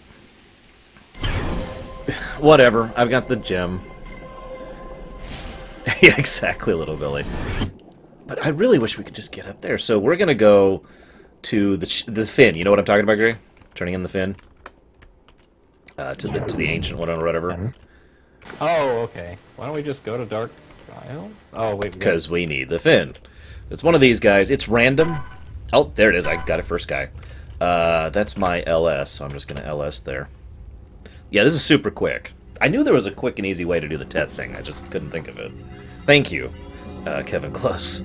Whatever, I've got the gem. Yeah, exactly, little Billy. But I really wish we could just get up there. So we're going to go to the fin. You know what I'm talking about, Gray? Turning in the fin? To the ancient one or whatever. Oh, okay. Why don't we just go to Dark Isle? Oh, wait. Because we need the fin. It's one of these guys. It's random. Oh, there it is. I got it first guy. That's my LS, so I'm just going to LS there. Yeah, this is super quick. I knew there was a quick and easy way to do the Tet thing. I just couldn't think of it. Thank you, Kevin Close.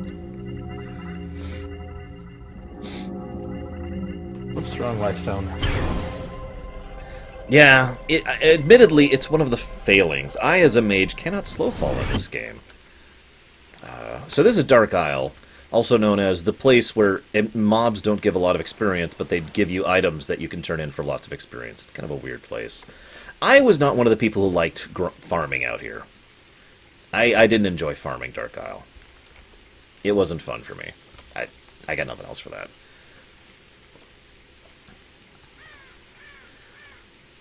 Oops, wrong lifestone. Yeah, admittedly, it's one of the failings. I, as a mage, cannot slow fall in this game. So this is Dark Isle, also known as the place where mobs don't give a lot of experience, but they give you items that you can turn in for lots of experience. It's kind of a weird place. I was not one of the people who liked farming out here. I didn't enjoy farming Dark Isle. It wasn't fun for me. I got nothing else for that.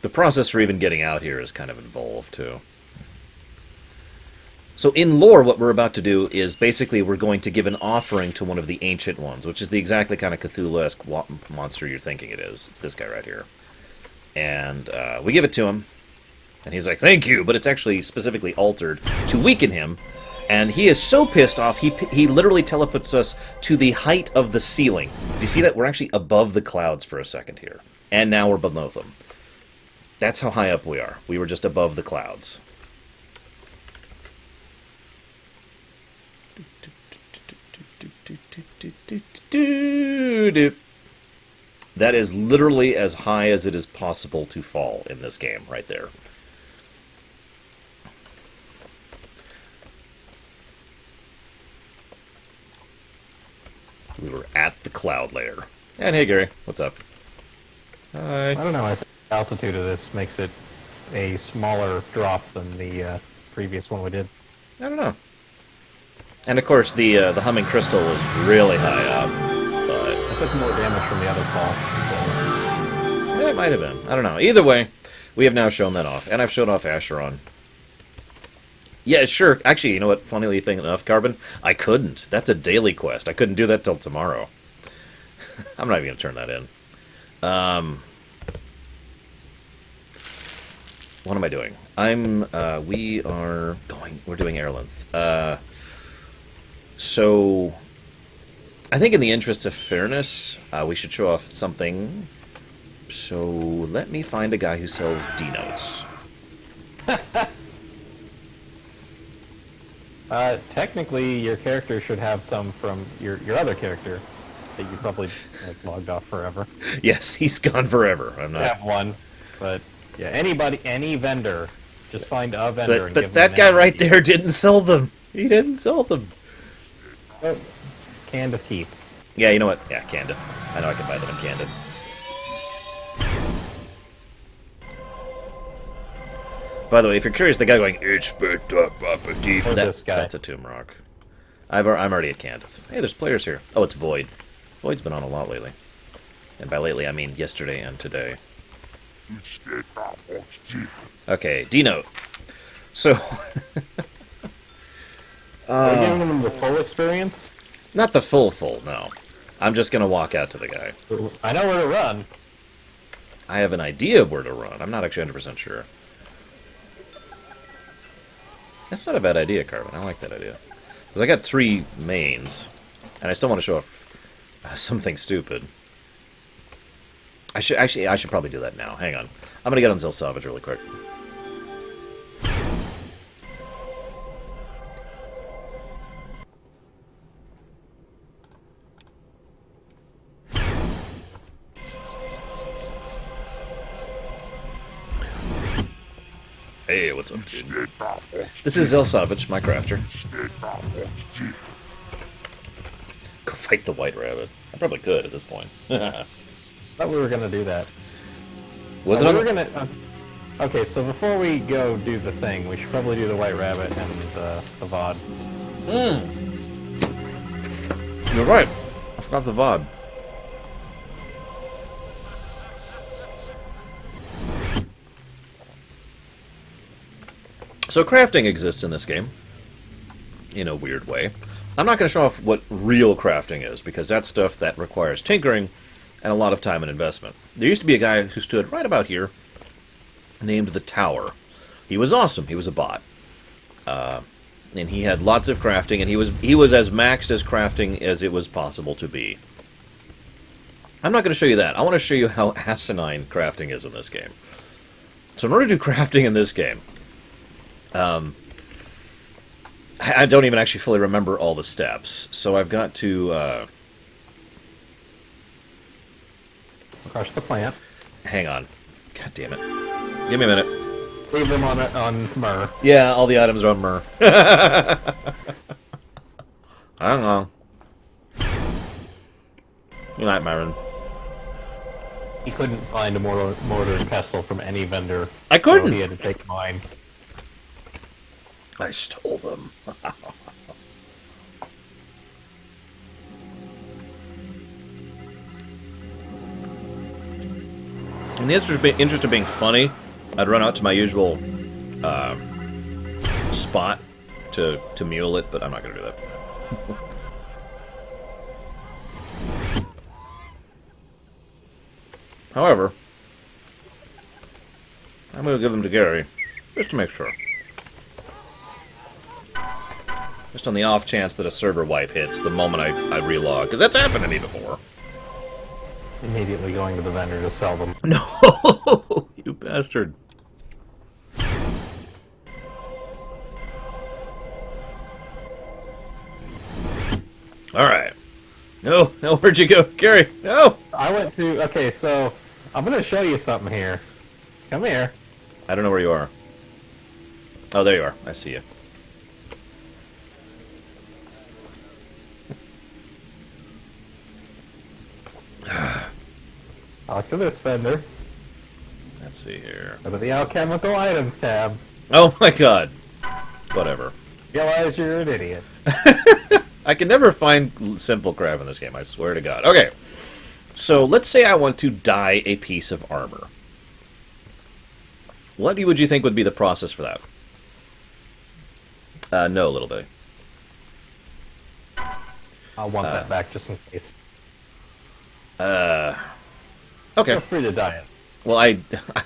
The process for even getting out here is kind of involved, too. So in lore, what we're about to do is basically we're going to give an offering to one of the Ancient Ones, which is the exactly kind of Cthulhu-esque monster you're thinking it is. It's this guy right here. And we give it to him, and he's like, thank you, but it's actually specifically altered to weaken him. And he is so pissed off, he literally teleports us to the height of the ceiling. Do you see that? We're actually above the clouds for a second here. And now we're below them. That's how high up we are. We were just above the clouds. That is literally as high as it is possible to fall in this game, right there. We were at the cloud layer. And hey, Gary, what's up? Hi. I don't know. I think the altitude of this makes it a smaller drop than the previous one we did. I don't know. And of course, the humming crystal was really high up, but I took more damage from the other fall. So. it might have been. I don't know. Either way, we have now shown that off, and I've shown off Asheron. Yeah, sure. Actually, you know what? Funnily thing enough, Carbon, I couldn't. That's a daily quest. I couldn't do that till tomorrow. I'm not even going to turn that in. What am I doing? We're doing airlin. So, I think in the interest of fairness, we should show off something. So, let me find a guy who sells D-notes. Technically, your character should have some from your other character that you probably logged off forever. Yes, he's gone forever. I'm not. I have one, but yeah, any vendor, just find a vendor. But that guy right there didn't sell them. He didn't sell them. Oh, Candace keep. Yeah, you know what? Yeah, Candace. I know I can buy them in Candace. By the way, if you're curious, the guy going, it's picked up deep. This guy. That's a Tomb Rock. I'm already at Candace. Hey, there's players here. Oh, it's Void. Void's been on a lot lately. And by lately, I mean yesterday and today. Okay, D-Note. So... Are you giving them the full experience? Not the full, no. I'm just going to walk out to the guy. I know where to run. I have an idea of where to run. I'm not actually 100% sure. That's not a bad idea, Carbon. I like that idea. Because I got 3 mains, and I still want to show off something stupid. I should probably do that now. Hang on. I'm going to get on Zil Salvage really quick. Hey, what's up, dude? This is Zelsavage, my crafter. Go fight the white rabbit. I probably could at this point. Thought we were gonna do that. Was it on we were gonna. Okay, so before we go do the thing, we should probably do the white rabbit and the VOD. You're right. I forgot the VOD. So crafting exists in this game, in a weird way. I'm not going to show off what real crafting is, because that's stuff that requires tinkering and a lot of time and investment. There used to be a guy who stood right about here, named the Tower. He was awesome. He was a bot. And he had lots of crafting, and he was as maxed as crafting as it was possible to be. I'm not going to show you that. I want to show you how asinine crafting is in this game. So in order to do crafting in this game, I don't even actually fully remember all the steps, so I've got to, Crush the plant. hang on. God damn it. Give me a minute. Leave them on Myrrh. Yeah, all the items are on Myrrh. Hang on. Good night, Myron. He couldn't find a mortar and pestle from any vendor. I couldn't! So he had to take mine. I stole them. In the interest of being funny, I'd run out to my usual spot to mule it, but I'm not going to do that. However, I'm going to give them to Gary, just to make sure. Just on the off chance that a server wipe hits the moment I relog, because that's happened to me before. Immediately going to the vendor to sell them. No, you bastard. Alright. No, no, where'd you go? Gary, no! I went to... Okay, so I'm going to show you something here. Come here. I don't know where you are. Oh, there you are. I see you. Talk to this vendor. Let's see here. Go to the alchemical items tab. Oh my god. Whatever. Realize you're an idiot. I can never find simple craft in this game, I swear to god. Okay. So, let's say I want to dye a piece of armor. What would you think would be the process for that? No, little bit. I'll want that back just in case. Okay. Feel free to dye it. Well, I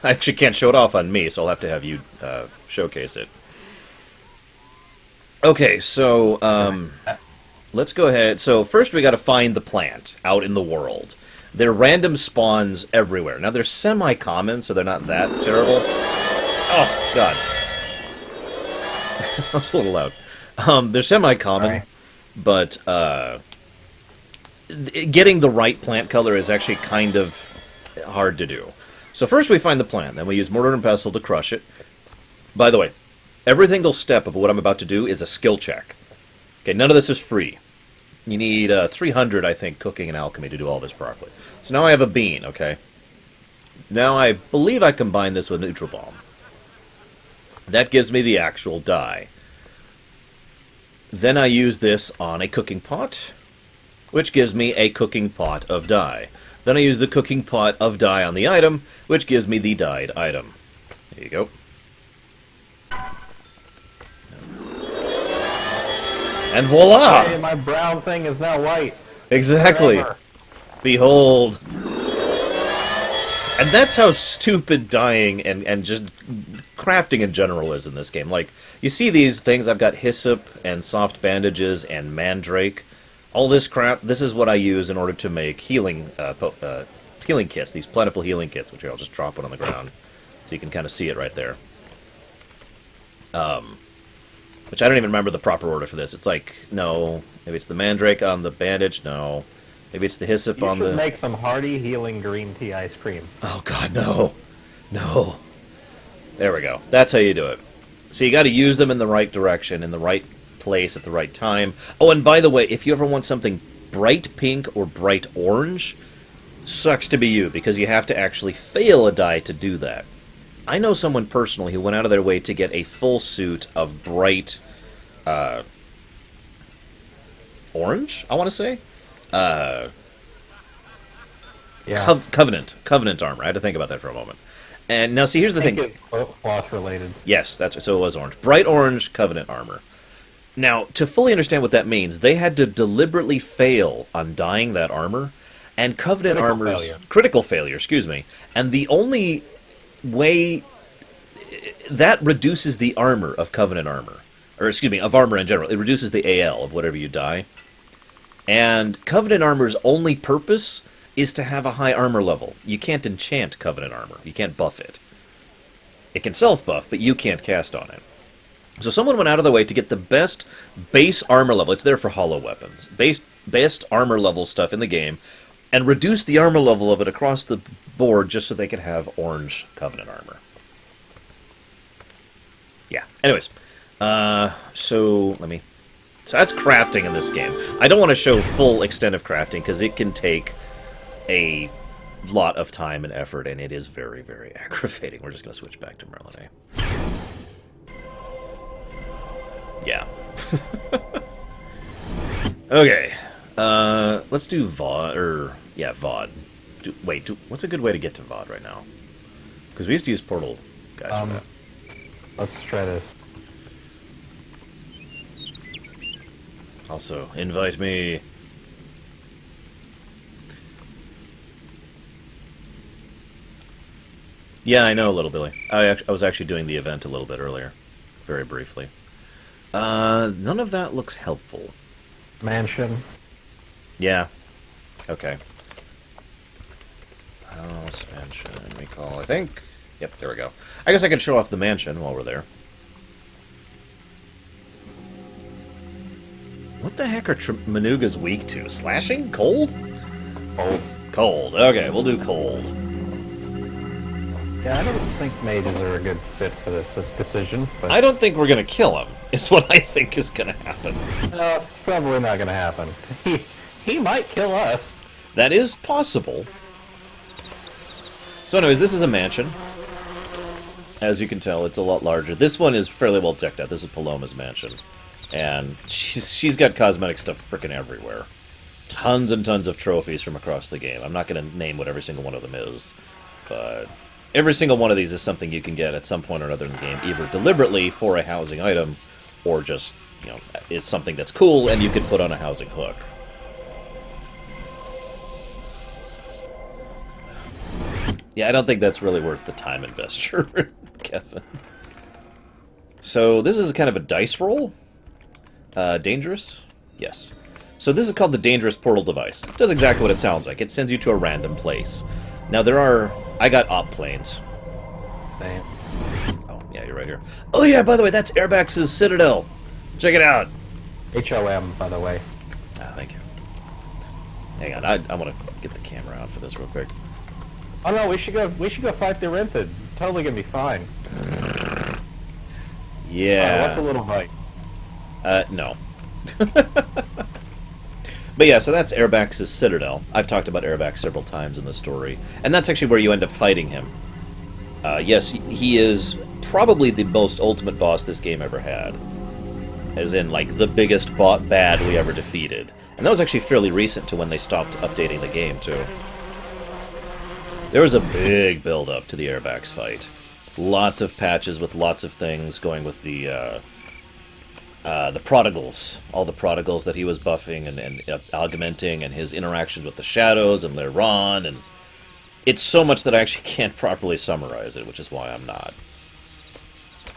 actually can't show it off on me, so I'll have to have you showcase it. Okay, so let's go ahead. So first we got to find the plant out in the world. They're random spawns everywhere. Now they're semi-common, so they're not that terrible. Oh god, that was a little loud. They're semi-common, Right. but getting the right plant color is actually kind of hard to do. So first we find the plant, then we use mortar and pestle to crush it. By the way, every single step of what I'm about to do is a skill check. Okay, none of this is free. You need 300, I think, cooking and alchemy to do all this properly. So now I have a bean, okay? Now I believe I combine this with neutral bomb. That gives me the actual dye. Then I use this on a cooking pot, which gives me a cooking pot of dye. Then I use the cooking pot of dye on the item, which gives me the dyed item. There you go. And voila! Hey, my brown thing is now white. Exactly. Forever. Behold. And that's how stupid dyeing and just crafting in general is in this game. Like, you see these things, I've got hyssop and soft bandages and mandrake. All this crap, this is what I use in order to make healing healing kits, these plentiful healing kits, which I'll just drop it on the ground so you can kind of see it right there. Which I don't even remember the proper order for this. It's like, no, maybe it's the mandrake on the bandage, no. Maybe it's the hyssop You on should the... make some hearty healing green tea ice cream. Oh god, no. No. There we go. That's how you do it. So you got to use them in the right direction, in the right place at the right time. Oh, and by the way, if you ever want something bright pink or bright orange, sucks to be you, because you have to actually fail a dye to do that. I know someone personally who went out of their way to get a full suit of bright orange, I want to say? Yeah. Covenant armor. I had to think about that for a moment. And now, see, here's the thing. Pink is cloth related. Yes, so it was orange. Bright orange Covenant armor. Now, to fully understand what that means, they had to deliberately fail on dyeing that armor, and Covenant armor's critical failure, excuse me. And the only way that reduces the armor of Covenant armor, or excuse me, of armor in general. It reduces the AL of whatever you dye. And Covenant armor's only purpose is to have a high armor level. You can't enchant Covenant armor. You can't buff it. It can self-buff, but you can't cast on it. So someone went out of their way to get the best base armor level. It's there for hollow weapons. Best armor level stuff in the game, and reduce the armor level of it across the board just so they could have orange Covenant armor. Yeah. Anyways, so that's crafting in this game. I don't want to show full extent of crafting because it can take a lot of time and effort, and it is very, very aggravating. We're just going to switch back to Merlin, Yeah. Okay. Let's do VOD, VOD. What's a good way to get to VOD right now? Because we used to use Portal guys for that. Let's try this. Also, invite me. Yeah, I know, Little Billy. I was actually doing the event a little bit earlier. Very briefly. None of that looks helpful. Mansion. Yeah. Okay. House, mansion, recall, I think. Yep, there we go. I guess I could show off the mansion while we're there. What the heck are Manugas weak to? Slashing? Cold? Oh, Cold. Okay, we'll do cold. yeah, I don't think mages are a good fit for this decision, but I don't think we're gonna kill him, is what I think is gonna happen. no, it's probably not going to happen. He might kill us. That is possible. So anyways, this is a mansion. As you can tell, it's a lot larger. This one is fairly well decked out. This is Paloma's mansion. And she's got cosmetic stuff freaking everywhere. Tons and tons of trophies from across the game. I'm not going to name what every single one of them is, but every single one of these is something you can get at some point or another in the game, either deliberately for a housing item, or just, you know, it's something that's cool and you can put on a housing hook. Yeah, I don't think that's really worth the time investure, Kevin. So this is kind of a dice roll. Dangerous? Yes. So this is called the Dangerous Portal Device. It does exactly what it sounds like. It sends you to a random place. Now there are... I got op planes. Same. Oh, yeah, you're right here. Oh yeah, by the way, that's Airbax's Citadel. Check it out. HOM, by the way. Ah, thank you. Hang on, I want to get the camera out for this real quick. Oh no, we should go fight the Rinthids. It's totally gonna be fine. Yeah. What's a little fight? No. But yeah, so that's Airbax's Citadel. I've talked about Airbax several times in the story. And that's actually where you end up fighting him. Yes, he is probably the most ultimate boss this game ever had. As in, like, the biggest bad we ever defeated. And that was actually fairly recent to when they stopped updating the game, too. There was a big build-up to the Airbax fight. Lots of patches with lots of things going with the prodigals. All the prodigals that he was buffing and augmenting, and his interactions with the shadows and Lorerun, and it's so much that I actually can't properly summarize it, which is why I'm not.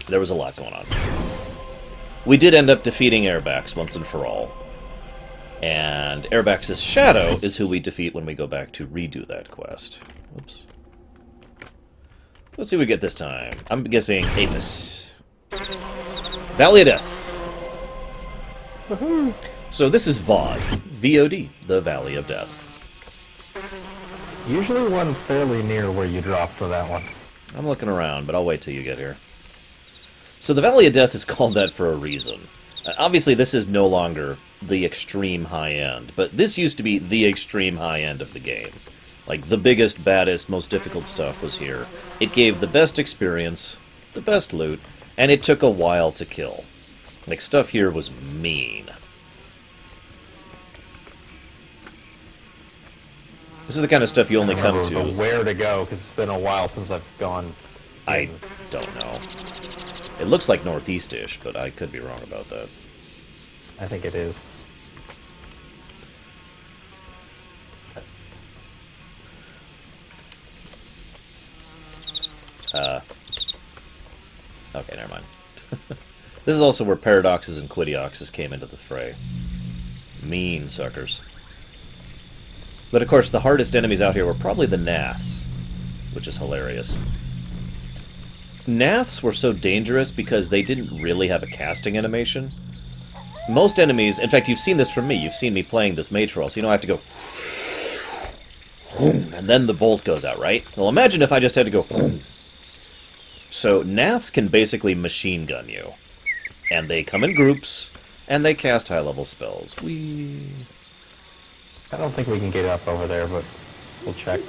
There was a lot going on. We did end up defeating Airbax once and for all. And Airbax's shadow is who we defeat when we go back to redo that quest. Oops. Let's see what we get this time. I'm guessing Aphis. Valley of Death. Woohoo! So this is VOD. VOD, the Valley of Death. Usually one fairly near where you drop for that one. I'm looking around, but I'll wait till you get here. So the Valley of Death is called that for a reason. Obviously, this is no longer the extreme high-end, but this used to be the extreme high-end of the game. Like, the biggest, baddest, most difficult stuff was here. It gave the best experience, the best loot, and it took a while to kill. Like, stuff here was mean. This is the kind of stuff you only come to... where to go, because it's been a while since I've gone... I don't know. It looks like northeast-ish, but I could be wrong about that. I think it is. Okay, never mind. This is also where Paradoxes and Quidioxes came into the fray. Mean suckers. But of course, the hardest enemies out here were probably the Naths, which is hilarious. Naths were so dangerous because they didn't really have a casting animation. Most enemies, in fact, you've seen this from me. You've seen me playing this mage troll, so you know I have to go... and then the bolt goes out, right? Well, imagine if I just had to go... So, Naths can basically machine gun you. And they come in groups, and they cast high-level spells. Whee! I don't think we can get up over there, but we'll check.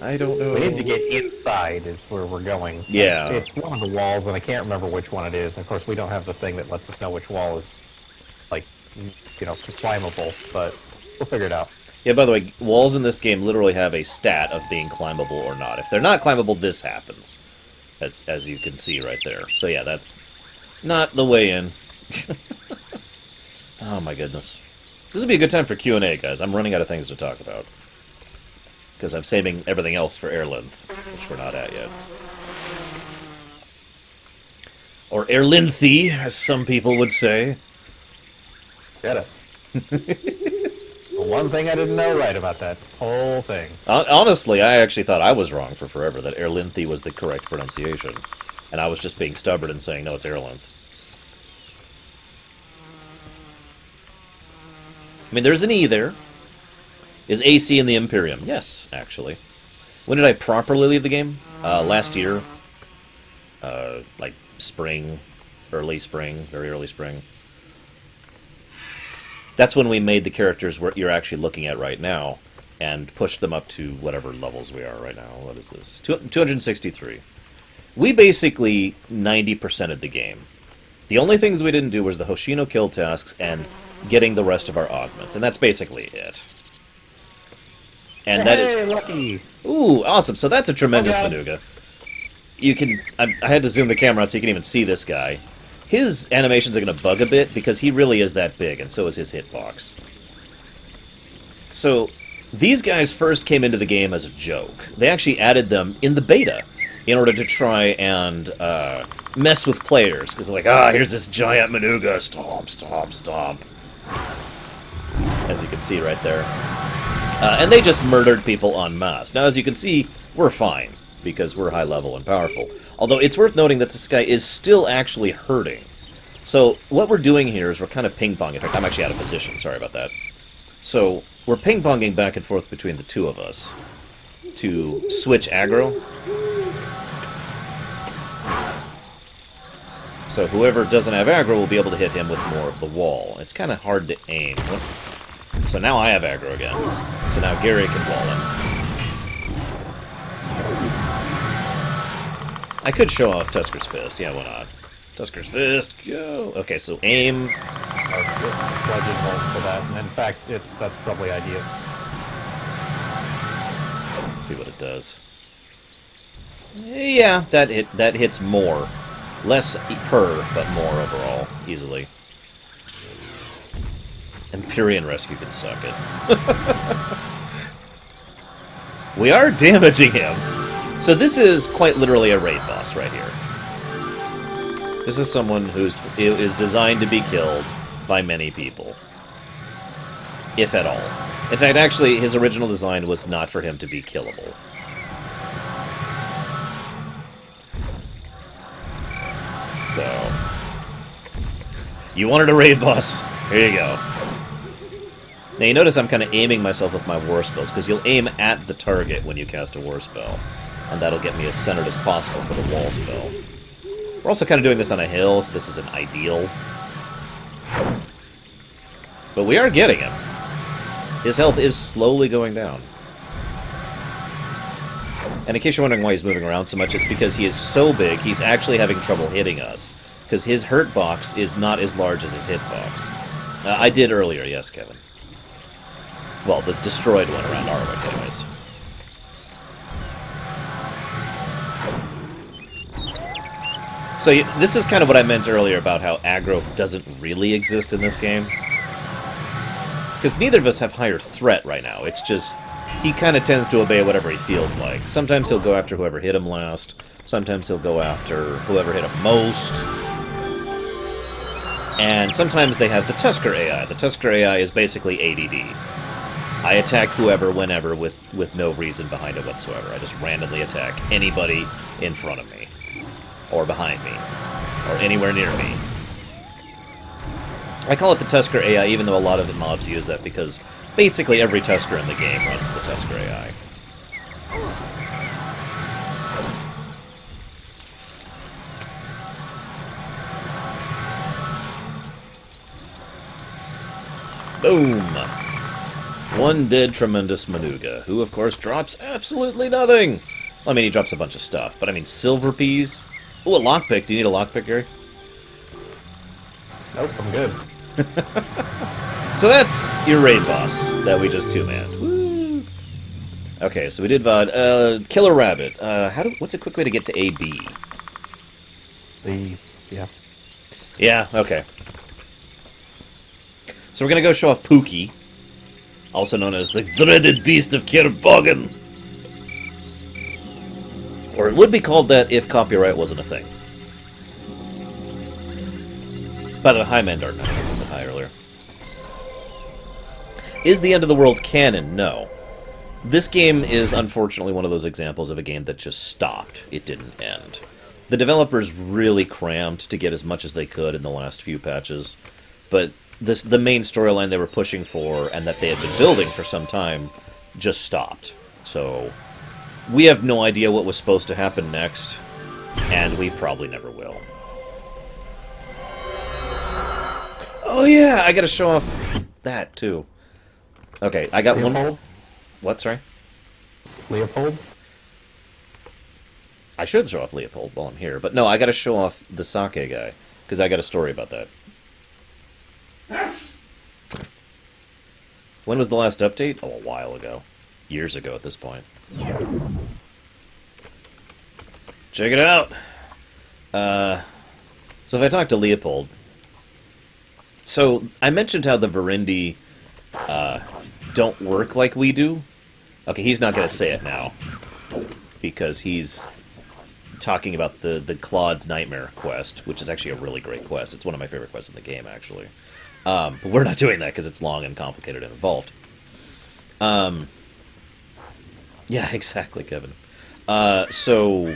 I don't know. We need to get inside is where we're going. Yeah. It's one of the walls, and I can't remember which one it is. Of course, we don't have the thing that lets us know which wall is, like, you know, climbable, but we'll figure it out. Yeah, by the way, walls in this game literally have a stat of being climbable or not. If they're not climbable, this happens. As you can see right there. So yeah, that's not the way in. Oh my goodness. This would be a good time for Q&A, guys. I'm running out of things to talk about. Because I'm saving everything else for airlin, which we're not at yet. Or airlinthy, as some people would say. Get it. The one thing I didn't know right about that whole thing. Honestly, I actually thought I was wrong for forever, that airlinthy was the correct pronunciation. And I was just being stubborn and saying, no, it's airlinth. I mean, there's an E there. Is AC in the Imperium? Yes, actually. When did I properly leave the game? Last year. Like spring, early spring, very early spring. That's when we made the characters where you're actually looking at right now and pushed them up to whatever levels we are right now. What is this? 263. We basically 90%ed the game. The only things we didn't do was the Hoshino kill tasks and getting the rest of our augments, and that's basically it. And hey, lucky! Ooh, awesome. So that's a tremendous Manuga. You can... I had to zoom the camera out so you can even see this guy. His animations are going to bug a bit because he really is that big, and so is his hitbox. So, these guys first came into the game as a joke. They actually added them in the beta in order to try and mess with players. Because they're like, here's this giant Manuga, stomp, stomp, stomp. As you can see right there. And they just murdered people en masse. Now, as you can see, we're fine, because we're high level and powerful. Although it's worth noting that this guy is still actually hurting. So what we're doing here is we're kind of ping-ponging. In fact, I'm actually out of position. Sorry about that. So we're ping-ponging back and forth between the two of us to switch aggro. So whoever doesn't have aggro will be able to hit him with more of the wall. It's kind of hard to aim. So now I have aggro again. So now Gary can wall him. I could show off Tusker's Fist. Yeah, why not? Tusker's Fist, go! Okay, so aim. Bludgeon bolt for that. And in fact, that's probably ideal. Let's see what it does. Yeah, that hits more. Less per, but more overall, easily. Empyrean Rescue can suck it. We are damaging him. So this is quite literally a raid boss right here. This is someone who is designed to be killed by many people. If at all. In fact, actually, his original design was not for him to be killable. So... you wanted a raid boss. Here you go. Now you notice I'm kind of aiming myself with my war spells, because you'll aim at the target when you cast a war spell. And that'll get me as centered as possible for the wall spell. We're also kind of doing this on a hill, so this isn't ideal. But we are getting him. His health is slowly going down. And in case you're wondering why he's moving around so much, it's because he is so big, he's actually having trouble hitting us. Because his hurt box is not as large as his hit box. I did earlier, yes, Kevin. Well, the destroyed one around Arwick, anyways. So this is kind of what I meant earlier about how aggro doesn't really exist in this game. Because neither of us have higher threat right now. It's just, he kind of tends to obey whatever he feels like. Sometimes he'll go after whoever hit him last. Sometimes he'll go after whoever hit him most. And sometimes they have the Tusker AI. The Tusker AI is basically ADD. I attack whoever, whenever, with no reason behind it whatsoever. I just randomly attack anybody in front of me. Or behind me. Or anywhere near me. I call it the Tusker AI, even though a lot of the mobs use that, because basically every Tusker in the game runs the Tusker AI. Boom! One dead tremendous Manuga, who of course drops absolutely nothing! Well, I mean, he drops a bunch of stuff, but I mean, silver peas? Ooh, a lockpick. Do you need a lockpick, Gary? Nope, I'm good. So that's your raid boss that we just two-manned. Woo! Okay, so we did VOD. Killer Rabbit. What's a quick way to get to AB? Yeah. Yeah, okay. So we're gonna go show off Pookie, also known as the dreaded beast of Kirbogan. Or it would be called that if copyright wasn't a thing. By the way, hi Mandar, I said hi earlier. Is the end of the world canon? No. This game is unfortunately one of those examples of a game that just stopped. It didn't end. The developers really crammed to get as much as they could in the last few patches, but the main storyline they were pushing for and that they had been building for some time just stopped. So we have no idea what was supposed to happen next, and we probably never will. Oh yeah, I gotta show off that too. Okay, I got Leopold? one. What? Sorry. Leopold? I should show off Leopold while I'm here, but no, I gotta show off the sake guy because I got a story about that. When was the last update? Oh, a while ago. Years ago at this point. Check it out! So if I talk to Leopold... So, I mentioned how the Verendi don't work like we do. Okay, he's not going to say it now. Because he's talking about the Claude's Nightmare quest, which is actually a really great quest. It's one of my favorite quests in the game, actually. But we're not doing that because it's long and complicated and involved. Yeah, exactly, Kevin. So,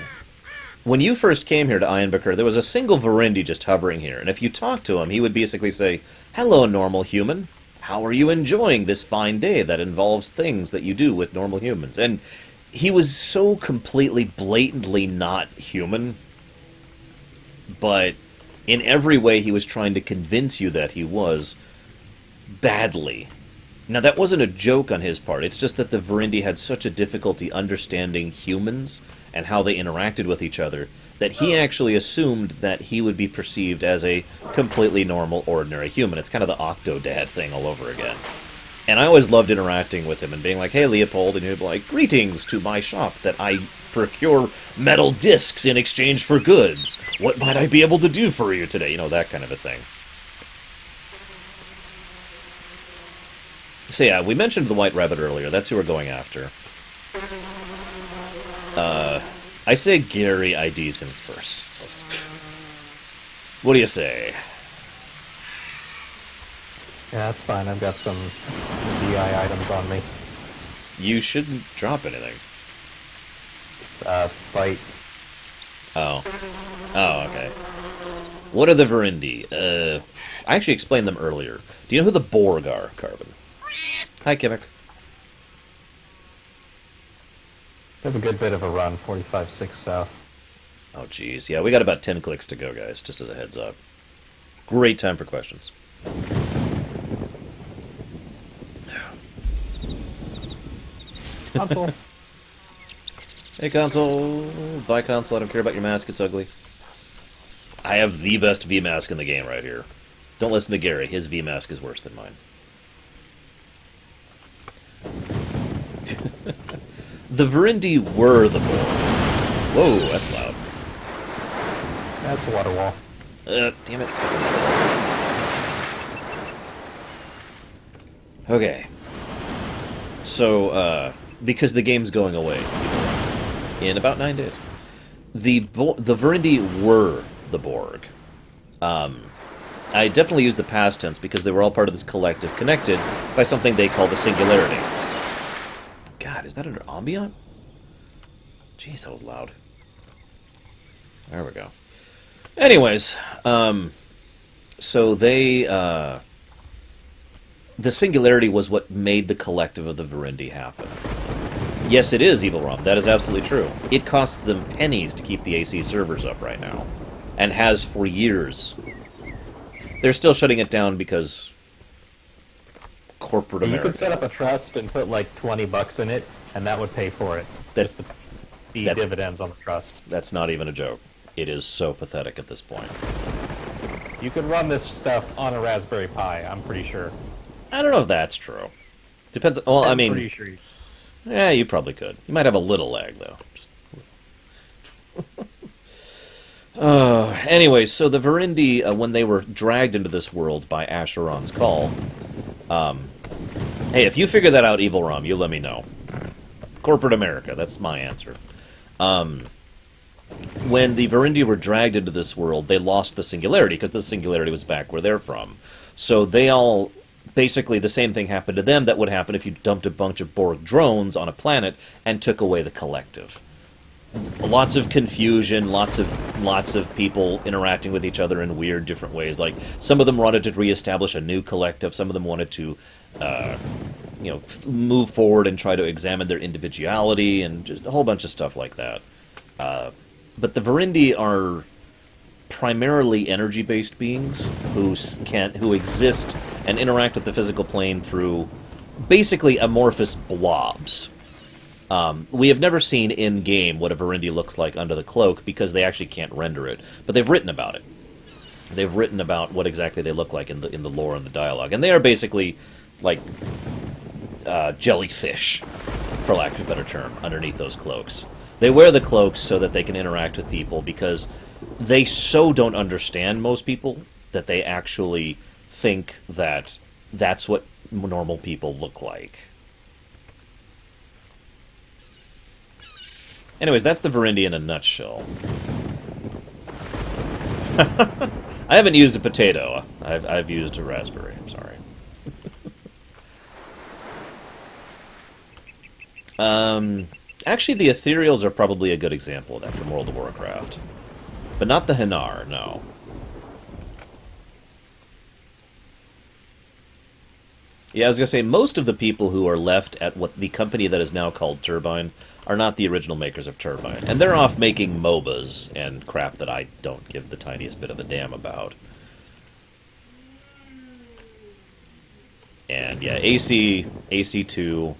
when you first came here to Ironbreaker, there was a single Verendi just hovering here, and if you talked to him, he would basically say, "Hello, normal human. How are you enjoying this fine day that involves things that you do with normal humans?" And he was so completely, blatantly not human, but in every way he was trying to convince you that he was, badly. Now, that wasn't a joke on his part. It's just that the Verendi had such a difficulty understanding humans and how they interacted with each other that he actually assumed that he would be perceived as a completely normal, ordinary human. It's kind of the Octodad thing all over again. And I always loved interacting with him and being like, "Hey, Leopold," and he'd be like, "Greetings to my shop that I procure metal discs in exchange for goods. What might I be able to do for you today?" You know, that kind of a thing. So yeah, we mentioned the White Rabbit earlier. That's who we're going after. I say Gary IDs him first. What do you say? Yeah, that's fine. I've got some DI items on me. You shouldn't drop anything. Fight. Oh. Oh, okay. What are the Verendi? I actually explained them earlier. Do you know who the Borg are, Carbon? Hi, Kimmick. We have a good bit of a run, 45-6 south. Oh, jeez. Yeah, we got about 10 clicks to go, guys, just as a heads up. Great time for questions. Console. Hey, console. Bye, console. I don't care about your mask. It's ugly. I have the best V-mask in the game right here. Don't listen to Gary. His V-mask is worse than mine. The Verendi were the Borg. Whoa, that's loud. That's a water wall. Damn it. Okay. So, because the game's going away in about 9 days. The Verendi were the Borg. I definitely use the past tense because they were all part of this collective connected by something they call the singularity. God, is that an ambient? Jeez, that was loud. There we go. Anyways, so they, the singularity was what made the collective of the Verendi happen. Yes, it is Evil Rum. That is absolutely true. It costs them pennies to keep the AC servers up right now, and has for years. They're still shutting it down because corporate America. You could set up a trust and put like $20 in it, and that would pay for it. That's Just the dividends on the trust. That's not even a joke. It is so pathetic at this point. You could run this stuff on a Raspberry Pi, I'm pretty sure. I don't know if that's true. Depends. Well, I mean, pretty sure. yeah, you probably could. You might have a little lag though. Anyway, so the Verendi, when they were dragged into this world by Asheron's call, hey, if you figure that out, Evil Rum, you let me know. Corporate America, that's my answer. When the Verendi were dragged into this world, they lost the singularity, because the singularity was back where they're from. So they all, basically the same thing happened to them that would happen if you dumped a bunch of Borg drones on a planet and took away the collective. lots of confusion, lots of people interacting with each other in weird, different ways. Like some of them wanted to reestablish a new collective. Some of them wanted to, move forward and try to examine their individuality, and just a whole bunch of stuff like that. But the Verindi are primarily energy-based beings who exist and interact with the physical plane through basically amorphous blobs. We have never seen in-game what a Verindi looks like under the cloak because they actually can't render it, but they've written about it. They've written about what exactly they look like in the lore and the dialogue, and they are basically like jellyfish, for lack of a better term, underneath those cloaks. They wear the cloaks so that they can interact with people because they so don't understand most people that they actually think that that's what normal people look like. Anyways, that's the Verindi in a nutshell. I haven't used a potato. I've used a raspberry. I'm sorry. Actually, the ethereals are probably a good example of that from World of Warcraft. But not the Hanar, no. Yeah, I was going to say, most of the people who are left at what the company that is now called Turbine are not the original makers of Turbine. And they're off making MOBAs and crap that I don't give the tiniest bit of a damn about. And yeah, AC2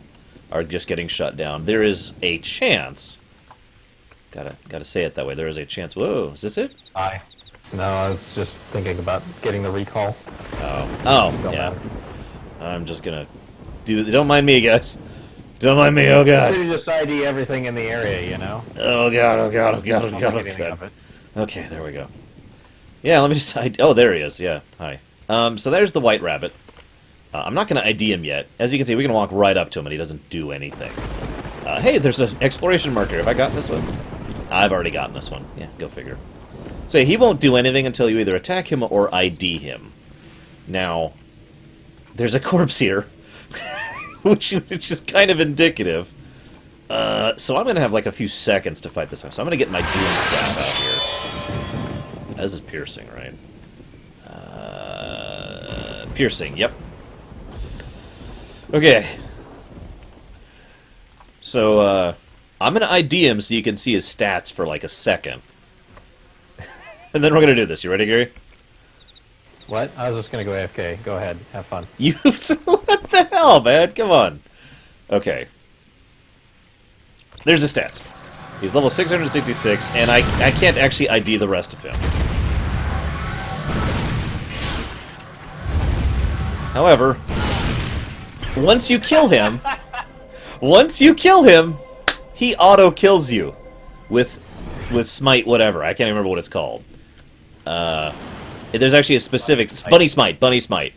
are just getting shut down. There is a chance... Gotta say it that way. There is a chance... Whoa, is this it? Aye. No, I was just thinking about getting the recall. Oh, yeah. I'm just gonna do... Don't mind me, guys. Don't mind me, oh god. You just ID everything in the area, you know? Oh god, oh god, oh god, oh god, oh god. Okay, there we go. Yeah, let me just... Oh, there he is, yeah. Hi. So there's the white rabbit. I'm not gonna ID him yet. As you can see, we can walk right up to him and he doesn't do anything. Hey, there's an exploration marker. Have I gotten this one? I've already gotten this one. Yeah, go figure. So he won't do anything until you either attack him or ID him. Now, there's a corpse here, which is kind of indicative. So I'm going to have like a few seconds to fight this out. So I'm going to get my Doom Staff out here. This is piercing, right? Piercing, yep. Okay. So, I'm going to ID him so you can see his stats for like a second. And then we're going to do this. You ready, Gary? What? I was just going to go AFK. Go ahead. Have fun. You... What the hell, man? Come on. Okay. There's his stats. He's level 666, and I can't actually ID the rest of him. However, once you kill him, he auto-kills you with smite whatever. I can't remember what it's called. There's actually a specific... Bunny Smite.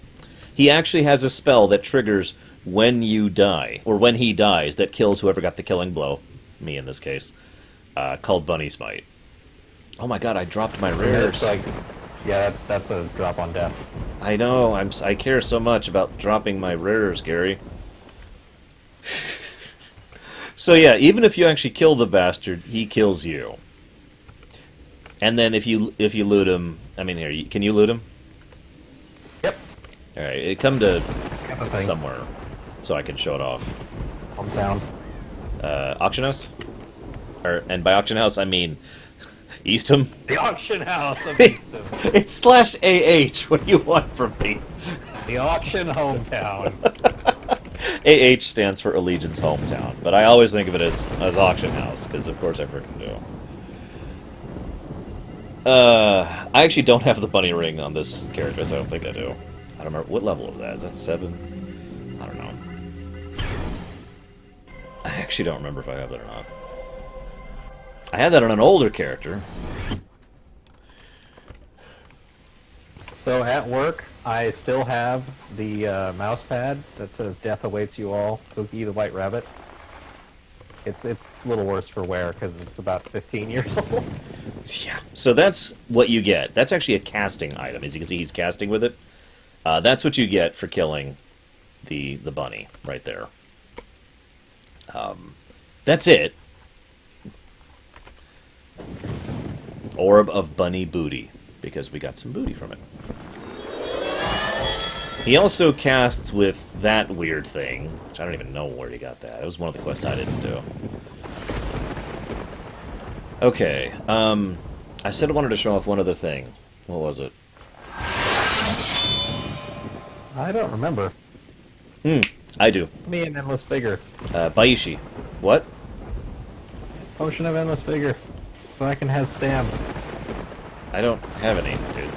He actually has a spell that triggers when you die, or when he dies, that kills whoever got the killing blow. Me, in this case. Called Bunny Smite. Oh my god, I dropped my rares. Yeah, that's a drop on death. I know, I care so much about dropping my rares, Gary. So yeah, even if you actually kill the bastard, he kills you. And then if you loot him... I mean, here, can you loot him? Yep. Alright, come to somewhere so I can show it off. Hometown. Auction house? And by auction house, I mean Eastham. The auction house of Eastham. It's /AH. What do you want from me? The auction hometown. AH stands for Allegiance Hometown, but I always think of it as auction house, because of course I freaking do. I actually don't have the bunny ring on this character, so I don't think I do. I don't remember. What level is that? Is that 7? I don't know. I actually don't remember if I have that or not. I had that on an older character. So at work, I still have the mouse pad that says "Death awaits you all." Cookie the White Rabbit. It's a little worse for wear because it's about 15 years old. Yeah. So that's what you get. That's actually a casting item. As you can see, he's casting with it. That's what you get for killing the bunny right there. That's it. Orb of Bunny Booty, because we got some booty from it. He also casts with that weird thing, which I don't even know where he got that. It was one of the quests I didn't do. Okay, I said I wanted to show off one other thing. What was it? I don't remember. I do. Me an endless vigor. Baishi. What? Potion of endless vigor. So I can have stam. I don't have any, dude.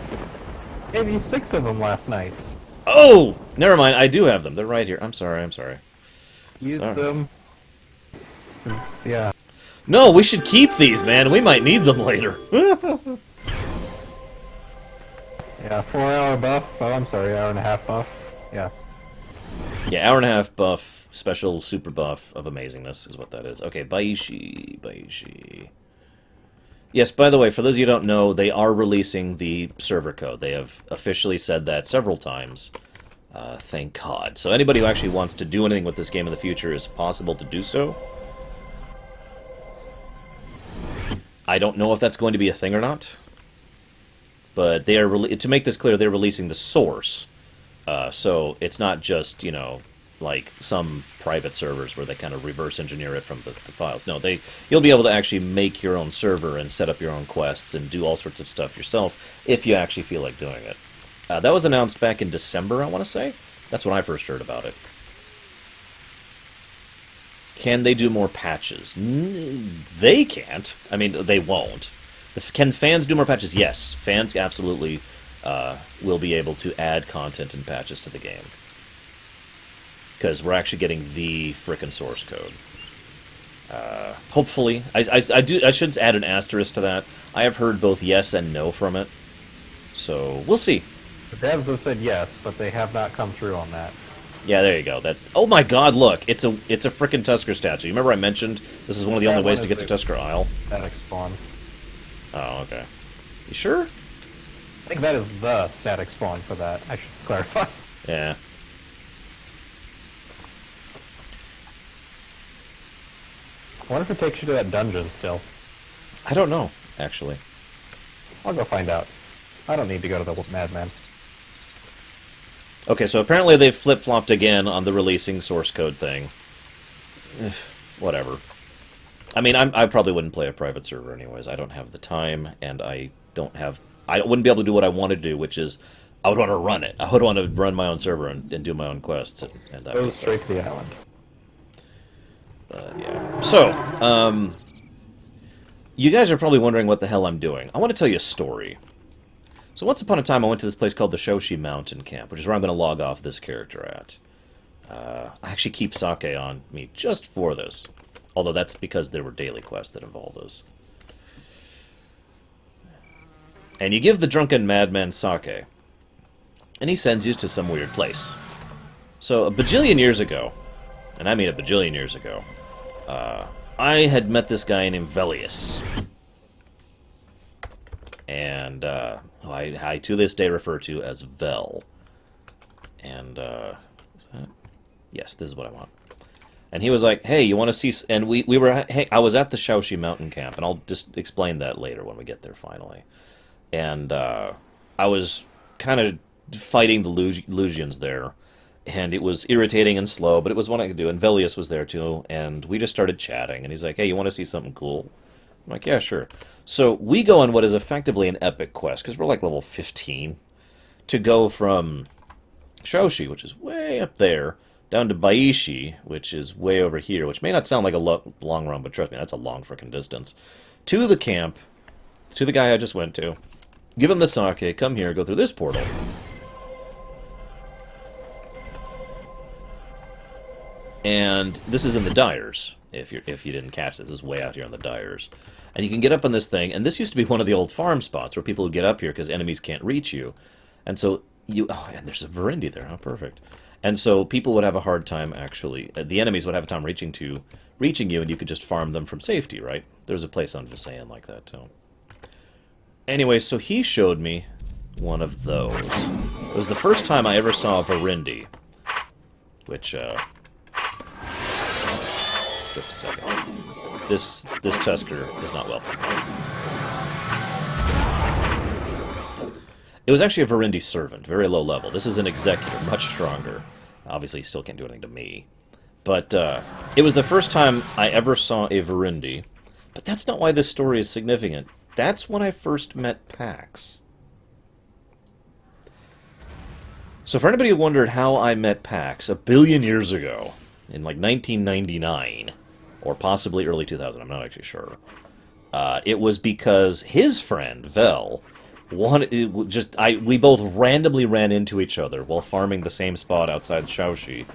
Gave you 6 of them last night. Oh! Never mind, I do have them. They're right here. I'm sorry. Use Sorry. them. Yeah. No, we should keep these, man. We might need them later. Yeah, 4-hour buff. Oh, I'm sorry, hour and a half buff. Yeah. Yeah, hour and a half buff, special super buff of amazingness is what that is. Okay, Baishi. Yes, by the way, for those of you who don't know, they are releasing the server code. They have officially said that several times. Thank God. So anybody who actually wants to do anything with this game in the future is possible to do so. I don't know if that's going to be a thing or not. But they are to make this clear, they're releasing the source. So it's not just, you know, like some private servers where they kind of reverse engineer it from the files. No, you'll be able to actually make your own server and set up your own quests and do all sorts of stuff yourself if you actually feel like doing it. That was announced back in December, I want to say. That's when I first heard about it. Can they do more patches? They can't. I mean, they won't. Can fans do more patches? Yes. Fans absolutely will be able to add content and patches to the game. Because we're actually getting the frickin' source code. Hopefully. I should add an asterisk to that. I have heard both yes and no from it. So, we'll see. The devs have said yes, but they have not come through on that. Yeah, there you go. That's. Oh my God! Look, it's a frickin' Tusker statue. You remember I mentioned this is one of the only ways to get to Tusker Isle. Static spawn. Oh, okay. You sure? I think that is the static spawn for that. I should clarify. Yeah. I wonder if it takes you to that dungeon still. I don't know, actually. I'll go find out. I don't need to go to the Madman. Okay, so apparently they've flip-flopped again on the releasing source code thing. Whatever. I mean, I probably wouldn't play a private server anyways. I don't have the time, and I wouldn't be able to do what I want to do, which is, I would want to run it. I would want to run my own server and do my own quests. And that Go straight to the island. But, yeah. So, you guys are probably wondering what the hell I'm doing. I want to tell you a story. So once upon a time, I went to this place called the Shoshi Mountain Camp, which is where I'm going to log off this character at. I actually keep sake on me just for this. Although that's because there were daily quests that involved this. And you give the drunken madman sake, and he sends you to some weird place. So a bajillion years ago, and I mean a bajillion years ago, I had met this guy named Velius. And I to this day refer to as Vel. And yes, this is what I want. And he was like, "Hey, you want to see?" And we were. Hey, I was at the Shoshi Mountain Camp, and I'll just explain that later when we get there finally. And I was kind of fighting the Lugians there, and it was irritating and slow, but it was what I could do. And Velius was there too, and we just started chatting. And he's like, "Hey, you want to see something cool?" I'm like, "Yeah, sure." So we go on what is effectively an epic quest, because we're like level 15, to go from Shoshi, which is way up there, down to Baishi, which is way over here, which may not sound like a long run, but trust me, that's a long frickin' distance, to the camp, to the guy I just went to, give him the sake, come here, go through this portal. And this is in the Dyers, if you didn't catch this. This is way out here in the Dyers. And you can get up on this thing, and this used to be one of the old farm spots where people would get up here because enemies can't reach you. And so oh, and there's a Verindi there, how perfect. And so people would have a hard time, actually, the enemies would have a time reaching you, and you could just farm them from safety, right? There's a place on Visayan like that, too. Anyway, so he showed me one of those. It was the first time I ever saw a Verindi, which, just a second. This Tusker is not welcome. It was actually a Verendi servant, very low level. This is an executor, much stronger. Obviously, he still can't do anything to me. But it was the first time I ever saw a Verendi. But that's not why this story is significant. That's when I first met Pax. So for anybody who wondered how I met Pax, 1,000,000,000 years ago, in like 1999, or possibly early 2000, I'm not actually sure, it was because his friend, Vel, we both randomly ran into each other while farming the same spot outside Shaoxi,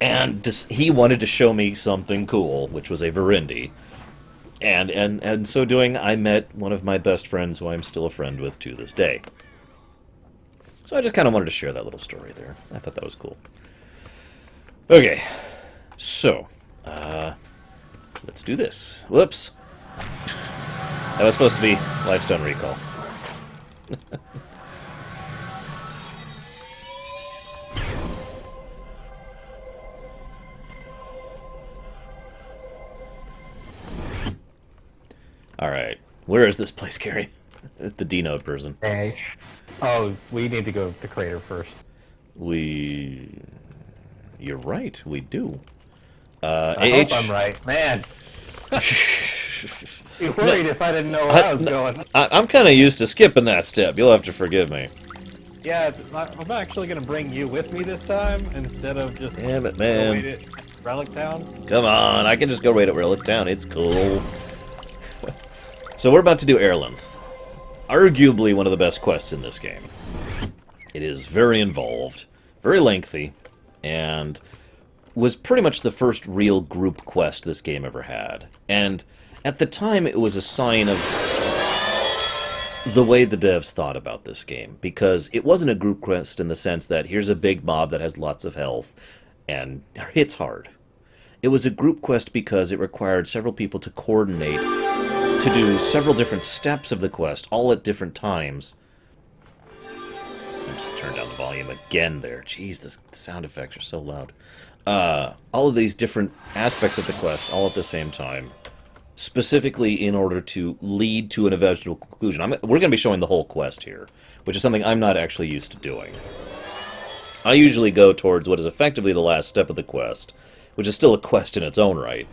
and he wanted to show me something cool, which was a Verendi. And so doing, I met one of my best friends who I'm still a friend with to this day. So I just kind of wanted to share that little story there. I thought that was cool. Okay, so, let's do this. Whoops. That was supposed to be Lifestone Recall. Alright, where is this place, Gary? The D-Node person. Hey. Oh, we need to go to Crater first. You're right, we do. I hope I'm right. Man! Be worried if I didn't know where I was going. I'm kind of used to skipping that step. You'll have to forgive me. Yeah, I'm actually going to bring you with me this time, instead of just... Damn it, man. Wait at Relic Town. Come on, I can just go right at Relic Town. It's cool. So we're about to do airlin. Arguably one of the best quests in this game. It is very involved, very lengthy, and was pretty much the first real group quest this game ever had. And at the time, it was a sign of the way the devs thought about this game, because it wasn't a group quest in the sense that here's a big mob that has lots of health and hits hard. It was a group quest because it required several people to coordinate to do several different steps of the quest, all at different times. I'll just turn down the volume again there. Jeez, the sound effects are so loud. All of these different aspects of the quest, all at the same time, specifically in order to lead to an eventual conclusion. We're going to be showing the whole quest here, which is something I'm not actually used to doing. I usually go towards what is effectively the last step of the quest, which is still a quest in its own right,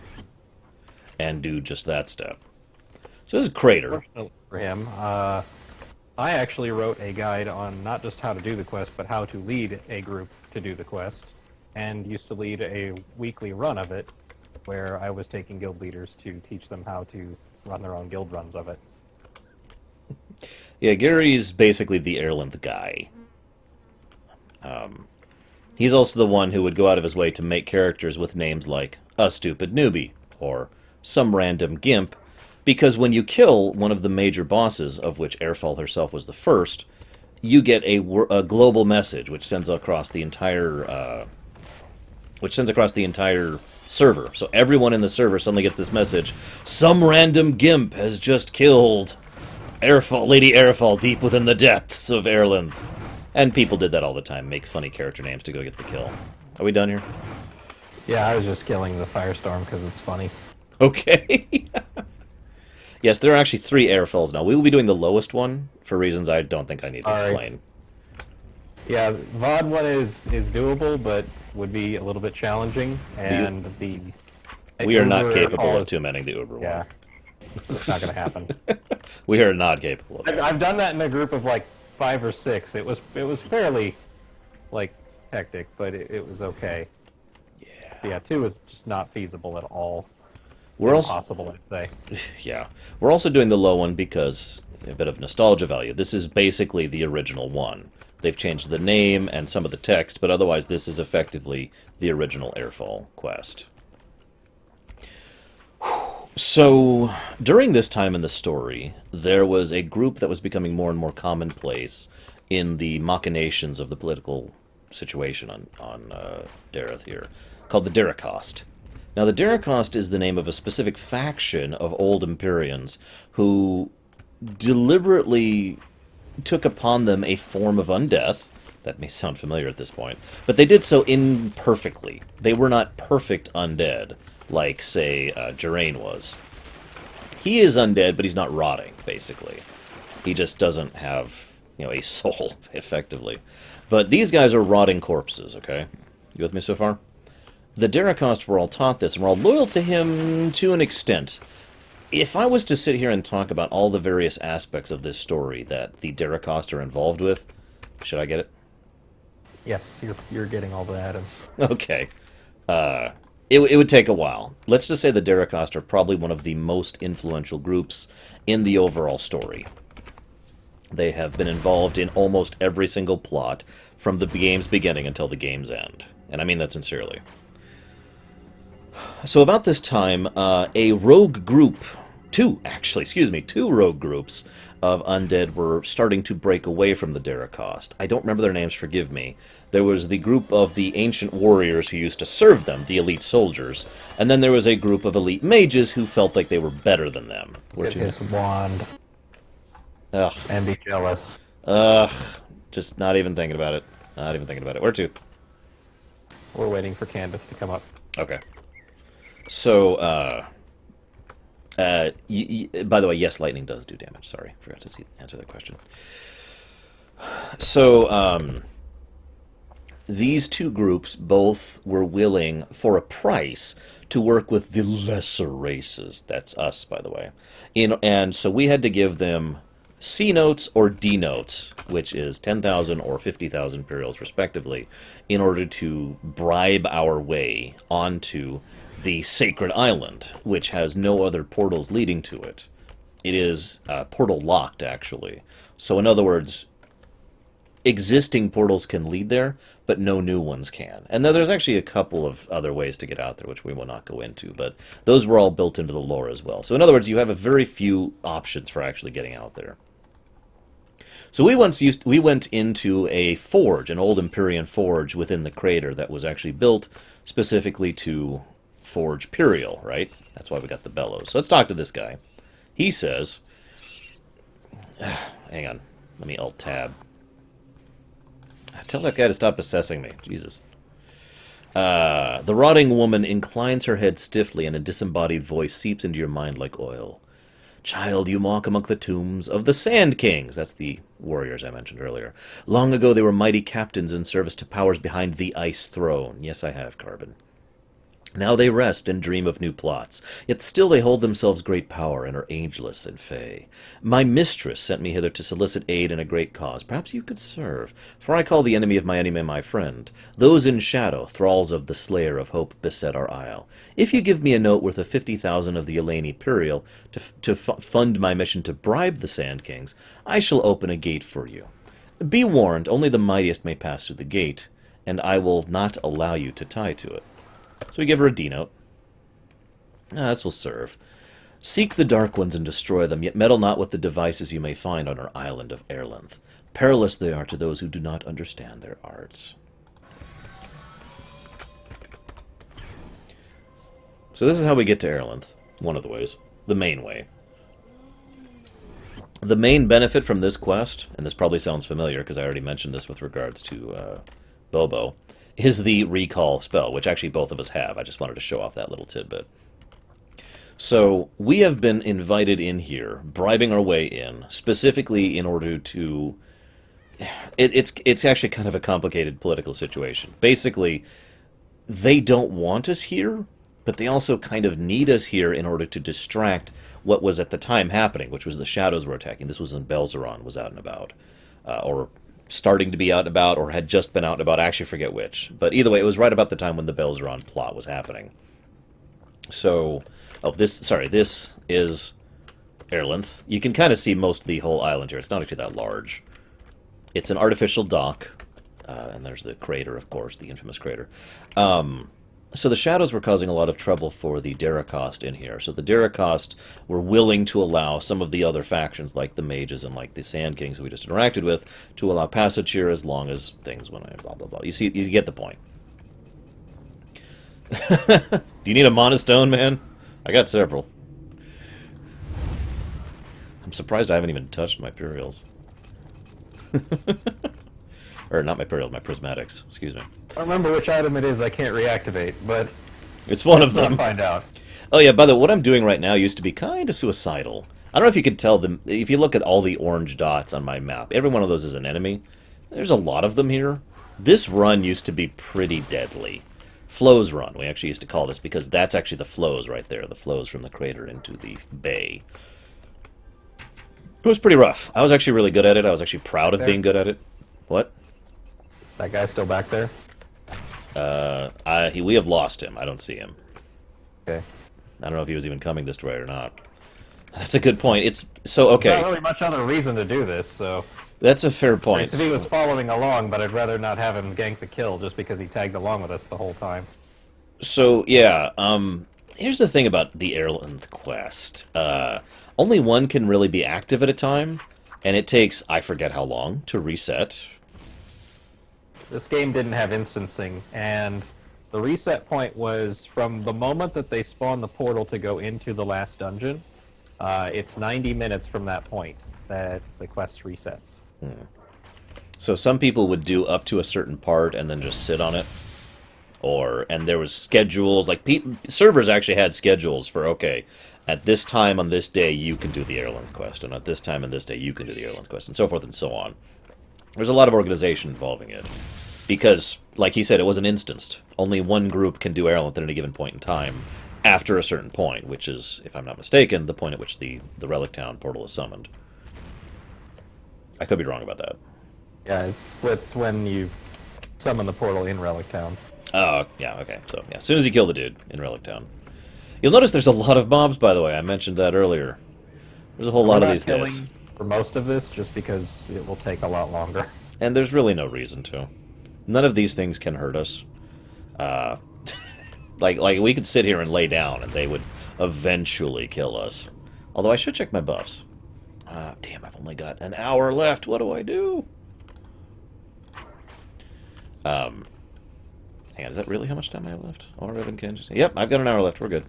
and do just that step. So this is Crater. For him, I actually wrote a guide on not just how to do the quest, but how to lead a group to do the quest, and used to lead a weekly run of it, where I was taking guild leaders to teach them how to run their own guild runs of it. Yeah, Gary's basically the airlin guy. He's also the one who would go out of his way to make characters with names like a stupid newbie, or some random gimp, because when you kill one of the major bosses, of which Airfall herself was the first, you get a global message which sends across the entire server. So everyone in the server suddenly gets this message: some random gimp has just killed Lady Airfall deep within the depths of airlin. And people did that all the time, make funny character names to go get the kill. Are we done here? Yeah, I was just killing the Firestorm because it's funny. Okay. Yes, there are actually 3 Airfalls now. We will be doing the lowest one for reasons I don't think I need to explain. Yeah, VOD one is doable, but would be a little bit challenging, and we are not capable of two-manning the Uber one. Yeah, it's not going to happen. We are not capable of it. I've done that in a group of like 5 or 6. It was fairly like hectic, but it was okay. Yeah. But yeah, 2 is just not feasible at all. We're impossible, I'd say. Yeah. We're also doing the low one because a bit of nostalgia value. This is basically the original one. They've changed the name and some of the text, but otherwise this is effectively the original Airfall quest. So, during this time in the story, there was a group that was becoming more and more commonplace in the machinations of the political situation on Dareth here, called the Daracost. Now, the Daracost is the name of a specific faction of old Empyreans who deliberately took upon them a form of undeath. That may sound familiar at this point, but they did so imperfectly. They were not perfect undead, like, say, Geraint was. He is undead, but he's not rotting, basically. He just doesn't have a soul, effectively. But these guys are rotting corpses, okay? You with me so far? The Daracost were all taught this, and were all loyal to him to an extent. If I was to sit here and talk about all the various aspects of this story that the Daracost are involved with, should I get it? Yes, you're getting all the atoms. Okay. It would take a while. Let's just say the Daracost are probably one of the most influential groups in the overall story. They have been involved in almost every single plot from the game's beginning until the game's end. And I mean that sincerely. So about this time, a rogue group, two rogue groups of undead were starting to break away from the Daracost. I don't remember their names, forgive me. There was the group of the ancient warriors who used to serve them, the elite soldiers, and then there was a group of elite mages who felt like they were better than them. Get his wand. Ugh. And be jealous. Ugh. Just not even thinking about it. Not even thinking about it. Where to? We're waiting for Candace to come up. Okay. So, by the way, yes, lightning does do damage. Sorry, forgot to answer that question. So, these two groups both were willing, for a price, to work with the lesser races. That's us, by the way. And so we had to give them C notes or D notes, which is 10,000 or 50,000 imperials, respectively, in order to bribe our way onto the Sacred Island, which has no other portals leading to it. It is portal locked, actually. So in other words, existing portals can lead there, but no new ones can. And now there's actually a couple of other ways to get out there, which we will not go into, but those were all built into the lore as well. So in other words, you have a very few options for actually getting out there. So we went into a forge, an old Empyrean forge within the crater that was actually built specifically to forge Pyrial, right? That's why we got the bellows. So let's talk to this guy. He says, hang on, let me alt-tab. Tell that guy to stop assessing me. Jesus. The rotting woman inclines her head stiffly, and a disembodied voice seeps into your mind like oil. Child, you walk among the tombs of the Sand Kings. That's the warriors I mentioned earlier. Long ago they were mighty captains in service to powers behind the Ice Throne. Yes, I have, Carbon. Now they rest and dream of new plots, yet still they hold themselves great power and are ageless and fey. My mistress sent me hither to solicit aid in a great cause. Perhaps you could serve, for I call the enemy of my enemy my friend. Those in shadow, thralls of the Slayer of Hope, beset our isle. If you give me a note worth of 50,000 of the Elaine Imperial to fund my mission to bribe the Sand Kings, I shall open a gate for you. Be warned, only the mightiest may pass through the gate, and I will not allow you to tie to it. So we give her a D-note. This will serve. Seek the Dark Ones and destroy them, yet meddle not with the devices you may find on our island of airlin. Perilous they are to those who do not understand their arts. So this is how we get to airlin. One of the ways. The main way. The main benefit from this quest, and this probably sounds familiar because I already mentioned this with regards to Bobo, is the recall spell, which actually both of us have. I just wanted to show off that little tidbit. So, we have been invited in here, bribing our way in, specifically in order to... It's actually kind of a complicated political situation. Basically, they don't want us here, but they also kind of need us here in order to distract what was at the time happening, which was the shadows were attacking. This was when Belzeron was out and about. Or starting to be out and about, or had just been out and about. I actually forget which. But either way, it was right about the time when the Belzeron plot was happening. So, this is airlin. You can kind of see most of the whole island here. It's not actually that large. It's an artificial dock, and there's the crater, of course, the infamous crater. So the shadows were causing a lot of trouble for the Daracost in here. So the Daracost were willing to allow some of the other factions, like the mages and like the Sand Kings who we just interacted with, to allow passage here as long as things went blah blah blah. You see, you get the point. Do you need a monostone, man? I got several. I'm surprised I haven't even touched my Purials. Or not my Purials, my Prismatics. Excuse me. I don't remember which item it is I can't reactivate, but it's one of them. Find out. Oh yeah, by the way, what I'm doing right now used to be kind of suicidal. I don't know if you could tell them. If you look at all the orange dots on my map, every one of those is an enemy. There's a lot of them here. This run used to be pretty deadly. Flows run, we actually used to call this, because that's actually the flows right there. The flows from the crater into the bay. It was pretty rough. I was actually really good at it. I was actually proud of being good at it. What? Is that guy still back there? We have lost him. I don't see him. Okay. I don't know if he was even coming this way or not. That's a good point. It's so okay. There's not really much other reason to do this, so... That's a fair point. If he was following along, but I'd rather not have him gank the kill just because he tagged along with us the whole time. So, yeah, here's the thing about the airlin quest. Only one can really be active at a time, and it takes, I forget how long, to reset. This game didn't have instancing, and the reset point was from the moment that they spawn the portal to go into the last dungeon. It's 90 minutes from that point that the quest resets. So some people would do up to a certain part and then just sit on it. And there was schedules, like servers actually had schedules for, okay, at this time on this day you can do the airlin quest, and at this time on this day you can do the airlin quest, and so forth and so on. There's a lot of organization involving it. Because, like he said, it wasn't instanced. Only one group can do airlin at any given point in time after a certain point, which is, if I'm not mistaken, the point at which the Relic Town portal is summoned. I could be wrong about that. Yeah, it's when you summon the portal in Relic Town. Oh, yeah, okay. So, yeah, as soon as you kill the dude in Relic Town. You'll notice there's a lot of mobs, by the way. I mentioned that earlier. There's a whole lot of these guys. For most of this, just because it will take a lot longer. And there's really no reason to. None of these things can hurt us. Like we could sit here and lay down, and they would eventually kill us. Although I should check my buffs. Damn, I've only got an hour left. What do I do? Hang on, is that really how much time I have left? Yep, I've got an hour left. We're good.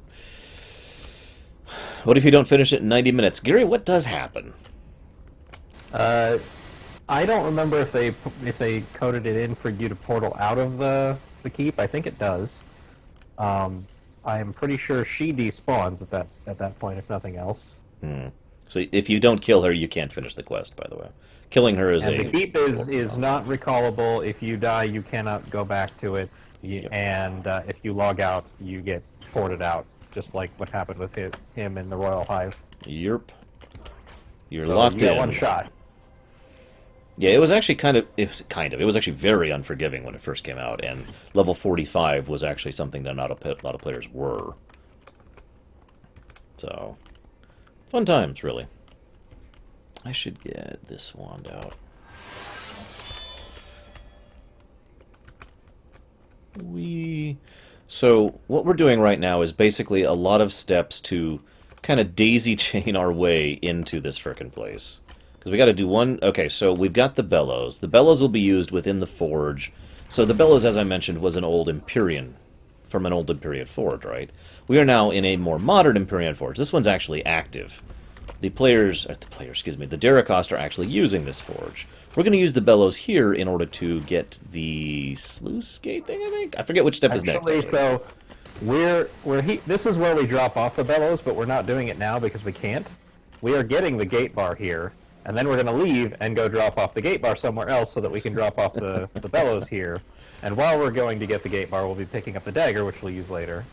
What if you don't finish it in 90 minutes? Gary, what does happen? I don't remember if they coded it in for you to portal out of the keep. I think it does. I'm pretty sure she despawns at that point, if nothing else. So if you don't kill her, you can't finish the quest, by the way. Killing her is the keep is not recallable. If you die, you cannot go back to it. And if you log out, you get ported out, just like what happened with him in the Royal Hive. Yerp. You're locked in. You get one shot. Yeah, it was actually it was actually very unforgiving when it first came out, and level 45 was actually something that not a lot of players were. So, fun times, really. I should get this wand out. So, what we're doing right now is basically a lot of steps to kind of daisy chain our way into this frickin' place. Because we got to do one... Okay, so we've got the bellows. The bellows will be used within the forge. So the bellows, as I mentioned, was an old Empyrean, from an old Empyrean forge, right? We are now in a more modern Empyrean forge. This one's actually active. The Deracost are actually using this forge. We're going to use the bellows here in order to get the sluice gate thing, I think? I forget which step is next. Actually, so this is where we drop off the bellows, but we're not doing it now because we can't. We are getting the gate bar here, and then we're going to leave and go drop off the gate bar somewhere else so that we can drop off the bellows here. And while we're going to get the gate bar, we'll be picking up the dagger, which we'll use later.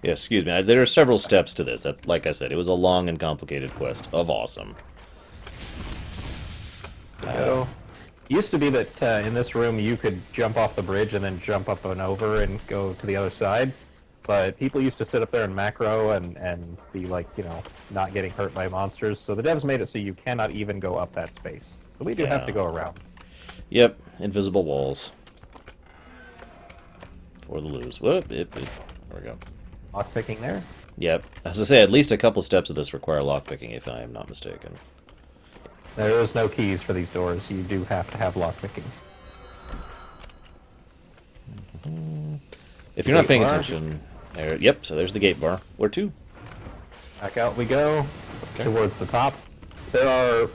Yeah, excuse me. There are several steps to this. That's, like I said, it was a long and complicated quest of awesome. Used to be that in this room you could jump off the bridge and then jump up and over and go to the other side. But people used to sit up there and macro and be like, not getting hurt by monsters. So the devs made it so you cannot even go up that space. So we do have to go around. Yep, invisible walls. For the lose. Whoop, there we go. Lockpicking there? Yep. As I say, at least a couple steps of this require lockpicking, if I am not mistaken. There is no keys for these doors. You do have to have lockpicking. If you're not paying attention... Yep, so there's the gate bar. Where to? Back out we go, towards the top. There are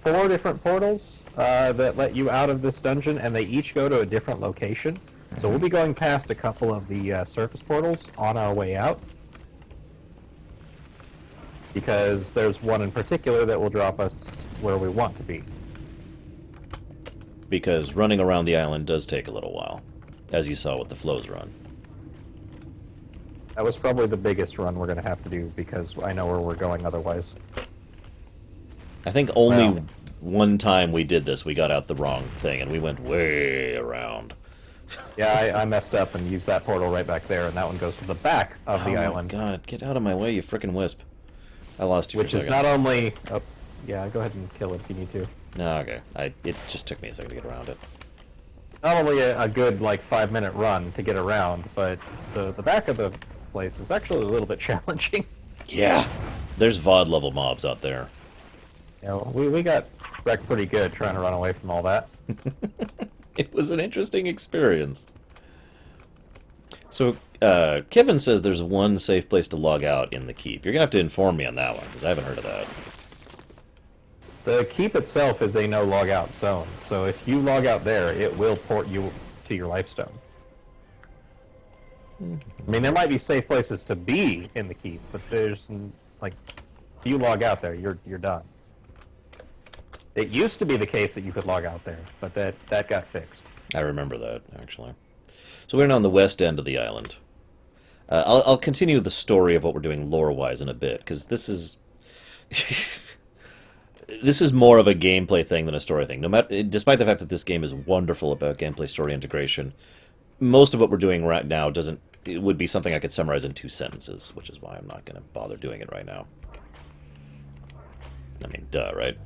4 different portals that let you out of this dungeon, and they each go to a different location. So we'll be going past a couple of the surface portals on our way out. because there's one in particular that will drop us where we want to be. Because running around the island does take a little while, as you saw with the flows run. That was probably the biggest run we're going to have to do, because I know where we're going otherwise. I think only one time we did this, we got out the wrong thing, and we went way around. Yeah, I messed up and used that portal right back there, and that one goes to the back of the island. Oh my god, get out of my way, you frickin' wisp. I lost you Which for a is second. not only... Oh, yeah, go ahead and kill it if you need to. No, okay. It just took me a second to get around it. Not only a good, like, 5-minute run to get around, but the back of the place is actually a little bit challenging. Yeah, there's VOD level mobs out there. You know, we got wrecked pretty good trying to run away from all that. It was an interesting experience. So, Kevin says there's one safe place to log out in the keep. You're going to have to inform me on that one, because I haven't heard of that. The keep itself is a no log out zone, so if you log out there, it will port you to your lifestone. I mean, there might be safe places to be in the keep, but there's, like, if you log out there, you're done. It used to be the case that you could log out there, but that got fixed. I remember that, actually. So we're now on the west end of the island. I'll continue the story of what we're doing lore-wise in a bit, because this is... this is more of a gameplay thing than a story thing. Despite the fact that this game is wonderful about gameplay-story integration, most of what we're doing right now it would be something I could summarize in 2 sentences, which is why I'm not going to bother doing it right now. I mean, duh, right?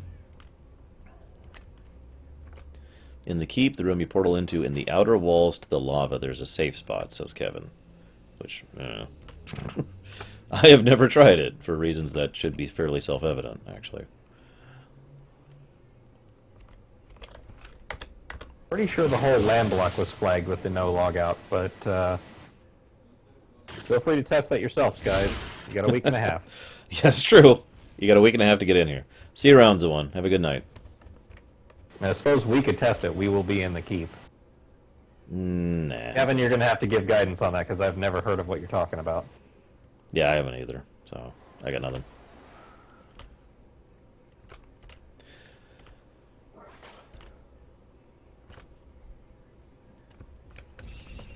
In the keep, the room you portal into, in the outer walls to the lava, there's a safe spot, says Kevin. Which, I have never tried it, for reasons that should be fairly self-evident, actually. Pretty sure the whole land block was flagged with the no log out, but feel free to test that yourselves, guys. You got a week and a half. Yeah, it's true. You got a week and a half to get in here. See you around, Zawan. Have a good night. I suppose we could test it. We will be in the keep. Nah. Kevin, you're going to have to give guidance on that, because I've never heard of what you're talking about. Yeah, I haven't either, so I got nothing.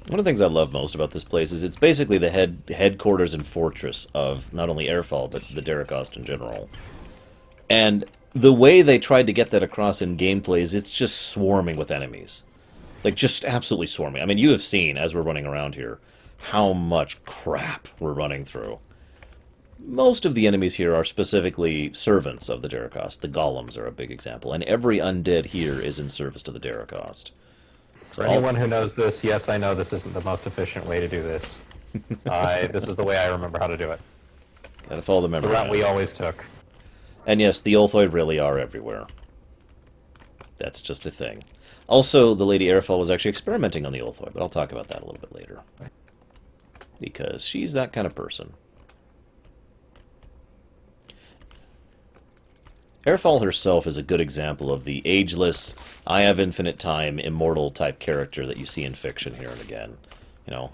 One of the things I love most about this place is it's basically the headquarters and fortress of not only Airfall, but the Daracost in general. And the way they tried to get that across in gameplay is it's just swarming with enemies. Like, just absolutely swarming. I mean, you have seen, as we're running around here, how much crap we're running through. Most of the enemies here are specifically servants of the Daracost. The golems are a big example, and every undead here is in service to the Daracost. For anyone who knows this, yes, I know this isn't the most efficient way to do this. This is the way I remember how to do it. Gotta follow the memory. The route we always took. And yes, the Ulthoid really are everywhere. That's just a thing. Also, the Lady Airfall was actually experimenting on the Ulthoid, but I'll talk about that a little bit later. Because she's that kind of person. Airfall herself is a good example of the ageless, I have infinite time, immortal type character that you see in fiction here and again. You know,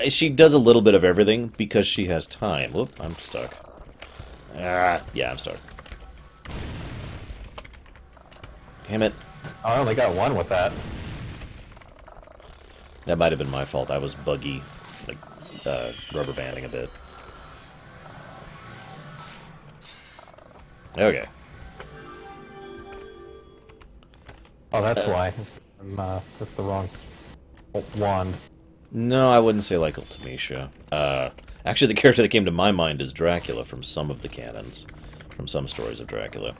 she does a little bit of everything because she has time. Whoop, I'm stuck. Yeah, I'm stuck. Damn it. I only got one with that. That might have been my fault. I was buggy, like, rubber banding a bit. Okay. Oh, that's why. That's the wrong wand. No, I wouldn't say like Ultimecia. Actually, the character that came to my mind is Dracula from some of the canons. From some stories of Dracula.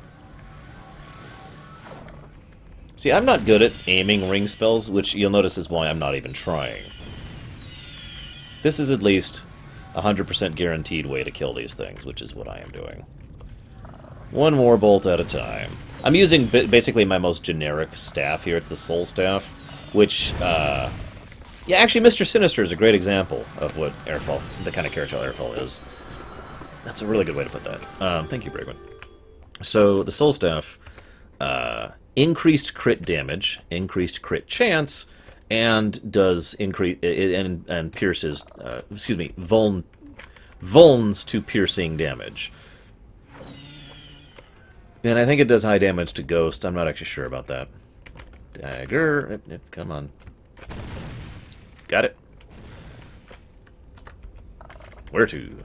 See, I'm not good at aiming ring spells, which you'll notice is why I'm not even trying. This is at least 100% guaranteed way to kill these things, which is what I am doing. One more bolt at a time. I'm using basically my most generic staff here. It's the Soul Staff, which, yeah, actually Mr. Sinister is a great example of what Airfall, the kind of character Airfall is. That's a really good way to put that. Thank you, Brigman. So, the Soul Staff, increased crit damage, increased crit chance, and does increase, and pierces, vulns to piercing damage. And I think it does high damage to ghosts. I'm not actually sure about that. Dagger. Come on. Got it. Where to?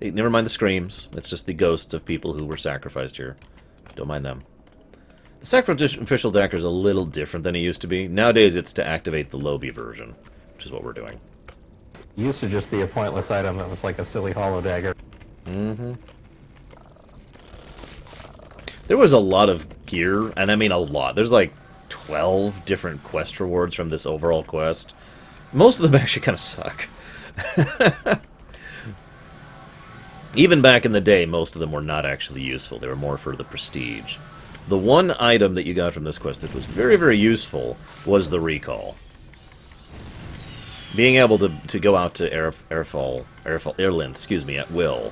Hey, never mind the screams. It's just the ghosts of people who were sacrificed here. Don't mind them. The sacrificial dagger is a little different than it used to be. Nowadays, it's to activate the Lobi version, which is what we're doing. It used to just be a pointless item that was like a silly hollow dagger. Mm-hmm. There was a lot of gear, and I mean a lot. There's like 12 different quest rewards from this overall quest. Most of them actually kind of suck. Even back in the day, most of them were not actually useful. They were more for the prestige. The one item that you got from this quest that was very, very useful was the recall. Being able to go out to airlin, excuse me, at will,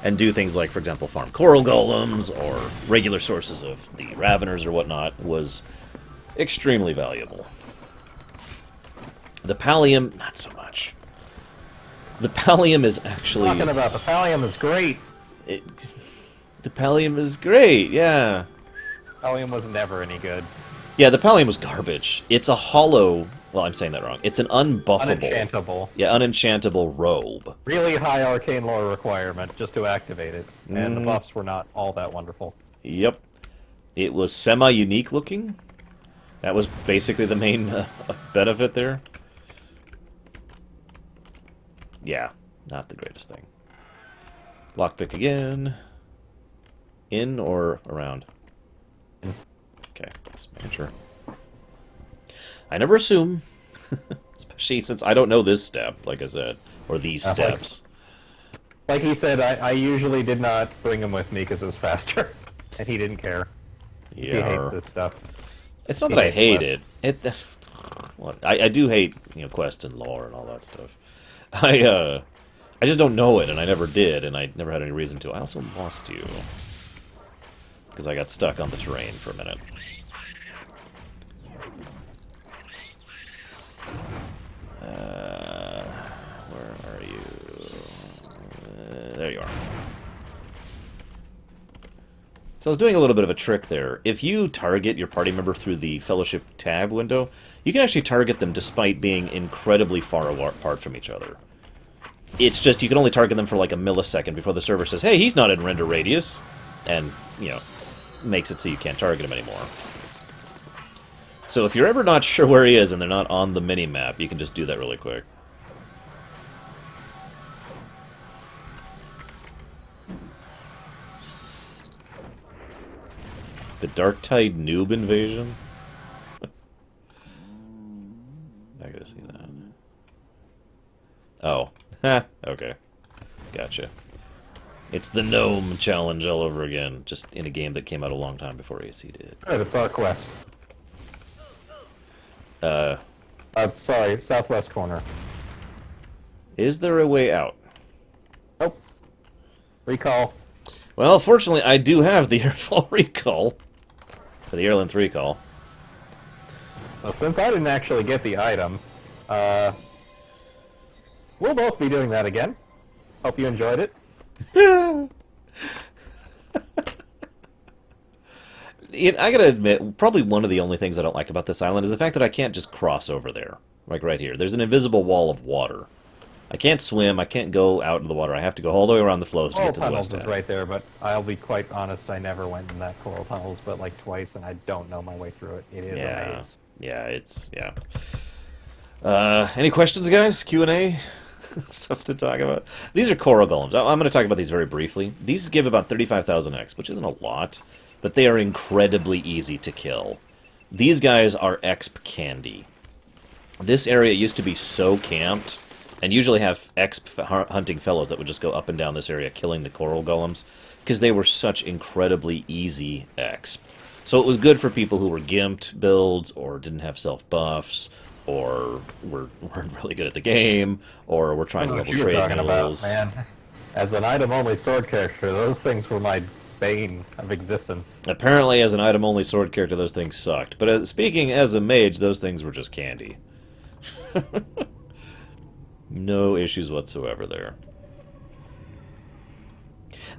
and do things like, for example, farm coral golems or regular sources of the raveners or whatnot was extremely valuable. The pallium, not so much. The pallium is actually... Talking about the pallium is great. The pallium is great, yeah. Pallium was never any good. Yeah, the pallium was garbage. It's a hollow... Well, I'm saying that wrong. It's an unbuffable... Unenchantable. Yeah, unenchantable robe. Really high arcane lore requirement just to activate it. And the buffs were not all that wonderful. Yep. It was semi-unique looking. That was basically the main benefit there. Yeah, not the greatest thing. Lockpick again. In or around? Okay, just making sure. I never assume. Especially since I don't know this step, like I said. Or these steps. Like he said, I usually did not bring him with me because it was faster. And he didn't care. Yeah. He hates this stuff. It's not that I hate it. I do hate, quest and lore and all that stuff. I just don't know it, and I never did, and I never had any reason to. I also lost you. Because I got stuck on the terrain for a minute. Where are you? There you are. So I was doing a little bit of a trick there. If you target your party member through the Fellowship tab window, you can actually target them despite being incredibly far apart from each other. It's just you can only target them for like a millisecond before the server says, hey, he's not in render radius, and, makes it so you can't target him anymore. So if you're ever not sure where he is and they're not on the mini-map, you can just do that really quick. The Darktide noob invasion? I gotta see that. Oh. Okay. Gotcha. It's the gnome challenge all over again, just in a game that came out a long time before AC did. Right, it's our quest. Sorry, southwest corner. Is there a way out? Nope. Recall. Well, fortunately, I do have the airfall recall. For the airlin recall. So since I didn't actually get the item, we'll both be doing that again. Hope you enjoyed it. I gotta admit, probably one of the only things I don't like about this island is the fact that I can't just cross over there. Like right here. There's an invisible wall of water. I can't swim, I can't go out into the water. I have to go all the way around the flows to Coral get to the tunnels west is end. right there, but I'll be quite honest, I never went in that coral tunnels but like twice, and I don't know my way through it. It is a maze. Yeah. Any questions, guys? Q&A? Stuff to talk about? These are coral golems. I'm going to talk about these very briefly. These give about 35,000 X, which isn't a lot, but they are incredibly easy to kill. These guys are exp candy. This area used to be so camped, and usually have exp hunting fellows that would just go up and down this area killing the coral golems, because they were such incredibly easy exp. So it was good for people who were gimped builds, or didn't have self-buffs, or weren't really good at the game, or were trying to level trade mules. Man. As an item-only sword character, those things were my bane of existence. Apparently, as an item-only sword character, those things sucked. But speaking as a mage, those things were just candy. No issues whatsoever there.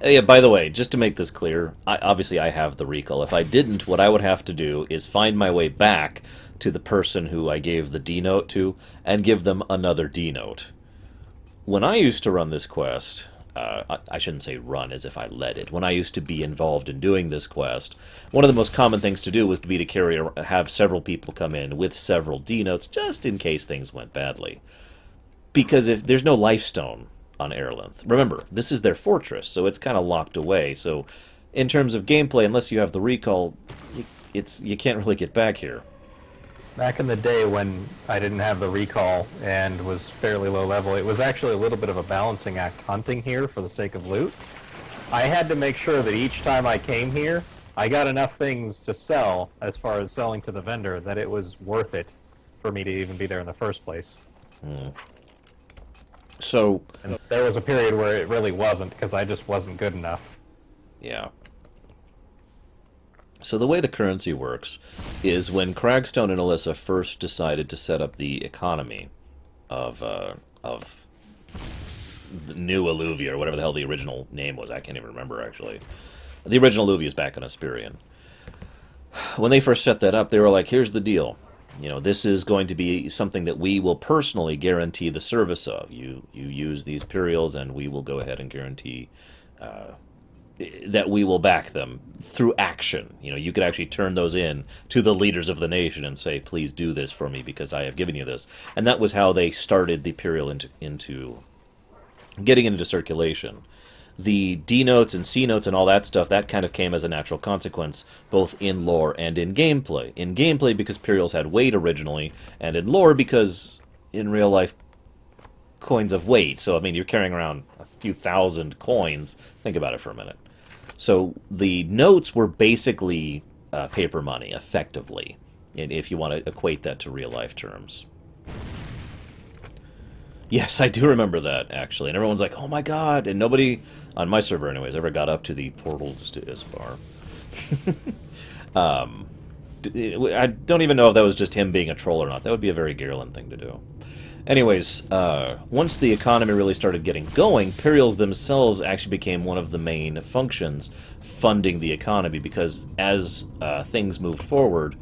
Yeah, by the way, just to make this clear, obviously I have the recall. If I didn't, what I would have to do is find my way back to the person who I gave the D note to and give them another D note. When I used to run this quest, I shouldn't say run as if I led it. When I used to be involved in doing this quest, one of the most common things to do was to be to have several people come in with several D notes just in case things went badly. Because if there's no lifestone on airlin, remember, this is their fortress, so it's kind of locked away. So in terms of gameplay, unless you have the recall, you can't really get back here. Back in the day when I didn't have the recall and was fairly low level, it was actually a little bit of a balancing act hunting here for the sake of loot. I had to make sure that each time I came here, I got enough things to sell, as far as selling to the vendor, that it was worth it for me to even be there in the first place. So, and there was a period where it really wasn't, because I just wasn't good enough. Yeah. So the way the currency works is when Cragstone and Alyssa first decided to set up the economy of the new Alluvia, or whatever the hell the original name was. I can't even remember, actually. The original Alluvia is back in Asheron. When they first set that up, they were like, here's the deal. You know, this is going to be something that we will personally guarantee the service of. You use these Imperials, and we will go ahead and guarantee that we will back them through action. You know, you could actually turn those in to the leaders of the nation and say, please do this for me because I have given you this. And that was how they started the Imperial into getting into circulation. The D notes and C notes and all that stuff, that kind of came as a natural consequence, both in lore and in gameplay. In gameplay because Imperials had weight originally, and in lore because in real life coins have weight. So, I mean, you're carrying around a few thousand coins. Think about it for a minute. So the notes were basically paper money, effectively, if you want to equate that to real-life terms. Yes, I do remember that, actually. And everyone's like, oh my god! And nobody, on my server anyways, ever got up to the portals to Isbar. I don't even know if that was just him being a troll or not. That would be a very Garland thing to do. Anyways, once the economy really started getting going, Imperials themselves actually became one of the main functions funding the economy, because as things moved forward,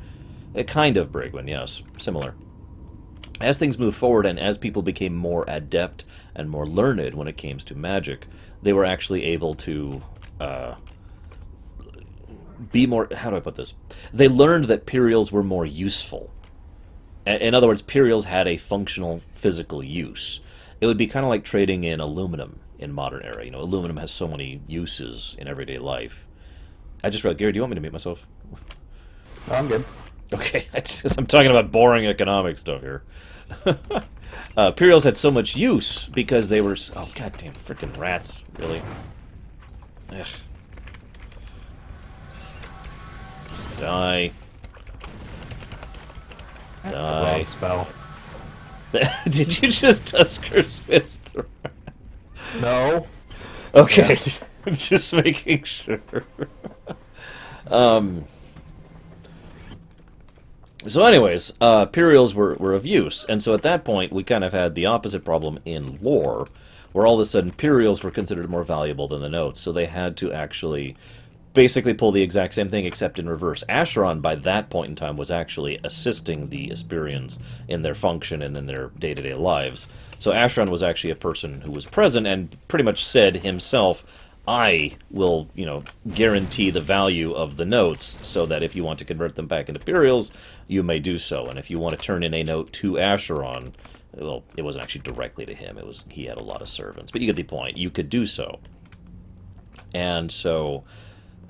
kind of Brigwin, yes, similar. As things moved forward and as people became more adept and more learned when it came to magic, they were actually able to be more... How do I put this? They learned that Imperials were more useful. In other words, Imperials had a functional physical use. It would be kind of like trading in aluminum in modern era. You know, aluminum has so many uses in everyday life. I just realized, Gary, do you want me to mute myself? No, I'm good. Okay, I'm talking about boring economic stuff here. Imperials had so much use because they were... Oh, goddamn freaking rats, really. Ugh. Die. Die. Wrong spell. Did you just Tusker's fist? No. Okay, just making sure. So anyways, Imperials were of use, and so at that point we kind of had the opposite problem in lore, where all of a sudden Imperials were considered more valuable than the notes, so they had to actually basically pull the exact same thing except in reverse. Asheron by that point in time was actually assisting the Asperians in their function and in their day-to-day lives. So Asheron was actually a person who was present and pretty much said himself, I will, you know, guarantee the value of the notes so that if you want to convert them back into Imperials, you may do so. And if you want to turn in a note to Asheron, well, it wasn't actually directly to him. It was, he had a lot of servants. But you get the point. You could do so. And so...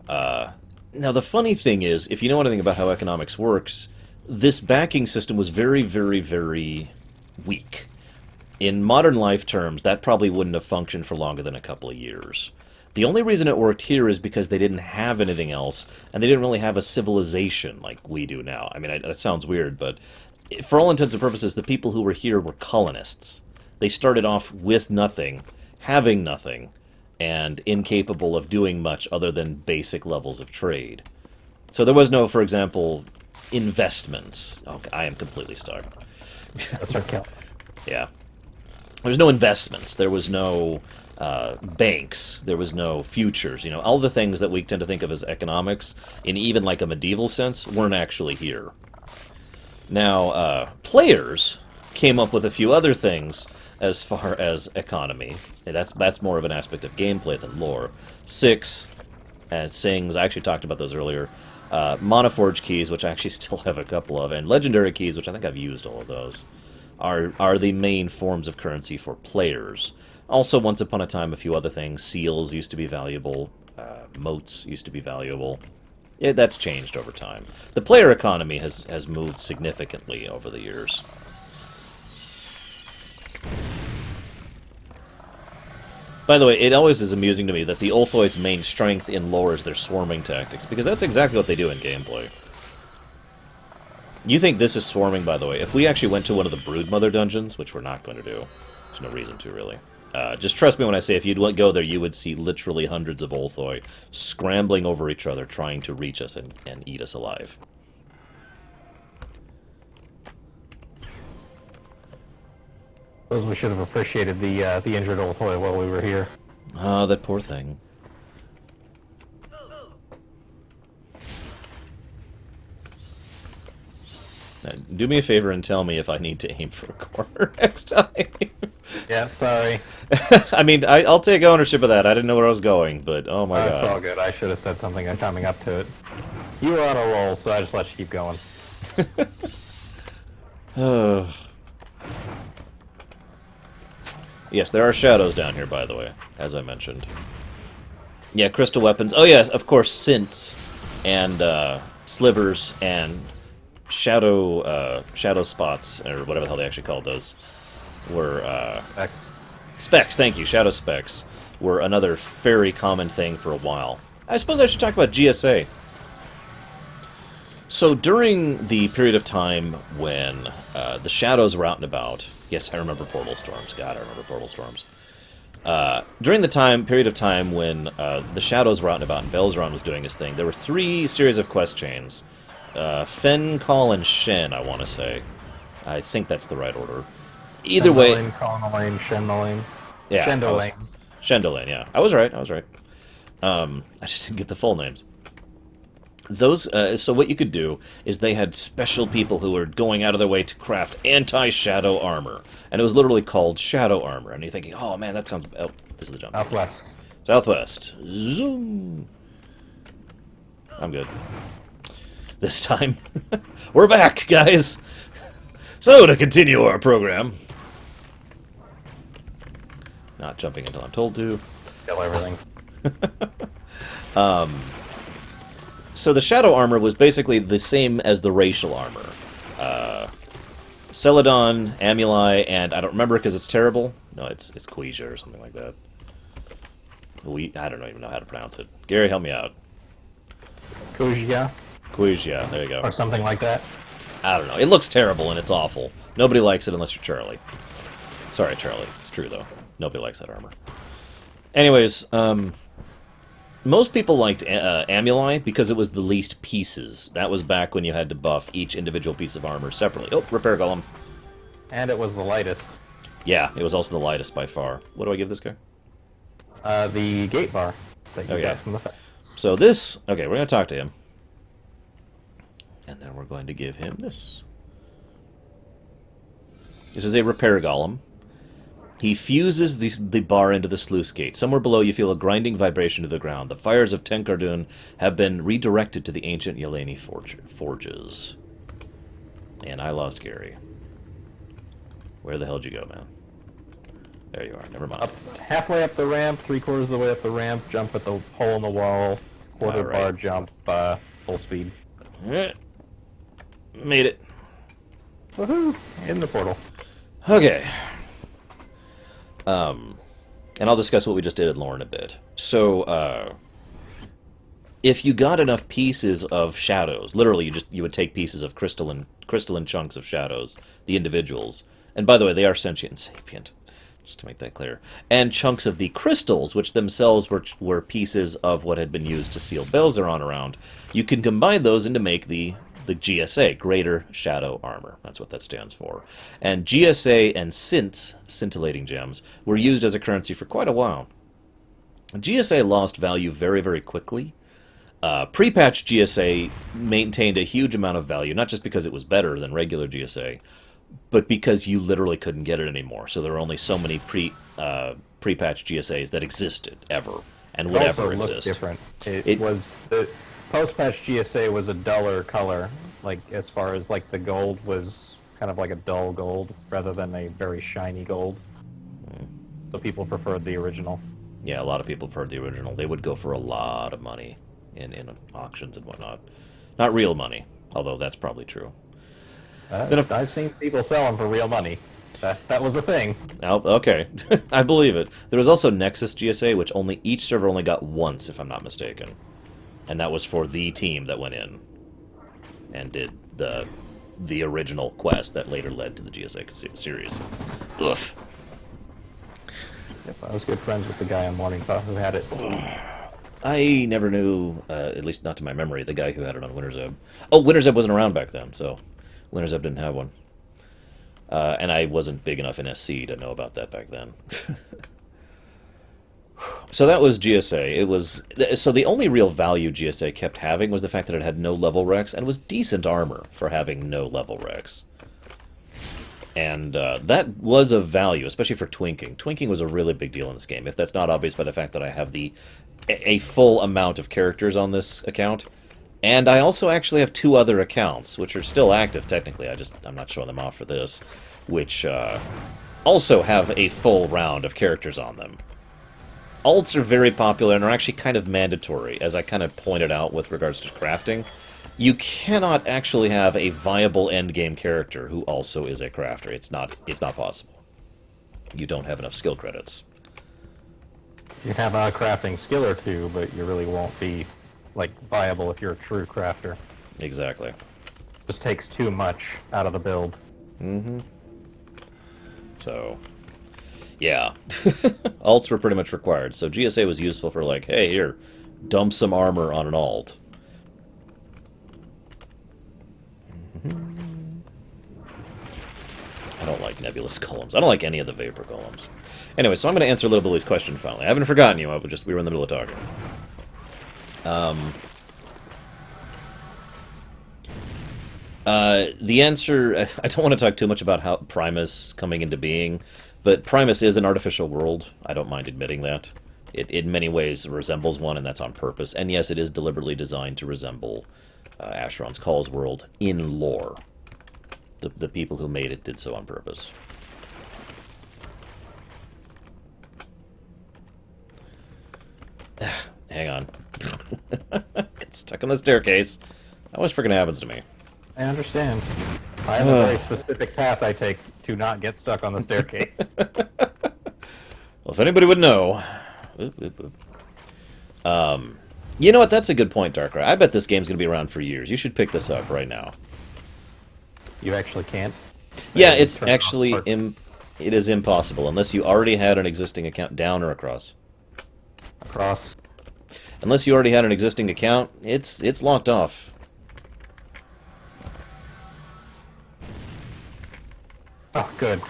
now, the funny thing is, if you know anything about how economics works, this backing system was very, very, very weak. In modern life terms, that probably wouldn't have functioned for longer than a couple of years. The only reason it worked here is because they didn't have anything else, and they didn't really have a civilization like we do now. I mean, that sounds weird, but for all intents and purposes, the people who were here were colonists. They started off with nothing, having nothing, and incapable of doing much other than basic levels of trade. So there was no, for example, investments. Okay, I am completely stuck. That's our kill. Yeah. There's no investments. There was no banks. There was no futures. You know, all the things that we tend to think of as economics, in even like a medieval sense, weren't actually here. Now, players came up with a few other things as far as economy. And that's more of an aspect of gameplay than lore. Six and Sings, I actually talked about those earlier. Monoforge keys, which I actually still have a couple of, and legendary keys, which I think I've used all of those, are the main forms of currency for players. Also, once upon a time, a few other things. Seals used to be valuable. Moats used to be valuable. That's changed over time. The player economy has moved significantly over the years. By the way, it always is amusing to me that the Ulthoid's main strength in lore is their swarming tactics, because that's exactly what they do in gameplay. You think this is swarming, by the way. If we actually went to one of the Broodmother dungeons, which we're not going to do, there's no reason to, really. Just trust me when I say if you'd go there, you would see literally hundreds of Ulthoi scrambling over each other, trying to reach us and eat us alive. Suppose we should have appreciated the injured Ulthoi while we were here. Ah, that poor thing. Do me a favor and tell me if I need to aim for a corner next time. Yeah, sorry. I mean, I'll take ownership of that. I didn't know where I was going, but oh my god. It's all good. I should have said something coming up to it. You were on a roll, so I just let you keep going. Yes, there are shadows down here, by the way, as I mentioned. Yeah, crystal weapons. Oh yes, of course, synths and slivers and shadow spots, or whatever the hell they actually called those, were specs. Thank you. Shadow specs were another very common thing for a while. I suppose I should talk about GSA. So during the period of time when the shadows were out and about, yes, I remember portal storms. God, I remember portal storms. During the period of time when the shadows were out and about and Belzeron was doing his thing, there were 3 series of quest chains. Fen, Call, and Shen, I want to say. I think that's the right order. Either way... Colonelane, Shendelane. Yeah. Shendelane. Shendelane, yeah. I was right. I just didn't get the full names. Those, so what you could do is they had special people who were going out of their way to craft anti-shadow armor. And it was literally called shadow armor. And you're thinking, oh man, that sounds... Oh, this is the jump. Southwest. Southwest. Zoom. I'm good. This time. We're back, guys! So, to continue our program... Not jumping until I'm told to. Kill everything. So the shadow armor was basically the same as the racial armor. Celadon, Amuli, and I don't remember because it's terrible. No, it's Quisia or something like that. I don't even know how to pronounce it. Gary, help me out. Kujia? Quisia, there you go. Or something like that. I don't know. It looks terrible and it's awful. Nobody likes it unless you're Charlie. Sorry, Charlie. It's true, though. Nobody likes that armor. Anyways, most people liked Amuli because it was the least pieces. That was back when you had to buff each individual piece of armor separately. Oh, repair golem. And it was the lightest. Yeah, it was also the lightest by far. What do I give this guy? The gate bar that you got from the fact. So this... Okay, we're going to talk to him. And then we're going to give him this. This is a repair golem. He fuses the bar into the sluice gate. Somewhere below you feel a grinding vibration to the ground. The fires of Tenkardun have been redirected to the ancient Yeleni forges. And I lost Gary. Where the hell did you go, man? There you are. Never mind. Halfway up the ramp, 3/4 of the way up the ramp, jump at the hole in the wall, quarter bar jump, full speed. Alright. Made it. Woohoo! In the portal. Okay. And I'll discuss what we just did in lore in a bit. So, if you got enough pieces of shadows, literally you would take pieces of crystalline chunks of shadows, the individuals, and by the way, they are sentient and sapient, just to make that clear, and chunks of the crystals, which themselves were pieces of what had been used to seal Belzeron around. You can combine those and to make the the GSA, Greater Shadow Armor. That's what that stands for. And GSA and Synths, scintillating gems, were used as a currency for quite a while. GSA lost value very, very quickly. Pre-patch GSA maintained a huge amount of value, not just because it was better than regular GSA, but because you literally couldn't get it anymore. So there were only so many pre-patch GSAs that existed ever and would ever also looked exist. different. It was the post-patch GSA was a duller color, like as far as like the gold was kind of like a dull gold rather than a very shiny gold. So people preferred the original. Yeah, a lot of people preferred the original. They would go for a lot of money in auctions and whatnot. Not real money, although that's probably true. I've seen people sell them for real money. That was a thing. Oh, okay. I believe it. There was also Nexus GSA, which each server only got once, if I'm not mistaken. And that was for the team that went in and did the original quest that later led to the GSA series. Ugh. Yep, I was good friends with the guy on Morning Thought who had it. I never knew, at least not to my memory, the guy who had it on Winter's Ebb. Oh, Winter's Ebb wasn't around back then, so Winter's Ebb didn't have one. And I wasn't big enough in SC to know about that back then. So that was GSA. So the only real value GSA kept having was the fact that it had no level Rex and was decent armor for having no level Rex. And that was of value, especially for twinking. Twinking was a really big deal in this game, if that's not obvious by the fact that I have a full amount of characters on this account. And I also actually have 2 other accounts, which are still active technically, I'm not showing them off for this, which also have a full round of characters on them. Alts are very popular and are actually kind of mandatory, as I kind of pointed out with regards to crafting. You cannot actually have a viable endgame character who also is a crafter. It's not possible. You don't have enough skill credits. You have a crafting skill or 2, but you really won't be like viable if you're a true crafter. Exactly. Just takes too much out of the build. Mm-hmm. So, yeah. Alts were pretty much required. So GSA was useful for like, hey, here, dump some armor on an alt. I don't like nebulous golems. I don't like any of the vapor golems. Anyway, so I'm going to answer Little Billy's question finally. I haven't forgotten you. We were in the middle of talking. The answer... I don't want to talk too much about how Primus coming into being, but Primus is an artificial world. I don't mind admitting that. It in many ways resembles one, and that's on purpose. And yes, it is deliberately designed to resemble Asheron's Call's world in lore. The people who made it did so on purpose. Hang on. Get stuck on the staircase. That always freaking happens to me. I understand. I have a very specific path I take to not get stuck on the staircase. Well, if anybody would know... you know what? That's a good point, Darkrai. I bet this game's going to be around for years. You should pick this up right now. You actually can't? Yeah, it's actually... it is impossible, unless you already had an existing account down or across. Across. Unless you already had an existing account, it's locked off. Oh, good.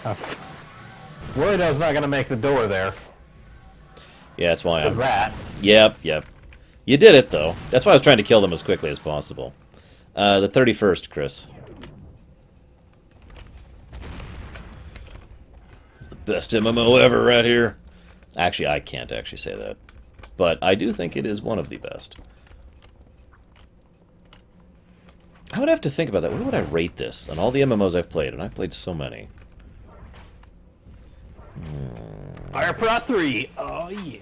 Worried I was not going to make the door there. Yeah, that's why Is that? Yep. You did it, though. That's why I was trying to kill them as quickly as possible. The 31st, Chris. It's the best MMO ever right here. Actually, I can't actually say that. But I do think it is one of the best. I would have to think about that. Where would I rate this on all the MMOs I've played? And I've played so many. Fire Prot 3. Oh, yeah.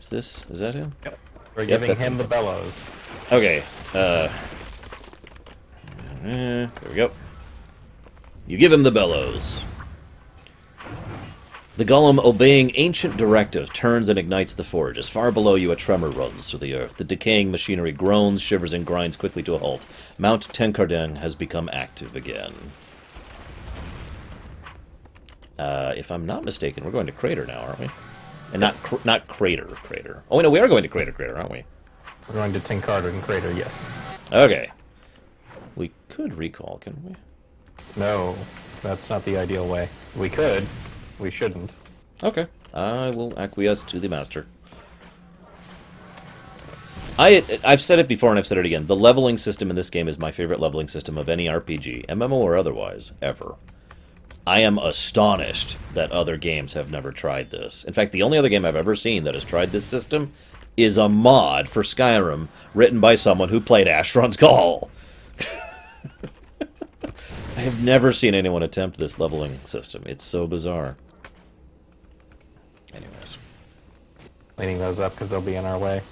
Is that him? Yep. We're Yep, giving that's him him. the bellows. Okay. There we go. You give him the bellows. The golem, obeying ancient directive, turns and ignites the forge. As far below you, a tremor runs through the earth. The decaying machinery groans, shivers, and grinds quickly to a halt. Mount Tenkarden has become active again. If I'm not mistaken, we're going to Crater now, aren't we? And not Crater. Oh, no, we are going to Crater, aren't we? We're going to Tinkarton Crater, yes. Okay. We could recall, couldn't we? No, that's not the ideal way. We could. We shouldn't. Okay. I will acquiesce to the master. I've said it before and I've said it again. The leveling system in this game is my favorite leveling system of any RPG, MMO or otherwise, ever. I am astonished that other games have never tried this. In fact, the only other game I've ever seen that has tried this system is a mod for Skyrim written by someone who played Asheron's Call. I have never seen anyone attempt this leveling system. It's so bizarre. Anyways. Cleaning those up because they'll be in our way.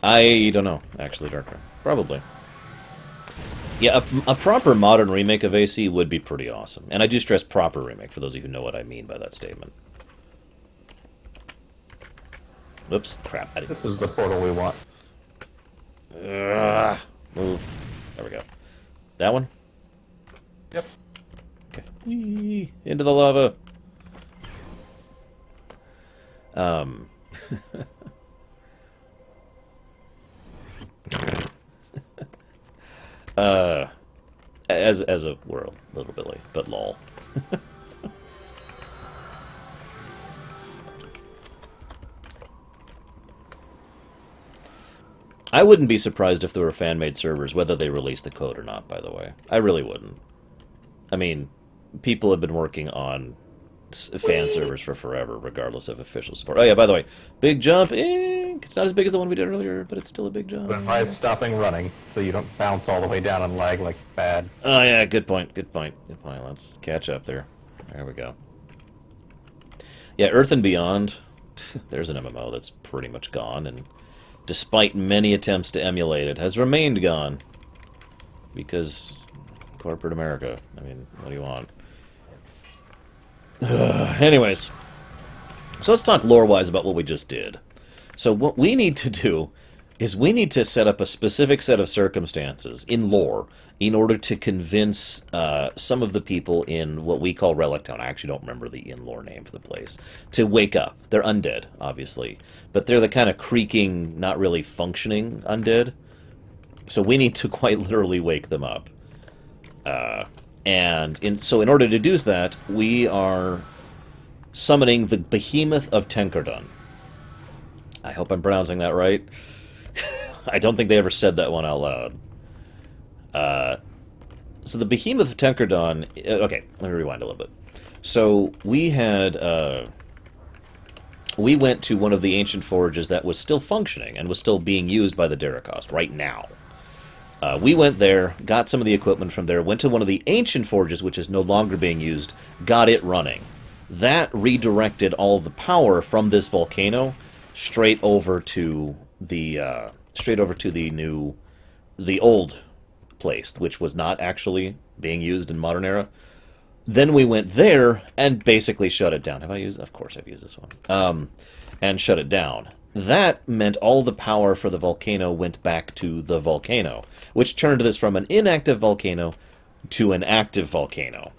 I don't know, actually, Darker. Probably. Yeah, a proper modern remake of AC would be pretty awesome. And I do stress proper remake, for those of you who know what I mean by that statement. Whoops, crap. This is the portal we want. Move. There we go. That one? Yep. Okay. Whee! Into the lava. As a world, little Billy, but lol. I wouldn't be surprised if there were fan-made servers, whether they release the code or not, by the way. I really wouldn't. I mean, people have been working on fan servers for forever, regardless of official support. Oh yeah, by the way, big jump, it's not as big as the one we did earlier, but it's still a big jump. But by stopping running, so you don't bounce all the way down and lag like bad. Oh yeah, good point, good point, good point. Let's catch up there. There we go. Yeah, Earth and Beyond, there's an MMO that's pretty much gone, and despite many attempts to emulate it, has remained gone. Because corporate America, I mean, what do you want? Anyways, so let's talk lore-wise about what we just did. So what we need to do is we need to set up a specific set of circumstances in lore in order to convince some of the people in what we call Relic Town. I actually don't remember the in-lore name for the place. To wake up. They're undead, obviously. But they're the kind of creaking, not really functioning undead. So we need to quite literally wake them up. So in order to do that, we are summoning the Behemoth of Tenkerdun. I hope I'm pronouncing that right. I don't think they ever said that one out loud. So the Behemoth of Tenkerdun... Okay, let me rewind a little bit. So we had... we went to one of the ancient forages that was still functioning and was still being used by the Darakost right now. We went there, got some of the equipment from there, went to one of the ancient forges, which is no longer being used, got it running. That redirected all the power from this volcano straight over to the old place, which was not actually being used in modern era. Then we went there and basically shut it down. Have I used? Of course I've used this one. And shut it down. That meant all the power for the volcano went back to the volcano, which turned this from an inactive volcano to an active volcano.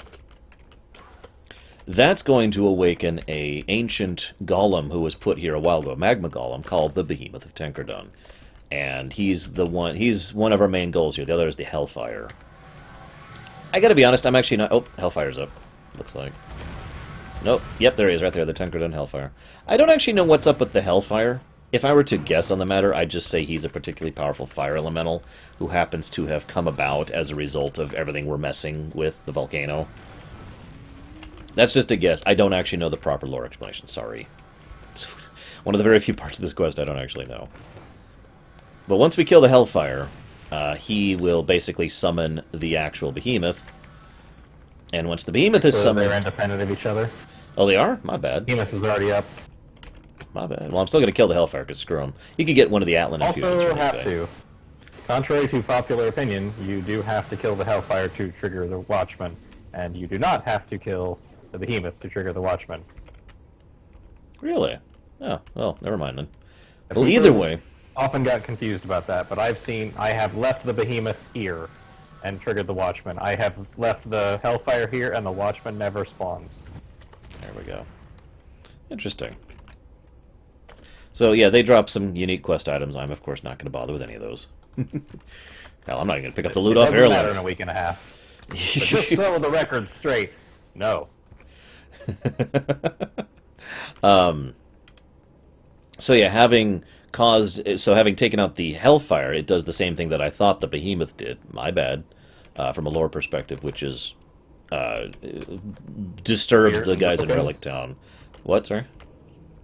That's going to awaken a ancient golem who was put here a while ago, a magma golem, called the Behemoth of Tenkerdun. And he's one of our main goals here. The other is the Hellfire. I gotta be honest, I'm actually not... Oh, Hellfire's up, looks like. Nope, yep, there he is, right there, the Tenkerdun Hellfire. I don't actually know what's up with the Hellfire. If I were to guess on the matter, I'd just say he's a particularly powerful fire elemental who happens to have come about as a result of everything we're messing with the volcano. That's just a guess. I don't actually know the proper lore explanation, sorry. It's one of the very few parts of this quest I don't actually know. But once we kill the Hellfire, he will basically summon the actual Behemoth. And once the Behemoth is summoned... They're independent of each other. Oh, they are? My bad. Behemoth is already up. My bad. Well, I'm still going to kill the Hellfire, because screw him. You could get one of the airlin infusions Also from this have guy. to. Contrary to popular opinion, you do have to kill the Hellfire to trigger the Watchman. And you do not have to kill the Behemoth to trigger the Watchman. Really? Oh, well, never mind then. Well, either way... Often got confused about that, but I have left the Behemoth here and triggered the Watchman. I have left the Hellfire here, and the Watchman never spawns. There we go. Interesting. So yeah, they drop some unique quest items. I'm of course not going to bother with any of those. Hell, I'm not even going to pick up the loot off It doesn't matter airlin. in a week and a half. But just so the record's straight, no. So yeah, having taken out the Hellfire, it does the same thing that I thought the Behemoth did. My bad, from a lore perspective, which is uh, disturbs Weird the and guys in broken. Relic Town. What? Sorry.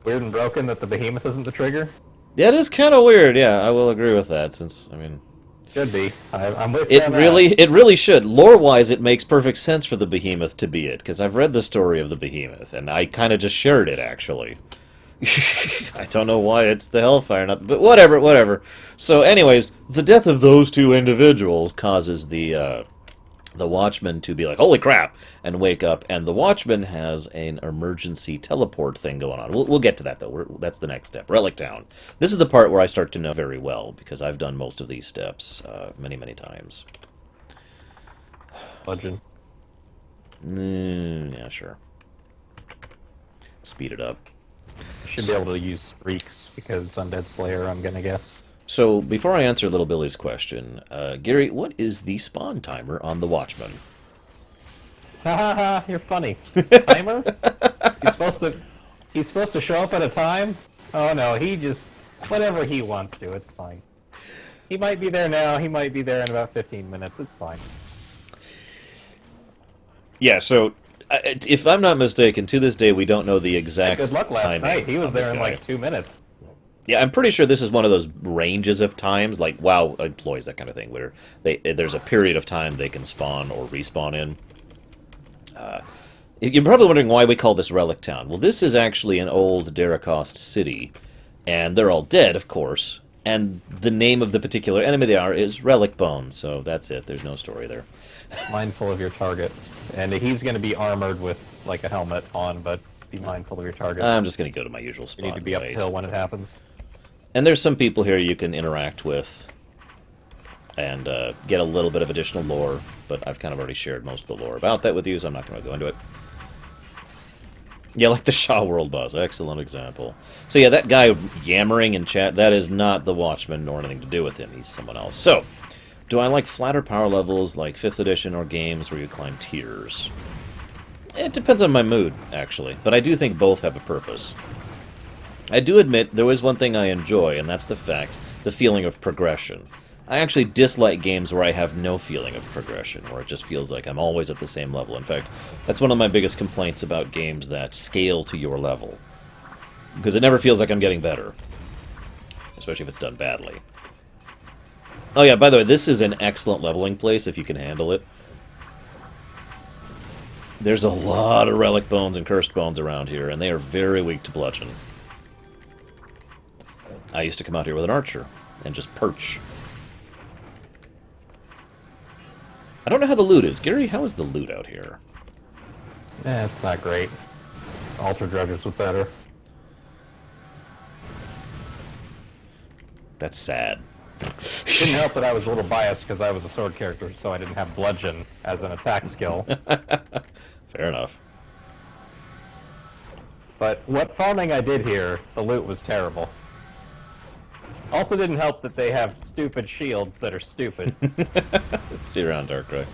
Weird and broken that the behemoth isn't the trigger? Yeah, it is kind of weird. Yeah, I will agree with that. Since I mean, Should be. I'm with you on that. it really should. Lore-wise, it makes perfect sense for the Behemoth to be it, because I've read the story of the Behemoth, and I kind of just shared it, actually. I don't know why it's the Hellfire, but whatever, whatever. So anyways, the death of those two individuals causes the Watchman to be like, holy crap, and wake up, and the Watchman has an emergency teleport thing going on. We'll get to that, though. That's the next step. Relic Town. This is the part where I start to know very well, because I've done most of these steps many, many times. Legend. Yeah, sure. Speed it up. Should be able to use streaks because Undead Slayer, I'm gonna guess. So, before I answer Little Billy's question, Gary, what is the spawn timer on the Watchman? Ha ha ha! You're funny. Timer? He's supposed to show up at a time? Oh no, he just whatever he wants to. It's fine. He might be there now. He might be there in about 15 minutes. It's fine. Yeah, so, if I'm not mistaken, to this day we don't know the exact Good luck last timing night. He was on this there in guy. like 2 minutes. Yeah, I'm pretty sure this is one of those ranges of times, like WoW employs that kind of thing, where there's a period of time they can spawn or respawn in. You're probably wondering why we call this Relic Town. Well, this is actually an old Darakost city, and they're all dead, of course, and the name of the particular enemy they are is Relic Bone, so that's it. There's no story there. Mindful of your target. And he's going to be armored with like a helmet on, but be mindful of your targets. I'm just going to go to my usual spot. You need to be and wait. uphill when it happens. And there's some people here you can interact with and get a little bit of additional lore, but I've kind of already shared most of the lore about that with you, so I'm not going to go into it. Yeah, like the Shaw World boss. Excellent example. So yeah, that guy yammering in chat, that is not the Watchman nor anything to do with him. He's someone else. So, do I like flatter power levels like 5th edition or games where you climb tiers? It depends on my mood, actually, but I do think both have a purpose. I do admit there is one thing I enjoy, and that's the feeling of progression. I actually dislike games where I have no feeling of progression, where it just feels like I'm always at the same level. In fact, that's one of my biggest complaints about games that scale to your level. Because it never feels like I'm getting better. Especially if it's done badly. Oh yeah, by the way, this is an excellent leveling place if you can handle it. There's a lot of relic bones and cursed bones around here, and they are very weak to bludgeon. I used to come out here with an archer and just perch. I don't know how the loot is. Gary, how is the loot out here? It's not great. Altar Dredgers was better. That's sad. Didn't help that I was a little biased because I was a sword character, so I didn't have bludgeon as an attack skill. Fair enough. But what farming I did here, the loot was terrible. Also didn't help that they have stupid shields that are stupid. See you around, Darkrai.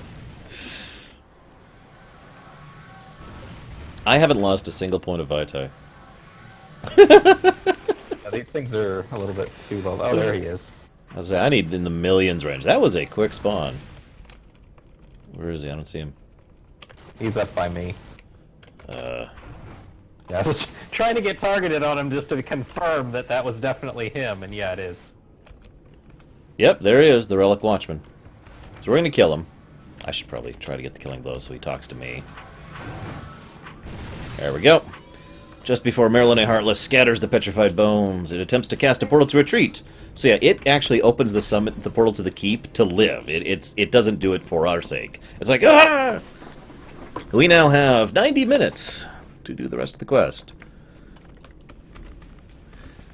I haven't lost a single point of Vitae. Yeah, these things are a little bit too low. Oh, there he is. I need in the millions range. That was a quick spawn. Where is he? I don't see him. He's up by me. Yeah, I was trying to get targeted on him just to confirm that that was definitely him, and yeah, it is. Yep, there he is, the Relic Watchman. So we're going to kill him. I should probably try to get the killing blow so he talks to me. There we go. Just before Marilyn Heartless scatters the petrified bones, it attempts to cast a portal to retreat. So yeah, it actually opens the portal to the keep to live. It doesn't do it for our sake. It's like, ah! We now have 90 minutes to do the rest of the quest.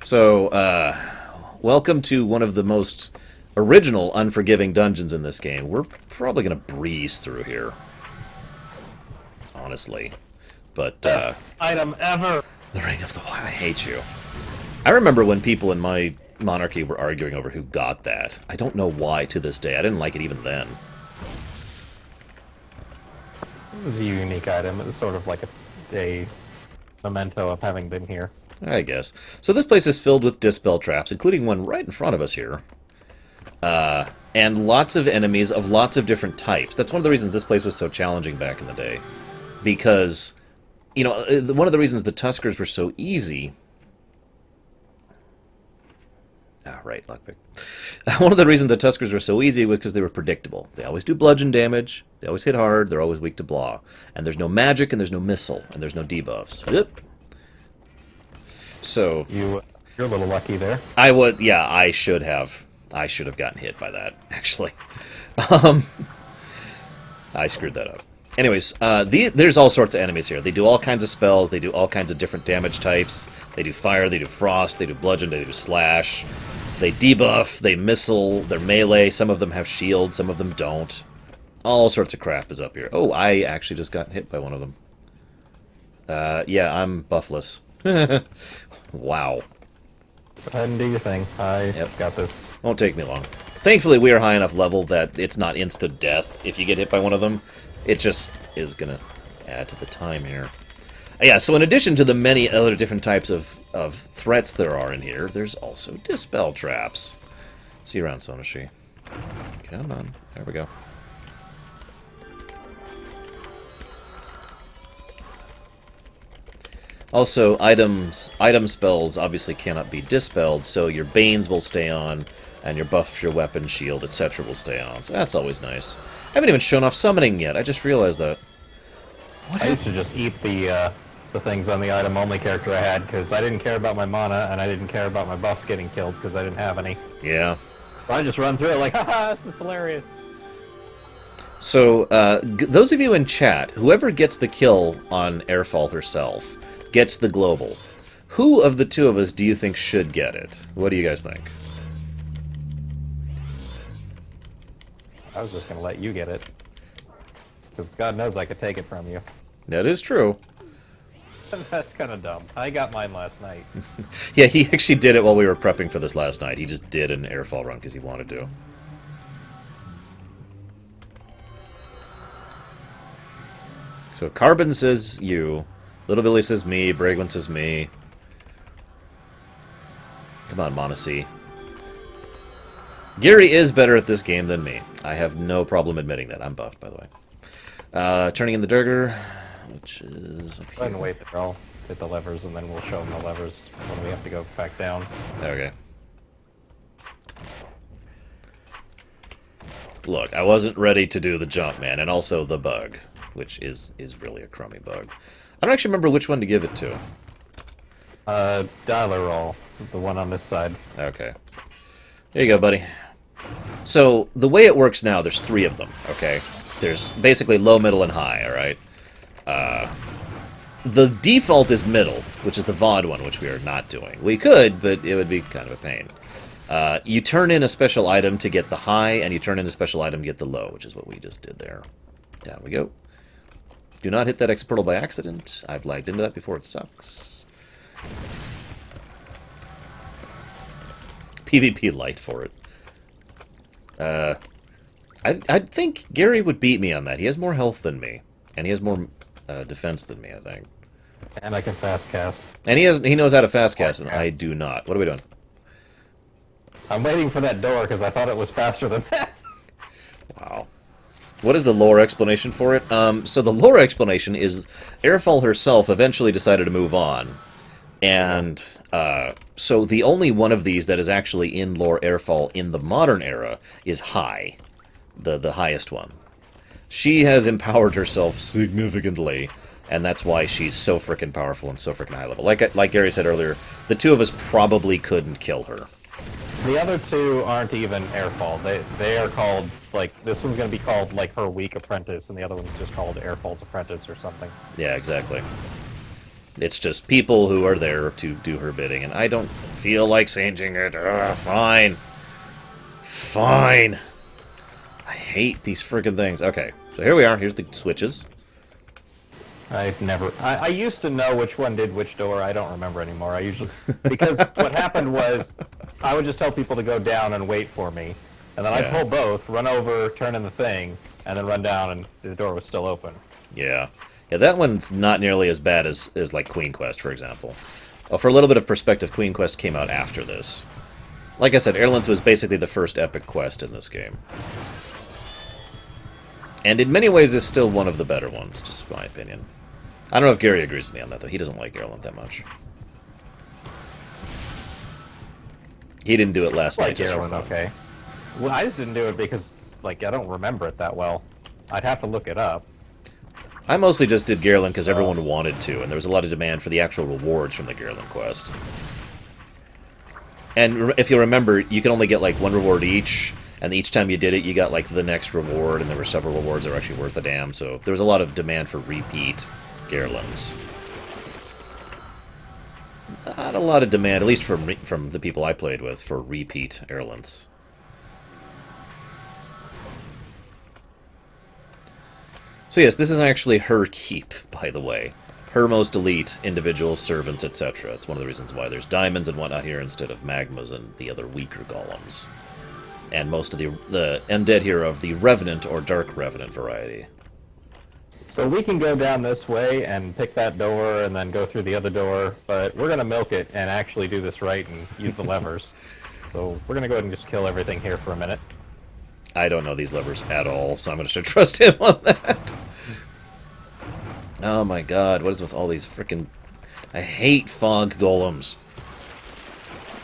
So, welcome to one of the most original unforgiving dungeons in this game. We're probably going to breeze through here. Honestly. But, Best item ever! the Ring of the Wild. I hate you. I remember when people in my monarchy were arguing over who got that. I don't know why to this day. I didn't like it even then. It was a unique item. It was sort of like a memento of having been here. I guess. So this place is filled with dispel traps, including one right in front of us here. And lots of enemies of lots of different types. That's one of the reasons this place was so challenging back in the day. Because, you know, one of the reasons the Tuskers were so easy... Ah, right, lockpick. One of the reasons the Tuskers were so easy was because they were predictable. They always do bludgeon damage, they always hit hard, they're always weak to blah. And there's no magic, and there's no missile, and there's no debuffs. Yep. So... You're a little lucky there. I should have gotten hit by that, actually. I screwed that up. Anyways, there's all sorts of enemies here. They do all kinds of spells, they do all kinds of different damage types. They do fire, they do frost, they do bludgeon, they do slash. They debuff, they missile, they're melee, some of them have shields, some of them don't. All sorts of crap is up here. Oh, I actually just got hit by one of them. Yeah, I'm buffless. Wow. Go ahead and do your thing. Got this. Won't take me long. Thankfully, we are high enough level that it's not instant death if you get hit by one of them. It just is going to add to the time here. Yeah, so in addition to the many other different types of threats there are in here, there's also dispel traps. See you around, Sonoshi. Come on. There we go. Also, item spells obviously cannot be dispelled, so your Banes will stay on, and your buff, your weapon, shield, etc. will stay on. So that's always nice. I haven't even shown off summoning yet. I just realized that. I used to just eat the things on the item-only character I had, because I didn't care about my mana, and I didn't care about my buffs getting killed, because I didn't have any. Yeah. So I just run through it like, haha, this is hilarious. So, those of you in chat, whoever gets the kill on Airfall herself gets the global. Who of the two of us do you think should get it? What do you guys think? I was just going to let you get it. Because God knows I could take it from you. That is true. That's kind of dumb. I got mine last night. Yeah, he actually did it while we were prepping for this last night. He just did an Airfall run because he wanted to. So Carbon says you. Little Billy says me. Bragwin says me. Come on, Monacy. Gary is better at this game than me. I have no problem admitting that. I'm buffed, by the way. Turning in the Durger, which is up Go ahead and wait there. I'll hit the levers, and then we'll show them the levers when we have to go back down. Okay. Look, I wasn't ready to do the jump, man, and also the bug, which is really a crummy bug. I don't actually remember which one to give it to. Dialer roll, the one on this side. Okay. There you go, buddy. So, the way it works now, there's 3 of them, okay? There's basically low, middle, and high, alright? The default is middle, which is the VOD one, which we are not doing. We could, but it would be kind of a pain. You turn in a special item to get the high, and you turn in a special item to get the low, which is what we just did there. Down we go. Do not hit that X portal by accident. I've lagged into that before, it sucks. PvP light for it. I think Gary would beat me on that. He has more health than me, and he has more defense than me, I think. And I can fast cast. And he knows how to fast cast, and I do not. What are we doing? I'm waiting for that door because I thought it was faster than that. Wow. What is the lore explanation for it? So the lore explanation is Airfall herself eventually decided to move on. And so the only one of these that is actually in lore Airfall in the modern era is High, the highest one. She has empowered herself significantly, and that's why she's so frickin' powerful and so frickin' high level. Like Gary said earlier, the two of us probably couldn't kill her. The other two aren't even Airfall. They are called, like, this one's going to be called, like, her weak apprentice, and the other one's just called Airfall's apprentice or something. Yeah, exactly. It's just people who are there to do her bidding, and I don't feel like changing it. Ugh, fine. Fine. I hate these friggin' things. Okay, so here we are. Here's the switches. I used to know which one did which door. I don't remember anymore. I usually because what happened was I would just tell people to go down and wait for me, and then I'd Yeah. pull both, run over, turn in the thing, and then run down, and the door was still open. Yeah. Yeah, that one's not nearly as bad as like Queen Quest, for example. Oh, for a little bit of perspective, Queen Quest came out after this. Like I said, Airlin was basically the first epic quest in this game. And in many ways is still one of the better ones, just my opinion. I don't know if Gary agrees with me on that, though. He doesn't like Airlin that much. He didn't do it last night Like just for Airlin, fun. okay. Well, I just didn't do it because like I don't remember it that well. I'd have to look it up. I mostly just did Garland because everyone wanted to, and there was a lot of demand for the actual rewards from the Garland quest. And if you remember, you can only get like one reward each, and each time you did it, you got like the next reward, and there were several rewards that were actually worth a damn, so there was a lot of demand for repeat Garlands. Not a lot of demand, at least from the people I played with, for repeat Airlins. So yes, this is actually her keep, by the way. Her most elite individuals, servants, etc. It's one of the reasons why there's diamonds and whatnot here instead of magmas and the other weaker golems. And most of the undead here of the Revenant or Dark Revenant variety. So we can go down this way and pick that door and then go through the other door, but we're going to milk it and actually do this right and use the levers. So we're going to go ahead and just kill everything here for a minute. I don't know these levers at all, so I'm going to trust him on that. Oh my god, what is with all these frickin'... I hate fog golems.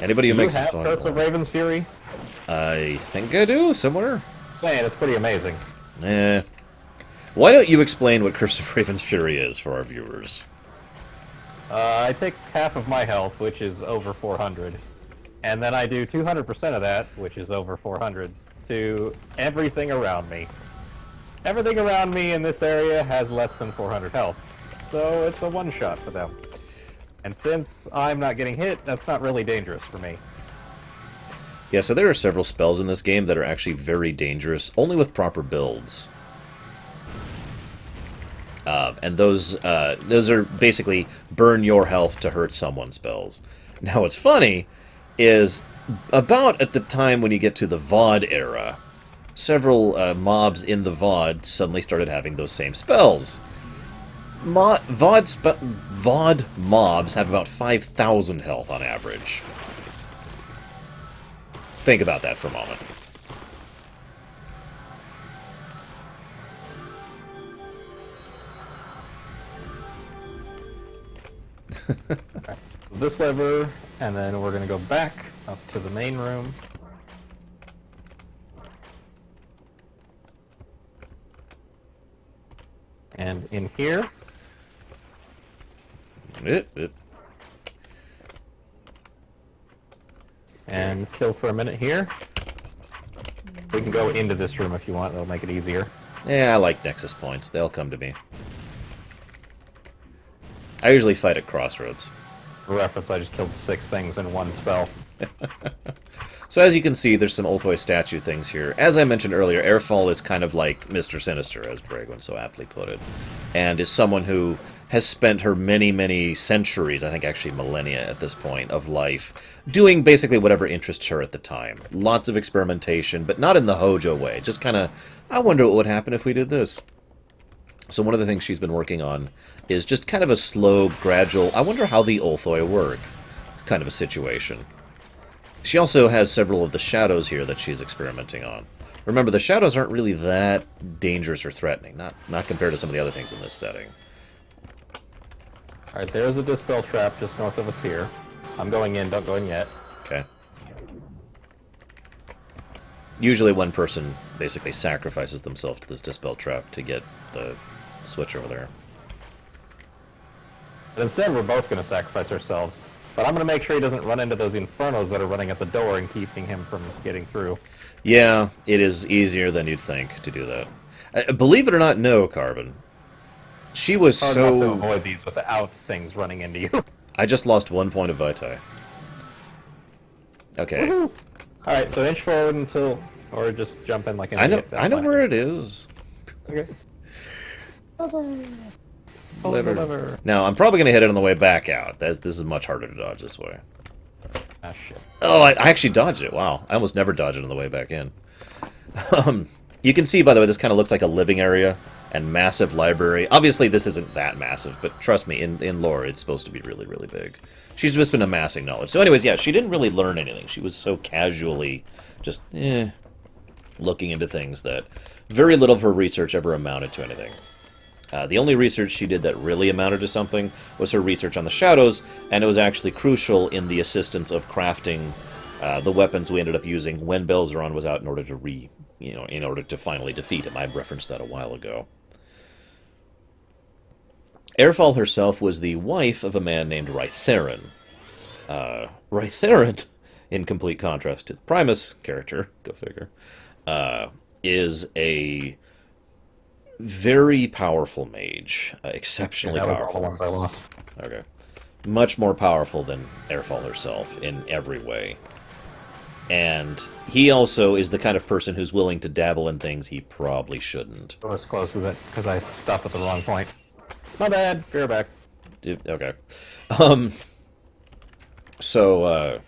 Anybody who makes a have fog Curse of golem. Raven's Fury? I think I do, somewhere. Saying it's pretty amazing. Why don't you explain what Curse of Raven's Fury is for our viewers? I take half of my health, which is over 400, and then I do 200% of that, which is over 400, to everything around me. Everything around me in this area has less than 400 health, so it's a one-shot for them. And since I'm not getting hit, that's not really dangerous for me. Yeah, so there are several spells in this game that are actually very dangerous, only with proper builds. And those are basically burn your health to hurt someone spells. Now, what's funny is about at the time when you get to the VOD era, several mobs in the VOD suddenly started having those same spells. VOD mobs have about 5,000 health on average. Think about that for a moment. Alright, so this lever, and then we're going to go back up to the main room. And in here, and kill for a minute here. We can go into this room if you want, that'll make it easier. Yeah, I like Nexus points. They'll come to me. I usually fight at crossroads. For reference, I just killed 6 things in one spell. So as you can see, there's some Ulthoi statue things here. As I mentioned earlier, Airfall is kind of like Mr. Sinister, as Bregwin so aptly put it, and is someone who has spent her many, many centuries, I think actually millennia at this point, of life, doing basically whatever interests her at the time. Lots of experimentation, but not in the Hojo way. Just kind of, I wonder what would happen if we did this. So one of the things she's been working on is just kind of a slow, gradual, I wonder how the Ulthoi work kind of a situation. She also has several of the shadows here that she's experimenting on. Remember, the shadows aren't really that dangerous or threatening, not compared to some of the other things in this setting. Alright, there's a Dispel Trap just north of us here. I'm going in, don't go in yet. Okay. Usually one person basically sacrifices themselves to this Dispel Trap to get the switch over there. But instead, we're both going to sacrifice ourselves. But I'm going to make sure he doesn't run into those Infernos that are running at the door and keeping him from getting through. Yeah, it is easier than you'd think to do that. Believe it or not, no, Carbon. She was Hard enough to so... avoid these without things running into you. I just lost 1 point of Vitae. Okay. Alright, so inch forward until... Or just jump in like an idiot. I know where it is. Okay. Lever. Now, I'm probably going to hit it on the way back out. This is much harder to dodge this way. Ah, shit. Oh, I actually dodged it. Wow. I almost never dodge it on the way back in. You can see, by the way, this kind of looks like a living area and massive library. Obviously, this isn't that massive, but trust me, in lore, it's supposed to be really, really big. She's just been amassing knowledge. So anyways, yeah, she didn't really learn anything. She was so casually just, looking into things that very little of her research ever amounted to anything. The only research she did that really amounted to something was her research on the shadows, and it was actually crucial in the assistance of crafting the weapons we ended up using when Belzeron was out in order to in order to finally defeat him. I referenced that a while ago. Airfall herself was the wife of a man named Rytherin. Rytherin, in complete contrast to the Primus character, go figure, is a very powerful mage, exceptionally that powerful. was all the ones I lost. Okay. Much more powerful than Airfall herself in every way. And he also is the kind of person who's willing to dabble in things he probably shouldn't. Or as close as it, because I stopped at the wrong point. My bad. Bear back. Okay. So,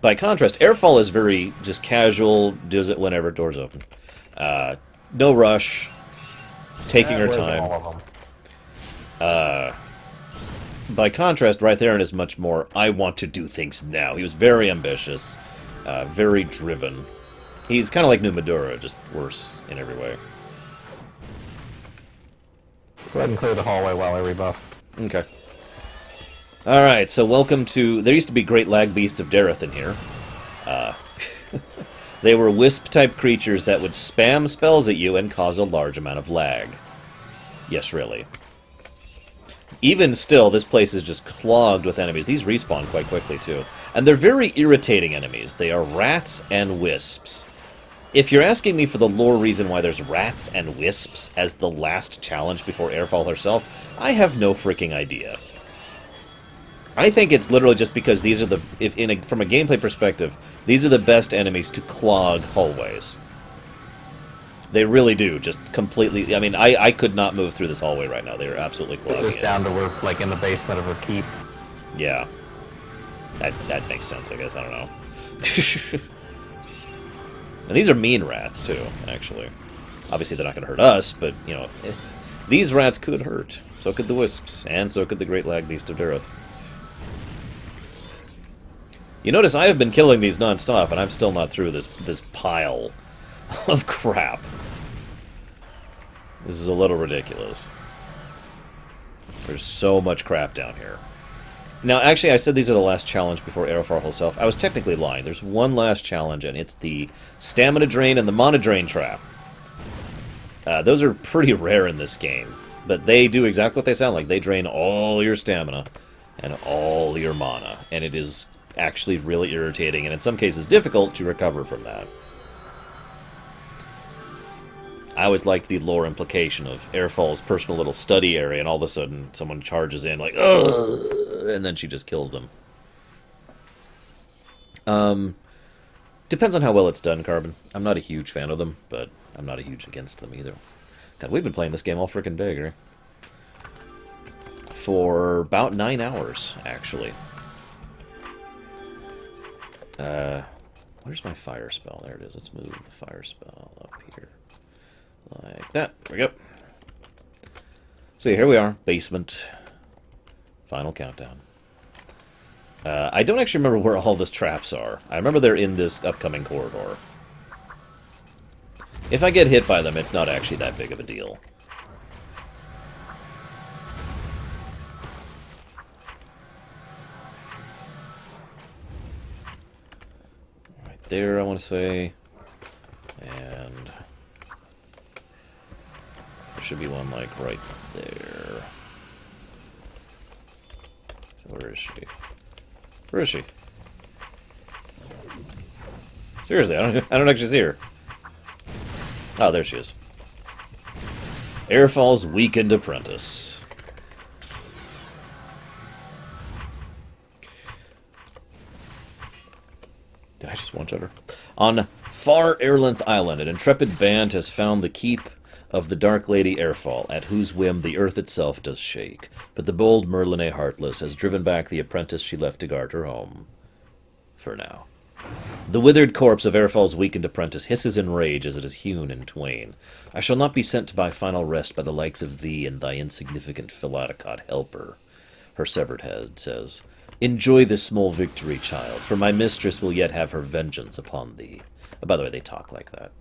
by contrast, Airfall is very just casual, does it whenever doors open. No rush, taking her time. All of them. By contrast, Rytherin is much more, I want to do things now. He was very ambitious, very driven. He's kind of like New Madura, just worse in every way. Go ahead and clear the hallway while I rebuff. Okay. Alright, so welcome to... There used to be great lag beasts of Dareth in here. They were wisp-type creatures that would spam spells at you and cause a large amount of lag. Yes, really. Even still, this place is just clogged with enemies. These respawn quite quickly, too. And they're very irritating enemies. They are rats and wisps. If you're asking me for the lore reason why there's rats and wisps as the last challenge before Airfall herself, I have no freaking idea. I think it's literally just because these are the... from a gameplay perspective, these are the best enemies to clog hallways. They really do, just completely... I mean, I could not move through this hallway right now. They are absolutely clogging This is down to work, like, in the basement of her keep. Yeah. That makes sense, I guess. I don't know. And these are mean rats, too, actually. Obviously, they're not going to hurt us, but, you know... These rats could hurt. So could the wisps. And so could the Great Lag Beast of Dareth. You notice I have been killing these non-stop, and I'm still not through this pile of crap. This is a little ridiculous. There's so much crap down here. Now, actually, I said these are the last challenge before Airfall herself. I was technically lying. There's one last challenge, and it's the Stamina Drain and the Mana Drain Trap. Those are pretty rare in this game, but they do exactly what they sound like. They drain all your stamina and all your mana, and it is actually really irritating, and in some cases difficult to recover from that. I always liked the lore implication of Airfall's personal little study area, and all of a sudden someone charges in like, ugh, and then she just kills them. Depends on how well it's done, Carbon. I'm not a huge fan of them, but I'm not a huge against them either. God, we've been playing this game all frickin' day, Gary. For about 9 hours, actually. Where's my fire spell? There it is. Let's move the fire spell up here. Like that. There we go. So here we are. Basement. Final countdown. I don't actually remember where all these traps are. I remember they're in this upcoming corridor. If I get hit by them, it's not actually that big of a deal. Right there, I want to say. And there should be one, like, right there. So where is she? Where is she? Seriously, I don't actually see her. Oh, there she is. Airfall's weakened apprentice. Did I just one-shot her? On far Airlin Island, an intrepid band has found the keep of the Dark Lady Airfall, at whose whim the earth itself does shake. But the bold Merlin Heartless has driven back the apprentice she left to guard her home. For now. The withered corpse of Airfall's weakened apprentice hisses in rage as it is hewn in twain. I shall not be sent to my final rest by the likes of thee and thy insignificant Philoticot helper. Her severed head says, Enjoy this small victory, child, for my mistress will yet have her vengeance upon thee. By the way, they talk like that.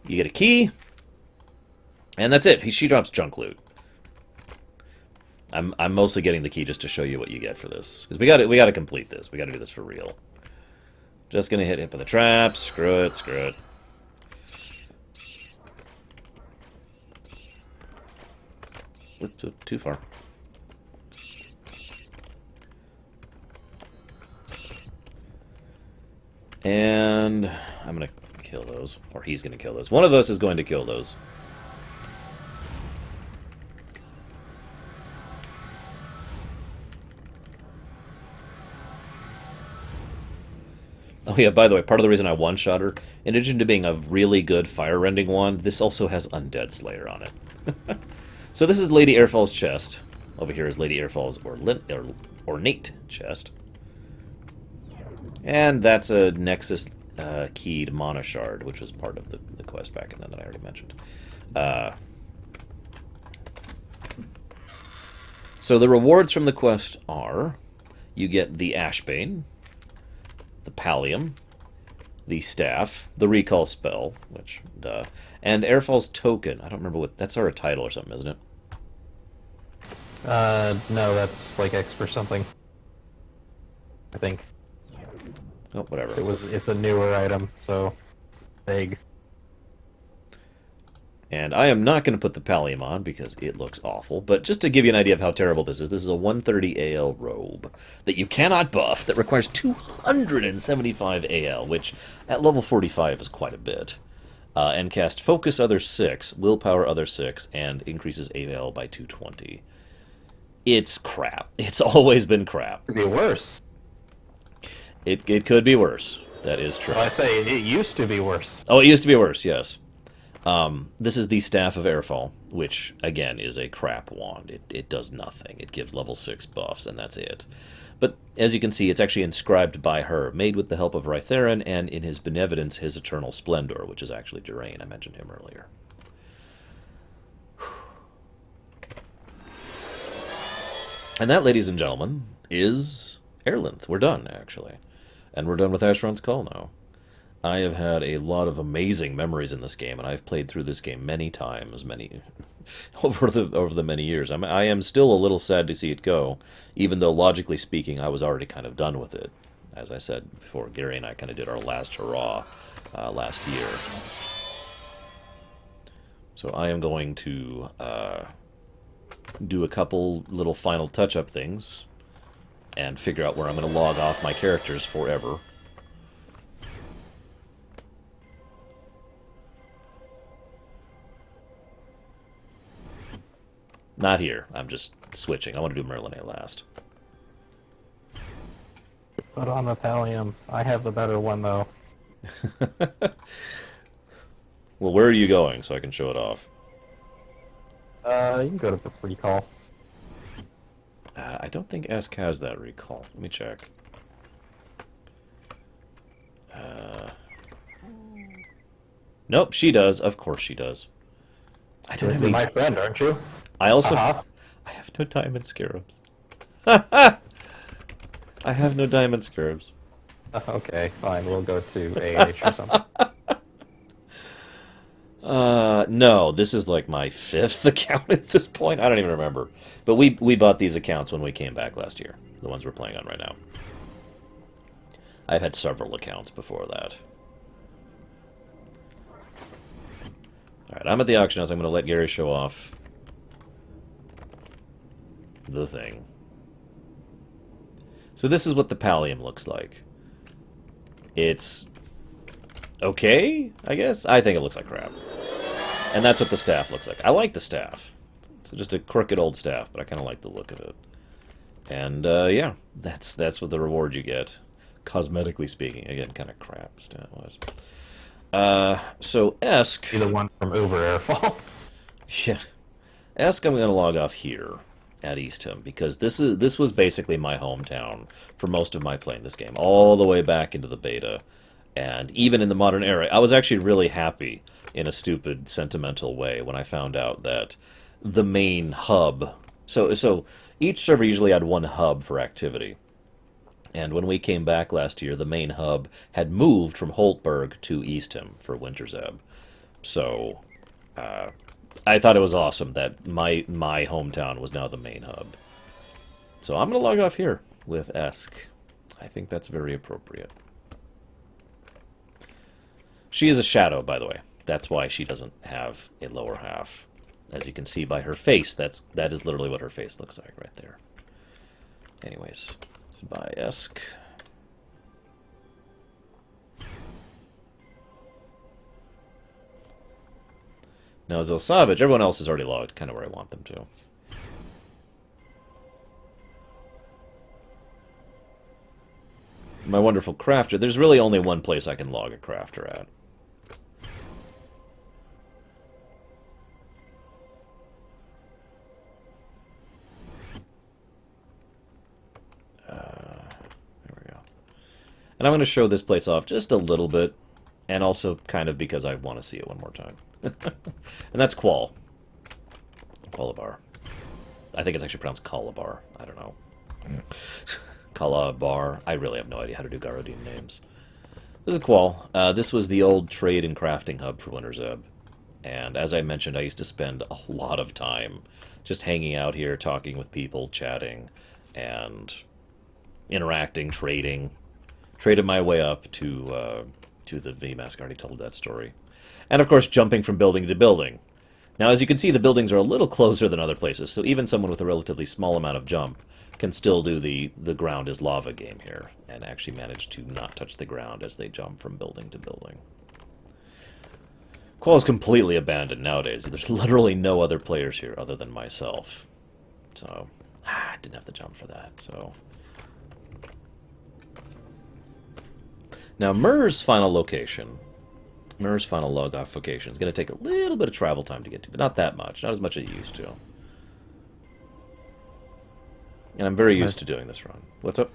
You get a key, and that's it. She drops junk loot. I'm mostly getting the key just to show you what you get for this, because we got to complete this. We got to do this for real. Just gonna hit with the traps. Screw it. Screw it. Whoops, too far. And I'm gonna kill those, or he's gonna kill those. One of us is going to kill those. Oh yeah, by the way, part of the reason I one-shot her, in addition to being a really good fire-rending wand, this also has Undead Slayer on it. So this is Lady Airfall's chest. Over here is Lady Airfall's ornate chest. And that's a Nexus keyed Mana Shard, which was part of the quest back in then that I already mentioned. So the rewards from the quest are, you get the Ashbane, the Pallium, the Staff, the Recall Spell, which, and Airfall's Token. I don't remember what, that's our title or something, isn't it? No, that's like extra something. I think. Oh, whatever. It's a newer item, so vague. And I am not going to put the Pallium on because it looks awful, but just to give you an idea of how terrible this is a 130 AL robe that you cannot buff that requires 275 AL, which at level 45 is quite a bit. And cast Focus Other 6, Willpower Other 6, and increases AL by 220. It's crap. It's always been crap. It could be worse. It could be worse. That is true. Well, I say it used to be worse. Oh, it used to be worse, yes. This is the Staff of Airfall, which, again, is a crap wand. It does nothing. It gives level 6 buffs, and that's it. But, as you can see, it's actually inscribed by her, made with the help of Rytheron, and in his benevolence, his eternal splendor, which is actually Durain. I mentioned him earlier. And that, ladies and gentlemen, is airlin. We're done, actually. And we're done with Asheron's Call now. I have had a lot of amazing memories in this game, and I've played through this game many times, over the many years. I am still a little sad to see it go, even though logically speaking, I was already kind of done with it. As I said before, Gary and I kind of did our last hurrah last year. So I am going to do a couple little final touch-up things and figure out where I'm going to log off my characters forever. Not here. I'm just switching. I want to do Merlin last. Put on the Pallium. I have the better one, though. Well, where are you going so I can show it off? You can go to the recall. I don't think Esk has that recall. Let me check. Nope, she does. Of course she does. I don't have You're any... my friend, aren't you? I also... Uh-huh. I have no diamond scarabs. I have no diamond scarabs. Okay, fine. We'll go to AH or something. No, this is like my 5th account at this point. I don't even remember. But we bought these accounts when we came back last year. The ones we're playing on right now. I've had several accounts before that. Alright, I'm at the auction house. I'm going to let Gary show off the thing. So this is what the Pallium looks like. It's okay, I guess? I think it looks like crap. And that's what the staff looks like. I like the staff. It's just a crooked old staff, but I kind of like the look of it. And, yeah, that's what the reward you get. Cosmetically speaking. Again, kind of crap stat-wise. So, Esk... Be the one from Uber Airfall. Yeah. Ask I'm going to log off here at Eastham because this was basically my hometown for most of my playing this game, all the way back into the beta, and even in the modern era. I was actually really happy in a stupid, sentimental way when I found out that the main hub. So each server usually had one hub for activity, and when we came back last year, the main hub had moved from Holtberg to Eastham for Winter's Ebb. So I thought it was awesome that my hometown was now the main hub. So I'm going to log off here with Esk. I think that's very appropriate. She is a shadow, by the way. That's why she doesn't have a lower half. As you can see by her face, that is literally what her face looks like right there. Anyways, goodbye, Esk. Now, Zilsavage, everyone else is already logged, kind of where I want them to. My wonderful crafter. There's really only one place I can log a crafter at. There we go. And I'm going to show this place off just a little bit, and also kind of because I want to see it one more time. And that's Qual. Qualabar. I think it's actually pronounced Calabar. I don't know. Calabar. I really have no idea how to do Garodian names. This is Qual. This was the old trade and crafting hub for Winter's Ebb. And as I mentioned, I used to spend a lot of time just hanging out here, talking with people, chatting, and interacting, trading. Traded my way up to the VMASC. I already told that story. And of course, jumping from building to building. Now, as you can see, the buildings are a little closer than other places, so even someone with a relatively small amount of jump can still do the ground is lava game here, and actually manage to not touch the ground as they jump from building to building. Qual is completely abandoned nowadays. There's literally no other players here other than myself. So, I didn't have the jump for that, so... Now, Murr's final location... Murr's final log-off location is going to take a little bit of travel time to get to, but not that much. Not as much as it used to. And I'm very used to doing this run. What's up?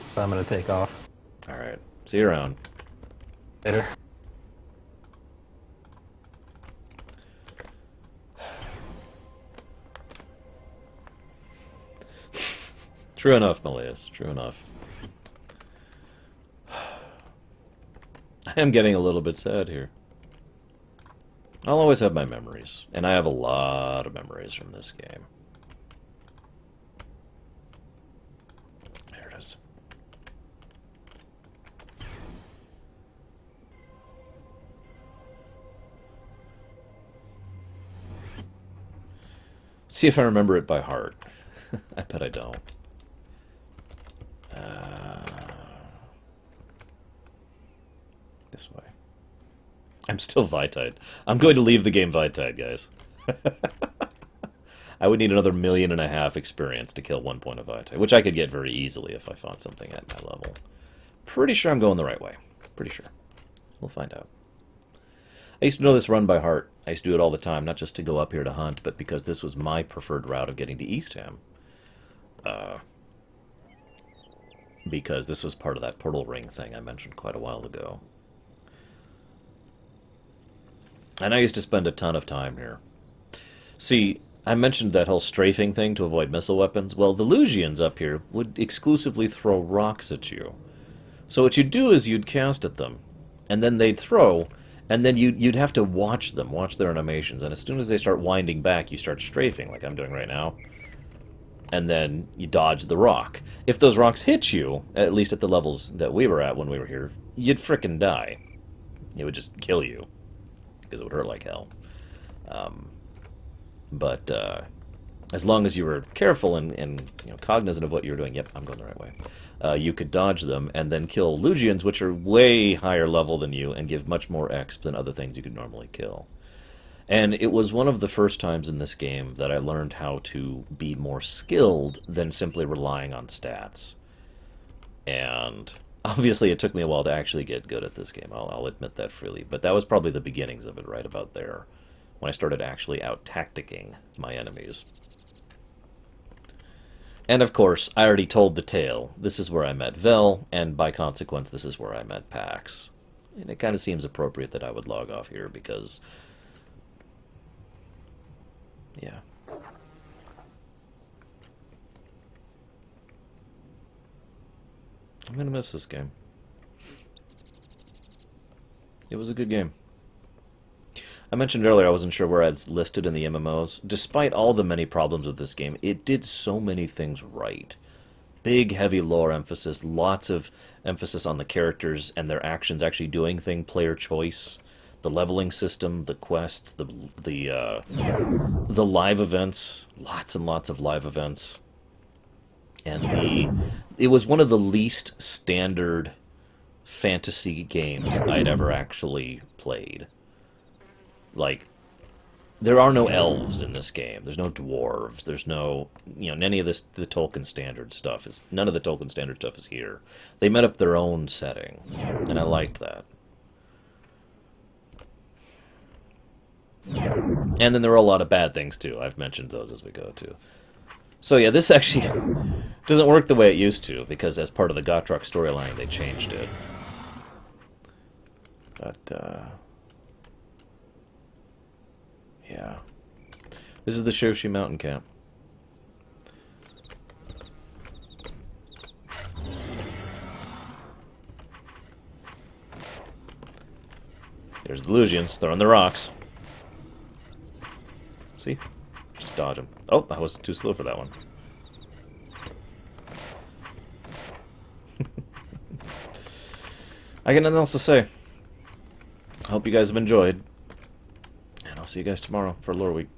So I'm going to take off. Alright. See you around. Later. True enough, Malaeus. True enough. I am getting a little bit sad here. I'll always have my memories, and I have a lot of memories from this game. There it is. See if I remember it by heart. I bet I don't. This way. I'm still Vitite. I'm going to leave the game Vitite, guys. I would need another 1.5 million experience to kill 1 point of Vitite, which I could get very easily if I found something at my level. Pretty sure I'm going the right way. Pretty sure. We'll find out. I used to know this run by heart. I used to do it all the time, not just to go up here to hunt, but because this was my preferred route of getting to Eastham. Because this was part of that portal ring thing I mentioned quite a while ago. And I used to spend a ton of time here. See, I mentioned that whole strafing thing to avoid missile weapons. Well, the Lugians up here would exclusively throw rocks at you. So what you'd do is you'd cast at them, and then they'd throw, and then you'd have to watch them, watch their animations, and as soon as they start winding back, you start strafing, like I'm doing right now. And then you dodge the rock. If those rocks hit you, at least at the levels that we were at when we were here, you'd frickin' die. It would just kill you. Because it would hurt like hell. But as long as you were careful and cognizant of what you were doing, yep, I'm going the right way, you could dodge them and then kill Lugians, which are way higher level than you and give much more exp than other things you could normally kill. And it was one of the first times in this game that I learned how to be more skilled than simply relying on stats. And obviously it took me a while to actually get good at this game, I'll admit that freely. But that was probably the beginnings of it, right about there. when I started actually out-tacticking my enemies. And of course, I already told the tale. This is where I met Vel, and by consequence, this is where I met Pax. And it kind of seems appropriate that I would log off here because... yeah. I'm gonna miss this game. It was a good game. I mentioned earlier I wasn't sure where I'd listed in the MMOs. Despite all the many problems with this game, it did so many things right. Big, heavy lore emphasis, lots of emphasis on the characters and their actions actually doing thing, player choice, the leveling system, the quests, the live events, lots and lots of live events. And it was one of the least standard fantasy games I'd ever actually played. Like, there are no elves in this game. There's no dwarves. There's no, any of this, the Tolkien standard stuff is, none of the Tolkien standard stuff is here. They made up their own setting, and I liked that. And then there were a lot of bad things, too. I've mentioned those as we go, too. So yeah, this actually doesn't work the way it used to, because as part of the Gotrek storyline, they changed it. But, yeah. This is the Shoshi Mountain Camp. There's the Lugians throwing the rocks. See? Just dodge them. Oh, I was too slow for that one. I got nothing else to say. I hope you guys have enjoyed. And I'll see you guys tomorrow for Lore Week.